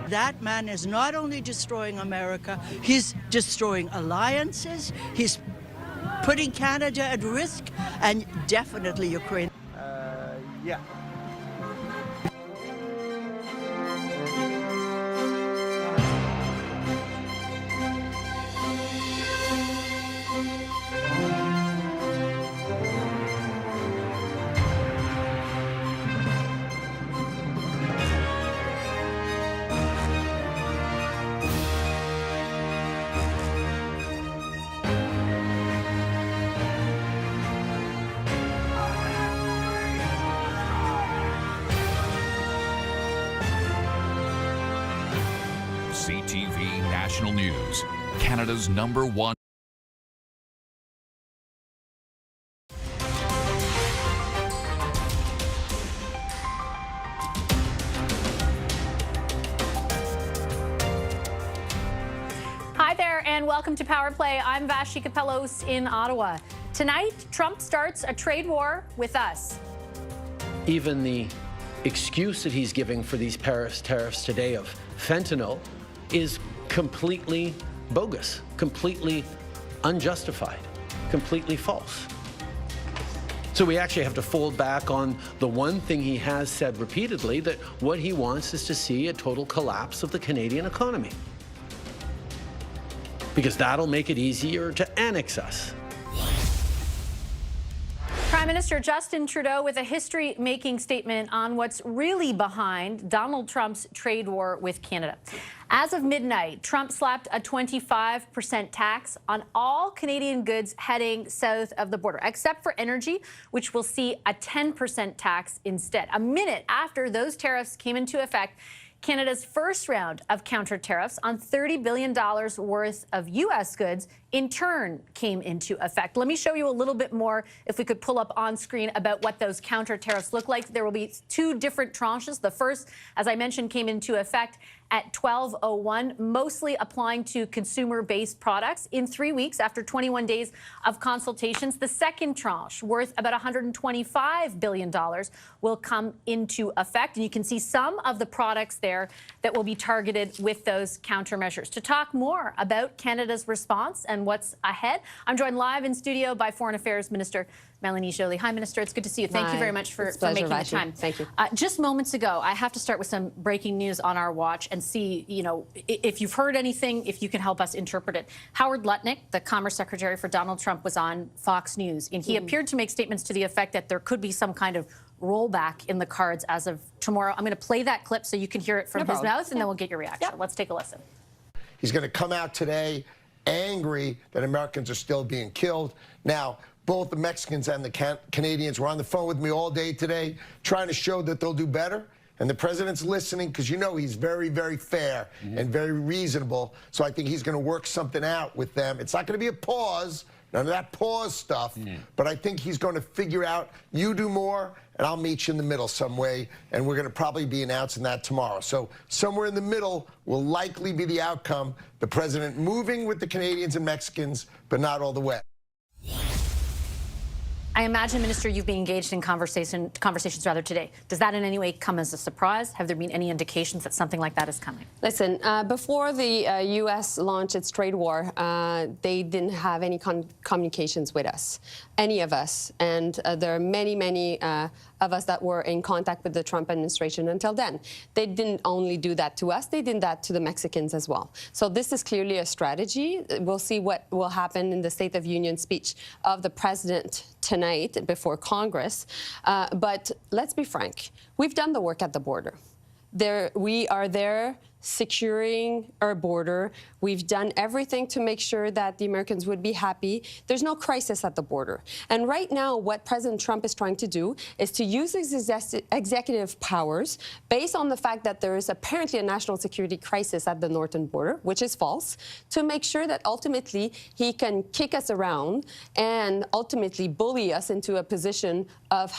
That man is not only destroying America, he's destroying alliances, he's putting Canada at risk, and definitely Ukraine. Yeah. CTV National News, Canada's #1. Hi there and welcome to Power Play. I'm Vashi Kapelos in Ottawa. Tonight, Trump starts a trade war with us. Even the excuse that he's giving for these Paris tariffs today of fentanyl is completely bogus, completely unjustified, completely false. So we actually have to fold back on the one thing he has said repeatedly, that what he wants is to see a total collapse of the Canadian economy, because that'll make it easier to annex us. Prime Minister Justin Trudeau with a history-making statement on what's really behind Donald Trump's trade war with Canada. As of midnight, Trump slapped a 25% tax on all Canadian goods heading south of the border, except for energy, which will see a 10% tax instead. A minute after those tariffs came into effect, Canada's first round of counter tariffs on $30 billion worth of U.S. goods in turn came into effect. Let me show you a little bit more, if we could pull up on screen, about what those counter tariffs look like. There will be two different tranches. The first, as I mentioned, came into effect at 12:01, mostly applying to consumer-based products. In 3 weeks, after 21 days of consultations, the second tranche, worth about $125 billion, will come into effect. And you can see some of the products there that will be targeted with those countermeasures. To talk more about Canada's response and what's ahead, I'm joined live in studio by Foreign Affairs Minister Mélanie Joly. Hi, Minister. It's good to see you. Thank you very much for making the time. Thank you. Just moments ago, I have to start with some breaking news on our watch and see, you know, if you've heard anything, if you can help us interpret it. Howard Lutnick, the Commerce Secretary for Donald Trump, was on Fox News, and he appeared to make statements to the effect that there could be some kind of rollback in the cards as of tomorrow. I'm going to play that clip so you can hear it from his mouth, and then we'll get your reaction. Let's take a listen. He's going to come out today angry that Americans are still being killed. Now, both the Mexicans and the Canadians were on the phone with me all day today trying to show that they'll do better. And the president's listening because, you know, he's very, very fair and very reasonable. So I think he's going to work something out with them. It's not going to be a pause, none of that pause stuff. But I think he's going to figure out, you do more, and I'll meet you in the middle some way. And we're going to probably be announcing that tomorrow. So somewhere in the middle will likely be the outcome. The president moving with the Canadians and Mexicans, but not all the way. I imagine, Minister, you've been engaged in conversations today. Does that in any way come as a surprise? Have there been any indications that something like that is coming? Listen, before the U.S. launched its trade war, they didn't have any communications with us, any of us. And there are many, many of us that were in contact with the Trump administration until then. They didn't only do that to us, they did that to the Mexicans as well. So this is clearly a strategy. We'll see what will happen in the State of Union speech of the president tonight before Congress. But let's be frank, we've done the work at the border. We are there securing our border. We've done everything to make sure that the Americans would be happy. There's no crisis at the border. And right now, what President Trump is trying to do is to use his executive powers based on the fact that there is apparently a national security crisis at the northern border, which is false, to make sure that ultimately he can kick us around and ultimately bully us into a position of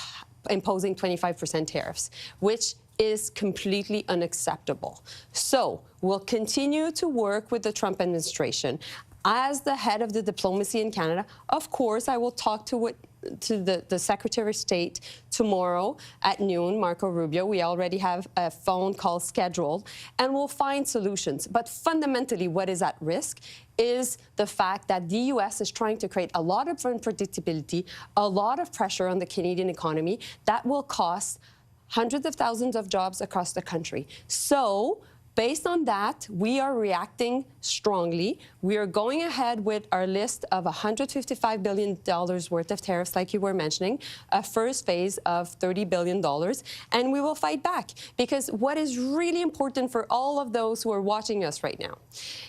imposing 25% tariffs, which is completely unacceptable. So we'll continue to work with the Trump administration. As the head of the diplomacy in Canada, of course, I will talk to the Secretary of State tomorrow at noon, Marco Rubio. We already have a phone call scheduled, and we'll find solutions. But fundamentally, what is at risk is the fact that the U.S. is trying to create a lot of unpredictability, a lot of pressure on the Canadian economy that will cost hundreds of thousands of jobs across the country. So, based on that, we are reacting strongly. We are going ahead with our list of $155 billion worth of tariffs, like you were mentioning, a first phase of $30 billion, and we will fight back. Because what is really important for all of those who are watching us right now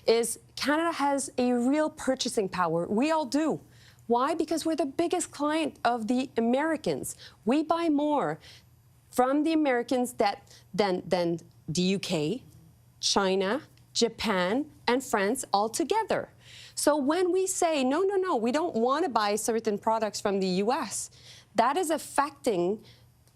is Canada has a real purchasing power. We all do. Why? Because we're the biggest client of the Americans. We buy more from the Americans than the UK, China, Japan, and France all together. So when we say, no, no, no, we don't want to buy certain products from the US, that is affecting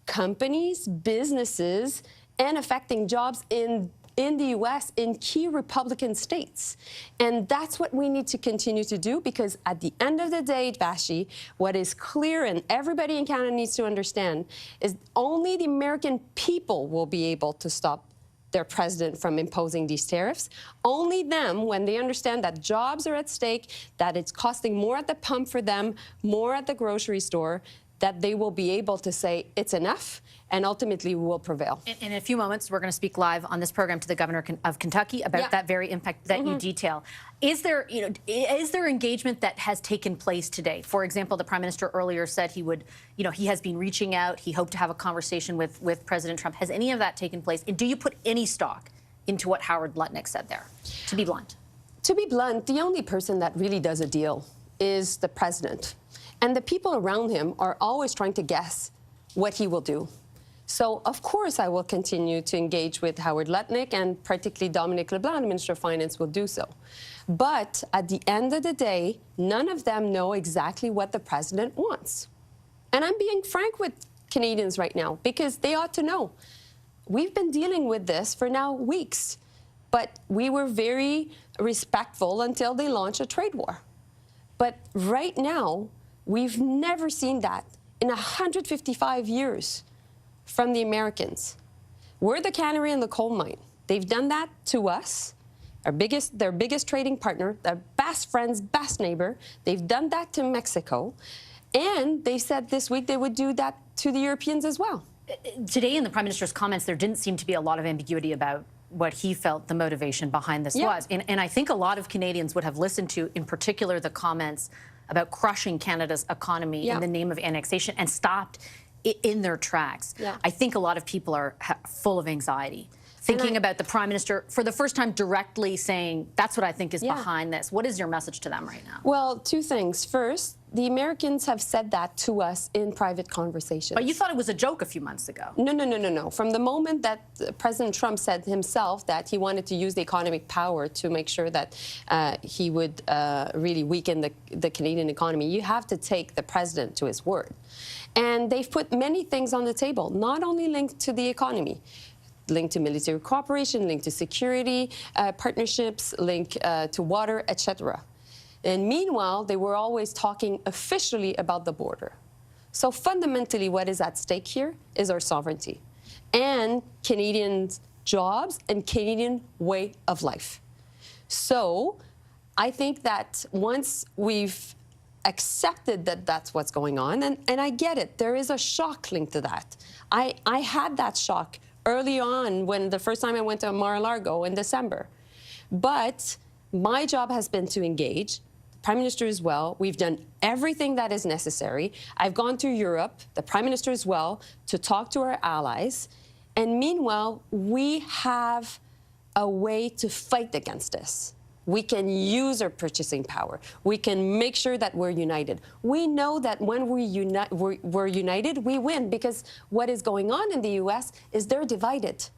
companies, businesses, and affecting jobs in the U.S. in key Republican states. And that's what we need to continue to do, because at the end of the day, Vashi, what is clear and everybody in Canada needs to understand is only the American people will be able to stop their president from imposing these tariffs. Only them, when they understand that jobs are at stake, that it's costing more at the pump for them, more at the grocery store, that they will be able to say it's enough, and ultimately we will prevail. In a few moments, we're going to speak live on this program to the governor of Kentucky about that very impact that you detail. Is there, is there engagement that has taken place today? For example, the Prime Minister earlier said he would, he has been reaching out. He hoped to have a conversation with President Trump. Has any of that taken place? And do you put any stock into what Howard Lutnick said there, to be blunt? To be blunt, the only person that really does a deal is the president. And the people around him are always trying to guess what he will do. So, of course, I will continue to engage with Howard Lutnick, and particularly Dominic LeBlanc, the Minister of Finance, will do so. But at the end of the day, none of them know exactly what the president wants. And I'm being frank with Canadians right now, because they ought to know. We've been dealing with this for now weeks, but we were very respectful until they launched a trade war. But right now, we've never seen that in 155 years from the Americans. We're the canary in the coal mine. They've done that to us, their biggest trading partner, their best friends, best neighbor. They've done that to Mexico. And they said this week they would do that to the Europeans as well. Today in the Prime Minister's comments, there didn't seem to be a lot of ambiguity about what he felt the motivation behind this was. And I think a lot of Canadians would have listened to, in particular, the comments about crushing Canada's economy in the name of annexation, and stopped in their tracks. I think a lot of people are full of anxiety. thinking about the Prime Minister for the first time directly saying, that's what I think is behind this. What is your message to them right now? Well, two things. First, the Americans have said that to us in private conversations. But you thought it was a joke a few months ago. No. From the moment that President Trump said himself that he wanted to use the economic power to make sure that he would really weaken the Canadian economy, you have to take the president to his word. And they've put many things on the table, not only linked to the economy, linked to military cooperation, linked to security partnerships, linked to water, etc. And meanwhile, they were always talking officially about the border. So fundamentally, what is at stake here is our sovereignty and Canadians' jobs and Canadian way of life. So I think that once we've accepted that that's what's going on, and I get it, there is a shock linked to that. I had that shock early on when the first time I went to Mar-a-Lago in December. But my job has been to engage, the Prime Minister as well. We've done everything that is necessary. I've gone to Europe, the Prime Minister as well, to talk to our allies. And meanwhile, we have a way to fight against this. We can use our purchasing power. We can make sure that we're united. We know that when we're united, we win, because what is going on in the U.S. is they're divided.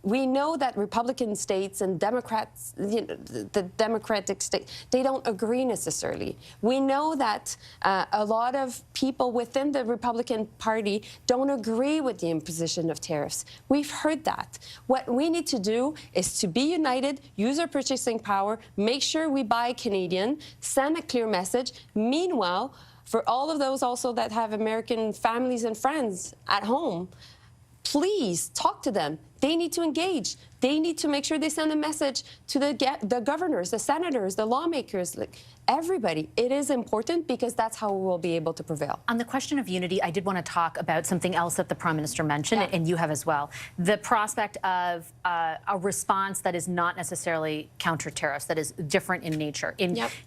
We know that Republican states and Democrats, the Democratic state, they don't agree necessarily. We know that a lot of people within the Republican Party don't agree with the imposition of tariffs. We've heard that. What we need to do is to be united, use our purchasing power, make sure we buy Canadian, send a clear message. Meanwhile, for all of those also that have American families and friends at home, please talk to them. They need to engage. They need to make sure they send a message to the governors, the senators, the lawmakers, everybody. It is important because that's how we will be able to prevail. On the question of unity, I did want to talk about something else that the Prime Minister mentioned, and you have as well. The prospect of a response that is not necessarily counter tariffs, that is different in nature.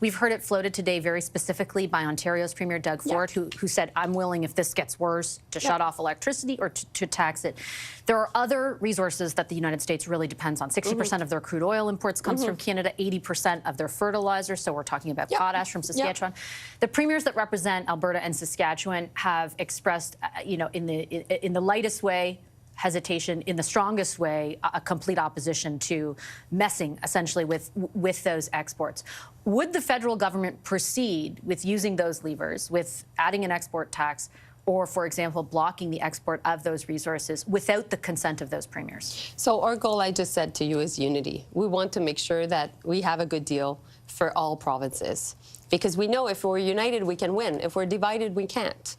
We've heard it floated today very specifically by Ontario's Premier Doug Ford, who said, I'm willing, if this gets worse, to shut off electricity or to tax it. There are other resources that the United States really depends on. 60% of their crude oil imports comes from Canada, 80% of their fertilizer, so we're talking about potash from Saskatchewan. The premiers that represent Alberta and Saskatchewan have expressed, in the lightest way, hesitation, in the strongest way, a complete opposition to messing, essentially, with those exports. Would the federal government proceed with using those levers, with adding an export tax, or, for example, blocking the export of those resources without the consent of those premiers? So our goal, I just said to you, is unity. We want to make sure that we have a good deal for all provinces, because we know if we're united, we can win. If we're divided, we can't.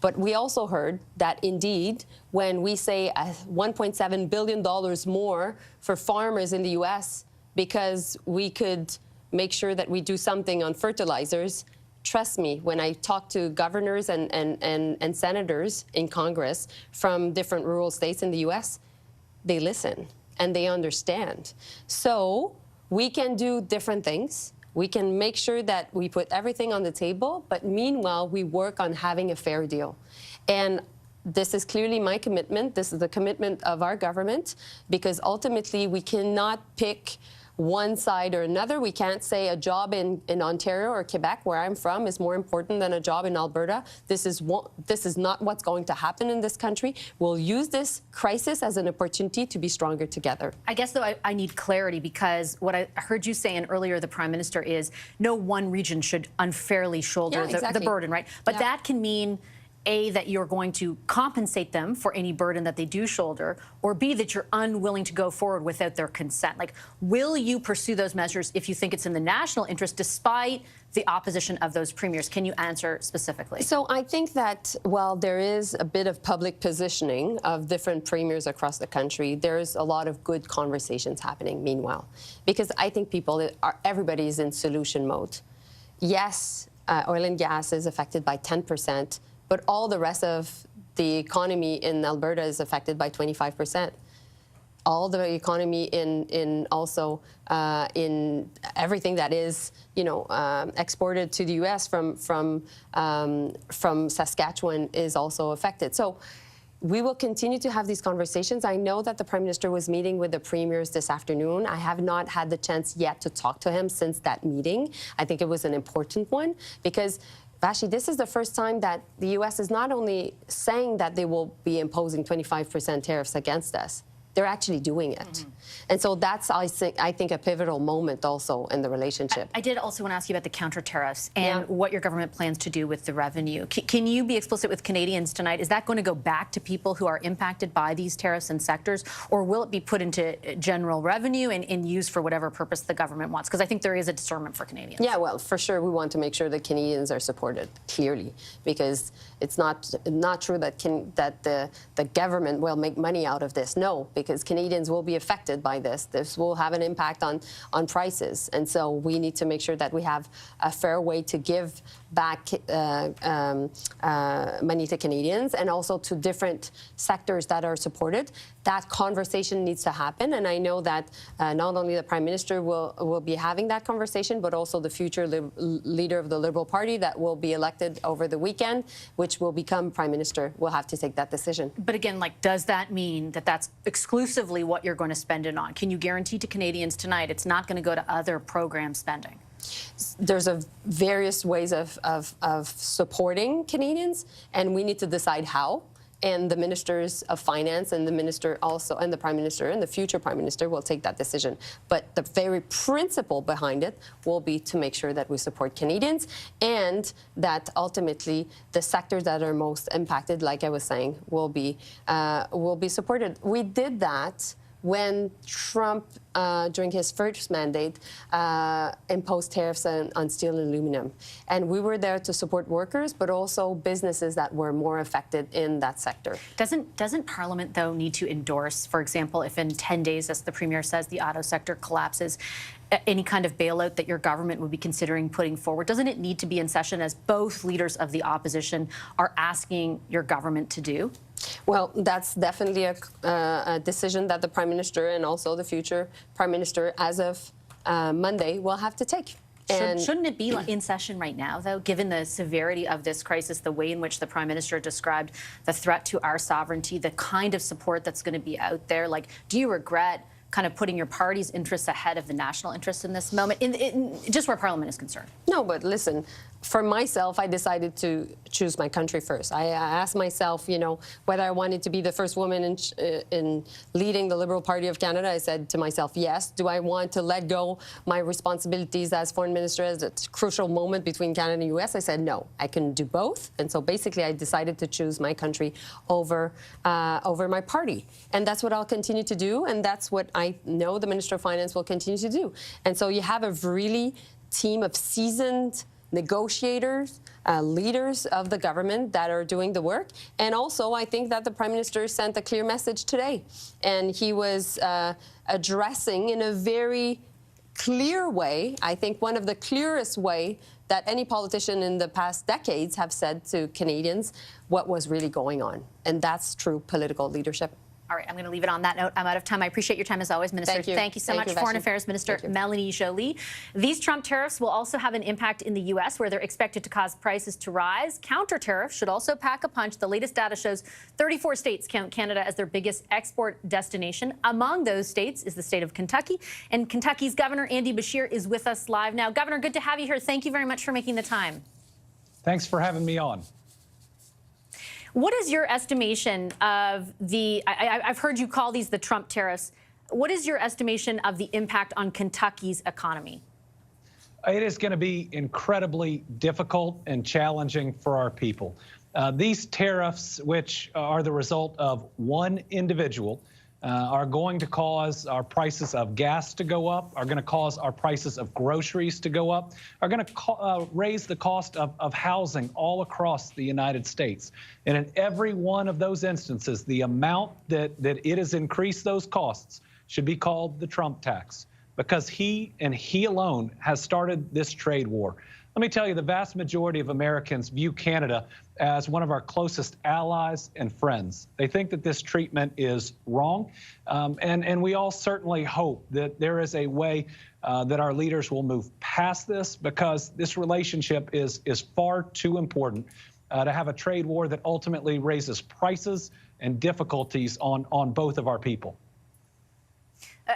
But we also heard that, indeed, when we say $1.7 billion more for farmers in the U.S. because we could make sure that we do something on fertilizers, trust me, when I talk to governors and senators in Congress from different rural states in the U.S., they listen and they understand. So we can do different things. We can make sure that we put everything on the table, but meanwhile, we work on having a fair deal. And this is clearly my commitment. This is the commitment of our government, because ultimately we cannot pick one side or another. We can't say a job in Ontario or Quebec, where I'm from, is more important than a job in Alberta. This is not what's going to happen in this country. We'll use this crisis as an opportunity to be stronger together. I guess, though, I need clarity, because what I heard you saying earlier, the Prime Minister, is no one region should unfairly shoulder the burden, right? But that can mean, A, that you're going to compensate them for any burden that they do shoulder, or B, that you're unwilling to go forward without their consent. Like, will you pursue those measures if you think it's in the national interest, despite the opposition of those premiers? Can you answer specifically? So I think that while there is a bit of public positioning of different premiers across the country, there's a lot of good conversations happening meanwhile. Because I think everybody is in solution mode. Yes, oil and gas is affected by 10%, but all the rest of the economy in Alberta is affected by 25%. All the economy in everything that is, exported to the U.S. from Saskatchewan is also affected. So we will continue to have these conversations. I know that the Prime Minister was meeting with the premiers this afternoon. I have not had the chance yet to talk to him since that meeting. I think it was an important one because, Vashi, this is the first time that the U.S. is not only saying that they will be imposing 25% tariffs against us, they're actually doing it. And so that's, I think, a pivotal moment also in the relationship. I did also want to ask you about the counter tariffs and what your government plans to do with the revenue. Can you be explicit with Canadians tonight? Is that going to go back to people who are impacted by these tariffs and sectors, or will it be put into general revenue and used for whatever purpose the government wants? Because I think there is a discernment for Canadians. Yeah, well, for sure, we want to make sure that Canadians are supported, clearly, because it's not true that the government will make money out of this. No, because Canadians will be affected by this. This will have an impact on prices. And so we need to make sure that we have a fair way to give back money to Canadians and also to different sectors that are supported. That conversation needs to happen. And I know that not only the Prime Minister will be having that conversation, but also the future leader of the Liberal Party that will be elected over the weekend, which will become Prime Minister, will have to take that decision. But again, like, does that mean that that's exclusively what you're going to spend it on? Can you guarantee to Canadians tonight it's not going to go to other program spending? There's various ways of supporting Canadians, and we need to decide how. And the ministers of finance and the minister also, and the Prime Minister and the future Prime Minister will take that decision. But the very principle behind it will be to make sure that we support Canadians and that ultimately the sectors that are most impacted, like I was saying, will be supported. We did that when Trump, during his first mandate, imposed tariffs on steel and aluminum. And we were there to support workers, but also businesses that were more affected in that sector. Doesn't Parliament, though, need to endorse, for example, if in 10 days, as the Premier says, the auto sector collapses, any kind of bailout that your government would be considering putting forward? Doesn't it need to be in session, as both leaders of the opposition are asking your government to do? Well, that's definitely a decision that the Prime Minister and also the future Prime Minister, as of Monday, will have to take. Shouldn't it be in session right now, though, given the severity of this crisis, the way in which the Prime Minister described the threat to our sovereignty, the kind of support that's going to be out there? Like, do you regret kind of putting your party's interests ahead of the national interests in this moment, just where Parliament is concerned? No, but listen, for myself, I decided to choose my country first. I asked myself, you know, whether I wanted to be the first woman in leading the Liberal Party of Canada. I said to myself, yes. Do I want to let go my responsibilities as Foreign Minister at a crucial moment between Canada and the U.S.? I said no. I can do both. And so basically, I decided to choose my country over my party. And that's what I'll continue to do. And that's what I know the Minister of Finance will continue to do. And so you have a really team of seasoned negotiators, leaders of the government that are doing the work. And also, I think that the Prime Minister sent a clear message today. And he was addressing in a very clear way, I think one of the clearest way that any politician in the past decades have said to Canadians what was really going on. And that's true political leadership. All right, I'm going to leave it on that note. I'm out of time. I appreciate your time as always, Minister. Thank you So much, Foreign Affairs Minister Melanie Joly. These Trump tariffs will also have an impact in the U.S., where they're expected to cause prices to rise. Counter tariffs should also pack a punch. The latest data shows 34 states count Canada as their biggest export destination. Among those states is the state of Kentucky. And Kentucky's Governor Andy Beshear is with us live now. Governor, good to have you here. Thank you very much for making the time. Thanks for having me on. What is your estimation of the, I've heard you call these the Trump tariffs. What is your estimation of the impact on Kentucky's economy? It is going to be incredibly difficult and challenging for our people. These tariffs, which are the result of one individual, are going to cause our prices of gas to go up, are going to cause our prices of groceries to go up, are going to raise the cost of housing all across the United States. And in every one of those instances, the amount that it has increased those costs should be called the Trump tax, because he and he alone has started this trade war. Let me tell you, the vast majority of Americans view Canada as one of our closest allies and friends. They think that this treatment is wrong, and we all certainly hope that there is a way that our leaders will move past this, because this relationship is far too important to have a trade war that ultimately raises prices and difficulties on both of our people.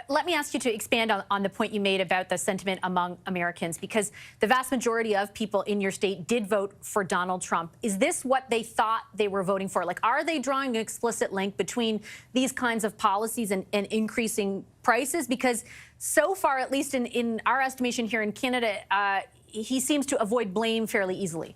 Let me ask you to expand on the point you made about the sentiment among Americans, because the vast majority of people in your state did vote for Donald Trump. Is this what they thought they were voting for? Like, are they drawing an explicit link between these kinds of policies and increasing prices? Because so far, at least in our estimation here in Canada, he seems to avoid blame fairly easily.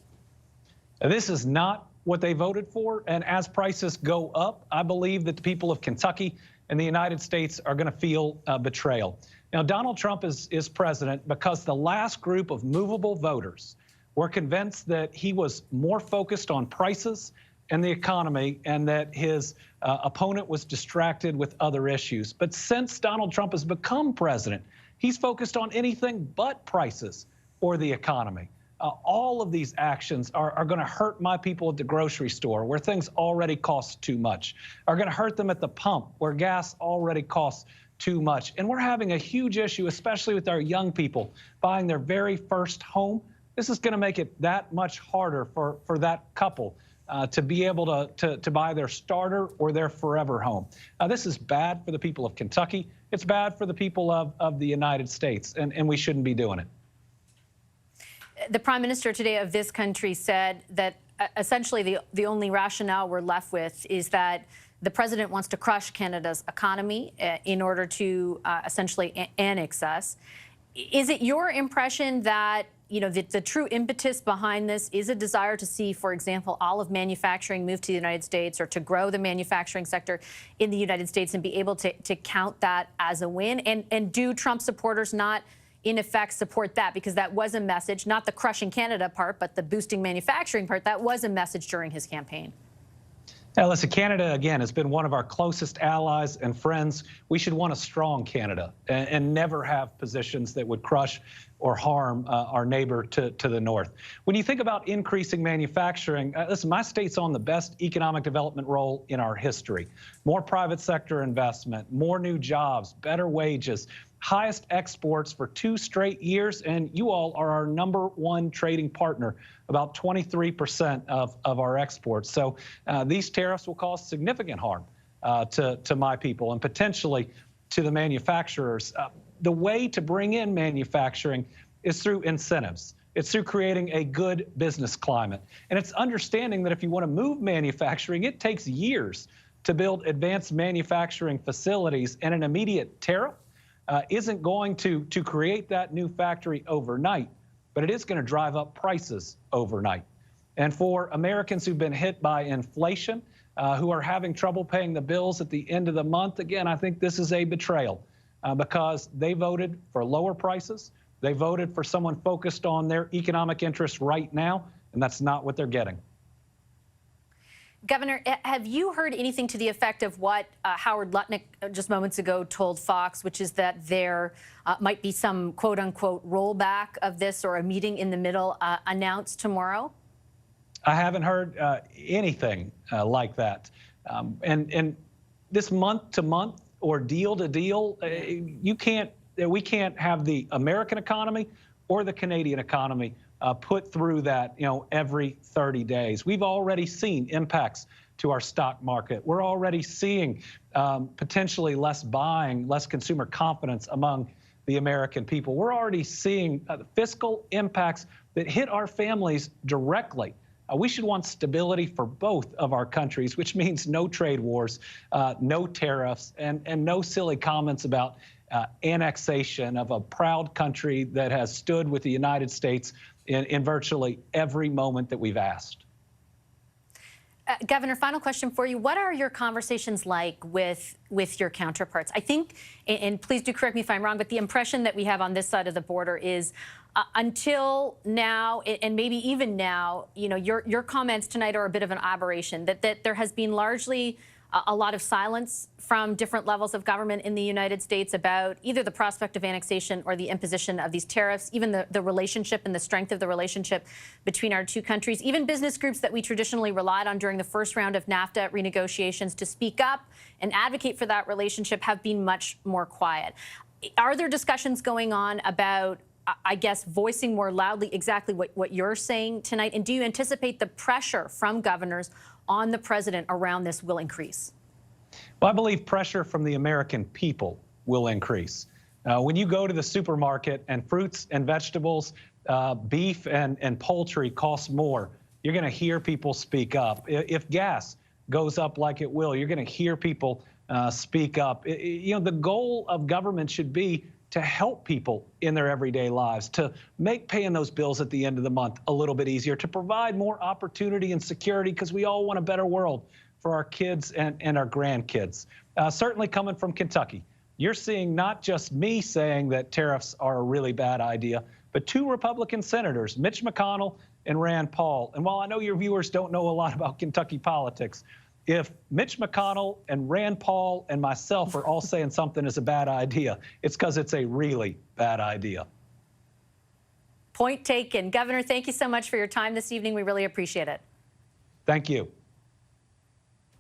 This is not what they voted for. And as prices go up, I believe that the people of Kentucky and the United States are going to feel betrayal. Now, Donald Trump is president because the last group of movable voters were convinced that he was more focused on prices and the economy, and that his opponent was distracted with other issues. But since Donald Trump has become president, he's focused on anything but prices or the economy. All of these actions are going to hurt my people at the grocery store, where things already cost too much, are going to hurt them at the pump, where gas already costs too much. And we're having a huge issue, especially with our young people buying their very first home. This is going to make it that much harder for that couple to be able to buy their starter or their forever home. This is bad for the people of Kentucky. It's bad for the people of the United States, and we shouldn't be doing it. The Prime Minister today of this country said that essentially the only rationale we're left with is that the president wants to crush Canada's economy in order to essentially annex us. Is it your impression that, you know, the true impetus behind this is a desire to see, for example, all of manufacturing move to the United States, or to grow the manufacturing sector in the United States and be able to count that as a win? And do Trump supporters not, in effect, support that? Because that was a message, not the crushing Canada part, but the boosting manufacturing part. That was a message during his campaign. Now, listen, Canada, again, has been one of our closest allies and friends. We should want a strong Canada and never have positions that would crush or harm our neighbor to the north. When you think about increasing manufacturing, listen, my state's on the best economic development roll in our history. More private sector investment, more new jobs, better wages, highest exports for 2 straight years, and you all are our #1 trading partner, about 23% of our exports. So these tariffs will cause significant harm to my people and potentially to the manufacturers. The way to bring in manufacturing is through incentives. It's through creating a good business climate. And it's understanding that if you want to move manufacturing, it takes years to build advanced manufacturing facilities, and an immediate tariff isn't going to create that new factory overnight, but it is going to drive up prices overnight. And for Americans who've been hit by inflation, who are having trouble paying the bills at the end of the month, again, I think this is a betrayal because they voted for lower prices. They voted for someone focused on their economic interests right now, and that's not what they're getting. Governor, have you heard anything to the effect of what Howard Lutnick just moments ago told Fox, which is that there might be some quote-unquote rollback of this, or a meeting in the middle announced tomorrow? I haven't heard anything like that. And this month-to-month or deal-to-deal, we can't have the American economy or the Canadian economy put through that, every 30 days. We've already seen impacts to our stock market. We're already seeing potentially less buying, less consumer confidence among the American people. We're already seeing fiscal impacts that hit our families directly. We should want stability for both of our countries, which means no trade wars, no tariffs, and no silly comments about annexation of a proud country that has stood with the United States in virtually every moment that we've asked. Governor, final question for you. What are your conversations like with your counterparts? I think, and please do correct me if I'm wrong, but the impression that we have on this side of the border is until now, and maybe even now, your comments tonight are a bit of an aberration, that there has been largely a lot of silence from different levels of government in the United States about either the prospect of annexation or the imposition of these tariffs, even the relationship and the strength of the relationship between our two countries. Even business groups that we traditionally relied on during the first round of NAFTA renegotiations to speak up and advocate for that relationship have been much more quiet. Are there discussions going on about I guess, voicing more loudly exactly what you're saying tonight? And do you anticipate the pressure from governors on the president around this will increase? Well, I believe pressure from the American people will increase. When you go to the supermarket and fruits and vegetables, beef and poultry cost more, you're going to hear people speak up. If gas goes up like it will, you're going to hear people speak up. The goal of government should be to help people in their everyday lives, to make paying those bills at the end of the month a little bit easier, to provide more opportunity and security, because we all want a better world for our kids and our grandkids. Certainly coming from Kentucky, you're seeing not just me saying that tariffs are a really bad idea, but two Republican senators, Mitch McConnell and Rand Paul. And while I know your viewers don't know a lot about Kentucky politics, if Mitch McConnell and Rand Paul and myself are all saying something is a bad idea, it's because it's a really bad idea. Point taken. Governor, thank you so much for your time this evening. We really appreciate it. Thank you.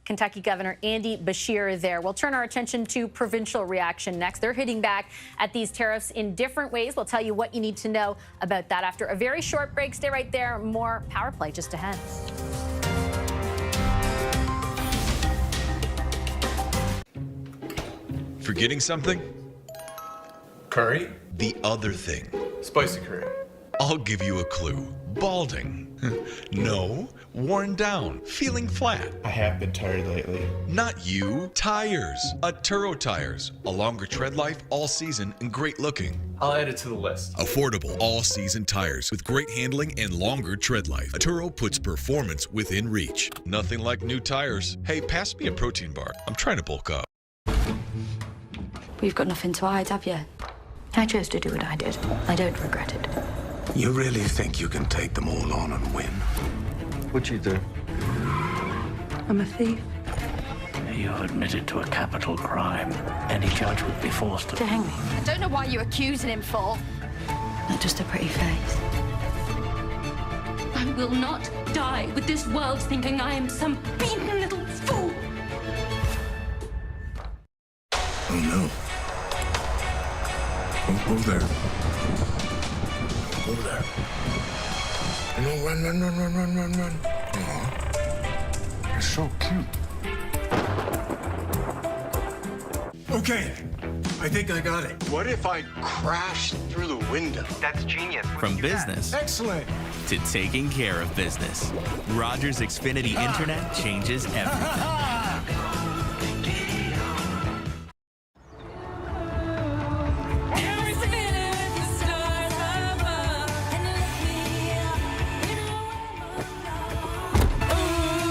Kentucky Governor Andy Beshear there. We'll turn our attention to provincial reaction next. They're hitting back at these tariffs in different ways. We'll tell you what you need to know about that after a very short break. Stay right there. More Power Play just ahead. Forgetting something? Curry? The other thing. Spicy curry. I'll give you a clue. Balding. No, worn down, feeling flat. I have been tired lately. Not you. Tires. Turo tires. A longer tread life all season and great looking. I'll add it to the list. Affordable all-season tires with great handling and longer tread life. Turo puts performance within reach. Nothing like new tires. Hey, pass me a protein bar. I'm trying to bulk up. We've got nothing to hide, have you? I chose to do what I did. I don't regret it. You really think you can take them all on and win? What'd you do? I'm a thief. You admitted to a capital crime. Any judge would be forced To hang me. I don't know why you're accusing him for. Not just a pretty face. I will not die with this world thinking I am some beaten little fool. Oh, no. Oh, there. Over there. No, run. Aw. You're so cute. Okay, I think I got it. What if I crashed through the window? That's genius. From business Excellent. to taking care of business, Rogers Xfinity Internet changes everything.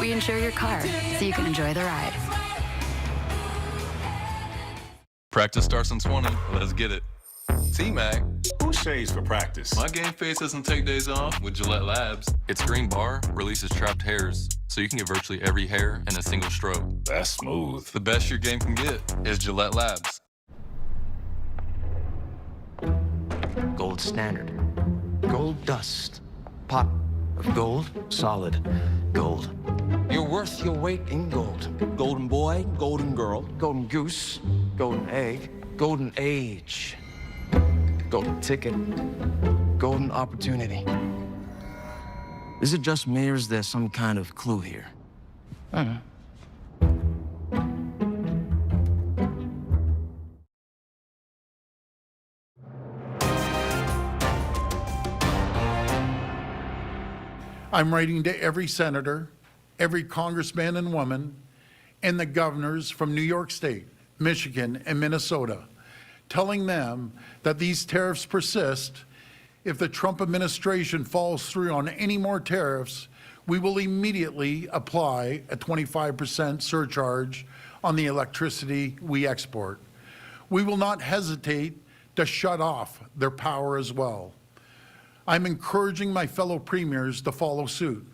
We insure your car so you can enjoy the ride. Practice starts in 20. Let's get it. T-Mac. Who saves for practice? My game face doesn't take days off with Gillette Labs. Its green bar releases trapped hairs, so you can get virtually every hair in a single stroke. That's smooth. The best your game can get is Gillette Labs. Gold standard. Gold dust. Pot of gold. Solid gold. You're worth your weight in gold. Golden boy, golden girl, golden goose, golden egg, golden age, golden ticket, golden opportunity. Is it just me, or is there some kind of clue here? I don't know. I'm writing to every senator, every congressman and woman, and the governors from New York State, Michigan, and Minnesota, telling them that these tariffs persist. If the Trump administration falls through on any more tariffs, we will immediately apply a 25% surcharge on the electricity we export. We will not hesitate to shut off their power as well. I'm encouraging my fellow premiers to follow suit.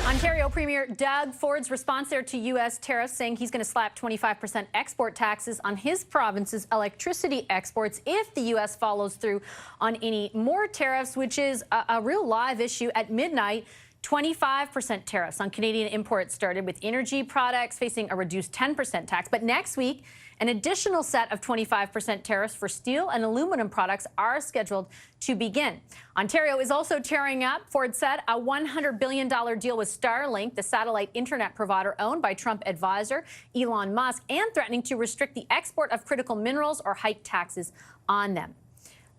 Ontario Premier Doug Ford's response there to U.S. tariffs, saying he's going to slap 25% export taxes on his province's electricity exports if the U.S. follows through on any more tariffs, which is a real live issue. At midnight, 25% tariffs on Canadian imports started, with energy products facing a reduced 10% tax. But next week, An additional set of 25% tariffs for steel and aluminum products are scheduled to begin. Ontario is also tearing up, Ford said, a $100 billion deal with Starlink, the satellite internet provider owned by Trump advisor Elon Musk, and threatening to restrict the export of critical minerals or hike taxes on them.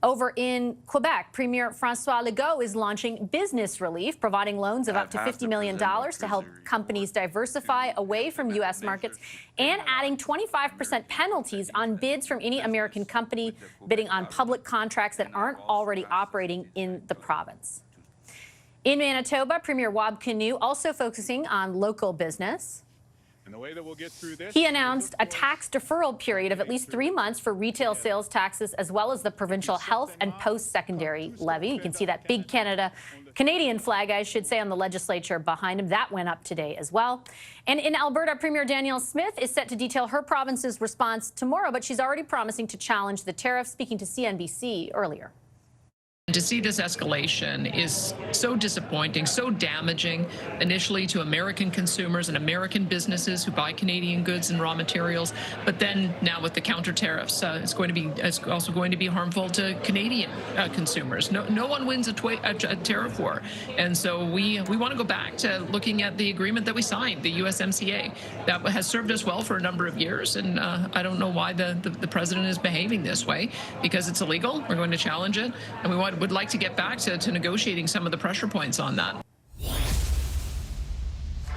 Over in Quebec, Premier François Legault is launching business relief, providing loans of up to $50 million to help companies diversify away from U.S. markets, and adding 25% penalties on bids from any American company bidding on public contracts that aren't already operating in the province. In Manitoba, Premier Wab Kinew also focusing on local business. And the way that we'll get through this, he announced a tax deferral period of at least 3 months for retail sales taxes, as well as the provincial health and post-secondary levy. You can see that big Canadian flag, I should say, on the legislature behind him. That went up today as well. And in Alberta, Premier Danielle Smith is set to detail her province's response tomorrow, but she's already promising to challenge the tariffs, speaking to CNBC earlier. To see this escalation is so disappointing, so damaging initially to American consumers and American businesses who buy Canadian goods and raw materials, but then now with the counter tariffs, it's also going to be harmful to Canadian consumers. No one wins a tariff war, and so we want to go back to looking at the agreement that we signed, the USMCA, that has served us well for a number of years, and I don't know why the president is behaving this way, because it's illegal. We're going to challenge it, and we would like to get back to negotiating some of the pressure points on that.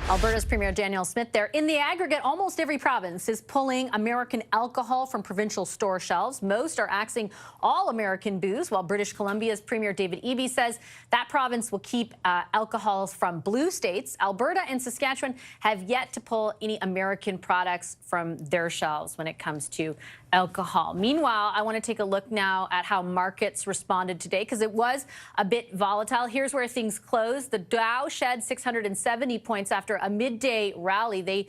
Alberta's Premier Danielle Smith there. In the aggregate, almost every province is pulling American alcohol from provincial store shelves. Most are axing all American booze, while British Columbia's Premier David Eby says that province will keep alcohols from blue states. Alberta and Saskatchewan have yet to pull any American products from their shelves when it comes to alcohol. Meanwhile, I want to take a look now at how markets responded today, because it was a bit volatile. Here's where things closed. The Dow shed 670 points after a midday rally. They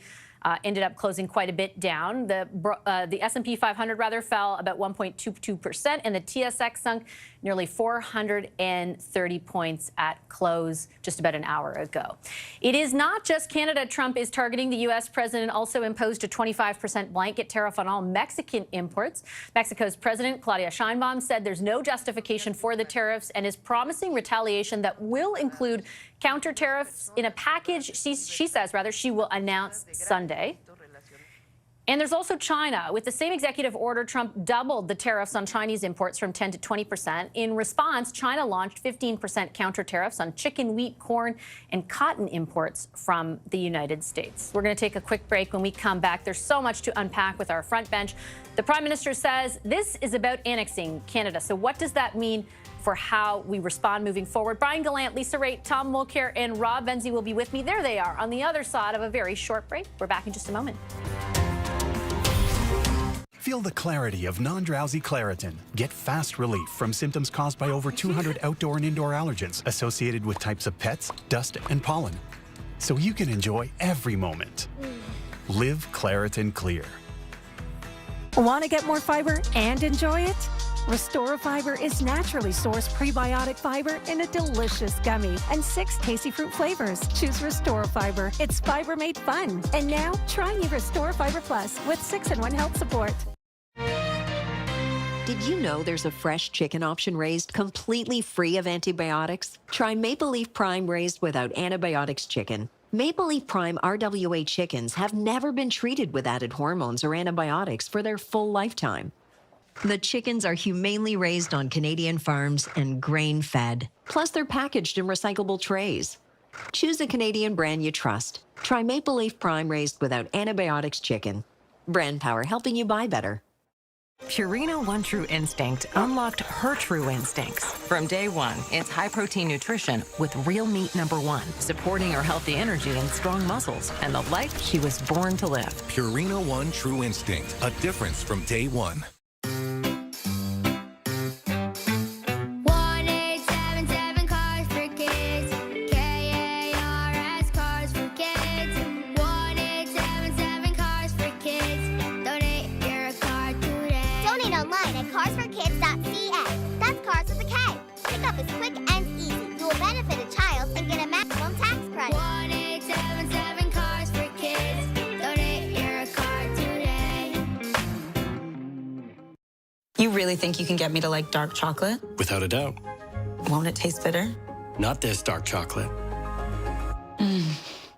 ended up closing quite a bit down. The S&P 500 rather fell about 1.22%, and the TSX sunk nearly 430 points at close just about an hour ago. It is not just Canada Trump is targeting. The U.S. president also imposed a 25% blanket tariff on all Mexican imports. Mexico's President Claudia Sheinbaum said there's no justification for the tariffs and is promising retaliation that will include counter tariffs in a package she says she will announce Sunday. And there's also China. With the same executive order, Trump doubled the tariffs on Chinese imports from 10 to 20%. In response, China launched 15% counter tariffs on chicken, wheat, corn, and cotton imports from the United States. We're going to take a quick break. When we come back, there's so much to unpack with our front bench. The Prime Minister says this is about annexing Canada. So what does that mean for how we respond moving forward? Brian Gallant, Lisa Raitt, Tom Mulcair, and Rob Benzie will be with me. There they are on the other side of a very short break. We're back in just a moment. Feel the clarity of non-drowsy Claritin. Get fast relief from symptoms caused by over 200 outdoor and indoor allergens associated with types of pets, dust, and pollen. So you can enjoy every moment. Live Claritin Clear. Want to get more fiber and enjoy it? Restore Fiber is naturally sourced prebiotic fiber in a delicious gummy and 6 tasty fruit flavors. Choose Restore Fiber. It's fiber made fun. And now, try new Restore Fiber Plus with 6-in-1 health support. Did you know there's a fresh chicken option raised completely free of antibiotics? Try Maple Leaf Prime raised without antibiotics chicken. Maple Leaf Prime RWA chickens have never been treated with added hormones or antibiotics for their full lifetime. The chickens are humanely raised on Canadian farms and grain-fed. Plus, they're packaged in recyclable trays. Choose a Canadian brand you trust. Try Maple Leaf Prime raised without antibiotics chicken. Brand power helping you buy better. Purina One True Instinct unlocked her true instincts. From day one, it's high-protein nutrition with real meat #1, supporting her healthy energy and strong muscles, and the life she was born to live. Purina One True Instinct, a difference from day one. 1877 Cars for Kids. KARS Cars for Kids. 1877 Cars for Kids. Donate your car today. Donate online at carsforkids.ca. That's cars with a K. Pickup is quick and easy. You will benefit a child and get a maximum tax credit. 1877 Cars for Kids. Donate your car today. You really think you can get me to like dark chocolate? Without a doubt. Won't it taste bitter? Not this dark chocolate.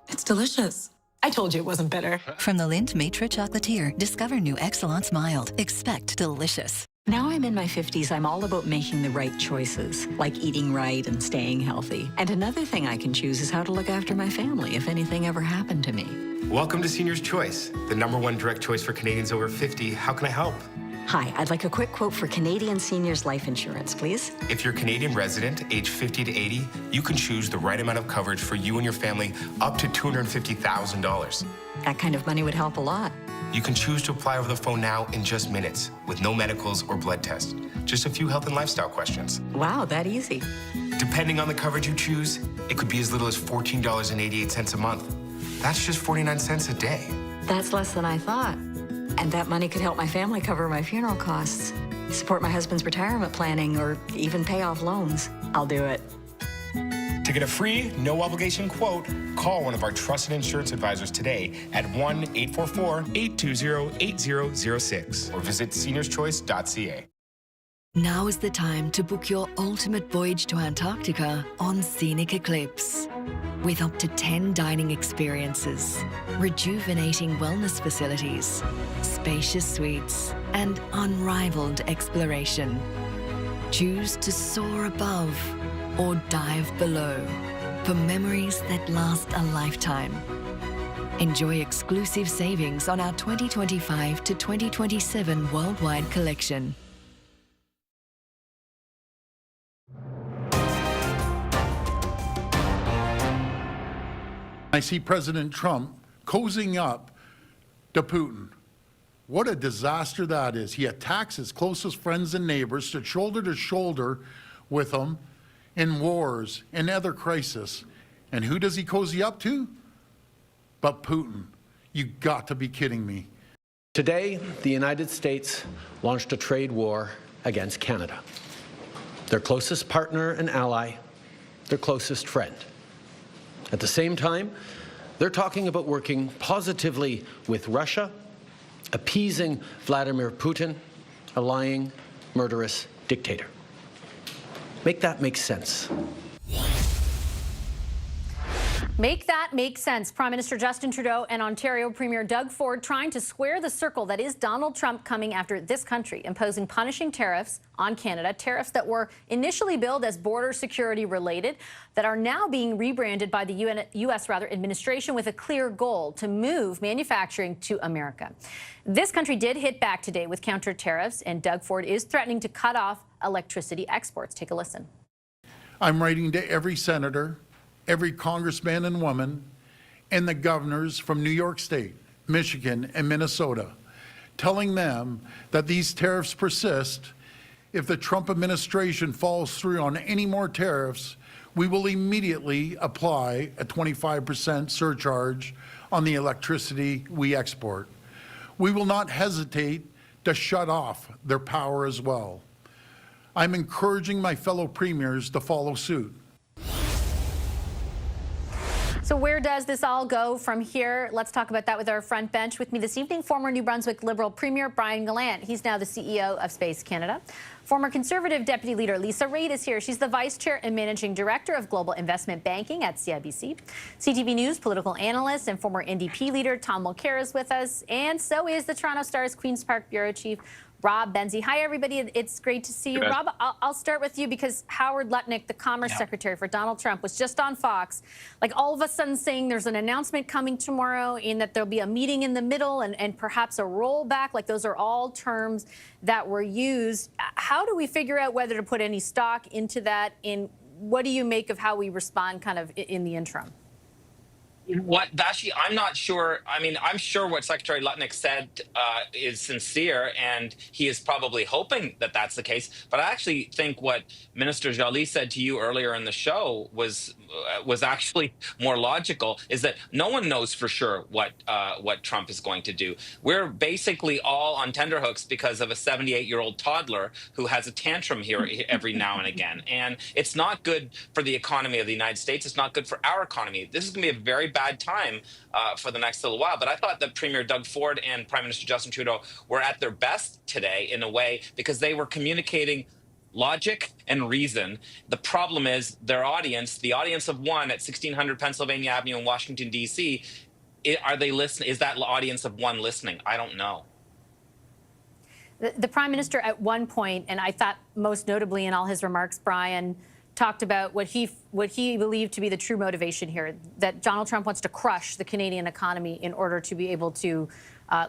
It's delicious. I told you it wasn't bitter. From the Lindt Maitre Chocolatier, discover new Excellence Mild. Expect delicious. Now I'm in my 50s, I'm all about making the right choices, like eating right and staying healthy. And another thing I can choose is how to look after my family if anything ever happened to me. Welcome to Senior's Choice, the #1 direct choice for Canadians over 50. How can I help? Hi, I'd like a quick quote for Canadian seniors life insurance, please. If you're a Canadian resident, age 50 to 80, you can choose the right amount of coverage for you and your family up to $250,000. That kind of money would help a lot. You can choose to apply over the phone now in just minutes with no medicals or blood tests. Just a few health and lifestyle questions. Wow, that easy. Depending on the coverage you choose, it could be as little as $14.88 a month. That's just 49 cents a day. That's less than I thought. And that money could help my family cover my funeral costs, support my husband's retirement planning, or even pay off loans. I'll do it. To get a free, no-obligation quote, call one of our trusted insurance advisors today at 1-844-820-8006 or visit seniorschoice.ca. Now is the time to book your ultimate voyage to Antarctica on Scenic Eclipse. With up to 10 dining experiences, rejuvenating wellness facilities, spacious suites, and unrivaled exploration. Choose to soar above or dive below for memories that last a lifetime. Enjoy exclusive savings on our 2025 to 2027 worldwide collection. I see President Trump cozying up to Putin. What a disaster that is. He attacks his closest friends and neighbors, stood shoulder to shoulder with them in wars and other crises. And who does he cozy up to? But Putin. You got to be kidding me. Today, the United States launched a trade war against Canada, their closest partner and ally, their closest friend. At the same time, they're talking about working positively with Russia, appeasing Vladimir Putin, a lying, murderous dictator. Make that make sense. Make that make sense. Prime Minister Justin Trudeau and Ontario Premier Doug Ford trying to square the circle that is Donald Trump coming after this country, imposing punishing tariffs on Canada, tariffs that were initially billed as border security related, that are now being rebranded by the U.S. administration with a clear goal to move manufacturing to America. This country did hit back today with counter tariffs, and Doug Ford is threatening to cut off electricity exports. Take a listen. I'm writing to every senator, every congressman and woman, and the governors from New York State, Michigan, and Minnesota, telling them that these tariffs persist. If the Trump administration follows through on any more tariffs, we will immediately apply a 25% surcharge on the electricity we export. We will not hesitate to shut off their power as well. I'm encouraging my fellow premiers to follow suit. So where does this all go from here? Let's talk about that with our front bench. With me this evening, former New Brunswick Liberal Premier Brian Gallant. He's now the CEO of Space Canada. Former Conservative Deputy Leader Lisa Raitt is here. She's the Vice Chair and Managing Director of Global Investment Banking at CIBC. CTV News political analyst and former NDP leader Tom Mulcair is with us. And so is the Toronto Star's Queen's Park Bureau Chief Rob Benzie. Hi, everybody. It's great to see you. Rob, I'll start with you because Howard Lutnick, the Commerce Secretary for Donald Trump, was just on Fox, like all of a sudden saying there's an announcement coming tomorrow and that there'll be a meeting in the middle and perhaps a rollback. Like those are all terms that were used. How do we figure out whether to put any stock into that? And what do you make of how we respond kind of in the interim? What, Vashi, I'm not sure. I mean, I'm sure what Secretary Lutnick said is sincere, and he is probably hoping that that's the case. But I actually think what Minister Joly said to you earlier in the show was actually more logical, is that no one knows for sure what Trump is going to do. We're basically all on tenterhooks because of a 78-year-old toddler who has a tantrum here every now and again. And it's not good for the economy of the United States. It's not good for our economy. This is going to be a very bad bad time for the next little while. But I thought that Premier Doug Ford and Prime Minister Justin Trudeau were at their best today in a way because they were communicating logic and reason. The problem is their audience, the audience of one at 1600 Pennsylvania Avenue in Washington, D.C., are they listening? Is that audience of one listening? I don't know. The Prime Minister at one point, and I thought most notably in all his remarks, Brian, talked about what he believed to be the true motivation here, that Donald Trump wants to crush the Canadian economy in order to be able to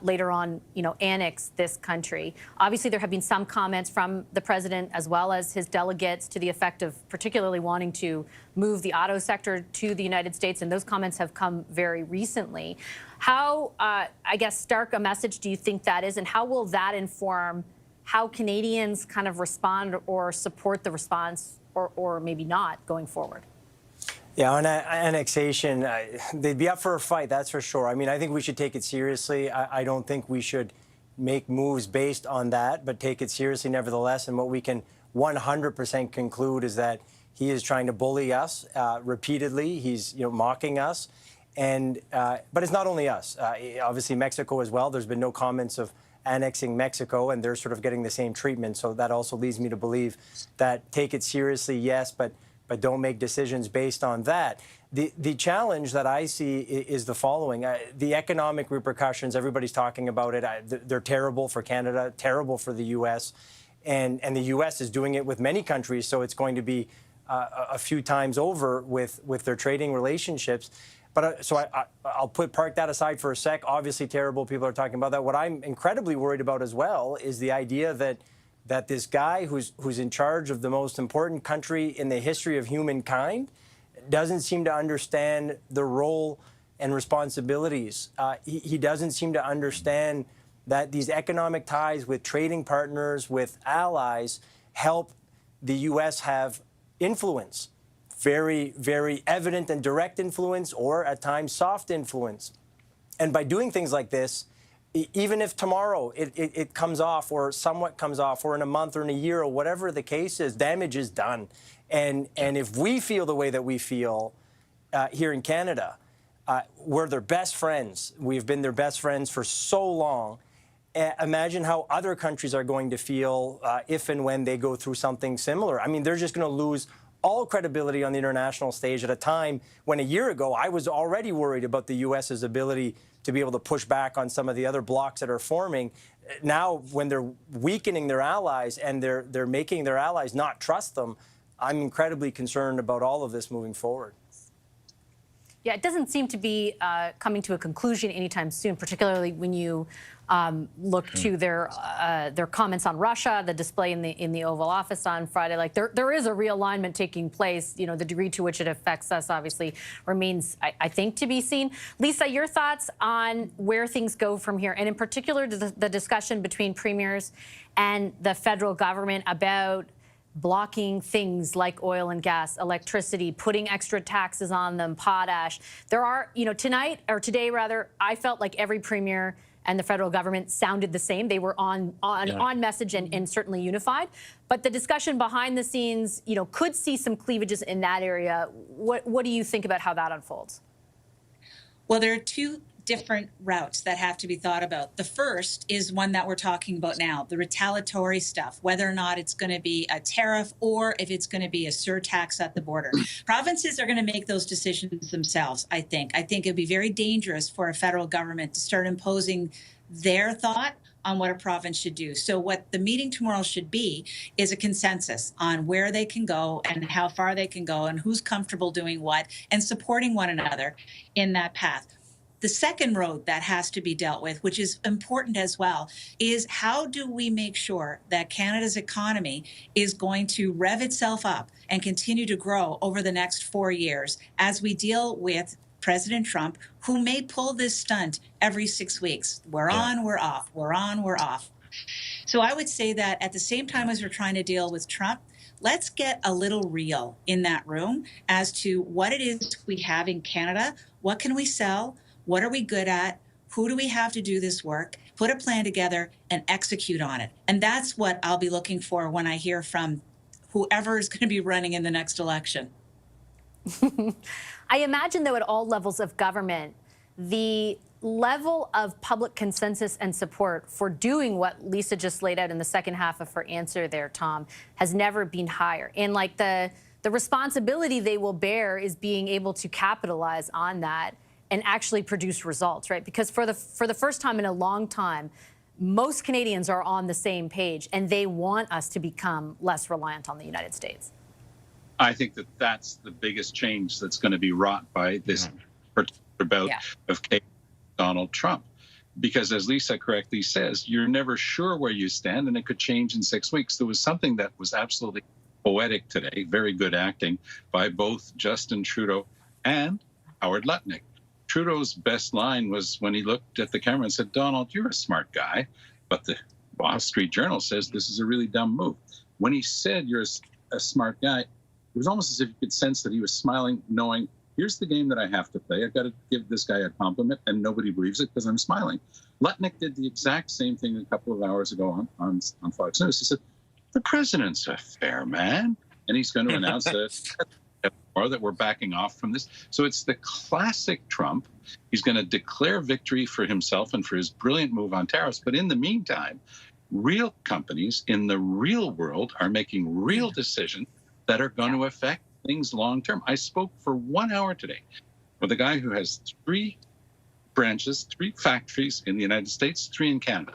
later on, annex this country. Obviously, there have been some comments from the president as well as his delegates to the effect of particularly wanting to move the auto sector to the United States, and those comments have come very recently. How, I guess, stark a message do you think that is, and how will that inform how Canadians kind of respond or support the response, or maybe not, going forward? Yeah, on annexation, they'd be up for a fight, that's for sure. I mean, I think we should take it seriously. I don't think we should make moves based on that, but take it seriously nevertheless. And what we can 100% conclude is that he is trying to bully us repeatedly. He's mocking us. But it's not only us. Obviously, Mexico as well. There's been no comments of annexing Mexico, and they're sort of getting the same treatment. So that also leads me to believe that take it seriously, yes, but don't make decisions based on that. The challenge that I see is the following. The economic repercussions, everybody's talking about it. They're terrible for Canada, terrible for the U.S., and the U.S. is doing it with many countries, so it's going to be a few times over with their trading relationships. But I'll park that aside for a sec. Obviously terrible, people are talking about that. What I'm incredibly worried about as well is the idea that this guy who's in charge of the most important country in the history of humankind doesn't seem to understand the role and responsibilities. He doesn't seem to understand that these economic ties with trading partners, with allies, help the U.S. have influence. Very, very evident and direct influence, or at times soft influence. And by doing things like this, even if tomorrow it comes off or somewhat comes off, or in a month or in a year or whatever the case is, damage is done. And if we feel the way that we feel here in Canada, we're their best friends. We've been their best friends for so long. Imagine how other countries are going to feel if and when they go through something similar. I mean, they're just going to lose all credibility on the international stage at a time when a year ago I was already worried about the U.S.'s ability to be able to push back on some of the other blocs that are forming. Now, when they're weakening their allies and they're making their allies not trust them, I'm incredibly concerned about all of this moving forward. Yeah, it doesn't seem to be coming to a conclusion anytime soon, particularly when you look to their comments on Russia, the display in the Oval Office on Friday. Like there is a realignment taking place. The degree to which it affects us obviously remains, I think, to be seen. Lisa, your thoughts on where things go from here, and in particular the discussion between premiers and the federal government about blocking things like oil and gas, electricity, putting extra taxes on them, potash. There are, tonight, or today rather, I felt like every premier and the federal government sounded the same. They were on message and certainly unified. But the discussion behind the scenes, could see some cleavages in that area. What do you think about how that unfolds? Well, there are two different routes that have to be thought about. The first is one that we're talking about now, the retaliatory stuff, whether or not it's going to be a tariff or if it's going to be a surtax at the border. Provinces are going to make those decisions themselves, I think. I think it'd be very dangerous for a federal government to start imposing their thought on what a province should do. So what the meeting tomorrow should be is a consensus on where they can go and how far they can go and who's comfortable doing what and supporting one another in that path. The second road that has to be dealt with, which is important as well, is how do we make sure that Canada's economy is going to rev itself up and continue to grow over the next 4 years as we deal with President Trump, who may pull this stunt every 6 weeks. We're on, we're off, we're on, we're off. So I would say that at the same time as we're trying to deal with Trump, let's get a little real in that room as to what it is we have in Canada. What can we sell? What are we good at? Who do we have to do this work? Put a plan together and execute on it. And that's what I'll be looking for when I hear from whoever is going to be running in the next election. I imagine, though, at all levels of government, the level of public consensus and support for doing what Lisa just laid out in the second half of her answer there, Tom, has never been higher. And like the responsibility they will bear is being able to capitalize on that and actually produce results, right? Because for the first time in a long time, most Canadians are on the same page, and they want us to become less reliant on the United States. I think that that's the biggest change that's going to be wrought by this particular bout of Donald Trump. Because as Lisa correctly says, you're never sure where you stand, and it could change in 6 weeks. There was something that was absolutely poetic today, very good acting by both Justin Trudeau and Howard Lutnick. Trudeau's best line was when he looked at the camera and said, "Donald, you're a smart guy," but the Wall Street Journal says this is a really dumb move. When he said you're a smart guy, it was almost as if you could sense that he was smiling, knowing, here's the game that I have to play. I've got to give this guy a compliment, and nobody believes it because I'm smiling. Lutnick did the exact same thing a couple of hours ago on Fox News. He said, the president's a fair man, and he's going to announce that we're backing off from this. So it's the classic Trump. He's going to declare victory for himself and for his brilliant move on tariffs. But in the meantime, real companies in the real world are making real decisions that are going to affect things long term. I spoke for 1 hour today with a guy who has 3 branches, 3 factories in the United States, 3 in Canada.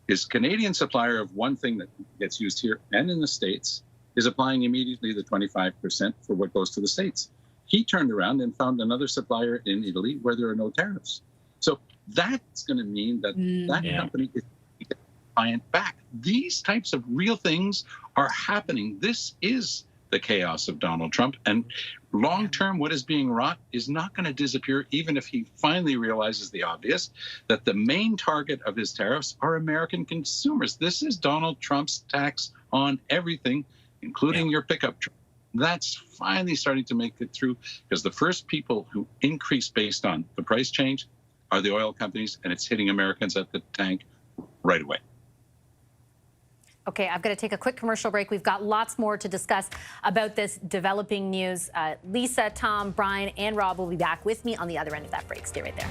His Canadian supplier of one thing that gets used here and in the States is applying immediately the 25% for what goes to the States. He turned around and found another supplier in Italy where there are no tariffs. So that's going to mean that that company is client back. These types of real things are happening. This is the chaos of Donald Trump. And long-term, what is being wrought is not going to disappear, even if he finally realizes the obvious, that the main target of his tariffs are American consumers. This is Donald Trump's tax on everything, including your pickup truck. That's finally starting to make it through, because the first people who increase based on the price change are the oil companies, and it's hitting Americans at the tank right away. Okay, I've got to take a quick commercial break. We've got lots more to discuss about this developing news. Lisa, Tom, Brian, and Rob will be back with me on the other end of that break. Stay right there.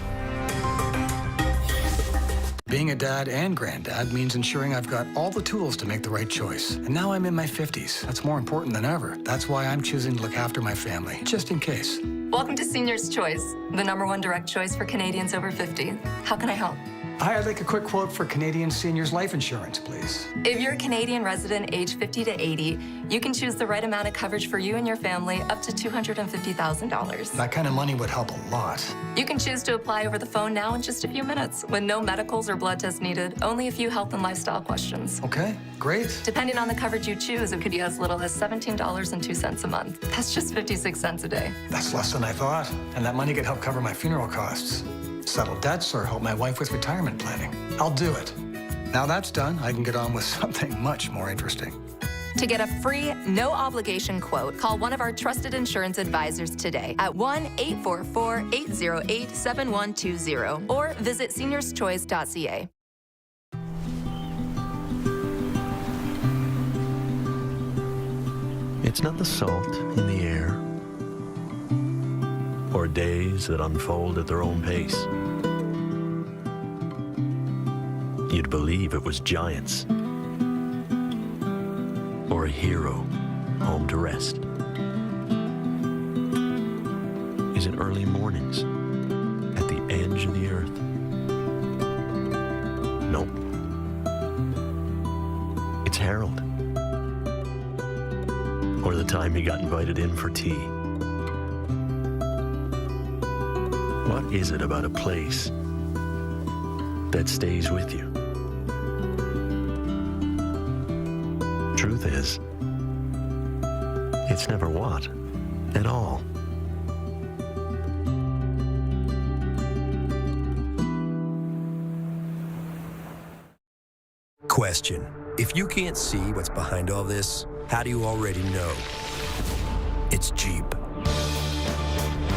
Being a dad and granddad means ensuring I've got all the tools to make the right choice. And now I'm in my 50s. That's more important than ever. That's why I'm choosing to look after my family, just in case. Welcome to Senior's Choice, the #1 direct choice for Canadians over 50. How can I help? Hi, I'd like a quick quote for Canadian seniors life insurance, please. If you're a Canadian resident aged 50 to 80, you can choose the right amount of coverage for you and your family up to $250,000. That kind of money would help a lot. You can choose to apply over the phone now in just a few minutes with no medicals or blood tests needed, only a few health and lifestyle questions. Okay, great. Depending on the coverage you choose, it could be as little as $17.02 a month. That's just 56 cents a day. That's less than I thought. And that money could help cover my funeral costs, settle debts, or help my wife with retirement planning. I'll do it. Now that's done, I can get on with something much more interesting. To get a free, no-obligation quote, call one of our trusted insurance advisors today at 1-844-808-7120 or visit seniorschoice.ca. It's not the salt in the air or days that unfold at their own pace. You'd believe it was giants or a hero home to rest. Is it early mornings at the edge of the earth? Nope. It's Harold. Or the time he got invited in for tea. What is it about a place that stays with you? Truth is, it's never what at all. Question: if you can't see what's behind all this, how do you already know? It's Jeep.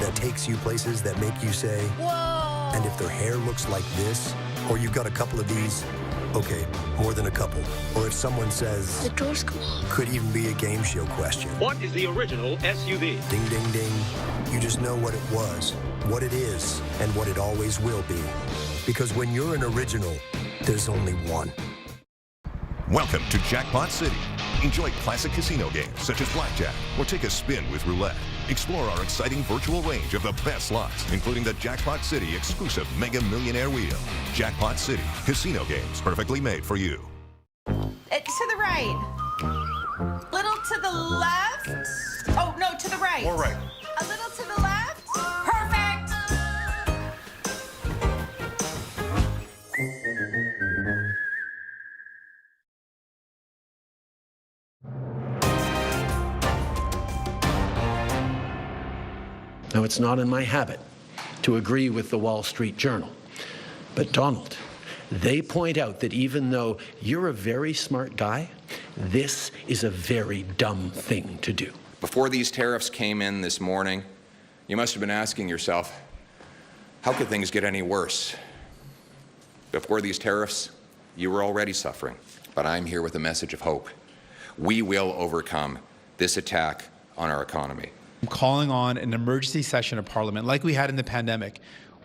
That takes you places that make you say, whoa! And if their hair looks like this, or you've got a couple of these, Okay, more than a couple. Or if someone says... The doors go up. Could even be a game show question. What is the original SUV? Ding, ding, ding. You just know what it was, what it is, and what it always will be. Because when you're an original, there's only one. Welcome to Jackpot City. Enjoy classic casino games such as blackjack or take a spin with roulette. Explore our exciting virtual range of the best slots, including the Jackpot City exclusive Mega Millionaire Wheel. Jackpot City, casino games perfectly made for you. To the right. Little to the left. Oh, no, to the right. More right. A little to the left. Perfect. Now, it's not in my habit to agree with the Wall Street Journal. But Donald, they point out that even though you're a very smart guy, this is a very dumb thing to do. Before these tariffs came in this morning, you must have been asking yourself, how could things get any worse? Before these tariffs, you were already suffering. But I'm here with a message of hope. We will overcome this attack on our economy. I'm calling on an emergency session of Parliament like we had in the pandemic.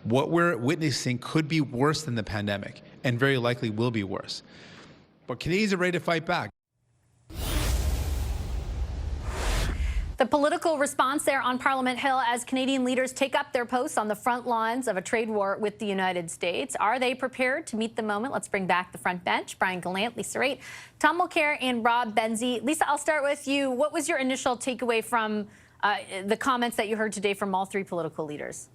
What we're witnessing could be worse than the pandemic and very likely will be worse. But Canadians are ready to fight back. The political response there on Parliament Hill as Canadian leaders take up their posts on the front lines of a trade war with the United States. Are they prepared to meet the moment? Let's bring back the front bench. Brian Gallant, Lisa Raitt, Tom Mulcair, and Rob Benzie. Lisa, I'll start with you. What was your initial takeaway from the comments that you heard today from all three political leaders?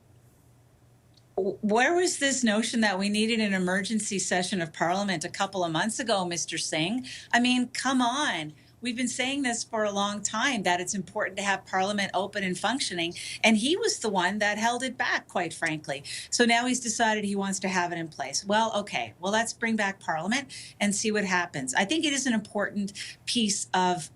Where was this notion that we needed an emergency session of Parliament a couple of months ago, Mr. Singh? I mean, come on. We've been saying this for a long time, that it's important to have Parliament open and functioning. And he was the one that held it back, quite frankly. So now he's decided he wants to have it in place. Well, okay. Well, let's bring back Parliament and see what happens. I think it is an important piece of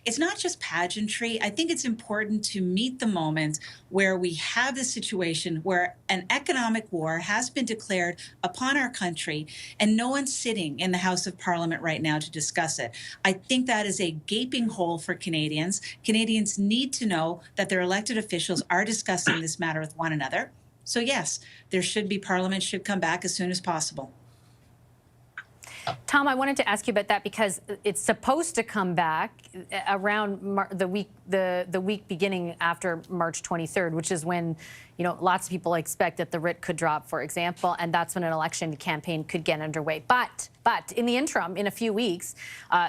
it's not just pageantry. I think it's important to meet the moment where we have the situation where an economic war has been declared upon our country and no one's sitting in the House of Parliament right now to discuss it. I think that is a gaping hole for Canadians. Canadians need to know that their elected officials are discussing this matter with one another. So yes, there should be Parliament should come back as soon as possible. Tom, I wanted to ask you about that because it's supposed to come back around the week beginning after March 23rd, which is when, lots of people expect that the writ could drop, for example, and that's when an election campaign could get underway. But in the interim, in a few weeks,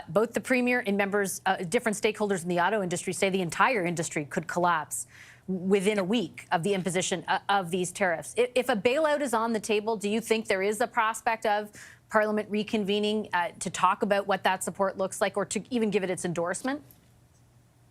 both the Premier and members, different stakeholders in the auto industry say the entire industry could collapse within a week of the imposition of these tariffs. If a bailout is on the table, do you think there is a prospect of Parliament reconvening to talk about what that support looks like or to even give it its endorsement?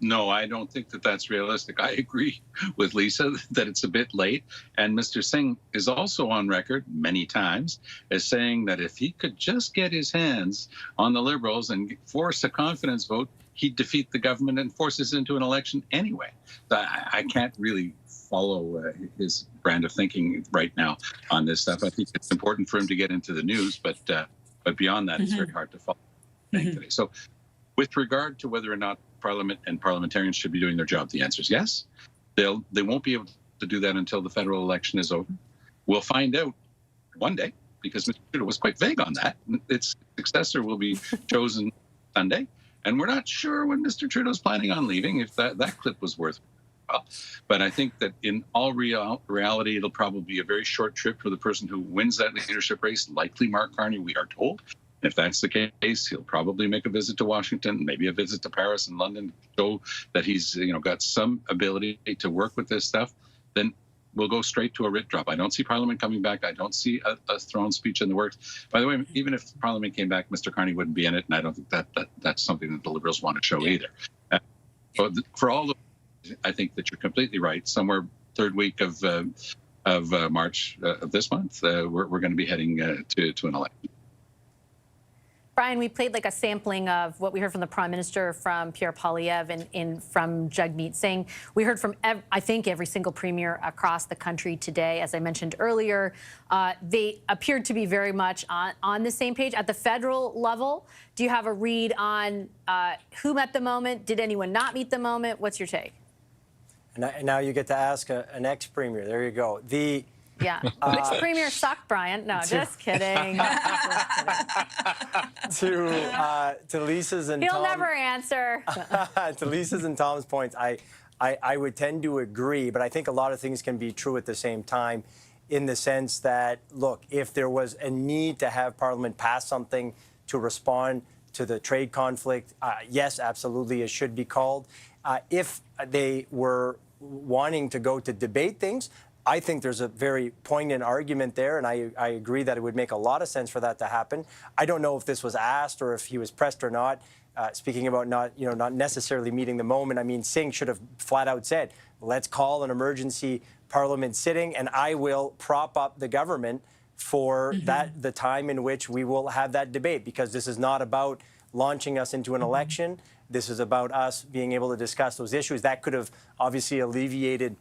No, I don't think that that's realistic. I agree with Lisa that it's a bit late. And Mr. Singh is also on record many times as saying that if he could just get his hands on the Liberals and force a confidence vote, he'd defeat the government and force us into an election anyway. I can't really follow his brand of thinking right now on this stuff. I think it's important for him to get into the news, but beyond that, it's very hard to follow today. So with regard to whether or not Parliament and parliamentarians should be doing their job, the answer is yes. They won't be able to do that until the federal election is over. We'll find out one day, because Mr. Trudeau was quite vague on that. Its successor will be chosen Sunday, and we're not sure when Mr. Trudeau's planning on leaving, if that clip was worth. But I think that in all reality, it'll probably be a very short trip for the person who wins that leadership race, likely Mark Carney, we are told. And if that's the case, he'll probably make a visit to Washington, maybe a visit to Paris and London, to show that he's got some ability to work with this stuff. Then we'll go straight to a writ drop. I don't see Parliament coming back. I don't see a throne speech in the works. By the way, even if Parliament came back, Mr. Carney wouldn't be in it, and I don't think that's something that the Liberals want to show either. For all the I think that you're completely right. Somewhere third week of March of this month, we're going to be heading to an election. Brian, we played like a sampling of what we heard from the Prime Minister, from Pierre Poilievre, and from Jagmeet Singh. We heard from, I think, every single premier across the country today. As I mentioned earlier, they appeared to be very much on the same page. At the federal level, do you have a read on who met the moment? Did anyone not meet the moment? What's your take? And now you get to ask an ex-premier. There you go. Yeah. Which premier sucked, Brian? No, just kidding. To Lisa's and He'll never answer. To Lisa's and Tom's points, I would tend to agree, but I think a lot of things can be true at the same time, in the sense that, look, if there was a need to have Parliament pass something to respond to the trade conflict, yes, absolutely, it should be called. If they were wanting to go to debate things, I think there's a very poignant argument there, and I agree that it would make a lot of sense for that to happen. I don't know if this was asked or if he was pressed or not. Speaking about not necessarily meeting the moment, I mean, Singh should have flat out said, let's call an emergency Parliament sitting, and I will prop up the government for the time in which we will have that debate, because this is not about launching us into an election. This is about us being able to discuss those issues. That could have obviously alleviated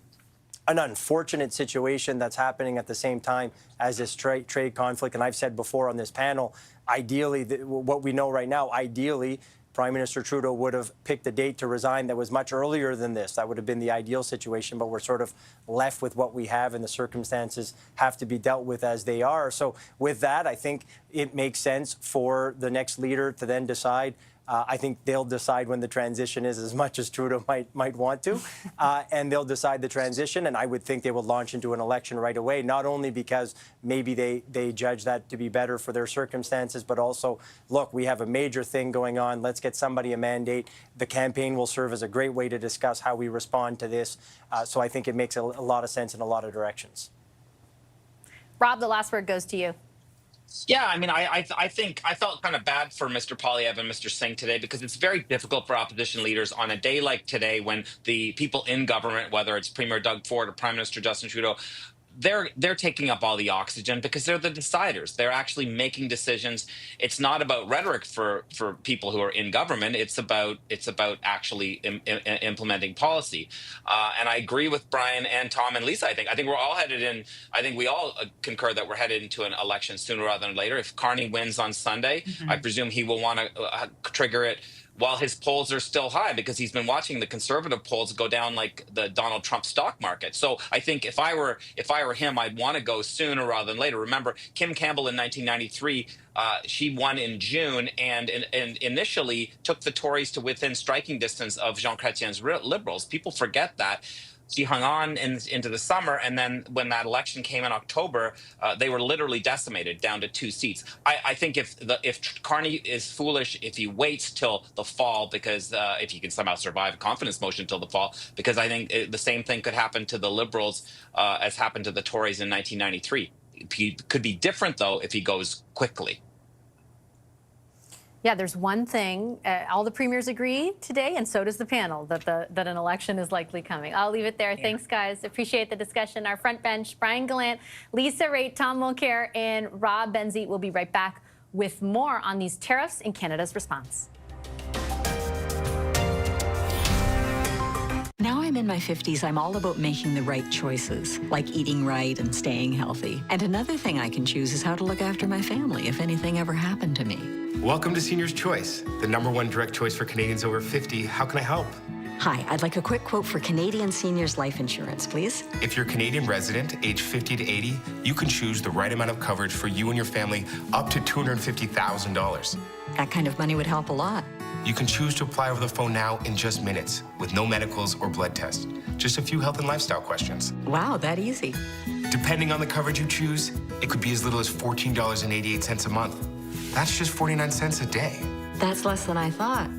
an unfortunate situation that's happening at the same time as this trade conflict. And I've said before on this panel, ideally, what we know right now, ideally, Prime Minister Trudeau would have picked a date to resign that was much earlier than this. That would have been the ideal situation, but we're sort of left with what we have, and the circumstances have to be dealt with as they are. So with that, I think it makes sense for the next leader to then decide. I think they'll decide when the transition is, as much as Trudeau might want to, and they'll decide the transition, and I would think they will launch into an election right away, not only because maybe they judge that to be better for their circumstances, but also, look, we have a major thing going on. Let's get somebody a mandate. The campaign will serve as a great way to discuss how we respond to this. So I think it makes a lot of sense in a lot of directions. Rob, the last word goes to you. Yeah, I mean, I think I felt kind of bad for Mr. Poilievre and Mr. Singh today, because it's very difficult for opposition leaders on a day like today, when the people in government, whether it's Premier Doug Ford or Prime Minister Justin Trudeau, they're taking up all the oxygen, because they're the deciders. They're actually making decisions. It's not about rhetoric for people who are in government. It's about actually implementing policy. And I agree with Brian and Tom and Lisa. I think we're all headed in. I think we all concur that we're headed into an election sooner rather than later. If Carney wins on Sunday, I presume he will want to trigger it while his polls are still high, because he's been watching the conservative polls go down like the Donald Trump stock market. So I think if I were him, I'd want to go sooner rather than later. Remember, Kim Campbell in 1993, she won in June, and initially took the Tories to within striking distance of Jean Chrétien's Liberals. People forget that. She hung on into the summer, and then when that election came in October, they were literally decimated down to 2 seats. I think if Carney is foolish if he waits till the fall, because if he can somehow survive a confidence motion till the fall, because I think the same thing could happen to the Liberals as happened to the Tories in 1993. It could be different, though, if he goes quickly. Yeah, there's one thing. All the premiers agree today, and so does the panel, that an election is likely coming. I'll leave it there. Yeah. Thanks, guys. Appreciate the discussion. Our front bench, Brian Gallant, Lisa Raitt, Tom Mulcair, and Rob Benzie. We'll be right back with more on these tariffs and Canada's response. Now I'm in my 50s, I'm all about making the right choices, like eating right and staying healthy. And another thing I can choose is how to look after my family if anything ever happened to me. Welcome to Senior's Choice, the #1 direct choice for Canadians over 50. How can I help? Hi, I'd like a quick quote for Canadian seniors life insurance, please. If you're a Canadian resident, age 50 to 80, you can choose the right amount of coverage for you and your family up to $250,000. That kind of money would help a lot. You can choose to apply over the phone now in just minutes with no medicals or blood tests. Just a few health and lifestyle questions. Wow, that easy. Depending on the coverage you choose, it could be as little as $14.88 a month. That's just 49 cents a day. That's less than I thought.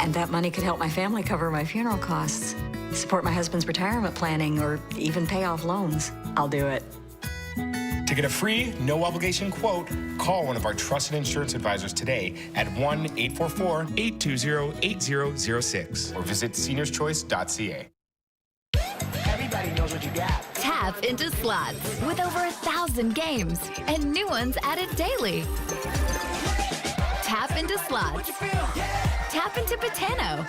And that money could help my family cover my funeral costs, support my husband's retirement planning, or even pay off loans. I'll do it. To get a free, no-obligation quote, call one of our trusted insurance advisors today at 1-844-820-8006 or visit seniorschoice.ca. Everybody knows what you got. Tap into slots with over 1,000 games and new ones added daily. Tap into slots. Tap into Botano.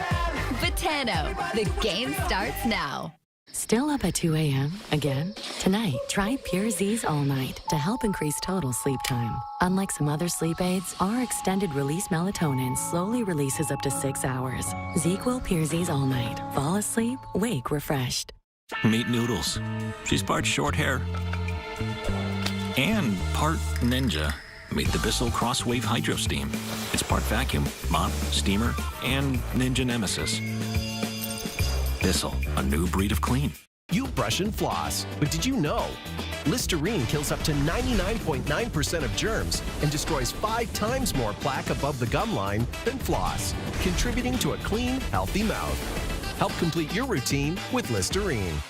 Botano. The game starts now. Still up at 2 a.m. again? Tonight, try Pure Z's All Night to help increase total sleep time. Unlike some other sleep aids, our extended release melatonin slowly releases up to 6 hours. ZzzQuil Pure Z's All Night. Fall asleep, wake refreshed. Meet Noodles. She's part short hair and part ninja. Meet the Bissell Crosswave Hydro Steam. It's part vacuum, mop, steamer, and ninja nemesis. Bissell, a new breed of clean. You brush and floss, but did you know? Listerine kills up to 99.9% of germs and destroys 5 times more plaque above the gum line than floss, contributing to a clean, healthy mouth. Help complete your routine with Listerine.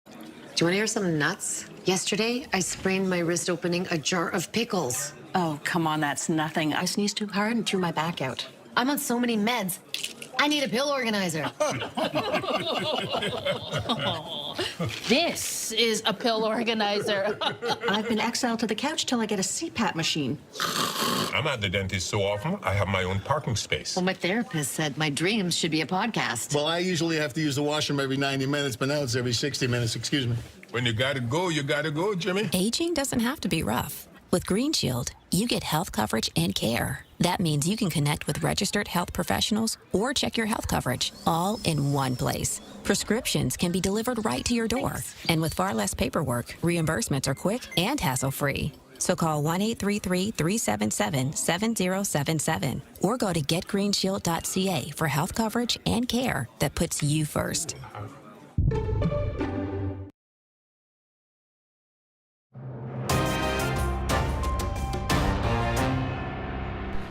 Do you want to hear something nuts? Yesterday, I sprained my wrist opening a jar of pickles. Oh, come on, that's nothing. I sneezed too hard and threw my back out. I'm on so many meds. I need a pill organizer. This is a pill organizer. I've been exiled to the couch till I get a CPAP machine. I'm at the dentist so often, I have my own parking space. Well, my therapist said my dreams should be a podcast. Well, I usually have to use the washroom every 90 minutes, but now it's every 60 minutes. Excuse me. When you gotta go, Jimmy. Aging doesn't have to be rough. With Green Shield, you get health coverage and care. That means you can connect with registered health professionals or check your health coverage all in one place. Prescriptions can be delivered right to your door. And with far less paperwork, reimbursements are quick and hassle-free. So call 1-833-377-7077 or go to getgreenshield.ca for health coverage and care that puts you first.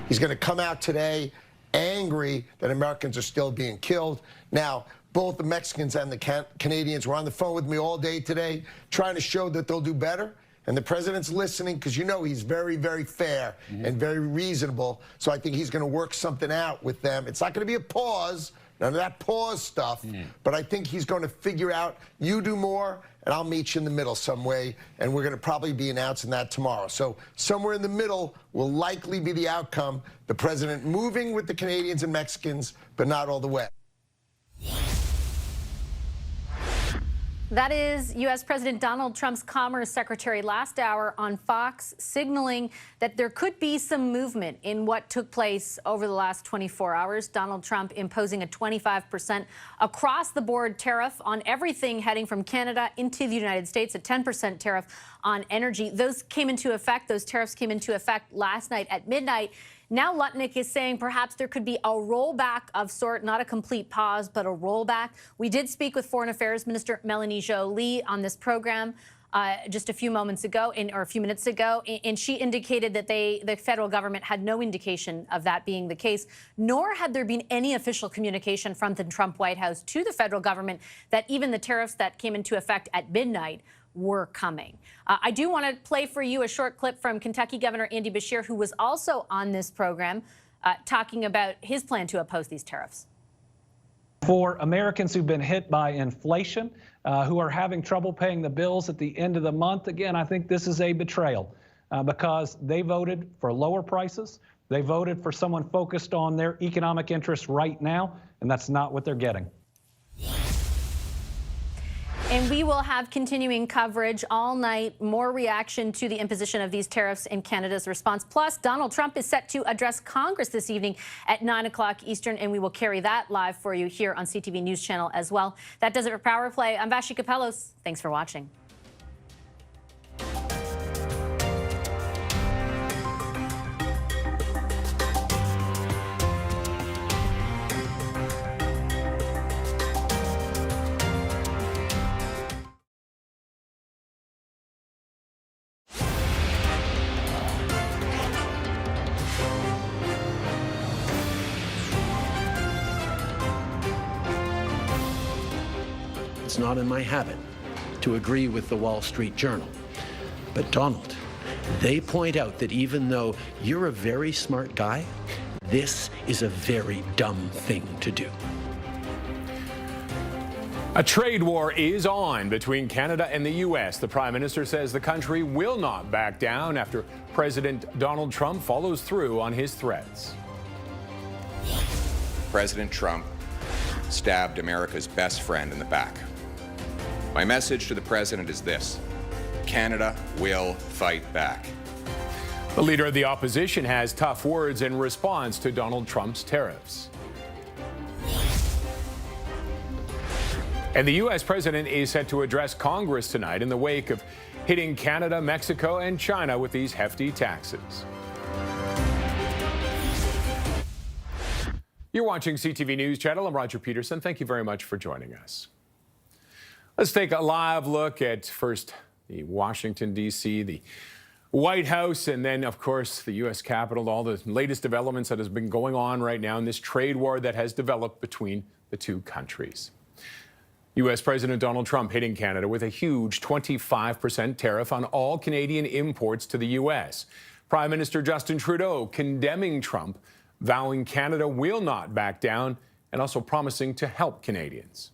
He's going to come out today angry that Americans are still being killed. Now, both the Mexicans and the Canadians were on the phone with me all day today trying to show that they'll do better. And the president's listening because, you know, he's very, very fair and very reasonable. So I think he's going to work something out with them. It's not going to be a pause, none of that pause stuff. But I think he's going to figure out, you do more, and I'll meet you in the middle some way. And we're going to probably be announcing that tomorrow. So somewhere in the middle will likely be the outcome. The president moving with the Canadians and Mexicans, but not all the way. That is U.S. President Donald Trump's Commerce Secretary last hour on Fox, signaling that there could be some movement in what took place over the last 24 hours. Donald Trump imposing a 25% across-the-board tariff on everything heading from Canada into the United States, a 10% tariff on energy. Those tariffs came into effect last night at midnight. Now Lutnick is saying perhaps there could be a rollback of sort, not a complete pause, but a rollback. We did speak with Foreign Affairs Minister Melanie Joly on this program just a few minutes ago, and she indicated that the federal government had no indication of that being the case, nor had there been any official communication from the Trump White House to the federal government that even the tariffs that came into effect at midnight were coming. I do want to play for you a short clip from Kentucky Governor Andy Beshear, who was also on this program, talking about his plan to oppose these tariffs. For Americans who've been hit by inflation, who are having trouble paying the bills at the end of the month, again, I think this is a betrayal because they voted for lower prices. They voted for someone focused on their economic interests right now, and that's not what they're getting. And we will have continuing coverage all night, more reaction to the imposition of these tariffs and Canada's response. Plus, Donald Trump is set to address Congress this evening at 9 o'clock Eastern, and we will carry that live for you here on CTV News Channel as well. That does it for Power Play. I'm Vashi Kapelos. Thanks for watching. It's not in my habit to agree with the Wall Street Journal. But Donald, they point out that even though you're a very smart guy, this is a very dumb thing to do. A trade war is on between Canada and the U.S. The Prime Minister says the country will not back down after President Donald Trump follows through on his threats. President Trump stabbed America's best friend in the back. My message to the President is this: Canada will fight back. The leader of the opposition has tough words in response to Donald Trump's tariffs. And the U.S. president is set to address Congress tonight in the wake of hitting Canada, Mexico, and China with these hefty taxes. You're watching CTV News Channel. I'm Roger Peterson. Thank you very much for joining us. Let's take a live look at first the Washington, D.C., the White House, and then, of course, the U.S. Capitol, all the latest developments that has been going on right now in this trade war that has developed between the two countries. U.S. President Donald Trump hitting Canada with a huge 25% tariff on all Canadian imports to the U.S. Prime Minister Justin Trudeau condemning Trump, vowing Canada will not back down, and also promising to help Canadians.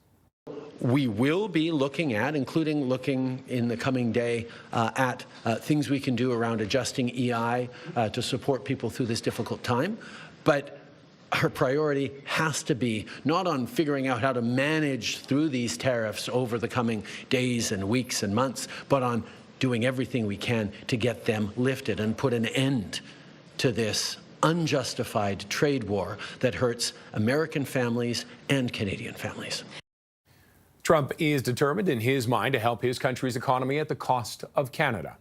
We will be looking at, including looking in the coming day at things we can do around adjusting EI to support people through this difficult time. But our priority has to be not on figuring out how to manage through these tariffs over the coming days and weeks and months, but on doing everything we can to get them lifted and put an end to this unjustified trade war that hurts American families and Canadian families. Trump is determined in his mind to help his country's economy at the cost of Canada.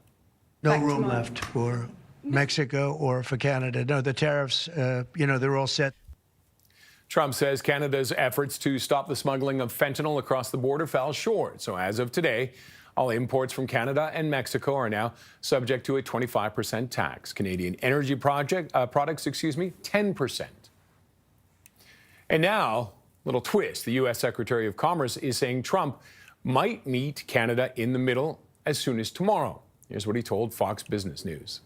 No room left for Mexico or for Canada. No, the tariffs, they're all set. Trump says Canada's efforts to stop the smuggling of fentanyl across the border fell short. So as of today, all imports from Canada and Mexico are now subject to a 25% tax. Canadian energy products, 10%. And now, little twist, the U.S. Secretary of Commerce is saying Trump might meet Canada in the middle as soon as tomorrow. Here's what he told Fox Business News.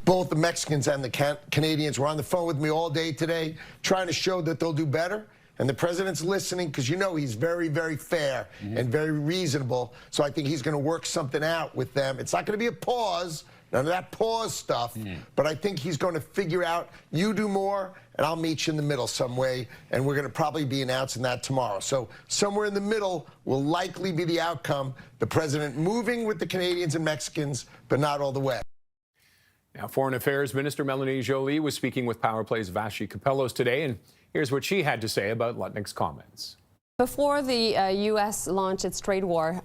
Both the Mexicans and the Canadians were on the phone with me all day today, trying to show that they'll do better. And the president's listening because he's very, very fair and very reasonable. So I think he's going to work something out with them. It's not going to be a pause, none of that pause stuff. But I think he's going to figure out, you do more, and I'll meet you in the middle some way. And we're going to probably be announcing that tomorrow. So somewhere in the middle will likely be the outcome. The president moving with the Canadians and Mexicans, but not all the way. Now, Foreign Affairs Minister Melanie Joly was speaking with Power Play's Vassy Kapelos today, and here's what she had to say about Lutnick's comments. Before the U.S. launched its trade war,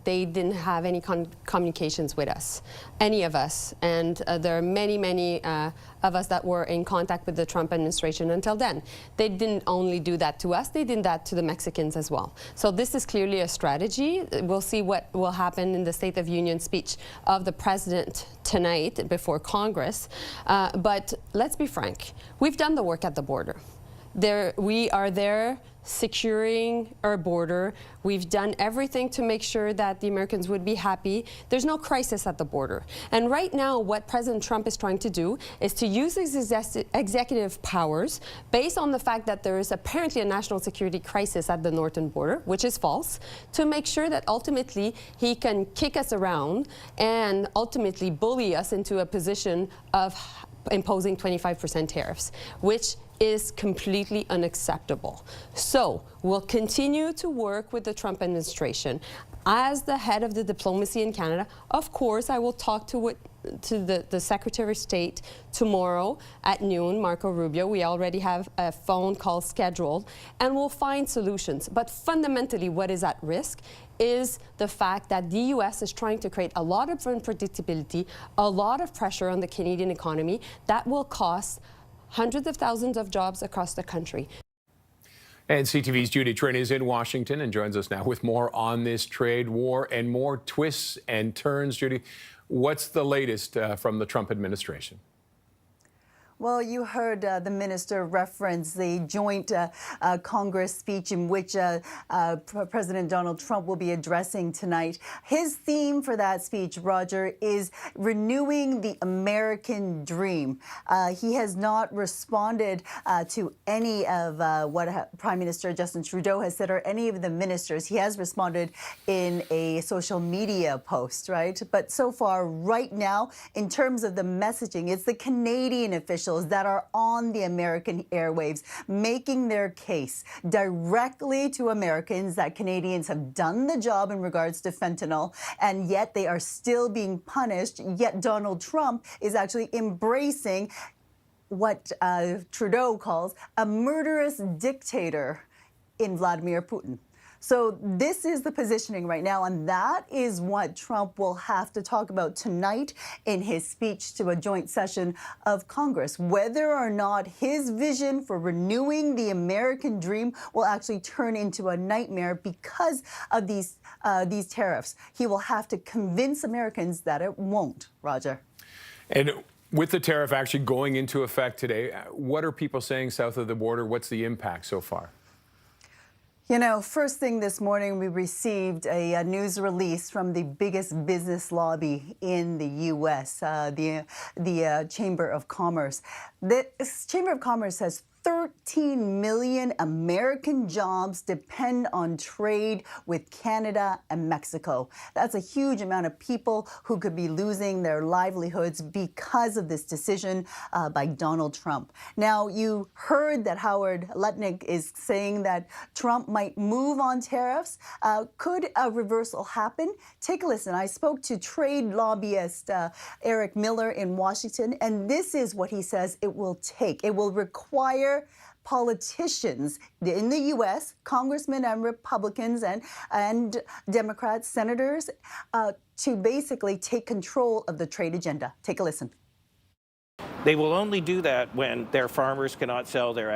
they didn't have any communications with us, any of us. And there are many of us that were in contact with the Trump administration until then. They didn't only do that to us, they did that to the Mexicans as well. So this is clearly a strategy. We'll see what will happen in the State of Union speech of the president tonight before Congress. But let's be frank, we've done the work at the border. We are there securing our border. We've done everything to make sure that the Americans would be happy. There's no crisis at the border. And right now, what President Trump is trying to do is to use his executive powers based on the fact that there is apparently a national security crisis at the northern border, which is false, to make sure that ultimately he can kick us around and ultimately bully us into a position of imposing 25% tariffs, which is completely unacceptable. So we'll continue to work with the Trump administration. As the head of the diplomacy in Canada, of course, I will talk to the Secretary of State tomorrow at noon, Marco Rubio. We already have a phone call scheduled, and we'll find solutions. But fundamentally, what is at risk is the fact that the U.S. is trying to create a lot of unpredictability, a lot of pressure on the Canadian economy that will cost hundreds of thousands of jobs across the country. And CTV's Judy Trin is in Washington and joins us now with more on this trade war and more twists and turns. Judy, what's the latest from the Trump administration? Well, you heard the minister reference the joint Congress speech in which President Donald Trump will be addressing tonight. His theme for that speech, Roger, is renewing the American dream. He has not responded to any of what Prime Minister Justin Trudeau has said or any of the ministers. He has responded in a social media post, right? But so far, right now, in terms of the messaging, it's the Canadian officials officials that are on the American airwaves, making their case directly to Americans that Canadians have done the job in regards to fentanyl, and yet they are still being punished, yet Donald Trump is actually embracing what Trudeau calls a murderous dictator in Vladimir Putin. So this is the positioning right now, and that is what Trump will have to talk about tonight in his speech to a joint session of Congress, whether or not his vision for renewing the American dream will actually turn into a nightmare because of these tariffs. He will have to convince Americans that it won't, Roger. And with the tariff actually going into effect today, what are people saying south of the border? What's the impact so far? You know, first thing this morning, we received a news release from the biggest business lobby in the U.S., the Chamber of Commerce. This Chamber of Commerce says 13 million American jobs depend on trade with Canada and Mexico. That's a huge amount of people who could be losing their livelihoods because of this decision by Donald Trump. Now, you heard that Howard Lutnick is saying that Trump might move on tariffs. Could a reversal happen? Take a listen. I spoke to trade lobbyist Eric Miller in Washington, and this is what he says it will take. It will require politicians in the U.S., congressmen and Republicans and Democrats, senators, to basically take control of the trade agenda. Take a listen. They will only do that when their farmers cannot sell their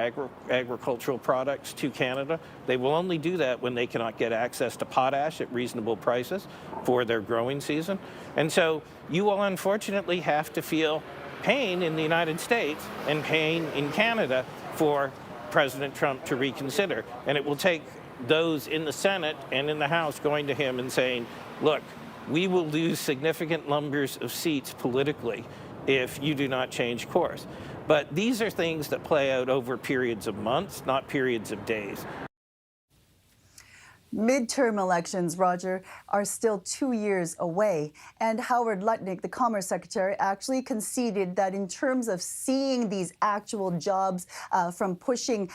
agricultural products to Canada. They will only do that when they cannot get access to potash at reasonable prices for their growing season. And so you will unfortunately have to feel pain in the United States and pain in Canada for President Trump to reconsider. And it will take those in the Senate and in the House going to him and saying, look, we will lose significant numbers of seats politically if you do not change course. But these are things that play out over periods of months, not periods of days. Midterm elections, Roger, are still 2 years away. And Howard Lutnick, the Commerce Secretary, actually conceded that in terms of seeing these actual jobs from pushing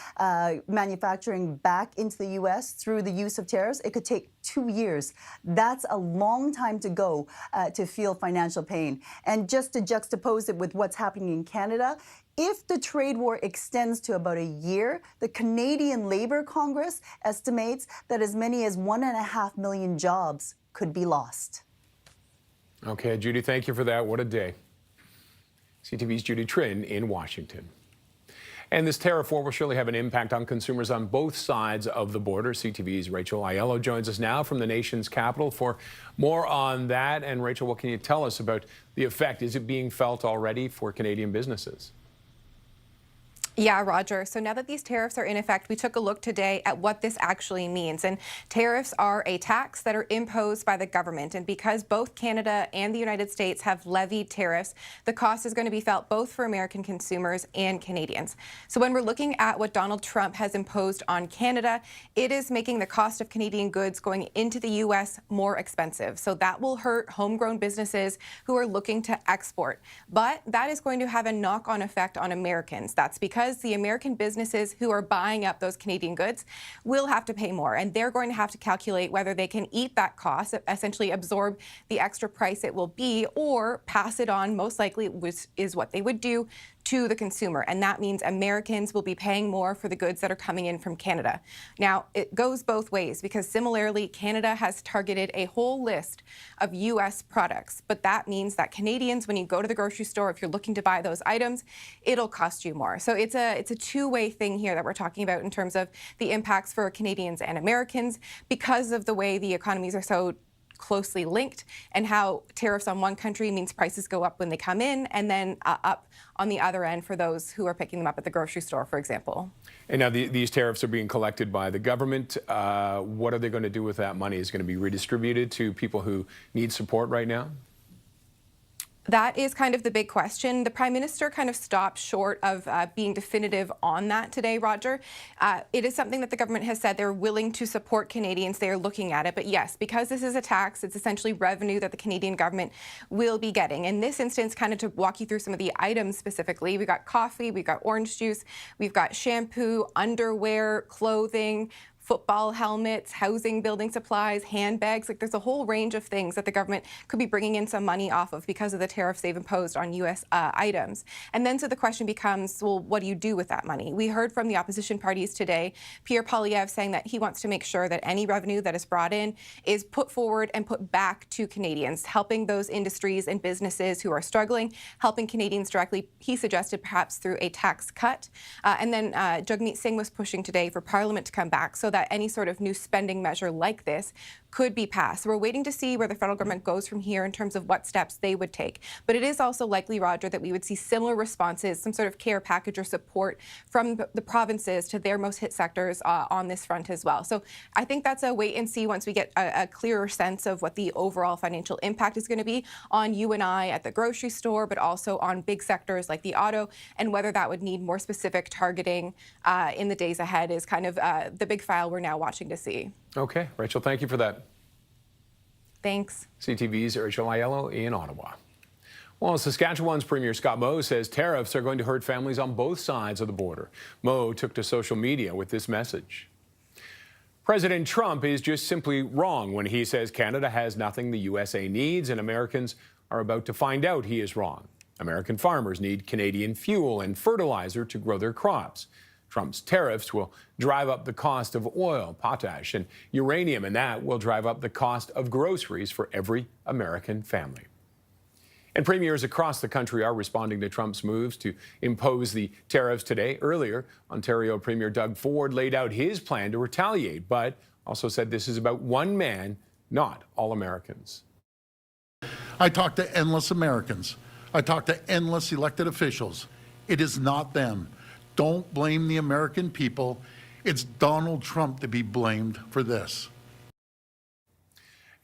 manufacturing back into the U.S. through the use of tariffs, it could take 2 years. That's a long time to go to feel financial pain. And just to juxtapose it with what's happening in Canada, if the trade war extends to about a year, the Canadian Labour Congress estimates that as many as 1.5 million jobs could be lost. Okay, Judy, thank you for that. What a day. CTV's Judy Trin in Washington. And this tariff war will surely have an impact on consumers on both sides of the border. CTV's Rachel Aiello joins us now from the nation's capital for more on that. And Rachel, what can you tell us about the effect? Is it being felt already for Canadian businesses? Yeah, Roger. So now that these tariffs are in effect, we took a look today at what this actually means. And tariffs are a tax that are imposed by the government. And because both Canada and the United States have levied tariffs, the cost is going to be felt both for American consumers and Canadians. So when we're looking at what Donald Trump has imposed on Canada, it is making the cost of Canadian goods going into the U.S. more expensive. So that will hurt homegrown businesses who are looking to export. But that is going to have a knock-on effect on Americans. That's because the American businesses who are buying up those Canadian goods will have to pay more, and they're going to have to calculate whether they can eat that cost, essentially absorb the extra price it will be, or pass it on, most likely, which is what they would do, to the consumer. And that means Americans will be paying more for the goods that are coming in from Canada. Now, it goes both ways because similarly, Canada has targeted a whole list of U.S. products. But that means that Canadians, when you go to the grocery store, if you're looking to buy those items, it'll cost you more. So it's a two-way thing here that we're talking about in terms of the impacts for Canadians and Americans because of the way the economies are so closely linked and how tariffs on one country means prices go up when they come in and then up on the other end for those who are picking them up at the grocery store, for example. And now these tariffs are being collected by the government. What are they going to do with that money? Is it going to be redistributed to people who need support right now? That is kind of the big question. The Prime Minister kind of stopped short of being definitive on that today, Roger. It is something that the government has said they're willing to support Canadians. They are looking at it. But yes, because this is a tax, it's essentially revenue that the Canadian government will be getting. In this instance, kind of to walk you through some of the items specifically, we've got coffee, we've got orange juice, we've got shampoo, underwear, clothing, football helmets, housing, building supplies, handbags. Like, there's a whole range of things that the government could be bringing in some money off of because of the tariffs they've imposed on U.S. items. And then so the question becomes, well, what do you do with that money? We heard from the opposition parties today, Pierre Poilievre saying that he wants to make sure that any revenue that is brought in is put forward and put back to Canadians, helping those industries and businesses who are struggling, helping Canadians directly. He suggested perhaps through a tax cut. And then Jagmeet Singh was pushing today for Parliament to come back so that any sort of new spending measure like this could be passed. So we're waiting to see where the federal government goes from here in terms of what steps they would take. But it is also likely, Roger, that we would see similar responses, some sort of care package or support from the provinces to their most hit sectors on this front as well. So I think that's a wait and see once we get a clearer sense of what the overall financial impact is going to be on you and I at the grocery store, but also on big sectors like the auto, and whether that would need more specific targeting in the days ahead is kind of the big file we're now watching to see. Okay, Rachel, thank you for that. Thanks. CTV's Rachel Aiello in Ottawa. Well, Saskatchewan's Premier Scott Moe says tariffs are going to hurt families on both sides of the border. Moe took to social media with this message. President Trump is just simply wrong when he says Canada has nothing the USA needs, and Americans are about to find out he is wrong. American farmers need Canadian fuel and fertilizer to grow their crops. Trump's tariffs will drive up the cost of oil, potash, and uranium, and that will drive up the cost of groceries for every American family. And premiers across the country are responding to Trump's moves to impose the tariffs today. Earlier, Ontario Premier Doug Ford laid out his plan to retaliate, but also said this is about one man, not all Americans. I talk to endless Americans. I talk to endless elected officials. It is not them. Don't blame the American people. It's Donald Trump to be blamed for this.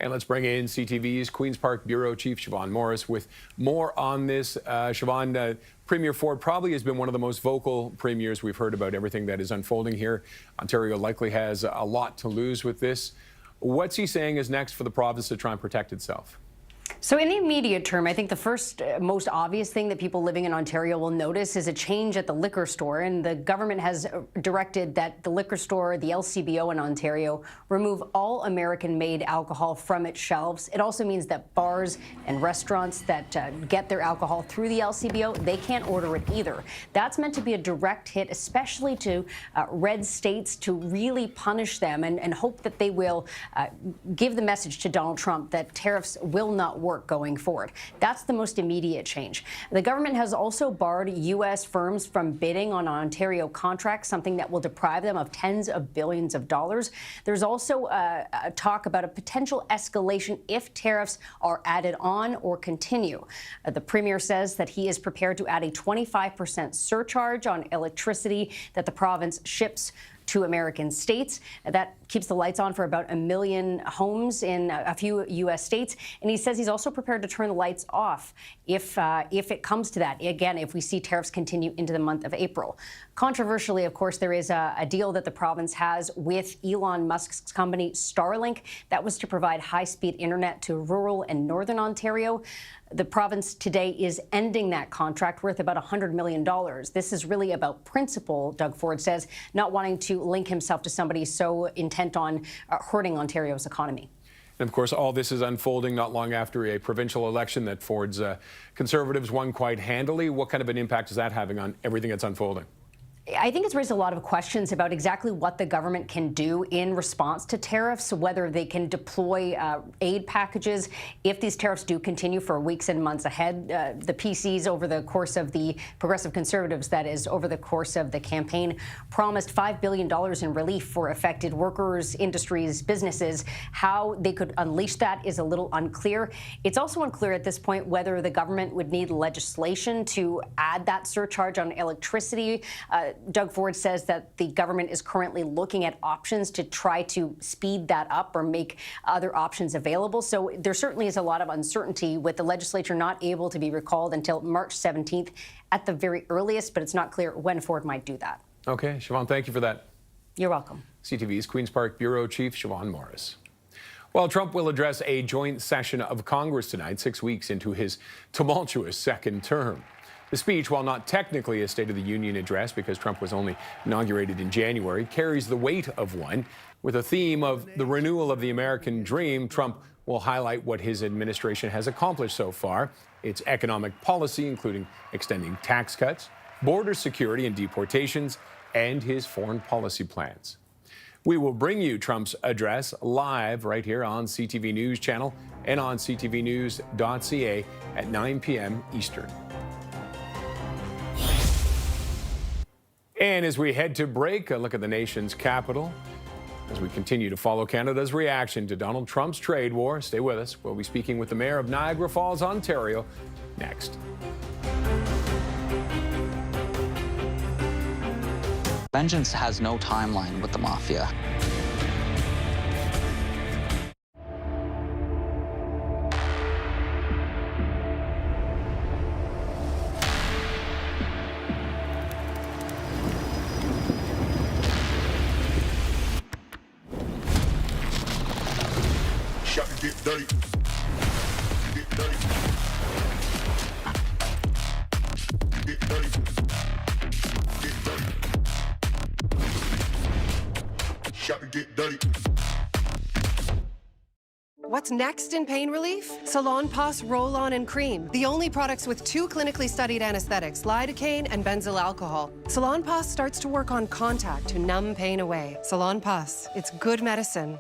And let's bring in CTV's Queen's Park Bureau Chief Siobhan Morris with more on this. Siobhan, Premier Ford probably has been one of the most vocal premiers we've heard about everything that is unfolding here. Ontario likely has a lot to lose with this. What's he saying is next for the province to try and protect itself? So in the immediate term, I think the first most obvious thing that people living in Ontario will notice is a change at the liquor store. And the government has directed that the liquor store, the LCBO in Ontario, remove all American-made alcohol from its shelves. It also means that bars and restaurants that get their alcohol through the LCBO, they can't order it either. That's meant to be a direct hit, especially to red states, to really punish them and hope that they will give the message to Donald Trump that tariffs will not work going forward. That's the most immediate change. The government has also barred U.S. firms from bidding on Ontario contracts, something that will deprive them of tens of billions of dollars. There's also a talk about a potential escalation if tariffs are added on or continue. The Premier says that he is prepared to add a 25% surcharge on electricity that the province ships to American states. That keeps the lights on for about 1 million homes in a few U.S. states. And he says he's also prepared to turn the lights off if it comes to that. Again, if we see tariffs continue into the month of April. Controversially, of course, there is a deal that the province has with Elon Musk's company Starlink that was to provide high-speed internet to rural and northern Ontario. The province today is ending that contract worth about $100 million. This is really about principle, Doug Ford says, not wanting to link himself to somebody so intent on hurting Ontario's economy. And of course, all this is unfolding not long after a provincial election that Ford's Conservatives won quite handily. What kind of an impact is that having on everything that's unfolding? I think it's raised a lot of questions about exactly what the government can do in response to tariffs, whether they can deploy aid packages if these tariffs do continue for weeks and months ahead. The PCs over the course of the Progressive Conservatives, that is, over the course of the campaign, promised $5 billion in relief for affected workers, industries, businesses. How they could unleash that is a little unclear. It's also unclear at this point whether the government would need legislation to add that surcharge on electricity. Doug Ford says that the government is currently looking at options to try to speed that up or make other options available. So there certainly is a lot of uncertainty with the legislature not able to be recalled until March 17th at the very earliest, but it's not clear when Ford might do that. Okay, Siobhan, thank you for that. You're welcome. CTV's Queen's Park Bureau Chief Siobhan Morris. Well, Trump will address a joint session of Congress tonight, 6 weeks into his tumultuous second term. The speech, while not technically a State of the Union address because Trump was only inaugurated in January, carries the weight of one. With a theme of the renewal of the American dream, Trump will highlight what his administration has accomplished so far, its economic policy, including extending tax cuts, border security and deportations, and his foreign policy plans. We will bring you Trump's address live right here on CTV News Channel and on ctvnews.ca at 9 p.m. Eastern. And as we head to break, a look at the nation's capital as we continue to follow Canada's reaction to Donald Trump's trade war. Stay with us. We'll be speaking with the mayor of Niagara Falls, Ontario, next. Vengeance has no timeline with the mafia. Shot and get dirty. Get dirty. Get dirty. Get dirty. Shop and get dirty. What's next in pain relief? Salon Pas Roll-On and Cream, the only products with 2 clinically studied anesthetics, lidocaine and benzyl alcohol. Salon Pas starts to work on contact to numb pain away. Salon Pas, it's good medicine.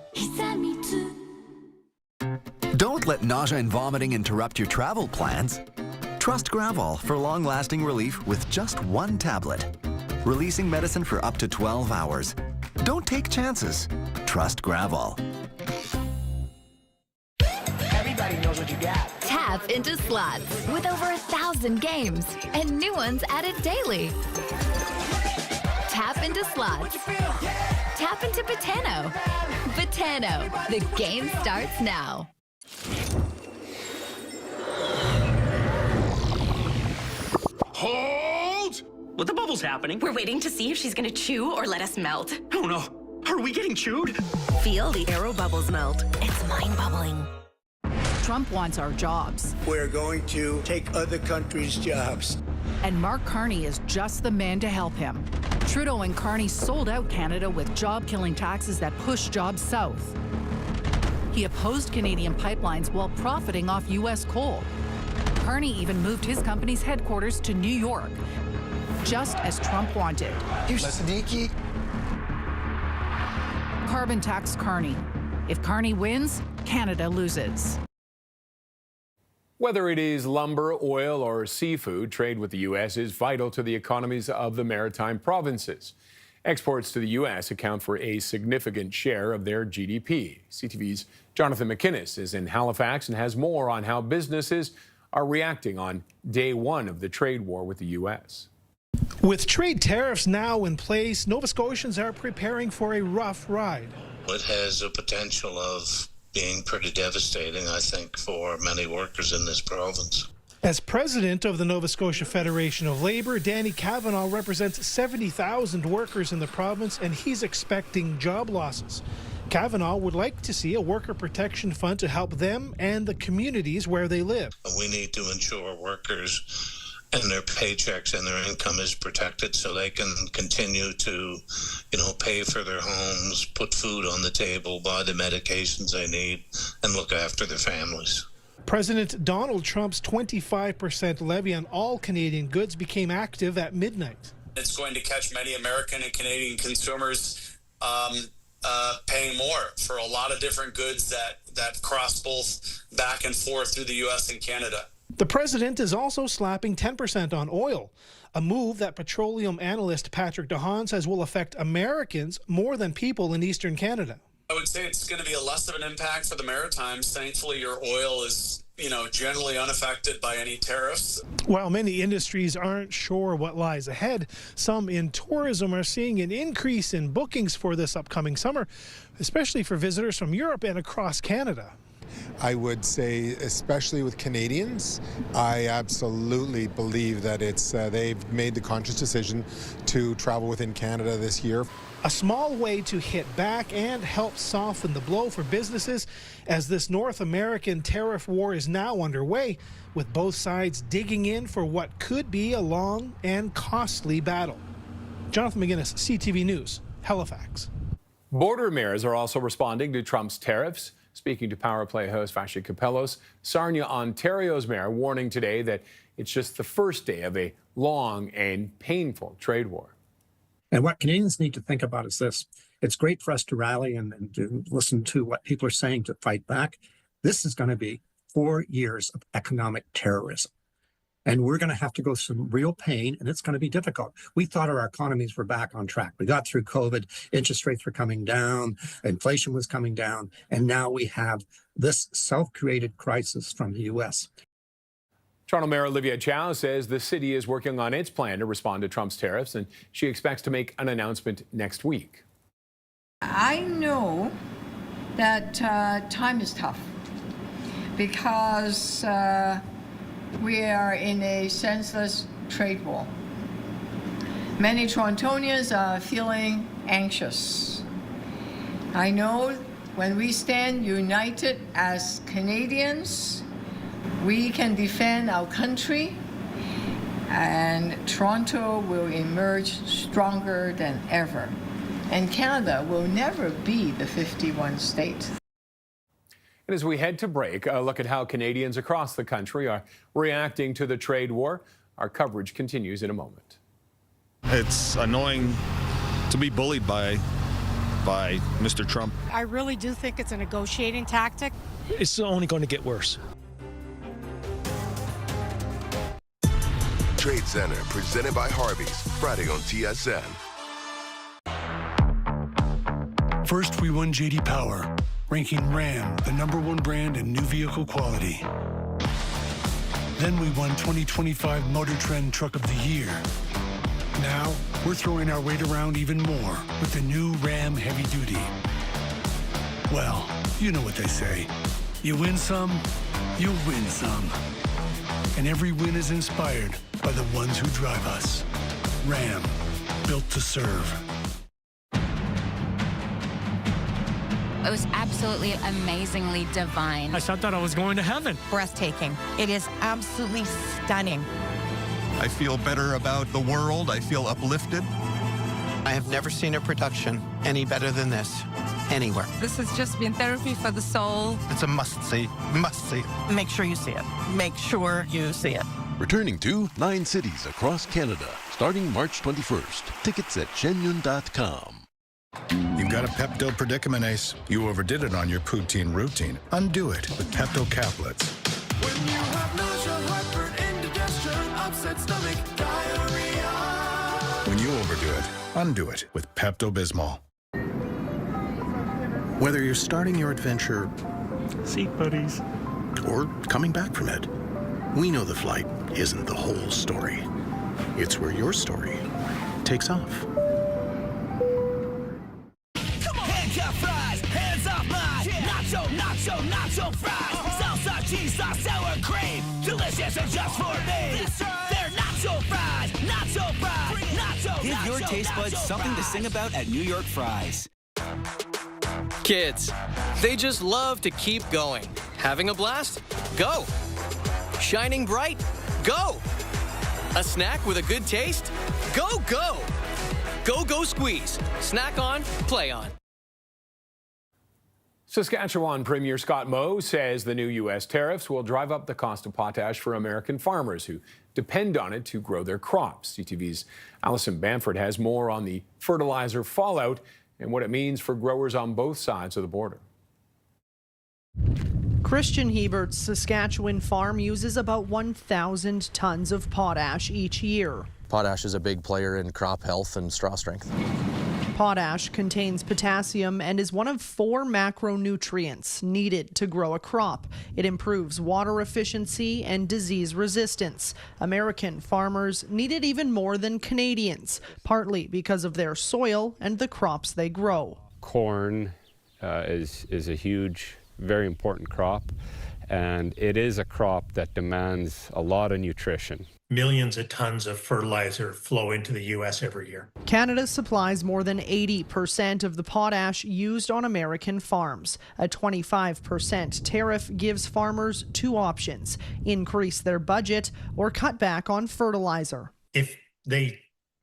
Don't let nausea and vomiting interrupt your travel plans. Trust Gravol for long-lasting relief with just 1 tablet. Releasing medicine for up to 12 hours. Don't take chances. Trust Gravol. Everybody knows what you got. Tap into slots with over 1,000 games and new ones added daily. Tap into slots. Tap into Botano. Botano. The game starts now. Hold! What the bubble's happening? We're waiting to see if she's gonna chew or let us melt. Oh no. Are we getting chewed? Feel the aero bubbles melt. It's mind-bubbling. Trump wants our jobs. We're going to take other countries' jobs. And Mark Carney is just the man to help him. Trudeau and Carney sold out Canada with job-killing taxes that push jobs south. He opposed Canadian pipelines while profiting off U.S. coal. Carney even moved his company's headquarters to New York, just as Trump wanted. Here's Siddiqui. Carbon tax Carney. If Carney wins, Canada loses. Whether it is lumber, oil, or seafood, trade with the U.S. is vital to the economies of the maritime provinces. Exports to the U.S. account for a significant share of their GDP. CTV's Jonathan McInnes is in Halifax and has more on how businesses are reacting on day one of the trade war with the U.S. With trade tariffs now in place, Nova Scotians are preparing for a rough ride. It has a potential of being pretty devastating, I think, for many workers in this province. As president of the Nova Scotia Federation of Labour, Danny Kavanagh represents 70,000 workers in the province, and he's expecting job losses. Kavanagh would like to see a worker protection fund to help them and the communities where they live. We need to ensure workers and their paychecks and their income is protected so they can continue to, pay for their homes, put food on the table, buy the medications they need, and look after their families. President Donald Trump's 25% levy on all Canadian goods became active at midnight. It's going to catch many American and Canadian consumers paying more for a lot of different goods that cross both back and forth through the U.S. and Canada. The president is also slapping 10% on oil, a move that petroleum analyst Patrick DeHaan says will affect Americans more than people in Eastern Canada. I would would say it's going to be a less of an impact for the Maritimes. Thankfully, your oil is, generally unaffected by any tariffs. While many industries aren't sure what lies ahead, some in tourism are seeing an increase in bookings for this upcoming summer, especially for visitors from Europe and across Canada. I would say, especially with Canadians, I absolutely believe that they've made the conscious decision to travel within Canada this year. A small way to hit back and help soften the blow for businesses as this North American tariff war is now underway, with both sides digging in for what could be a long and costly battle. Jonathan McGuinness, CTV News, Halifax. Border mayors are also responding to Trump's tariffs. Speaking to Power Play host Vashi Capellos, Sarnia, Ontario's mayor, warning today that it's just the first day of a long and painful trade war. And what Canadians need to think about is this. It's great for us to rally and to listen to what people are saying to fight back. This is going to be 4 years of economic terrorism. And we're going to have to go through some real pain, and it's going to be difficult. We thought our economies were back on track. We got through COVID, interest rates were coming down, inflation was coming down, and now we have this self-created crisis from the U.S. Toronto Mayor Olivia Chow says the city is working on its plan to respond to Trump's tariffs, and she expects to make an announcement next week. I know that time is tough because we are in a senseless trade war. Many Torontonians are feeling anxious. I know when we stand united as Canadians, we can defend our country, and Toronto will emerge stronger than ever. And Canada will never be the 51 state. And as we head to break, a look at how Canadians across the country are reacting to the trade war. Our coverage continues in a moment. It's annoying to be bullied by Mr. Trump. I really do think it's a negotiating tactic. It's only going to get worse. Trade Center, presented by Harvey's, Friday on TSN. First, we won J.D. Power, ranking Ram the #1 brand in new vehicle quality. Then we won 2025 Motor Trend Truck of the Year. Now, we're throwing our weight around even more with the new Ram Heavy Duty. Well, you know what they say. You win some, you'll win some. And every win is inspired by the ones who drive us. Ram, built to serve. It was absolutely amazingly divine. I thought I was going to heaven. Breathtaking. It is absolutely stunning. I feel better about the world. I feel uplifted. I have never seen a production any better than this, anywhere. This has just been therapy for the soul. It's a must-see. Must-see. Make sure you see it. Make sure you see it. Returning to 9 cities across Canada, starting March 21st. Tickets at shenyun.com. You've got a Pepto predicament, Ace. You overdid it on your poutine routine. Undo it with Pepto Caplets. When you have nausea, heartburn, indigestion, upset stomach, diarrhea. When you overdo it, undo it with Pepto-Bismol. Whether you're starting your adventure, seat buddies, or coming back from it, we know the flight isn't the whole story. It's where your story takes off. Nacho fries, salsa, cheese sauce, sour cream, delicious and just for me. They're nacho fries, nacho fries, nacho. Give your taste buds something to sing about at New York Fries. Kids, they just love to keep going. Having a blast? Go. Shining bright? Go. A snack with a good taste? Go, go. Go Squeeze. Snack on, play on. Saskatchewan Premier Scott Moe says the new U.S. tariffs will drive up the cost of potash for American farmers who depend on it to grow their crops. CTV's Allison Bamford has more on the fertilizer fallout and what it means for growers on both sides of the border. Christian Hebert's Saskatchewan farm uses about 1,000 tons of potash each year. Potash is a big player in crop health and straw strength. Potash contains potassium and is one of 4 macronutrients needed to grow a crop. It improves water efficiency and disease resistance. American farmers need it even more than Canadians, partly because of their soil and the crops they grow. Corn is a huge, very important crop, and it is a crop that demands a lot of nutrition. Millions of tons of fertilizer flow into the U.S. every year. Canada supplies more than 80% of the potash used on American farms. A 25% tariff gives farmers 2 options: increase their budget or cut back on fertilizer. If they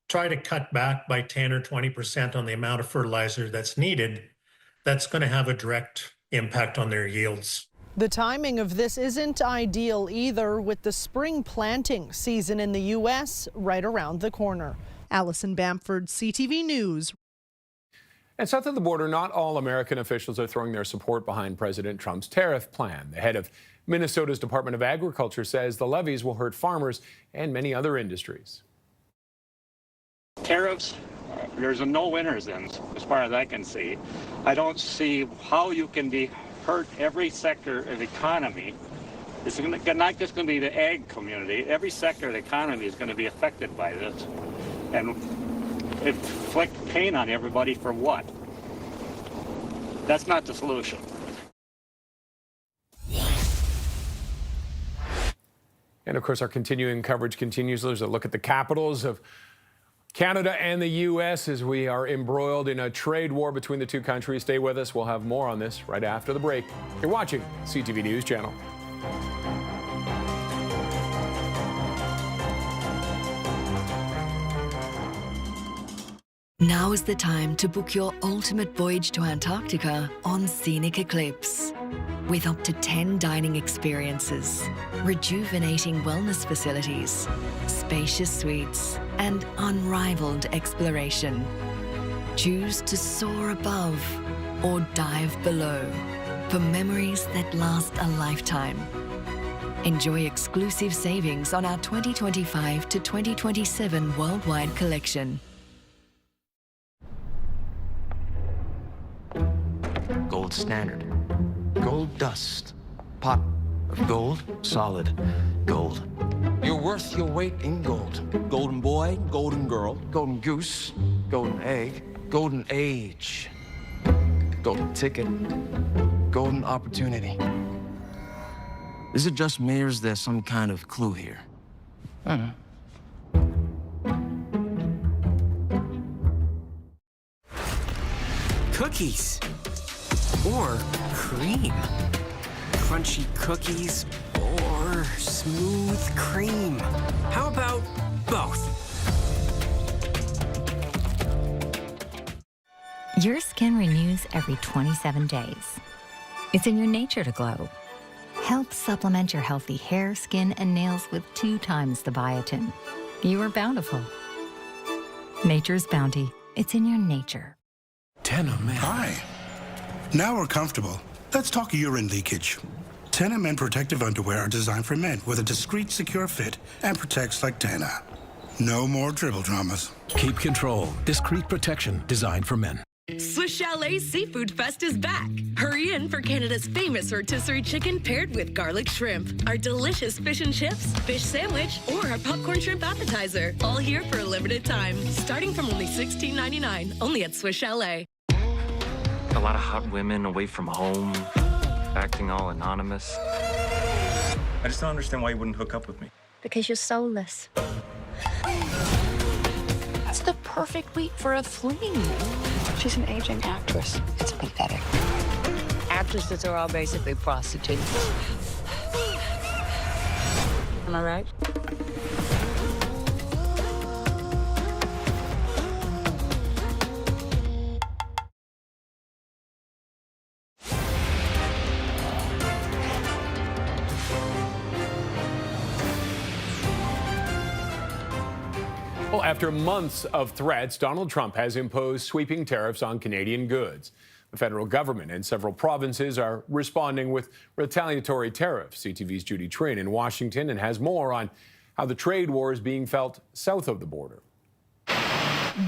try to cut back by 10 or 20% on the amount of fertilizer that's needed, that's going to have a direct impact on their yields. The timing of this isn't ideal either, with the spring planting season in the U.S. right around the corner. Allison Bamford, CTV News. And south of the border, not all American officials are throwing their support behind President Trump's tariff plan. The head of Minnesota's Department of Agriculture says the levies will hurt farmers and many other industries. Tariffs, there's no winners in, as far as I can see. I don't see how you can hurt every sector of the economy. It's not just going to be the ag community. Every sector of the economy is going to be affected by this. And inflict pain on everybody for what? That's not the solution. And of course, our continuing coverage continues. There's a look at the capitals of Canada and the U.S. as we are embroiled in a trade war between the two countries. Stay with us. We'll have more on this right after the break. You're watching CTV News Channel. Now is the time to book your ultimate voyage to Antarctica on Scenic Eclipse. With up to 10 dining experiences, rejuvenating wellness facilities, spacious suites, and unrivaled exploration. Choose to soar above or dive below for memories that last a lifetime. Enjoy exclusive savings on our 2025 to 2027 worldwide collection. Gold standard. Gold dust. Pot of gold. Solid gold. You're worth your weight in gold. Golden boy, golden girl, golden goose, golden egg, golden age, golden ticket, golden opportunity. Is it just me or is there some kind of clue here? I don't know. Cookies. Or cream. Crunchy cookies or smooth cream. How about both? Your skin renews every 27 days. It's in your nature to glow. Help supplement your healthy hair, skin, and nails with 2 times the biotin. You are bountiful. Nature's bounty. It's in your nature. Tenement. Hi. Now we're comfortable. Let's talk urine leakage. Tena Men protective underwear are designed for men with a discreet, secure fit and protects like Tena. No more dribble dramas. Keep control. Discreet protection designed for men. Swiss Chalet's Seafood Fest is back. Hurry in for Canada's famous rotisserie chicken paired with garlic shrimp, our delicious fish and chips, fish sandwich, or our popcorn shrimp appetizer. All here for a limited time, starting from only $16.99, only at Swiss Chalet. A lot of hot women away from home, acting all anonymous. I just don't understand why you wouldn't hook up with me. Because you're soulless. That's the perfect weight for a fling. She's an aging actress. It's pathetic. Actresses are all basically prostitutes. Am I right? Well, after months of threats, Donald Trump has imposed sweeping tariffs on Canadian goods. The federal government and several provinces are responding with retaliatory tariffs. CTV's Judy Trin in Washington and has more on how the trade war is being felt south of the border.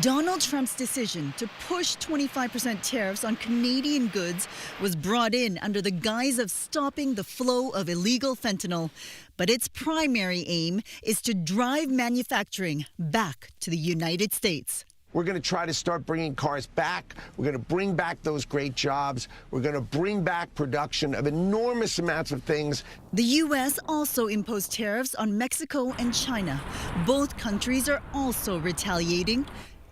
Donald Trump's decision to push 25% tariffs on Canadian goods was brought in under the guise of stopping the flow of illegal fentanyl. But its primary aim is to drive manufacturing back to the United States. We're going to try to start bringing cars back. We're going to bring back those great jobs. We're going to bring back production of enormous amounts of things. The U.S. also imposed tariffs on Mexico and China. Both countries are also retaliating.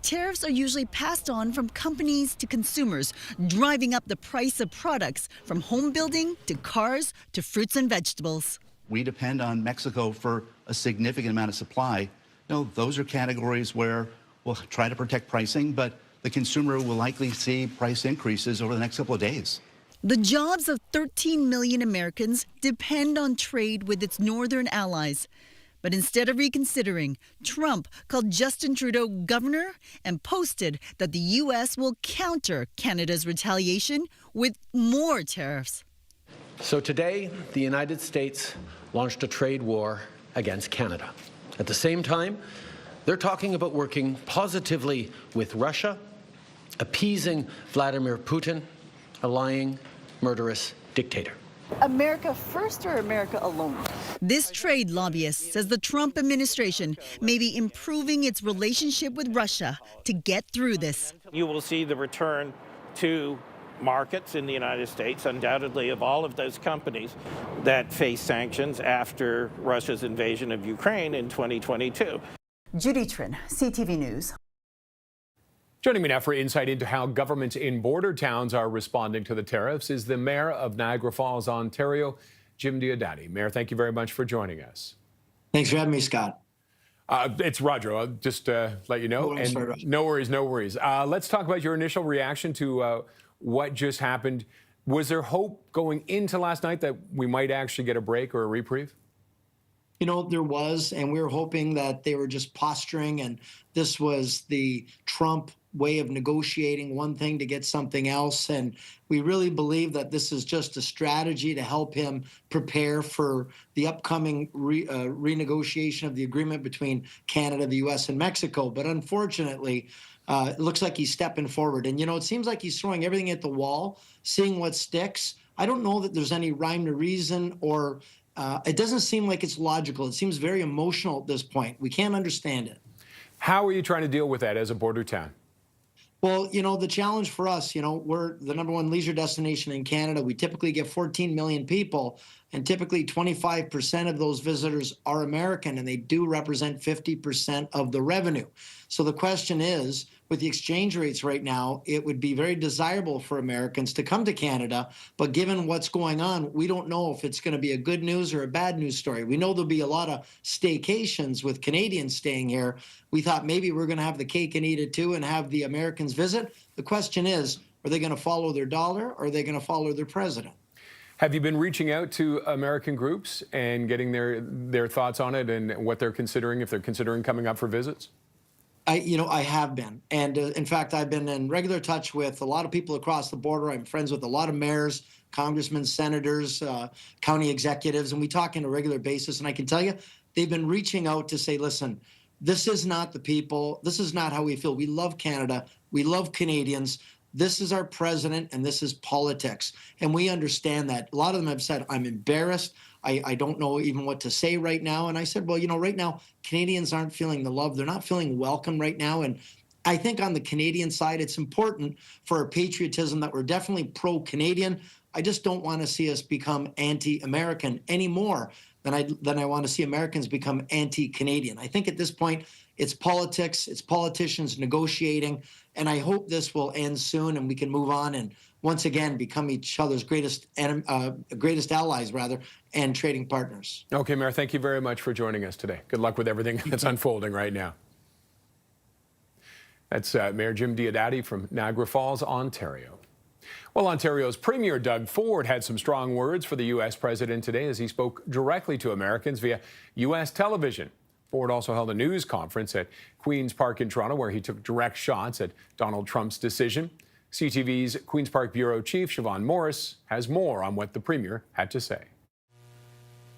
Tariffs are usually passed on from companies to consumers, driving up the price of products from home building to cars to fruits and vegetables. We depend on Mexico for a significant amount of supply. Those are categories where we'll try to protect pricing, but the consumer will likely see price increases over the next couple of days. The jobs of 13 million Americans depend on trade with its northern allies. But instead of reconsidering, Trump called Justin Trudeau governor and posted that the U.S. will counter Canada's retaliation with more tariffs. So today, the United States launched a trade war against Canada. At the same time, they're talking about working positively with Russia, appeasing Vladimir Putin, a lying, murderous dictator. America first or America alone? This trade lobbyist says the Trump administration may be improving its relationship with Russia to get through this. You will see the return to markets in the United States, undoubtedly, of all of those companies that face sanctions after Russia's invasion of Ukraine in 2022. Judy Trin, CTV News. Joining me now for insight into how governments in border towns are responding to the tariffs is the Mayor of Niagara Falls, Ontario, Jim Diodati. Mayor, thank you very much for joining us. Thanks for having me, Scott. It's Roger. I'll just let you know. No worries, no worries. Let's talk about your initial reaction to what just happened. Was there hope going into last night that we might actually get a break or a reprieve? There was, and we were hoping that they were just posturing, and this was the Trump way of negotiating one thing to get something else. And we really believe that this is just a strategy to help him prepare for the upcoming renegotiation of the agreement between Canada, the U.S., and Mexico. But unfortunately, it looks like he's stepping forward. And, it seems like he's throwing everything at the wall, seeing what sticks. I don't know that there's any rhyme to reason or it doesn't seem like it's logical. It seems very emotional at this point. We can't understand it. How are you trying to deal with that as a border town? Well, the challenge for us, we're the #1 leisure destination in Canada. We typically get 14 million people, and typically 25% of those visitors are American, and they do represent 50% of the revenue. So the question is, with the exchange rates right now, it would be very desirable for Americans to come to Canada. But given what's going on, we don't know if it's going to be a good news or a bad news story. We know there'll be a lot of staycations with Canadians staying here. We thought maybe we're going to have the cake and eat it too and have the Americans visit. The question is, are they going to follow their dollar or are they going to follow their president? Have you been reaching out to American groups and getting their thoughts on it and what they're considering, if they're considering coming up for visits? I have been. And in fact, I've been in regular touch with a lot of people across the border. I'm friends with a lot of mayors, congressmen, senators, county executives, and we talk on a regular basis. And I can tell you, they've been reaching out to say, listen, this is not the people. This is not how we feel. We love Canada. We love Canadians. This is our president, and this is politics. And we understand that. A lot of them have said, I'm embarrassed. I don't know even what to say right now. And I said, well, right now, Canadians aren't feeling the love. They're not feeling welcome right now. And I think on the Canadian side, it's important for our patriotism that we're definitely pro-Canadian. I just don't want to see us become anti-American any more than I want to see Americans become anti-Canadian. I think at this point, it's politics, it's politicians negotiating, and I hope this will end soon and we can move on and once again become each other's greatest allies, and trading partners. Okay, Mayor, thank you very much for joining us today. Good luck with everything that's unfolding right now. That's Mayor Jim Diodati from Niagara Falls, Ontario. Well, Ontario's Premier Doug Ford had some strong words for the U.S. president today as he spoke directly to Americans via U.S. television. Ford also held a news conference at Queen's Park in Toronto where he took direct shots at Donald Trump's decision. CTV's Queen's Park Bureau Chief Siobhan Morris has more on what the Premier had to say.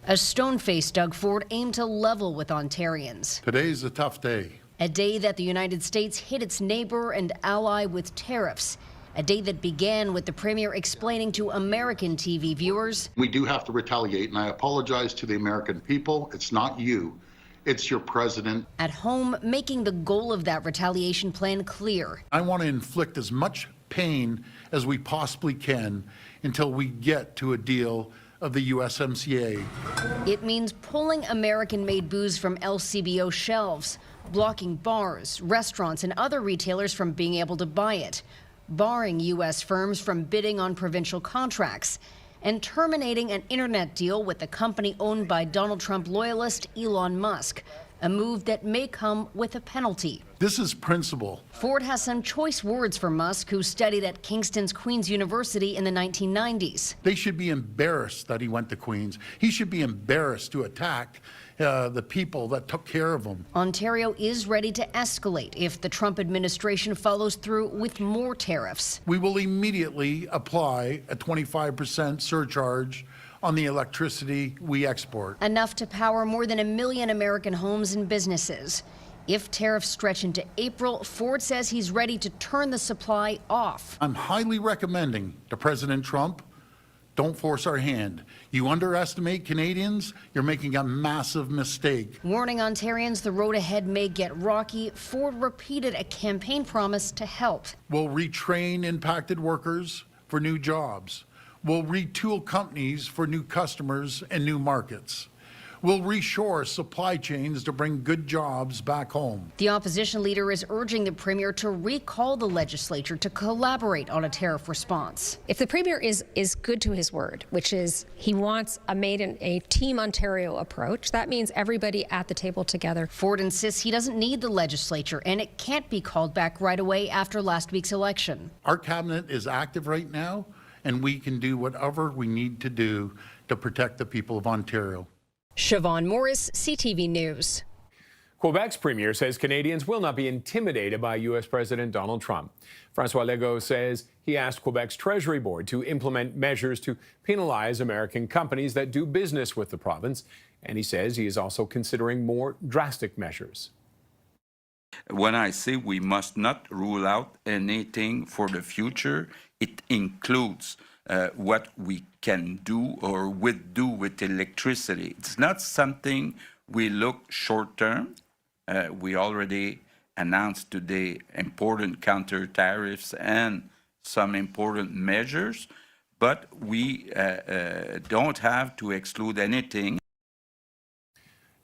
As stone-faced Doug Ford aimed to level with Ontarians. Today's a tough day. A day that the United States hit its neighbor and ally with tariffs. A day that began with the Premier explaining to American TV viewers, we do have to retaliate, and I apologize to the American people. It's not you, it's your president. At home, making the goal of that retaliation plan clear. I want to inflict as much pain as we possibly can until we get to a deal of the USMCA. It means pulling American-made booze from LCBO shelves, blocking bars, restaurants, and other retailers from being able to buy it, barring U.S. firms from bidding on provincial contracts, and terminating an internet deal with the company owned by Donald Trump loyalist Elon Musk, a move that may come with a penalty. This is principle. Ford has some choice words for Musk, who studied at Kingston's Queen's University in the 1990s. They should be embarrassed that he went to Queen's. He should be embarrassed to attack the people that took care of him. Ontario is ready to escalate if the Trump administration follows through with more tariffs. We will immediately apply a 25% surcharge on the electricity we export. Enough to power more than 1 million American homes and businesses. If tariffs stretch into April, Ford says he's ready to turn the supply off. I'm highly recommending to President Trump, don't force our hand. You underestimate Canadians, you're making a massive mistake. Warning Ontarians the road ahead may get rocky, Ford repeated a campaign promise to help. We'll retrain impacted workers for new jobs. We'll retool companies for new customers and new markets. We'll reshore supply chains to bring good jobs back home. The opposition leader is urging the Premier to recall the legislature to collaborate on a tariff response. If the Premier is good to his word, which is he wants a Team Ontario approach, that means everybody at the table together. Ford insists he doesn't need the legislature and it can't be called back right away after last week's election. Our cabinet is active right now, and we can do whatever we need to do to protect the people of Ontario. Siobhan Morris, CTV News. Quebec's premier says Canadians will not be intimidated by U.S. President Donald Trump. François Legault says he asked Quebec's Treasury Board to implement measures to penalize American companies that do business with the province, and he says he is also considering more drastic measures. When I say we must not rule out anything for the future, it includes what we can do or would do with electricity. It's not something we look short term. We already announced today important counter tariffs and some important measures, but we don't have to exclude anything.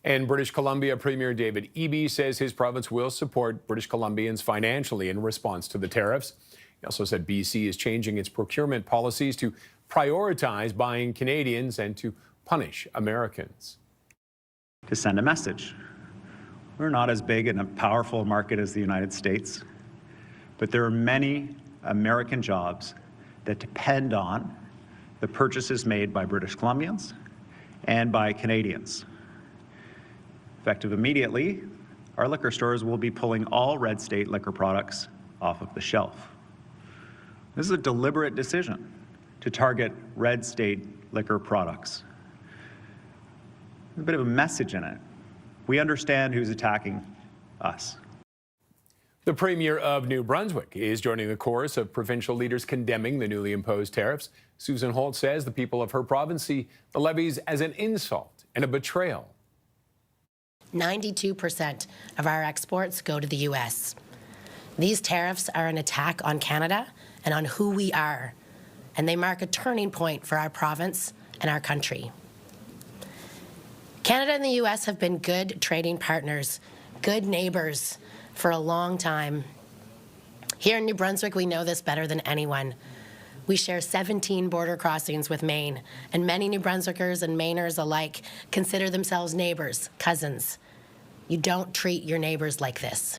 And British Columbia Premier David Eby says his province will support British Columbians financially in response to the tariffs. He also said BC is changing its procurement policies to prioritize buying Canadians and to punish Americans. To send a message. We're not as big and a powerful market as the United States, but there are many American jobs that depend on the purchases made by British Columbians and by Canadians. Effective immediately, our liquor stores will be pulling all red state liquor products off of the shelf. This is a deliberate decision to target red state liquor products. There's a bit of a message in it. We understand who's attacking us. The Premier of New Brunswick is joining the chorus of provincial leaders condemning the newly imposed tariffs. Susan Holt says the people of her province see the levies as an insult and a betrayal. 92% of our exports go to the U.S. These tariffs are an attack on Canada and on who we are, and they mark a turning point for our province and our country. Canada and the U.S. have been good trading partners, good neighbors for a long time. Here in New Brunswick, we know this better than anyone. We share 17 border crossings with Maine, and many New Brunswickers and Mainers alike consider themselves neighbors, cousins. You don't treat your neighbors like this.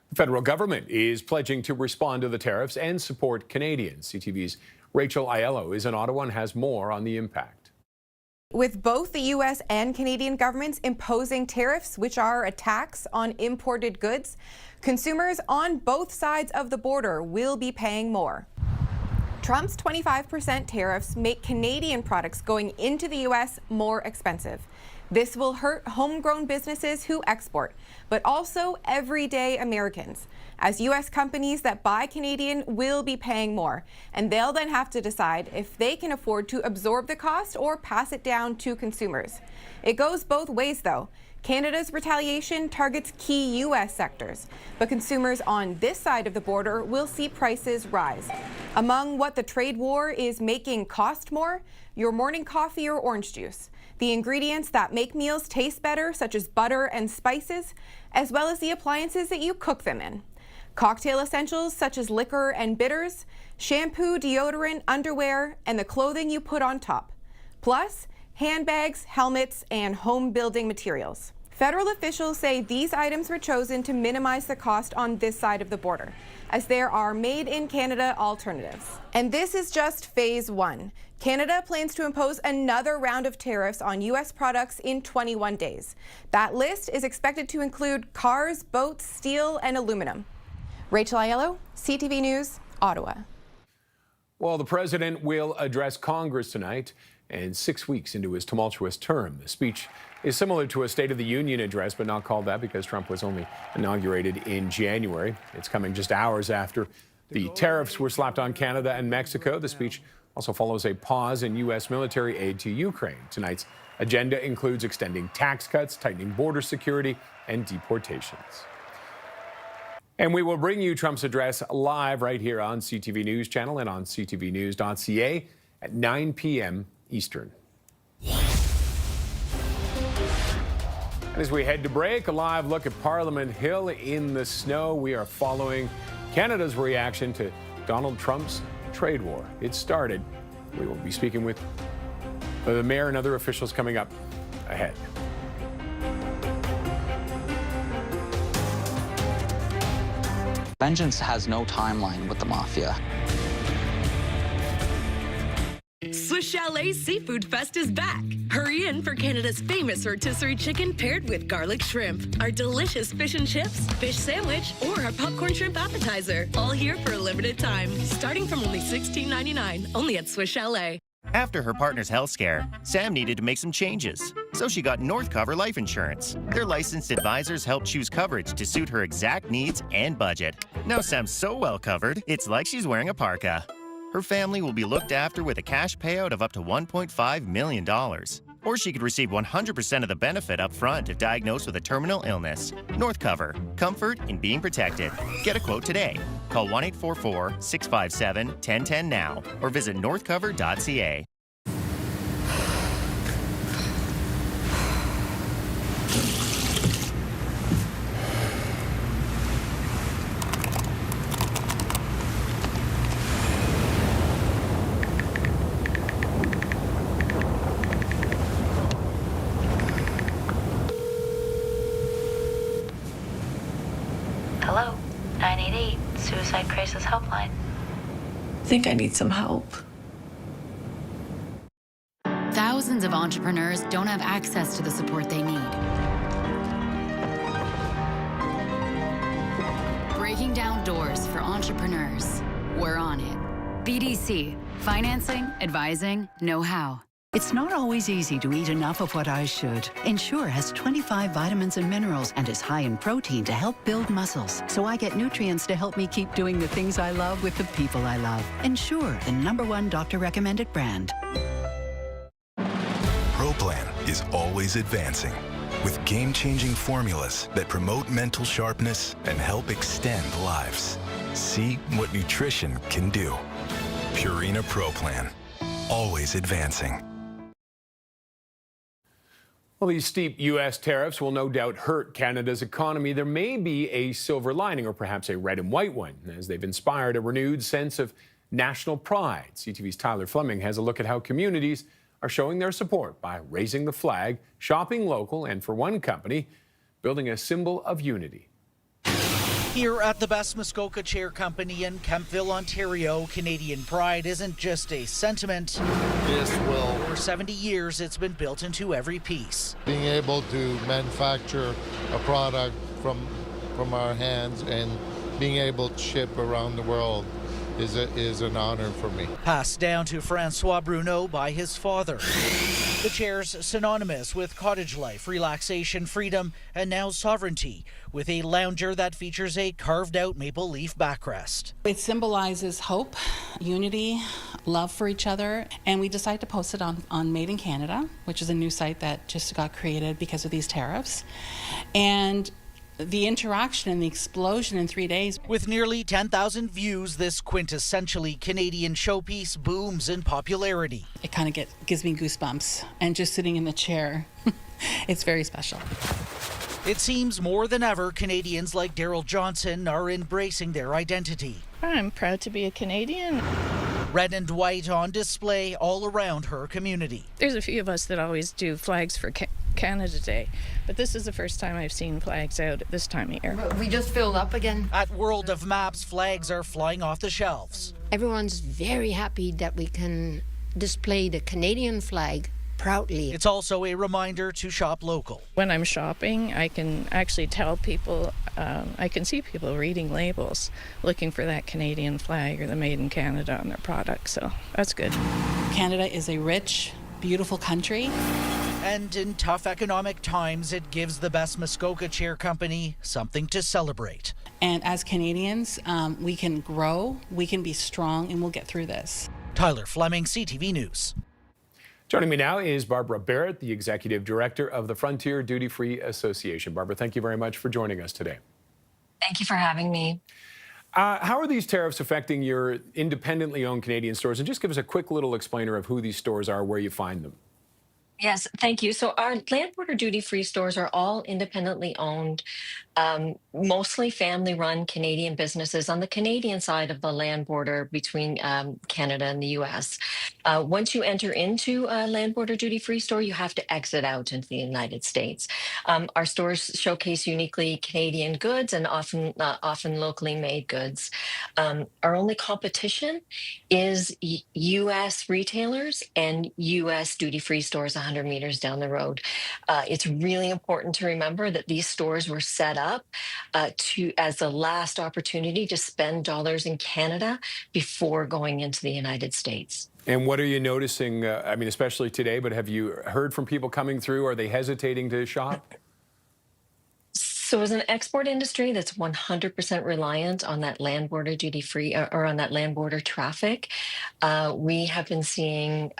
The federal government is pledging to respond to the tariffs and support Canadians. CTV's Rachel Aiello is in Ottawa and has more on the impact. With both the U.S. and Canadian governments imposing tariffs, which are a tax on imported goods, consumers on both sides of the border will be paying more. Trump's 25% tariffs make Canadian products going into the U.S. more expensive. This will hurt homegrown businesses who export, but also everyday Americans, as U.S. companies that buy Canadian will be paying more, and they'll then have to decide if they can afford to absorb the cost or pass it down to consumers. It goes both ways, though. Canada's retaliation targets key U.S. sectors, but consumers on this side of the border will see prices rise. Among what the trade war is making cost more, your morning coffee or orange juice, the ingredients that make meals taste better, such as butter and spices, as well as the appliances that you cook them in. Cocktail essentials such as liquor and bitters, shampoo, deodorant, underwear, and the clothing you put on top. Plus, handbags, helmets, and home building materials. Federal officials say these items were chosen to minimize the cost on this side of the border, as there are made-in-Canada alternatives. And this is just phase one. Canada plans to impose another round of tariffs on U.S. products in 21 days. That list is expected to include cars, boats, steel, and aluminum. Rachel Aiello, CTV News, Ottawa. Well, the president will address Congress tonight, and 6 weeks into his tumultuous term. The speech is similar to a State of the Union address, but not called that because Trump was only inaugurated in January. It's coming just hours after the tariffs were slapped on Canada and Mexico. The speech also follows a pause in U.S. military aid to Ukraine. Tonight's agenda includes extending tax cuts, tightening border security, and deportations. And we will bring you Trump's address live right here on CTV News Channel and on ctvnews.ca at 9 p.m. Eastern. And as we head to break, a live look at Parliament Hill in the snow. We are following Canada's reaction to Donald Trump's trade war. It started. We will be speaking with the mayor and other officials coming up ahead. Vengeance has no timeline with the mafia. Swiss Chalet Seafood Fest is back. Hurry in for Canada's famous rotisserie chicken paired with garlic shrimp, our delicious fish and chips, fish sandwich, or our popcorn shrimp appetizer. All here for a limited time, starting from only $16.99, only at Swiss Chalet. After her partner's health scare, Sam needed to make some changes. So she got Northcover Life Insurance. Their licensed advisors help choose coverage to suit her exact needs and budget. Now Sam's so well covered, it's like she's wearing a parka. Her family will be looked after with a cash payout of up to $1.5 million. Or she could receive 100% of the benefit up front if diagnosed with a terminal illness. Northcover. Comfort in being protected. Get a quote today. Call 1-844-657-1010 now or visit northcover.ca. Hello, 988, Suicide Crisis Helpline. I think I need some help. Thousands of entrepreneurs don't have access to the support they need. Breaking down doors for entrepreneurs. We're on it. BDC, financing, advising, know-how. It's not always easy to eat enough of what I should. Ensure has 25 vitamins and minerals and is high in protein to help build muscles. So I get nutrients to help me keep doing the things I love with the people I love. Ensure, the #1 doctor-recommended brand. ProPlan is always advancing with game-changing formulas that promote mental sharpness and help extend lives. See what nutrition can do. Purina ProPlan, always advancing. Well, these steep U.S. tariffs will no doubt hurt Canada's economy. There may be a silver lining, or perhaps a red and white one, as they've inspired a renewed sense of national pride. CTV's Tyler Fleming has a look at how communities are showing their support by raising the flag, shopping local, and for one company, building a symbol of unity. Here at the Best Muskoka Chair Company in Kemptville, Ontario, Canadian pride isn't just a sentiment. This will. For 70 years, it's been built into every piece. Being able to manufacture a product from our hands and being able to ship around the world is an honor for me. Passed down to Francois Bruneau by his father. The chair's synonymous with cottage life, relaxation, freedom, and now sovereignty, with a lounger that features a carved-out maple leaf backrest. It symbolizes hope, unity, love for each other, and we decided to post it on Made in Canada, which is a new site that just got created because of these tariffs. And the interaction and the explosion in 3 days. With nearly 10,000 views, this quintessentially Canadian showpiece booms in popularity. It kind of gives me goosebumps, and just sitting in the chair, it's very special. It seems more than ever, Canadians like Daryl Johnson are embracing their identity. I'm proud to be a Canadian. Red and white on display all around her community. There's a few of us that always do flags for Canada Day, but this is the first time I've seen flags out at this time of year. We just filled up again. At World of Maps, flags are flying off the shelves. Everyone's very happy that we can display the Canadian flag proudly. It's also a reminder to shop local. When I'm shopping, I can actually tell people, I can see people reading labels, looking for that Canadian flag or the Made in Canada on their products, so that's good. Canada is a rich, beautiful country. And in tough economic times, it gives the Best Muskoka Chair Company something to celebrate. And as Canadians, we can grow, we can be strong, and we'll get through this. Tyler Fleming, CTV News. Joining me now is Barbara Barrett, the Executive Director of the Frontier Duty Free Association. Barbara, thank you very much for joining us today. Thank you for having me. How are these tariffs affecting your independently owned Canadian stores? And just give us a quick little explainer of who these stores are, where you find them. Yes, thank you. So our land border duty-free stores are all independently owned, mostly family-run Canadian businesses on the Canadian side of the land border between Canada and the U.S. Once you enter into a land border duty-free store, you have to exit out into the United States. Our stores showcase uniquely Canadian goods and often locally made goods. Our only competition is U.S. retailers and U.S. duty-free stores 100 meters down the road. It's really important to remember that these stores were set up as the last opportunity to spend dollars in Canada before going into the United States. And what are you noticing, I mean, especially today, but have you heard from people coming through? Are they hesitating to shop? So as an export industry that's 100% reliant on that land border duty free or on that land border traffic, we have been seeing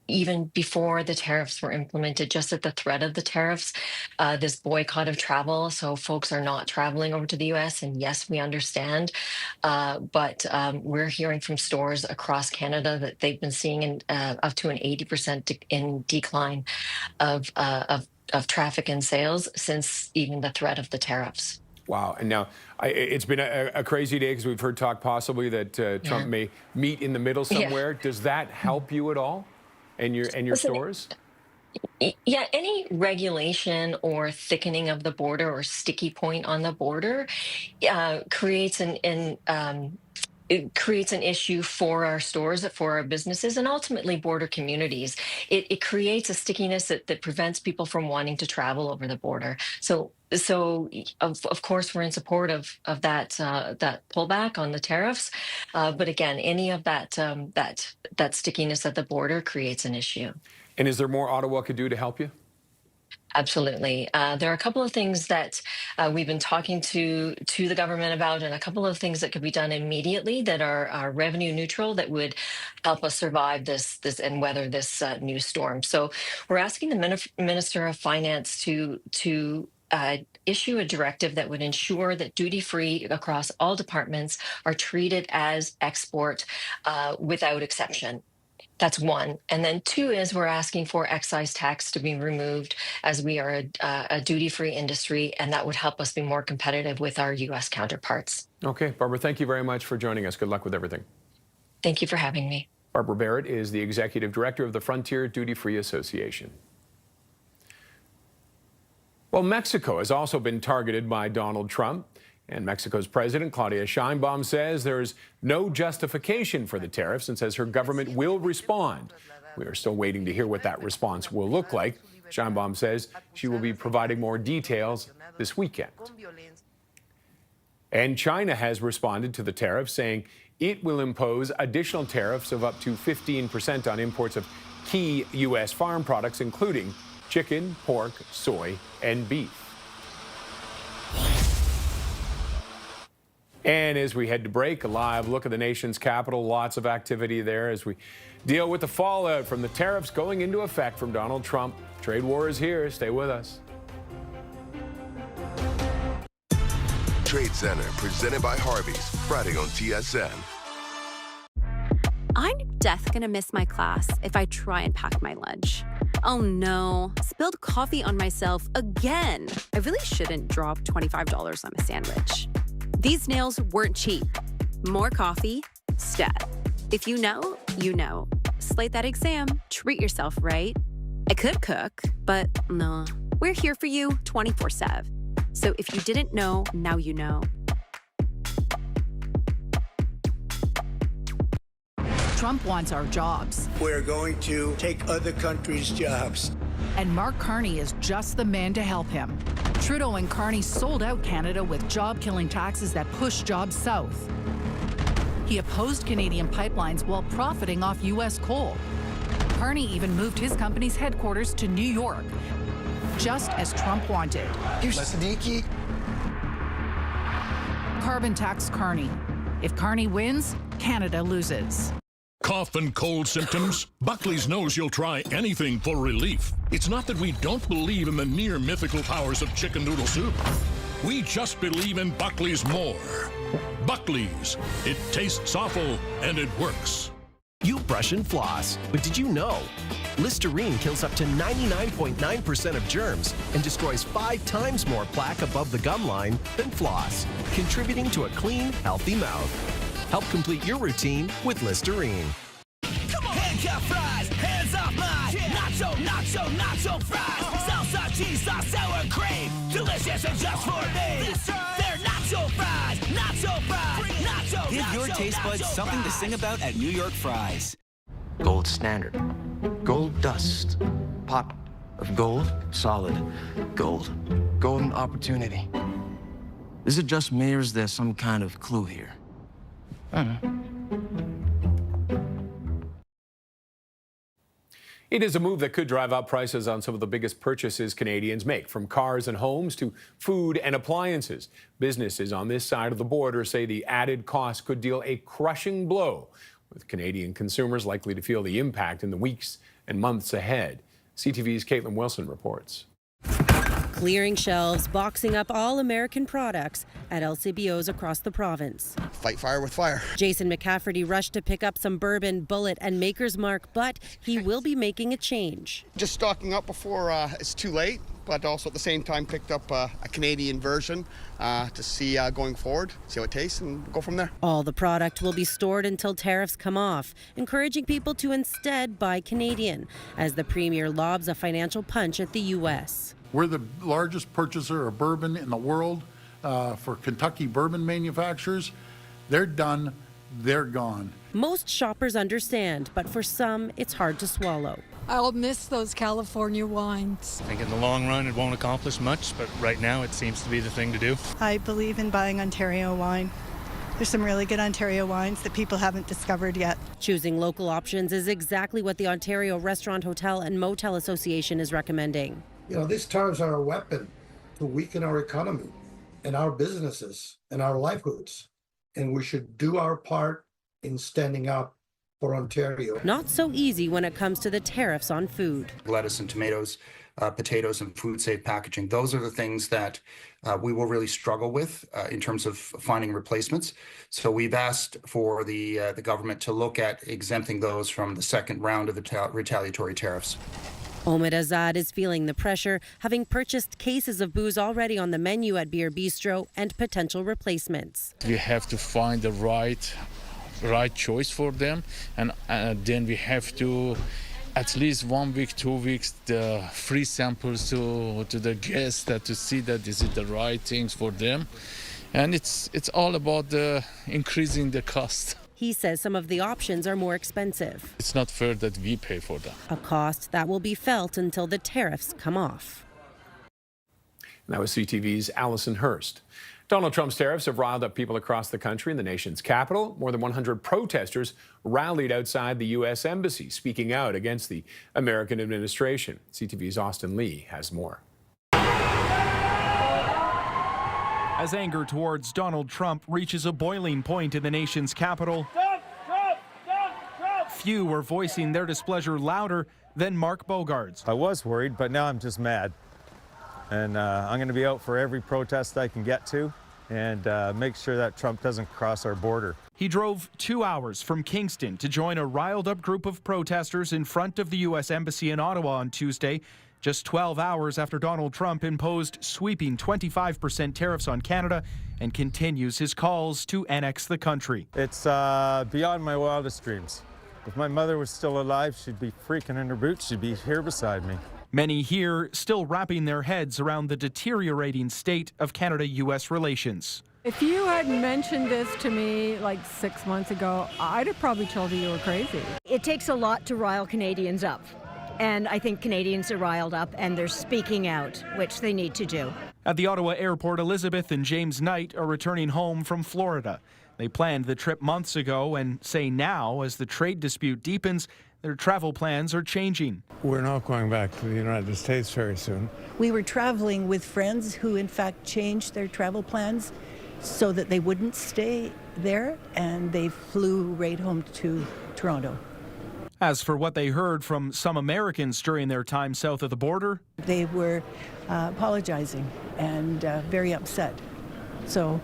even before the tariffs were implemented, just at the threat of the tariffs, this boycott of travel. So folks are not traveling over to the U.S. And yes, we understand, but we're hearing from stores across Canada that they've been seeing up to an 80% decline of traffic and sales since even the threat of the tariffs. Wow. And now it's been a crazy day because we've heard talk possibly that Trump may meet in the middle somewhere. Does that help you at all and your stores? Yeah, any regulation or thickening of the border or sticky point on the border creates an issue for our stores, for our businesses, and ultimately border communities. It creates a stickiness that prevents people from wanting to travel over the border. So of course we're in support of that pullback on the tariffs, but again, any of that stickiness at the border creates an issue. And is there more Ottawa could do to help you? Absolutely. There are a couple of things that we've been talking to the government about, and a couple of things that could be done immediately that are revenue neutral that would help us survive this and weather this new storm. So we're asking the Minister of Finance to issue a directive that would ensure that duty-free across all departments are treated as export without exception. That's one. And then two is we're asking for excise tax to be removed as we are a duty-free industry, and that would help us be more competitive with our U.S. counterparts. Okay, Barbara, thank you very much for joining us. Good luck with everything. Thank you for having me. Barbara Barrett is the Executive Director of the Frontier Duty Free Association. Well, Mexico has also been targeted by Donald Trump. And Mexico's President, Claudia Sheinbaum, says there is no justification for the tariffs and says her government will respond. We are still waiting to hear what that response will look like. Sheinbaum says she will be providing more details this weekend. And China has responded to the tariffs, saying it will impose additional tariffs of up to 15% on imports of key U.S. farm products, including chicken, pork, soy, and beef. And as we head to break, a live look at the nation's capital. Lots of activity there as we deal with the fallout from the tariffs going into effect from Donald Trump. Trade war is here. Stay with us. Trade Center, presented by Harvey's, Friday on TSN. I'm death gonna miss my class if I try and pack my lunch. Oh no, spilled coffee on myself again. I really shouldn't drop $25 on a sandwich. These nails weren't cheap. More coffee, stat. If you know, you know. Slate that exam, treat yourself, right? I could cook, but no. We're here for you 24/7. So if you didn't know, now you know. Trump wants our jobs. We're going to take other countries' jobs. And Mark Carney is just the man to help him. Trudeau and Carney sold out Canada with job-killing taxes that push jobs south. He opposed Canadian pipelines while profiting off U.S. coal. Carney even moved his company's headquarters to New York, just as Trump wanted. You're sneaky. Carbon tax Carney. If Carney wins, Canada loses. Cough and cold symptoms? Buckley's knows you'll try anything for relief. It's not that we don't believe in the near mythical powers of chicken noodle soup. We just believe in Buckley's more. Buckley's. It tastes awful and it works. You brush and floss, but did you know? Listerine kills up to 99.9% of germs and destroys 5 times more plaque above the gum line than floss, contributing to a clean, healthy mouth. Help complete your routine with Listerine. Come on. Handcuff fries, hands off my nacho fries. Salsa, cheese sauce, sour cream, delicious and just for me. They're nacho fries, nacho. Give your taste buds something to sing about at New York Fries. Gold standard, gold dust, pot of gold, solid gold, golden opportunity. Is it just me or is there some kind of clue here? I don't know. It is a move that could drive up prices on some of the biggest purchases Canadians make, from cars and homes to food and appliances. Businesses on this side of the border say the added cost could deal a crushing blow, with Canadian consumers likely to feel the impact in the weeks and months ahead. CTV's Caitlin Wilson reports. Clearing shelves, boxing up all American products at LCBOs across the province. Fight fire with fire. Jason McCafferty rushed to pick up some bourbon, Bullet, and Maker's Mark, but he will be making a change. Just stocking up before it's too late, but also at the same time picked up a Canadian version to see going forward, see how it tastes, and go from there. All the product will be stored until tariffs come off, encouraging people to instead buy Canadian, as the Premier lobs a financial punch at the U.S. We're the largest purchaser of bourbon in the world for Kentucky bourbon manufacturers. They're done, they're gone. Most shoppers understand, but for some, it's hard to swallow. I'll miss those California wines. I think in the long run it won't accomplish much, but right now it seems to be the thing to do. I believe in buying Ontario wine. There's some really good Ontario wines that people haven't discovered yet. Choosing local options is exactly what the Ontario Restaurant, Hotel and Motel Association is recommending. You know, these tariffs are a weapon to weaken our economy and our businesses and our livelihoods. And we should do our part in standing up for Ontario. Not so easy when it comes to the tariffs on food. Lettuce and tomatoes, potatoes and food safe packaging. Those are the things that we will really struggle with in terms of finding replacements. So we've asked for the government to look at exempting those from the second round of the retaliatory tariffs. Omid Azad is feeling the pressure, having purchased cases of booze already on the menu at Beer Bistro and potential replacements. We have to find the right choice for them, and then we have to at least 1 week, 2 weeks, the free samples to the guests to see that this is the right things for them. And it's all about increasing the cost. He says some of the options are more expensive. It's not fair that we pay for them. A cost that will be felt until the tariffs come off. That was CTV's Allison Hurst. Donald Trump's tariffs have riled up people across the country. In the nation's capital, more than 100 protesters rallied outside the U.S. Embassy, speaking out against the American administration. CTV's Austin Lee has more. As anger towards Donald Trump reaches a boiling point in the nation's capital, few were voicing their displeasure louder than Mark Bogarts. I was worried, but now I'm just mad. And I'm going to be out for every protest I can get to and make sure that Trump doesn't cross our border. He drove 2 hours from Kingston to join a riled-up group of protesters in front of the U.S. Embassy in Ottawa on Tuesday, just 12 hours after Donald Trump imposed sweeping 25% tariffs on Canada and continues his calls to annex the country. It's beyond my wildest dreams. If my mother was still alive, she'd be freaking in her boots. She'd be here beside me. Many here still wrapping their heads around the deteriorating state of Canada-U.S. relations. If you had mentioned this to me like 6 months ago, I'd have probably told you were crazy. It takes a lot to rile Canadians up. And I think Canadians are riled up and they're speaking out, which they need to do. At the Ottawa airport, Elizabeth and James Knight are returning home from Florida. They planned the trip months ago and say now, as the trade dispute deepens, their travel plans are changing. We're not going back to the United States very soon. We were traveling with friends who in fact changed their travel plans so that they wouldn't stay there, and they flew right home to Toronto. As for what they heard from some Americans during their time south of the border, they were apologizing and very upset. So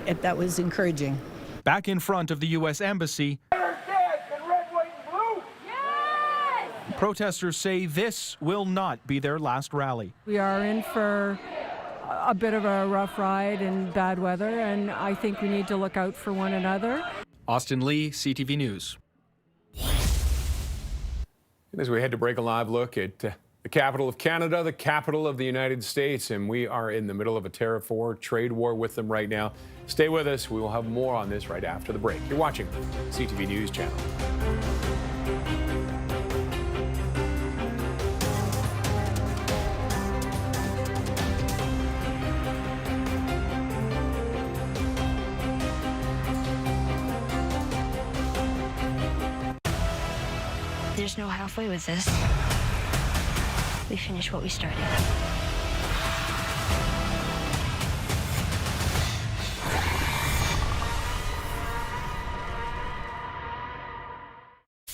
that was encouraging. Back in front of the U.S. Embassy, protesters say this will not be their last rally. We are in for a bit of a rough ride and bad weather, and I think we need to look out for one another. Austin Lee, CTV News. As we head to break, a live look at the capital of Canada, the capital of the United States, and we are in the middle of a tariff war, trade war with them right now. Stay with us. We will have more on this right after the break. You're watching CTV News Channel. There's no halfway with this. We finish what we started.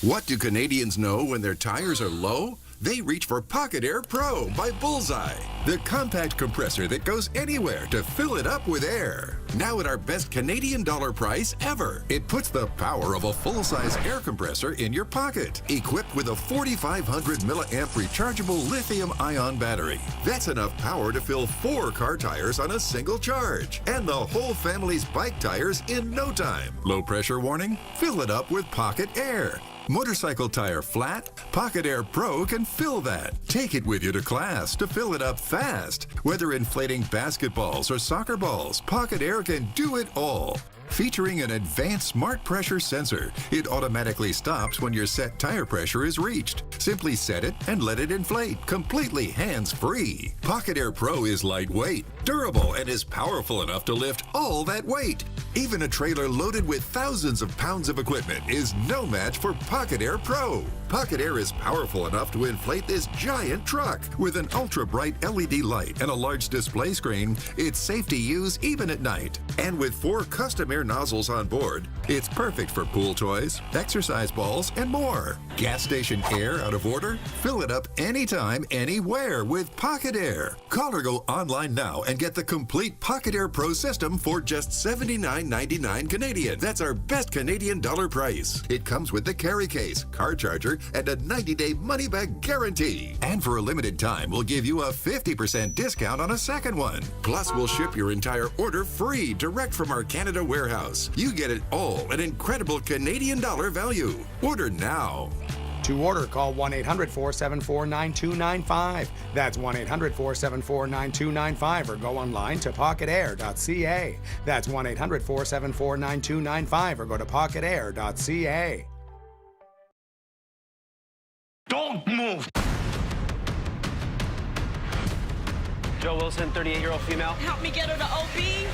What do Canadians know when their tires are low? They reach for Pocket Air Pro by Bullseye, the compact compressor that goes anywhere to fill it up with air. Now at our best Canadian dollar price ever. It puts the power of a full-size air compressor in your pocket, equipped with a 4,500 milliamp rechargeable lithium-ion battery. That's enough power to fill 4 car tires on a single charge, and the whole family's bike tires in no time. Low pressure warning? Fill it up with Pocket Air. Motorcycle tire flat? Pocket Air Pro can fill that. Take it with you to class to fill it up fast. Whether inflating basketballs or soccer balls, Pocket Air can do it all. Featuring an advanced smart pressure sensor, it automatically stops when your set tire pressure is reached. Simply set it and let it inflate, completely hands-free. Pocket Air Pro is lightweight, durable, and is powerful enough to lift all that weight. Even a trailer loaded with thousands of pounds of equipment is no match for Pocket Air Pro. Pocket Air is powerful enough to inflate this giant truck. With an ultra-bright LED light and a large display screen, it's safe to use even at night. And with 4 custom air nozzles on board, it's perfect for pool toys, exercise balls, and more. Gas station air out of order? Fill it up anytime, anywhere with Pocket Air. Call or go online now and get the complete Pocket Air Pro system for just $79.99 Canadian. That's our best Canadian dollar price. It comes with the carry case, car charger, and a 90-day money-back guarantee. And for a limited time, we'll give you a 50% discount on a second one. Plus, we'll ship your entire order free direct from our Canada warehouse. You get it all at incredible Canadian dollar value. Order now. To order, call 1-800-474-9295. That's 1-800-474-9295, or go online to pocketair.ca. That's 1-800-474-9295, or go to pocketair.ca. Don't move! Joe Wilson, 38-year-old female. Help me get her to OB.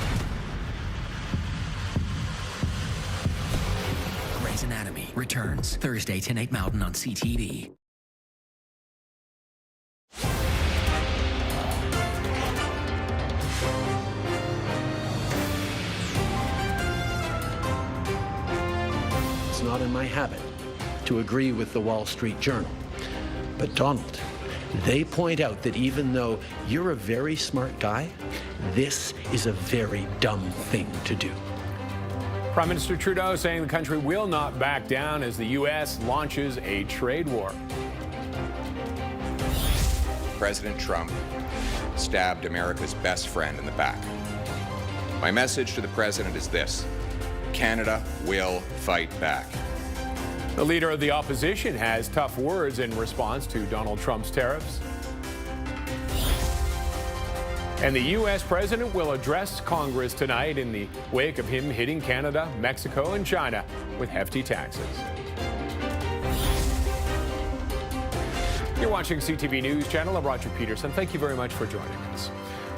Grey's Anatomy returns Thursday, 10, 8 Mountain on CTV. It's not in my habit to agree with the Wall Street Journal. But Donald, they point out that even though you're a very smart guy, this is a very dumb thing to do. Prime Minister Trudeau saying the country will not back down as the U.S. launches a trade war. President Trump stabbed America's best friend in the back. My message to the president is this: Canada will fight back. The leader of the opposition has tough words in response to Donald Trump's tariffs. And the U.S. president will address Congress tonight in the wake of him hitting Canada, Mexico, and China with hefty taxes. You're watching CTV News Channel. I'm Roger Peterson. Thank you very much for joining us.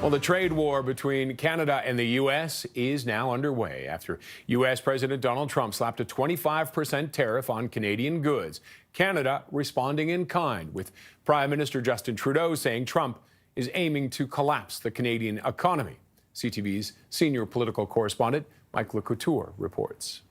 Well, the trade war between Canada and the U.S. is now underway after U.S. President Donald Trump slapped a 25% tariff on Canadian goods. Canada responding in kind, with Prime Minister Justin Trudeau saying Trump is aiming to collapse the Canadian economy. CTV's senior political correspondent, Mike LeCouture, reports.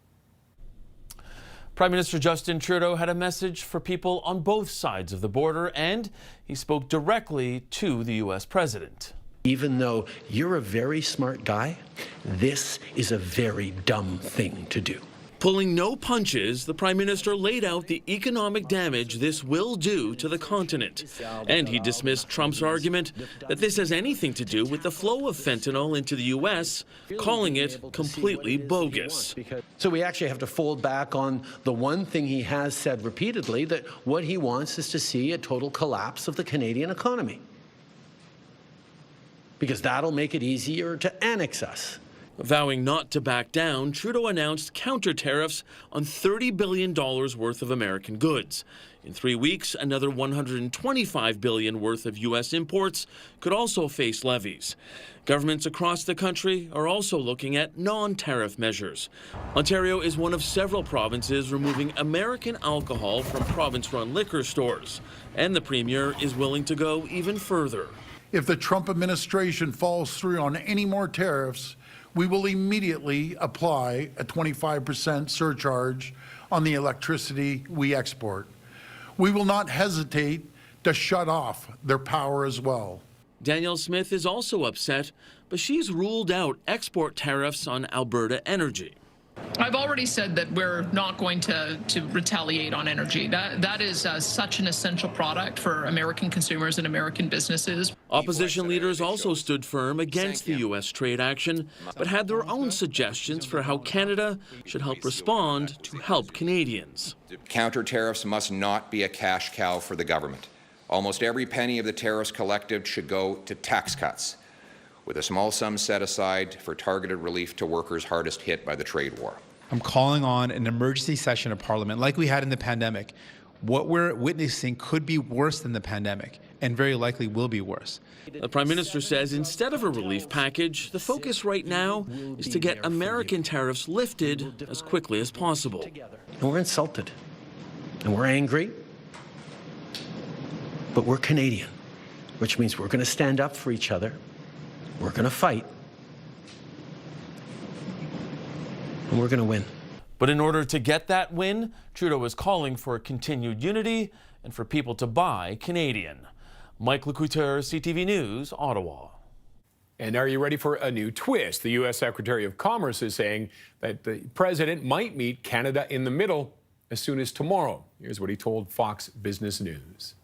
Prime Minister Justin Trudeau had a message for people on both sides of the border, and he spoke directly to the U.S. president. Even though you're a very smart guy, this is a very dumb thing to do. Pulling no punches, the Prime Minister laid out the economic damage this will do to the continent. And he dismissed Trump's argument that this has anything to do with the flow of fentanyl into the U.S., calling it completely bogus. So we actually have to fold back on the one thing he has said repeatedly, that what he wants is to see a total collapse of the Canadian economy, because that'll make it easier to annex us. Vowing not to back down, Trudeau announced counter tariffs on $30 billion worth of American goods. In 3 weeks, another $125 billion worth of U.S. imports could also face levies. Governments across the country are also looking at non-tariff measures. Ontario is one of several provinces removing American alcohol from province-run liquor stores, and the Premier is willing to go even further. If the Trump administration falls through on any more tariffs, we will immediately apply a 25% surcharge on the electricity we export. We will not hesitate to shut off their power as well. Danielle Smith is also upset, but she's ruled out export tariffs on Alberta energy. I've already said that we're not going to retaliate on energy. That is such an essential product for American consumers and American businesses. Opposition leaders also stood firm against the U.S. trade action, but had their own suggestions for how Canada should help respond to help Canadians. Counter tariffs must not be a cash cow for the government. Almost every penny of the tariffs collected should go to tax cuts, with a small sum set aside for targeted relief to workers hardest hit by the trade war. I'm calling on an emergency session of Parliament like we had in the pandemic. What we're witnessing could be worse than the pandemic, and very likely will be worse. The Prime Minister says instead of a relief package, the focus right now is to get American tariffs lifted as quickly as possible. And we're insulted, and we're angry, but we're Canadian, which means we're going to stand up for each other. We're going to fight, and we're going to win. But in order to get that win, Trudeau is calling for continued unity and for people to buy Canadian. Mike LeCouture, CTV News, Ottawa. And are you ready for a new twist? The U.S. Secretary of Commerce is saying that the president might meet Canada in the middle as soon as tomorrow. Here's what he told Fox Business News.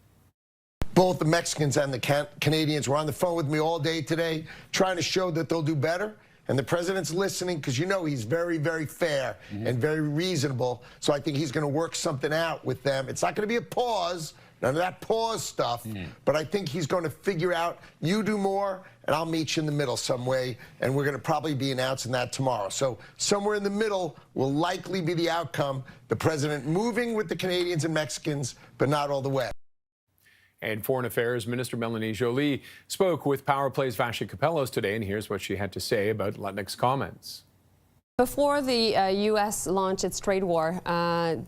Both the Mexicans and the Canadians were on the phone with me all day today, trying to show that they'll do better. And the president's listening because, you know, he's very, very fair and very reasonable. So I think he's going to work something out with them. It's not going to be a pause, none of that pause stuff. But I think he's going to figure out, you do more, and I'll meet you in the middle some way. And we're going to probably be announcing that tomorrow. So somewhere in the middle will likely be the outcome. The president moving with the Canadians and Mexicans, but not all the way. And Foreign Affairs Minister Melanie Joly spoke with Power Play's Vashi Capellos today, and here's what she had to say about Lutnick's comments. Before the U.S. launched its trade war,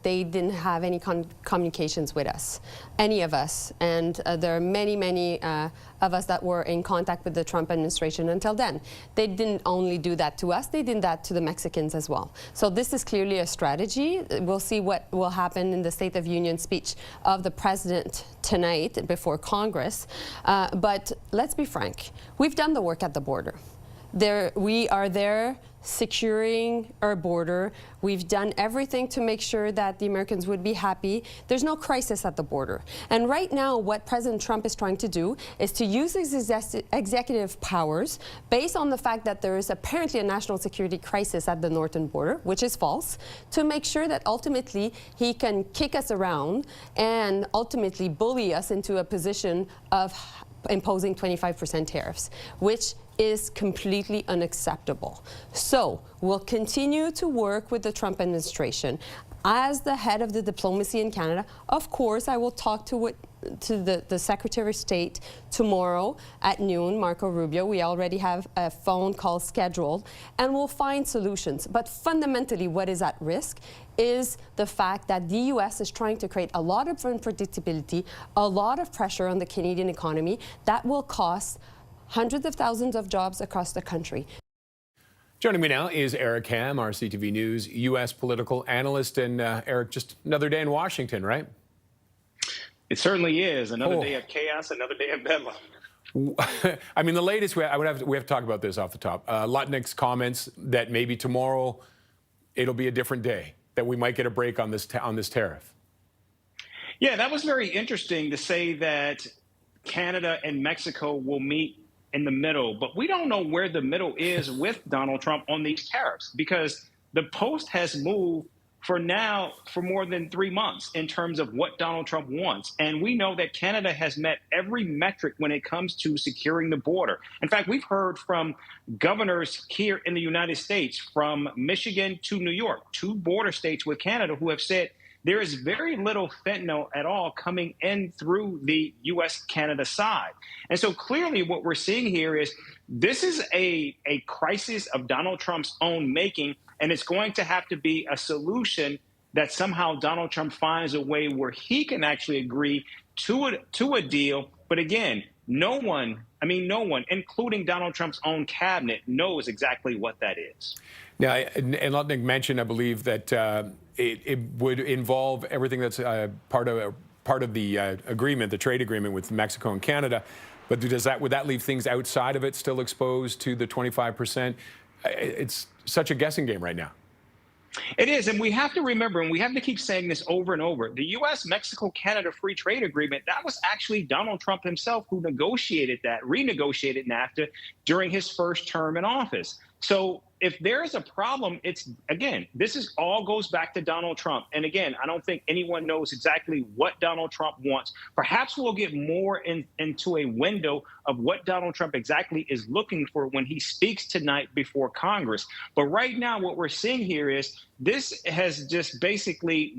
they didn't have any communications with us, any of us. And there are many of us that were in contact with the Trump administration until then. They didn't only do that to us, they did that to the Mexicans as well. So this is clearly a strategy. We'll see what will happen in the State of Union speech of the president tonight before Congress. But let's be frank, we've done the work at the border. We are there securing our border. We've done everything to make sure that the Americans would be happy. There's no crisis at the border. And right now, what President Trump is trying to do is to use his executive powers based on the fact that there is apparently a national security crisis at the northern border, which is false, to make sure that ultimately he can kick us around and ultimately bully us into a position of imposing 25% tariffs, which is completely unacceptable. So we'll continue to work with the Trump administration. As the head of the diplomacy in Canada, of course, I will talk to the Secretary of State tomorrow at noon, Marco Rubio. We already have a phone call scheduled, and we'll find solutions. But fundamentally, what is at risk is the fact that the U.S. is trying to create a lot of unpredictability, a lot of pressure on the Canadian economy that will cost hundreds of thousands of jobs across the country. Joining me now is Eric Ham, our CTV News U.S. political analyst. And Eric, just another day in Washington, right? It certainly is. Another day of chaos, another day of bedlam. I mean, the latest, we have to talk about this off the top. Lutnick's comments that maybe tomorrow it'll be a different day, that we might get a break on this tariff. Yeah, that was very interesting to say that Canada and Mexico will meet in the middle, but we don't know where the middle is with Donald Trump on these tariffs, because the post has moved for more than 3 months in terms of what Donald Trump wants. And we know that Canada has met every metric when it comes to securing the border. In fact, we've heard from governors here in the United States, from Michigan to New York, 2 border states with Canada, who have said there is very little fentanyl at all coming in through the U.S.-Canada side. And so clearly what we're seeing here is this is a crisis of Donald Trump's own making, and it's going to have to be a solution that somehow Donald Trump finds a way where he can actually agree to a deal. But again, no one, including Donald Trump's own cabinet, knows exactly what that is. Now, and Lutnick mentioned, I believe, that it would involve everything that's part of the agreement, the trade agreement with Mexico and Canada. But would that leave things outside of it still exposed to the 25%? It's such a guessing game right now. It is, and we have to remember, and we have to keep saying this over and over, the U.S.-Mexico-Canada Free Trade Agreement, that was actually Donald Trump himself who negotiated that, renegotiated NAFTA during his first term in office. So if there is a problem, this all goes back to Donald Trump. And again, I don't think anyone knows exactly what Donald Trump wants. Perhaps we'll get more into a window of what Donald Trump exactly is looking for when he speaks tonight before Congress. But right now, what we're seeing here is this has just basically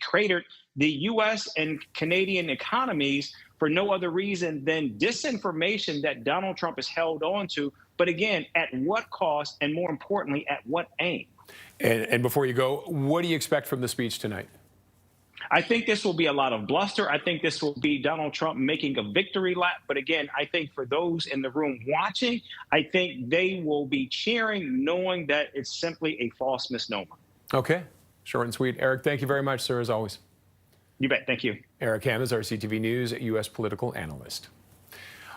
cratered the U.S. and Canadian economies for no other reason than disinformation that Donald Trump has held on to. But again, at what cost, and more importantly, at what aim? And before you go, what do you expect from the speech tonight? I think this will be a lot of bluster. I think this will be Donald Trump making a victory lap. But again, I think for those in the room watching, I think they will be cheering, knowing that it's simply a false misnomer. Okay. Short and sweet. Eric, thank you very much, sir, as always. You bet. Thank you. Eric Ham is our CTV News U.S. political analyst.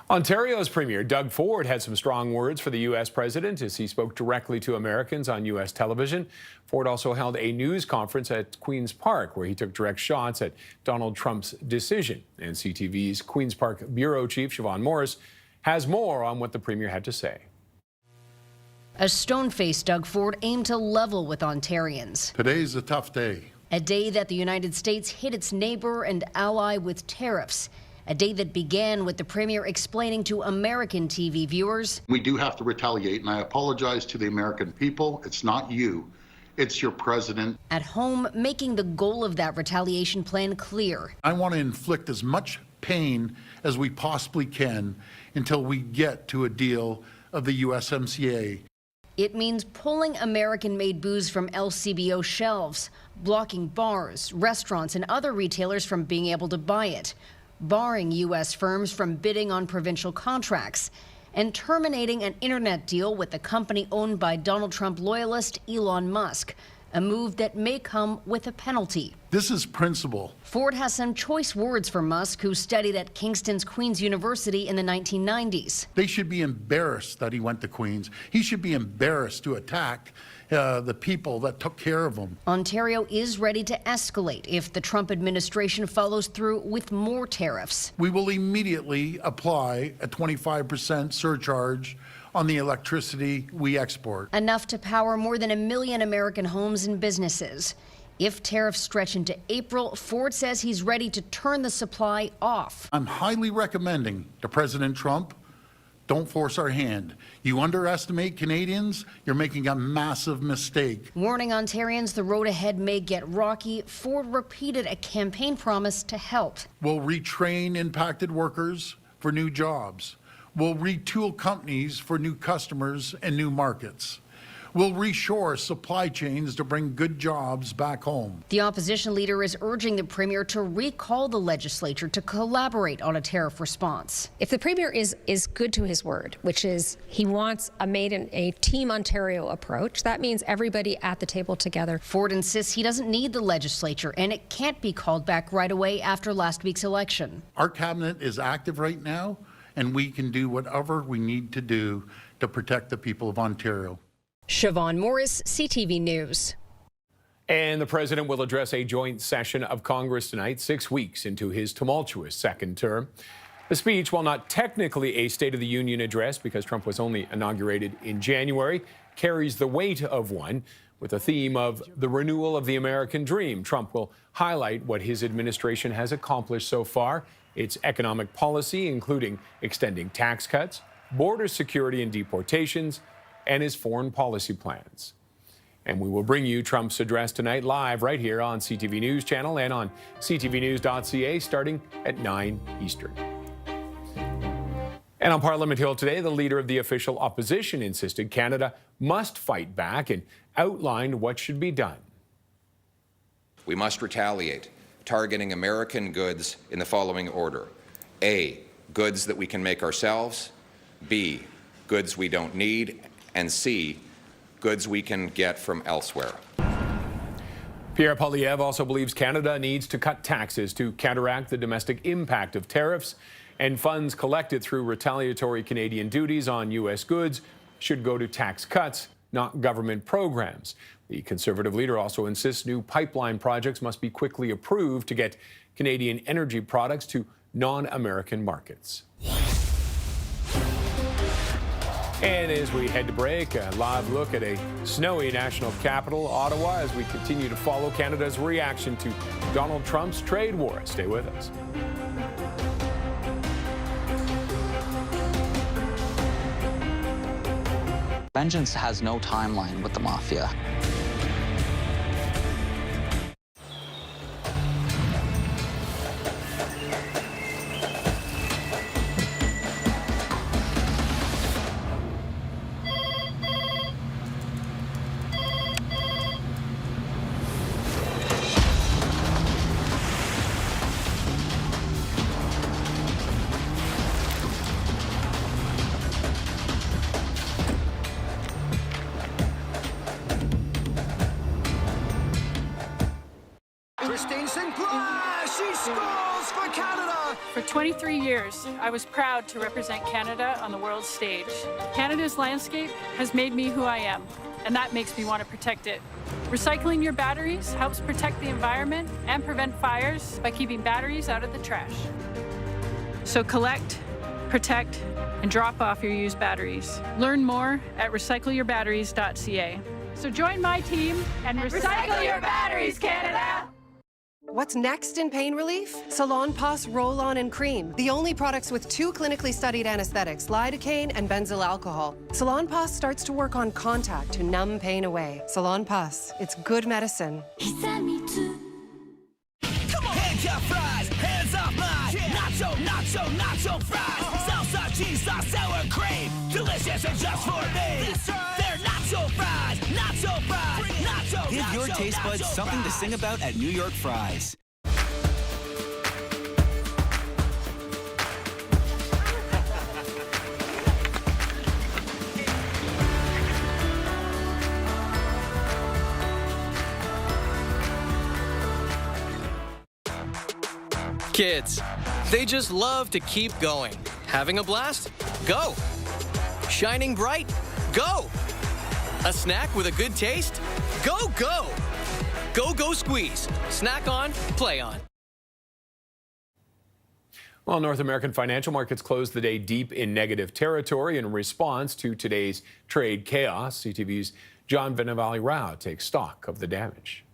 Ontario's Premier Doug Ford had some strong words for the U.S. president as he spoke directly to Americans on U.S. television. Ford also held a news conference at Queen's Park where he took direct shots at Donald Trump's decision. And CTV's Queen's Park Bureau Chief Siobhan Morris has more on what the Premier had to say. A stone-faced Doug Ford aimed to level with Ontarians. Today's a tough day. A day that the United States hit its neighbor and ally with tariffs. A day that began with the Premier explaining to American TV viewers, we do have to retaliate, and I apologize to the American people. It's not you, it's your president. At home, making the goal of that retaliation plan clear. I want to inflict as much pain as we possibly can until we get to a deal of the USMCA. It means pulling American-made booze from LCBO shelves, blocking bars, restaurants, and other retailers from being able to buy it, barring U.S. firms from bidding on provincial contracts, and terminating an internet deal with the company owned by Donald Trump loyalist Elon Musk, a move that may come with a penalty. This is principle. Ford has some choice words for Musk, who studied at Kingston's Queen's University in the 1990s. They should be embarrassed that he went to Queen's. He should be embarrassed to attack the people that took care of him. Ontario is ready to escalate if the Trump administration follows through with more tariffs. We will immediately apply a 25% surcharge on the electricity we export. Enough to power more than 1 million American homes and businesses. If tariffs stretch into April, Ford says he's ready to turn the supply off. I'm highly recommending to President Trump, don't force our hand. You underestimate Canadians, you're making a massive mistake. Warning Ontarians the road ahead may get rocky, Ford repeated a campaign promise to help. We'll retrain impacted workers for new jobs. We'll retool companies for new customers and new markets. We'll reshore supply chains to bring good jobs back home. The opposition leader is urging the Premier to recall the legislature to collaborate on a tariff response. If the Premier is good to his word, which is he wants a Team Ontario approach, that means everybody at the table together. Ford insists he doesn't need the legislature and it can't be called back right away after last week's election. Our cabinet is active right now, and we can do whatever we need to do to protect the people of Ontario. Siobhan Morris, CTV News. And the president will address a joint session of Congress tonight, 6 weeks into his tumultuous second term. The speech, while not technically a State of the Union address because Trump was only inaugurated in January, carries the weight of one. With a theme of the renewal of the American dream, Trump will highlight what his administration has accomplished so far, its economic policy, including extending tax cuts, border security and deportations, and his foreign policy plans. And we will bring you Trump's address tonight live right here on CTV News Channel and on ctvnews.ca starting at 9 Eastern. And on Parliament Hill today, the leader of the official opposition insisted Canada must fight back and outlined what should be done. We must retaliate, targeting American goods in the following order. A, goods that we can make ourselves. B, goods we don't need. And C, goods we can get from elsewhere. Pierre Poilievre also believes Canada needs to cut taxes to counteract the domestic impact of tariffs, and funds collected through retaliatory Canadian duties on U.S. goods should go to tax cuts, not government programs. The Conservative leader also insists new pipeline projects must be quickly approved to get Canadian energy products to non-American markets. And as we head to break, a live look at a snowy national capital, Ottawa, as we continue to follow Canada's reaction to Donald Trump's trade war. Stay with us. Vengeance has no timeline with the mafia. For 23 years, I was proud to represent Canada on the world stage. Canada's landscape has made me who I am, and that makes me want to protect it. Recycling your batteries helps protect the environment and prevent fires by keeping batteries out of the trash. So collect, protect, and drop off your used batteries. Learn more at recycleyourbatteries.ca. So join my team and recycle your batteries, Canada! What's next in pain relief? Salonpas Roll-On and Cream, the only products with 2 clinically studied anesthetics, lidocaine and benzyl alcohol. Salonpas starts to work on contact to numb pain away. Salonpas, it's good medicine. Come on! Handcuff fries, hands off mine. Nacho, nacho, nacho fries. Salsa, cheese sauce, sour cream. Delicious and just for me. That's right. They're not nacho fries, nacho fries, nacho. Give your taste buds something to sing about at New York Fries. Kids, they just love to keep going. Having a blast? Go. Shining bright? Go. A snack with a good taste? Go, go. Go, go squeeze. Snack on, play on. Well, North American financial markets closed the day deep in negative territory in response to today's trade chaos. CTV's John Vennavally-Rao takes stock of the damage.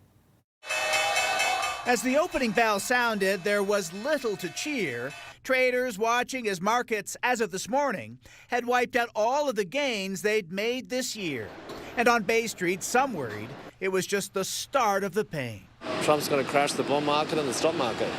As the opening bell sounded, there was little to cheer. Traders watching as markets, as of this morning, had wiped out all of the gains they'd made this year. And on Bay Street, some worried it was just the start of the pain. Trump's going to crash the bond market and the stock market.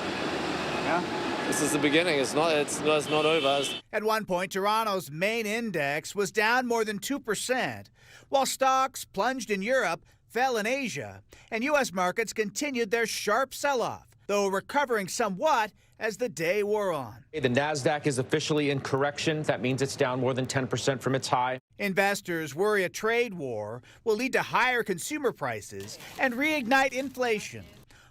Yeah. This is the beginning. It's not over. At one point, Toronto's main index was down more than 2%, while stocks plunged in Europe, fell in Asia, and U.S. markets continued their sharp sell-off, though recovering somewhat as the day wore on. The NASDAQ is officially in correction. That means it's down more than 10% from its high. Investors worry a trade war will lead to higher consumer prices and reignite inflation,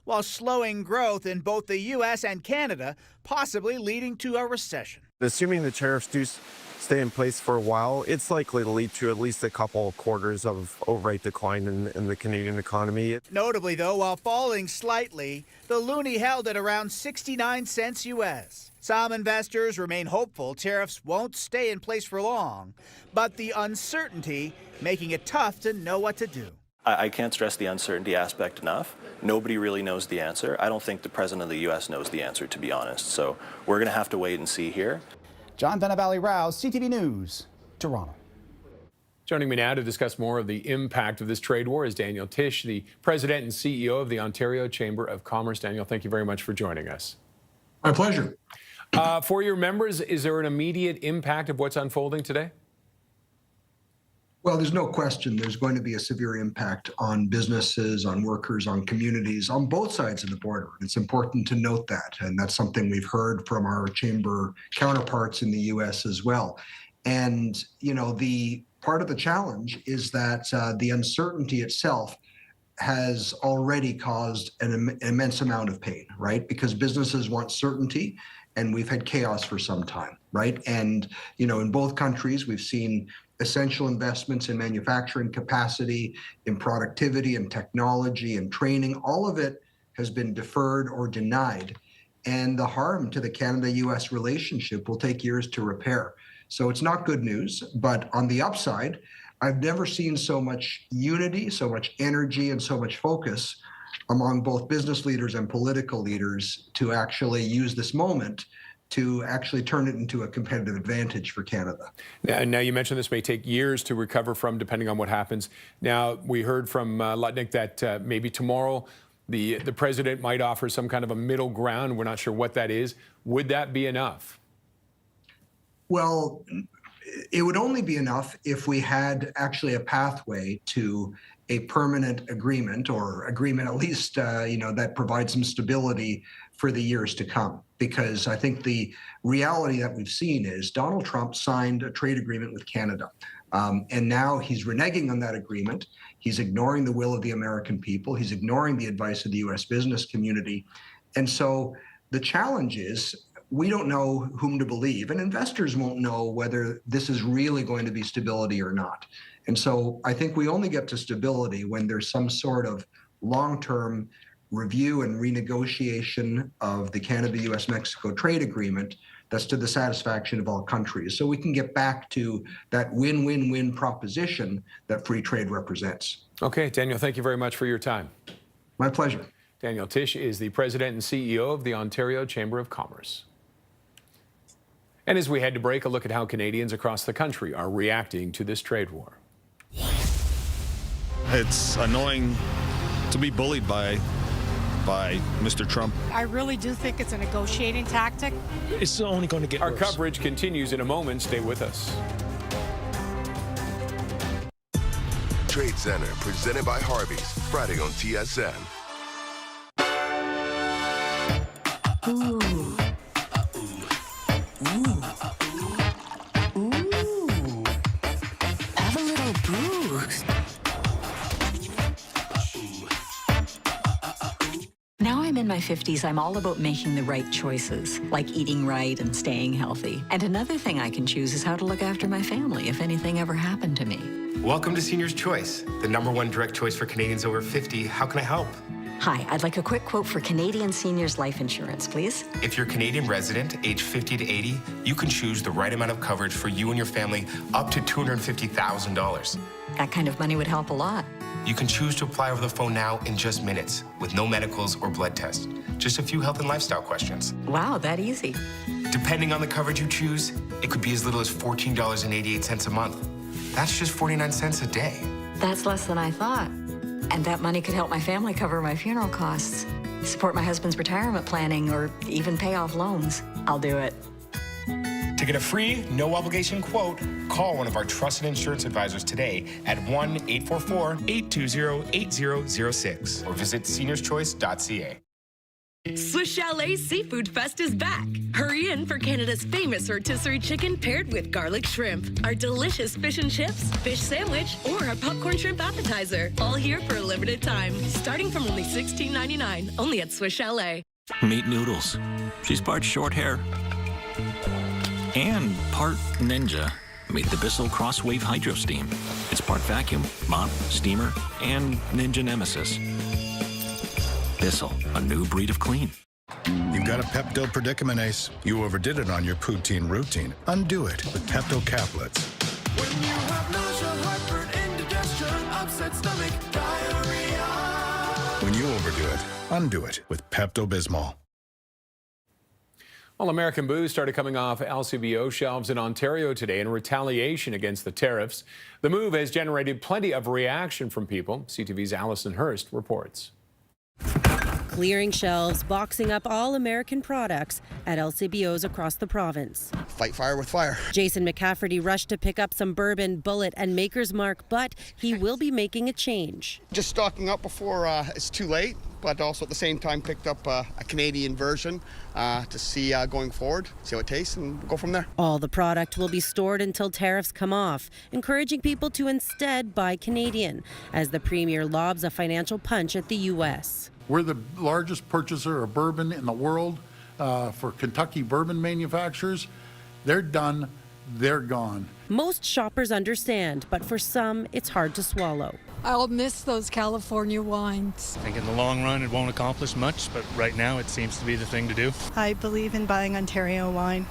while slowing growth in both the U.S. and Canada, possibly leading to a recession. Assuming the tariffs do stay in place for a while, it's likely to lead to at least a couple of quarters of outright decline in the Canadian economy. Notably, though, while falling slightly, the loonie held at around 69 cents U.S. Some investors remain hopeful tariffs won't stay in place for long, but the uncertainty making it tough to know what to do. I can't stress the uncertainty aspect enough. Nobody really knows the answer. I don't think the president of the U.S. knows the answer, to be honest. So we're going to have to wait and see here. John Vennavally-Rao, CTV News, Toronto. Joining me now to discuss more of the impact of this trade war is Daniel Tisch, the president and CEO of the Ontario Chamber of Commerce. Daniel, thank you very much for joining us. My pleasure. For your members, is there an immediate impact of what's unfolding today? Well, there's no question there's going to be a severe impact on businesses, on workers, on communities, on both sides of the border. It's important to note that, and that's something we've heard from our chamber counterparts in the U.S. as well. And, you know, the part of the challenge is that the uncertainty itself has already caused an immense amount of pain, right? Because businesses want certainty, and we've had chaos for some time, right? And, you know, in both countries, we've seen essential investments in manufacturing capacity, in productivity and technology and training. All of it has been deferred or denied. And the harm to the Canada-U.S. relationship will take years to repair. So it's not good news. But on the upside, I've never seen so much unity, so much energy, and so much focus among both business leaders and political leaders to actually use this moment to actually turn it into a competitive advantage for Canada. Now you mentioned this may take years to recover from, depending on what happens. Now, we heard from Lutnick that maybe tomorrow the president might offer some kind of a middle ground. We're not sure what that is. Would that be enough? Well, it would only be enough if we had actually a pathway to a permanent agreement, or agreement at least, that provides some stability for the years to come. Because I think the reality that we've seen is Donald Trump signed a trade agreement with Canada. And now he's reneging on that agreement. He's ignoring the will of the American people. He's ignoring the advice of the U.S. business community. And so the challenge is, we don't know whom to believe, and investors won't know whether this is really going to be stability or not. And so I think we only get to stability when there's some sort of long-term review and renegotiation of the Canada-U.S.-Mexico trade agreement that's to the satisfaction of all countries. So we can get back to that win-win-win proposition that free trade represents. Okay, Daniel, thank you very much for your time. My pleasure. Daniel Tisch is the president and CEO of the Ontario Chamber of Commerce. And as we head to break, a look at how Canadians across the country are reacting to this trade war. It's annoying to be bullied by Mr. Trump. I really do think it's a negotiating tactic. It's only going to get worse. Our coverage continues in a moment. Stay with us. Trade Center, presented by Harvey's, Friday on TSN. Ooh. Ooh. Ooh. Have a little boost. Now I'm in my 50s, I'm all about making the right choices, like eating right and staying healthy. And another thing I can choose is how to look after my family if anything ever happened to me. Welcome to Seniors Choice, the #1 direct choice for Canadians over 50. How can I help? Hi, I'd like a quick quote for Canadian Seniors Life Insurance, please. If you're a Canadian resident, age 50 to 80, you can choose the right amount of coverage for you and your family up to $250,000. That kind of money would help a lot. You can choose to apply over the phone now in just minutes with no medicals or blood tests. Just a few health and lifestyle questions. Wow, that easy. Depending on the coverage you choose, it could be as little as $14.88 a month. That's just 49 cents a day. That's less than I thought. And that money could help my family cover my funeral costs, support my husband's retirement planning, or even pay off loans. I'll do it. To get a free, no-obligation quote, call one of our trusted insurance advisors today at 1-844-820-8006 or visit seniorschoice.ca. Swiss Chalet's Seafood Fest is back. Hurry in for Canada's famous rotisserie chicken paired with garlic shrimp, our delicious fish and chips, fish sandwich, or our popcorn shrimp appetizer. All here for a limited time, starting from only $16.99, only at Swiss Chalet. Meet Noodles. She's part short hair and part ninja. Meet the Bissell Crosswave Hydro Steam. It's part vacuum, mop, steamer, and ninja nemesis. Bissell, a new breed of clean. You've got a Pepto predicament, Ace. You overdid it on your poutine routine. Undo it with Pepto Caplets. When you have nausea, heartburn, indigestion, upset stomach, diarrhea. When you overdo it, undo it with Pepto-Bismol. Well, American booze started coming off LCBO shelves in Ontario today in retaliation against the tariffs. The move has generated plenty of reaction from people. CTV's Allison Hurst reports. Clearing shelves, boxing up all American products at LCBOs across the province. Fight fire with fire. Jason McCafferty rushed to pick up some bourbon, Bullet, and Maker's Mark, but he will be making a change. Just stocking up before it's too late, but also at the same time picked up a Canadian version to see going forward, see how it tastes, and go from there. All the product will be stored until tariffs come off, encouraging people to instead buy Canadian, as the Premier lobs a financial punch at the U.S. We're the largest purchaser of bourbon in the world for Kentucky bourbon manufacturers. They're done. They're gone. Most shoppers understand, but for some, it's hard to swallow. I'll miss those California wines. I think in the long run it won't accomplish much, but right now it seems to be the thing to do. I believe in buying Ontario wine.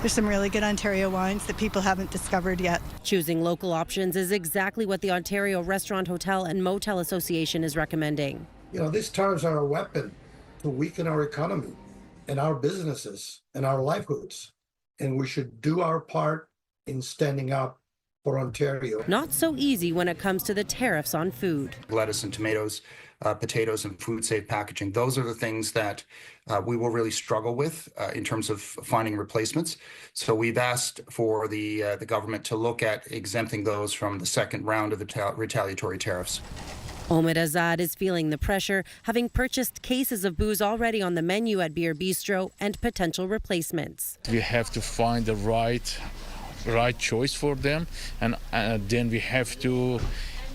There's some really good Ontario wines that people haven't discovered yet. Choosing local options is exactly what the Ontario Restaurant, Hotel and Motel Association is recommending. You know, these tariffs are a weapon to weaken our economy and our businesses and our livelihoods. And we should do our part in standing up for Ontario. Not so easy when it comes to the tariffs on food. Lettuce and tomatoes, potatoes and food safe packaging. Those are the things that we will really struggle with in terms of finding replacements. So we've asked for the government to look at exempting those from the second round of the retaliatory tariffs. Omid Azad is feeling the pressure, having purchased cases of booze already on the menu at Beer Bistro and potential replacements. We have to find the right choice for them, and then we have to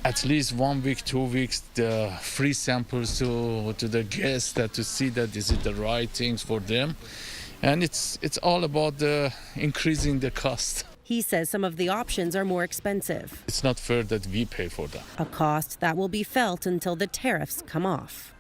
at least 1 week, 2 weeks, the free samples to the guests to see that this is the right things for them. And it's all about increasing the cost. He says some of the options are more expensive. It's not fair that we pay for them. A cost that will be felt until the tariffs come off.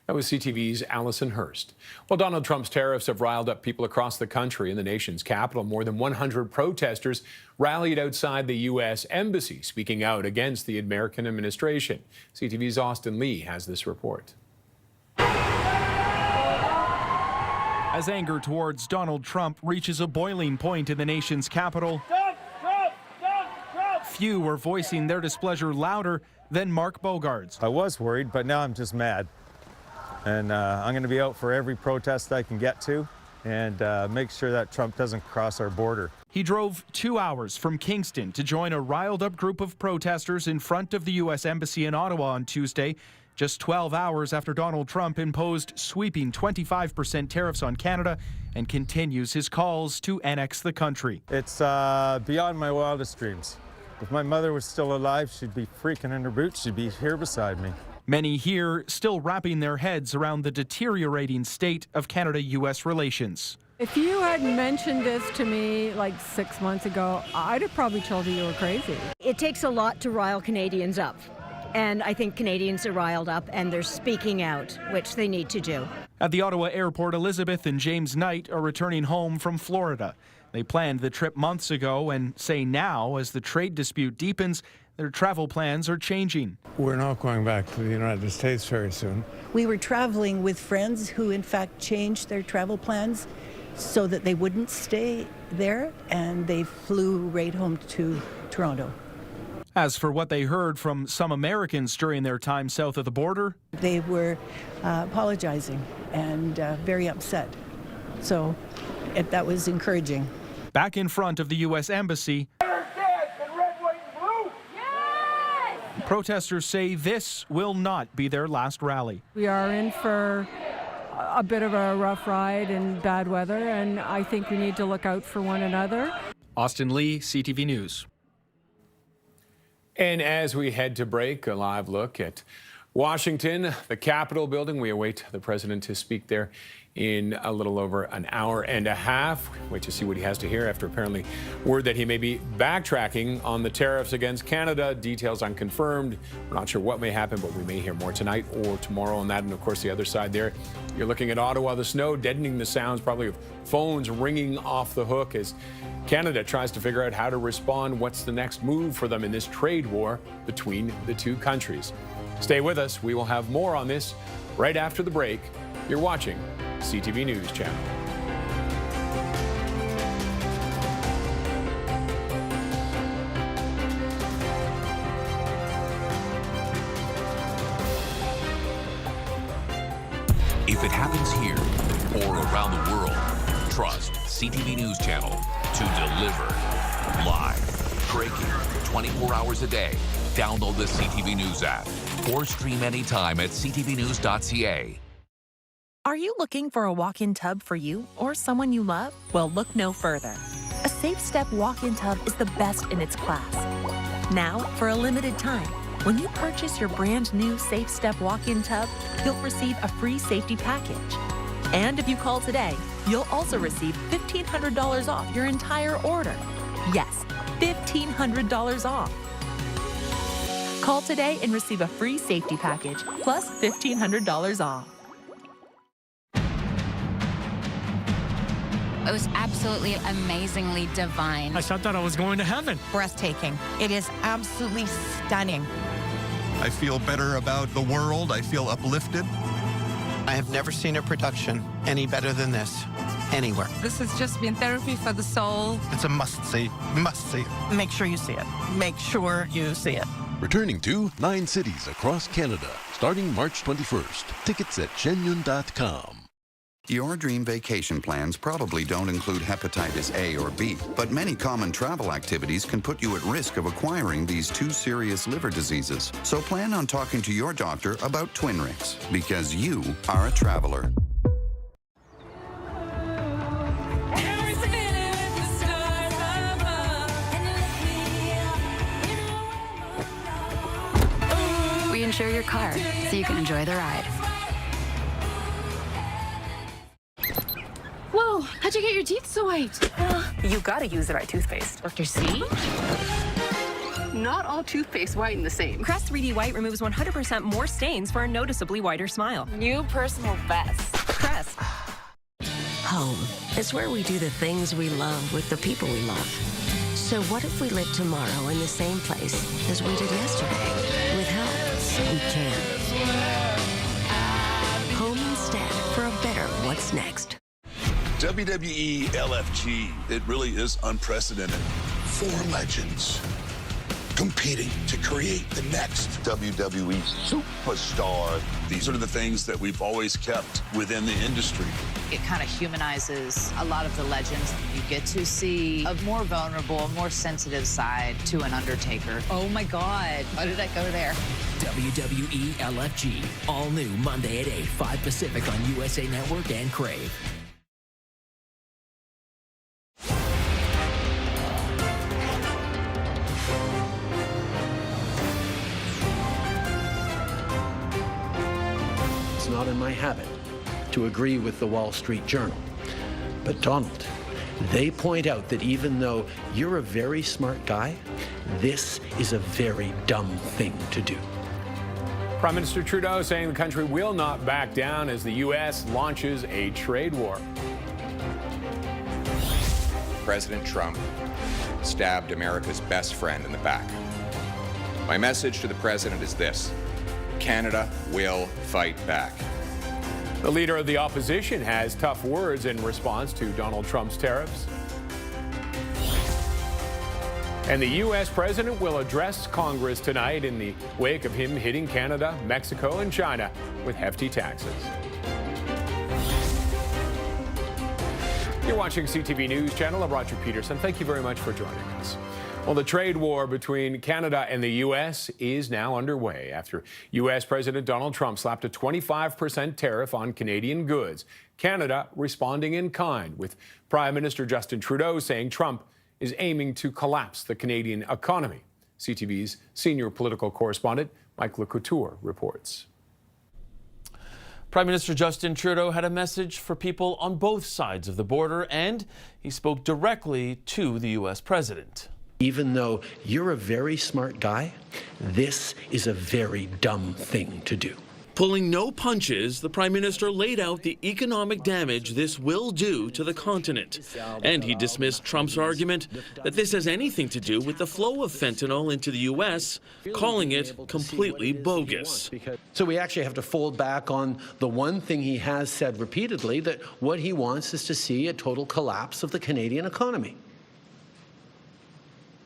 That was CTV's Allison Hurst. Well, Donald Trump's tariffs have riled up people across the country. In the nation's capital, more than 100 protesters rallied outside the U.S. Embassy, speaking out against the American administration. CTV's Austin Lee has this report. As anger towards Donald Trump reaches a boiling point in the nation's capital, few were voicing their displeasure louder than Mark Bogarts. I was worried, but now I'm just mad. And I'm going to be out for every protest I can get to. and make sure that Trump doesn't cross our border. He drove 2 hours from Kingston to join a riled-up group of protesters in front of the U.S. Embassy in Ottawa on Tuesday, just 12 hours after Donald Trump imposed sweeping 25% tariffs on Canada and continues his calls to annex the country. It's beyond my wildest dreams. If my mother was still alive, she'd be freaking in her boots. She'd be here beside me. Many here still wrapping their heads around the deteriorating state of Canada-U.S. relations. If you had mentioned this to me like 6 months ago, I'd have probably told you were crazy. It takes a lot to rile Canadians up. And I think Canadians are riled up and they're speaking out, which they need to do. At the Ottawa airport, Elizabeth and James Knight are returning home from Florida. They planned the trip months ago and say now, as the trade dispute deepens, their travel plans are changing. We're not going back to the United States very soon. We were traveling with friends who in fact changed their travel plans so that they wouldn't stay there, and they flew right home to Toronto. As for what they heard from some Americans during their time south of the border, they were apologizing and very upset. So that was encouraging. Back in front of the U.S. Embassy, protesters say this will not be their last rally. We are in for a bit of a rough ride and bad weather, and I think we need to look out for one another. Austin Lee, CTV News. And as we head to break, a live look at Washington, the Capitol building. We await the president to speak there in a little over an hour and a half. Wait to see what he has to hear after apparently word that he may be backtracking on the tariffs against Canada. Details unconfirmed. We're not sure what may happen, but we may hear more tonight or tomorrow on that. And of course, the other side there, you're looking at Ottawa, the snow deadening the sounds probably of phones ringing off the hook as Canada tries to figure out how to respond. What's the next move for them in this trade war between the two countries? Stay with us. We will have more on this right after the break. You're watching CTV News Channel. If it happens here or around the world, trust CTV News Channel to deliver live, breaking, 24 hours a day. Download the CTV News app or stream anytime at ctvnews.ca. Are you looking for a walk-in tub for you or someone you love? Well, look no further. A Safe Step walk-in tub is the best in its class. Now, for a limited time, when you purchase your brand new Safe Step walk-in tub, you'll receive a free safety package. And if you call today, you'll also receive $1,500 off your entire order. Yes, $1,500 off. Call today and receive a free safety package plus $1,500 off. It was absolutely amazingly divine. I thought I was going to heaven. Breathtaking. It is absolutely stunning. I feel better about the world. I feel uplifted. I have never seen a production any better than this, anywhere. This has just been therapy for the soul. It's a must-see. Must see it. Make sure you see it. Make sure you see it. Returning to 9 cities across Canada, starting March 21st. Tickets at shenyun.com. Your dream vacation plans probably don't include hepatitis A or B, but many common travel activities can put you at risk of acquiring these two serious liver diseases. So plan on talking to your doctor about Twinrix, because you are a traveler. We insure your car so you can enjoy the ride. Whoa, how'd you get your teeth so white? You gotta use the right toothpaste. Dr. C? Not all toothpaste whiten the same. Crest 3D White removes 100% more stains for a noticeably whiter smile. New personal best. Crest. Home is where we do the things we love with the people we love. So what if we lived tomorrow in the same place as we did yesterday? With help, we can. Home instead for a better what's next. WWE LFG, it really is unprecedented. 4 legends. competing to create the next WWE superstar. These are the things that we've always kept within the industry. It kind of humanizes a lot of the legends. You get to see a more vulnerable, more sensitive side to an Undertaker. Oh my God, why did I go there? WWE LFG, all new Monday at 8, 5 Pacific on USA Network and Crave. It's not in my habit to agree with the Wall Street Journal. But Donald, they point out that even though you're a very smart guy, this is a very dumb thing to do. Prime Minister Trudeau saying the country will not back down as the U.S. launches a trade war. President Trump stabbed America's best friend in the back. My message to the president is this: Canada will fight back. The leader of the opposition has tough words in response to Donald Trump's tariffs. And the U.S. president will address Congress tonight in the wake of him hitting Canada, Mexico, and China with hefty taxes. You're watching CTV News Channel. I'm Roger Peterson. Thank you very much for joining us. Well, the trade war between Canada and the U.S. is now underway after U.S. President Donald Trump slapped a 25% tariff on Canadian goods. Canada responding in kind, with Prime Minister Justin Trudeau saying Trump is aiming to collapse the Canadian economy. CTV's senior political correspondent, Mike LeCouture, reports. Prime Minister Justin Trudeau had a message for people on both sides of the border, and he spoke directly to the U.S. president. Even though you're a very smart guy, this is a very dumb thing to do. Pulling no punches, the Prime Minister laid out the economic damage this will do to the continent. And he dismissed Trump's argument that this has anything to do with the flow of fentanyl into the U.S., calling it completely bogus. So we actually have to fold back on the one thing he has said repeatedly, that what he wants is to see a total collapse of the Canadian economy,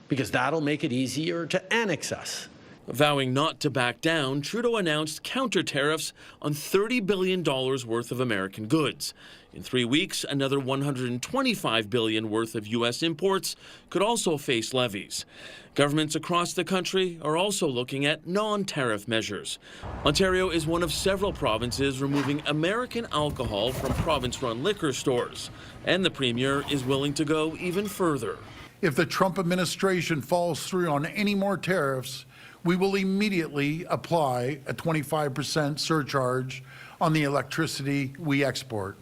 because that'll make it easier to annex us. Vowing not to back down, Trudeau announced counter tariffs on $30 billion worth of American goods. In 3 weeks, another $125 billion worth of U.S. imports could also face levies. Governments across the country are also looking at non-tariff measures. Ontario is one of several provinces removing American alcohol from province-run liquor stores, and the Premier is willing to go even further. If the Trump administration falls through on any more tariffs, we will immediately apply a 25% surcharge on the electricity we export.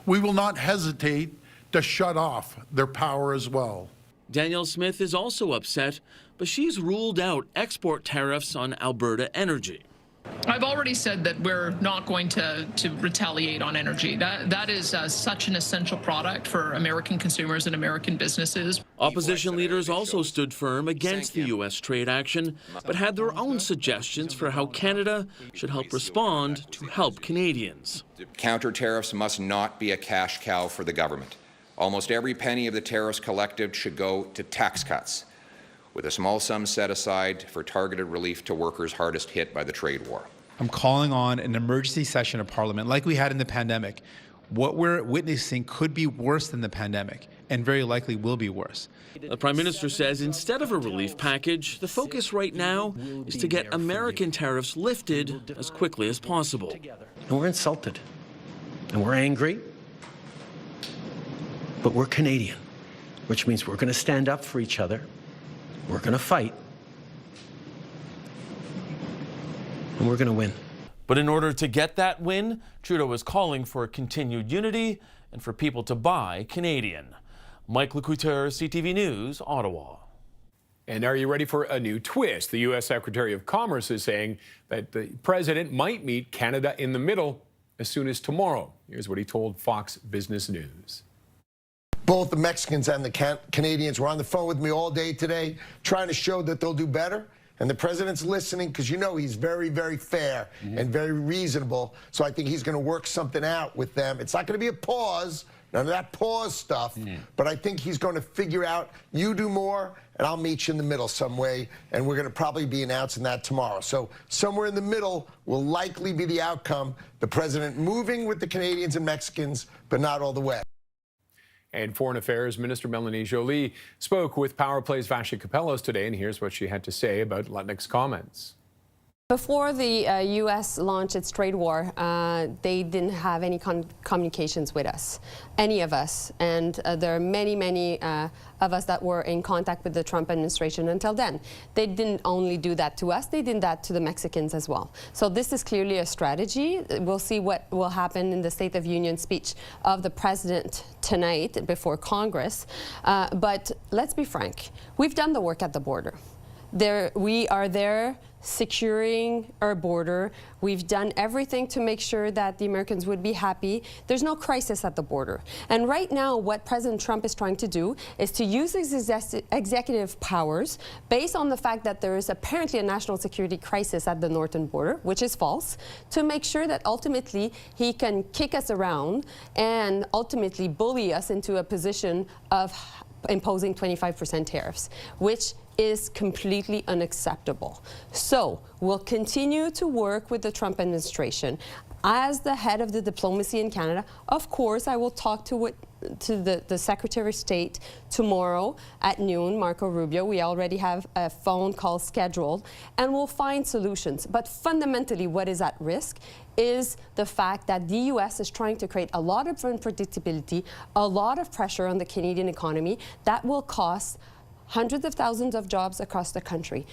We will not hesitate to shut off their power as well. Danielle Smith is also upset, but she's ruled out export tariffs on Alberta energy. I've already said that we're not going to retaliate on energy. That is such an essential product for American consumers and American businesses. Opposition leaders also stood firm against the U.S. trade action, but had their own suggestions for how Canada should help respond to help Canadians. Counter tariffs must not be a cash cow for the government. Almost every penny of the tariffs collected should go to tax cuts, with a small sum set aside for targeted relief to workers hardest hit by the trade war. I'm calling on an emergency session of Parliament like we had in the pandemic. What we're witnessing could be worse than the pandemic, and very likely will be worse. The Prime Minister says instead of a relief package, the focus right now is to get American tariffs lifted as quickly as possible. And we're insulted, and we're angry, but we're Canadian, which means we're going to stand up for each other. We're going to fight, and we're going to win. But in order to get that win, Trudeau is calling for continued unity and for people to buy Canadian. Mike LeCouture, CTV News, Ottawa. And are you ready for a new twist? The U.S. Secretary of Commerce is saying that the president might meet Canada in the middle as soon as tomorrow. Here's what he told Fox Business News. Both the Mexicans and the Canadians were on the phone with me all day today, trying to show that they'll do better. And the president's listening because, you know, he's very, very fair and very reasonable. So I think he's going to work something out with them. It's not going to be a pause, none of that pause stuff. But I think he's going to figure out, you do more and I'll meet you in the middle some way, and we're going to probably be announcing that tomorrow. So somewhere in the middle will likely be the outcome, the president moving with the Canadians and Mexicans, but not all the way. And Foreign Affairs Minister Melanie Joly spoke with Power Play's Vashi Kapelos today, and here's what she had to say about Lutnick's comments. Before the U.S. launched its trade war, they didn't have any communications with us, any of us. And there are many of us that were in contact with the Trump administration until then. They didn't only do that to us, they did that to the Mexicans as well. So this is clearly a strategy. We'll see what will happen in the State of Union speech of the president tonight before Congress. But let's be frank, we've done the work at the border. We are there securing our border. We've done everything to make sure that the Americans would be happy. There's no crisis at the border. And right now, what President Trump is trying to do is to use his executive powers based on the fact that there is apparently a national security crisis at the northern border, which is false, to make sure that ultimately he can kick us around and ultimately bully us into a position of imposing 25% tariffs, which is completely unacceptable. So we'll continue to work with the Trump administration. As the head of the diplomacy in Canada, of course, I will talk to the Secretary of State tomorrow at noon, Marco Rubio. We already have a phone call scheduled, and we'll find solutions. But fundamentally, what is at risk is the fact that the U.S. is trying to create a lot of unpredictability, a lot of pressure on the Canadian economy that will cost hundreds of thousands of jobs across the country.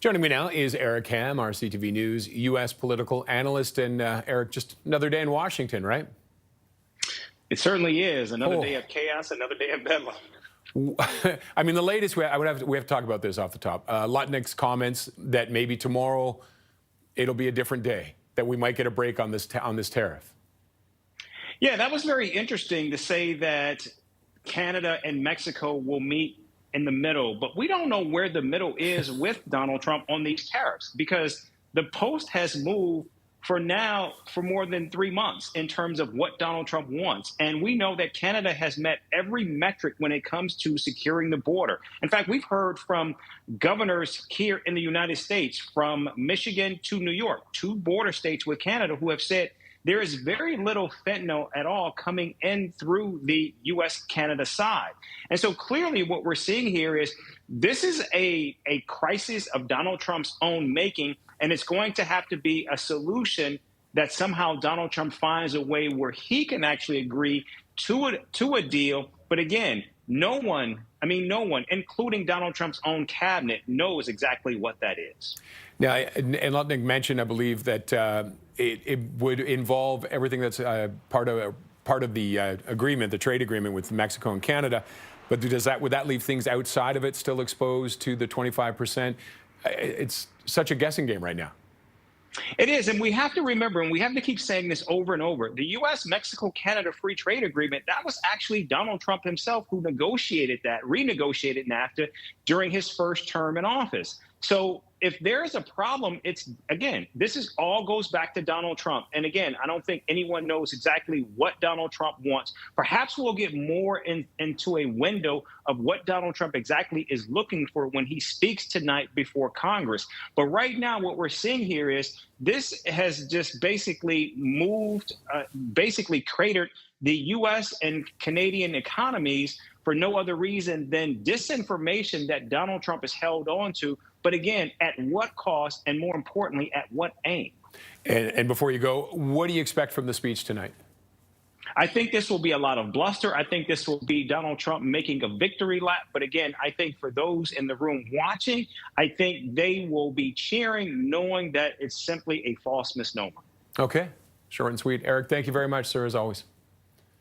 Joining me now is Eric Ham, our CTV News U.S. political analyst. And Eric, just another day in Washington, right? It certainly is. Another day of chaos, another day of bedlam. I mean, the latest, we have to talk about this off the top. Lutnick's comments that maybe tomorrow it'll be a different day, that we might get a break on this tariff. Yeah, that was very interesting to say that Canada and Mexico will meet in the middle, but we don't know where the middle is with Donald Trump on these tariffs, because the post has moved for more than 3 months in terms of what Donald Trump wants. And we know that Canada has met every metric when it comes to securing the border. In fact, we've heard from governors here in the United States, from Michigan to New York, 2 border states with Canada, who have said there is very little fentanyl at all coming in through the U.S.-Canada side. And so clearly what we're seeing here is this is a crisis of Donald Trump's own making, and it's going to have to be a solution that somehow Donald Trump finds a way where he can actually agree to a deal. But again, no one, including Donald Trump's own cabinet, knows exactly what that is. Now, and Lutnick mentioned, I believe, that it would involve everything that's part of the agreement, the trade agreement with Mexico and Canada. But would that leave things outside of it still exposed to the 25%? It's such a guessing game right now. It is, and we have to remember, and we have to keep saying this over and over, the U.S.-Mexico-Canada Free Trade Agreement, that was actually Donald Trump himself who negotiated that, renegotiated NAFTA during his first term in office. So if there is a problem, this all goes back to Donald Trump. And again, I don't think anyone knows exactly what Donald Trump wants. Perhaps we'll get more into a window of what Donald Trump exactly is looking for when he speaks tonight before Congress. But right now, what we're seeing here is this has just basically cratered the U.S. and Canadian economies for no other reason than disinformation that Donald Trump has held on to. But again, at what cost, and more importantly, at what aim? And before you go, what do you expect from the speech tonight? I think this will be a lot of bluster. I think this will be Donald Trump making a victory lap. But again, I think for those in the room watching, I think they will be cheering, knowing that it's simply a false misnomer. Okay. Short and sweet. Eric, thank you very much, sir, as always.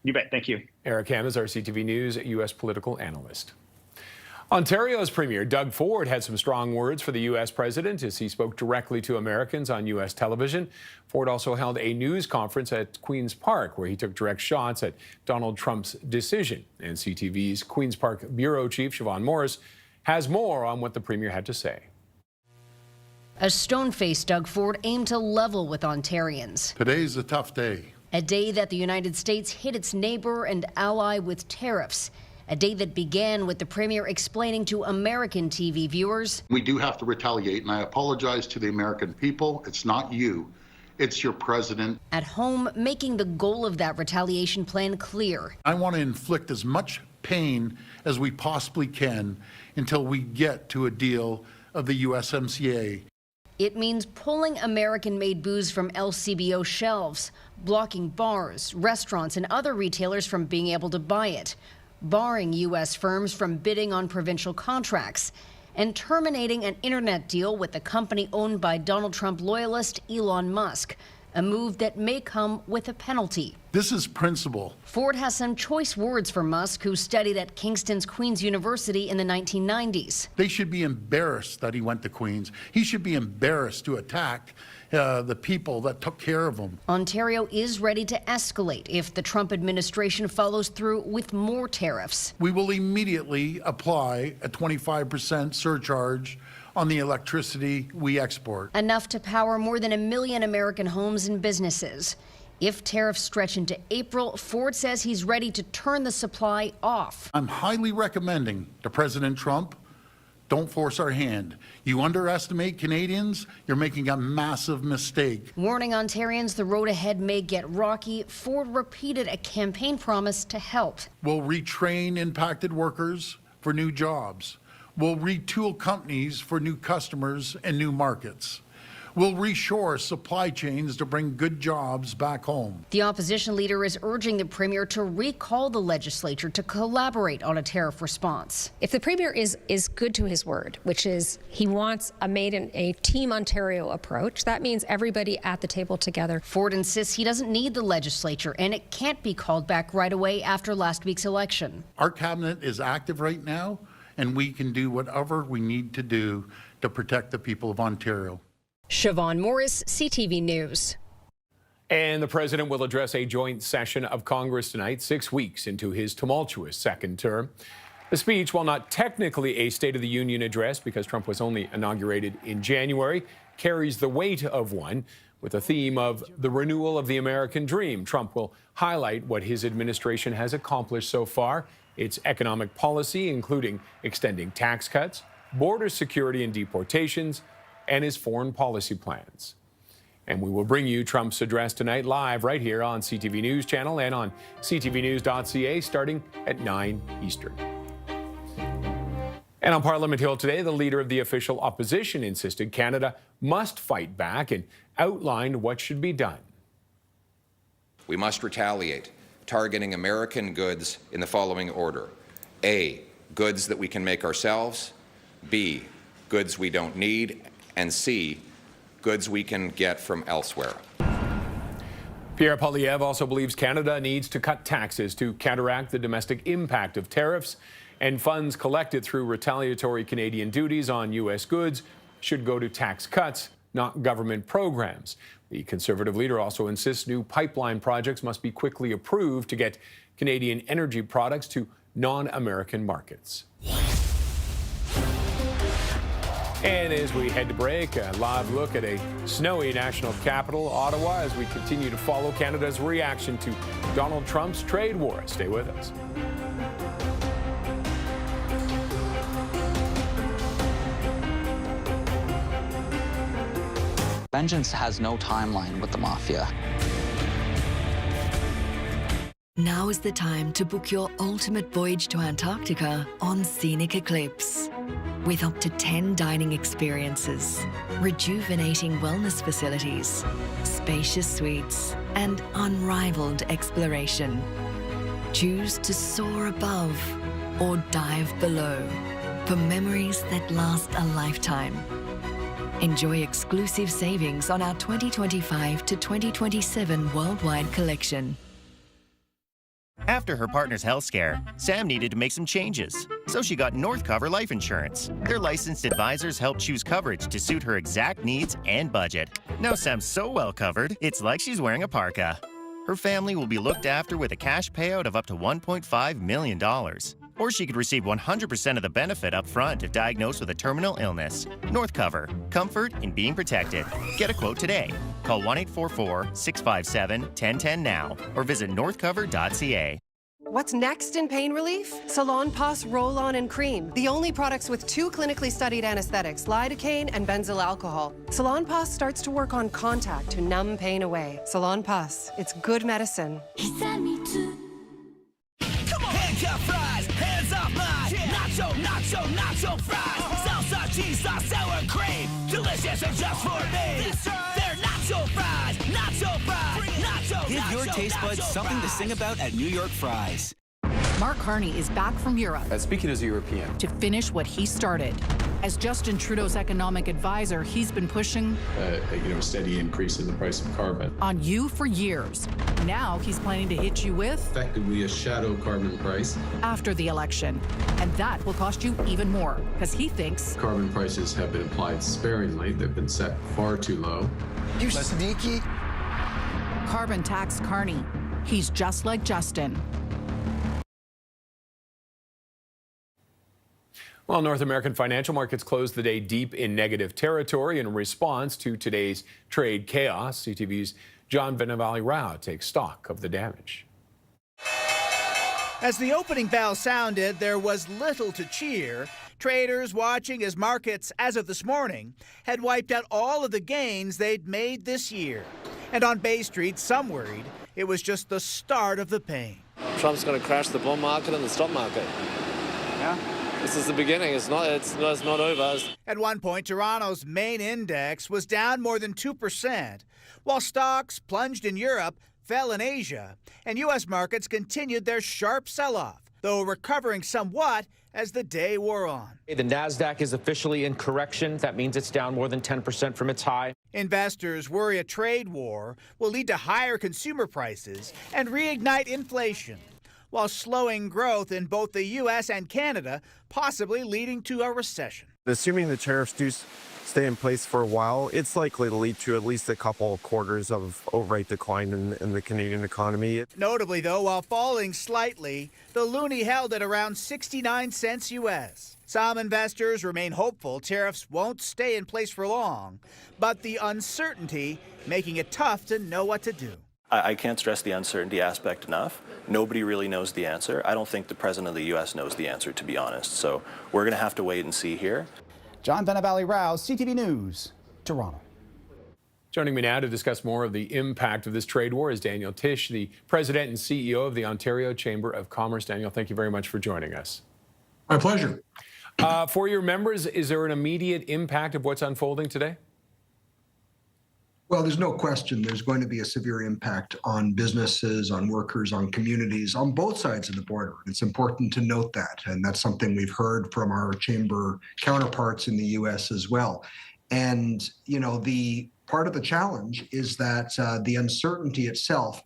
You bet. Thank you. Eric Ham is our CTV News U.S. political analyst. Ontario's Premier Doug Ford had some strong words for the U.S. president as he spoke directly to Americans on U.S. television. Ford also held a news conference at Queen's Park where he took direct shots at Donald Trump's decision. And CTV's Queen's Park bureau chief, Siobhan Morris, has more on what the premier had to say. A stone-faced Doug Ford aimed to level with Ontarians. Today's a tough day. A day that the United States hit its neighbor and ally with tariffs. a day that began with the premier explaining to American TV viewers, "We do have to retaliate, and I apologize to the American people. It's not you. It's your president." At home, making the goal of that retaliation plan clear. I want to inflict as much pain as we possibly can until we get to a deal of the USMCA. It means pulling American-made booze from LCBO shelves, blocking bars, restaurants, and other retailers from being able to buy it, barring U.S. firms from bidding on provincial contracts, and terminating an internet deal with the company owned by Donald Trump loyalist Elon Musk, a move that may come with a penalty. This is principle. Ford has some choice words for Musk, who studied at Kingston's Queen's University in the 1990s. They should be embarrassed that he went to Queen's. He should be embarrassed to attack the people that took care of him. Ontario is ready to escalate if the Trump administration follows through with more tariffs. We will immediately apply a 25% surcharge on the electricity we export. Enough to power more than 1 million American homes and businesses. If tariffs stretch into April, Ford says he's ready to turn the supply off. I'm highly recommending to President Trump, don't force our hand. You underestimate Canadians, you're making a massive mistake. Warning Ontarians the road ahead may get rocky, Ford repeated a campaign promise to help. We'll retrain impacted workers for new jobs. We'll retool companies for new customers and new markets. We'll reshore supply chains to bring good jobs back home. The opposition leader is urging the premier to recall the legislature to collaborate on a tariff response. If the premier is good to his word, which is he wants a Team Ontario approach, that means everybody at the table together. Ford insists he doesn't need the legislature and it can't be called back right away after last week's election. Our cabinet is active right now, and we can do whatever we need to do to protect the people of Ontario. Siobhan Morris, CTV News. And the president will address a joint session of Congress tonight, 6 weeks into his tumultuous second term. The speech, while not technically a State of the Union address because Trump was only inaugurated in January, carries the weight of one with a theme of the renewal of the American dream. Trump will highlight what his administration has accomplished so far, its economic policy, including extending tax cuts, border security and deportations, and his foreign policy plans. And we will bring you Trump's address tonight live right here on CTV News Channel and on ctvnews.ca starting at 9 Eastern. And on Parliament Hill today, the leader of the official opposition insisted Canada must fight back and outlined what should be done. We must retaliate, targeting American goods in the following order. A, goods that we can make ourselves. B, goods we don't need. And C, goods we can get from elsewhere. Pierre Poilievre also believes Canada needs to cut taxes to counteract the domestic impact of tariffs, and funds collected through retaliatory Canadian duties on U.S. goods should go to tax cuts, not government programs. The Conservative leader also insists new pipeline projects must be quickly approved to get Canadian energy products to non-American markets. And as we head to break, a live look at a snowy national capital, Ottawa, as we continue to follow Canada's reaction to Donald Trump's trade war. Stay with us. Vengeance has no timeline with the mafia. Now is the time to book your ultimate voyage to Antarctica on Scenic Eclipse. With up to 10 dining experiences, rejuvenating wellness facilities, spacious suites, and unrivaled exploration. Choose to soar above or dive below for memories that last a lifetime. Enjoy exclusive savings on our 2025 to 2027 worldwide collection. After her partner's health scare, Sam needed to make some changes, so she got Northcover Life Insurance. Their licensed advisors helped choose coverage to suit her exact needs and budget. Now Sam's so well covered, it's like she's wearing a parka. Her family will be looked after with a cash payout of up to $1.5 million. Or she could receive 100% of the benefit up front if diagnosed with a terminal illness. Northcover. Comfort in being protected. Get a quote today. Call 1-844-657-1010 now or visit northcover.ca. What's next in pain relief? Salonpas Roll-On and Cream, the only products with 2 clinically studied anesthetics, lidocaine and benzyl alcohol. Salonpas starts to work on contact to numb pain away. Salonpas, it's good medicine. Come on. Handcuff fries, hands off mine. Nacho, nacho, nacho fries. Salsa, cheese sauce, sour cream. Delicious and just for me. They're nacho fries, nacho fries, nacho. Give your taste buds something to sing about at New York Fries. Mark Carney is back from Europe. Speaking as a European. To finish what he started. As Justin Trudeau's economic advisor, he's been pushing a steady increase in the price of carbon. On you for years. Now he's planning to hit you with effectively a shadow carbon price after the election. And that will cost you even more because he thinks carbon prices have been applied sparingly. They've been set far too low. You sneaky. Carbon tax Carney. He's just like Justin. Well, North American financial markets closed the day deep in negative territory in response to today's trade chaos. CTV's John Venevali-Rao takes stock of the damage. As the opening bell sounded, there was little to cheer. Traders watching as markets, as of this morning, had wiped out all of the gains they'd made this year. And on Bay Street, some worried it was just the start of the pain. Trump's going to crash the bond market and the stock market. Yeah. This is the beginning. It's not over. At one point, Toronto's main index was down more than 2%, while stocks plunged in Europe, fell in Asia, and U.S. markets continued their sharp sell-off, though recovering somewhat as the day wore on. The NASDAQ is officially in correction. That means it's down more than 10% from its high. Investors worry a trade war will lead to higher consumer prices and reignite inflation, while slowing growth in both the U.S. and Canada, possibly leading to a recession. Assuming the tariffs do stay in place for a while, it's likely to lead to at least a couple of quarters of outright decline in the Canadian economy. Notably, though, while falling slightly, the loonie held at around 69 cents U.S. Some investors remain hopeful tariffs won't stay in place for long, but the uncertainty making it tough to know what to do. I can't stress the uncertainty aspect enough. Nobody really knows the answer. I don't think the president of the U.S. knows the answer, to be honest. So we're going to have to wait and see here. John Venevali-Rao, CTV News, Toronto. Joining me now to discuss more of the impact of this trade war is Daniel Tisch, the president and CEO of the Ontario Chamber of Commerce. Daniel, thank you very much for joining us. My pleasure. For your members, is there an immediate impact of what's unfolding today? Well, there's no question there's going to be a severe impact on businesses, on workers, on communities, on both sides of the border. It's important to note that, and that's something we've heard from our chamber counterparts in the U.S. as well. And, you know, the part of the challenge is that the uncertainty itself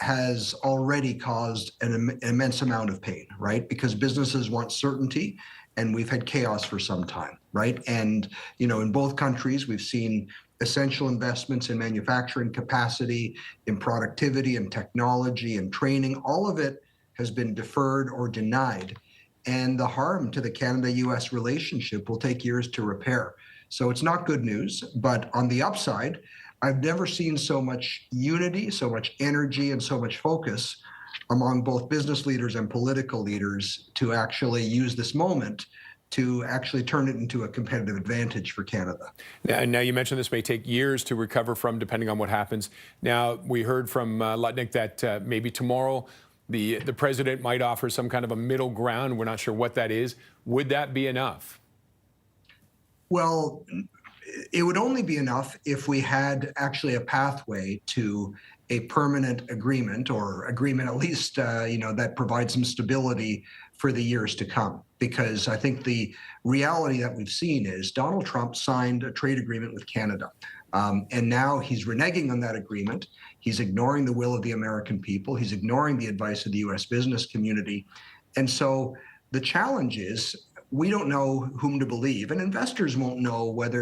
has already caused an immense amount of pain, right? Because businesses want certainty, and we've had chaos for some time, right? And, you know, in both countries, we've seen essential investments in manufacturing capacity, in productivity and technology and training. All of it has been deferred or denied. And the harm to the Canada-U.S. relationship will take years to repair. So it's not good news. But on the upside, I've never seen so much unity, so much energy, and so much focus among both business leaders and political leaders to actually use this moment to actually turn it into a competitive advantage for Canada. Now you mentioned this may take years to recover from, depending on what happens. Now, we heard from Lutnick that maybe tomorrow the president might offer some kind of a middle ground. We're not sure what that is. Would that be enough? Well, it would only be enough if we had actually a pathway to a permanent agreement, or agreement at least, that provides some stability for the years to come. Because I think the reality that we've seen is Donald Trump signed a trade agreement with Canada. And now he's reneging on that agreement. He's ignoring the will of the American people. He's ignoring the advice of the U.S. business community. And so the challenge is we don't know whom to believe, and investors won't know whether